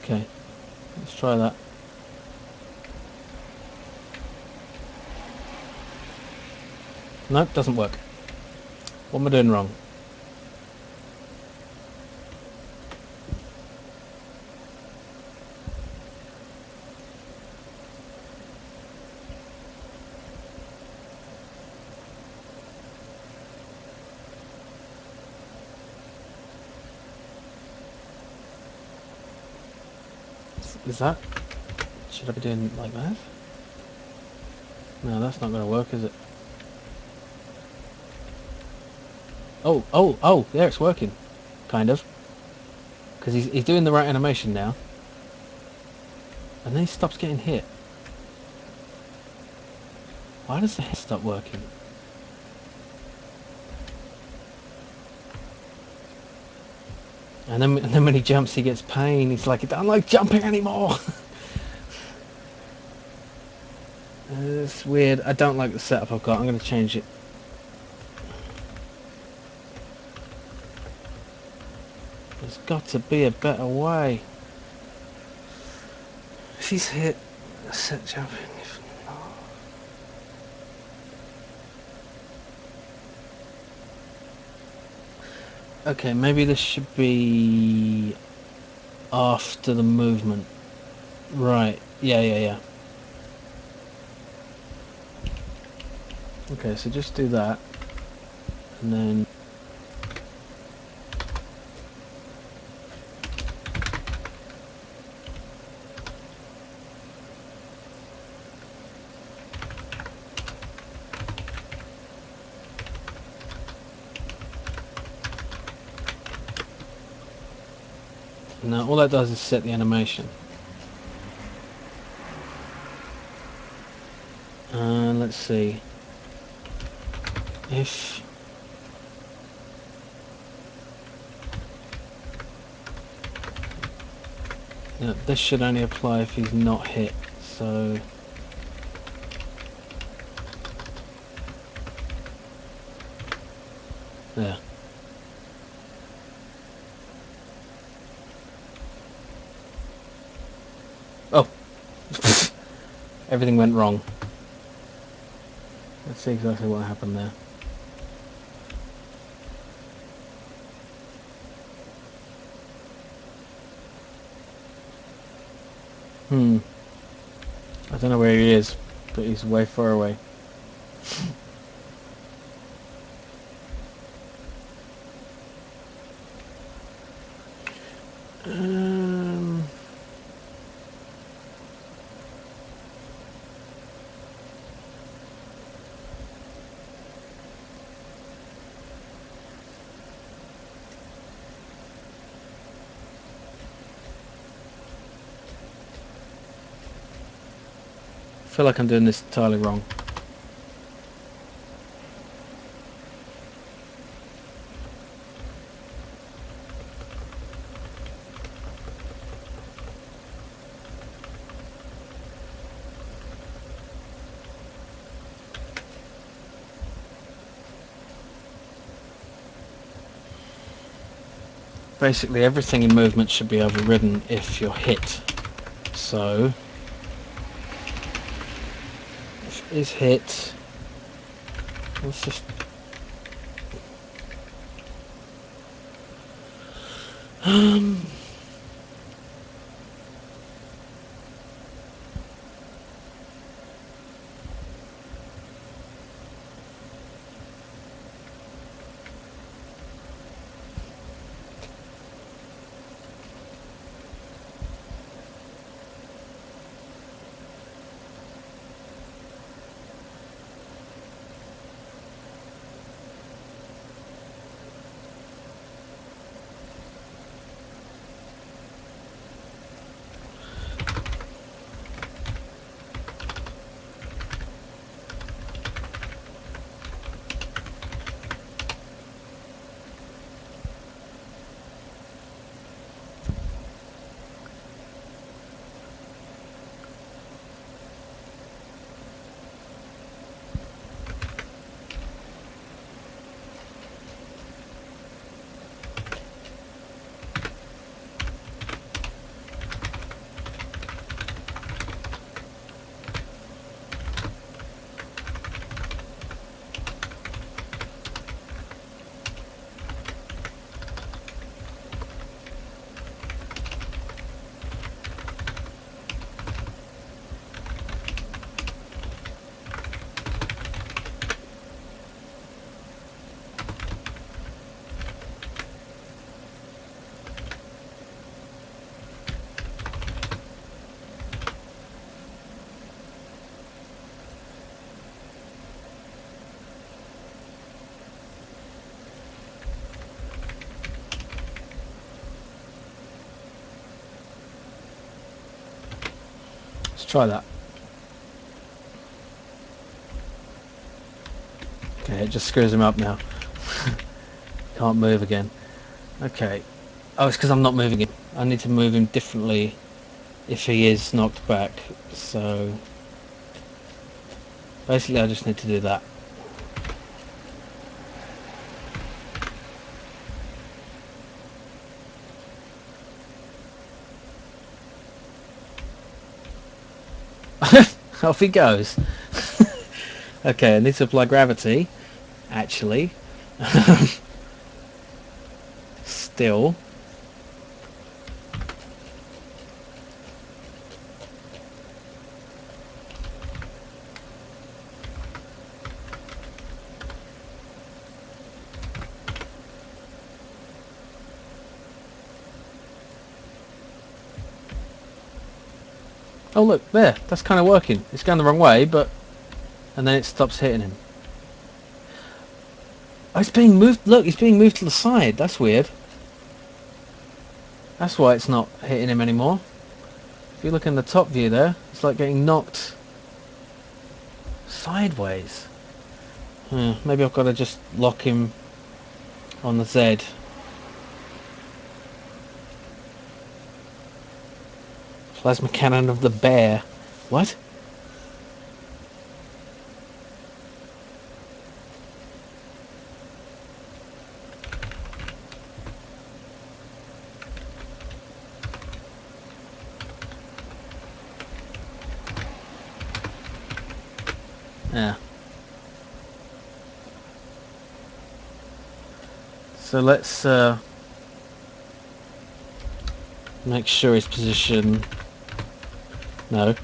okay, let's try that. Nope, doesn't work. What am I doing wrong? Is that? Should I be doing it like that? No, that's not going to work, is it? Oh, there, it's working. Kind of. Because he's doing the right animation now. And then he stops getting hit. Why does the head stop working? And then when he jumps, he gets pain. He's like, I don't like jumping anymore. It's weird. I don't like the setup I've got. I'm going to change it. There's got to be a better way. If he's hit, set jumping. If not. Okay, maybe this should be after the movement. Right. Yeah. Okay, so just do that. And then... Now all that does is set the animation. And let's see. If... Yeah, this should only apply if he's not hit, so... Yeah. Oh! Everything went wrong. Let's see exactly what happened there. I don't know where he is, but he's way far away. Um, I feel like I'm doing this entirely wrong. Basically, everything in movement should be overridden if you're hit. So, if it is hit, let's just... Let's try that. Okay, it just screws him up now. Can't move again. Okay. Oh, it's because I'm not moving him. I need to move him differently if he is knocked back. So, basically I just need to do that. Off he goes. Okay, I need to apply gravity, actually. Still. Oh look, there, that's kind of working. It's going the wrong way, but... And then it stops hitting him. Oh, it's being moved, look, it's being moved to the side. That's weird. That's why it's not hitting him anymore. If you look in the top view there, it's like getting knocked sideways. Maybe I've got to just lock him on the Z. Plasma cannon of the bear. What? Yeah. So let's make sure his position No.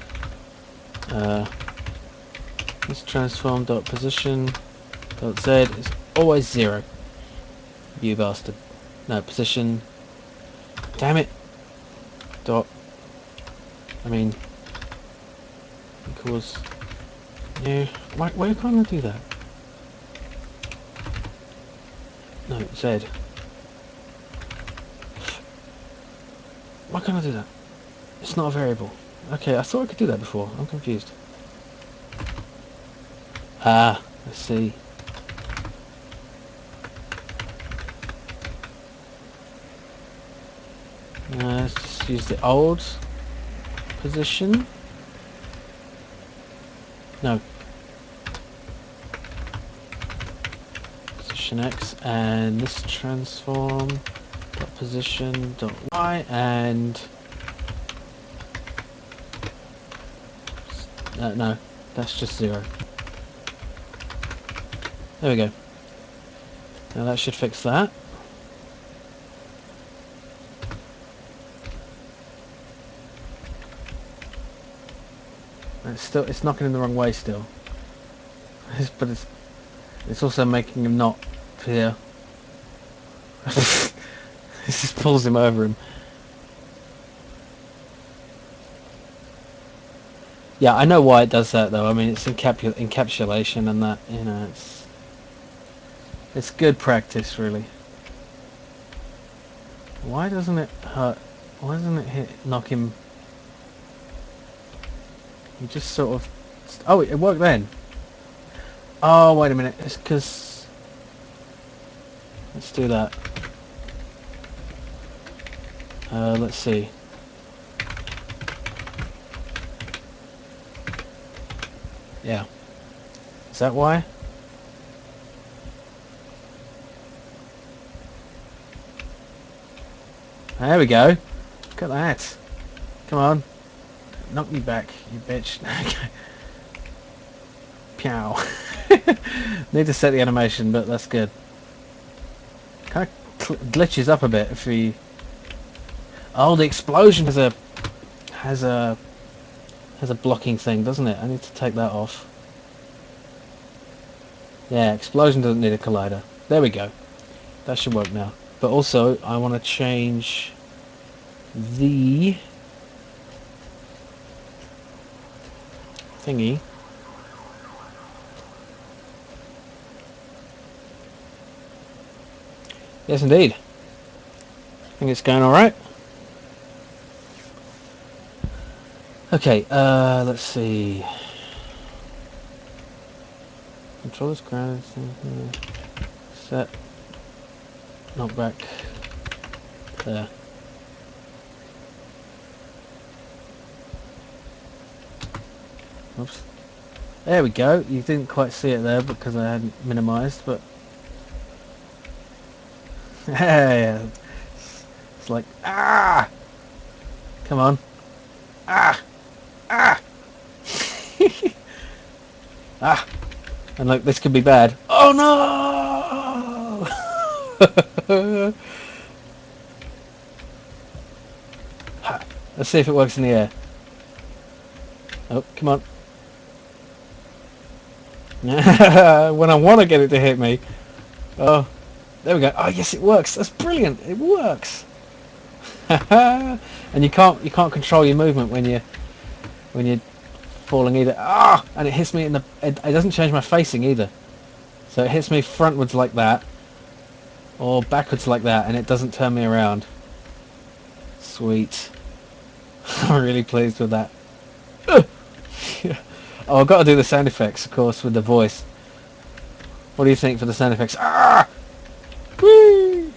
This transform dot position dot z is always 0. You bastard. No, position. Damn it. Dot. I mean. Equals. Yeah. Why can't I do that? No, Z. Why can't I do that? It's not a variable. Okay, I thought I could do that before. I'm confused. Ah, I see. Let's just use the old position. No. Position X, and this transform dot position dot Y, and no, that's just 0. There we go. Now that should fix that. It's knocking in the wrong way still. But it's also making him not appear. This just pulls him over him. Yeah, I know why it does that though. I mean, it's encapsulation and that, you know, it's good practice really. Why doesn't it hurt? Why doesn't it knock him? He just sort of... Oh, it worked then. Oh, wait a minute. It's because... Let's do that. Let's see. Yeah. Is that why? There we go. Look at that. Come on. Knock me back, you bitch. Pow. Need to set the animation, but that's good. Kind of glitches up a bit if we... Oh, the explosion has a blocking thing, doesn't it? I need to take that off. Yeah, explosion doesn't need a collider. There we go. That should work now. But also, I want to change the thingy. Yes, indeed. I think it's going all right. Okay, let's see. Controllers ground. Set. Knock back. There. Oops. There we go. You didn't quite see it there because I hadn't minimized, but yeah, it's like come on, and look, this could be bad. Oh no! Let's see if it works in the air. Oh, come on. When I want to get it to hit me. Oh, there we go. Oh yes, it works. That's brilliant. It works. And you can't control your movement when you're falling either. And it hits me in the. It doesn't change my facing either. So it hits me frontwards like that, or backwards like that, and it doesn't turn me around. Sweet. I'm really pleased with that. Oh, I've got to do the sound effects, of course, with the voice. What do you think for the sound effects? Whee!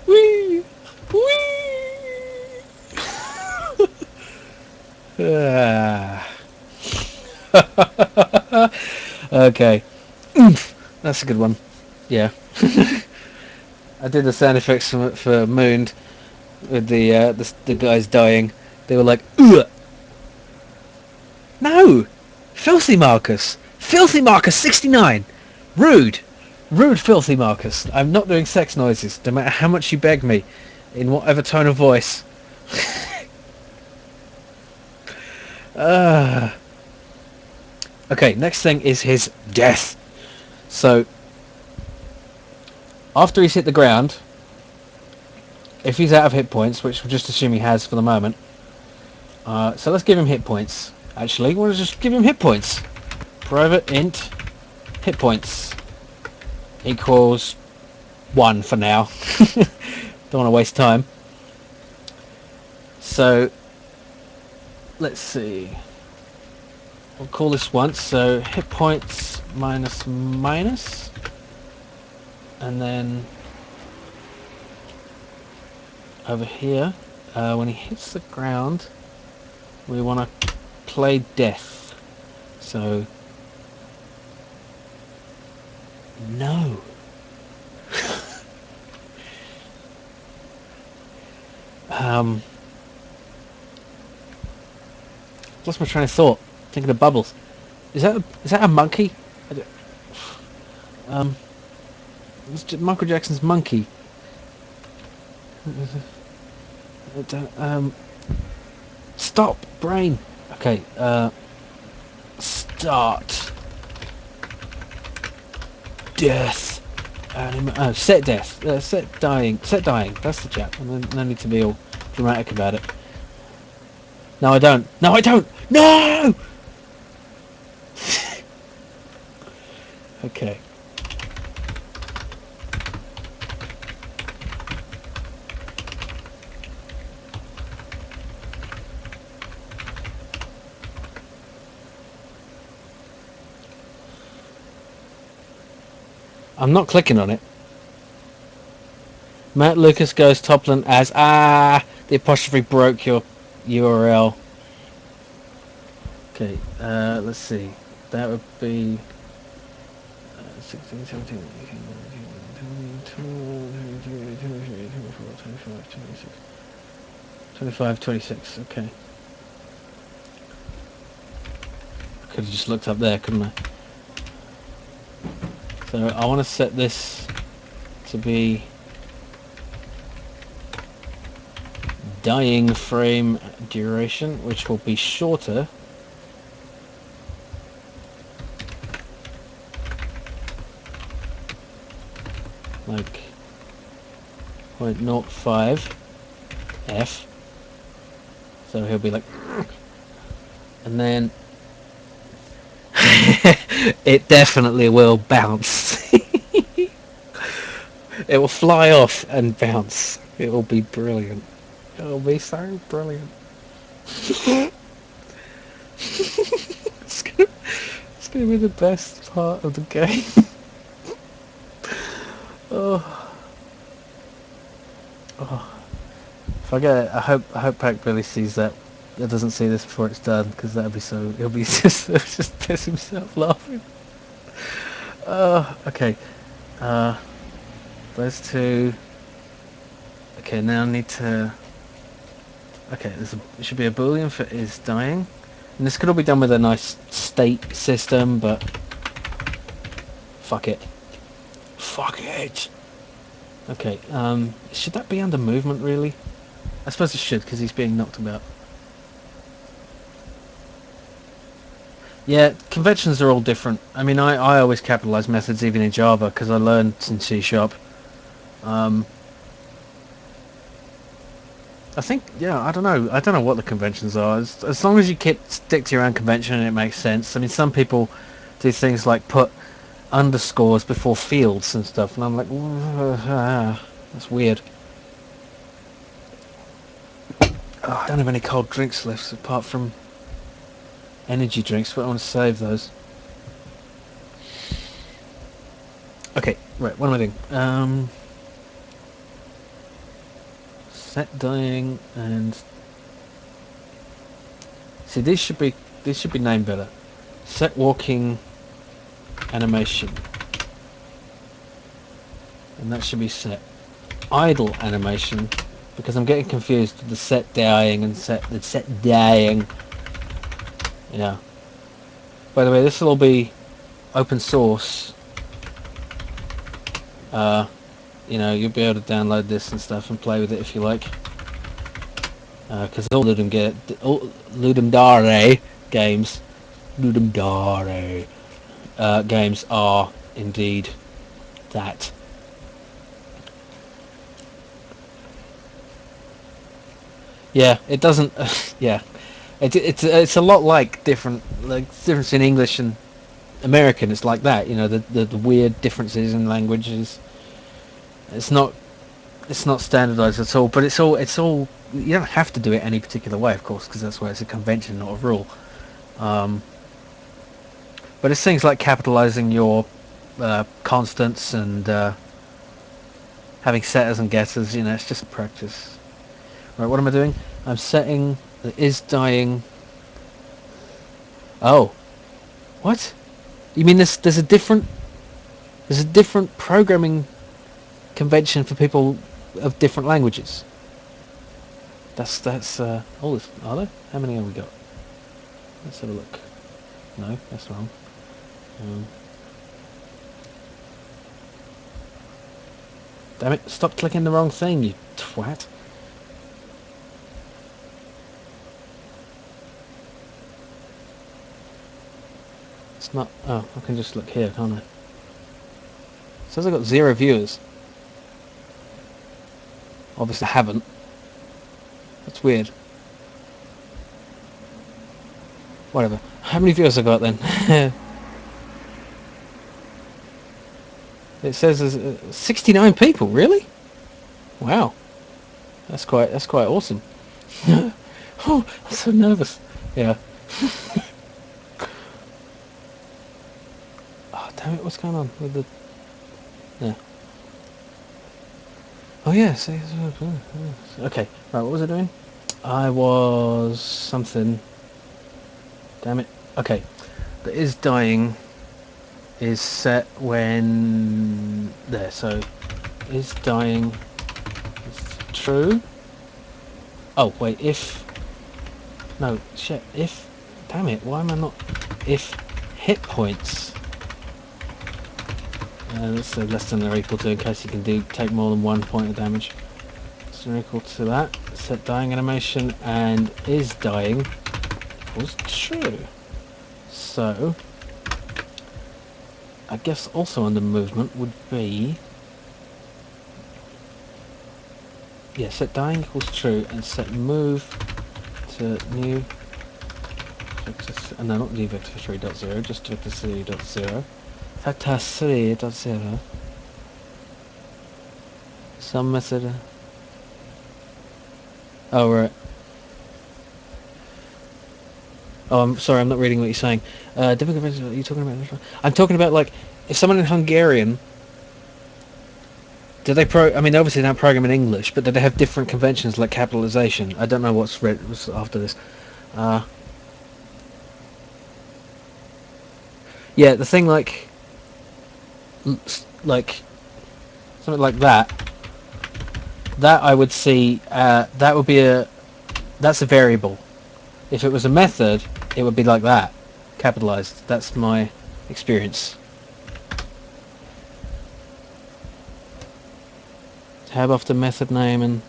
Whee! Whee! Okay. That's a good one. Yeah. I did the sound effects for Mooned with the guys dying. They were like, ugh! No! Filthy Marcus! Filthy Marcus 69! Rude! Rude Filthy Marcus. I'm not doing sex noises, no matter how much you beg me, in whatever tone of voice. Okay, next thing is his death. So, after he's hit the ground, if he's out of hit points, which we'll just assume he has for the moment, so let's give him hit points. Actually, we'll just give him hit points. Private int hit points equals 1 for now. Don't want to waste time. So, let's see. We'll call this once. So, hit points minus minus. And then over here, when he hits the ground, we want to play death. So, no. Lost my train of thought. Thinking of bubbles. Is that a monkey? It's Michael Jackson's monkey. Stop, brain. Okay. Start. Death. Set death. Set dying. Set dying. That's the chap. No need to be all dramatic about it. No, I don't. No, I don't. No. Okay. I'm not clicking on it. Matt Lucas goes Toplin as the apostrophe broke your URL. Okay, let's see. That would be 16, 17, 18, 19, 20, 24, 25, 26. 25, 26, okay. I could have just looked up there, couldn't I? So I want to set this to be dying frame duration, which will be shorter like 0.05 f, so he'll be like, and then it definitely will bounce. It will fly off and bounce. It will be brilliant. It will be so brilliant. It's gonna be the best part of the game. Oh. If I get it, I hope Pac Billy sees that. It doesn't see this before it's done, because that'd be so. He'll just piss himself laughing. Okay. Those two. Okay, now I need to. Okay, it should be a boolean for is dying, and this could all be done with a nice state system, but fuck it. Fuck it. Okay. Should that be under movement really? I suppose it should, because he's being knocked about. Yeah, conventions are all different. I mean, I always capitalize methods even in Java because I learned in C#. I think, yeah, I don't know what the conventions are. As long as you stick to your own convention and it makes sense. I mean, some people do things like put underscores before fields and stuff, and I'm like, that's weird. Oh, I don't have any cold drinks left apart from energy drinks, but I want to save those. Okay, right, what am I doing? Set dying and see, these should be named better. Set walking animation, and that should be set idle animation, because I'm getting confused with the set dying and set dying. Yeah. By the way, this will all be open source. You know, you'll be able to download this and stuff and play with it if you like. Because all Ludum Dare games, Ludum Dare games are indeed that. Yeah, it doesn't. Yeah, it's a lot like difference in English and American. It's like that, you know, the weird differences in languages. It's not standardized at all, but it's all. You don't have to do it any particular way, of course, because that's why it's a convention, not a rule. Um, but it's things like capitalizing your constants and having setters and getters. You know, it's just practice. Right, what am I doing? I'm setting the is dying. Oh, what? You mean there's a different programming convention for people of different languages? That's all this. Are there? How many have we got? Let's have a look. No, that's wrong. Um, Damn it! Stop clicking the wrong thing, you twat. It's not. Oh, I can just look here, can't I? It says I got 0 viewers. Obviously, I haven't. That's weird. Whatever. How many viewers I got then? It says there's 69 people. Really? Wow. That's quite awesome. Oh, I'm so nervous. Yeah. Oh, damn it! What's going on with the? Yeah. Oh yeah. Okay. Right. What was I doing? I was something. Damn it. Okay. The is dying is set when there. So is dying is true. Oh wait. If no shit. If damn it. Why am I not? If hit points. Let's say less than or equal to, in case you can take more than 1 point of damage. So equal to that. Set dying animation and is dying equals true. So I guess also under movement would be set dying equals true and set move to new vector, no, not new vector 3.0, just vector 3.0. Vector 3.0. Some method. Oh right. Oh, I'm sorry, I'm not reading what you're saying. Different conventions, are you talking about? I'm talking about, like, if someone in Hungarian, do they I mean, obviously they don't program in English, but do they have different conventions like capitalization? I don't know what's after this. Yeah, the thing like something like that. That I would see. That would be that's a variable. If it was a method, it would be like that, capitalized. That's my experience. Tab off the method name and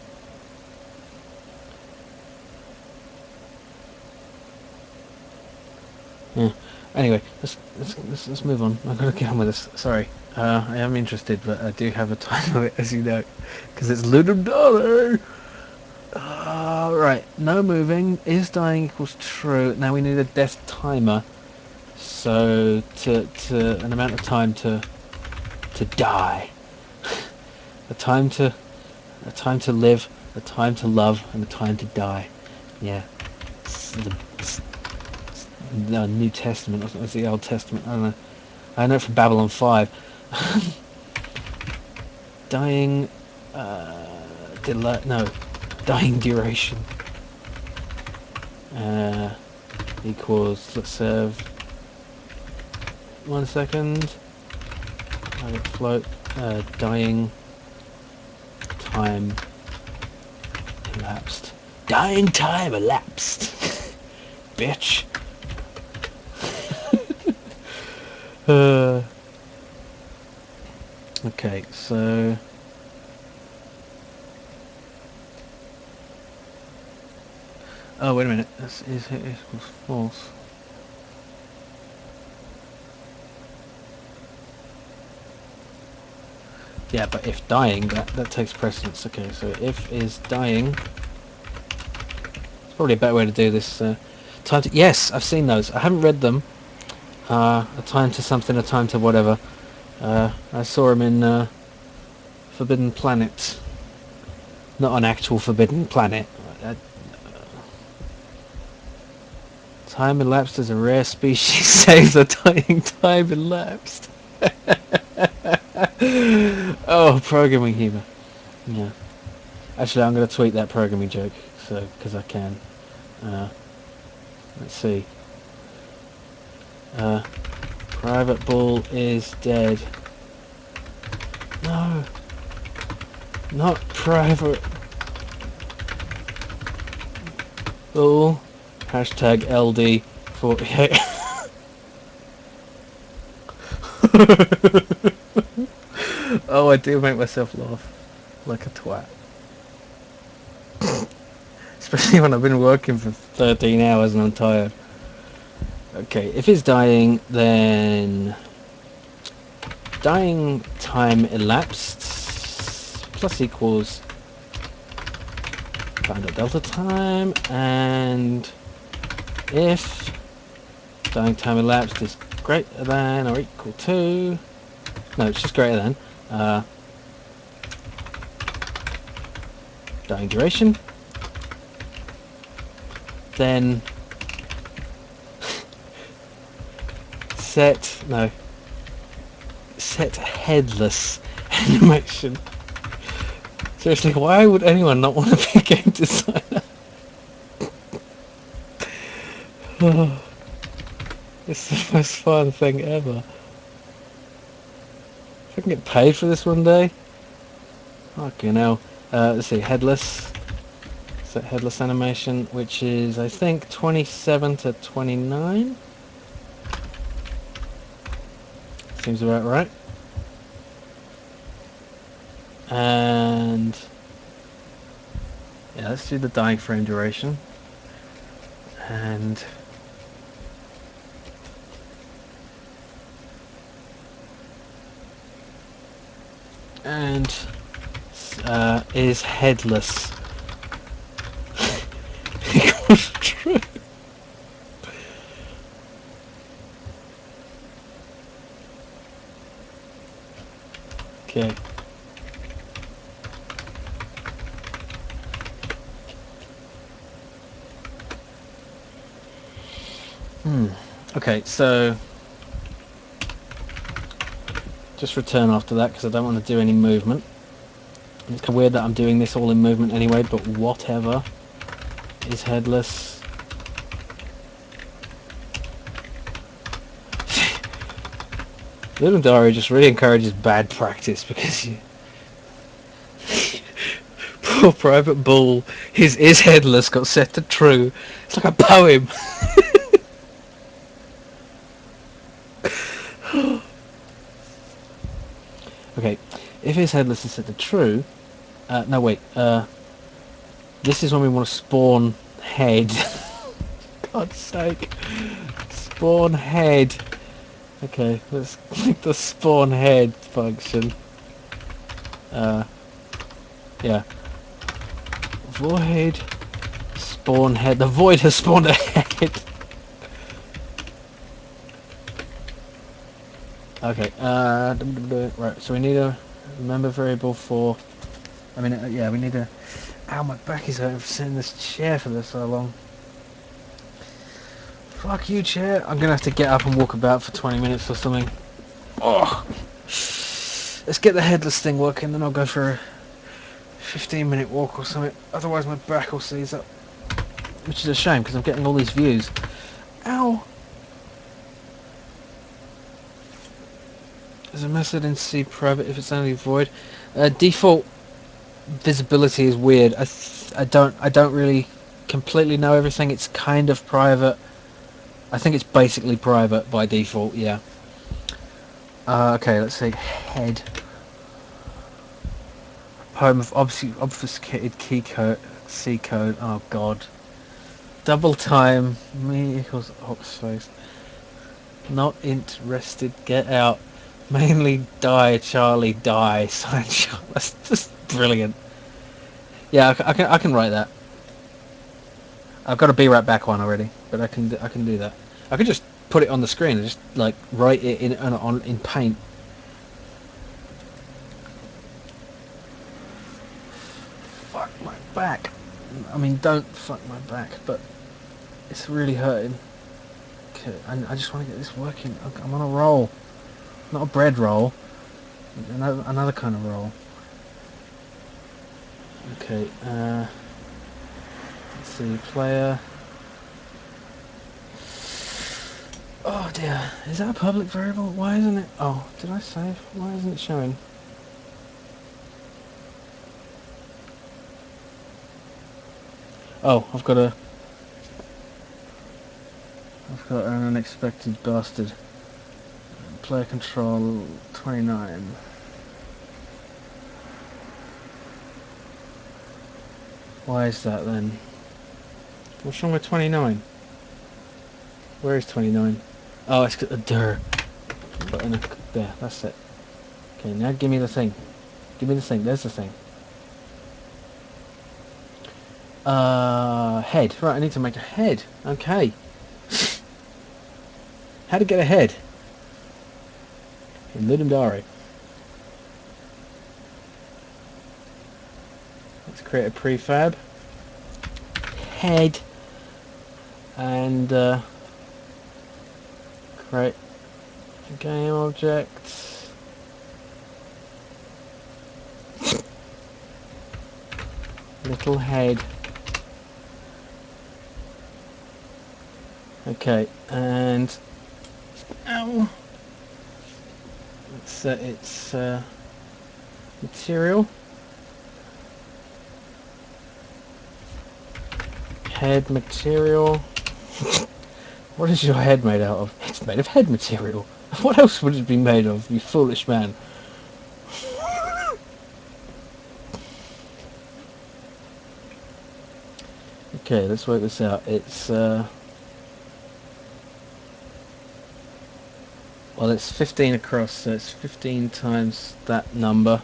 yeah. Anyway, let's move on. I've got to get on with this. Sorry, I am interested, but I do have a time limit, as you know, because it's Ludum Dare. Right, no moving. Is dying equals true. Now we need a death timer. So to an amount of time to die, a time to live, a time to love, and a time to die. Yeah, it's the New Testament. Or was the Old Testament? I don't know. I know it from Babylon 5. Dying, no, dying duration equals. Let's serve. 1 second. Let it float. Dying time elapsed. Dying time elapsed. Bitch. Okay, so oh wait a minute. This is equals false. Yeah, but if dying, that takes precedence. Okay, so if is dying. It's probably a better way to do this. Time to, yes, I've seen those. I haven't read them. A time to something, a time to whatever. I saw them in Forbidden Planet. Not an actual Forbidden Planet. Time elapsed as a rare species saves a dying time elapsed. Oh, programming humour. Yeah. Actually, I'm going to tweet that programming joke, so because I can. Let's see. Private Bull is dead. No. Not Private Bull. Hashtag LD48. Oh, I do make myself laugh like a twat. Especially when I've been working for 13 hours and I'm tired. Okay, if he's dying, then dying time elapsed plus equals find out delta time, and if dying time elapsed is greater than or equal to, no, it's just greater than dying duration, then set headless animation. Seriously, why would anyone not want to be a game designer? Oh, it's the most fun thing ever. If I can get paid for this one day. Okay, now let's see, headless. Set headless animation, which is I think 27 to 29. Seems about right. And yeah, let's do the dying frame duration. And is headless. True. Okay. Okay, so just return after that because I don't want to do any movement. It's kind of weird that I'm doing this all in movement anyway, but whatever. Is headless. Ludum Dare just really encourages bad practice because you... Poor Private Bull, his is headless got set to true. It's like a poem. Okay, if his headless is set to true, no wait, this is when we want to spawn head. God's sake, spawn head. Okay, let's click the spawn head function. Yeah. Void spawn head. The void has spawned a head. Okay. Right. So we need a member variable for. I mean, yeah, we need a. Ow, my back is hurting for sitting in this chair for so long. Fuck you, chair. I'm gonna have to get up and walk about for 20 minutes or something. Oh. Let's get the headless thing working, then I'll go for a 15-minute walk or something. Otherwise, my back will seize up. Which is a shame because I'm getting all these views. Ow! There's a method in C private if it's only void. Default visibility is weird. I don't really completely know everything. It's kind of private. I think it's basically private by default. Yeah. Okay, let's see. Head. Poem of obfuscated key code. C code. Oh god. Double time. Me equals oxface. Not interested. Get out. Mainly die, Charlie, die. Sign Charlie. That's just brilliant. Yeah, I can write that. I've got a Be Right Back one already, but I can do that. I could just put it on the screen and just like write it in paint. Fuck my back. I mean, don't fuck my back, but it's really hurting. Okay, I just want to get this working. I'm on a roll, not a bread roll. Another kind of roll. Okay. Let's see. Player. Oh dear. Is that a public variable? Why isn't it? Oh, did I save? Why isn't it showing? Oh, I've got an unexpected bastard. Player control 29. Why is that then? What's wrong with 29? Where is 29? Oh, it's got a der. There, that's it. Okay, now give me the thing. Give me the thing. There's the thing. Head. Right, I need to make a head. Okay. How to get a head in Ludum Dare. Let's create a prefab. Head. And create a game object. Little head. Okay, and ow. Let's set its material. Head material. What is your head made out of? It's made of head material. What else would it be made of, you foolish man? Okay, let's work this out. It's well, it's 15 across, so it's 15 times that number.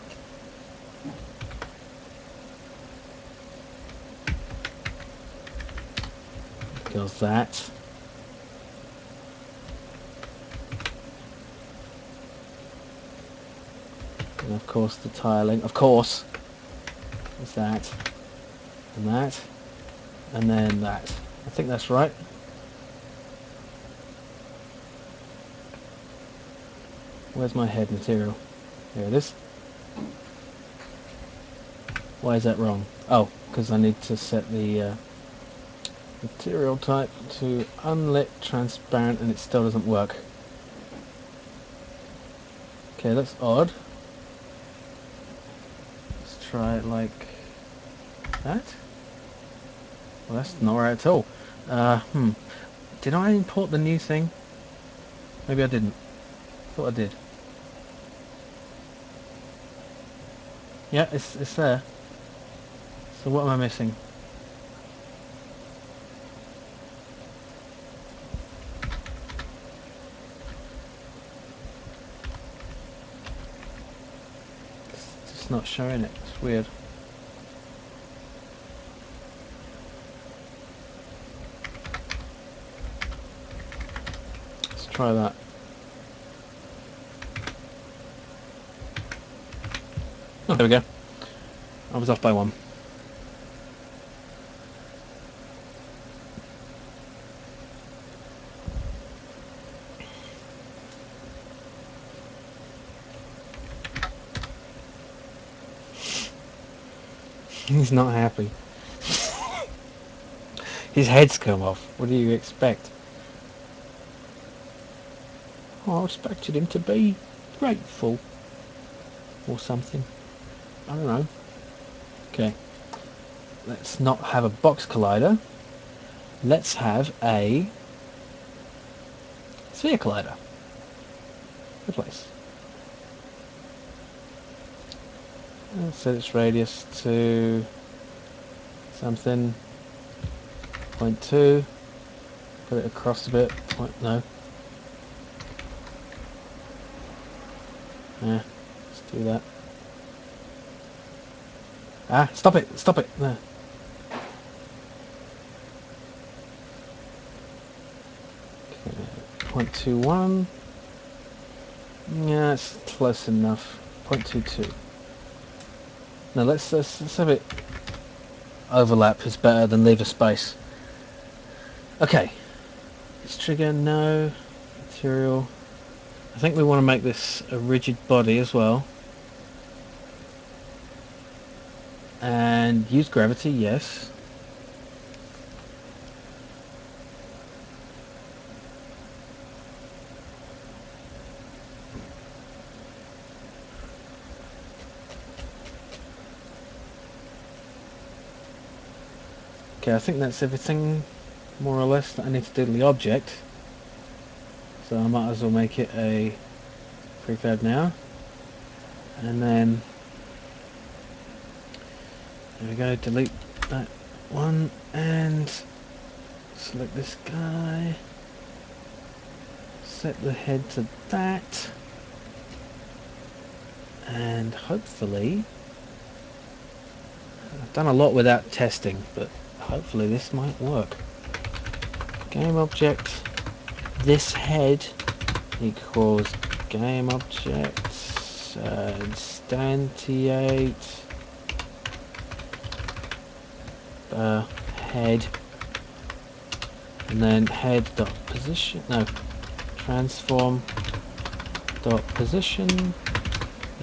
Equals that. And of course the tiling, of course, is that, and that, and then that. I think that's right. Where's my head material? Here it is. Why is that wrong? Oh, because I need to set the material type to unlit transparent and it still doesn't work. Okay, that's odd. Let's try it like that. Well, that's not right at all. Did I import the new thing? Maybe I didn't. Thought I did. Yeah, it's there. So what am I missing? It's just not showing it. It's weird. Let's try that. Oh, there we go. I was off by one. He's not happy. His head's come off. What do you expect? Oh, I expected him to be grateful. Or something. I don't know. Okay. Let's not have a box collider. Let's have a sphere collider. Good place. I'll set its radius to something. 0.2. Put it across a bit. No. Do that. Ah, stop it! Stop it! No. Okay, 0.21. Yeah, it's close enough. 0.22. No, let's have it overlap. Is better than leave a space. Okay. Let's trigger no material. I think we want to make this a rigid body as well. And use gravity, yes. Okay, I think that's everything more or less that I need to do to the object. So I might as well make it a prefab now. And then there we go, delete that one and select this guy. Set the head to that. And hopefully, I've done a lot without testing, but hopefully this might work. Game object, this head equals game object instantiate head, and then head dot position, no, transform dot position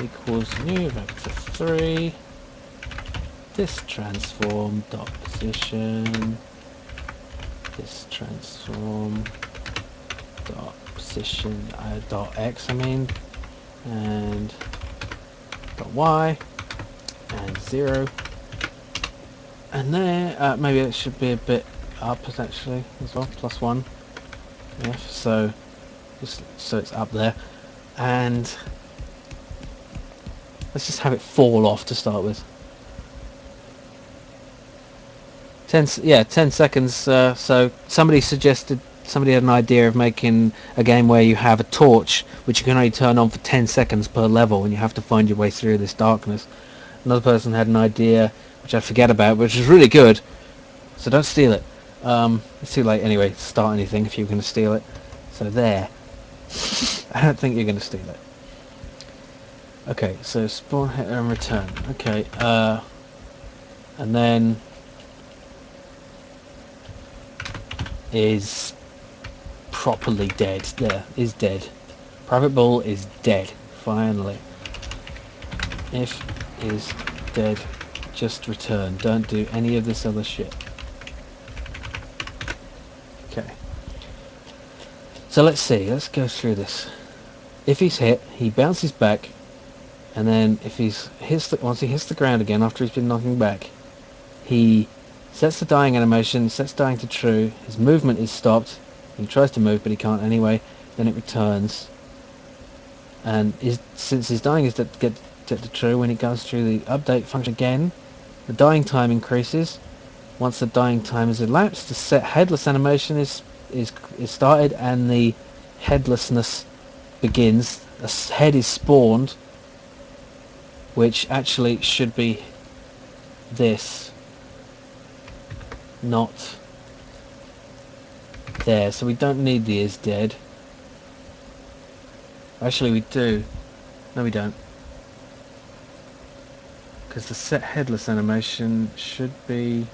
equals new vector 3, this transform dot position, this transform dot position dot x, I mean, and dot y, and 0, and there maybe it should be a bit up actually as well, +1, yeah, so just so it's up there, and let's just have it fall off to start with. 10 seconds. So somebody had an idea of making a game where you have a torch which you can only turn on for 10 seconds per level and you have to find your way through this darkness. Another person had an idea which I forget about, which is really good, so don't steal it. It's too late anyway to start anything if you're going to steal it. So there. I don't think you're going to steal it. Okay, so spawn header and return. Okay, and then is properly dead. There, is dead. Private Bull is dead. Finally. If is dead, just return. Don't do any of this other shit. Okay. So let's see. Let's go through this. If he's hit, he bounces back, and then if once he hits the ground again after he's been knocking back, he sets the dying animation, sets dying to true, his movement is stopped, he tries to move but he can't anyway, then it returns, and since his dying is set to true, when it goes through the update function again, the dying time increases. Once the dying time is elapsed, the set headless animation is started and the headlessness begins. A head is spawned, which actually should be this, not there, so we don't need the is dead. Actually we do. No we don't, because the set headless animation should be,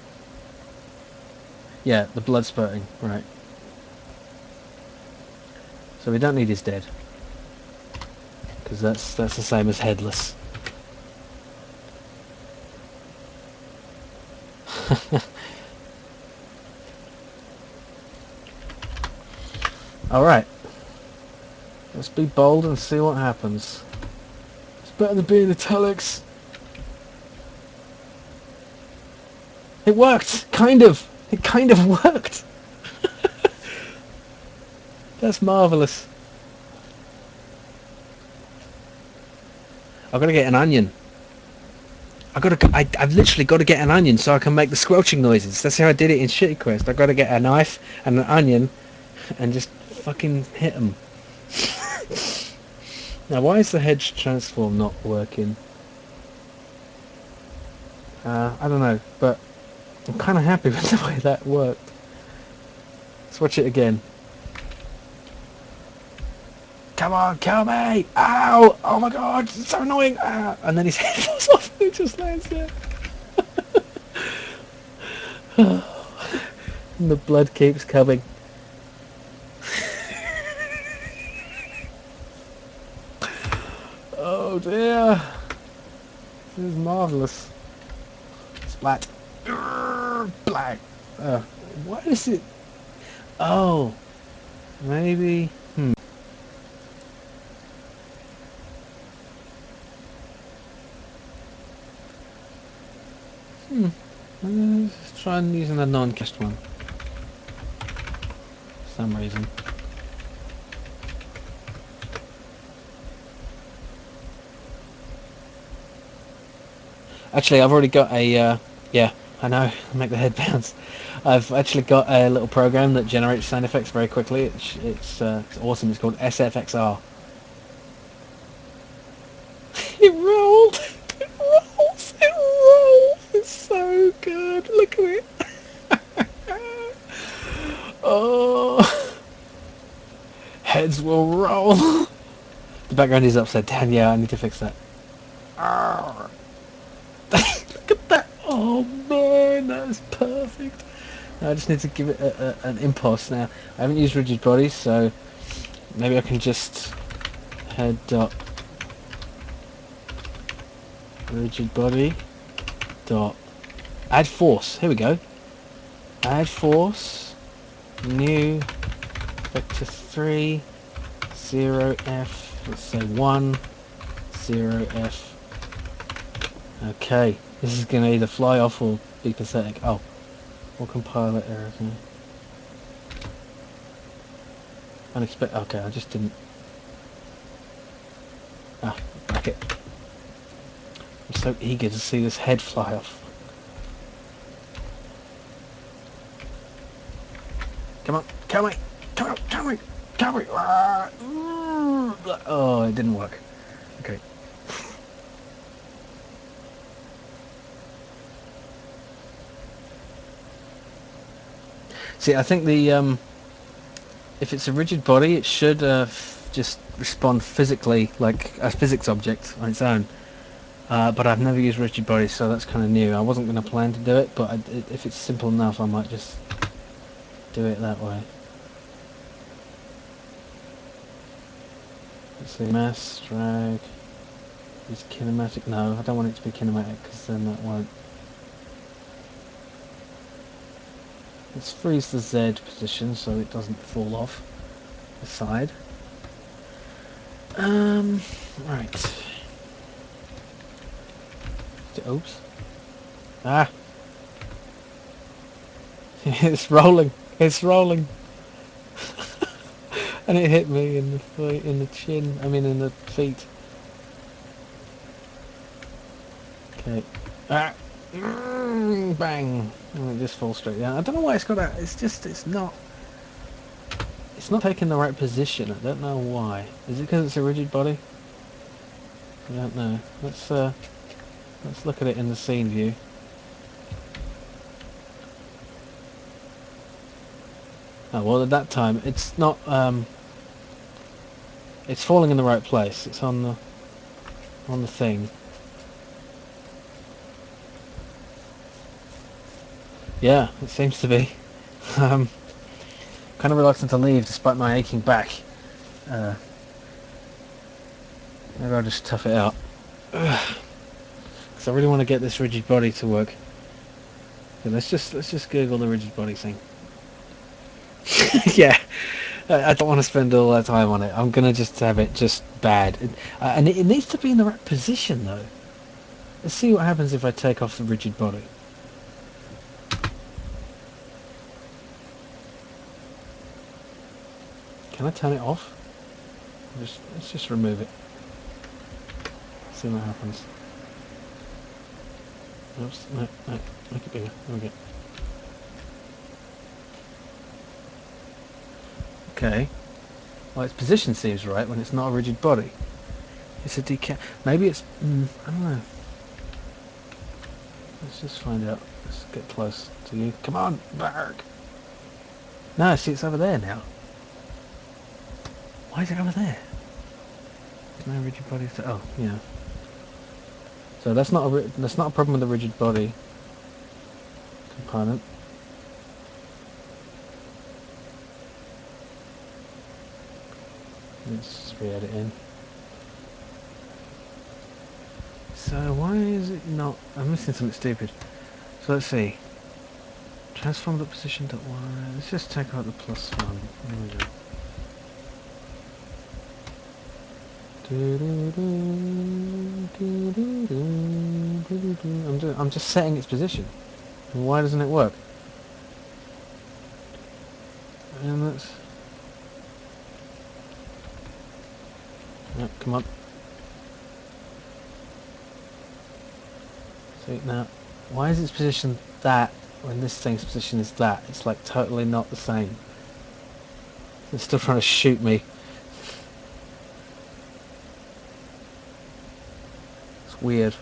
yeah, the blood spurting, right. So we don't need is dead, because that's the same as headless. Alright, let's be bold and see what happens. It's better than being italics. It worked! Kind of! It kind of worked! That's marvellous. I've got to get an onion. I've literally got to get an onion so I can make the squelching noises. That's how I did it in Shitty Quest. I've got to get a knife and an onion and just fucking hit them. Now, why is the hedge transform not working? I don't know, but I'm kind of happy with the way that worked. Let's watch it again. Come on, kill me! Ow! Oh my god, it's so annoying! Ah! And then his head falls off and it just lands there. And the blood keeps coming. Oh dear. This is marvellous. Splat. Black. Why is it... Oh. Maybe... Let's try and using a non-cached one. For some reason. Actually, I've already got a... yeah, I know. Make the head bounce. I've actually got a little program that generates sound effects very quickly. It's awesome. It's called SFXR. It rolled! It rolls! It rolls! It's so good! Look at it! Oh! Heads will roll! The background is upside down. Yeah, I need to fix that. Look at that! Oh man, that is perfect! I just need to give it an impulse now. I haven't used rigid bodies, so maybe I can just head dot rigid body dot add force. Here we go. Add force, new vector 3 0f. Let's say 1 0f. Okay, this is going to either fly off or be pathetic. Oh, or compiler errors. Unexpected. Okay, I just didn't. Ah, back it. I'm so eager to see this head fly off. Come on, come on, come on, come on, come on. Oh, it didn't work. Okay. See, I think the if it's a rigid body, it should just respond physically, like a physics object on its own. But I've never used rigid bodies, so that's kind of new. I wasn't going to plan to do it, but if it's simple enough, I might just do it that way. Let's see, mass, drag, is kinematic? No, I don't want it to be kinematic, because then that won't. Let's freeze the Z position so it doesn't fall off the side. Right. Oops. Ah! It's rolling! It's rolling! And it hit me in the chin. I mean, in the feet. Okay. Ah! Bang! And it just falls straight down. I don't know why it's got that. It's not taking the right position. I don't know why. Is it because it's a rigid body? I don't know. Let's look at it in the scene view. Oh well, at that time it's not. It's falling in the right place. It's on the thing. Yeah, it seems to be. Kind of reluctant to leave despite my aching back. Maybe I'll just tough it out. Because I really want to get this rigid body to work. Okay, let's just Google the rigid body thing. Yeah, I don't want to spend all that time on it. I'm gonna just have it just bad, and it needs to be in the right position though. Let's see what happens if I take off the rigid body. Can I turn it off? Let's just remove it. See what happens. Oops, no, make it bigger. There we go. Okay. Well, its position seems right when it's not a rigid body. It's a decal. Maybe it's. I don't know. Let's just find out. Let's get close to you. Come on, bark. No, see, it's over there now. Why is it over there? No rigid body. Oh, yeah. So that's not that's not a problem with the rigid body component. Let's re-add it in. So why is it not? I'm missing something stupid. So let's see. Transform the position to Y. Let's just take out the +1. There we go. I'm just setting its position. Why doesn't it work? And let's. Oh, come on. See now, why is its position that when this thing's position is that? It's like totally not the same. It's still trying to shoot me. It's weird.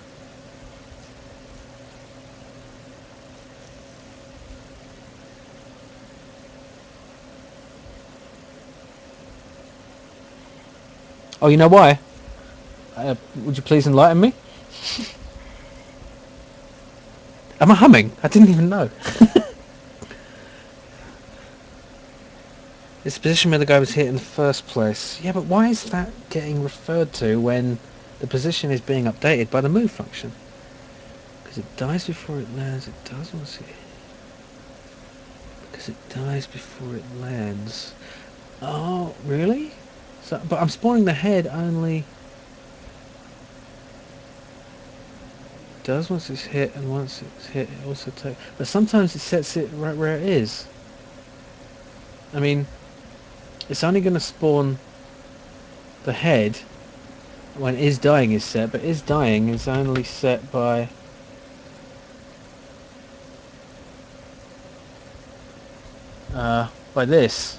Oh, you know why? Would you please enlighten me? Am I humming? I didn't even know. It's the position where the guy was hit in the first place. Yeah, but why is that getting referred to when the position is being updated by the move function? Because it dies before it lands. It does once it... Because it dies before it lands. Oh, really? So, but I'm spawning the head only... Does once it's hit, and once it's hit it also takes... But sometimes it sets it right where it is. I mean, it's only going to spawn the head when is dying is set, but is dying is only set by this.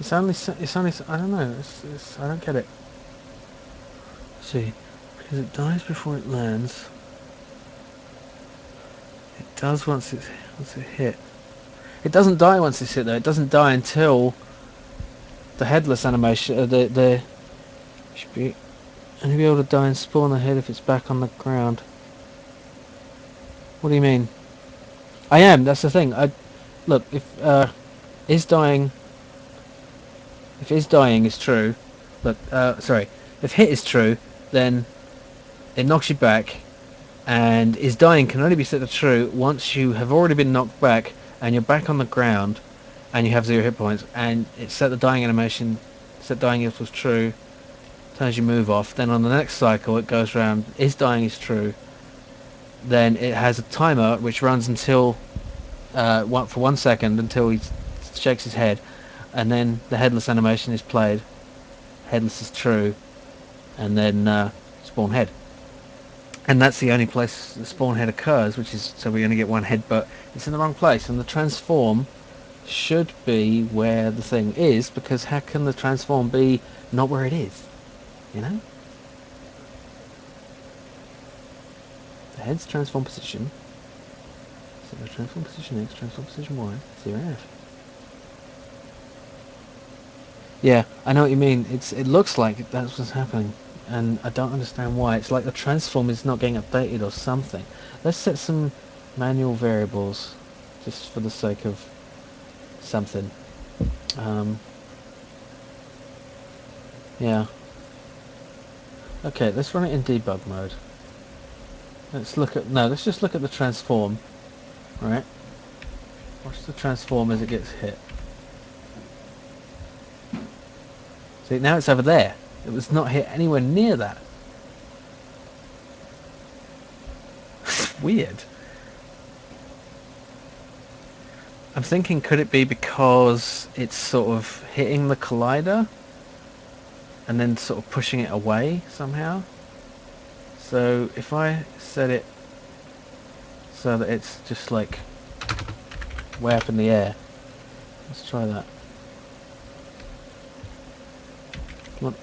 It's only I don't know. I don't get it. Let's see, because it dies before it lands. It does once it hit. It doesn't die once it's hit though. It doesn't die until the headless animation. The should be only be able to die and spawn the head if it's back on the ground. What do you mean? I am. That's the thing. Look, if is dying. If is dying is true, look. Sorry. If hit is true, then it knocks you back, and is dying can only be set to true once you have already been knocked back and you're back on the ground, and you have 0 hit points, and it set the dying animation, set dying equals true, turns your move off. Then on the next cycle, it goes around. Is dying is true. Then it has a timer which runs until for 1 second until he shakes his head, and then the headless animation is played. Headless is true, and then spawn head. And that's the only place the spawn head occurs, which is so we only get one head, but it's in the wrong place. And the transform should be where the thing is, because how can the transform be not where it is? You know? The head's transform position. So transform position X, transform position Y, 0F. Yeah, I know what you mean. It looks like that's what's happening, and I don't understand why. It's like the transform is not getting updated or something. Let's set some manual variables, just for the sake of something. Yeah. Okay, let's run it in debug mode. Let's just look at the transform. Right. Watch the transform as it gets hit. See, now it's over there. It was not hit anywhere near that. It's weird. I'm thinking, could it be because it's sort of hitting the collider and then sort of pushing it away somehow? So if I set it so that it's just like way up in the air, let's try that. Come on,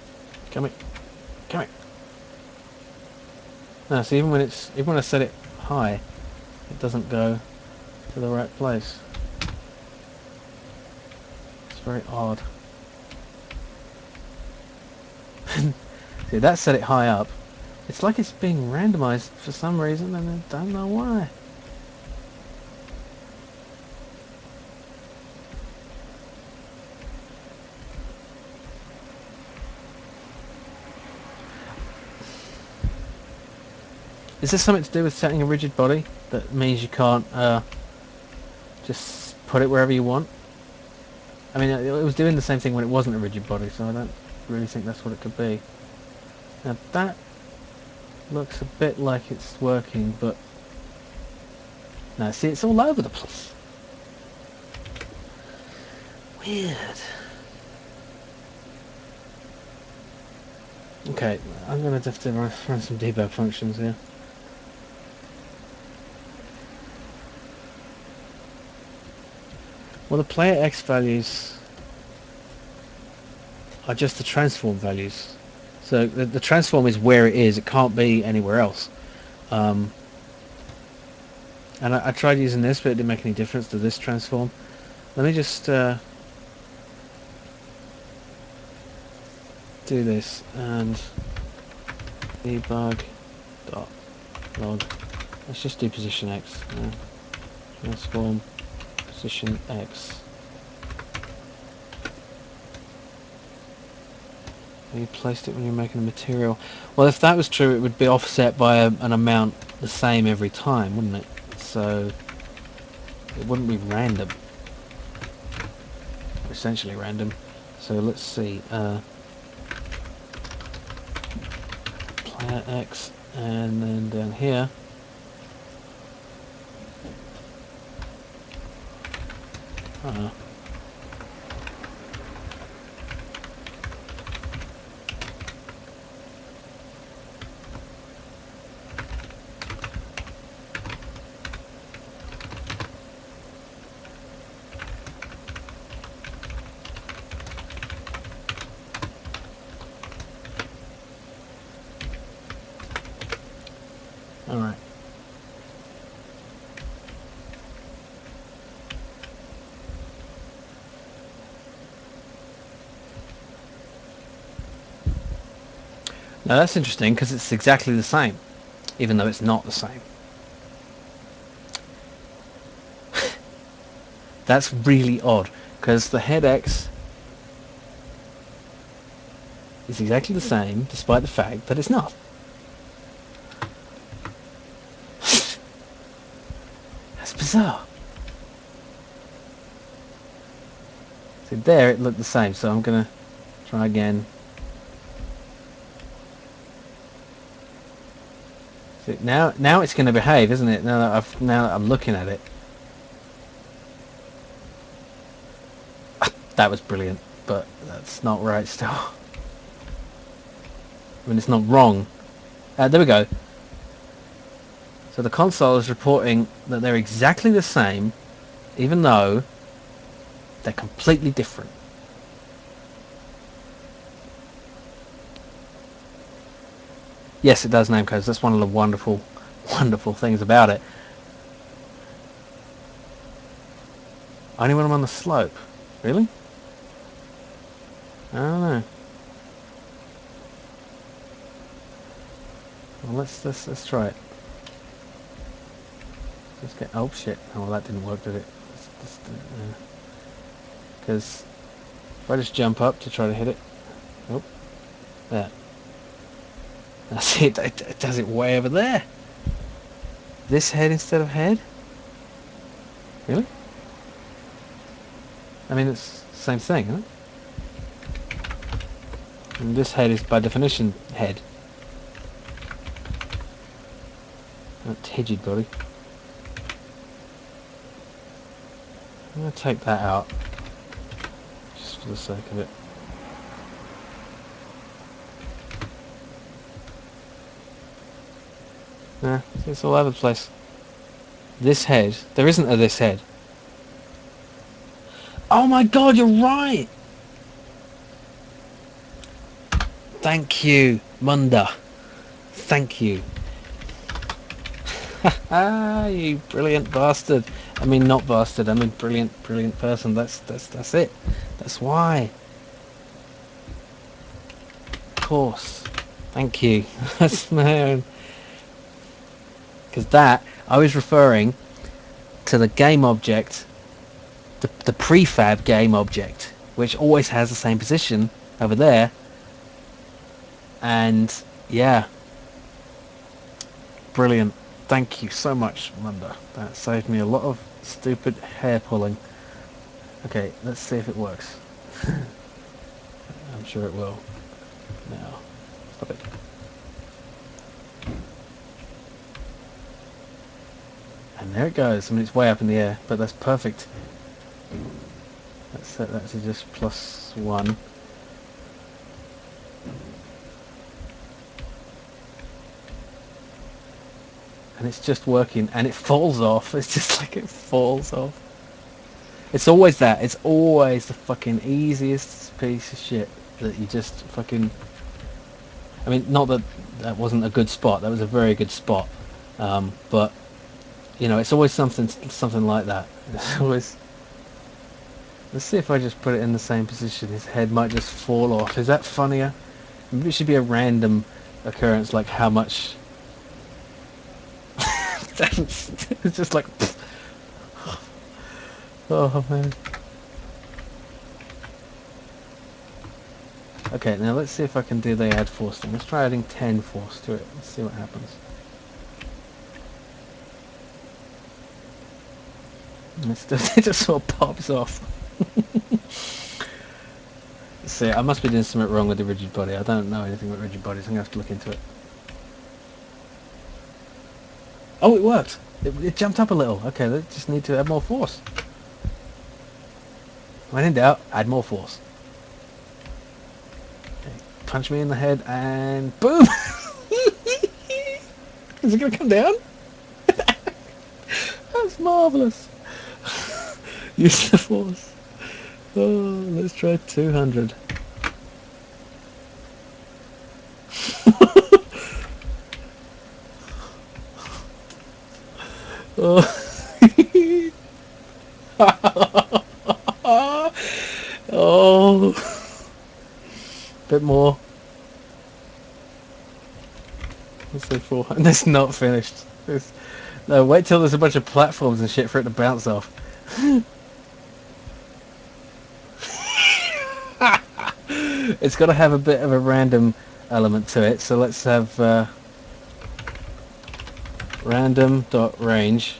come here, come here. No, so even when I set it high, it doesn't go to the right place. It's very odd. See, that set it high up. It's like it's being randomized for some reason, and I don't know why. Is this something to do with setting a rigid body? That means you can't just put it wherever you want? I mean, it was doing the same thing when it wasn't a rigid body, so I don't really think that's what it could be. Now that looks a bit like it's working, but no, see, it's all over the place. Weird. Okay, I'm going to have to run some debug functions here. Well, the player X values are just the transform values. So the transform is where it is. It can't be anywhere else. And I tried using this, but it didn't make any difference to this transform. Let me just do this and debug dot log. Let's just do position X. Transform position X. You placed it when you're making the material. Well, if that was true, it would be offset by an amount the same every time, wouldn't it? So it wouldn't be random. Essentially random. So let's see. Player X, and then down here. Alright. Now that's interesting because it's exactly the same, even though it's not the same. That's really odd, because the head X is exactly the same, despite the fact that it's not. That's bizarre. See, there it looked the same, so I'm gonna try again. See, now it's gonna behave, isn't it? Now that I'm looking at it. That was brilliant, but that's not right still. I mean, it's not wrong. There we go. So the console is reporting that they're exactly the same, even though they're completely different. Yes, it does name codes. That's one of the wonderful, wonderful things about it. Only when I'm on the slope. Really? I don't know. Well, let's try it. Let's get. Oh shit! Oh, well, that didn't work, did it? Because if I just jump up to try to hit it, oh, there. That's it. It does it way over there. This head instead of head. Really? I mean, it's the same thing, isn't it? And this head is by definition head. Not tidged body. I'm going to take that out, just for the sake of it. Yeah, it's all over the place. This head. There isn't a this head. Oh my god, you're right! Thank you, Munda. Thank you. Ah, you brilliant bastard. I mean, not bastard. I mean, brilliant, brilliant person. That's it. That's why. Of course. Thank you. That's my own. Because that, I was referring to the game object, the prefab game object, which always has the same position over there. And yeah, brilliant. Thank you so much, Munda. That saved me a lot of stupid hair pulling. Okay, let's see if it works. I'm sure it will. Now, stop it. And there it goes. I mean, it's way up in the air, but that's perfect. Let's set that to just +1. And it's just working, and it falls off. It's just like it falls off. It's always that. It's always the fucking easiest piece of shit that you just fucking... I mean, not that that wasn't a good spot. That was a very good spot. But, you know, it's always something like that. It's always... Let's see if I just put it in the same position. His head might just fall off. Is that funnier? Maybe it should be a random occurrence, like how much... It's just like... Oh, man. Okay, now let's see if I can do the add force thing. Let's try adding 10 force to it. Let's see what happens. It just sort of pops off. See, I must be doing something wrong with the rigid body. I don't know anything about rigid bodies. I'm going to have to look into it. Oh, it worked! It jumped up a little. Okay, let's just need to add more force. When in doubt, add more force. Okay, punch me in the head and boom! Is it going to come down? That's marvellous. Use the force. Oh, let's try 200. Oh. Oh. Bit more. Let's say 400. That's not finished. No, wait till there's a bunch of platforms and shit for it to bounce off. It's got to have a bit of a random element to it, so let's have random.range.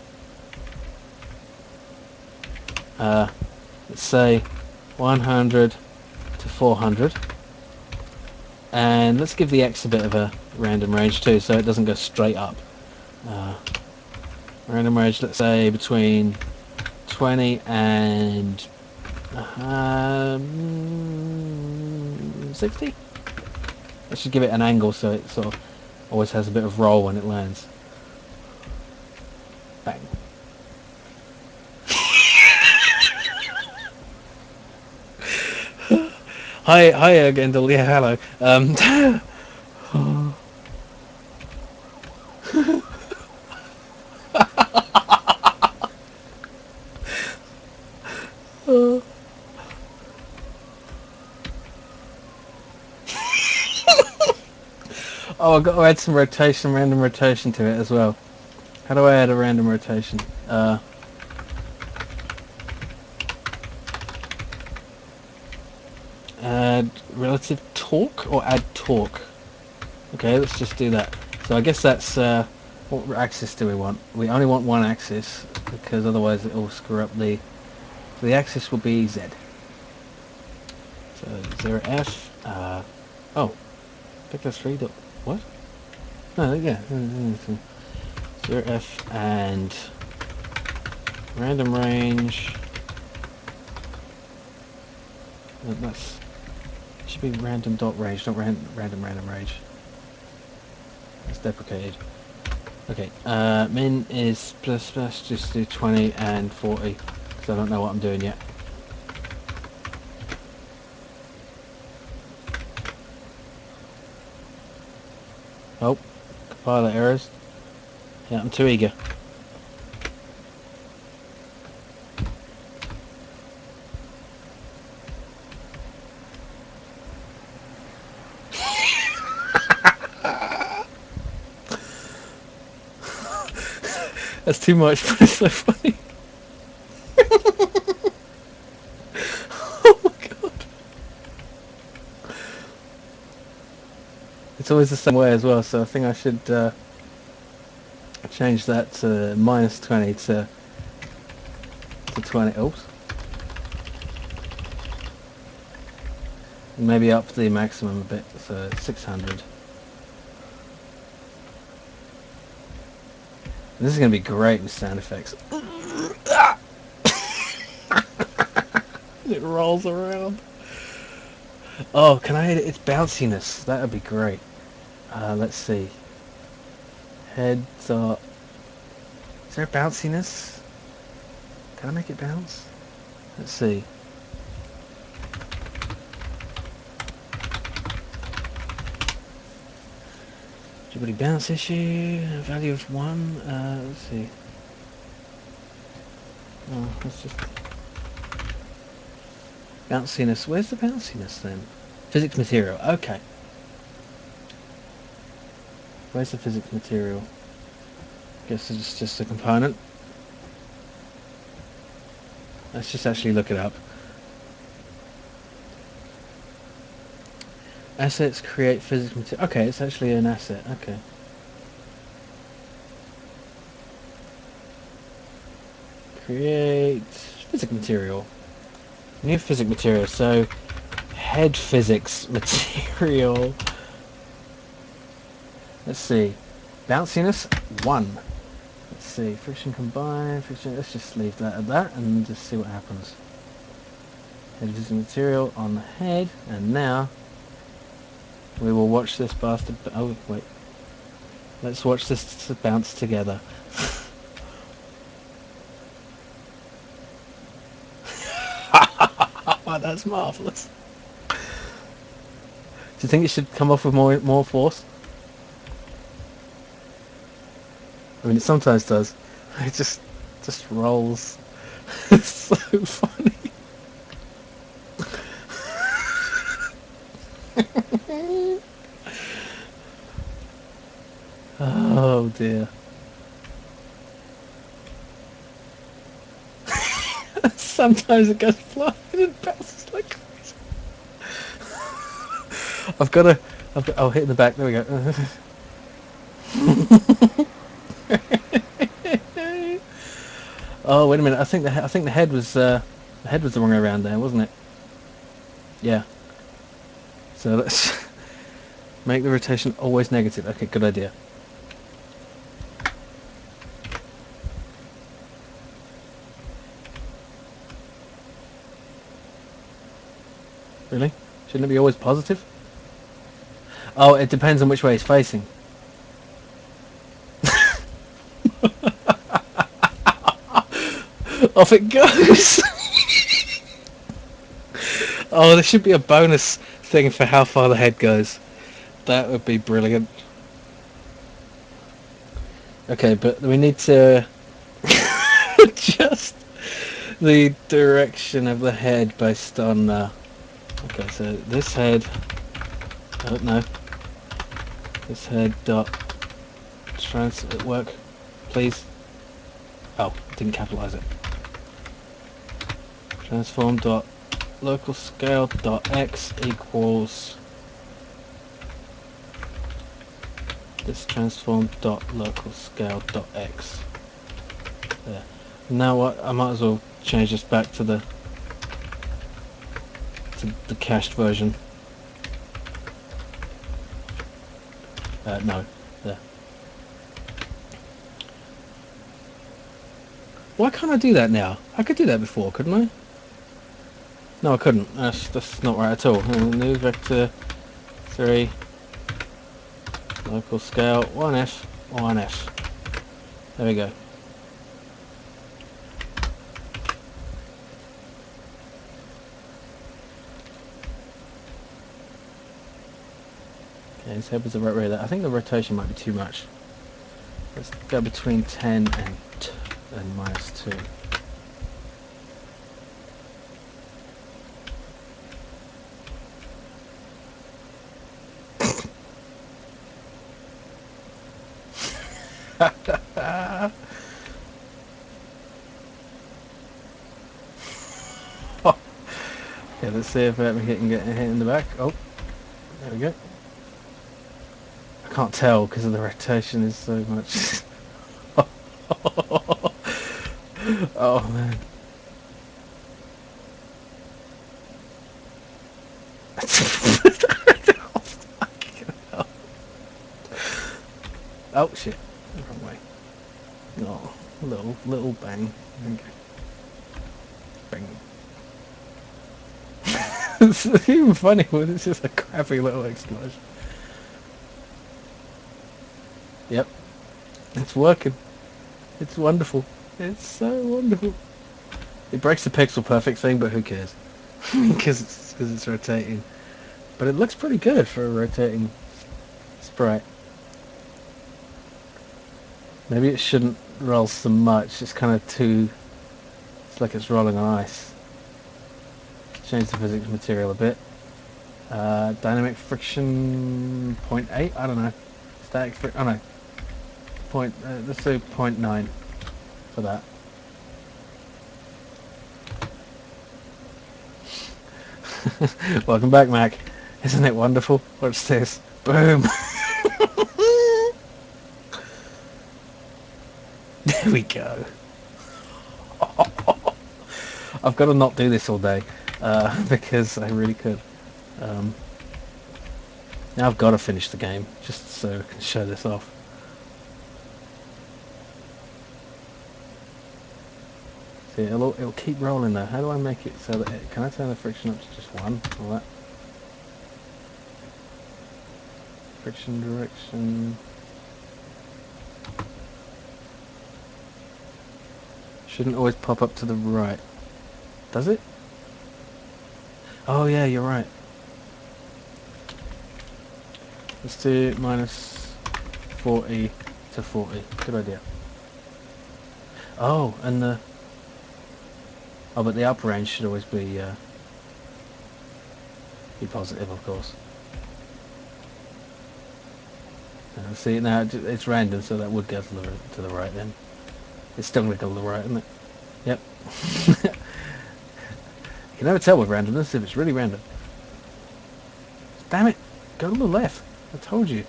Let's say 100 to 400, and let's give the X a bit of a random range too, so it doesn't go straight up. Random range, let's say between 20 and 60. I should give it an angle so it sort of always has a bit of roll when it lands. Bang. Hi, Gendel. Yeah, hello. Oh, I've got to add some rotation, random rotation to it as well. How do I add a random rotation? Add relative torque or add torque? Okay, let's just do that. So I guess that's what axis do we want? We only want one axis because otherwise it will screw up the axis will be Z. So 0F. Oh, vector 3 dot what? No, yeah. 0F and random range. That's should be random dot range, not random range. That's deprecated. Okay, min is plus, just do 20 and 40, because I don't know what I'm doing yet. Oh, compiler errors. Yeah, I'm too eager. That's too much, but it's so funny. Oh my god. It's always the same way as well, so I think I should change that to minus 20 to 20. Oops. Maybe up the maximum a bit, so 600. This is going to be great with sound effects. It rolls around. Oh, can I edit its bounciness? That would be great. Let's see. Head dot. Is there bounciness? Can I make it bounce? Let's see. Agility bounce issue. Value of 1. Let's see. Oh, let's just. Bounciness. Where's the bounciness then? Physics material. Okay. Where's the physics material? Guess it's just a component. Let's just actually look it up. Assets create physics material. Okay, it's actually an asset. Okay. Create physics material. New physics material. So head physics material. Let's see. Bounciness 1. Let's see. Friction combined. Friction. Let's just leave that at that and just see what happens. Head physics material on the head, and now we will watch this bastard. Oh wait. Let's watch this bounce together. Oh, that's marvelous. Do you think it should come off with more force? I mean, it sometimes does. It just rolls. It's so funny. Oh dear. Sometimes it goes flying and bounces like crazy. I'll hit in the back. There we go. Oh wait a minute. I think the head was the wrong way around there, wasn't it? Yeah. So let's make the rotation always negative. Okay, good idea. Really? Shouldn't it be always positive? Oh, it depends on which way it's facing. Off it goes! Oh, there should be a bonus thing for how far the head goes. That would be brilliant. Okay, but we need to adjust the direction of the head based on... okay, so this head... no. This head dot... work, please. Oh, didn't capitalize it. Transform dot local scale dot x equals this transform dot local scale dot x. There. Now what? I might as well change this back to the cached version. No, there. Why can't I do that now? I could do that before, couldn't I? No, I couldn't. That's not right at all. New vector 3 local scale 1f 1f. There we go. Okay, let's hope it's the right way there. I think the rotation might be too much. Let's go between 10 and -2. Okay, let's see if we can get a hit in the back. Oh, there we go. I can't tell because of the rotation is so much. Oh man. Oh shit, the wrong way. Oh, little bang. Okay. Bang. It's even funny when it's just a crappy little explosion. Yep, it's working. It's wonderful. It's so wonderful. It breaks the pixel perfect thing, but who cares? Because it's rotating. But it looks pretty good for a rotating sprite. Maybe it shouldn't roll so much. It's kind of too... It's like it's rolling on ice. Change the physics material a bit. Dynamic friction 0.8? I don't know. Static friction... Oh no. Let's do 0.9 for that. Welcome back, Mac. Isn't it wonderful? Watch this. Boom. There we go. I've got to not do this all day because I really could. Now I've got to finish the game just so I can show this off. See, it'll keep rolling though. How do I make it so that can I turn the friction up to just 1? All that. Friction direction. Shouldn't always pop up to the right. Does it? Oh yeah, you're right. Let's do -40 to 40. Good idea. Oh, and the... Oh, but the upper range should always be positive, of course. See, now it's random, so that would go to the right then. It's still going to go to the right, isn't it? Yep. You can never tell with randomness if it's really random. Damn it! Go to the left. I told you.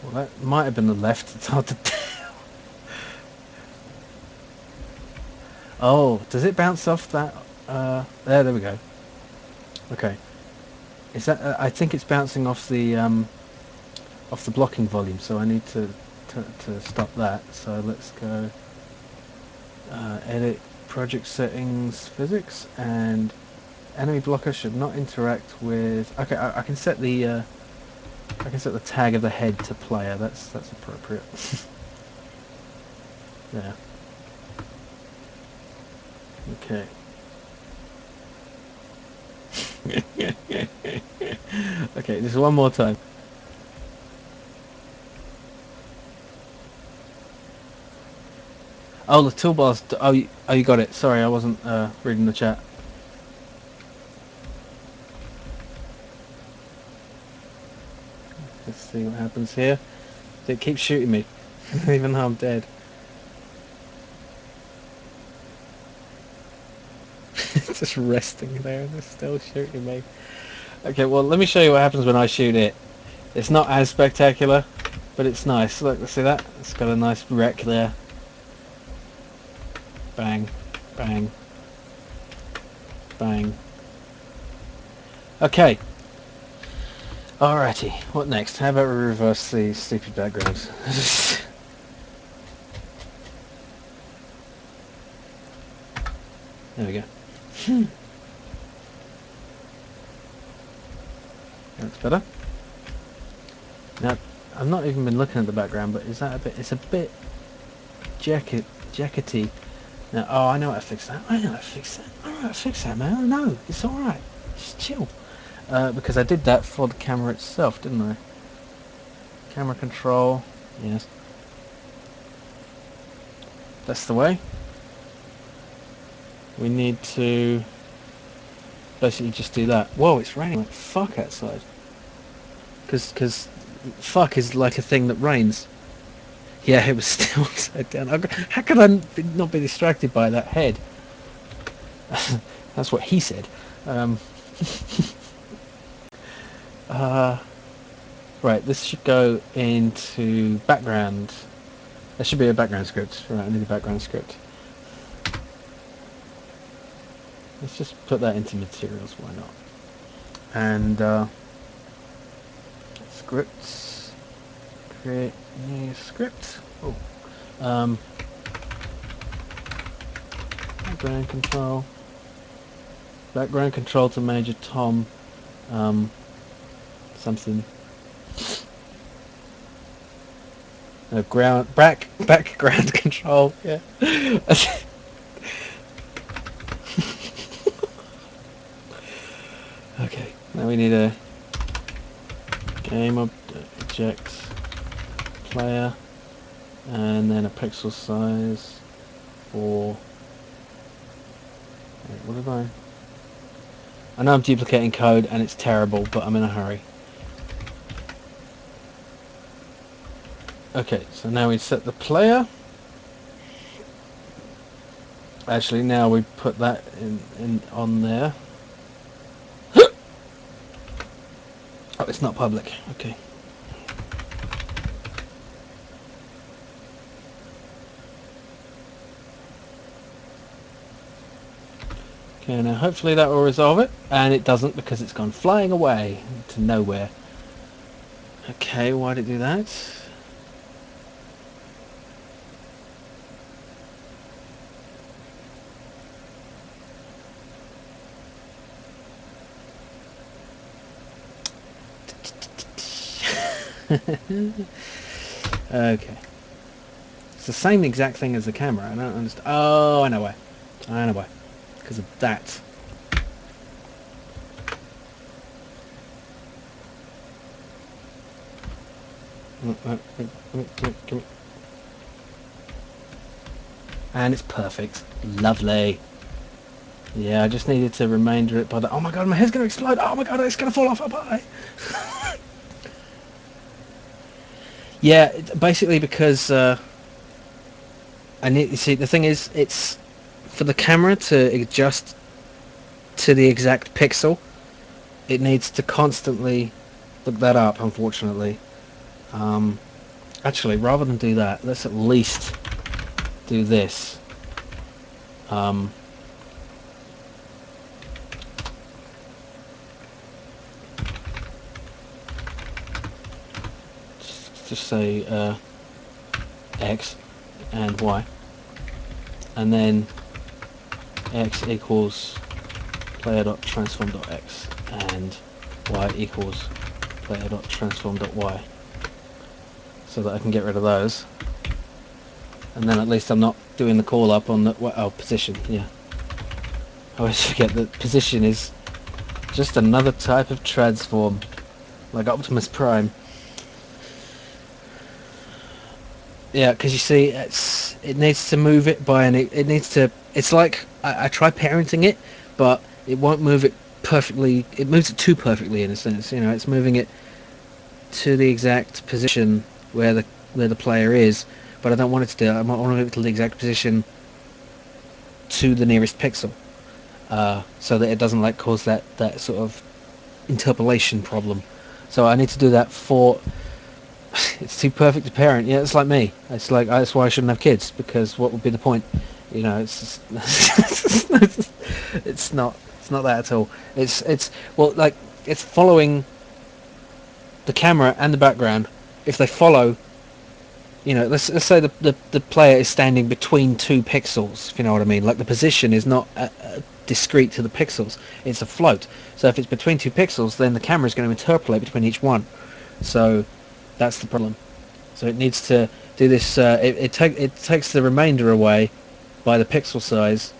Well, that might have been the left. It's hard to tell. Oh, does it bounce off that? There we go. Okay. Is that? I think it's bouncing off the blocking volume. So I need to stop that. So let's go. Edit project settings, physics, and enemy blocker should not interact with. Okay, I can set the tag of the head to player. That's appropriate. Yeah. Okay. Okay, just one more time. Oh, the toolbars. Oh, you got it. Sorry, I wasn't reading the chat. Let's see what happens here. It keeps shooting me, even though I'm dead. It's just resting there and it's still shooting me. Okay, well, let me show you what happens when I shoot it. It's not as spectacular, but it's nice. Look, see that? It's got a nice wreck there. Bang, bang, bang. Okay. Alrighty, what next? How about we reverse the stupid backgrounds? There we go. That's better. Now, I've not even been looking at the background, but is that a bit? It's a bit jackety. Now, oh, I know how to fix that. I know how to fix that. I know how to fix that, man. I know. It's all right. Just chill. Because I did that for the camera itself, didn't I? Camera control. Yes. That's the way. We need to basically just do that. Whoa, it's raining like fuck outside. Because fuck is like a thing that rains. Yeah, it was still upside down. How could I not be distracted by that head? That's what he said. Right, this should go into background. There should be a background script. Right, I need a background script. Let's just put that into materials, why not? And scripts. Create new script. Oh. Background control. Background control to Major Tom. Something. Background control. Yeah. Okay. Now we need a game object player, and then a pixel size for. Wait, what have I know I'm duplicating code and it's terrible, but I'm in a hurry. Okay, so now we set the player. Actually, now we put that in on there. Oh, it's not public. Okay. Okay, now hopefully that will resolve it, and it doesn't because it's gone flying away to nowhere. Okay, why did it do that? Okay. It's the same exact thing as the camera. I don't understand. Oh, I know why. I know why. Because of that. And it's perfect. Lovely. Yeah, I just needed to remainder it by the... Oh my god, my head's going to explode. Oh my god, it's going to fall off. Oh, bye. Yeah, basically because... I need... You see, the thing is, it's... For the camera to adjust to the exact pixel, it needs to constantly look that up, unfortunately. Actually, rather than do that, let's at least do this. Just say x and y, and then x equals player.transform.x and y equals player.transform.y, so that I can get rid of those, and then at least I'm not doing the call up on the position. Yeah, I always forget that position is just another type of transform, like Optimus Prime. Yeah, because you see, it needs to move it by it needs to. It's like I try parenting it, but it won't move it perfectly. It moves it too perfectly in a sense. You know, it's moving it to the exact position where the player is, but I don't want it to do that. I want to move it to the exact position to the nearest pixel, so that it doesn't like cause that sort of interpolation problem. So I need to do that for. It's too perfect to parent. Yeah, it's like me. It's like that's why I shouldn't have kids, because what would be the point? You know, it's just, it's not that at all. It's well, like it's following the camera and the background. If they follow, you know, let's say the player is standing between two pixels. If you know what I mean, like the position is not discrete to the pixels. It's a float. So if it's between two pixels, then the camera is going to interpolate between each one. So That's the problem. So it needs to do this. It takes the remainder away by the pixel size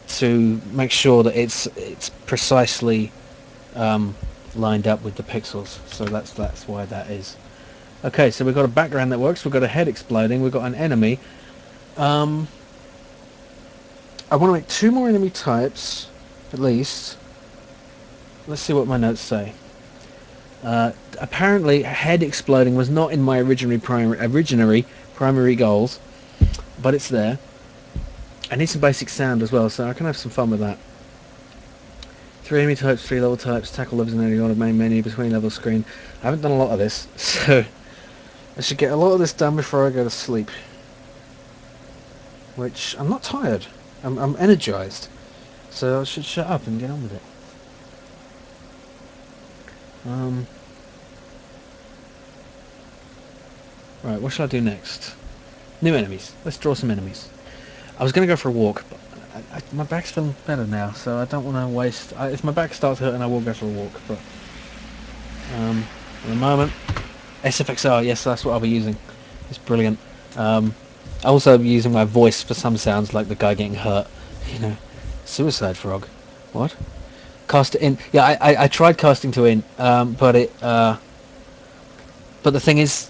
to make sure that it's precisely lined up with the pixels. So that's why that is. Okay, so we've got a background that works. We've got a head exploding. We've got an enemy. I want to make 2 more enemy types, at least. Let's see what my notes say. Apparently, head exploding was not in my originary primary goals, but it's there. I need some basic sound as well, so I can have some fun with that. 3 enemy types, 3 level types, tackle levels in any order, main menu, between level screen. I haven't done a lot of this, so I should get a lot of this done before I go to sleep. Which, I'm not tired. I'm energized. So I should shut up and get on with it. Right, what shall I do next? New enemies. Let's draw some enemies. I was going to go for a walk, but my back's feeling better now, so I don't want to waste... if my back starts hurting, I will go for a walk, but... at the moment... SFXR, yes, that's what I'll be using. It's brilliant. I'll also be using my voice for some sounds, like the guy getting hurt. You know, suicide frog. What? Cast it in. Yeah, I tried casting to in, but it... but the thing is,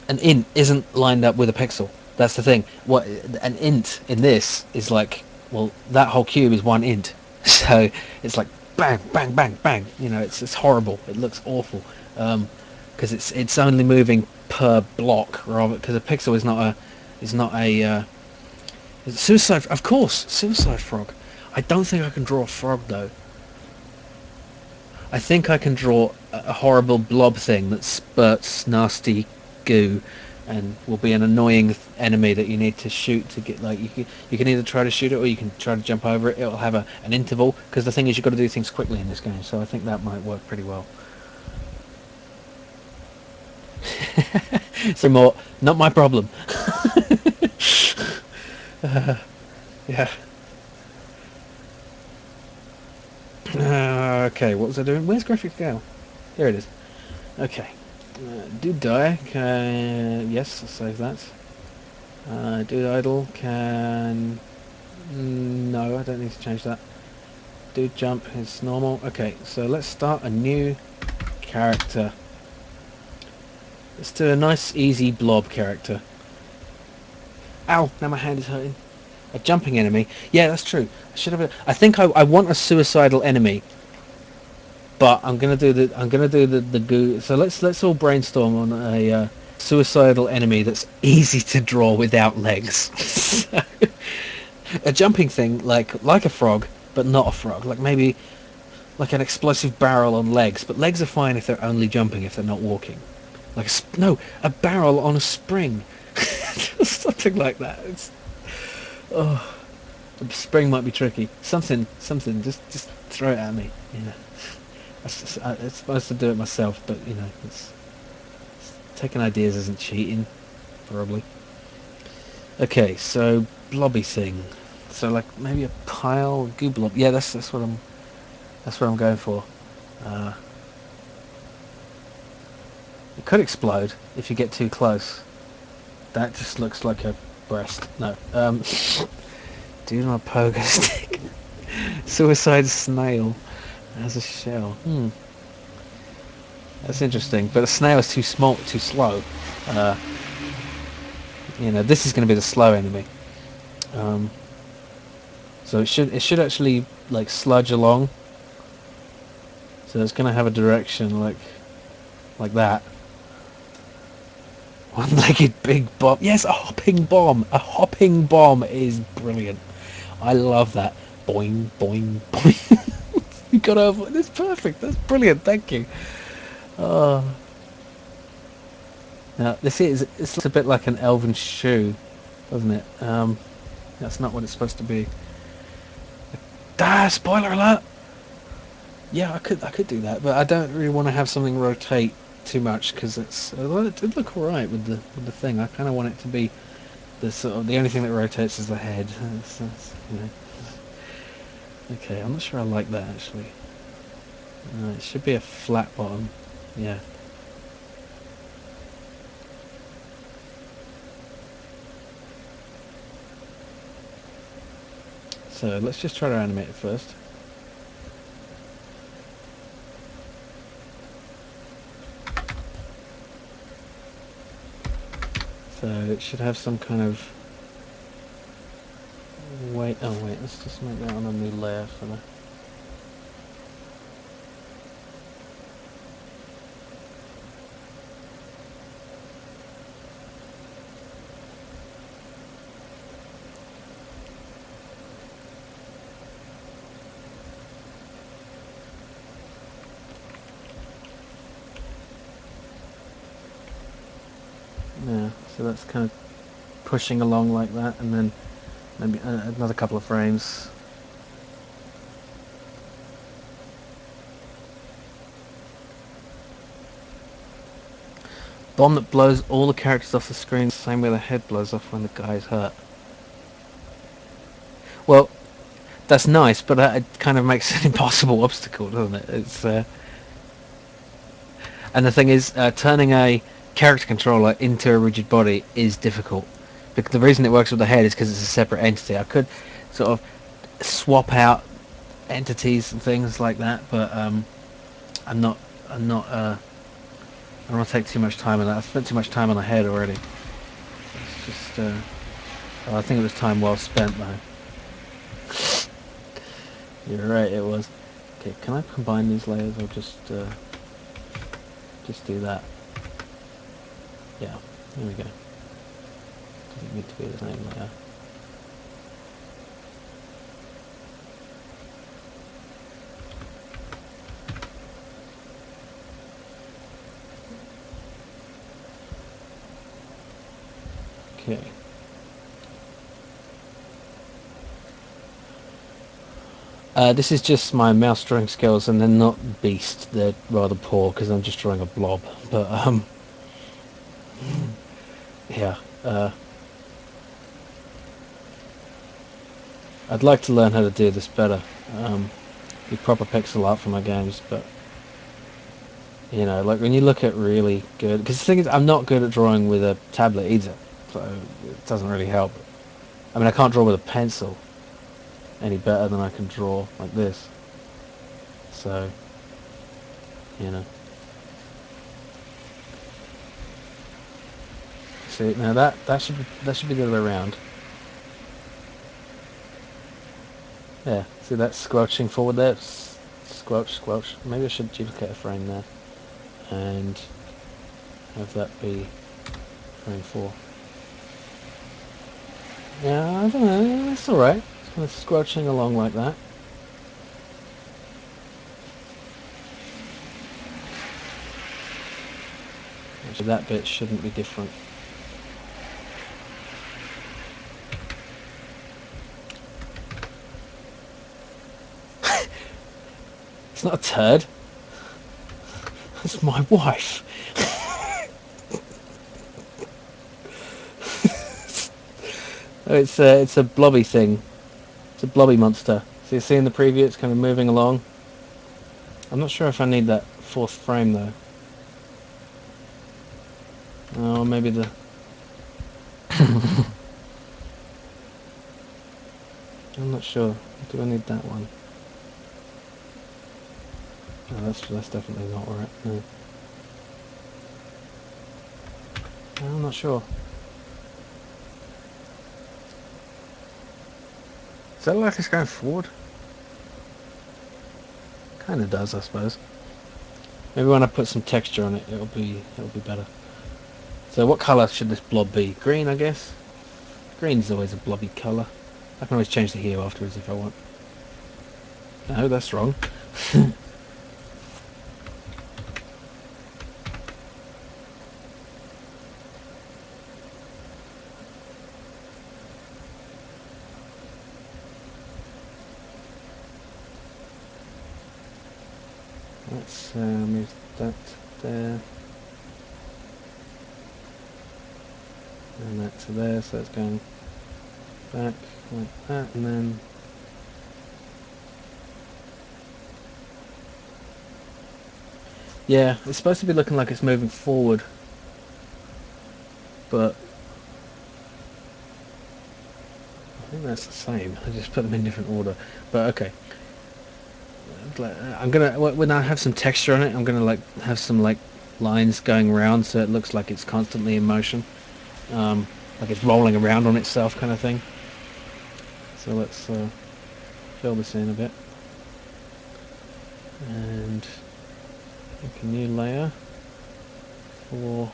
an int isn't lined up with a pixel. That's the thing. What an int in this is like, well, that whole cube is 1 int, so it's like bang, bang, bang, bang. You know, it's horrible. It looks awful because it's only moving per block, rather because a pixel is not a suicide. Of course, suicide frog. I don't think I can draw a frog though. I think I can draw a horrible blob thing that spurts nasty goo and will be an annoying enemy that you need to shoot to get, like, you can either try to shoot it or you can try to jump over it. It'll have an interval, because the thing is you've got to do things quickly in this game, so I think that might work pretty well. So more, not my problem. Yeah. Okay, what was I doing? Where's graphics go? Here it is. Okay. Do die can... yes, I'll save that. Do idle can... no, I don't need to change that. Do jump is normal. Okay, so let's start a new character. Let's do a nice, easy blob character. Ow! Now my hand is hurting. A jumping enemy. Yeah, that's true. I should have. I think I want a suicidal enemy. But I'm gonna do the goo. So let's all brainstorm on a suicidal enemy that's easy to draw without legs. A jumping thing like a frog, but not a frog. Like maybe like an explosive barrel on legs. But legs are fine if they're only jumping, if they're not walking. Like a barrel on a spring. Something like that. Oh, the spring might be tricky. Something. Just throw it at me. Yeah. It's supposed to do it myself, but you know, it's taking ideas isn't cheating, probably. Okay, so blobby thing. So like maybe a pile goo blob. Yeah, that's what I'm going for. It could explode if you get too close. That just looks like a breast. No. Do my pogo stick. Suicide snail. As a shell. That's interesting. But a snail is too small, too slow. You know, this is going to be the slow enemy. So it should actually like sludge along. So it's going to have a direction like that. One-legged big bomb. Yes, a hopping bomb. A hopping bomb is brilliant. I love that. Boing, boing, boing. You got over. That's perfect. That's brilliant. Thank you. Now it's a bit like an elven shoe, doesn't it? That's not what it's supposed to be. Spoiler alert. Yeah, I could do that, but I don't really want to have something rotate too much because it did look alright with the thing. I kind of want it to be the only thing that rotates is the head. You know. Okay, I'm not sure I like that actually. It should be a flat bottom. Yeah. So let's just try to animate it first. So it should have some kind of weight. Oh wait, let's just make that on a new layer for the. Yeah, so that's kind of pushing along like that, and then maybe another couple of frames. Bomb that blows all the characters off the screen the same way the head blows off when the guy's hurt. Well, that's nice, but it kind of makes an impossible obstacle, doesn't it? It's and the thing is, turning a character controller into a rigid body is difficult. Because the reason it works with the head is because it's a separate entity. I could sort of swap out entities and things like that, but I'm not. I'm not. I don't want to take too much time on that. I've spent too much time on the head already. It's just. Well, I think it was time well spent, though. You're right. It was. Okay, can I combine these layers or just do that? Yeah. There we go. Doesn't need to be the same layer. Okay. This is just my mouse drawing skills, and they're not beast. They're rather poor because I'm just drawing a blob. But yeah. I'd like to learn how to do this better. Be proper pixel art for my games, but you know, like when you look at really good, because the thing is, I'm not good at drawing with a tablet either, so it doesn't really help. I mean, I can't draw with a pencil any better than I can draw like this. So, you know. See, now that should be the other way around. Yeah, see that squelching forward there? Squelch, squelch. Maybe I should duplicate a frame there and have that be frame 4. Yeah, I don't know, it's alright. It's kind of squelching along like that. Actually, that bit shouldn't be different. It's not a turd. That's my wife. Oh, it's a blobby thing. It's a blobby monster. So you see in the preview, it's kind of moving along. I'm not sure if I need that 4th frame though. Oh, maybe the. I'm not sure. Do I need that one? No, that's definitely not right. No. I'm not sure. Does that look like it's going forward? Kind of does, I suppose. Maybe when I put some texture on it, it'll be better. So what colour should this blob be? Green, I guess. Green is always a blobby colour. I can always change the hue afterwards if I want. No, that's wrong. Let's move that there. And that to there, so it's going back like that, and then yeah, it's supposed to be looking like it's moving forward, but think that's the same. I just put them in different order. But okay. I'm gonna when I have some texture on it, I'm gonna like have some like lines going around so it looks like it's constantly in motion, like it's rolling around on itself kind of thing. So let's fill this in a bit and make a new layer for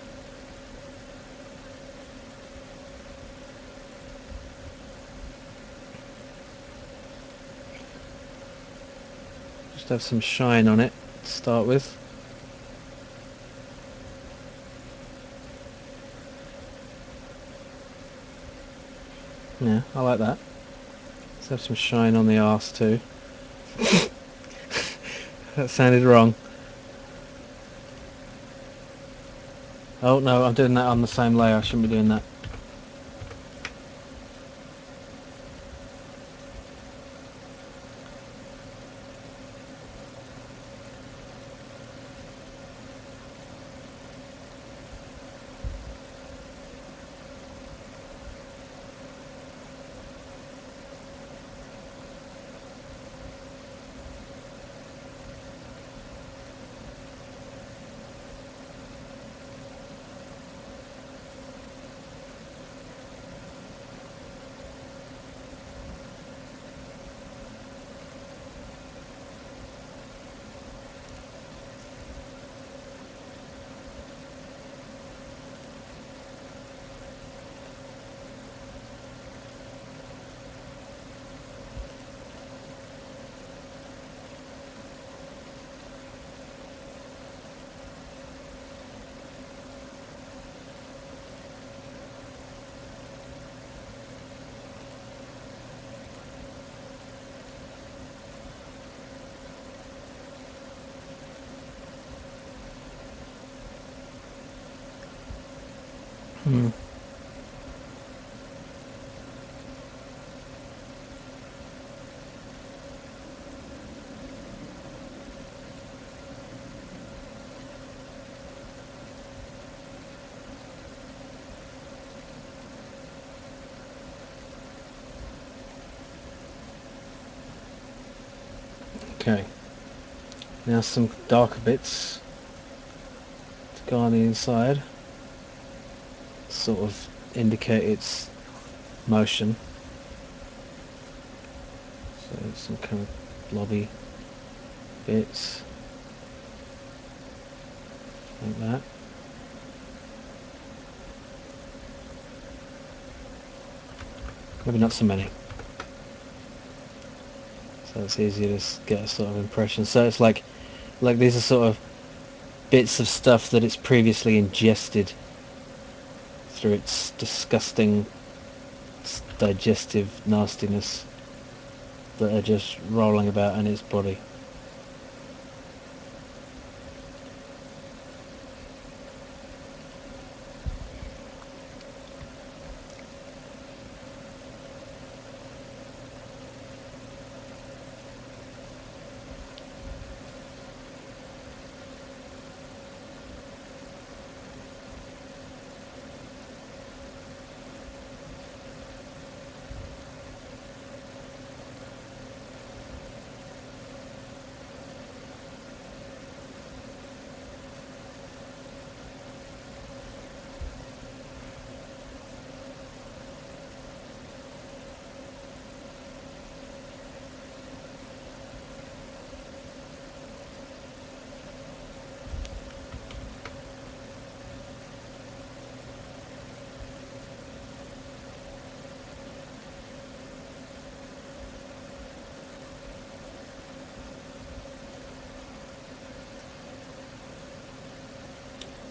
just have some shine on it to start with. Yeah, I like that. Let's have some shine on the arse too. That sounded wrong. Oh no, I'm doing that on the same layer. I shouldn't be doing that. Hmm. Okay. Now some darker bits to go on the inside, sort of indicate its motion. So some kind of blobby bits like that. Maybe not so many. So it's easier to get a sort of impression. So it's like these are sort of bits of stuff that it's previously ingested through its disgusting digestive nastiness that are just rolling about in its body.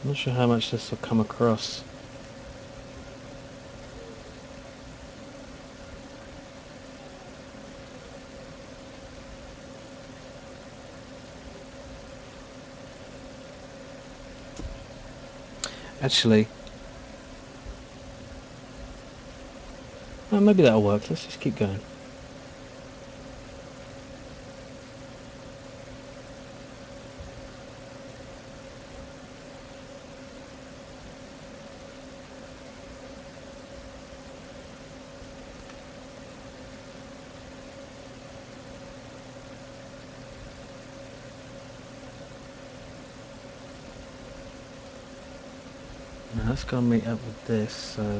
I'm not sure how much this will come across. Actually, well, maybe that'll work. Let's just keep going. that's got to meet up with this, so...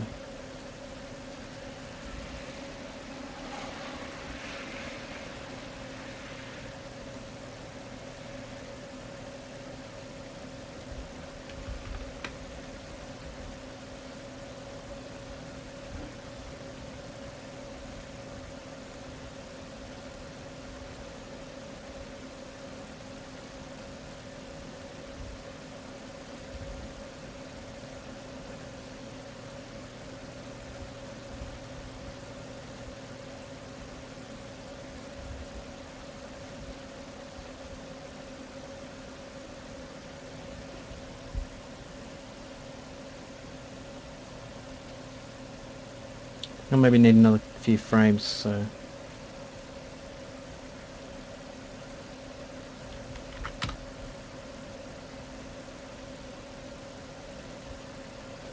I'll maybe need another few frames, so...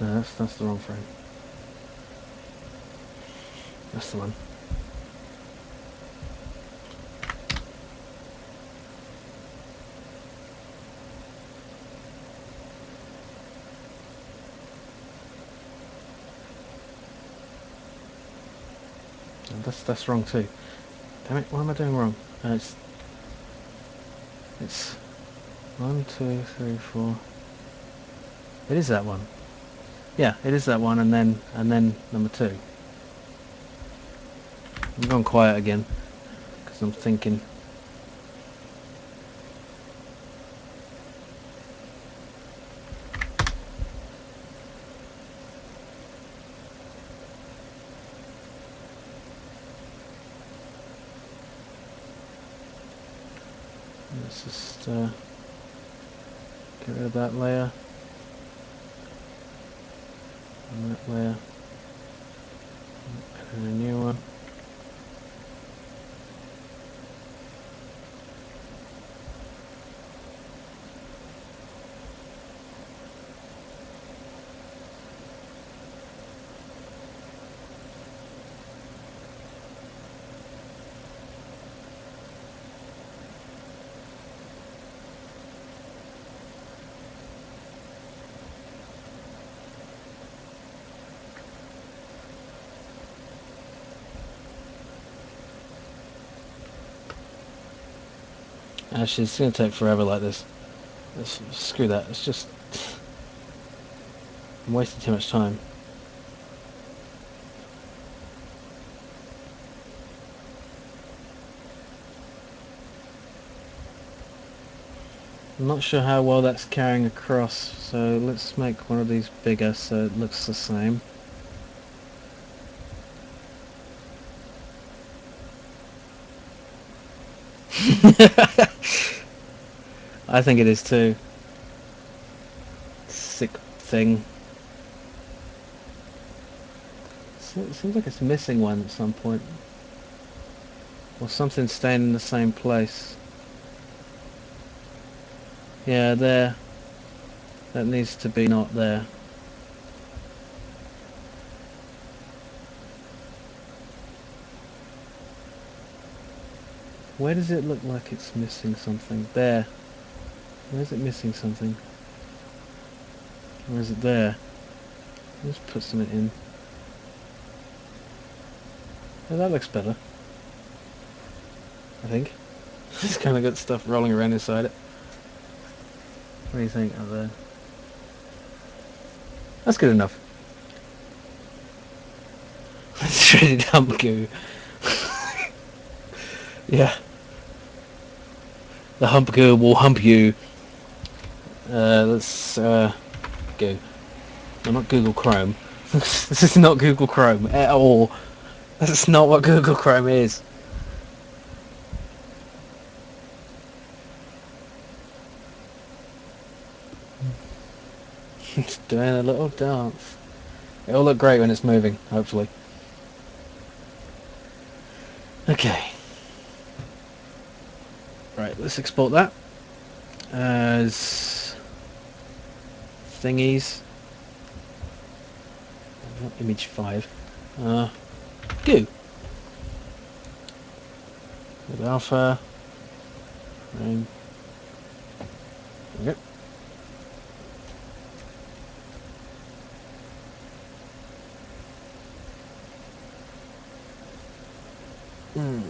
No, that's the wrong frame. That's the one. No, that's wrong too. Damn it, what am I doing wrong? It's 1, 2, 3, 4. It is that one. Yeah, it is that one, and then number 2. I'm going quiet again because I'm thinking. Let's just get rid of that layer and that layer, and a new one. Actually, it's going to take forever like this. Screw that. It's just... I'm wasting too much time. I'm not sure how well that's carrying across, so let's make one of these bigger so it looks the same. I think it is too. Sick thing. So it seems like it's missing one at some point. Or something staying in the same place. Yeah, there. That needs to be not there. Where does it look like it's missing something? There. Where is it missing something? Or is it there? Let's put something in. Oh, that looks better. I think. It's kind of got stuff rolling around inside it. What do you think of there? That's good enough. Shredded hump goo. Yeah. The hump goo will hump you. Let's go. No, not Google Chrome. This is not Google Chrome at all. That's not what Google Chrome is. It's doing a little dance. It'll look great when it's moving, hopefully. Okay. Right, let's export that as thingies. Not image 5. Goo. With alpha. There we go. Hmm.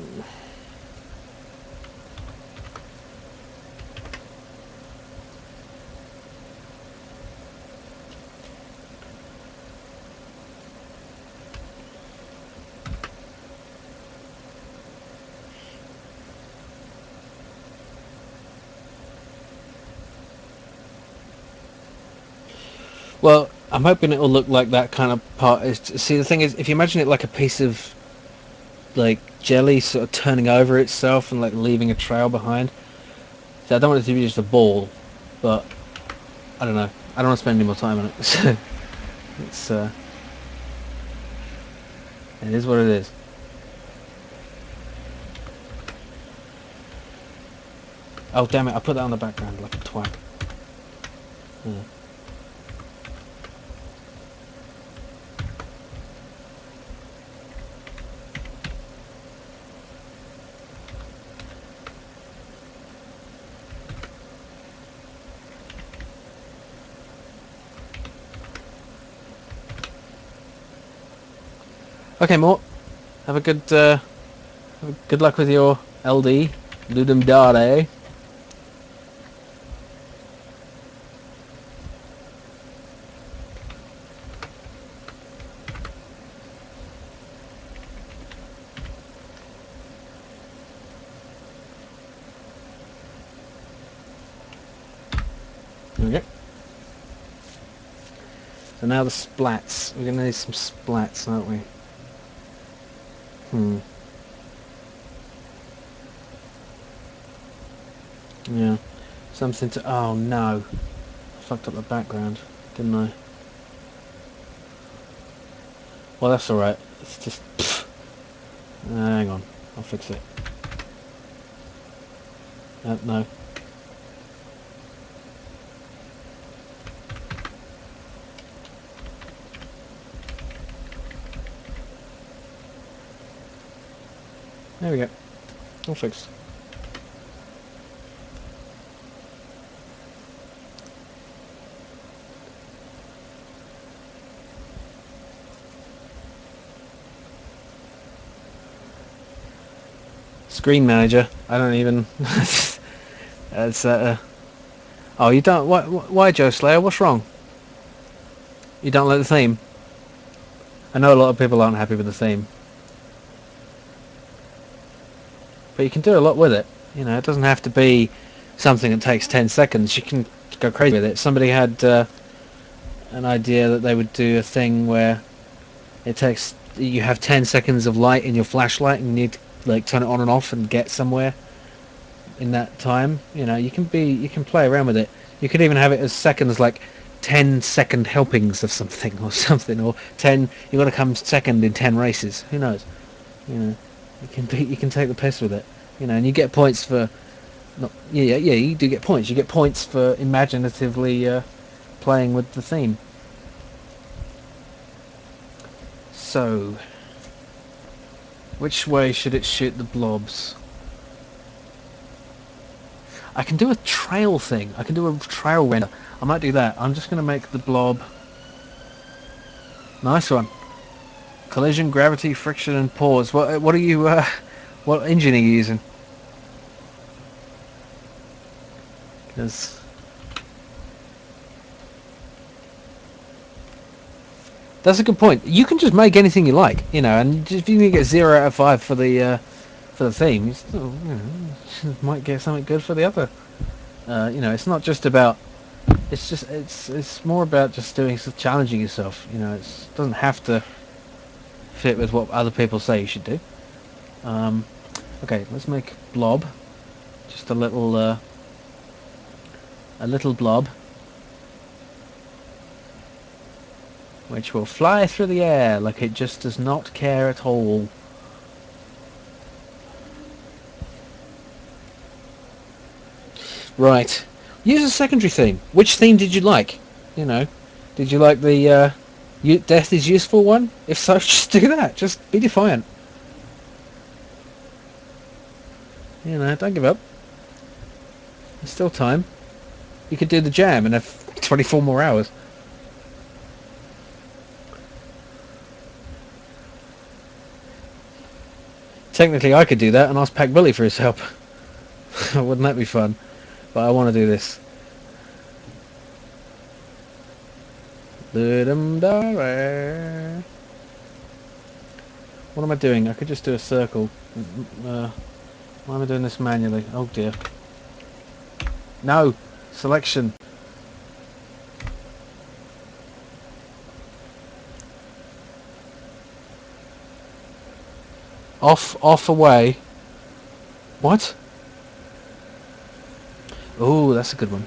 Well, I'm hoping it will look like that kind of part. See, the thing is, if you imagine it like a piece of like jelly sort of turning over itself and like leaving a trail behind. So I don't want it to be just a ball, but I don't know. I don't want to spend any more time on it. So it's it is what it is. Oh damn it! I put that on the background like a twat. Yeah. Okay, Mort. Have a good luck with your LD, Ludum Dare. There we go. So now the splats. We're gonna need some splats, aren't we? Yeah. Something to. Oh no! I fucked up the background, didn't I? Well, that's all right. It's just. Hang on, I'll fix it. No. There we go. All fixed. Screen manager. I don't even. It's Oh, you don't. Why, Joe Slayer? What's wrong? You don't like the theme? I know a lot of people aren't happy with the theme, but you can do a lot with it. You know, it doesn't have to be something that takes 10 seconds. You can go crazy with it. Somebody had an idea that they would do a thing where it takes you have 10 seconds of light in your flashlight and you need to like turn it on and off and get somewhere in that time. You know, you can play around with it. You could even have it as seconds, like 10-second helpings of something or something, or 10. You got to come second in 10 races. Who knows? You know, you can take the piss with it. You know, and you get points for not. Yeah. You do get points. You get points for imaginatively playing with the theme. So, which way should it shoot the blobs? I can do a trail thing. I can do a trail render. I might do that. I'm just going to make the blob. Nice one. Collision, gravity, friction, and pause. What are you? What engine are you using? Because that's a good point. You can just make anything you like, you know, and if you can get 0 out of 5 for the theme, you still, might get something good for the other. You know, it's not just about. It's more about just challenging yourself. You know, it doesn't have to fit with what other people say you should do. Okay, let's make blob. Just a little blob, which will fly through the air like it just does not care at all. Right. Use a secondary theme. Which theme did you like? You know, did you like the death is useful one? If so, just do that. Just be defiant. You know, don't give up. There's still time. You could do the jam and have 24 more hours. Technically, I could do that and ask Pack Bully for his help. Wouldn't that be fun? But I want to do this. Ludum Dare. What am I doing? I could just do a circle. Why am I doing this manually? Oh dear. No! Selection. Off, away. What? Oh, that's a good one.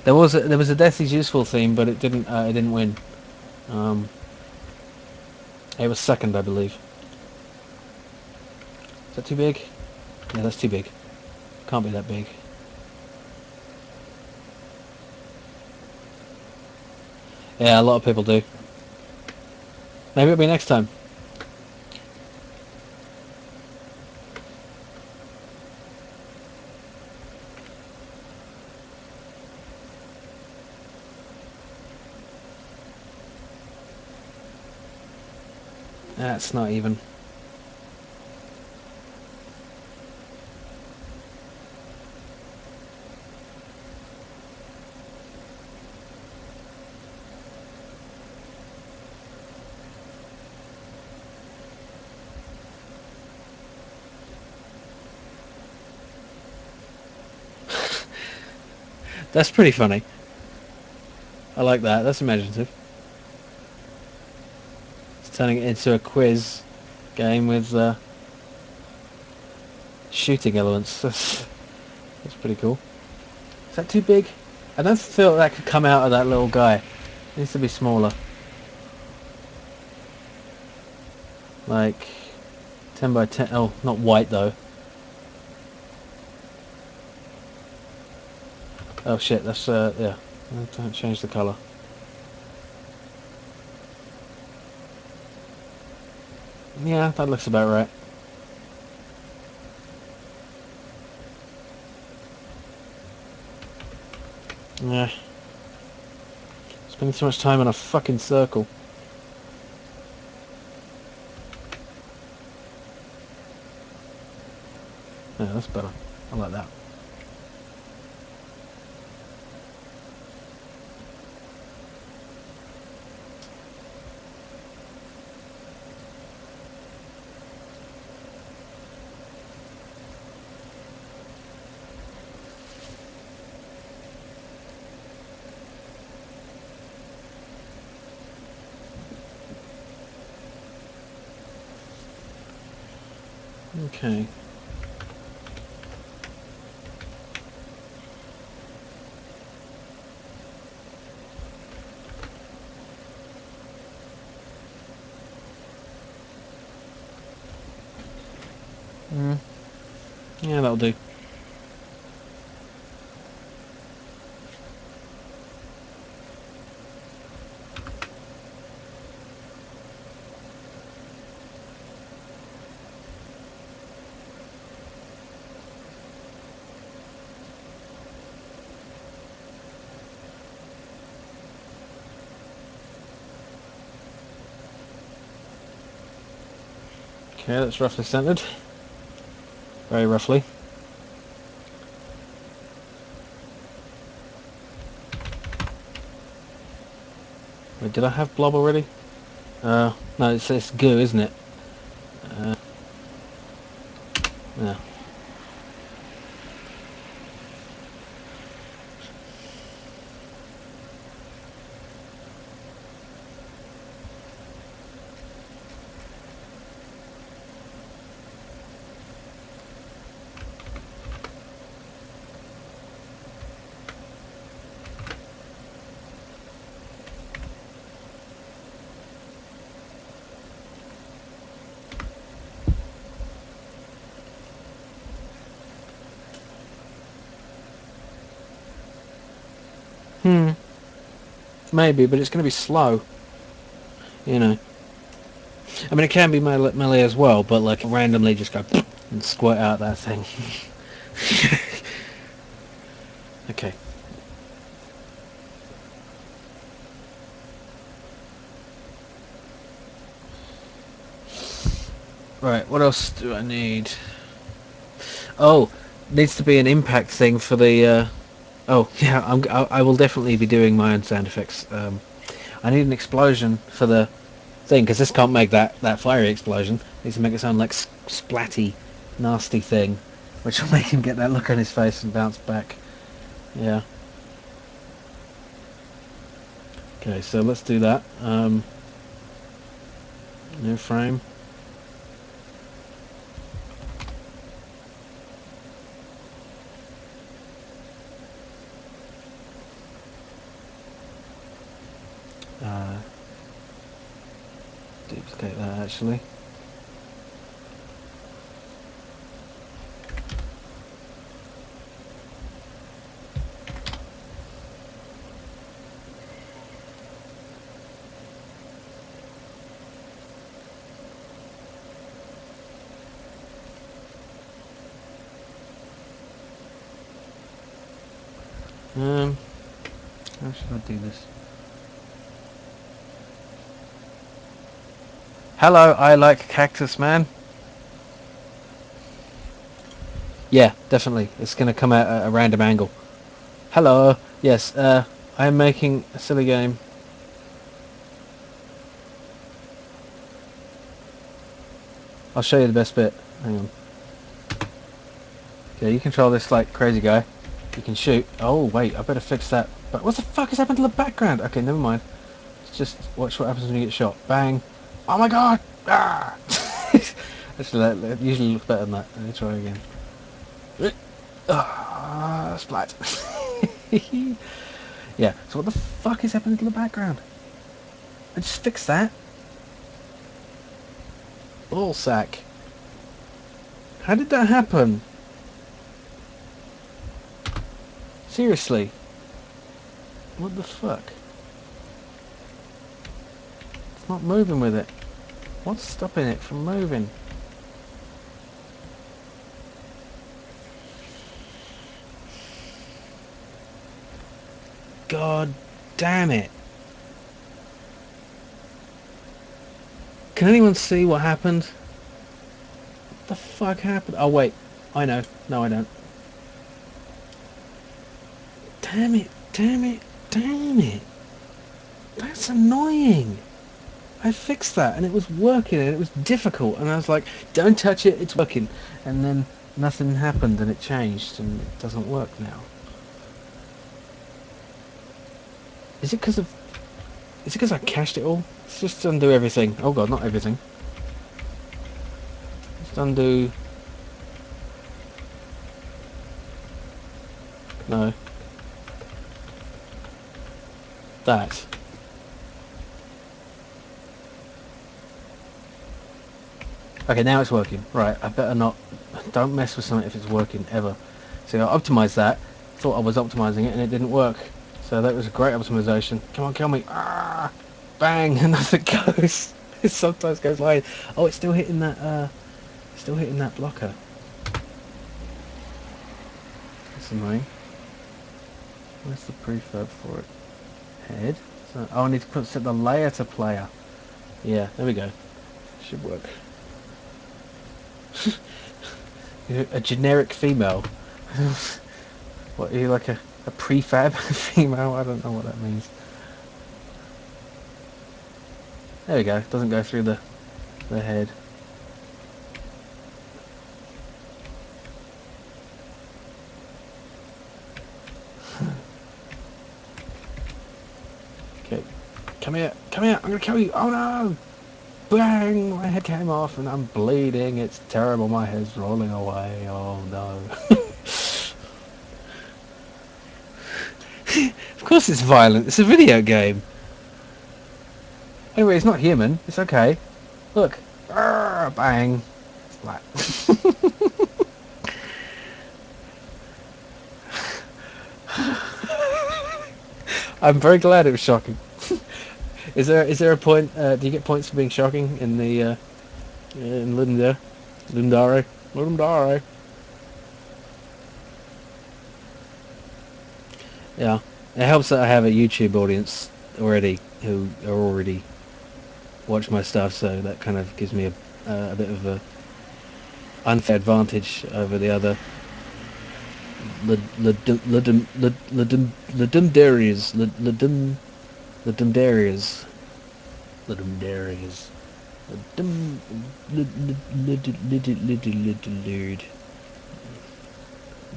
There was a Death is Useful theme, but it didn't win. It was second, I believe. Is that too big? Yeah, that's too big. Can't be that big. Yeah, a lot of people do. Maybe it'll be next time. That's not even. That's pretty funny. I like that. That's imaginative. It's turning it into a quiz game with shooting elements. That's pretty cool. Is that too big? I don't feel that could come out of that little guy. It needs to be smaller. Like 10 by 10. Oh, not white though. Oh shit, that's yeah. Don't change the colour. Yeah, that looks about right. Yeah. Spending too much time on a fucking circle. Yeah, that's better. I like that. Okay. Mm. Yeah, that'll do. Okay, that's roughly centered. Very roughly. Wait, did I have blob already? No, it's goo, isn't it? Yeah. Maybe, but it's going to be slow. You know. I mean, it can be melee as well, but like randomly just go and squirt out that thing. Okay. Right, what else do I need? Oh, needs to be an impact thing for the. Oh, yeah, I will definitely be doing my own sound effects. I need an explosion for the thing because this can't make that fiery explosion. It needs to make it sound like splatty, nasty thing, which will make him get that look on his face and bounce back. Yeah. Okay, so let's do that. New frame. Uh, Duplicate that actually. How should I do this? Hello, I like Cactus Man. Yeah, definitely. It's going to come out at a random angle. Hello. Yes, I'm making a silly game. I'll show you the best bit. Hang on. Okay, you control this like crazy guy. You can shoot. Oh, wait, I better fix that. But what the fuck has happened to the background? Okay, never mind. Just watch what happens when you get shot. Bang. Oh my god! Ah! Actually, that usually looks better than that. Let me try again. Ah, splat. Yeah, so what the fuck is happening to the background? I just fixed that. Ballsack. How did that happen? Seriously. What the fuck? It's not moving with it. What's stopping it from moving? God damn it. Can anyone see what happened? What the fuck happened? Oh wait, I know. No, I don't. Damn it, damn it, damn it. That's annoying. I fixed that and it was working and it was difficult and I was like, don't touch it, it's working. And then nothing happened and it changed and it doesn't work now. Is it because I cached it all? Let's just undo everything. Oh god, not everything. Just undo. No. That. Okay, now it's working. Right, I better not. Don't mess with something if it's working ever. So I optimised that. Thought I was optimising it and it didn't work. So that was a great optimisation. Come on, kill me. Ah! Bang! And nothing goes. It sometimes goes like. Oh, it's still hitting that. Still hitting that blocker. That's annoying. Where's the prefab for it? Head. So, oh, I need to set the layer to player. Yeah, there we go. Should work. A generic female. What, are you like a prefab female? I don't know what that means. There we go. Doesn't go through the head. Okay. Come here. Come here. I'm gonna kill you. Oh no! Bang! My head came off and I'm bleeding. It's terrible. My head's rolling away. Oh no. Of course it's violent. It's a video game. Anyway, it's not human. It's okay. Look. Arrgh, bang. Splat. I'm very glad it was shocking. Is there a point? Do you get points for being shocking in the in Ludum Dare? Ludum Dare? Ludum Dare. Yeah, it helps that I have a YouTube audience already who are already watch my stuff, so that kind of gives me a bit of a unfair advantage over the other Ludum Dares, Ludum Dares, Ludum Dares, Ludum Lud,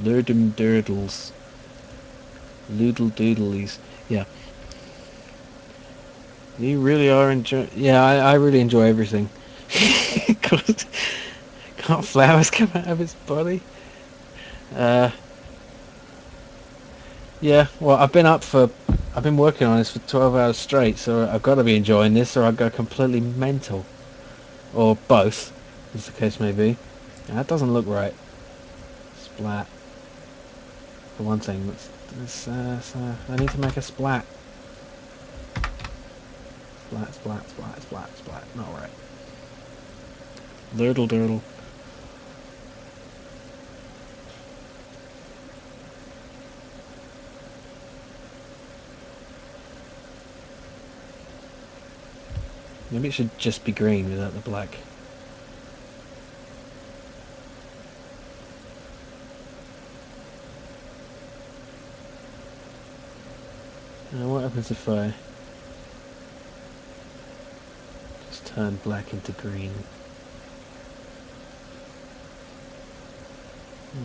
Ludum Durdles, Loodle Doodlies. Yeah, you really are enjoy. Yeah, I really enjoy everything. Can't flowers come out of his body? Uh, yeah. Well, I've been working on this for 12 hours straight, so I've got to be enjoying this, or I'll go completely mental, or both, as the case may be. That doesn't look right. Splat. For one thing, I need to make a splat. Splat, splat, splat, splat, splat. Not right. Lurdle, durdle. Maybe it should just be green without the black. Now what happens if I just turn black into green?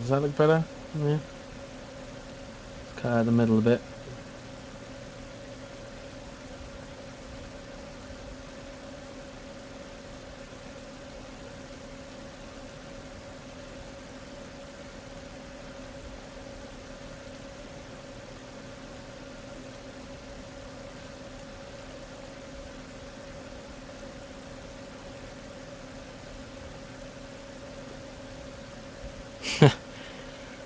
Does that look better? Yeah. Cut out the middle a bit.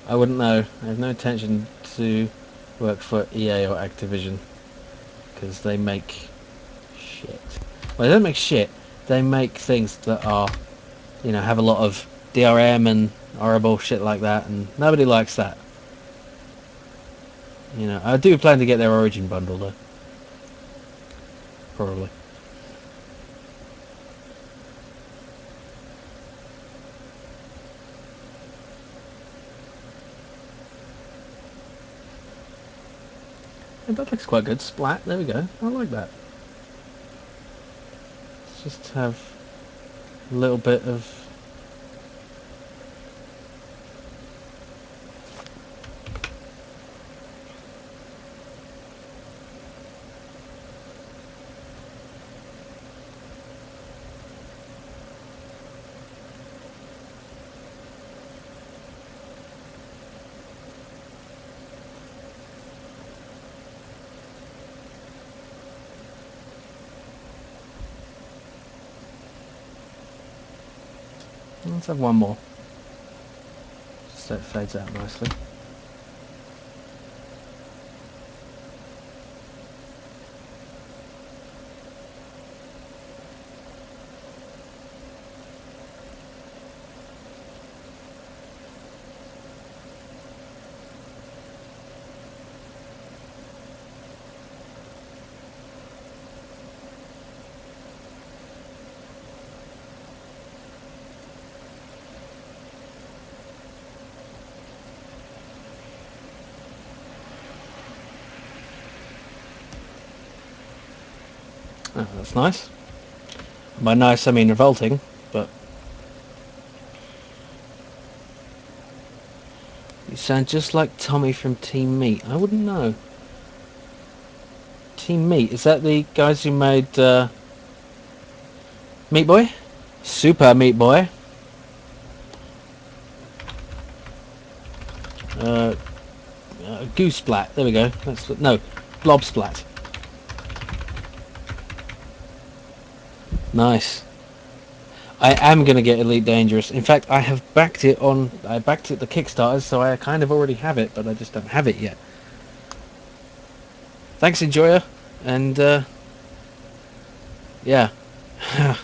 I wouldn't know. I have no intention to work for EA or Activision because they make shit. Well, they don't make shit. They make things that are, have a lot of DRM and horrible shit like that, and nobody likes that. I do plan to get their Origin bundle though. Probably. Yeah, that looks quite good. Splat. There we go. I like that. Let's just have a little bit of. Let's have one more. Just so it fades out nicely. Oh, that's nice. By nice I mean revolting, but you sound just like Tommy from Team Meat. I wouldn't know. Team Meat, is that the guys who made Meat Boy? Super Meat Boy. Goose Splat. There we go. No, Blob Splat. Nice. I am going to get Elite Dangerous. In fact, I backed it the Kickstarter, so I kind of already have it, but I just don't have it yet. Thanks, Enjoyer. And, yeah. I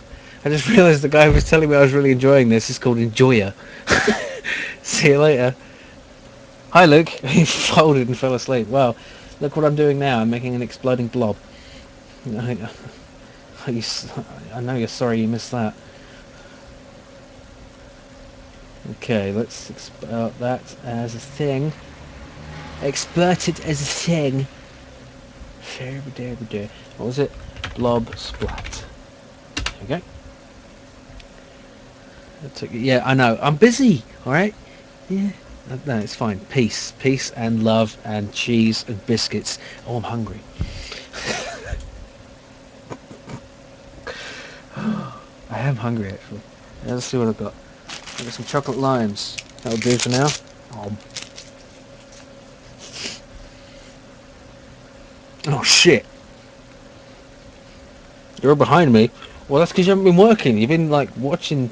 just realised the guy who was telling me I was really enjoying this is called Enjoyer. See you later. Hi, Luke. He folded and fell asleep. Wow. Look what I'm doing now. I'm making an exploding blob. I know you're sorry you missed that. Okay, let's export that as a thing. Export it as a thing. What was it? Blob splat. There we go. Yeah, I know. I'm busy. All right. Yeah. No, it's fine. Peace and love and cheese and biscuits. Oh, I'm hungry. I am hungry actually. Yeah, let's see what I've got. I've got some chocolate limes. That'll do for now. Oh, oh shit! You're behind me. Well, that's because you haven't been working. You've been like watching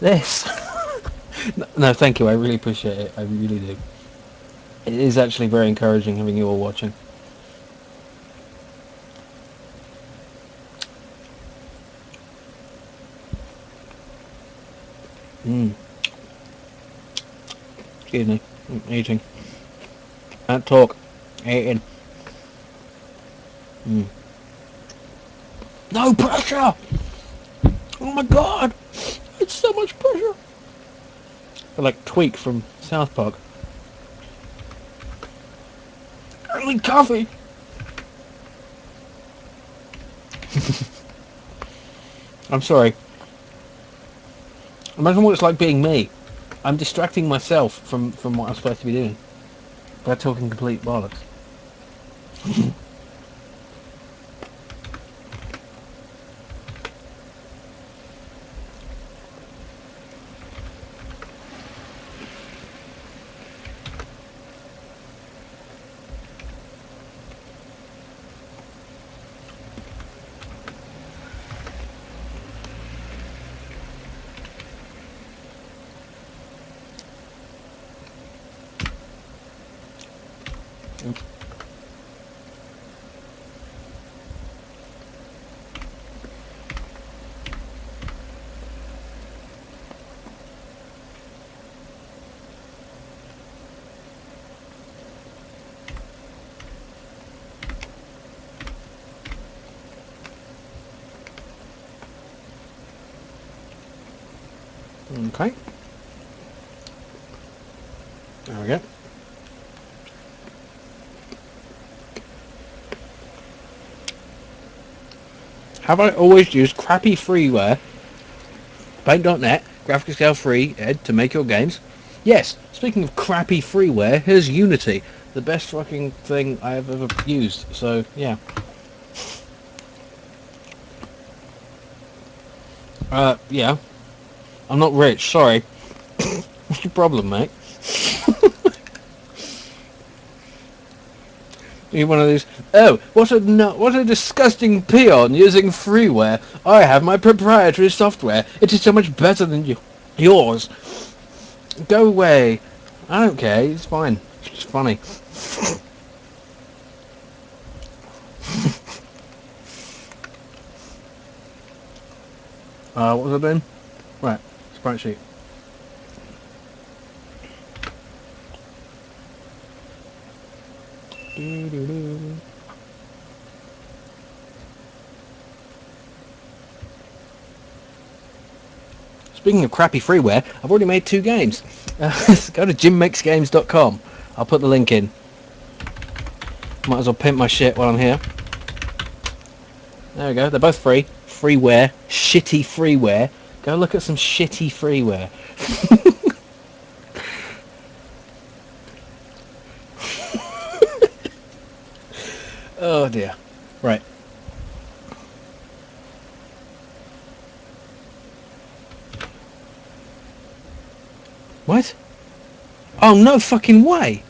this. No, thank you. I really appreciate it. I really do. It is actually very encouraging having you all watching. Mm. Excuse me. I'm eating. Can't talk. Eating. Mm. No pressure! Oh my god! It's so much pressure! I like Tweak from South Park. I need coffee! I'm sorry. Imagine what it's like being me. I'm distracting myself from what I'm supposed to be doing by talking complete bollocks. Okay. There we go. Have I always used crappy freeware, Paint.net, graphics scale free, Ed, to make your games? Yes. Speaking of crappy freeware, here's Unity, the best fucking thing I have ever used. So yeah. Yeah. I'm not rich. Sorry. What's your problem, mate? You're one of these. Oh, what a disgusting peon using freeware. I have my proprietary software. It is so much better than yours. Go away. I don't care. It's fine. It's just funny. What was I doing? Right. Sprite sheet. Speaking of crappy freeware, I've already made 2 games. Go to jimmakesgames.com. I'll put the link in. Might as well pimp my shit while I'm here. There we go. They're both free. Freeware. Shitty freeware. Go look at some shitty freeware. Oh dear. Right. What? Oh, no fucking way!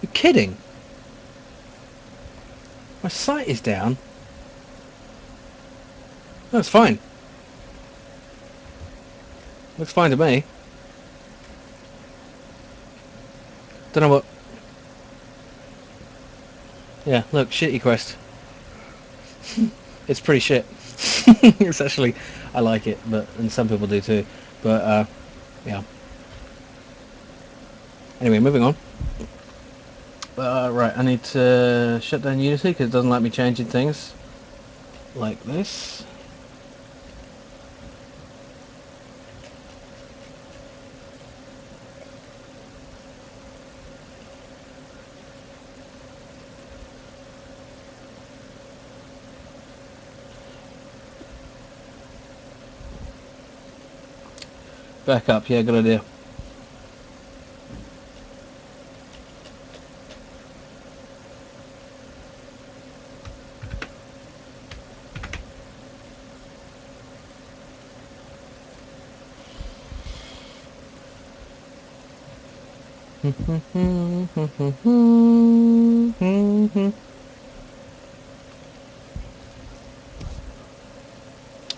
You're kidding? My sight is down? That's fine. Looks fine to me. Don't know what... Yeah, look, shitty quest. It's pretty shit. It's actually... I like it, and some people do too. But, yeah. Anyway, moving on. Right, I need to shut down Unity because it doesn't like me changing things. Like this. Back up, yeah, good idea.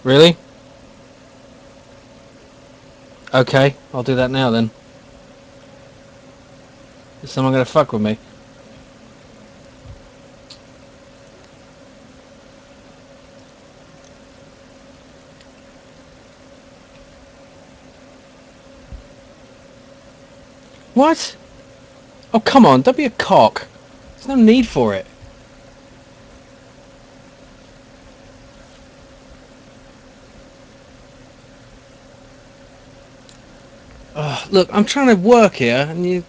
Really? Okay, I'll do that now then. Is someone gonna fuck with me? What? Oh, come on, don't be a cock. There's no need for it. Look, I'm trying to work here, and you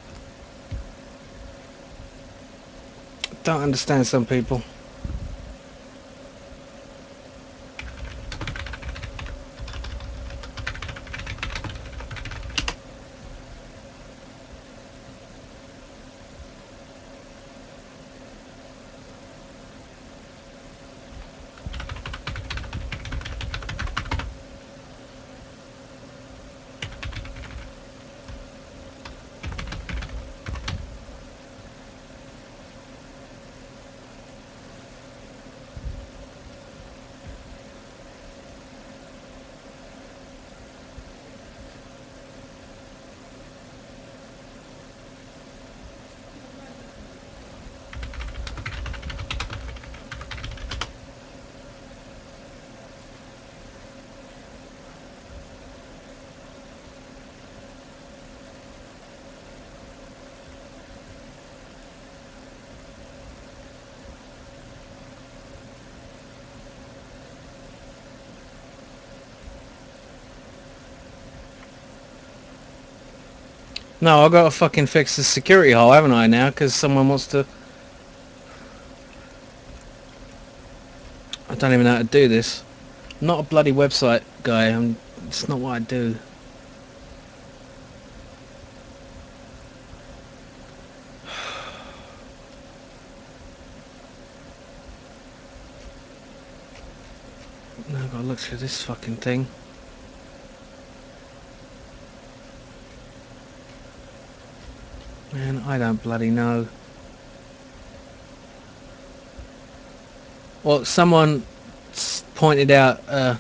don't understand some people. No, I've got to fucking fix the security hole, haven't I, now? Because someone wants to... I don't even know how to do this. I'm not a bloody website guy. It's not what I do. Now I've got to look through this fucking thing. Man, I don't bloody know. Well, someone pointed out that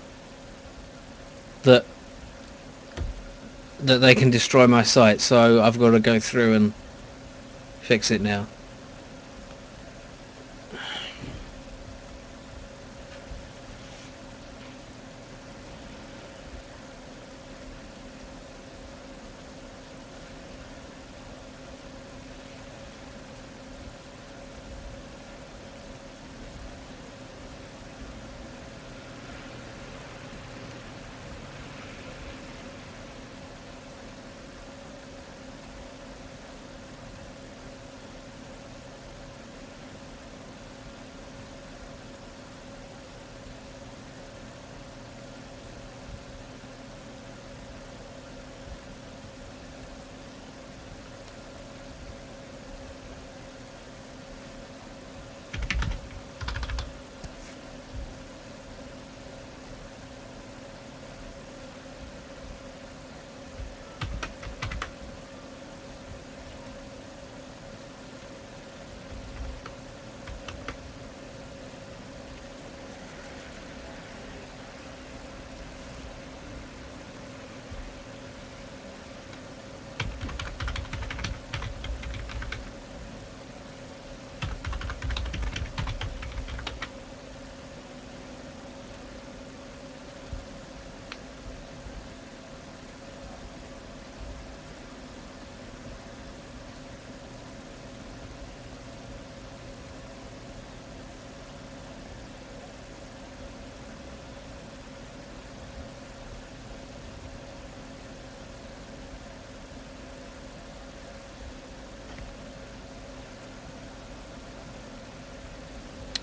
they can destroy my site, so I've got to go through and fix it now.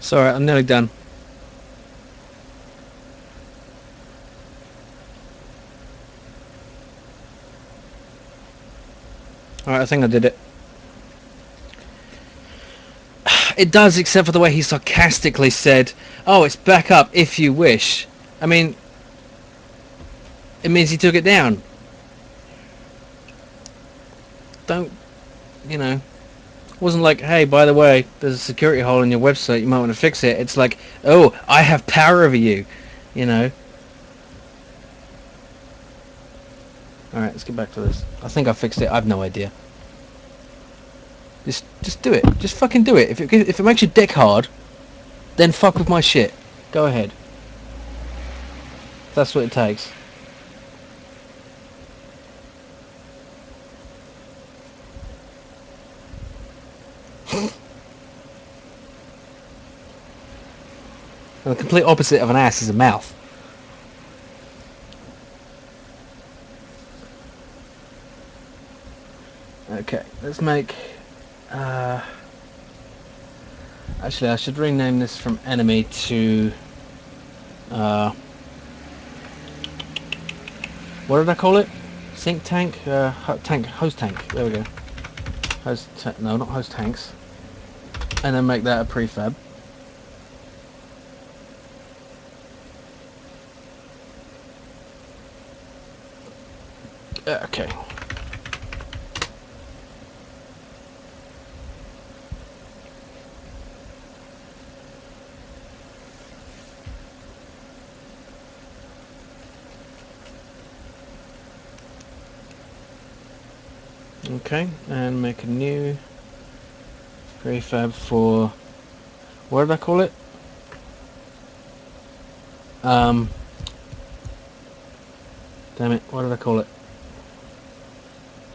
Sorry, I'm nearly done. Alright, I think I did it. It does, except for the way he sarcastically said, "Oh, it's back up if you wish." I mean, it means he took it down. Don't, you know, it wasn't like, "Hey, by the way, there's a security hole in your website, you might want to fix it." It's like, "Oh, I have power over you," you know. Alright, let's get back to this. I think I fixed it, I've no idea. Just do it. Just fucking do it. If it makes your dick hard, then fuck with my shit. Go ahead. That's what it takes. And the complete opposite of an ass is a mouth. Okay, let's make... actually, I should rename this from enemy to... what did I call it? Sink tank? Hose tank. There we go. No, not hose tanks. And then make that a prefab. Okay. Okay, and make a new prefab for... what did I call it? Damn it, what did I call it?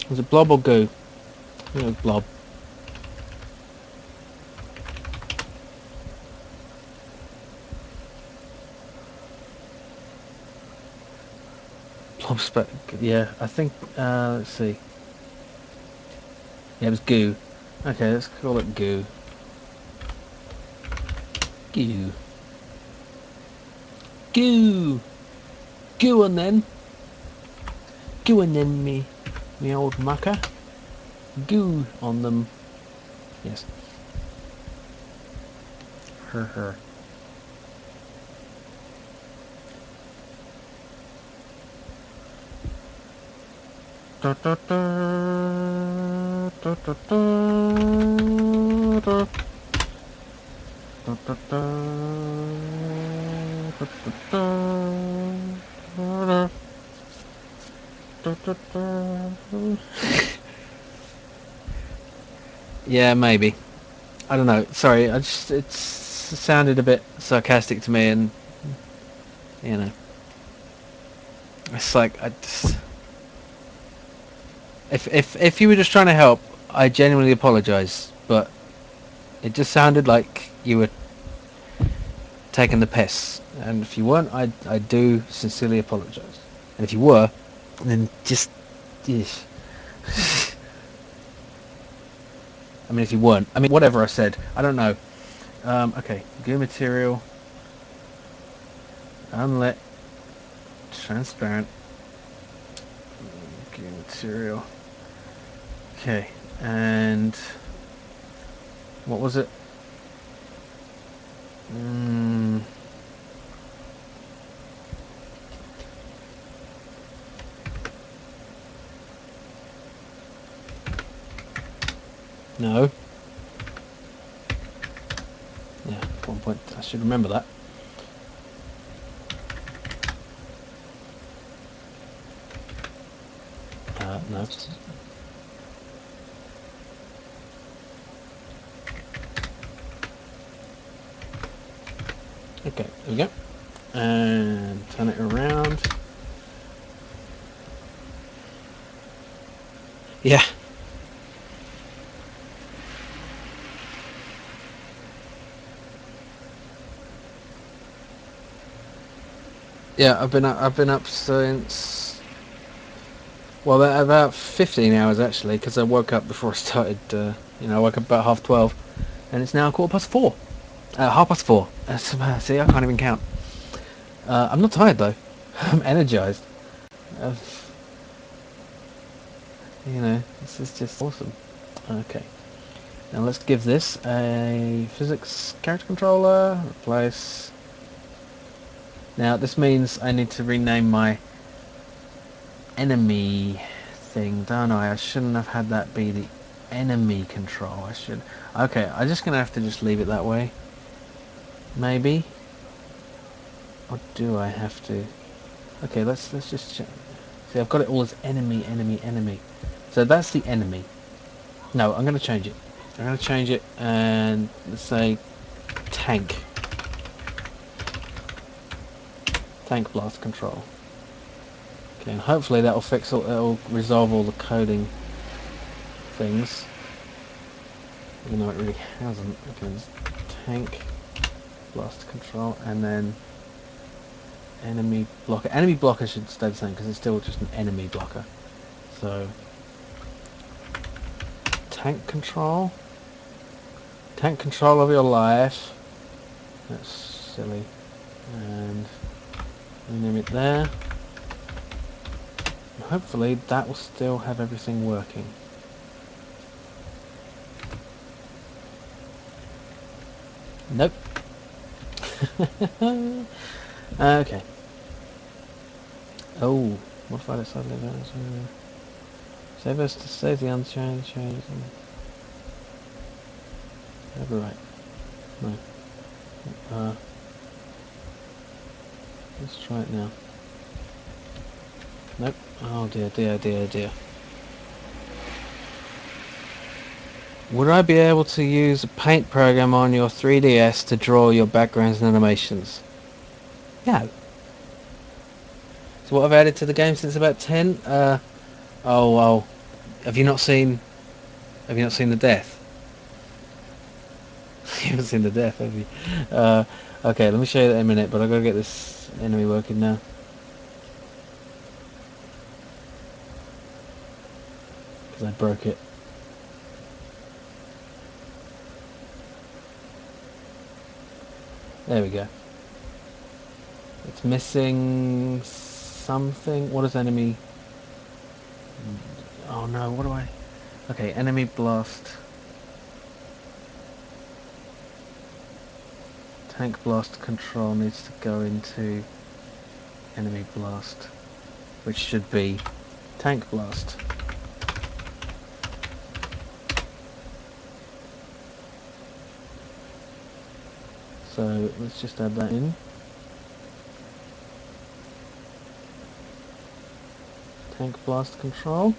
Was it blob or goo? I think it was blob. Blob spec, yeah, I think, let's see. Yeah, it was goo. Okay, let's call it goo. Goo. Goo! Goo on then. Goo on then, me old mucker. Goo on them. Yes. Her. Da, da, da, da, da, da, da. Da, da, da, da, da, da, da. Yeah, maybe. I don't know. Sorry, it sounded a bit sarcastic to me, and you know, it's like if you were just trying to help, I genuinely apologise, but it just sounded like you were taking the piss, and if you weren't, I do sincerely apologise, and if you were, then just yes. I mean, if you weren't, I mean, whatever I said, I don't know. Okay, goo material, unlit, transparent, goo material. Okay, and what was it? No. Yeah, at one point I should remember that. No. Okay, there we go. And turn it around. Yeah. Yeah, I've been up since, well, about 15 hours actually, because I woke up before I started. I woke up about 12:30, and it's now 4:15. 4:30. See, I can't even count. I'm not tired though. I'm energized. You know, this is just awesome. Okay. Now let's give this a physics character controller. Replace. Now this means I need to rename my enemy thing, don't I? I shouldn't have had that be the enemy control. I should. Okay, I'm just gonna have to just leave it that way. Maybe. Or do I have to? Okay, let's just check. See, I've got it all as enemy, enemy, enemy. So that's the enemy. No, I'm gonna change it. I'm gonna change it and let's say tank. Tank blast control. Okay, and hopefully that'll fix all, it'll resolve all the coding things. Even though it really hasn't. Okay, tank blast control and then enemy blocker. Enemy blocker should stay the same because it's still just an enemy blocker. So tank control. Tank control of your life. That's silly. And rename it there. And hopefully that will still have everything working. Nope. Okay. Oh, modify the side event. Save us to save the unchanged changes. Overwrite. No. Let's try it now. Nope. Oh dear, dear, dear, dear. Would I be able to use a paint program on your 3DS to draw your backgrounds and animations? No. So what I've added to the game since about 10? Oh well. Have you not seen the death? You haven't seen the death, have you? Okay, let me show you that in a minute, but I've got to get this enemy working now. Because I broke it. There we go. It's missing something. What is enemy? Oh no, what do I... Okay, enemy blast. Tank blast control needs to go into enemy blast, which should be tank blast. So let's just add that in. Tank blast control.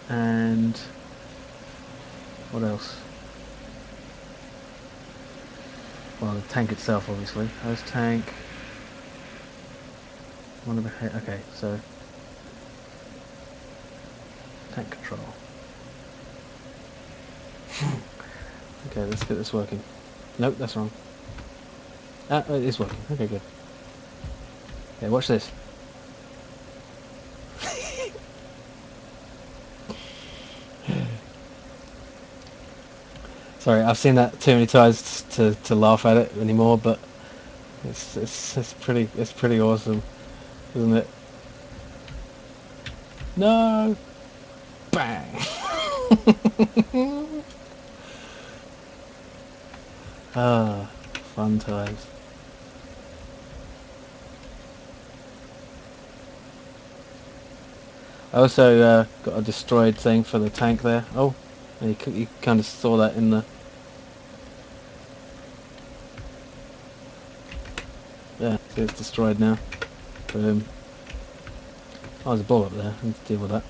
And what else? Well, the tank itself, obviously. Host tank. Okay, so tank control. Okay, let's get this working. Nope, that's wrong. Ah, it is working. Okay, good. Okay, watch this. Sorry, I've seen that too many times to laugh at it anymore, but it's pretty awesome, isn't it? No, bang. Ah, fun times. I also got a destroyed thing for the tank there. Oh, you kind of saw that in the... Yeah, see, it's destroyed now. Boom. Oh, there's a ball up there. I need to deal with that.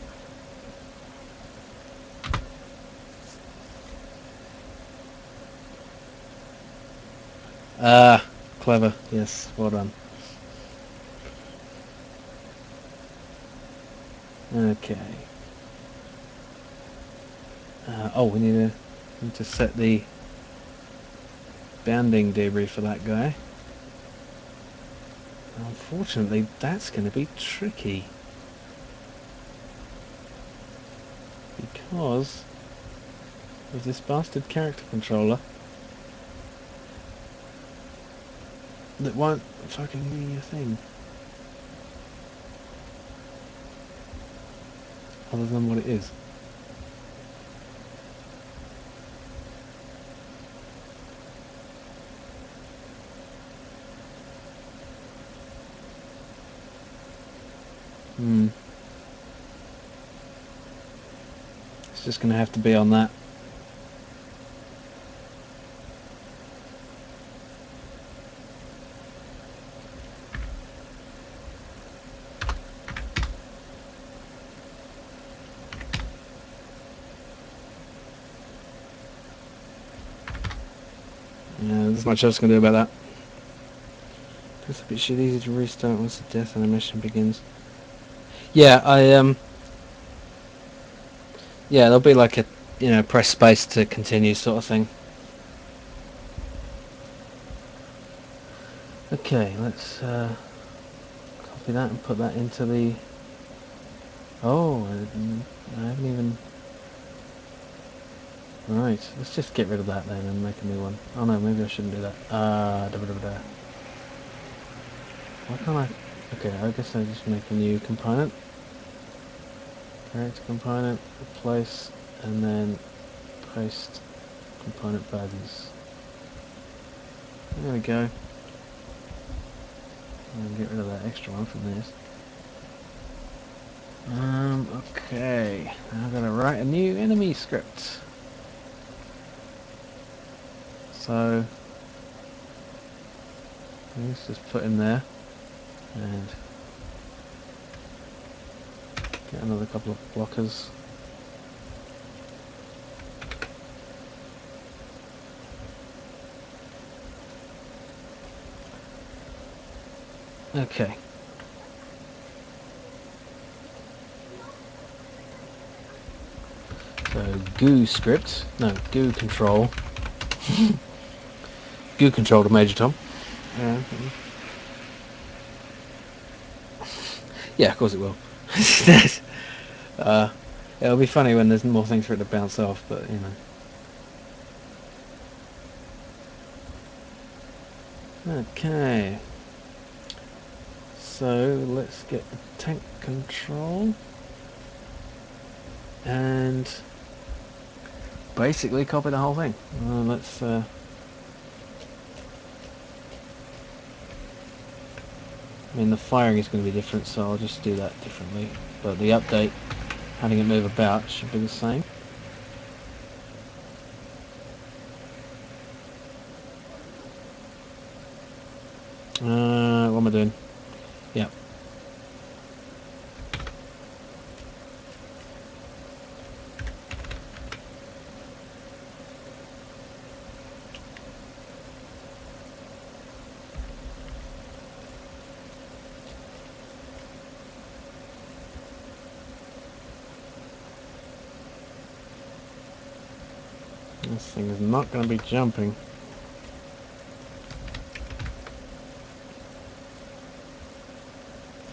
Ah, clever. Yes, well done. Okay. Oh, we need to set the bounding debris for that guy. Unfortunately, that's going to be tricky. Because of this bastard character controller. that won't fucking give me a thing. Other than what it is. It's just going to have to be on that. Yeah, there's much else I can do about that. It's a bit shit easy to restart once the death animation begins. Yeah, yeah, there'll be like a, press space to continue sort of thing. Okay, let's copy that and put that into the... Oh, I haven't even... Right, let's just get rid of that then and make a new one. Oh no, maybe I shouldn't do that. Why can't I... Okay, I guess I just make a new component. Character component, replace, and then paste component values. There we go. And get rid of that extra one from this. Okay. Now I've got to write a new enemy script. So let's just put in there and get another couple of blockers. Okay. So goo script, no, goo control. Goo control to Major Tom. Yeah, of course it will. It'll be funny when there's more things for it to bounce off, but you know. Okay. So let's get the tank control and basically copy the whole thing. Let's I mean, the firing is going to be different, so I'll just do that differently. But the update, having it move about, should be the same. What am I doing? Yep. This thing is not going to be jumping.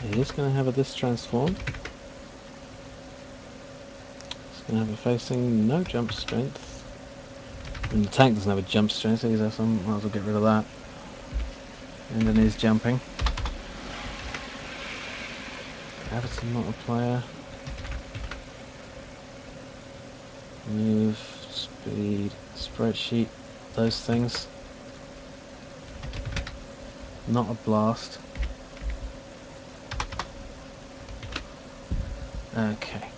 It is going to have a this transform. It's going to have a facing no jump strength. And the tank doesn't have a jump strength either, so I might as well get rid of that. And then is jumping. Gravity multiplier. Move, speed, spreadsheet, those things. Not a blast. Okay.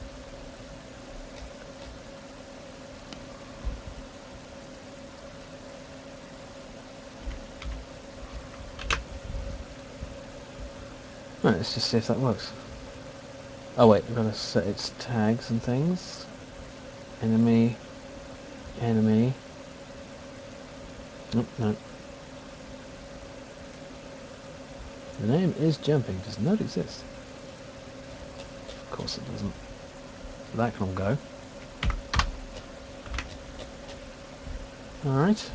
Right, let's just see if that works. Oh wait, I've got to set its tags and things. Enemy, enemy. Nope, no. The name is jumping, does not exist. Of course it doesn't. So that can all go. Alright.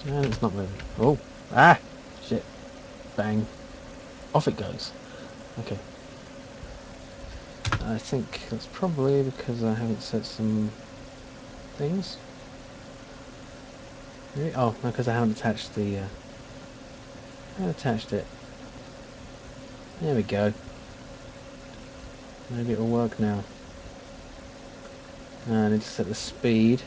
And it's not moving. Oh! Ah! Shit. Bang. Off it goes. Okay. I think that's probably because I haven't set some things. Maybe, oh, no, because I haven't attached the... I haven't attached it. There we go. Maybe it'll work now. I need to set the speed.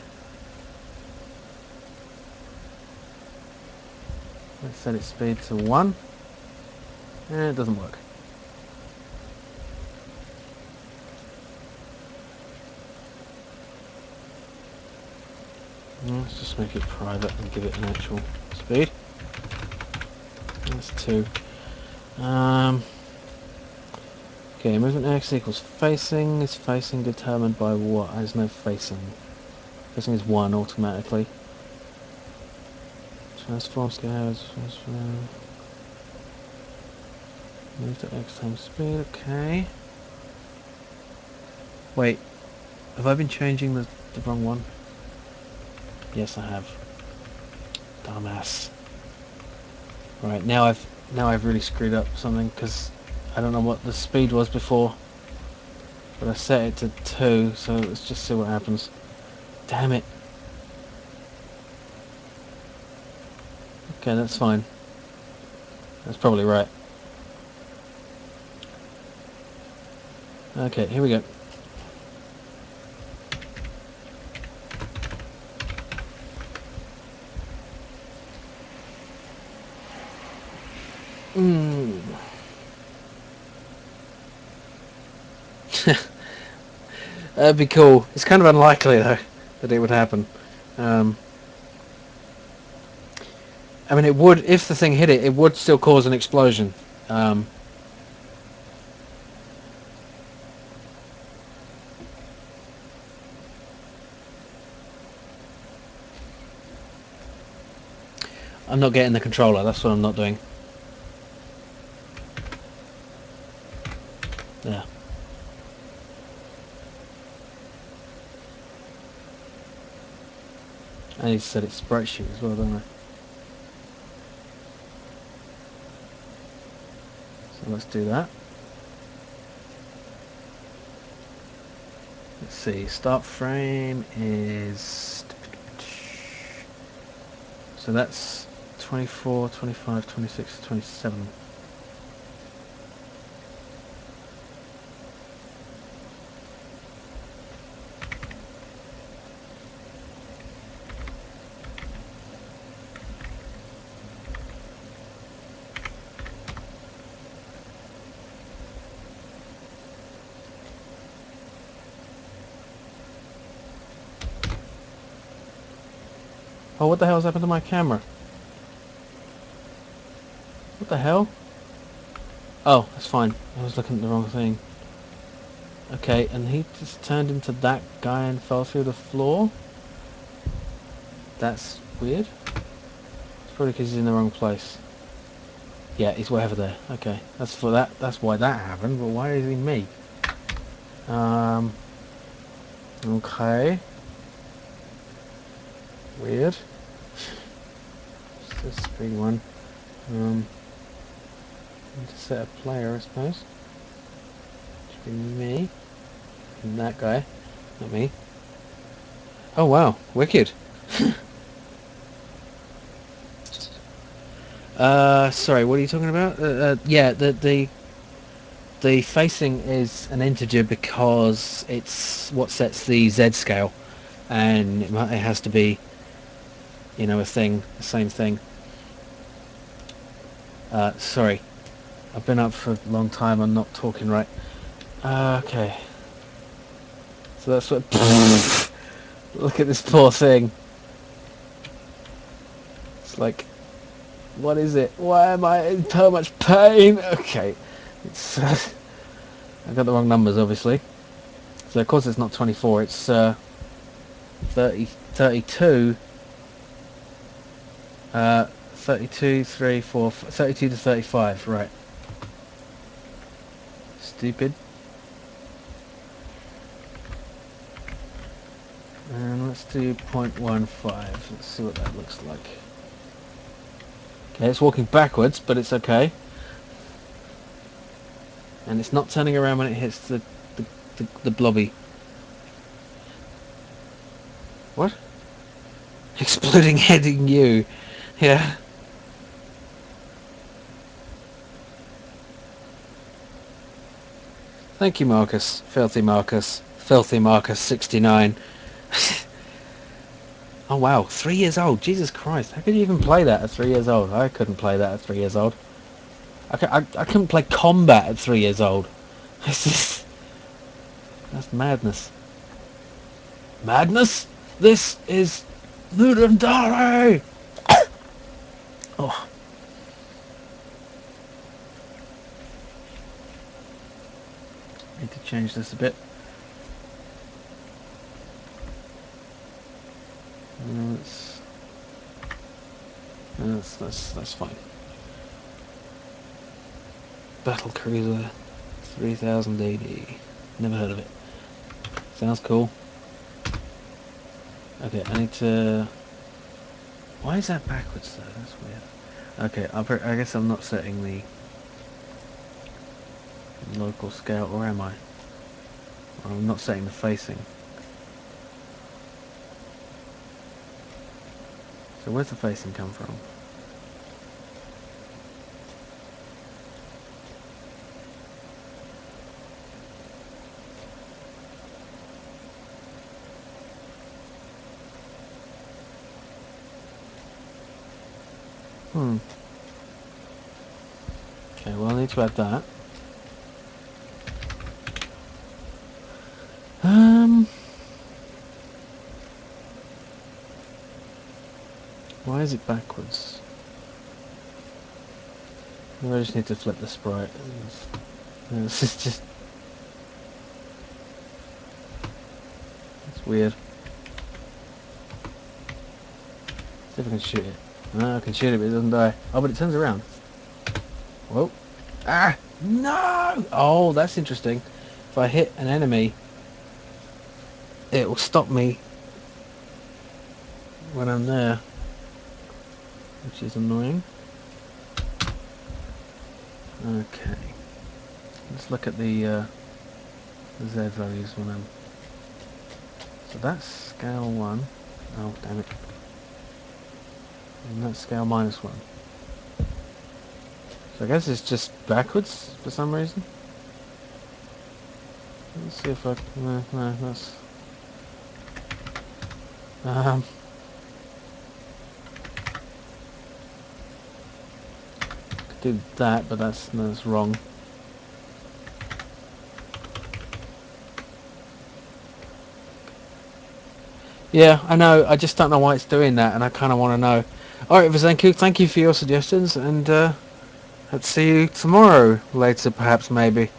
Let's set its speed to 1. And it doesn't work. Let's just make it private and give it an actual speed. That's 2. Okay, movement x equals facing. Is facing determined by what? There's no facing. Facing is 1 automatically. Transform scales. Transform. Move to x times speed. Okay. Wait, have I been changing the wrong one? Yes, I have. Dumbass. Right, now I've really screwed up something because I don't know what the speed was before, but I set it to 2, so let's just see what happens. Damn it. Okay, that's fine. That's probably right. Okay, here we go. That'd be cool. It's kind of unlikely though that it would happen. I mean, it would, if the thing hit it, it would still cause an explosion. I'm not getting the controller, that's what I'm not doing. Yeah. I need to set it sprite sheet as well, don't I? So let's do that. Let's see, start frame is... So that's 24, 25, 26, 27. Oh, what the hell's happened to my camera? What the hell? Oh, that's fine. I was looking at the wrong thing. Okay, and he just turned into that guy and fell through the floor? That's weird. It's probably because he's in the wrong place. Yeah, he's way over there. Okay, that's for that. That's why that happened. But why is he me? Okay. Weird. It's this big one. Need to set a player, I suppose. Should be me. And that guy. Not me. Oh wow, wicked. Sorry, what are you talking about? Yeah, the facing is an integer because it's what sets the Z scale, and it has to be, you know, a thing, the same thing. Sorry, I've been up for a long time. I'm not talking right. Okay. So that's what. Look at this poor thing. It's like, what is it? Why am I in so much pain? Okay, it's. I got the wrong numbers, obviously. So of course it's not 24. It's 30, 32. 32, 3, 4, 32 to 35. Right. Stupid. And let's do 0.15. Let's see what that looks like. Okay, it's walking backwards, but it's okay. And it's not turning around when it hits the the blobby. What? Exploding heading you. Yeah. Thank you, Marcus. Filthy Marcus. Filthy Marcus 69. Oh wow, 3 years old. Jesus Christ. How could you even play that at 3 years old? I couldn't play that at 3 years old. I couldn't play combat at 3 years old. It's just... That's madness. Madness? This is Ludum Dare! Oh. Need to change this a bit. That's fine. Battle Cruiser 3000 AD. Never heard of it. Sounds cool. Okay, I need to... Why is that backwards though? That's weird. Okay, I guess I'm not setting the local scale, or am I? Or I'm not setting the facing. So where's the facing come from? Okay, well I need to add that. Why is it backwards? Maybe I just need to flip the sprite. This is just... It's weird. See if I can shoot it. No, I can shoot it but it doesn't die. Oh, but it turns around. Whoa. Ah! No! Oh, that's interesting. If I hit an enemy, it will stop me when I'm there, which is annoying. Okay. Let's look at the Z values when I'm... So that's scale 1. Oh, damn it. And that's scale -1. So I guess it's just backwards for some reason. Let's see if I... No, that's... Could do that, but that's wrong. Yeah, I know. I just don't know why it's doing that, and I kind of want to know. Alright, Vizenku, thank you for your suggestions, and let's see you tomorrow, later perhaps, maybe,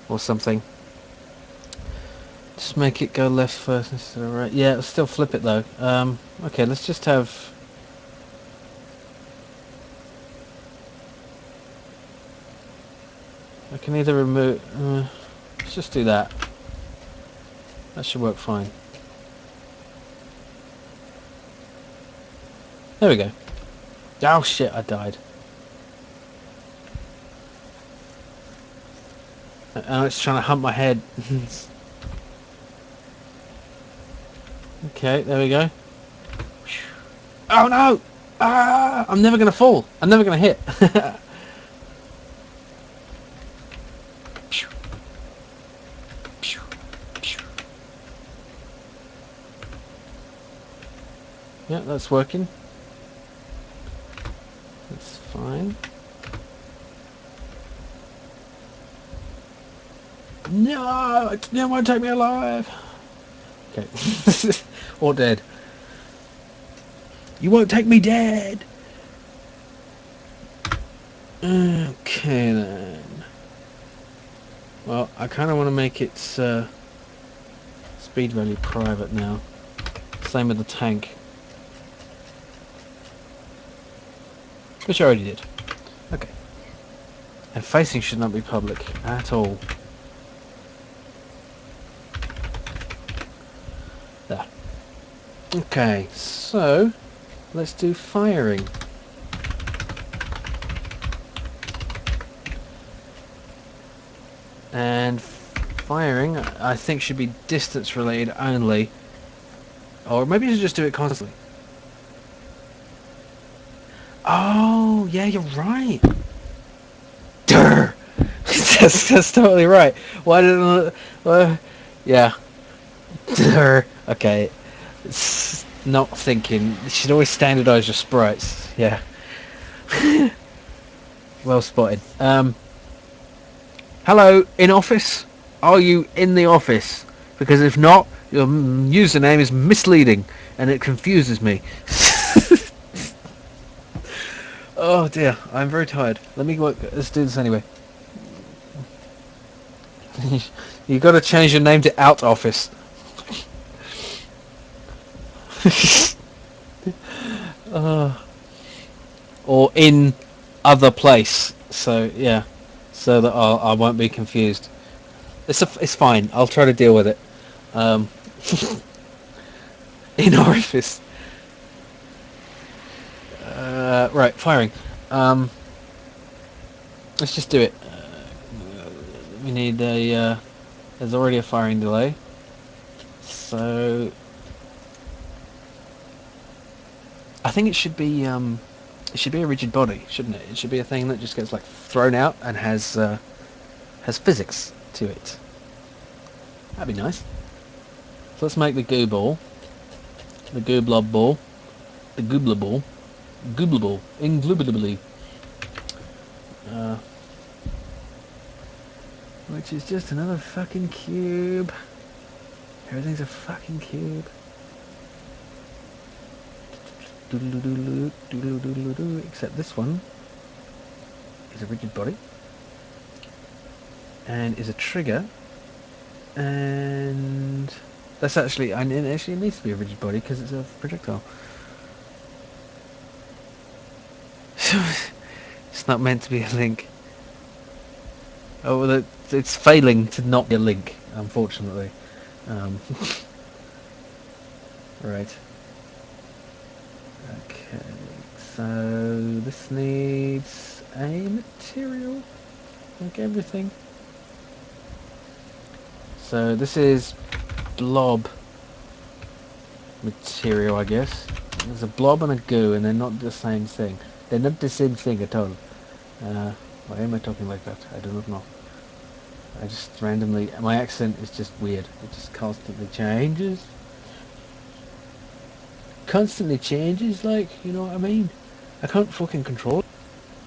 or something. Just make it go left first instead of right. Yeah, still flip it though. Okay, let's just have... I can either remove... let's just do that. That should work fine. There we go. Oh shit, I died. And it's trying to hump my head. Okay, there we go. Oh no! Ah! I'm never gonna fall. I'm never gonna hit. Yeah, that's working. That's fine. No! It didn't want to take me alive! Okay. Or dead. You won't take me dead! Okay then. Well, I kind of want to make its speed value private now. Same with the tank. Which I already did. Okay. And facing should not be public at all. There. Okay, so let's do firing. And Firing, I think, should be distance related only. Or maybe you should just do it constantly. Oh, yeah, you're right. Durr! that's totally right. Why didn't yeah. Durr. Okay. It's not thinking. You should always standardise your sprites. Yeah. Well spotted. Hello, in office? Are you in the office? Because if not, your username is misleading and it confuses me. Oh dear, I'm very tired. Let me work. Let's do this anyway. You got to change your name to Out Office. Or in other place. So yeah, so that I won't be confused. It's fine. I'll try to deal with it. Um, in orifice. Right, firing. Let's just do it. We need a. There's already a firing delay, so I think it should be. It should be a rigid body, shouldn't it? It should be a thing that just gets like thrown out and has physics to it. That'd be nice. So let's make the goo ball, the goo blob ball, the goobler ball, indubitably. Which is just another fucking cube. Everything's a fucking cube. Except this one is a rigid body and is a trigger, and that's actually, and it actually needs to be a rigid body because it's a projectile. So it's not meant to be a link. Oh, well, it's failing to not be a link, unfortunately. Right. Okay, so this needs a material, like everything. So this is blob material, I guess. There's a blob and a goo, and they're not the same thing. They're not the same thing at all. Why am I talking like that? I do not know. I just randomly... My accent is just weird. It just constantly changes. Constantly changes, like, you know what I mean? I can't fucking control it.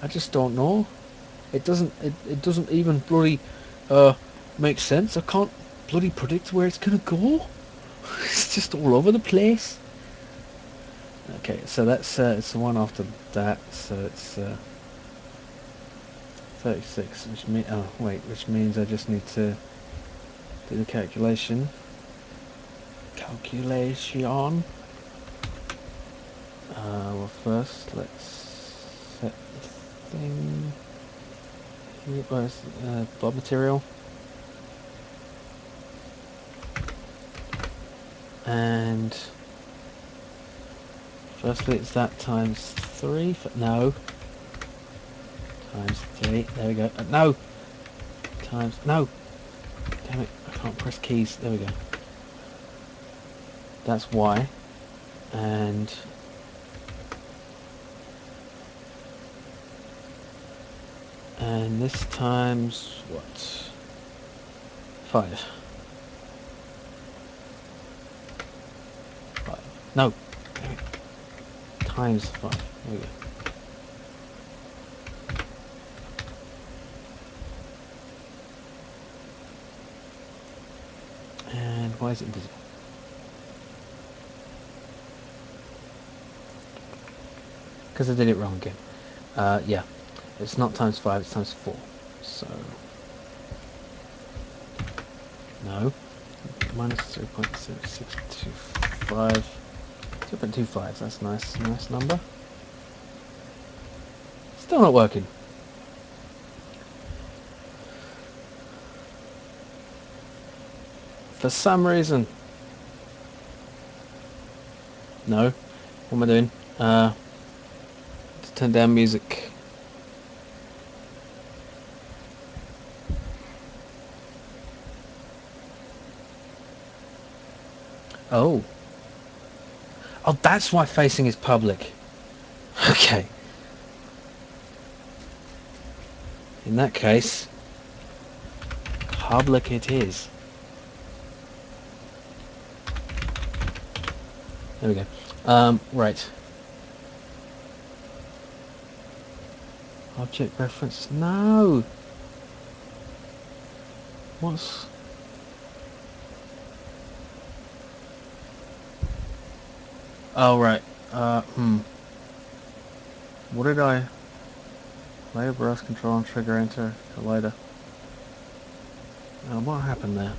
I just don't know. It doesn't even bloody make sense. I can't bloody predict where it's gonna go. It's just all over the place. Okay, so that's it's the one after that, so it's 36, which means I just need to do the calculation. Well, first let's set the thing here. Where's blob material? And firstly it's that times 3, no, times 3, there we go, no, times, no, damn it, I can't press keys, there we go, that's Y, and this times, what, 5, no, damn it, times 5, there we go. And why is it invisible? Because I did it wrong again. Yeah, it's not times 5, it's times 4. So, no, minus 0.0625. 0.25, that's nice number. Still not working. For some reason. No. What am I doing? Let's turn down music. Oh. Oh, that's why facing is public. Okay. In that case, public it is. There we go. Right. Object reference. No. What's... Oh, right. What did I... Later browse control and trigger enter to later. What happened there?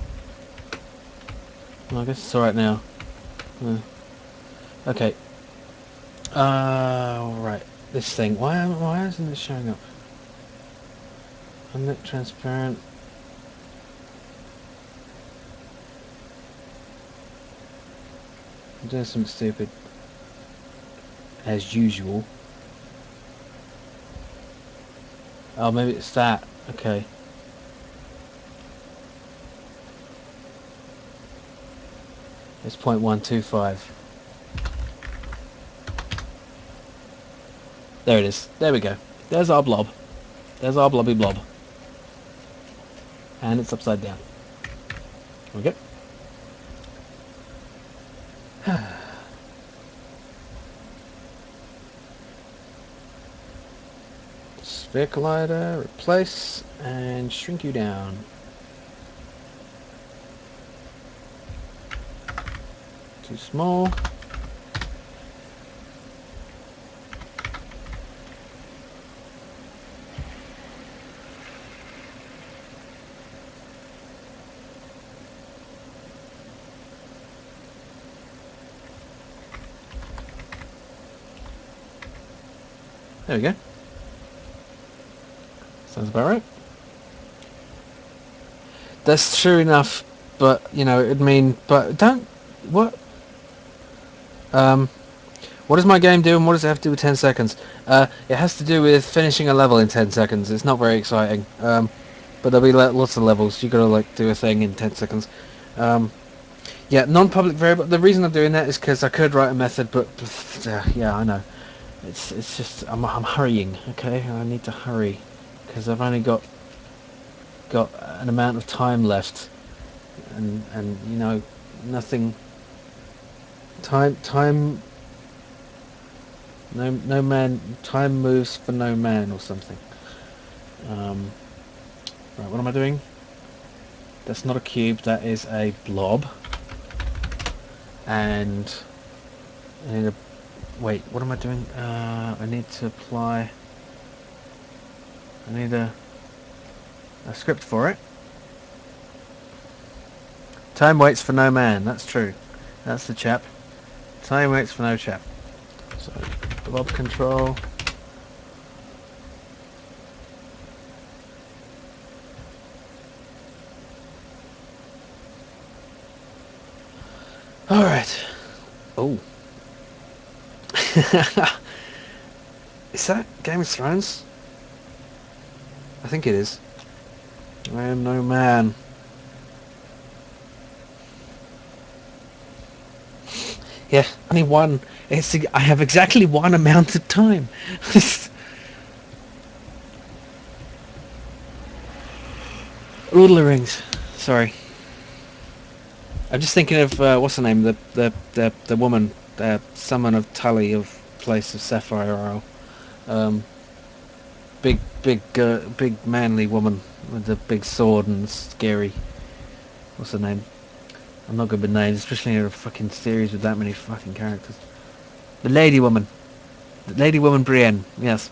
Well, I guess it's alright now. Okay. Right. This thing. Why isn't it showing up? Unlit transparent. I'm doing something stupid. As usual. Oh, maybe it's that. Okay. It's 0.125. There it is. There we go. There's our blob. There's our blobby blob. And it's upside down. Okay. Sphere collider, replace, and shrink you down. Too small. There we go. Sounds about right. That's true enough, but, you know, it'd mean... But don't... What? What does my game do and what does it have to do with 10 seconds? It has to do with finishing a level in 10 seconds. It's not very exciting. But there'll be lots of levels. You gotta, like, do a thing in 10 seconds. Yeah, non-public variable. The reason I'm doing that is because I could write a method, but... yeah, I know. It's just... I'm hurrying, okay? I need to hurry. Because I've only got an amount of time left. And you know, nothing... Time... No man... Time moves for no man, or something. Right, what am I doing? That's not a cube, that is a blob. And... I need a... Wait, what am I doing? I need to apply... I need a script for it. Time waits for no man, that's true. That's the chap. Time waits for no chap. So, blob control. Alright. Oh. Is that Game of Thrones? I think it is. I am no man. Yeah, only one. I have exactly one amount of time. Lord of the Rings. Sorry. I'm just thinking of what's her name? The woman, someone of Tully of Place of Sapphire Isle. Big manly woman with a big sword and scary. What's her name? I'm not good with names, especially in a fucking series with that many fucking characters. The Lady Woman. The Lady Woman Brienne, yes.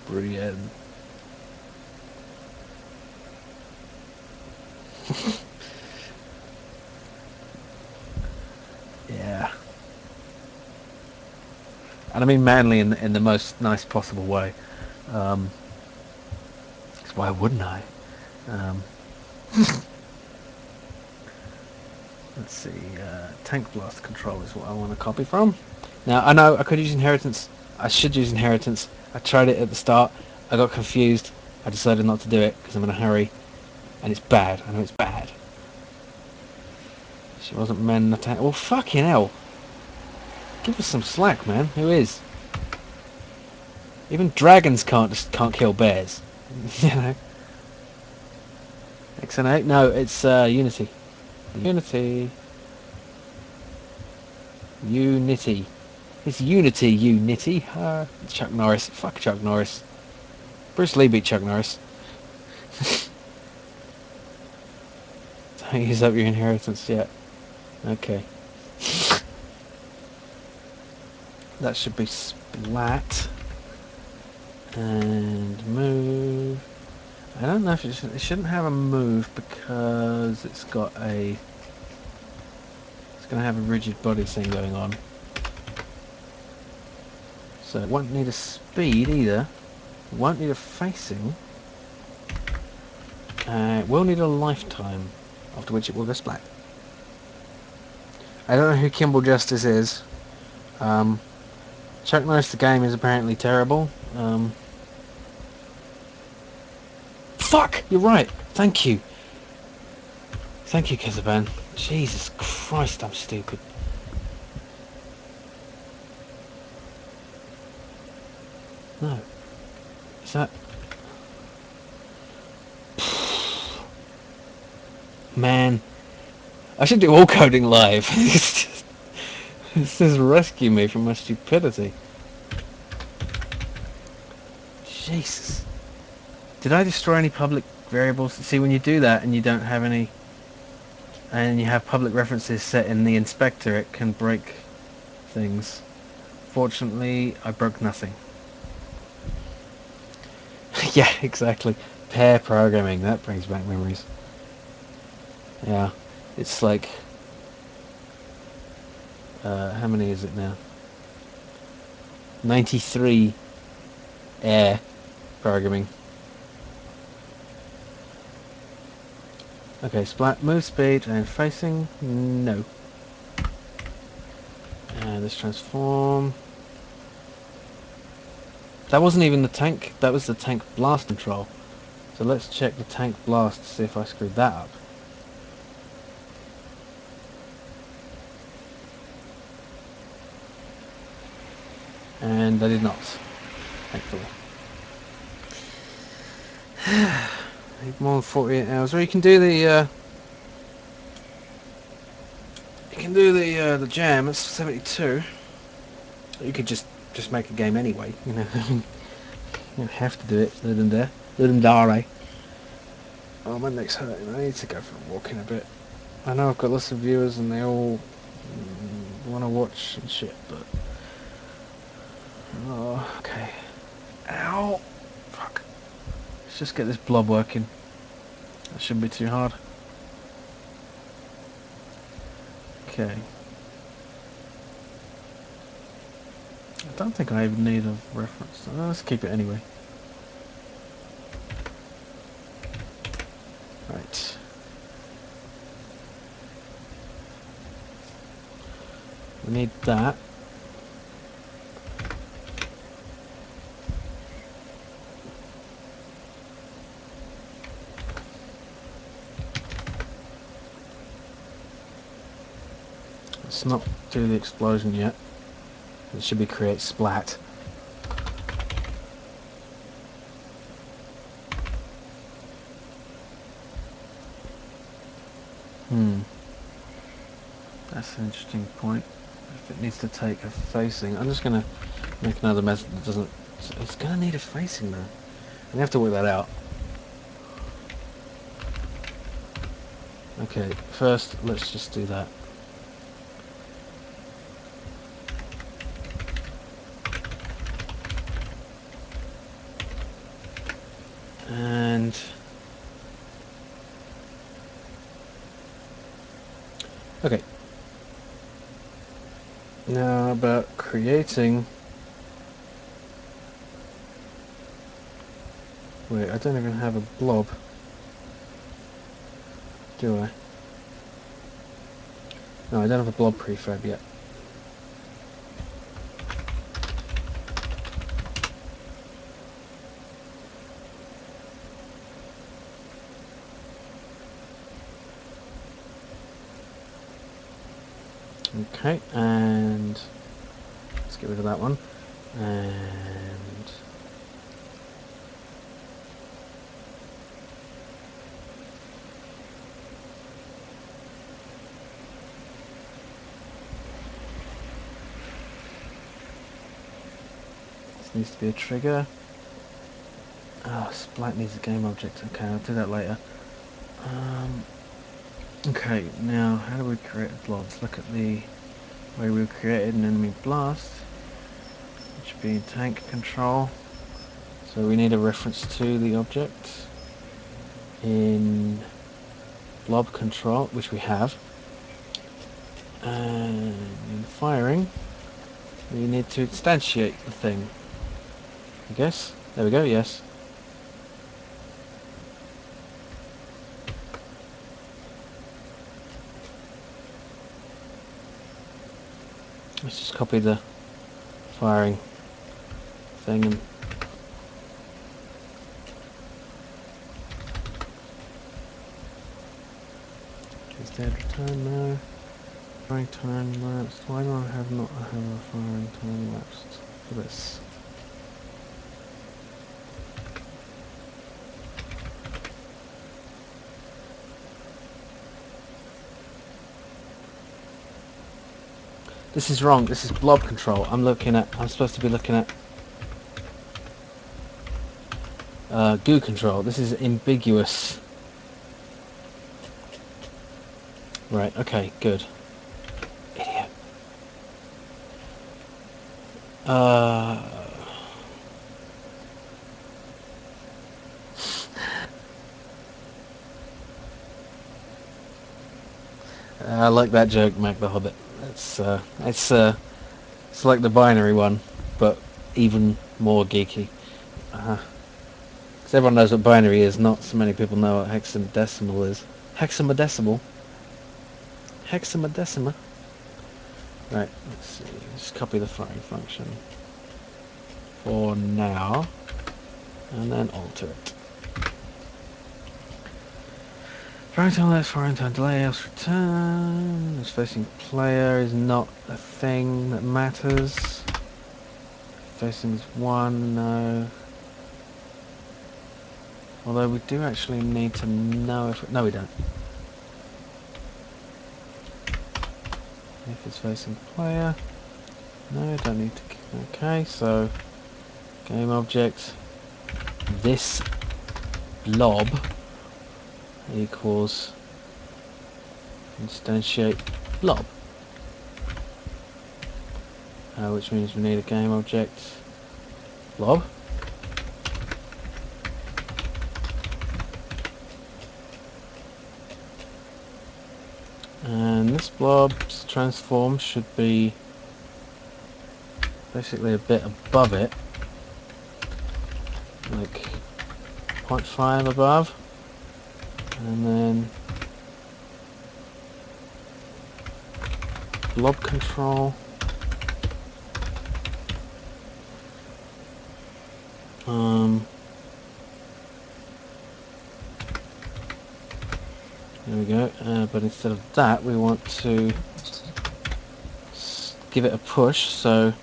Brienne. Yeah. And I mean manly in the most nice possible way. 'Cause why wouldn't I? Let's see, tank blast control is what I want to copy from. Now, I know I could use inheritance. I should use inheritance. I tried it at the start. I got confused. I decided not to do it because I'm in a hurry. And it's bad. I know it's bad. She wasn't men attack. Well, fucking hell. Give us some slack, man. Who is? Even dragons can't kill bears. You know. XN8? No, it's Unity. Unity. Unity. It's Unity, you nitty. Chuck Norris. Fuck Chuck Norris. Bruce Lee beat Chuck Norris. Don't use up your inheritance yet. Okay. That should be splat. And move. I don't know if it shouldn't have a move because it's got a... It's going to have a rigid body thing going on. So it won't need a speed either. It won't need a facing. It will need a lifetime, after which it will go splat. I don't know who Kimball Justice is. Chuck Norris the game is apparently terrible. Fuck! You're right! Thank you! Thank you, Kezaban. Jesus Christ, I'm stupid. No. Is that... Man. I should do all coding live. This is rescue me from my stupidity. Jesus. Did I destroy any public variables? See, when you do that and you don't have any... And you have public references set in the inspector, it can break things. Fortunately, I broke nothing. Yeah, exactly. Pair programming, that brings back memories. Yeah, it's like... how many is it now? 93 air programming. Okay, splat, move speed, and facing, no. And let's transform. That wasn't even the tank, that was the tank blast control. So let's check the tank blast to see if I screwed that up. And I did not, thankfully. Need more than 48 hours. Or you can do the the jam. It's 72. You could just make a game anyway. You know, you don't have to do it. Ludum Dare. Ludum Dare. Oh, my neck's hurting. I need to go for a walk in a bit. I know I've got lots of viewers and they all want to watch and shit, but... Oh, okay. Ow! Fuck. Let's just get this blob working. That shouldn't be too hard. Okay. I don't think I even need a reference. Let's keep it anyway. Right. We need that. Let's not do the explosion yet. It should be create splat. That's an interesting point. If it needs to take a facing, I'm just gonna make another method that doesn't... It's gonna need a facing though. I have to work that out. Okay, first let's just do that. And okay. Now about creating... Wait, I don't even have a blob. Do I? No, I don't have a blob prefab yet. Okay, and let's get rid of that one. And this needs to be a trigger. Oh, Splite needs a game object. Okay, I'll do that later. Okay, now how do we create a blob? Let's look at the way we created an enemy blast, which would be tank control. So we need a reference to the object in blob control, which we have. And in firing, we need to instantiate the thing. I guess. There we go, yes. Let's just copy the firing thing and is there return now? Firing time lapse. Why do I have not have a firing time lapse for this? This is wrong. This is blob control. I'm supposed to be looking at goo control. This is ambiguous. Right, okay, good. Idiot. I like that joke, Mac the Hobbit. It's like the binary one, but even more geeky. Because everyone knows what binary is, not so many people know what hexadecimal is. Hexamadecimal? Hexamadecimal? Right, let's see. Just copy the firing function for now, and then alter it. Firing time left, firing time delay, else return. This facing player is not a thing that matters. Facing is 1, no. Although we do actually need to know if... No, we don't. If it's facing player... No, don't need to... Okay, so... Game object... This blob equals... Instantiate blob. Which means we need a game object... Blob. And this blob's transform should be basically a bit above it, like 0.5 above, and then blob control. There we go, but instead of that we want to give it a push, so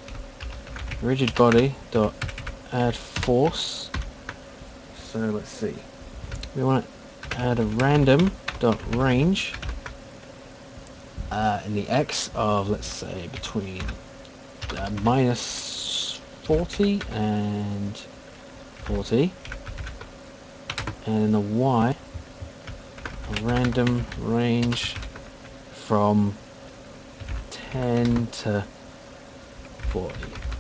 rigid body dot add force. So let's see, we want to add a random dot range in the x of, let's say, between minus 40 and 40, and in the y a random range from 10 to 40.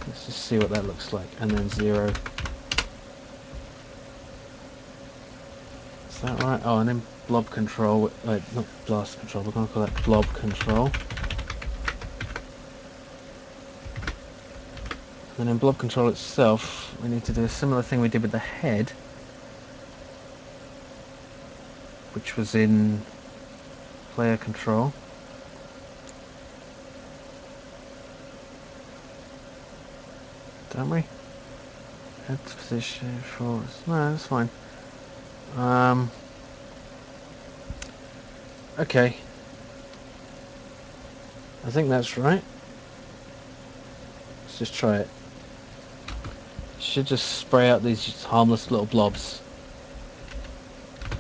Let's just see what that looks like, and then 0. Is that right? Oh, and then blob control, not blast control, we're going to call that blob control. And in blob control itself, we need to do a similar thing we did with the head, which was in player control. Don't we? Head position for... No, that's fine. Okay. I think that's right. Let's just try it. Should just spray out these harmless little blobs.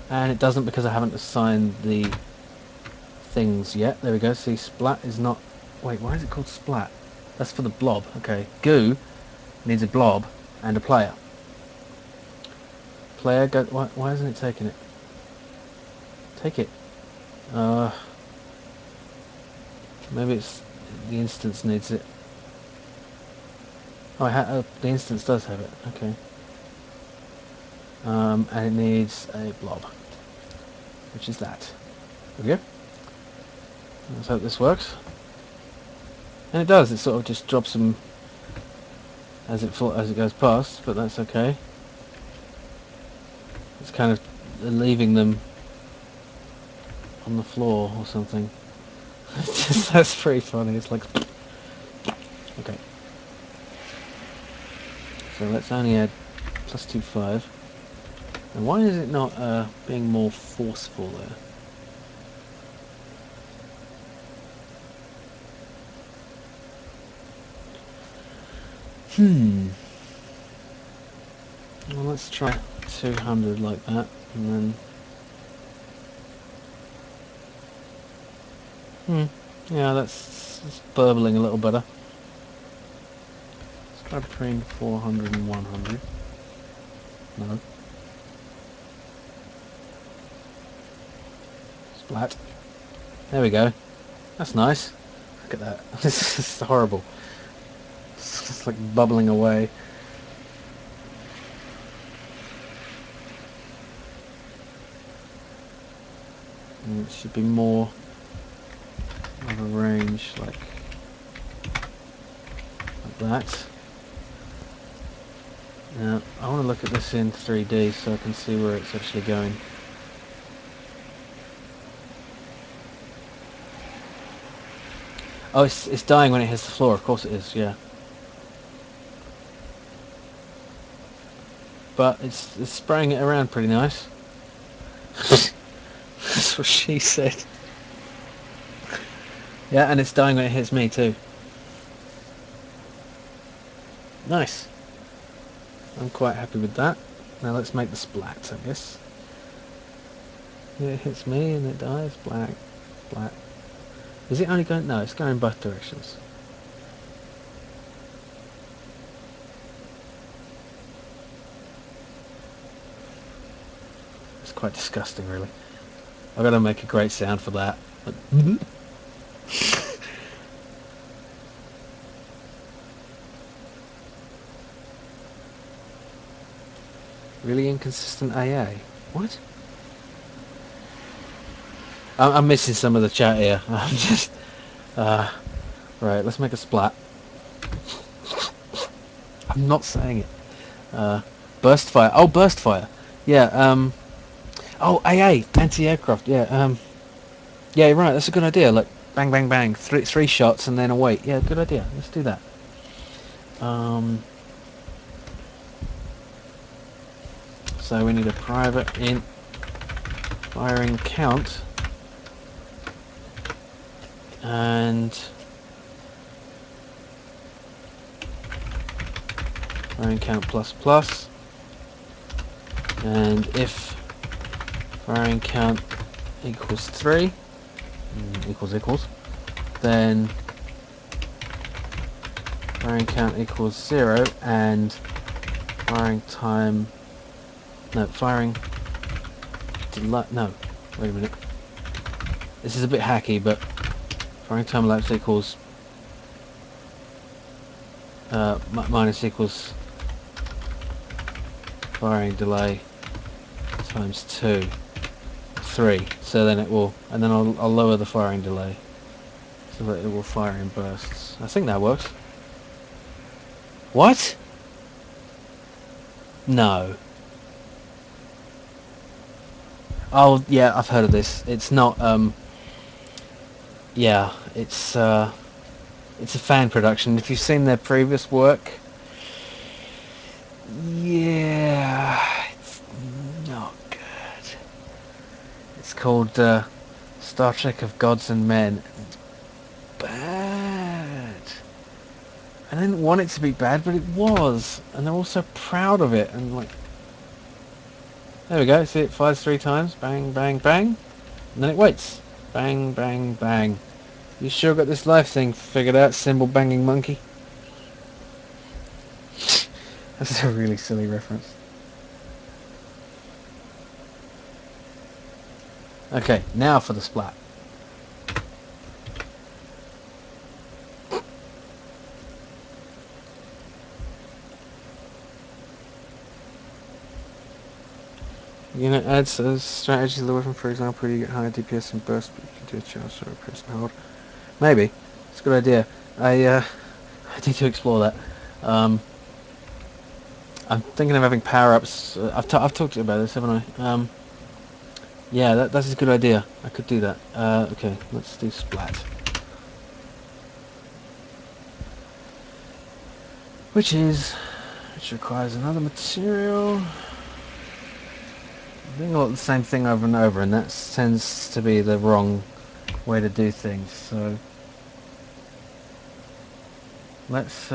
And it doesn't because I haven't assigned the things yet. There we go. See, splat is not... Wait, why is it called splat? That's for the blob. Okay. Goo needs a blob and a player. Player, go... Why isn't it taking it? Take it. Maybe it's... The instance needs it. Oh, the instance does have it. Okay. And it needs a blob, which is that. There we go. Let's hope this works. And it does. It sort of just drops them as it goes past, but that's okay. It's kind of leaving them on the floor or something. That's pretty funny. It's like, okay. So let's only add +2, 5. And why is it not being more forceful there? Well, let's try 200 like that, and then... Yeah, that's burbling a little better. Let's try between 400 and 100. No. Splat. There we go. That's nice. Look at that. This is horrible. It's just like bubbling away. And it should be more of a range like that. Now, I want to look at this in 3D so I can see where it's actually going. Oh, it's dying when it hits the floor. Of course it is, yeah. But it's spraying it around pretty nice. That's what she said. Yeah, and it's dying when it hits me too. Nice. I'm quite happy with that. Now let's make the splat, I guess. Yeah, it hits me and it dies. Black, black. Is it only going... No, it's going in both directions. It's quite disgusting, really. I've got to make a great sound for that. But really inconsistent AA. What? I'm missing some of the chat here. I'm just... right, let's make a splat. I'm not saying it. Burst fire. Oh, burst fire. Yeah, oh, AA, anti-aircraft. Yeah, yeah, you're right. That's a good idea. Like, bang, bang, bang. Three shots and then away. Yeah, good idea. Let's do that. So we need a private in firing count and firing count ++, and if firing count equals 3 equals, then firing count equals 0 and firing time... No, firing... No, wait a minute. This is a bit hacky, but firing time elapsed equals... minus equals firing delay times 2. 3. So then it will... And then I'll lower the firing delay so that it will fire in bursts. I think that works. What? No. Oh, yeah, I've heard of this. It's not, yeah, it's a fan production. If you've seen their previous work, yeah, it's not good. It's called, Star Trek of Gods and Men. It's bad. I didn't want it to be bad, but it was, and they're all so proud of it. And like, there we go. See, it fires 3 times. Bang, bang, bang, and then it waits. Bang, bang, bang. You sure got this life thing figured out, cymbal banging monkey? That's a really silly reference. Okay, now for the splat. Unit adds a strategy to the weapon, for example, you get higher DPS and burst, but you can do a charge, so press and hold. Maybe. It's a good idea. I need to explore that. I'm thinking of having power-ups. I've talked to you about this, haven't I? Yeah, that's a good idea. I could do that. Okay, let's do splat. Which requires another material. Doing a lot of the same thing over and over, and that tends to be the wrong way to do things. So let's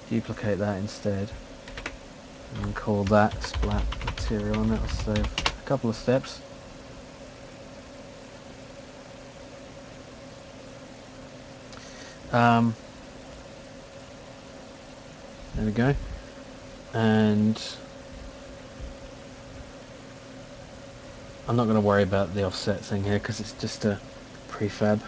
duplicate that instead, and call that splat material, and that'll save a couple of steps. There we go, and I'm not going to worry about the offset thing here because it's just a prefab.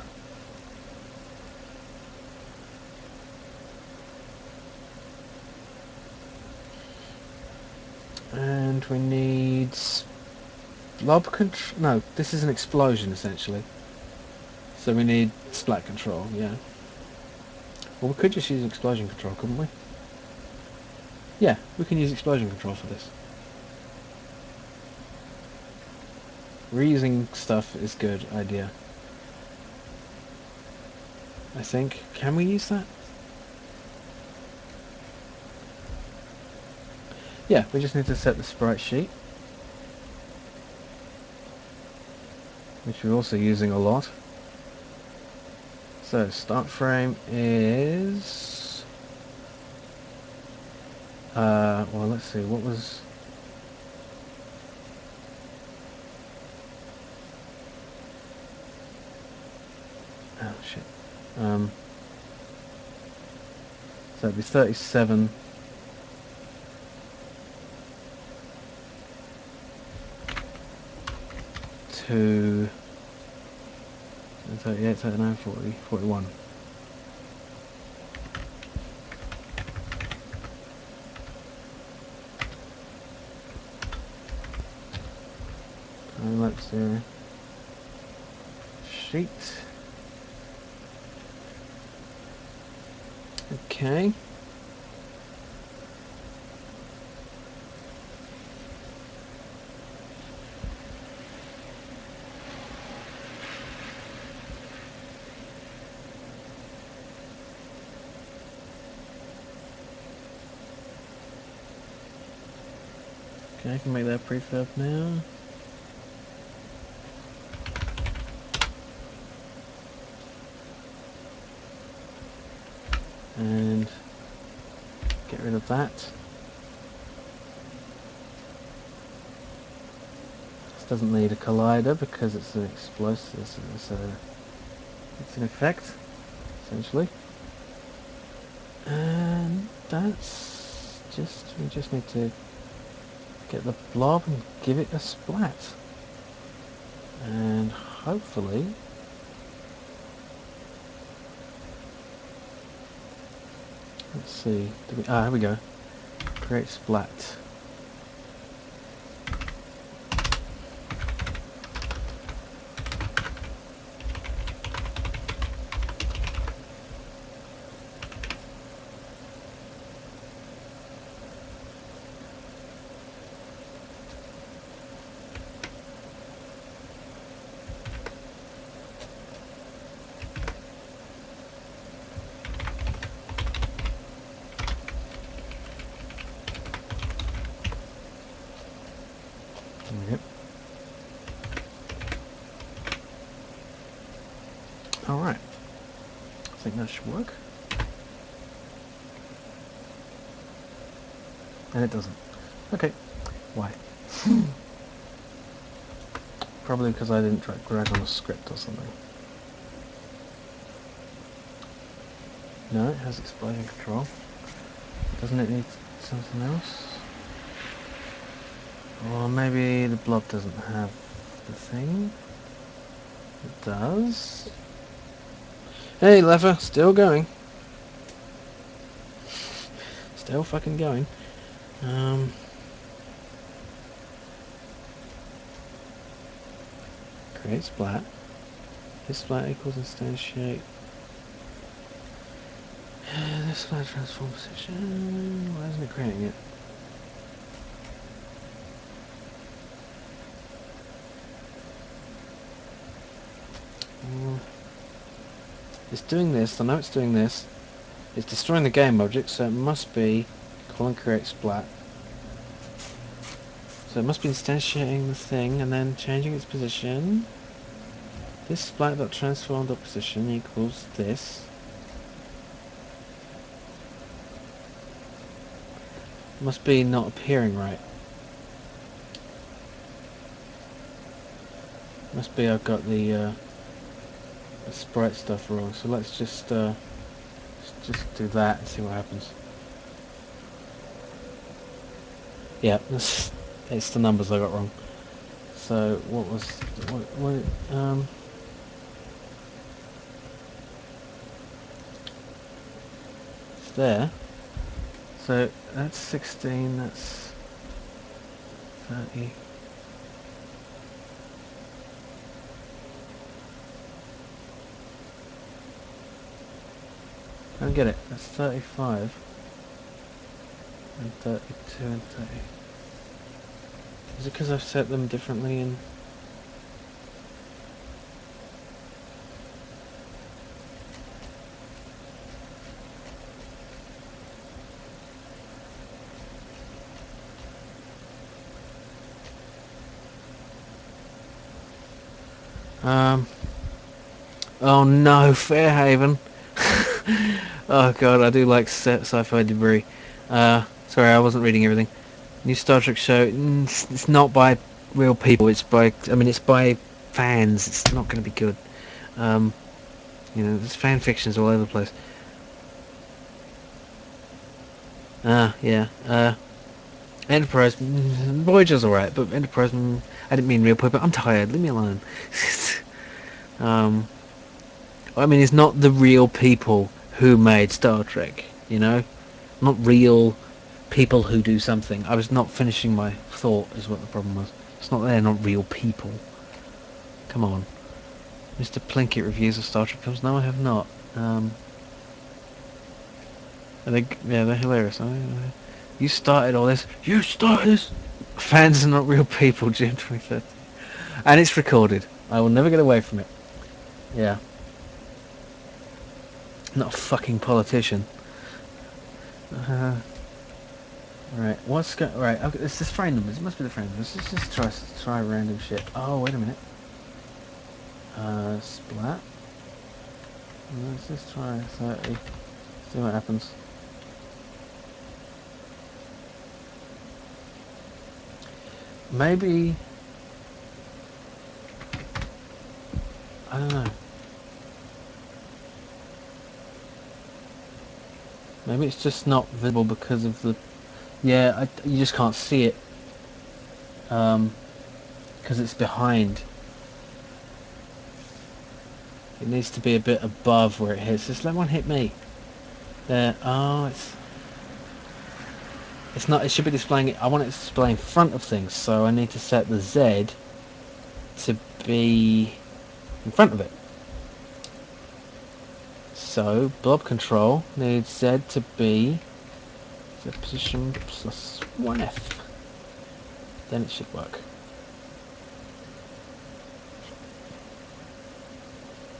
And we need lob control. No, this is an explosion essentially. So we need splat control, yeah. Well, we could just use explosion control, couldn't we? Yeah, we can use explosion control for this. Reusing stuff is a good idea. I think. Can we use that? Yeah, we just need to set the sprite sheet, which we're also using a lot. So start frame is well, let's see, what was oh shit. So it'd be 37 to 38, 39, 40, 41. And let's do sheet. Okay. Okay, I can make that prefab now. And get rid of that. This doesn't need a collider because it's an explosive. It's an effect, essentially. And that's we just need to get the blob and give it a splat. And hopefully let's see. Here we go. Create splat. Yep. Alright. I think that should work. And it doesn't. Okay. Why? Probably because I didn't drag on a script or something. No, it has explosion control. Doesn't it need something else? Or maybe the blob doesn't have the thing. It does. Hey, lever, still going. Still fucking going. Create splat. This splat equals instantiate. This splat transform position. Why isn't it creating it? It's doing this. I know it's doing this. It's destroying the game object, so it must be colon create splat. So it must be instantiating the thing and then changing its position. This splat.transform.position equals this. Must be not appearing right. Must be I've got the sprite stuff wrong. So let's just do that and see what happens. Yeah, it's the numbers I got wrong. So what was it's there. So that's 16. That's 30. I don't get it. That's 35 and 32 and 30. Is it because I've set them differently in? Oh no, Fairhaven. Oh god, I do like sci-fi debris. Sorry, I wasn't reading everything. New Star Trek show. It's not by real people. It's by, I mean, it's by fans. It's not going to be good. You know, there's fan fictions all over the place. Yeah. Enterprise. Voyager's alright, but Enterprise. I didn't mean real people. I'm tired. Leave me alone. I mean, it's not the real people who made Star Trek. You know, not real people who do something. I was not finishing my thought. Is what the problem was. It's not they're not real people. Come on. Mr. Plinkett reviews of Star Trek films. No, I have not. They're hilarious. You started all this. You started this. Fans are not real people, June 23rd. And it's recorded. I will never get away from it. Yeah. Not a fucking politician. Right. Right. Okay. It's just frame numbers. It must be the frame numbers. Let's just try random shit. Oh, wait a minute. Splat. Let's just try 30. See what happens. Maybe. I don't know. Maybe it's just not visible because of the... Yeah, you just can't see it. Because it's behind. It needs to be a bit above where it hits. Just let one hit me. There. Oh, it's not. It should be displaying it. I want it to display in front of things, so I need to set the Z to be in front of it. So blob control needs Z to be Z position plus 1F. Then it should work.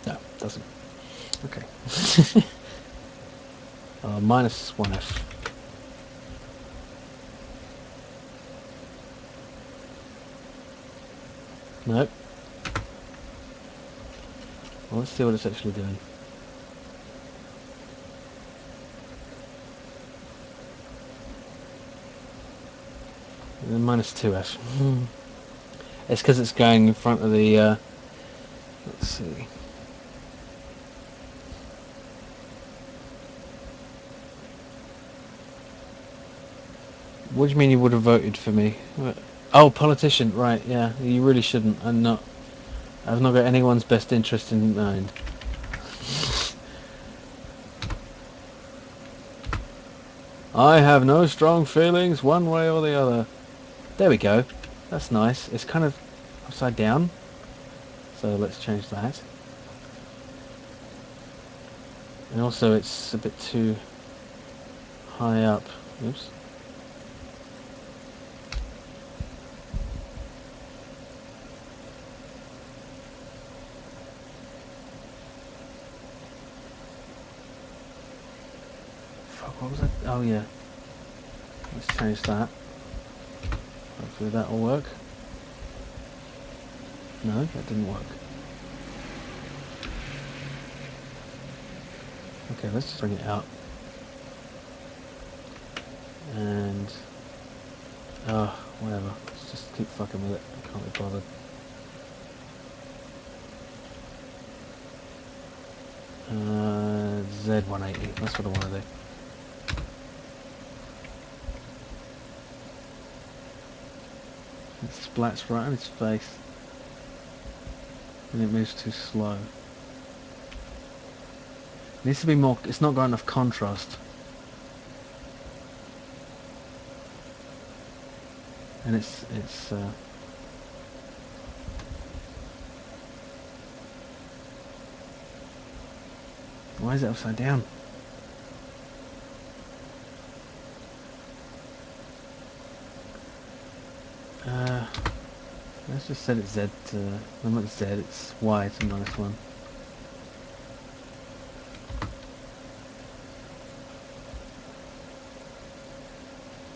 No, it doesn't. Okay. Minus 1F. Nope. Well, let's see what it's actually doing. -2F. It's because it's going in front of the, let's see. What do you mean you would have voted for me? Oh, politician, right, yeah. You really shouldn't. I've not got anyone's best interest in mind. I have no strong feelings one way or the other. There we go. That's nice. It's kind of upside down. So let's change that. And also it's a bit too high up. Oops. Fuck, what was that? Oh yeah. Let's change that. Hopefully that will work. No, that didn't work. Okay, let's just bring it out. And whatever. Let's just keep fucking with it. I can't be bothered. Z180. That's what I want to do. It splats right on its face. And it moves too slow. It needs to be more. It's not got enough contrast. And it's why is it upside down? Let's just set it Z. I'm not Z. It's Y. It's a -1.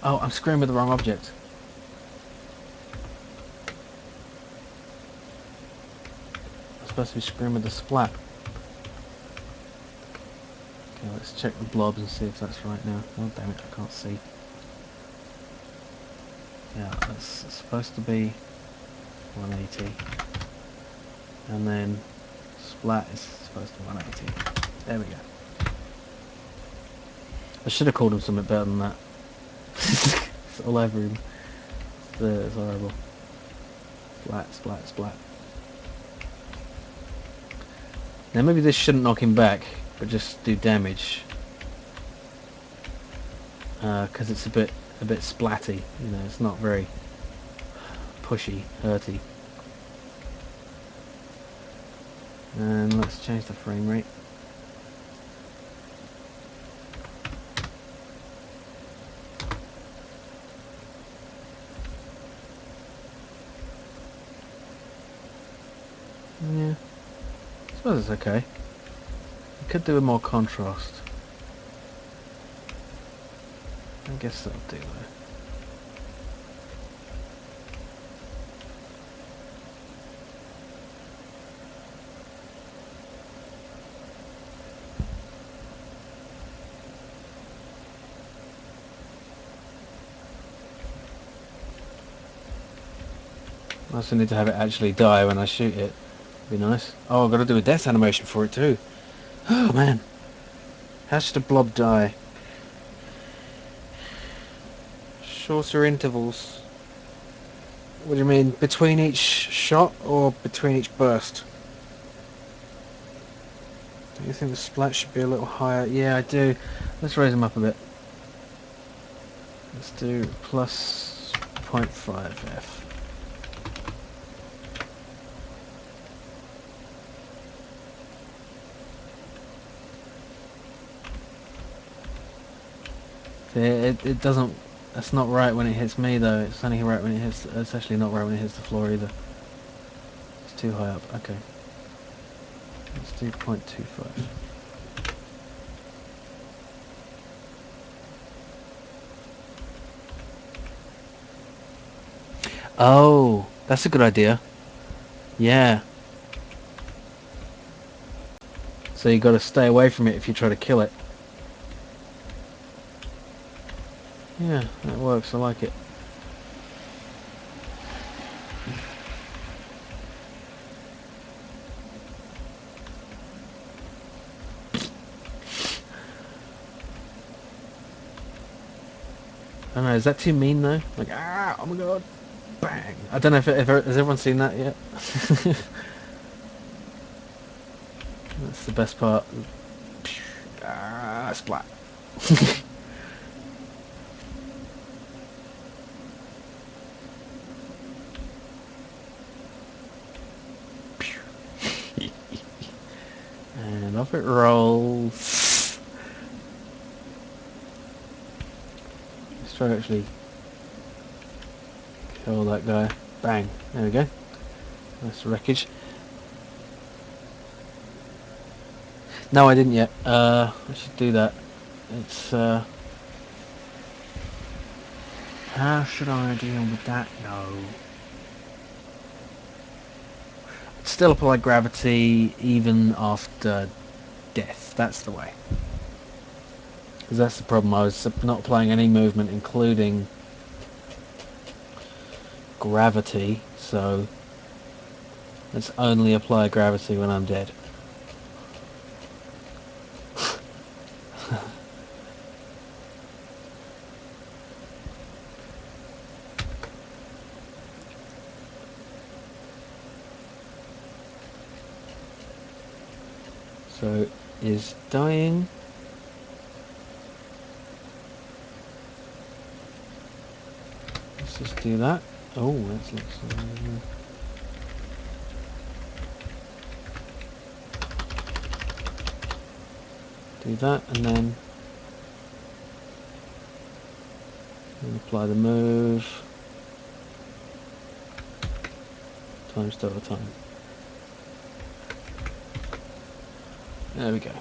Oh, I'm screwing with the wrong object. I'm supposed to be screwing with the splat. Okay, let's check the blobs and see if that's right now. Oh damn it, I can't see. Yeah, that's supposed to be 180. And then splat is supposed to be 180. There we go. I should have called him something better than that. It's all over him. It's horrible. Splat, splat, splat. Now maybe this shouldn't knock him back, but just do damage. Because it's a bit splatty, you know, it's not very pushy, hurty. And let's change the frame rate. Yeah, I suppose it's okay. I could do with more contrast. I guess that'll do though. I also need to have it actually die when I shoot it. Be nice. Oh, I've got to do a death animation for it too. Oh man. How should a blob die? Shorter intervals. What do you mean? Between each shot or between each burst? Do you think the splat should be a little higher? Yeah, I do. Let's raise them up a bit. Let's do plus 0.5F. It doesn't. That's not right when it hits me though. It's only right when it hits. It's actually not right when it hits the floor either. It's too high up. Okay. Let's do 0.25. Oh, that's a good idea. Yeah. So you got to stay away from it if you try to kill it. Yeah, that works. I like it. don't know, is that too mean though? Like, ah, oh my god, bang. I don't know if has everyone seen that yet? That's the best part. Ah, splat. And off it rolls. Let's try to actually kill that guy. Bang. There we go. Nice wreckage. No, I didn't yet. I should do that. It's, how should I deal with that? No. Still apply gravity even after death. That's the way. Because that's the problem. I was not applying any movement, including gravity. So let's only apply gravity when I'm dead. So is dying. Let's just do that. Oh, that looks. Do that, and then apply the move. Time start the time. There we go.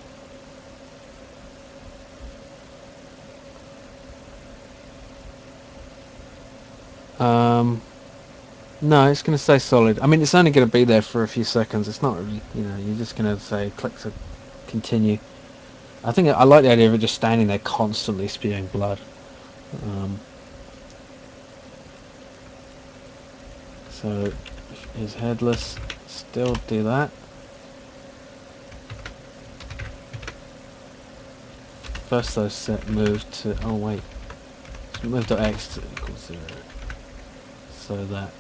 No, it's going to stay solid. I mean, it's only going to be there for a few seconds. It's not really, you're just going to say click to continue. I think I like the idea of it just standing there constantly spewing blood. So, is headless. Still do that. First, though, set move to. Oh wait, so move to X to equals 0. So that.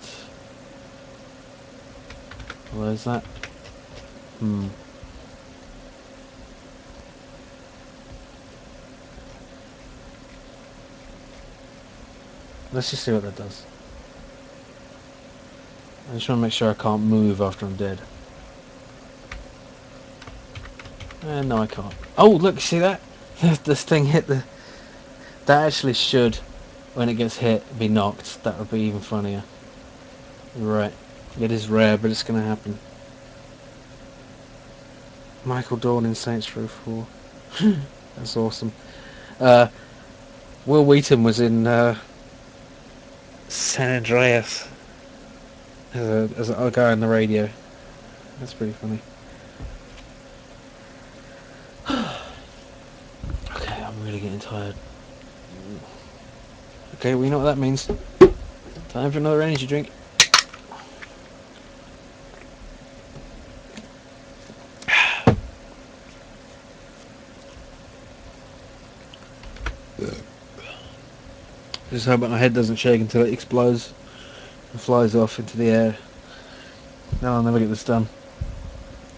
Where's that? Let's just see what that does. I just want to make sure I can't move after I'm dead. And no, I can't. Oh, look, see that? This thing hit the... That actually should, when it gets hit, be knocked. That would be even funnier. You're right. It is rare, but it's going to happen. Michael Dawn in Saints Row 4. That's awesome. Will Wheaton was in San Andreas as a guy on the radio. That's pretty funny. Okay, I'm really getting tired. Okay, we know what that means. Time for another energy drink. Just hope my head doesn't shake until it explodes and flies off into the air. No, I'll never get this done.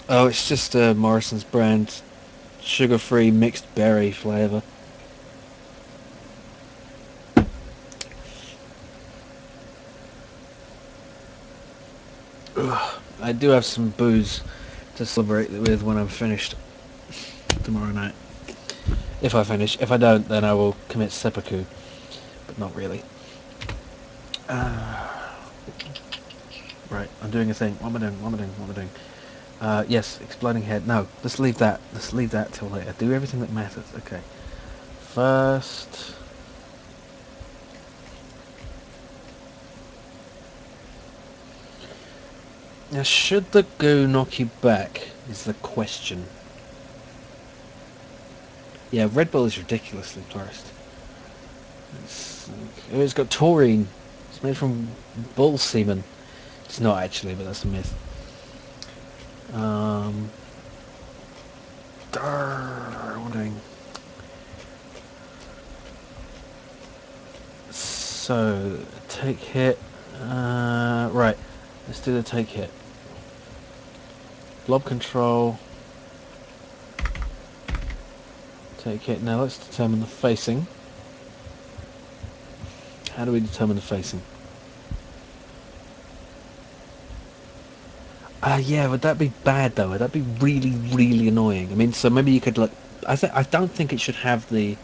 Oh, it's just Morrison's brand, sugar-free mixed berry flavour. I do have some booze to celebrate with when I'm finished tomorrow night. If I finish. If I don't, then I will commit seppuku. But not really. Right, I'm doing a thing. What am I doing? Yes, exploding head. No, let's leave that. Let's leave that till later. Do everything that matters. Okay. First... Now, should the goo knock you back, is the question. Yeah, Red Bull is ridiculously priced. It's got taurine. It's made from bull semen. It's not actually, but that's a myth. What am I doing? So, take hit. Right. Let's do the take hit. Blob control. Take hit. Now let's determine the facing. How do we determine the facing? Yeah, would that be bad though? Would that be really, really annoying? I mean, so maybe you could like. I don't think it should have the.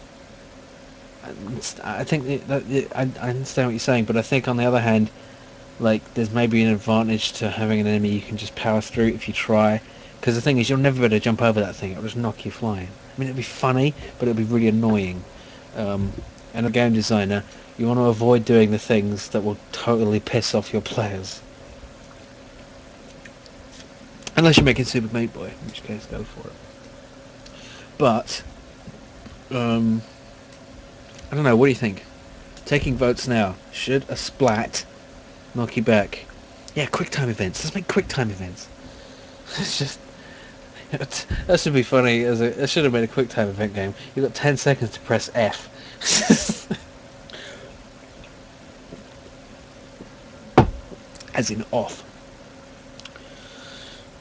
I think I understand what you're saying, but I think on the other hand, like there's maybe an advantage to having an enemy you can just power through if you try. Because the thing is, you'll never be able to jump over that thing. It'll just knock you flying. I mean, it'd be funny, but it'd be really annoying. And a game designer, you want to avoid doing the things that will totally piss off your players. Unless you're making Super Meat Boy, in which case go for it. But, I don't know, what do you think? Taking votes now. Should a splat knock you back? Yeah, quick time events. Let's make quick time events. It's just... That should be funny. I should have made a quick time event game. You've got 10 seconds to press F. As in off.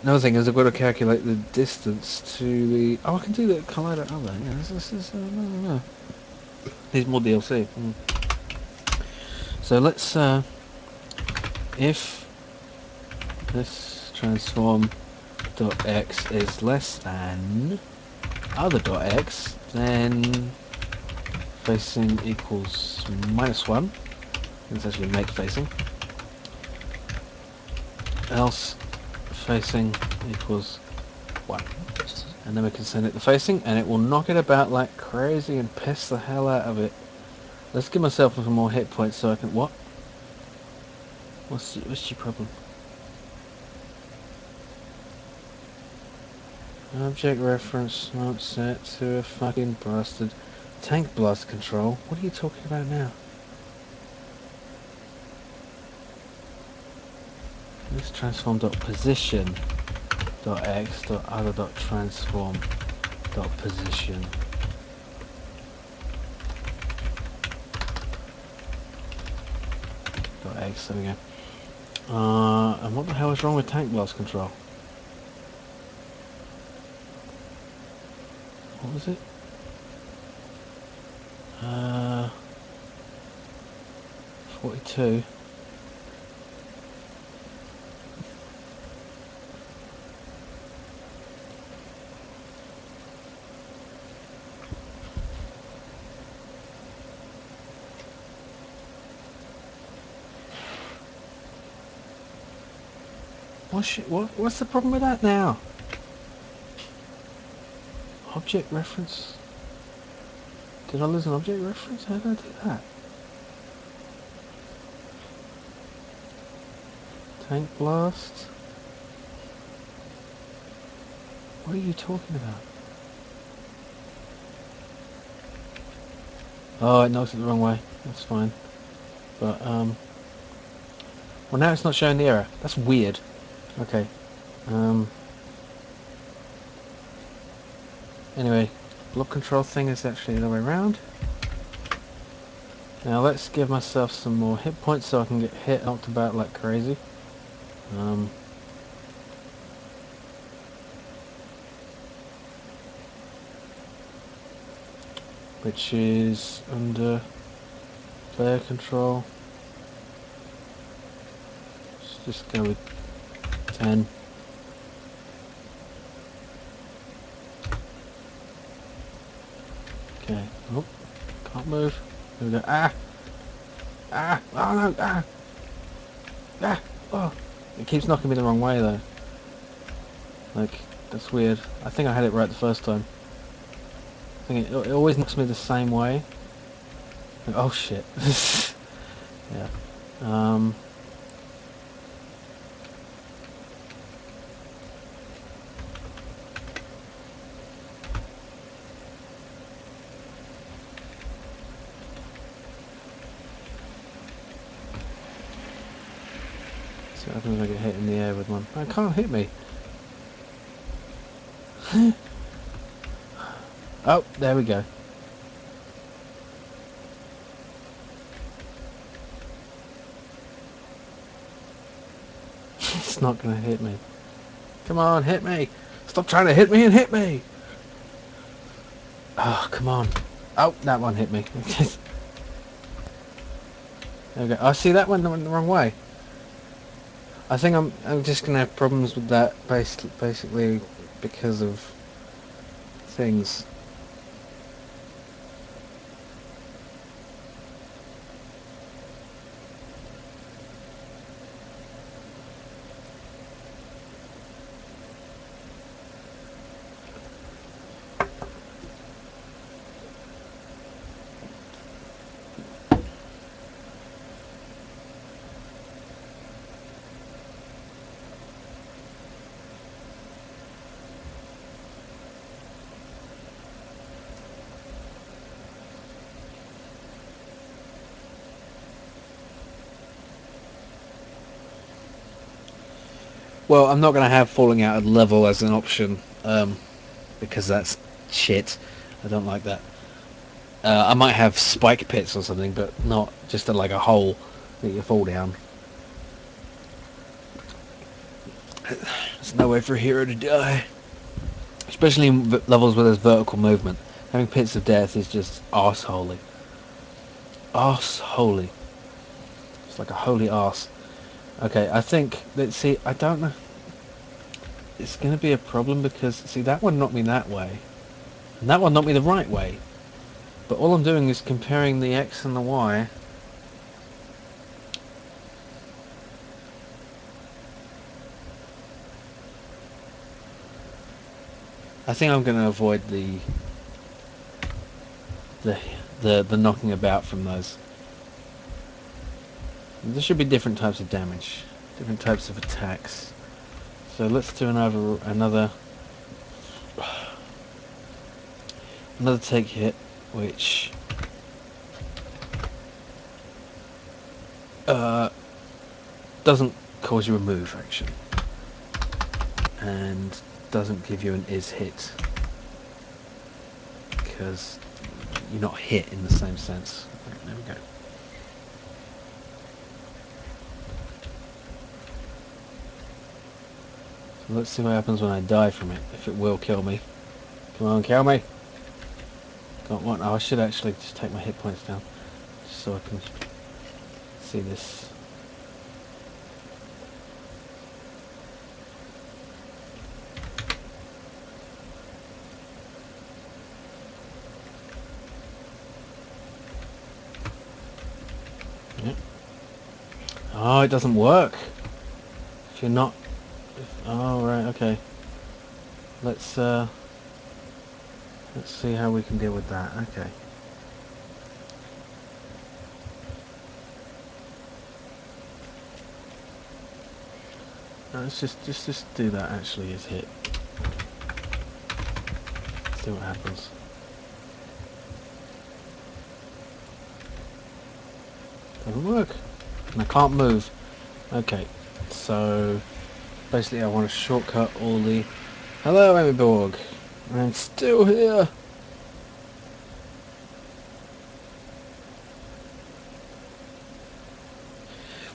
Another thing is I've got to calculate the distance to the... Oh, I can do the collider other. Yeah, this is... no. Needs more DLC. So let's... if this transform dot x is less than other dot x, then facing equals -1. Let's actually make facing. Else facing equals 1. And then we can send it the facing, and it will knock it about like crazy and piss the hell out of it. Let's give myself some more hit points so I can... What? What's your problem? Object reference not set to a fucking bastard tank blast control. What are you talking about now? This transform dot position dot x dot other dot transform dot position. Dot x. There we go. And what the hell is wrong with tank blast control? What was it? 42. What's the problem with that now? Object reference? Did I lose an object reference? How did I do that? Tank blast? What are you talking about? Oh, it knocks it the wrong way. That's fine. But, well, now it's not showing the error. That's weird. Okay. Anyway, block control thing is actually the other way around. Now let's give myself some more hit points so I can get hit knocked about like crazy. Which is under player control. Let's just go with 10. Okay. Oh, can't move. There we go. Ah! Ah! Oh no! Ah! Ah! Oh! It keeps knocking me the wrong way though. Like, that's weird. I think I had it right the first time. I think it always knocks me the same way. Like, oh shit. Yeah. So what happens if I get hit in the air with one? It can't hit me. Oh, there we go. not gonna hit me. Come on, hit me! Stop trying to hit me and hit me! Oh, come on. Oh, that one hit me. There we go. I see that one went the wrong way. I think I'm just gonna have problems with that basically because of things. Well, I'm not going to have falling out of level as an option, because that's shit. I don't like that. I might have spike pits or something, but not just like a hole that you fall down. There's no way for a hero to die. Especially in levels where there's vertical movement. Having pits of death is just arse-holy. Arse-holy. It's like a holy arse. Okay, I think, let's see, I don't know. It's going to be a problem because, see, that one knocked me that way. And that one knocked me the right way. But all I'm doing is comparing the X and the Y. I think I'm going to avoid the knocking about from those. There should be different types of damage, different types of attacks. So let's do another take hit, which doesn't cause you a move action, and doesn't give you an is hit, because you're not hit in the same sense. There we go. So let's see what happens when I die from it, if it will kill me. Come on, kill me! Got one. Oh, I should actually just take my hit points down, just so I can see this. Yep. Oh, it doesn't work. If you're not... oh, right, okay. Let's see how we can deal with that. Okay. Let's just do that actually is hit. See what happens. Doesn't work. And I can't move. Okay. So basically I want to shortcut all the... Hello, Amy Borg. I'm still here.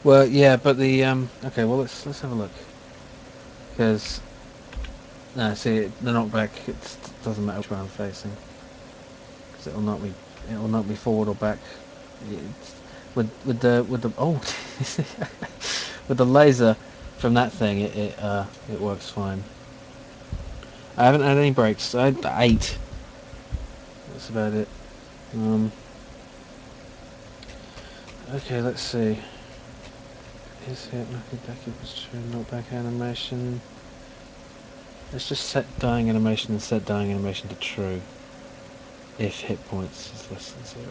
Well, yeah, but the okay, well let's have a look. Because no, see, the knockback, it doesn't matter which way I'm facing, because it'll knock me forward or back. It's, with the oh, with the laser from that thing, it works fine. I haven't had any breaks. I had 8. That's about it. Okay, let's see. Is hit knocking back equals true knockback animation? Let's just set dying animation and set dying animation to true. If hit points is less than 0.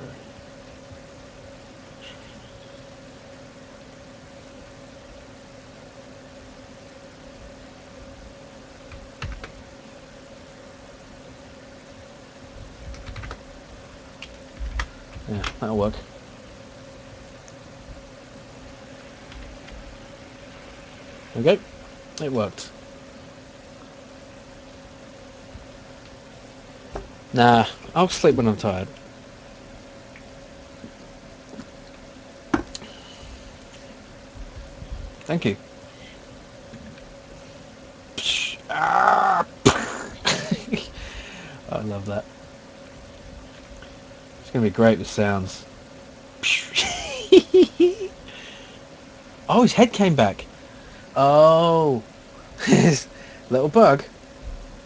Yeah, that'll work. Okay, it worked. Nah, I'll sleep when I'm tired. Thank you. I love that. It's gonna be great with sounds. Oh, his head came back. Oh, little bug.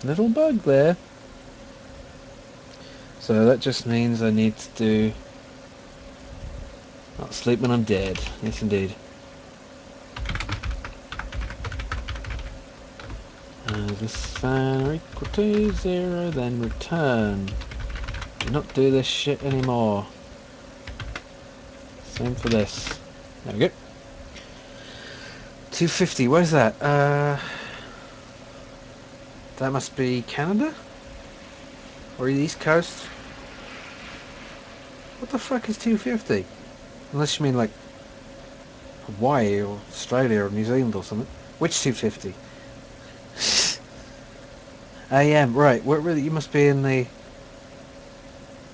Little bug there. So that just means I need to do... Not sleep when I'm dead. Yes, indeed. This sign are equal to 0, then return. Do not do this shit anymore. Same for this. There we go. 250, where's that? That must be Canada? Or the East Coast? What the fuck is 250? Unless you mean like Hawaii or Australia or New Zealand or something. Which 250? AM, right. What really? You must be in the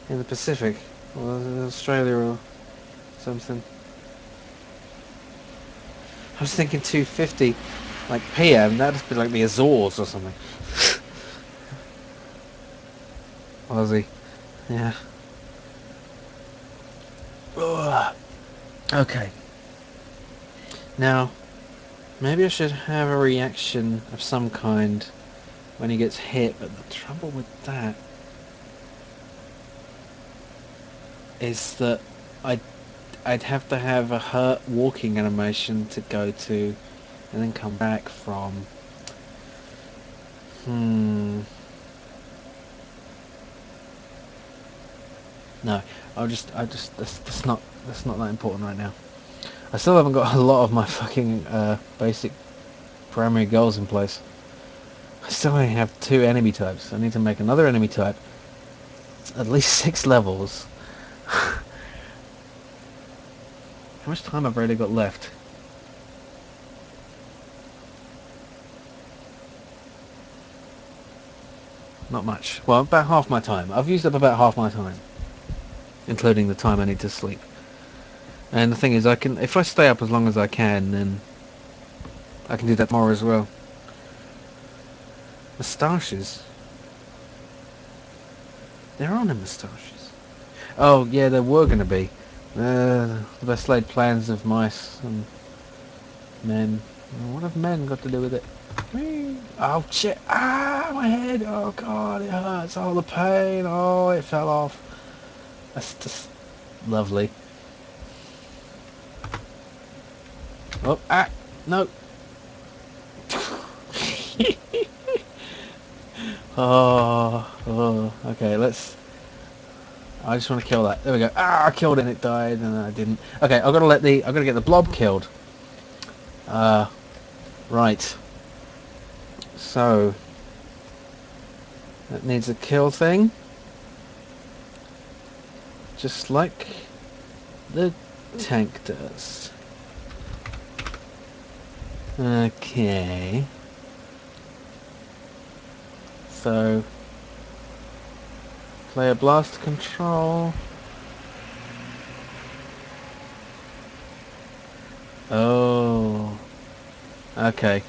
Pacific, or Australia or something. I was thinking 250, like PM. That'd be like the Azores or something. Aussie, yeah. Ugh. Okay. Now, maybe I should have a reaction of some kind when he gets hit. But the trouble with that is that I'd have to have a hurt walking animation to go to, and then come back from. No, that's not that important right now. I still haven't got a lot of my fucking basic primary goals in place. I still only have 2 enemy types. I need to make another enemy type. At least 6 levels. How much time I've really got left? Not much. Well, about half my time. I've used up about half my time, including the time I need to sleep. And the thing is, if I stay up as long as I can, then I can do that tomorrow as well. Moustaches? There are no moustaches. Oh, yeah, there were going to be. The best laid plans of mice and men. What have men got to do with it? Oh, shit. Ah, my head. Oh, God, it hurts. Oh, the pain. Oh, it fell off. That's just lovely. Oh, ah, no. Oh, okay, I just want to kill that. There we go. Ah, I killed it and it died and I didn't. Okay, I've got to get the blob killed. Right. So, that needs a kill thing. Just like the tank does. Okay. So, player blast control. Oh. Okay.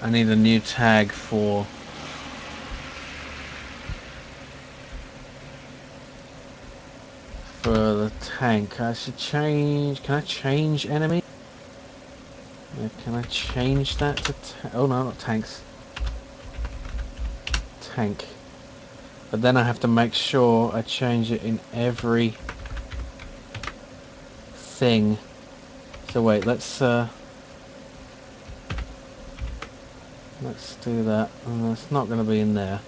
I need a new tag for the tank. I should change. Can I change enemy? Can I change that to... oh no, not tanks. Tank. But then I have to make sure I change it in every thing. So wait, let's do that. And it's not going to be in there.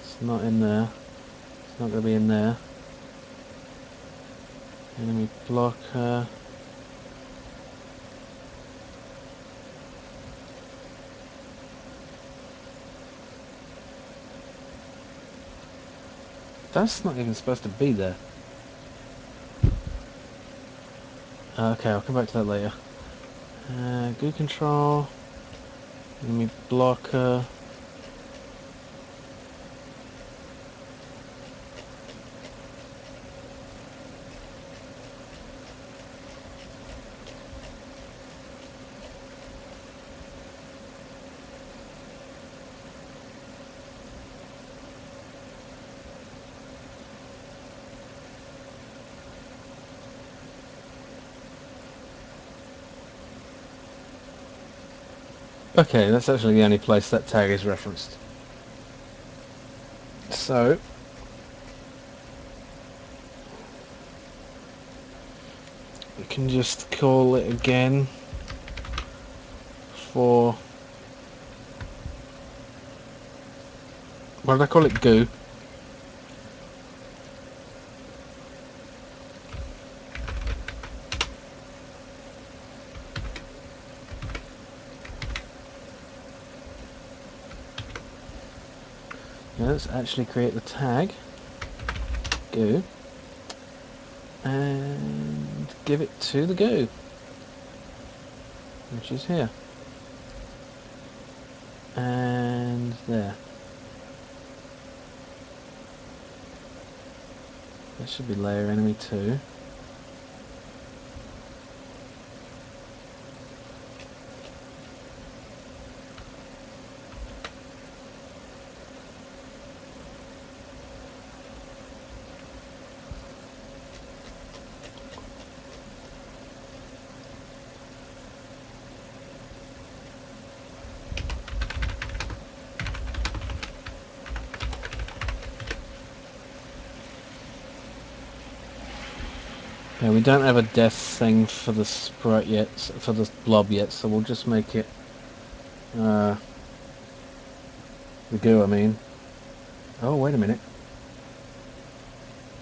It's not in there. It's not going to be in there. Enemy blocker. That's not even supposed to be there. Okay, I'll come back to that later. Goo control. Enemy blocker. Okay, that's actually the only place that tag is referenced. So we can just call it again for, what did I call it? Goo. Now let's actually create the tag goo and give it to the goo, which is here and there. That should be layer enemy 2. Yeah, we don't have a death thing for the sprite yet, for the blob yet, so we'll just make it the goo, I mean. Oh, wait a minute.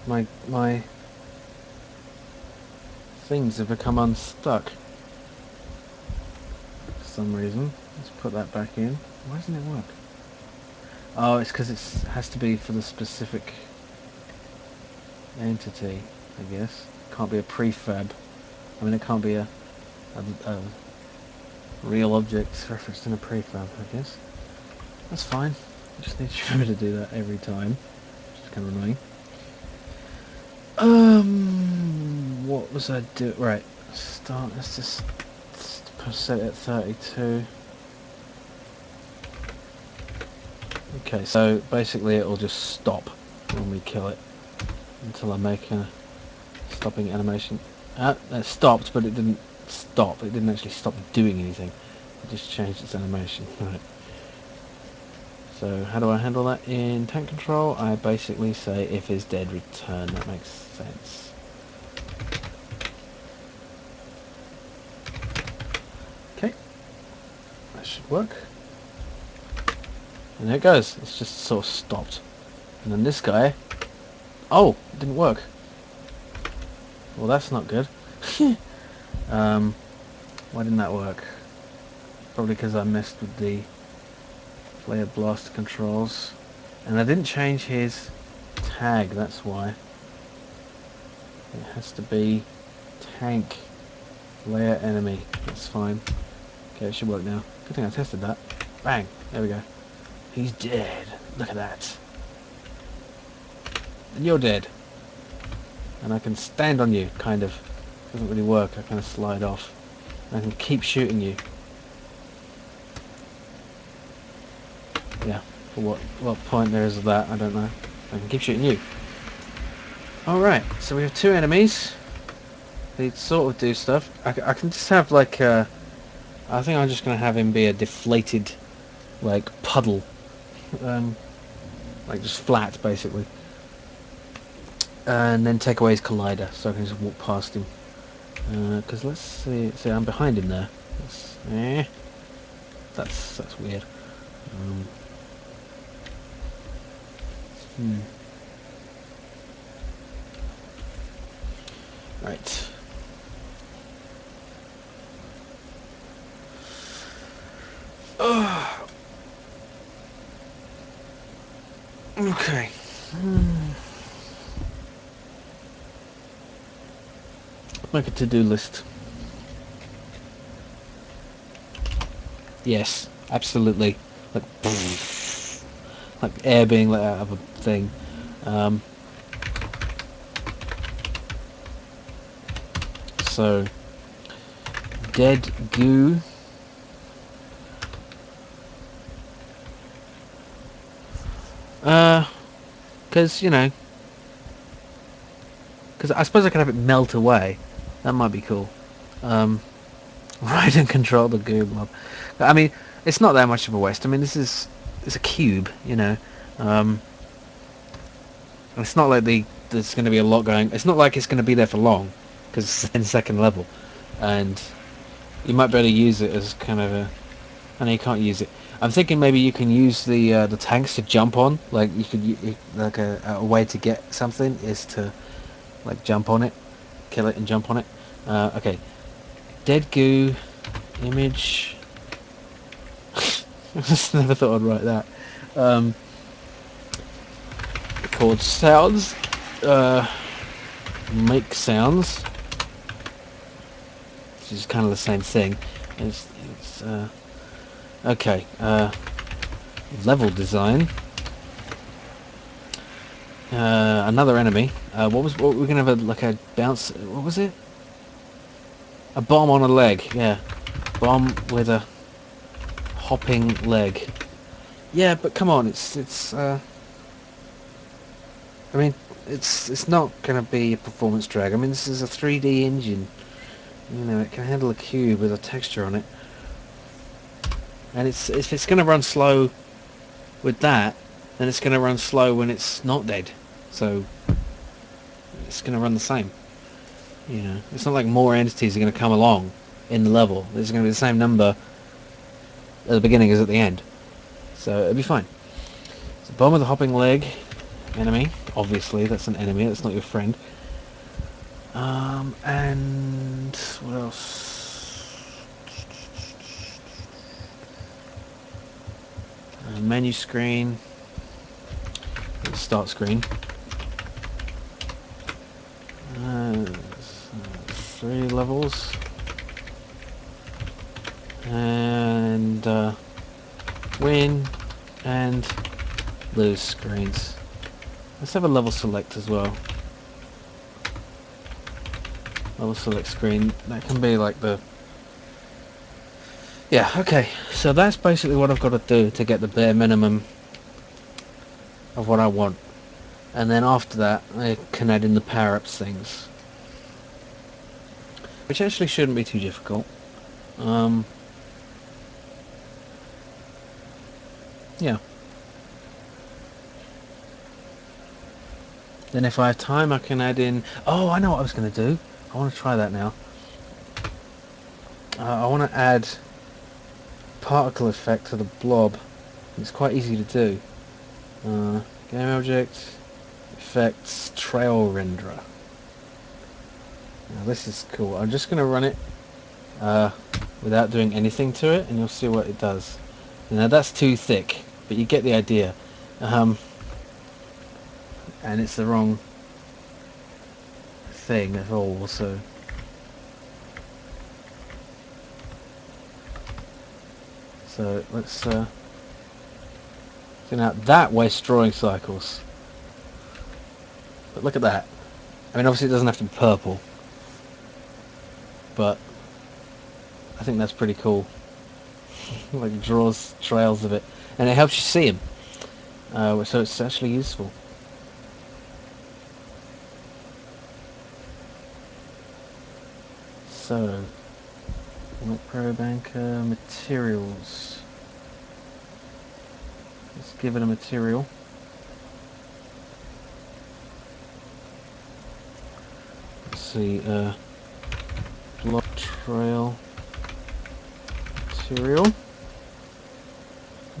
My things have become unstuck for some reason. Let's put that back in. Why doesn't it work? Oh, it's because it has to be for the specific entity, I guess. Can't be a prefab. I mean, it can't be a real object referenced in a prefab, I guess. That's fine. I just need to remember to do that every time. Which is kind of annoying. What was I doing? Right, start. Let's just set it at 32. Okay, so basically it'll just stop when we kill it until I make a stopping animation. It stopped, but it didn't stop. It didn't actually stop doing anything. It just changed its animation. Right. So how do I handle that in tank control? I basically say if is dead, return. That makes sense. Okay, that should work. And there it goes. It's just sort of stopped. And then this guy, oh, it didn't work. Well, that's not good. Why didn't that work? Probably because I messed with the flare blast controls. And I didn't change his tag, that's why. It has to be tank layer enemy. That's fine. Okay, it should work now. Good thing I tested that. Bang! There we go. He's dead. Look at that. And you're dead. And I can stand on you, kind of. Doesn't really work. I kind of slide off. And I can keep shooting you. Yeah. For what point there is of that, I don't know. I can keep shooting you. Alright, so we have 2 enemies. They sort of do stuff. I can just have like a... I think I'm just going to have him be a deflated, like, puddle. Like just flat, basically. And then take away his collider, so I can just walk past him. Because let's see, I'm behind him there. That's weird. Right. Okay. Make a to-do list. Yes, absolutely. Like, like air being let out of a thing. So, dead goo. Because, you know, because I suppose I could have it melt away. That might be cool. Ride and control the goo mob. I mean, it's not that much of a waste. I mean, it's a cube, you know. Um, it's not like there's going to be a lot going. It's not like it's going to be there for long, because it's in second level, and you might be able to use it as kind of a. I know you can't use it. I'm thinking maybe you can use the tanks to jump on. Like you could like a way to get something is to like jump on it, kill it, and jump on it. Okay, dead goo image. I just never thought I'd write that. Record sounds. Make sounds. Which is kind of the same thing. It's okay. Level design. Another enemy. What we're gonna have like a bounce? What was it? A bomb on a leg. Yeah, bomb with a hopping leg. Yeah, but come on, it's. I mean, it's not gonna be a performance drag. I mean, this is a 3D engine. You know, it can handle a cube with a texture on it, and if it's gonna run slow with that, then it's gonna run slow when it's not dead. So it's gonna run the same. You know, it's not like more entities are gonna come along in the level. There's gonna be the same number at the beginning as at the end. So it'll be fine. So bomb with a hopping leg, enemy. Obviously, that's an enemy. That's not your friend. And what else? Menu screen. Start screen. 3 levels. And win and lose screens. Let's have a level select as well. Level select screen. That can be like the... Yeah, okay. So that's basically what I've got to do to get the bare minimum of what I want. And then after that, I can add in the power-ups things. Which actually shouldn't be too difficult. Yeah. Then if I have time, I can add in... Oh, I know what I was going to do. I want to try that now. I want to add particle effect to the blob. It's quite easy to do. Game object, effects, trail renderer. Now this is cool. I'm just going to run it without doing anything to it, and you'll see what it does. Now that's too thick, but you get the idea. And it's the wrong thing at all, so... So let's... So now that wastes drawing cycles. But look at that. I mean, obviously it doesn't have to be purple. But I think that's pretty cool. Like, it draws trails of it. And it helps you see them. So it's actually useful. So, Pro Banker materials. Let's give it a material. Let's see, block trail material.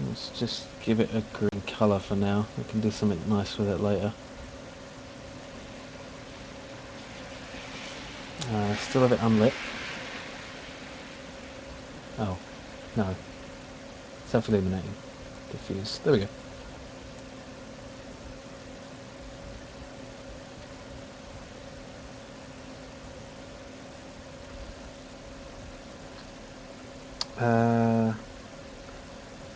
Let's just give it a green colour for now. We can do something nice with it later. Still have it unlit. Oh, no. Self-illuminating. Diffuse. There we go.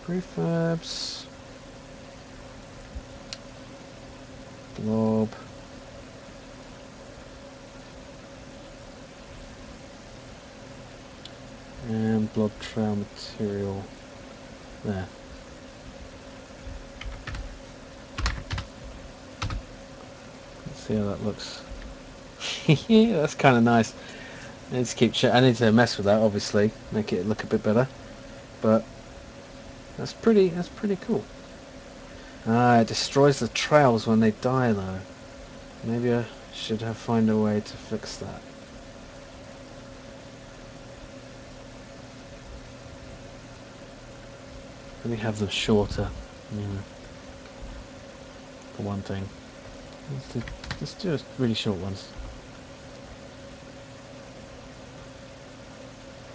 Prefabs. Blob. And blob trail material. There. Let's see how that looks. Yeah, that's kind of nice. I need to I need to mess with that, obviously, make it look a bit better. But that's pretty cool. Ah, it destroys the trails when they die, though. Maybe I should have find a way to fix that. Let me have them shorter. Yeah. For one thing. Let's do just really short ones.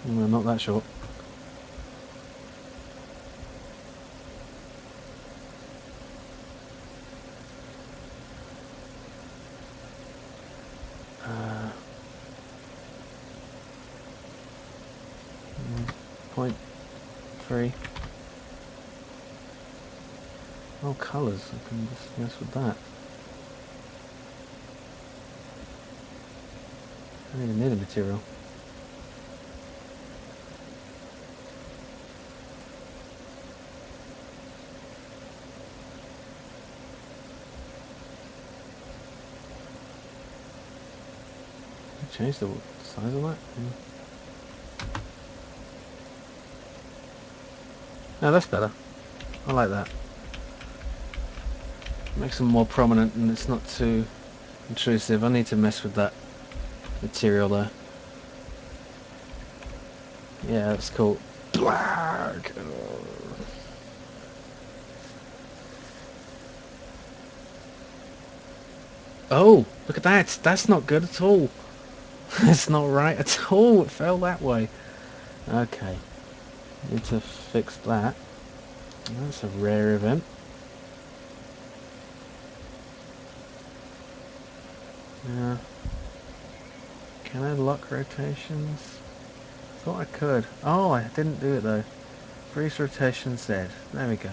No, not that short. Uh, 0.3. Oh, colours. I can just mess with that. I don't even need a material. Change the size of that? Yeah. No, that's better. I like that. Makes them more prominent and it's not too intrusive. I need to mess with that material there. Yeah, that's cool. Black. Oh, look at that. That's not good at all. It's not right at all. It fell that way. Okay. Need to fix that. That's a rare event. Yeah. Can I lock rotations? Thought I could. Oh, I didn't do it though. Freeze rotation Z. There we go.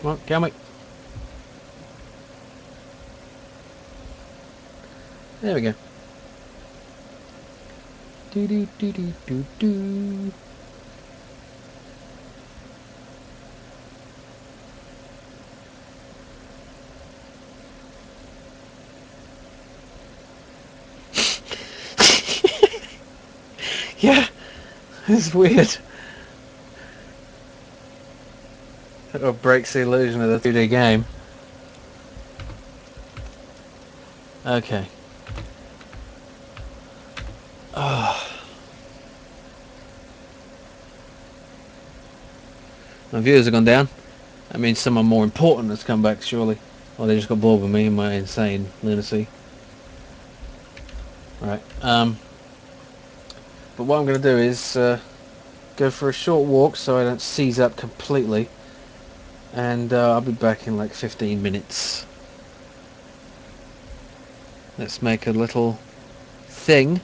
Come on, kill me. There we go. Do do do do do do. Yeah, it's weird. It breaks the illusion of the 2D game. Okay. Oh. My viewers have gone down. That means someone more important has come back, surely. Or they just got bored with me and my insane lunacy. Right. But what I'm going to do is go for a short walk so I don't seize up completely. And I'll be back in like 15 minutes. Let's make a little thing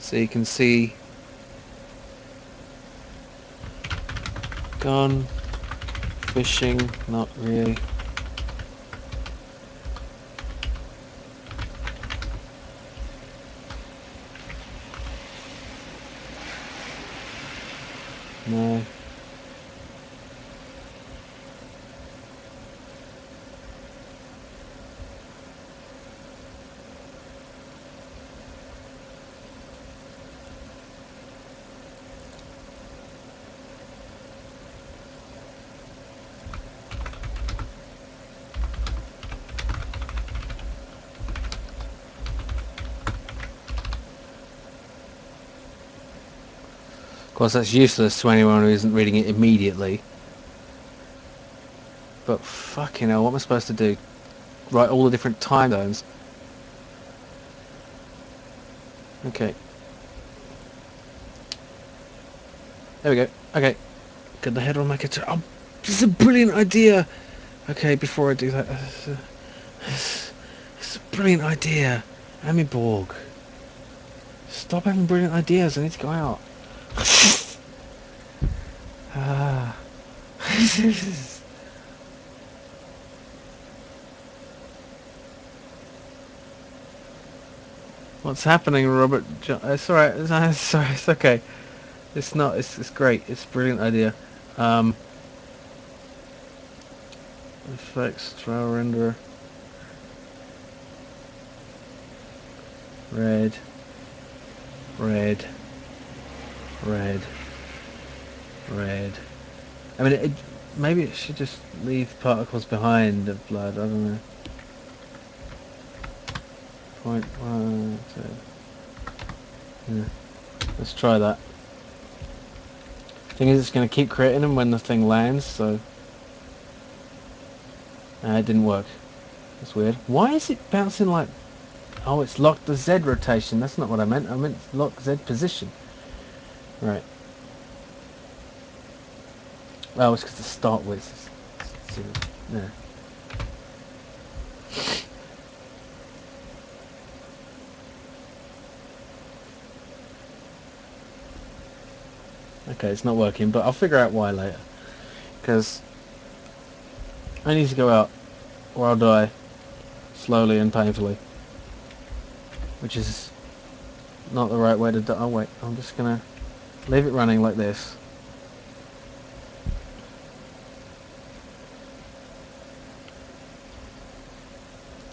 so you can see. Gone fishing, not really. No. Of course, that's useless to anyone who isn't reading it immediately. But fucking hell, what am I supposed to do? Write all the different time zones? Okay. There we go. Okay. Get the head on my guitar. Oh, this is a brilliant idea! Okay, before I do that... it's a brilliant idea. Amy Borg. Stop having brilliant ideas, I need to go out. Ah. What's happening, Robert? It's alright. It's sorry. It's okay. It's not. It's great. It's a brilliant idea. effects, trial renderer. Red. Red. Red. Red. I mean, maybe it should just leave particles behind of blood, I don't know. 0.1, yeah. Let's try that. Thing is, it's going to keep creating them when the thing lands, so... it didn't work. That's weird. Why is it bouncing like... Oh, it's locked the Z rotation. That's not what I meant. I meant lock Z position. Right. Oh, it's because the start width is 0. Yeah. Okay, it's not working, but I'll figure out why later. Because I need to go out, or I'll die slowly and painfully, which is not the right way to die. Oh wait, I'm just gonna leave it running like this.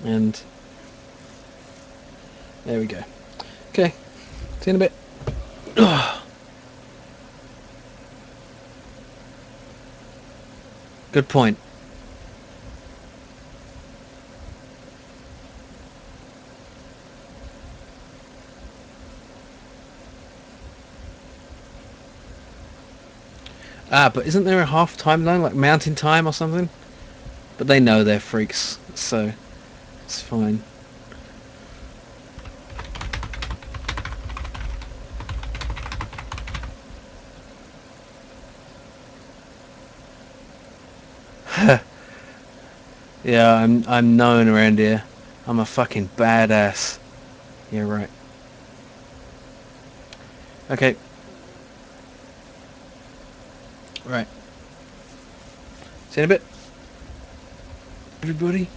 And there we go. Okay, see you in a bit. Good point. But isn't there a half timeline, like mountain time or something? But they know they're freaks, so it's fine. Yeah, I'm known around here. I'm a fucking badass. Yeah, right. Okay. Right. See you in a bit, everybody.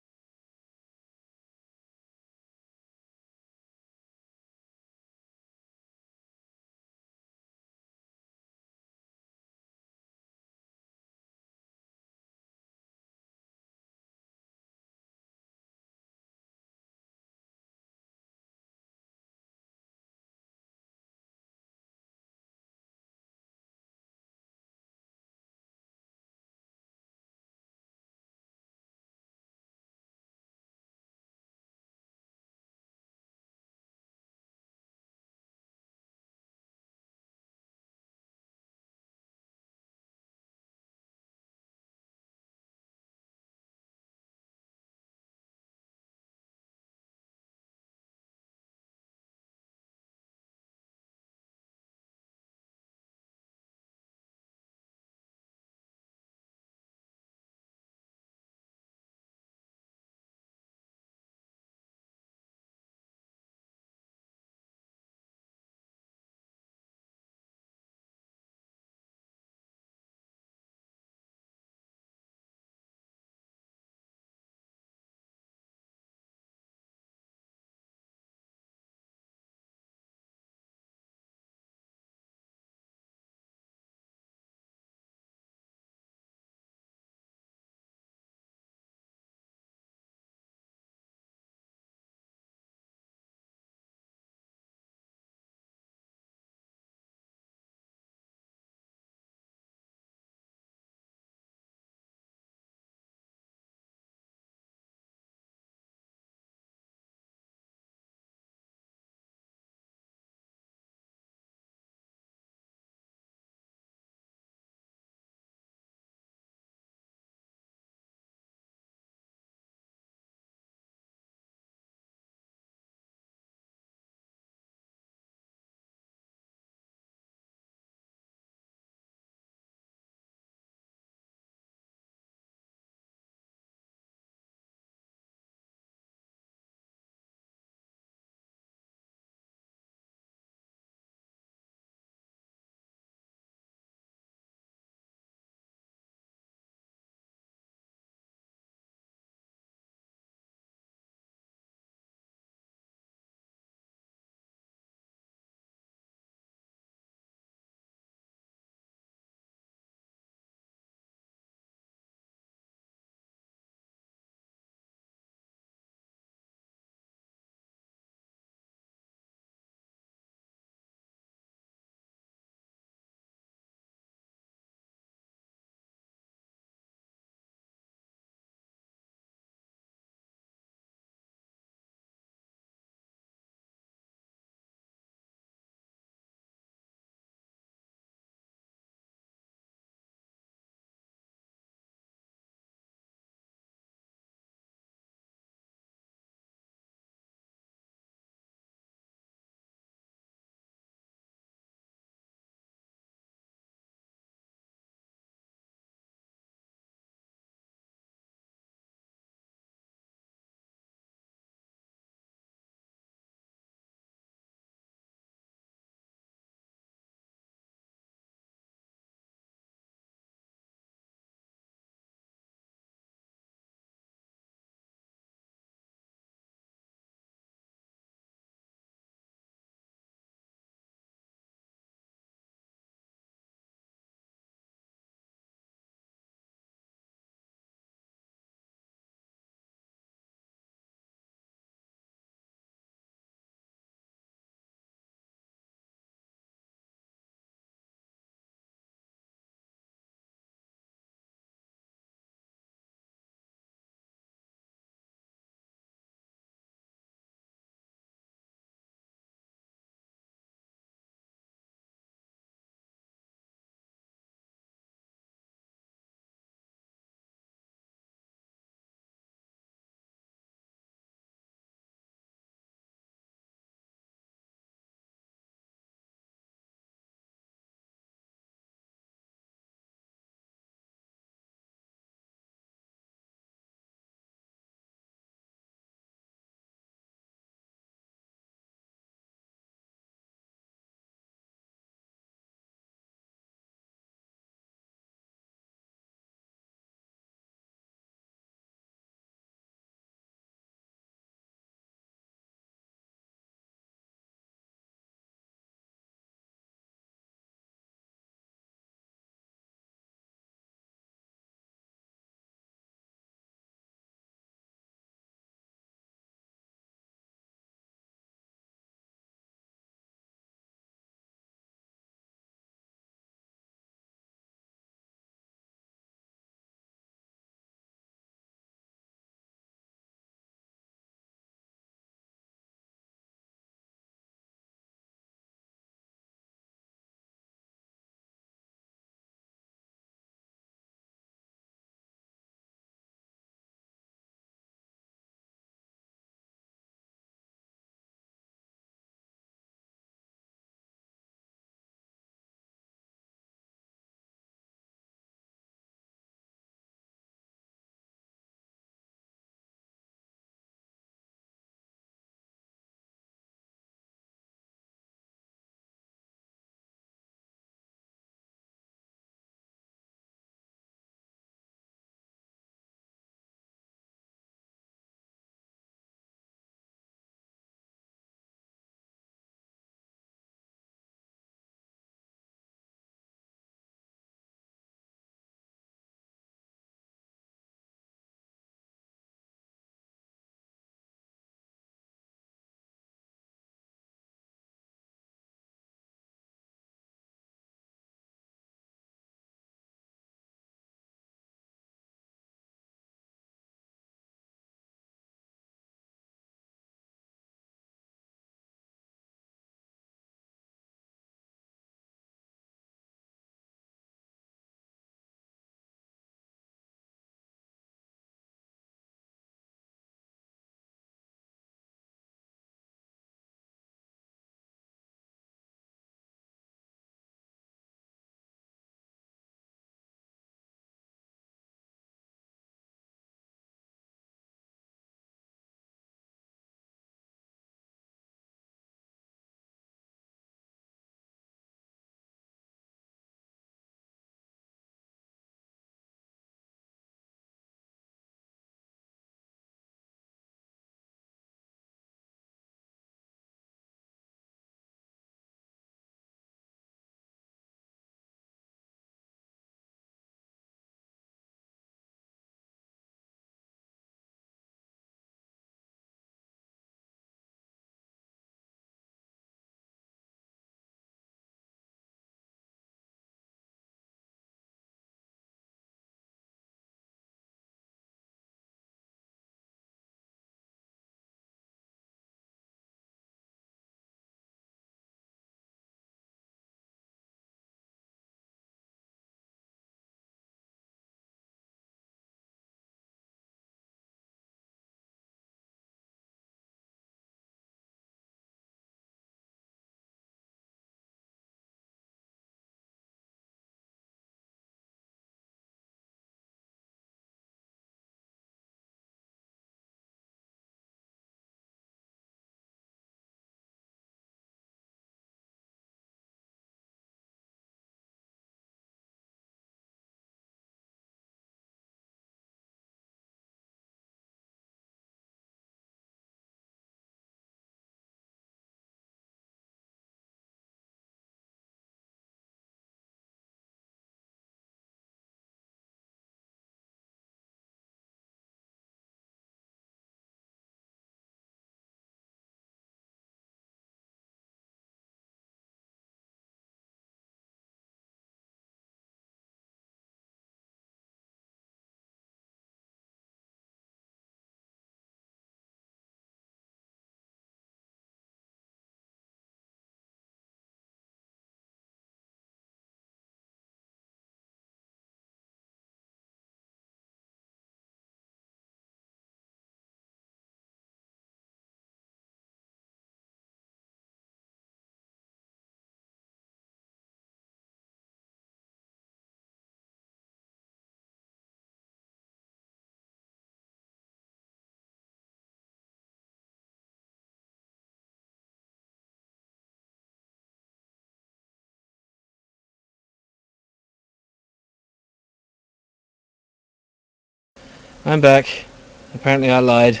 I'm back. Apparently I lied.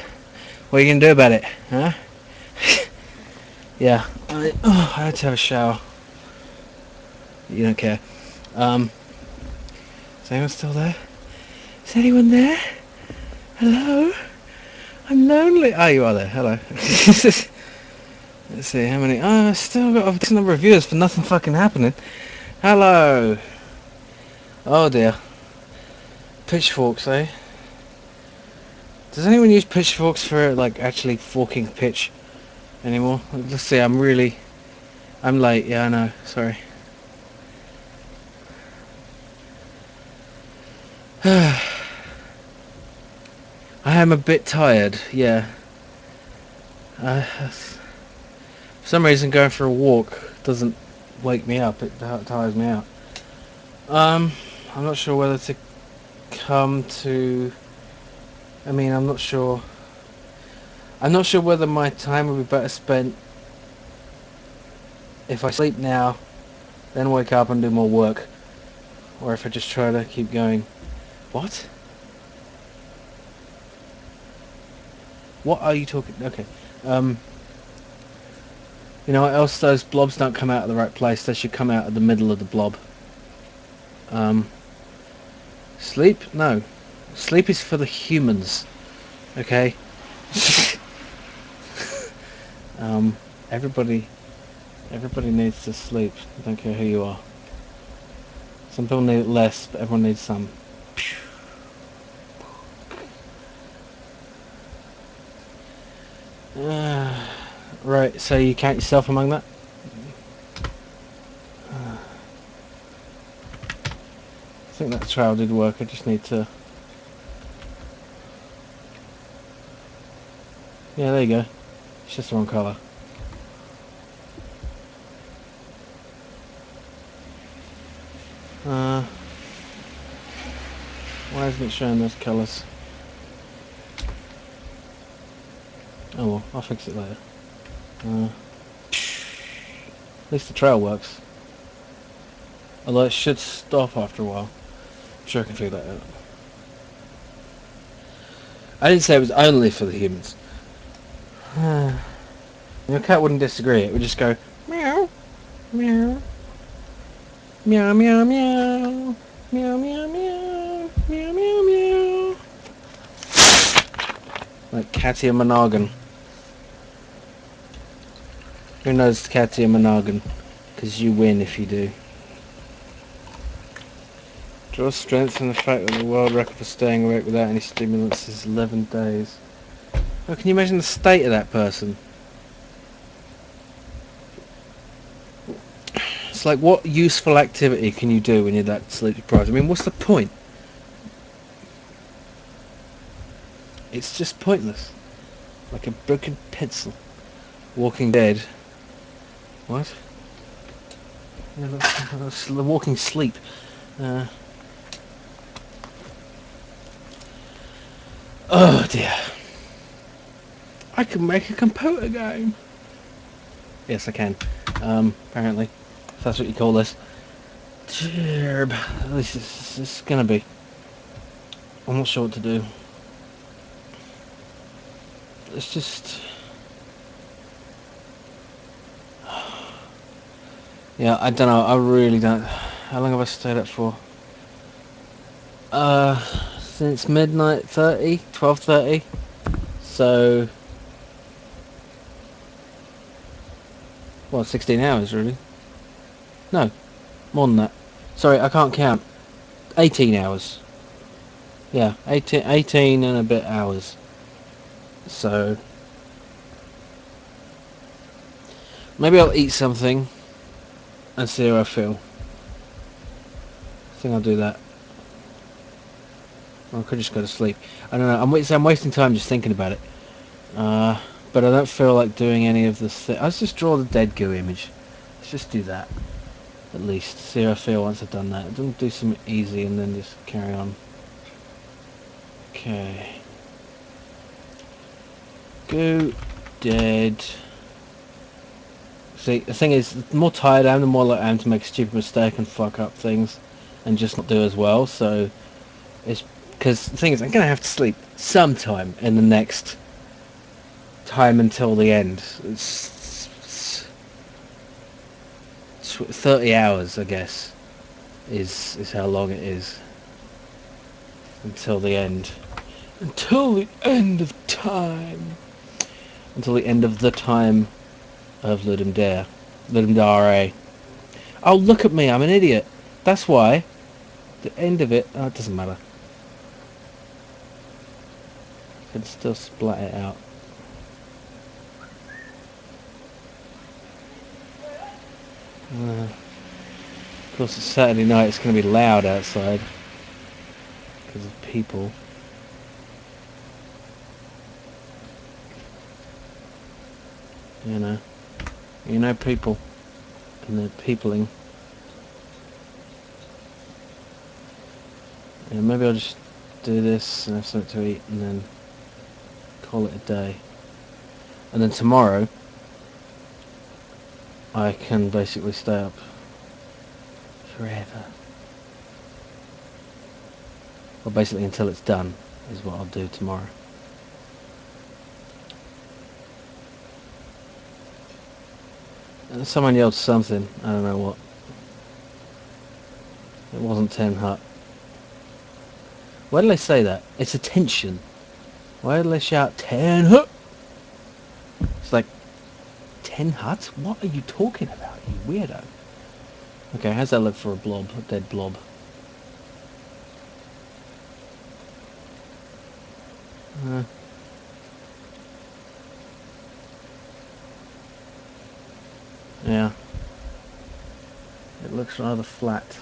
What are you gonna do about it, huh? Yeah, I had to have a shower. You don't care. Is anyone still there? Is anyone there? Hello? I'm lonely. Oh, you are there. Hello. Let's see, how many... Oh, I still got a decent number of viewers, but nothing fucking happening. Hello. Oh dear. Pitchforks, eh? Does anyone use pitchforks for, like, actually forking pitch anymore? Let's see, I'm late. Yeah, I know. Sorry. I am a bit tired, yeah. For some reason going for a walk doesn't wake me up, it tires me out. I'm not sure whether to come to... I mean, I'm not sure whether my time would be better spent if I sleep now, then wake up and do more work, or if I just try to keep going. What? What are you talking... Okay. You know what else? Those blobs don't come out of the right place. They should come out of the middle of the blob. Sleep? No. Sleep is for the humans. Okay? Everybody needs to sleep. I don't care who you are. Some people need it less, but everyone needs some. Right, so you count yourself among that? I think that trial did work. I just need to... Yeah, there you go. It's just the wrong colour. Why isn't it showing those colours? Oh well, I'll fix it later. At least the trail works. Although it should stop after a while. I'm sure I can figure that out. I didn't say it was only for the humans. Your cat wouldn't disagree. It would just go meow, meow, meow, meow, meow, meow, meow, meow, meow, meow, meow. Like Katia Monaghan. Who knows Katia Monaghan? Because you win if you do. Draw strength from the fact that the world record for staying awake without any stimulants is 11 days. Oh, can you imagine the state of that person? It's like, what useful activity can you do when you're that sleep deprived? I mean, what's the point? It's just pointless. Like a broken pencil. Walking Dead. What? Yeah, that's the walking sleep. Oh dear. I can make a computer game. Yes, I can. Apparently. If that's what you call this. Gerb. At least it's gonna be. I'm not sure what to do. It's just... Yeah, I don't know. I really don't... How long have I stayed up for? Since midnight 30, 12:30. So... Well, 16 hours, really. No, more than that. Sorry, I can't count. 18 hours. Yeah, 18 and a bit hours. So... Maybe I'll eat something and see how I feel. I think I'll do that. Or I could just go to sleep. I don't know. I'm wasting time just thinking about it. But I don't feel like doing any of this. Let's just draw the dead goo image. Let's just do that. At least. See how I feel once I've done that. I'm going to do something easy and then just carry on. Okay. Goo. Dead. See, the thing is, the more tired I am, the more likely I am to make a stupid mistake and fuck up things and just not do as well. So it's Because the thing is, I'm gonna have to sleep sometime in the next time until the end. It's 30 hours, I guess, is how long it is until the end. Until the end of time. Until the end of the time of Ludum Dare. Ludum Dare. Oh, look at me, I'm an idiot. That's why. The end of it... Oh, it doesn't matter. I can still splat it out. Of course, it's Saturday night, it's going to be loud outside. Because of people. You know people. And they're peopling. Yeah, maybe I'll just do this and have something to eat and then call it a day. And then tomorrow I can basically stay up forever. Well, basically until it's done is what I'll do tomorrow. And someone yelled something, I don't know what. It wasn't 10 Hut. Why did they say that? It's attention. Why did they shout 10 Hut? It's like 10 Huts? What are you talking about, you weirdo? Okay, how's that look for a blob? A dead blob. Yeah. It looks rather flat.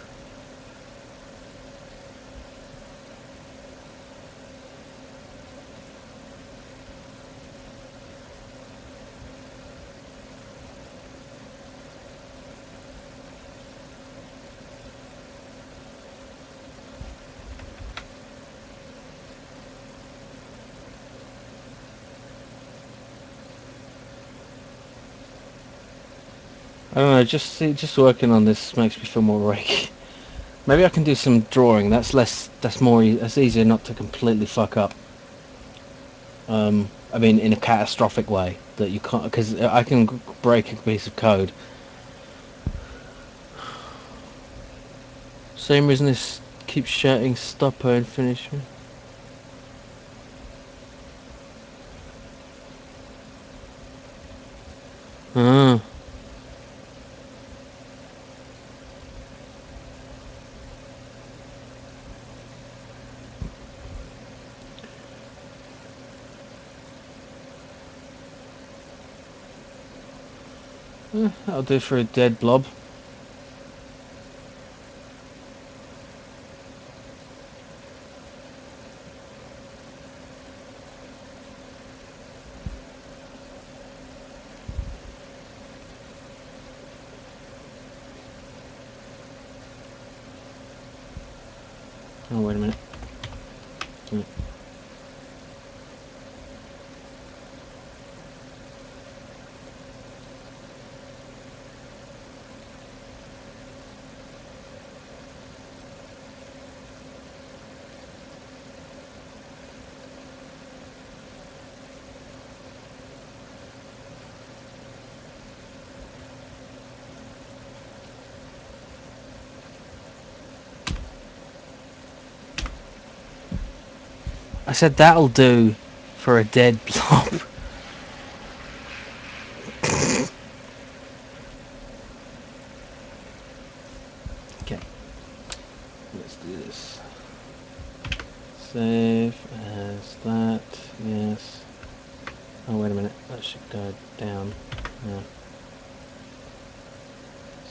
I don't know, just working on this makes me feel more awake. Maybe I can do some drawing. That's easier not to completely fuck up. I mean, in a catastrophic way that you can't, because I can break a piece of code. Same reason this keeps shouting stop her and finish me. Ah. That'll do for a dead blob. Oh, wait a minute. Yeah. I said that'll do for a dead blob. Okay, let's do this. Save as that, yes. Oh, wait a minute, that should go down. Yeah.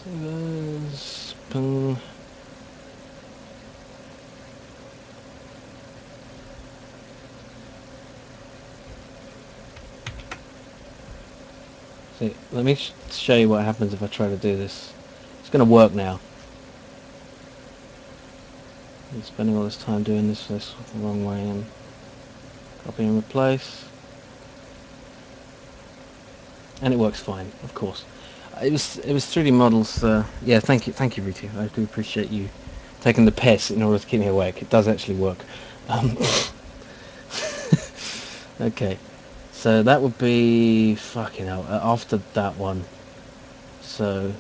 Save as, boom. See, let me show you what happens if I try to do this. It's going to work now. I'm spending all this time doing this the wrong way and copy and replace. And it works fine, of course. It was 3D models. Yeah, thank you, Ritu. I do appreciate you taking the piss in order to keep me awake. It does actually work. Um, okay, so that would be fucking hell after that one. So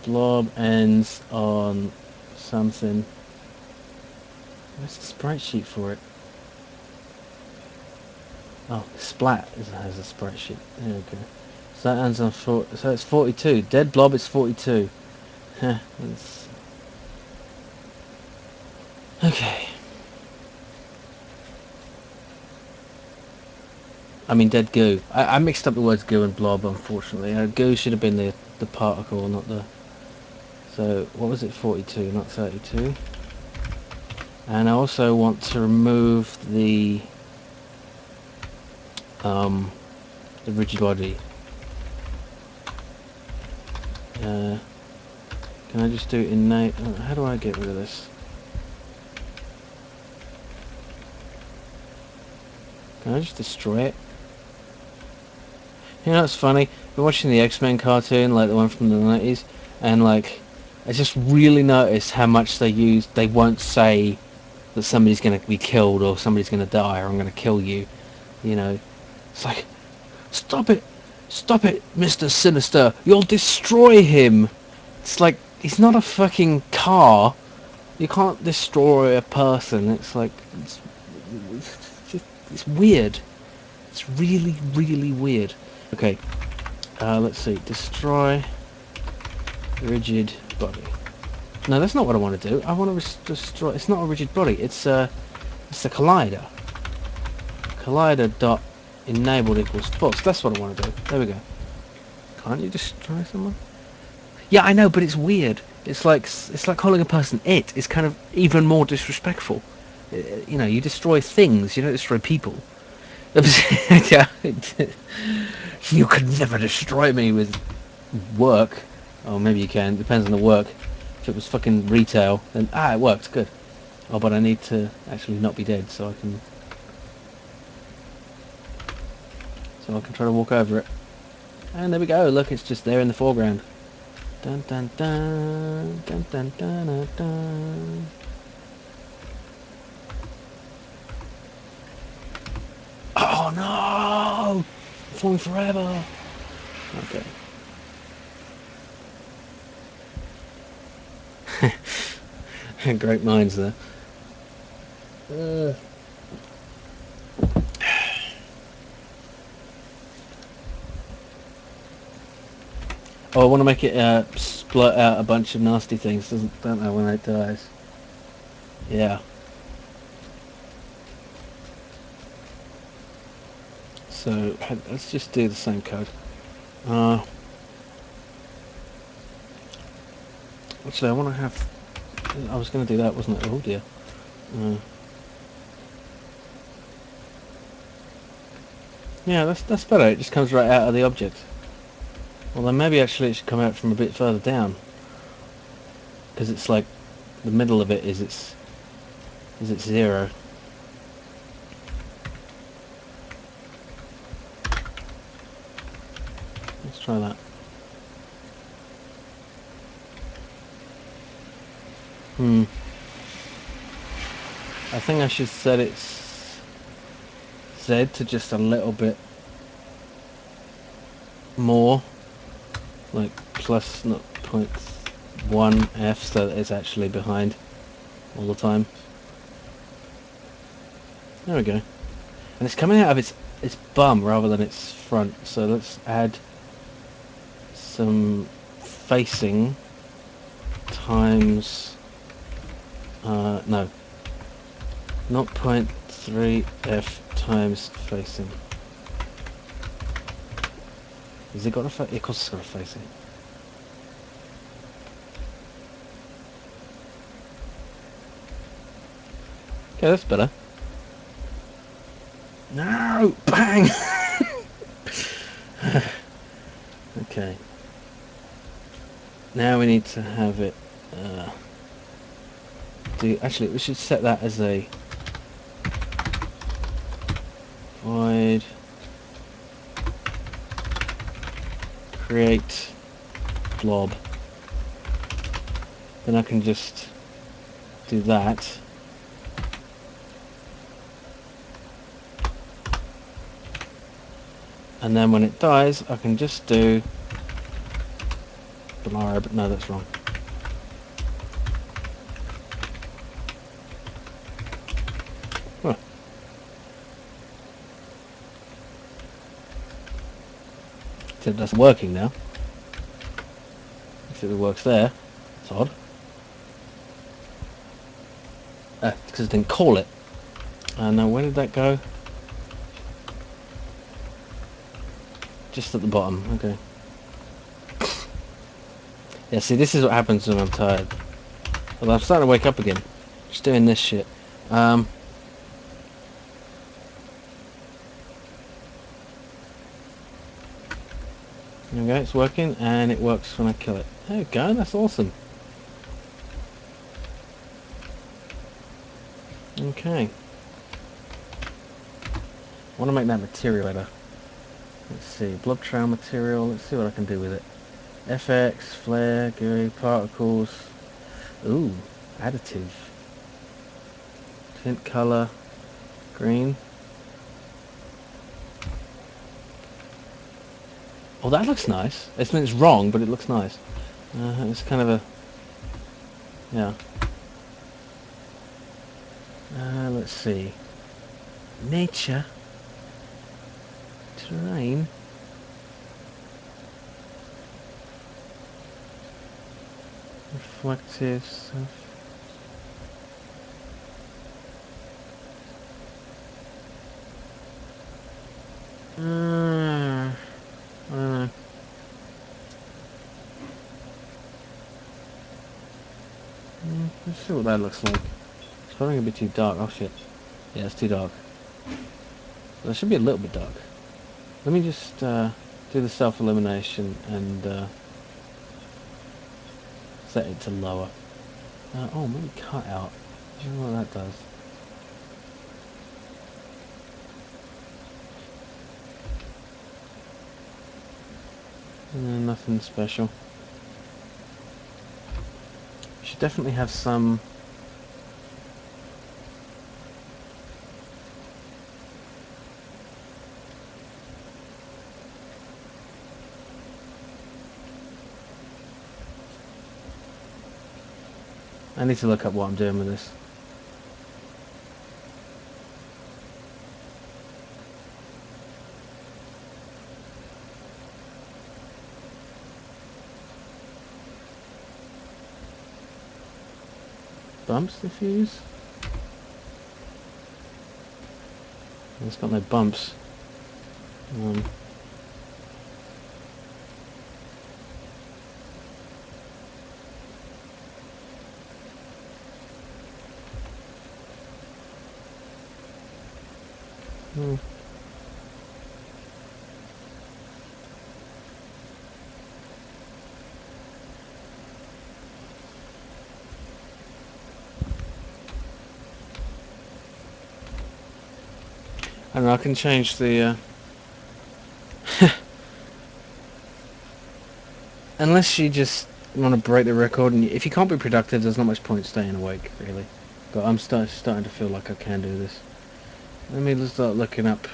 blob ends on something. Where's the spreadsheet for it? Oh, splat has a spreadsheet. There we go. So that ends on 4. So it's 42. Dead blob is 42. Huh, that's... Okay. I mean, dead goo. I mixed up the words goo and blob, unfortunately. Goo should have been the particle, not the... So, what was it? 42, not 32. And I also want to remove the rigid body. Can I just do it in how do I get rid of this? Can I just destroy it? You know, it's funny. I've been watching the X-Men cartoon, like the one from the 90s, and like, I just really noticed how much they won't say that somebody's going to be killed or somebody's going to die or I'm going to kill you. You know, it's like, stop it, Mr. Sinister, you'll destroy him. It's like, he's not a fucking car. You can't destroy a person. It's like, it's weird. It's really, really weird. Okay, let's see. Destroy rigid body. No, that's not what I want to do. I want to destroy... It's not a rigid body. It's a collider. Collider dot enabled equals false. That's what I want to do. There we go. Can't you destroy someone? Yeah, I know, but it's weird. It's like calling a person it. It's kind of even more disrespectful. You know, you destroy things. You don't destroy people. Yeah. You could never destroy me with work. Oh, maybe you can. Depends on the work. If it was fucking retail, then it worked. Good. Oh, but I need to actually not be dead, so I can try to walk over it. And there we go. Look, it's just there in the foreground. Dun dun dun dun dun dun dun. Dun. Oh no! I'm falling forever. Okay. Great minds there. Oh, I want to make it splurt out a bunch of nasty things. Don't know when it dies. Yeah. So let's just do the same code. Actually, I want to have... I was going to do that, wasn't it? Oh dear. Yeah, that's better. It just comes right out of the object. Well, then maybe actually it should come out from a bit further down, because it's like the middle of it is its 0. Let's try that. I think I should set its Z to just a little bit more, like plus 0.1 F, so that it's actually behind all the time. There we go. And it's coming out of its bum rather than its front, so let's add some facing times no, 0.3 F times facing. Has it got a facing? Of course it's got a facing. Okay, that's better. No! Bang! Okay. Now we need to have it actually, we should set that as a void create blob. Then I can just do that. And then when it dies, I can just do blur, but no, that's wrong. Huh. Except that's working now. Except it works there. It's odd. Because I didn't call it. Now where did that go? Just at the bottom. Okay. Yeah, see, this is what happens when I'm tired. Well, I'm starting to wake up again. Just doing this shit. Okay, it's working, and it works when I kill it. There we go, that's awesome. Okay. I want to make that material better. Let's see, blob trail material, let's see what I can do with it. FX, flare, GUI, particles. Ooh, additive. Tint color, green. Oh, that looks nice. It's wrong, but it looks nice. It's kind of a... yeah. Let's see. Nature. Terrain. Reflective stuff. I don't know. Let's see what that looks like. It's probably gonna be too dark. Oh shit. Yeah, it's too dark. Well, it should be a little bit dark. Let me just do the self-illumination and set it to lower. Oh, maybe cut out. I don't know what that does. Nothing special. Should definitely have some... I need to look up what I'm doing with this. Bumps diffuse? It's got no bumps. Hmm. I don't know, I can change the... Unless you just want to break the record, and if you can't be productive, there's not much point staying awake, really. But I'm starting to feel like I can do this. Let me just start looking up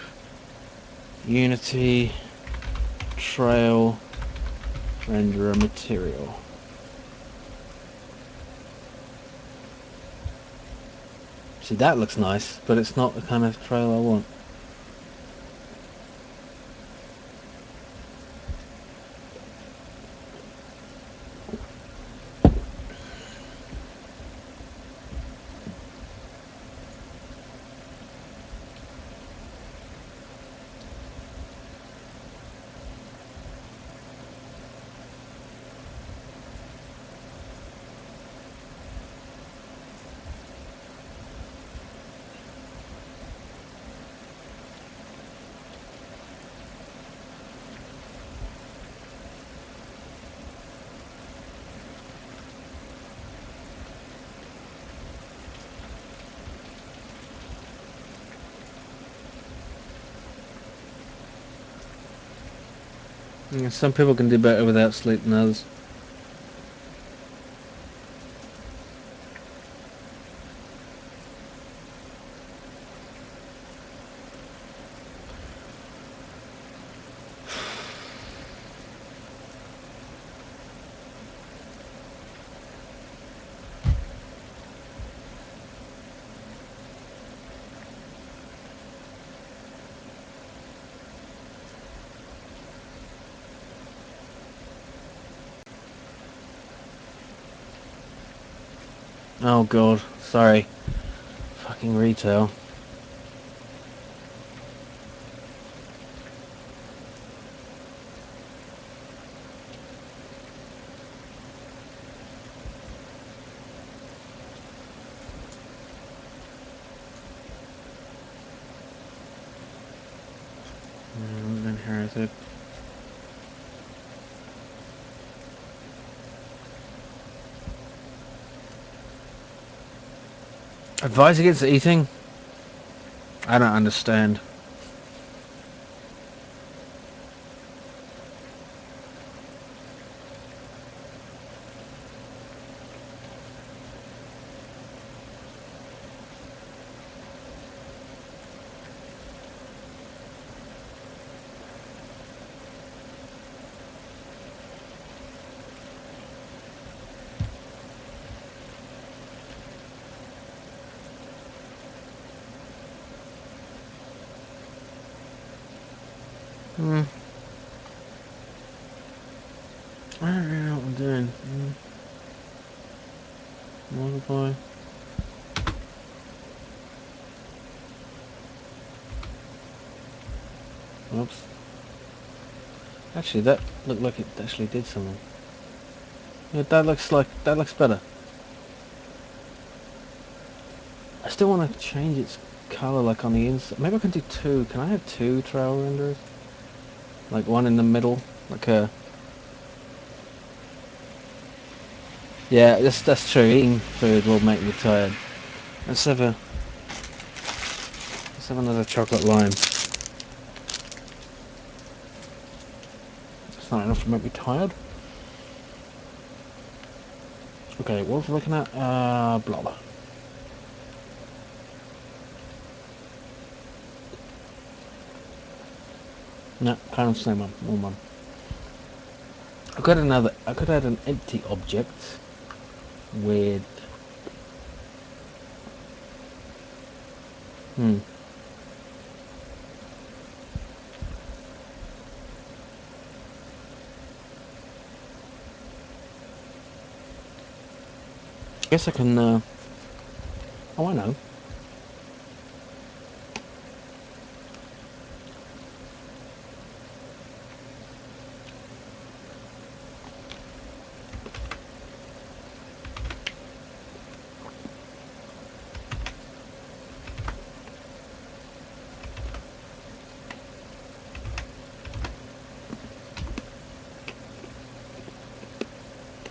Unity Trail Renderer Material. See, that looks nice, but it's not the kind of trail I want. Yeah, some people can do better without sleep than others. Oh god, sorry. Fucking retail. Inherited. Advice against eating? I don't understand. I don't really know what I'm doing. Multiply. Oops. Actually, that looked like it actually did something. Yeah, that looks better. I still want to change its color, like on the inside. Maybe I can do two. Can I have two trail renderers? Like one in the middle, like a. Yeah, that's true. Eating food will make me tired. Let's have a. Let's have another chocolate lime. It's not enough to make me tired. Okay, what was I looking at? Blah blah. No, kind of same one. More one. I got another. I could add an empty object with. Guess I can. Oh, I know.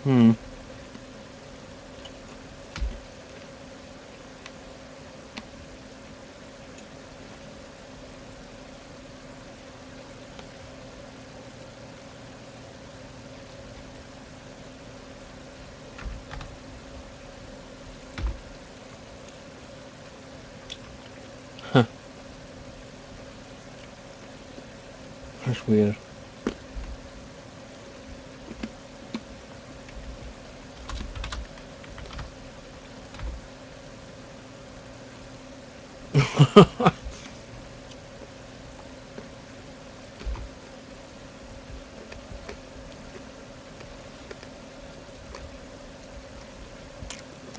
Hmm. Huh. That's weird.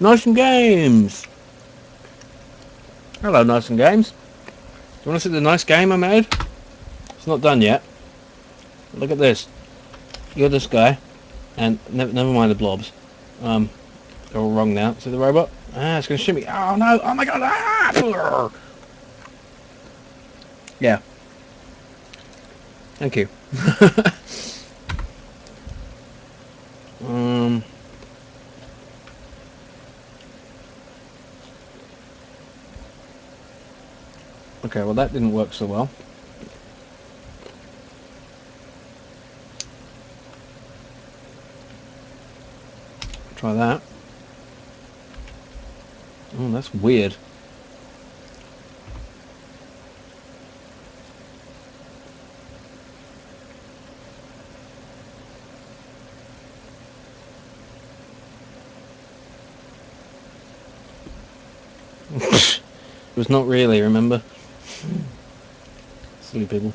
Nice and Games. Hello, Nice and Games. Do you want to see the nice game I made? It's not done yet. Look at this. You're this guy, and never mind the blobs. They're all wrong now. See the robot? Ah, it's gonna shoot me. Oh no! Oh my god! Ah! Yeah. Thank you. um. Okay, well that didn't work so well. Try that. Oh, that's weird. It was not really, remember? Silly people.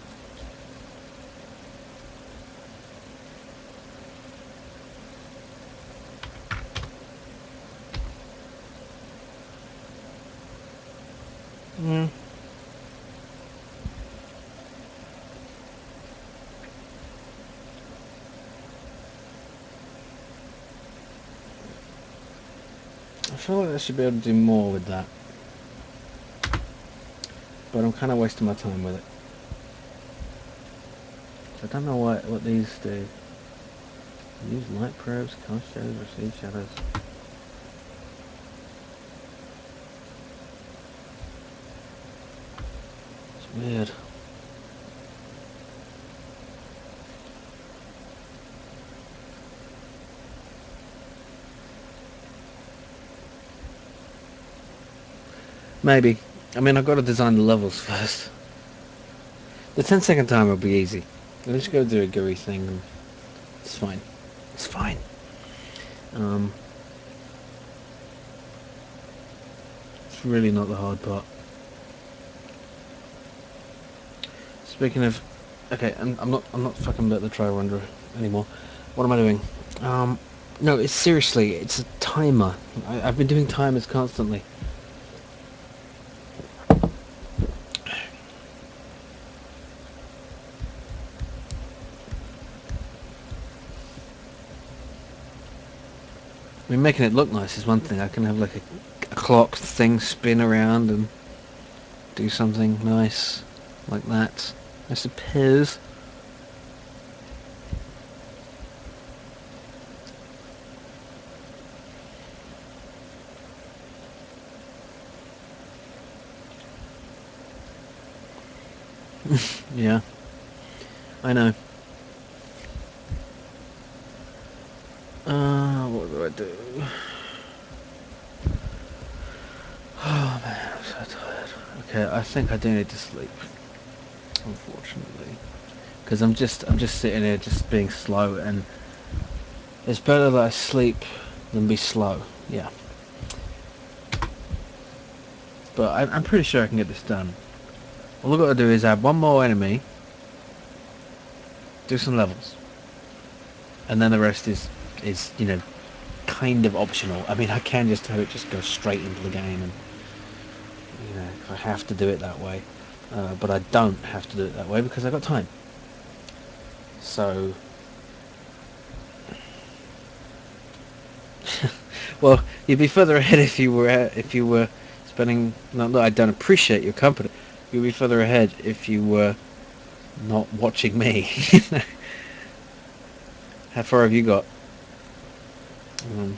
feel like I should be able to do more with that. But I'm kind of wasting my time with it. I don't know what these do. Use light probes, cast shadows, receive shadows. It's weird. Maybe. I mean, I've got to design the levels first. The 10-second timer will be easy. I'll just go do a GUI thing and it's fine. It's fine. It's really not the hard part. Speaking of, okay, I'm not fucking about the try wonder anymore. What am I doing? No, it's seriously, it's a timer. I've been doing timers constantly. I mean, making it look nice is one thing. I can have like a clock thing spin around and do something nice like that, I suppose. Yeah, I know. What do I do? Oh man, I'm so tired. Okay, I think I do need to sleep, unfortunately, because I'm just sitting here just being slow, and it's better that I sleep than be slow. Yeah, but I'm pretty sure I can get this done. All I've got to do is add one more enemy, do some levels, and then the rest is you know, kind of optional. I mean, I can just have it just go straight into the game, and you know, if I have to do it that way, but I don't have to do it that way because I got time. So, well, you'd be further ahead if you were spending. No, I don't appreciate your company. You'd be further ahead if you were not watching me. How far have you got? Um,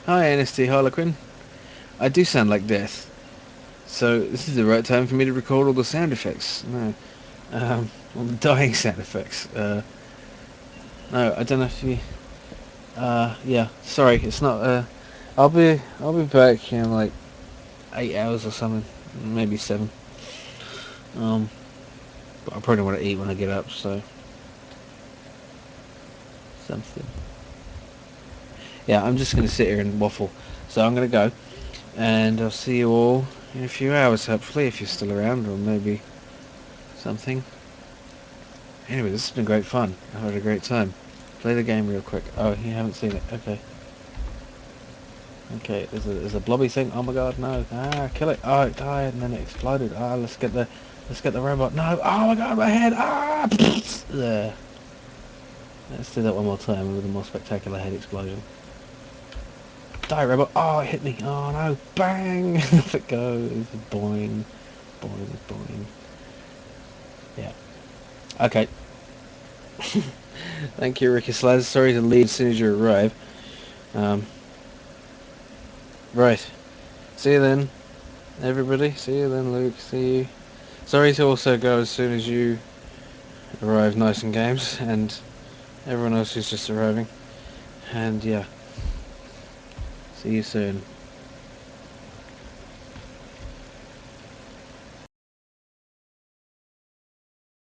Hi, NST Harlequin. I do sound like death, so this is the right time for me to record all the sound effects. No, all the dying sound effects. No, I don't know if you. Yeah, sorry, it's not. I'll be back in like 8 hours or something, maybe 7. But I probably want to eat when I get up, so something. Yeah, I'm just gonna sit here and waffle. So I'm gonna go, and I'll see you all in a few hours, hopefully, if you're still around, or maybe something. Anyway, this has been great fun. I had a great time. Play the game real quick. Oh, you haven't seen it. Okay. Okay, there's a blobby thing. Oh my god, no. Ah, kill it. Oh, it died and then it exploded. Ah, let's get the robot. No. Oh my god, my head. Ah. There. Let's do that one more time with a more spectacular head explosion. Die, robot. Oh, it hit me. Oh no. Bang. Off it goes. Boing. Boing. Boing. Yeah. Okay. Thank you, Ricky Slaz. Sorry to leave as soon as you arrive. Um, right. See you then, everybody. See you then, Luke. See you. Sorry to also go as soon as you arrive, Nice and Games, and everyone else who's just arriving. And yeah, see you soon.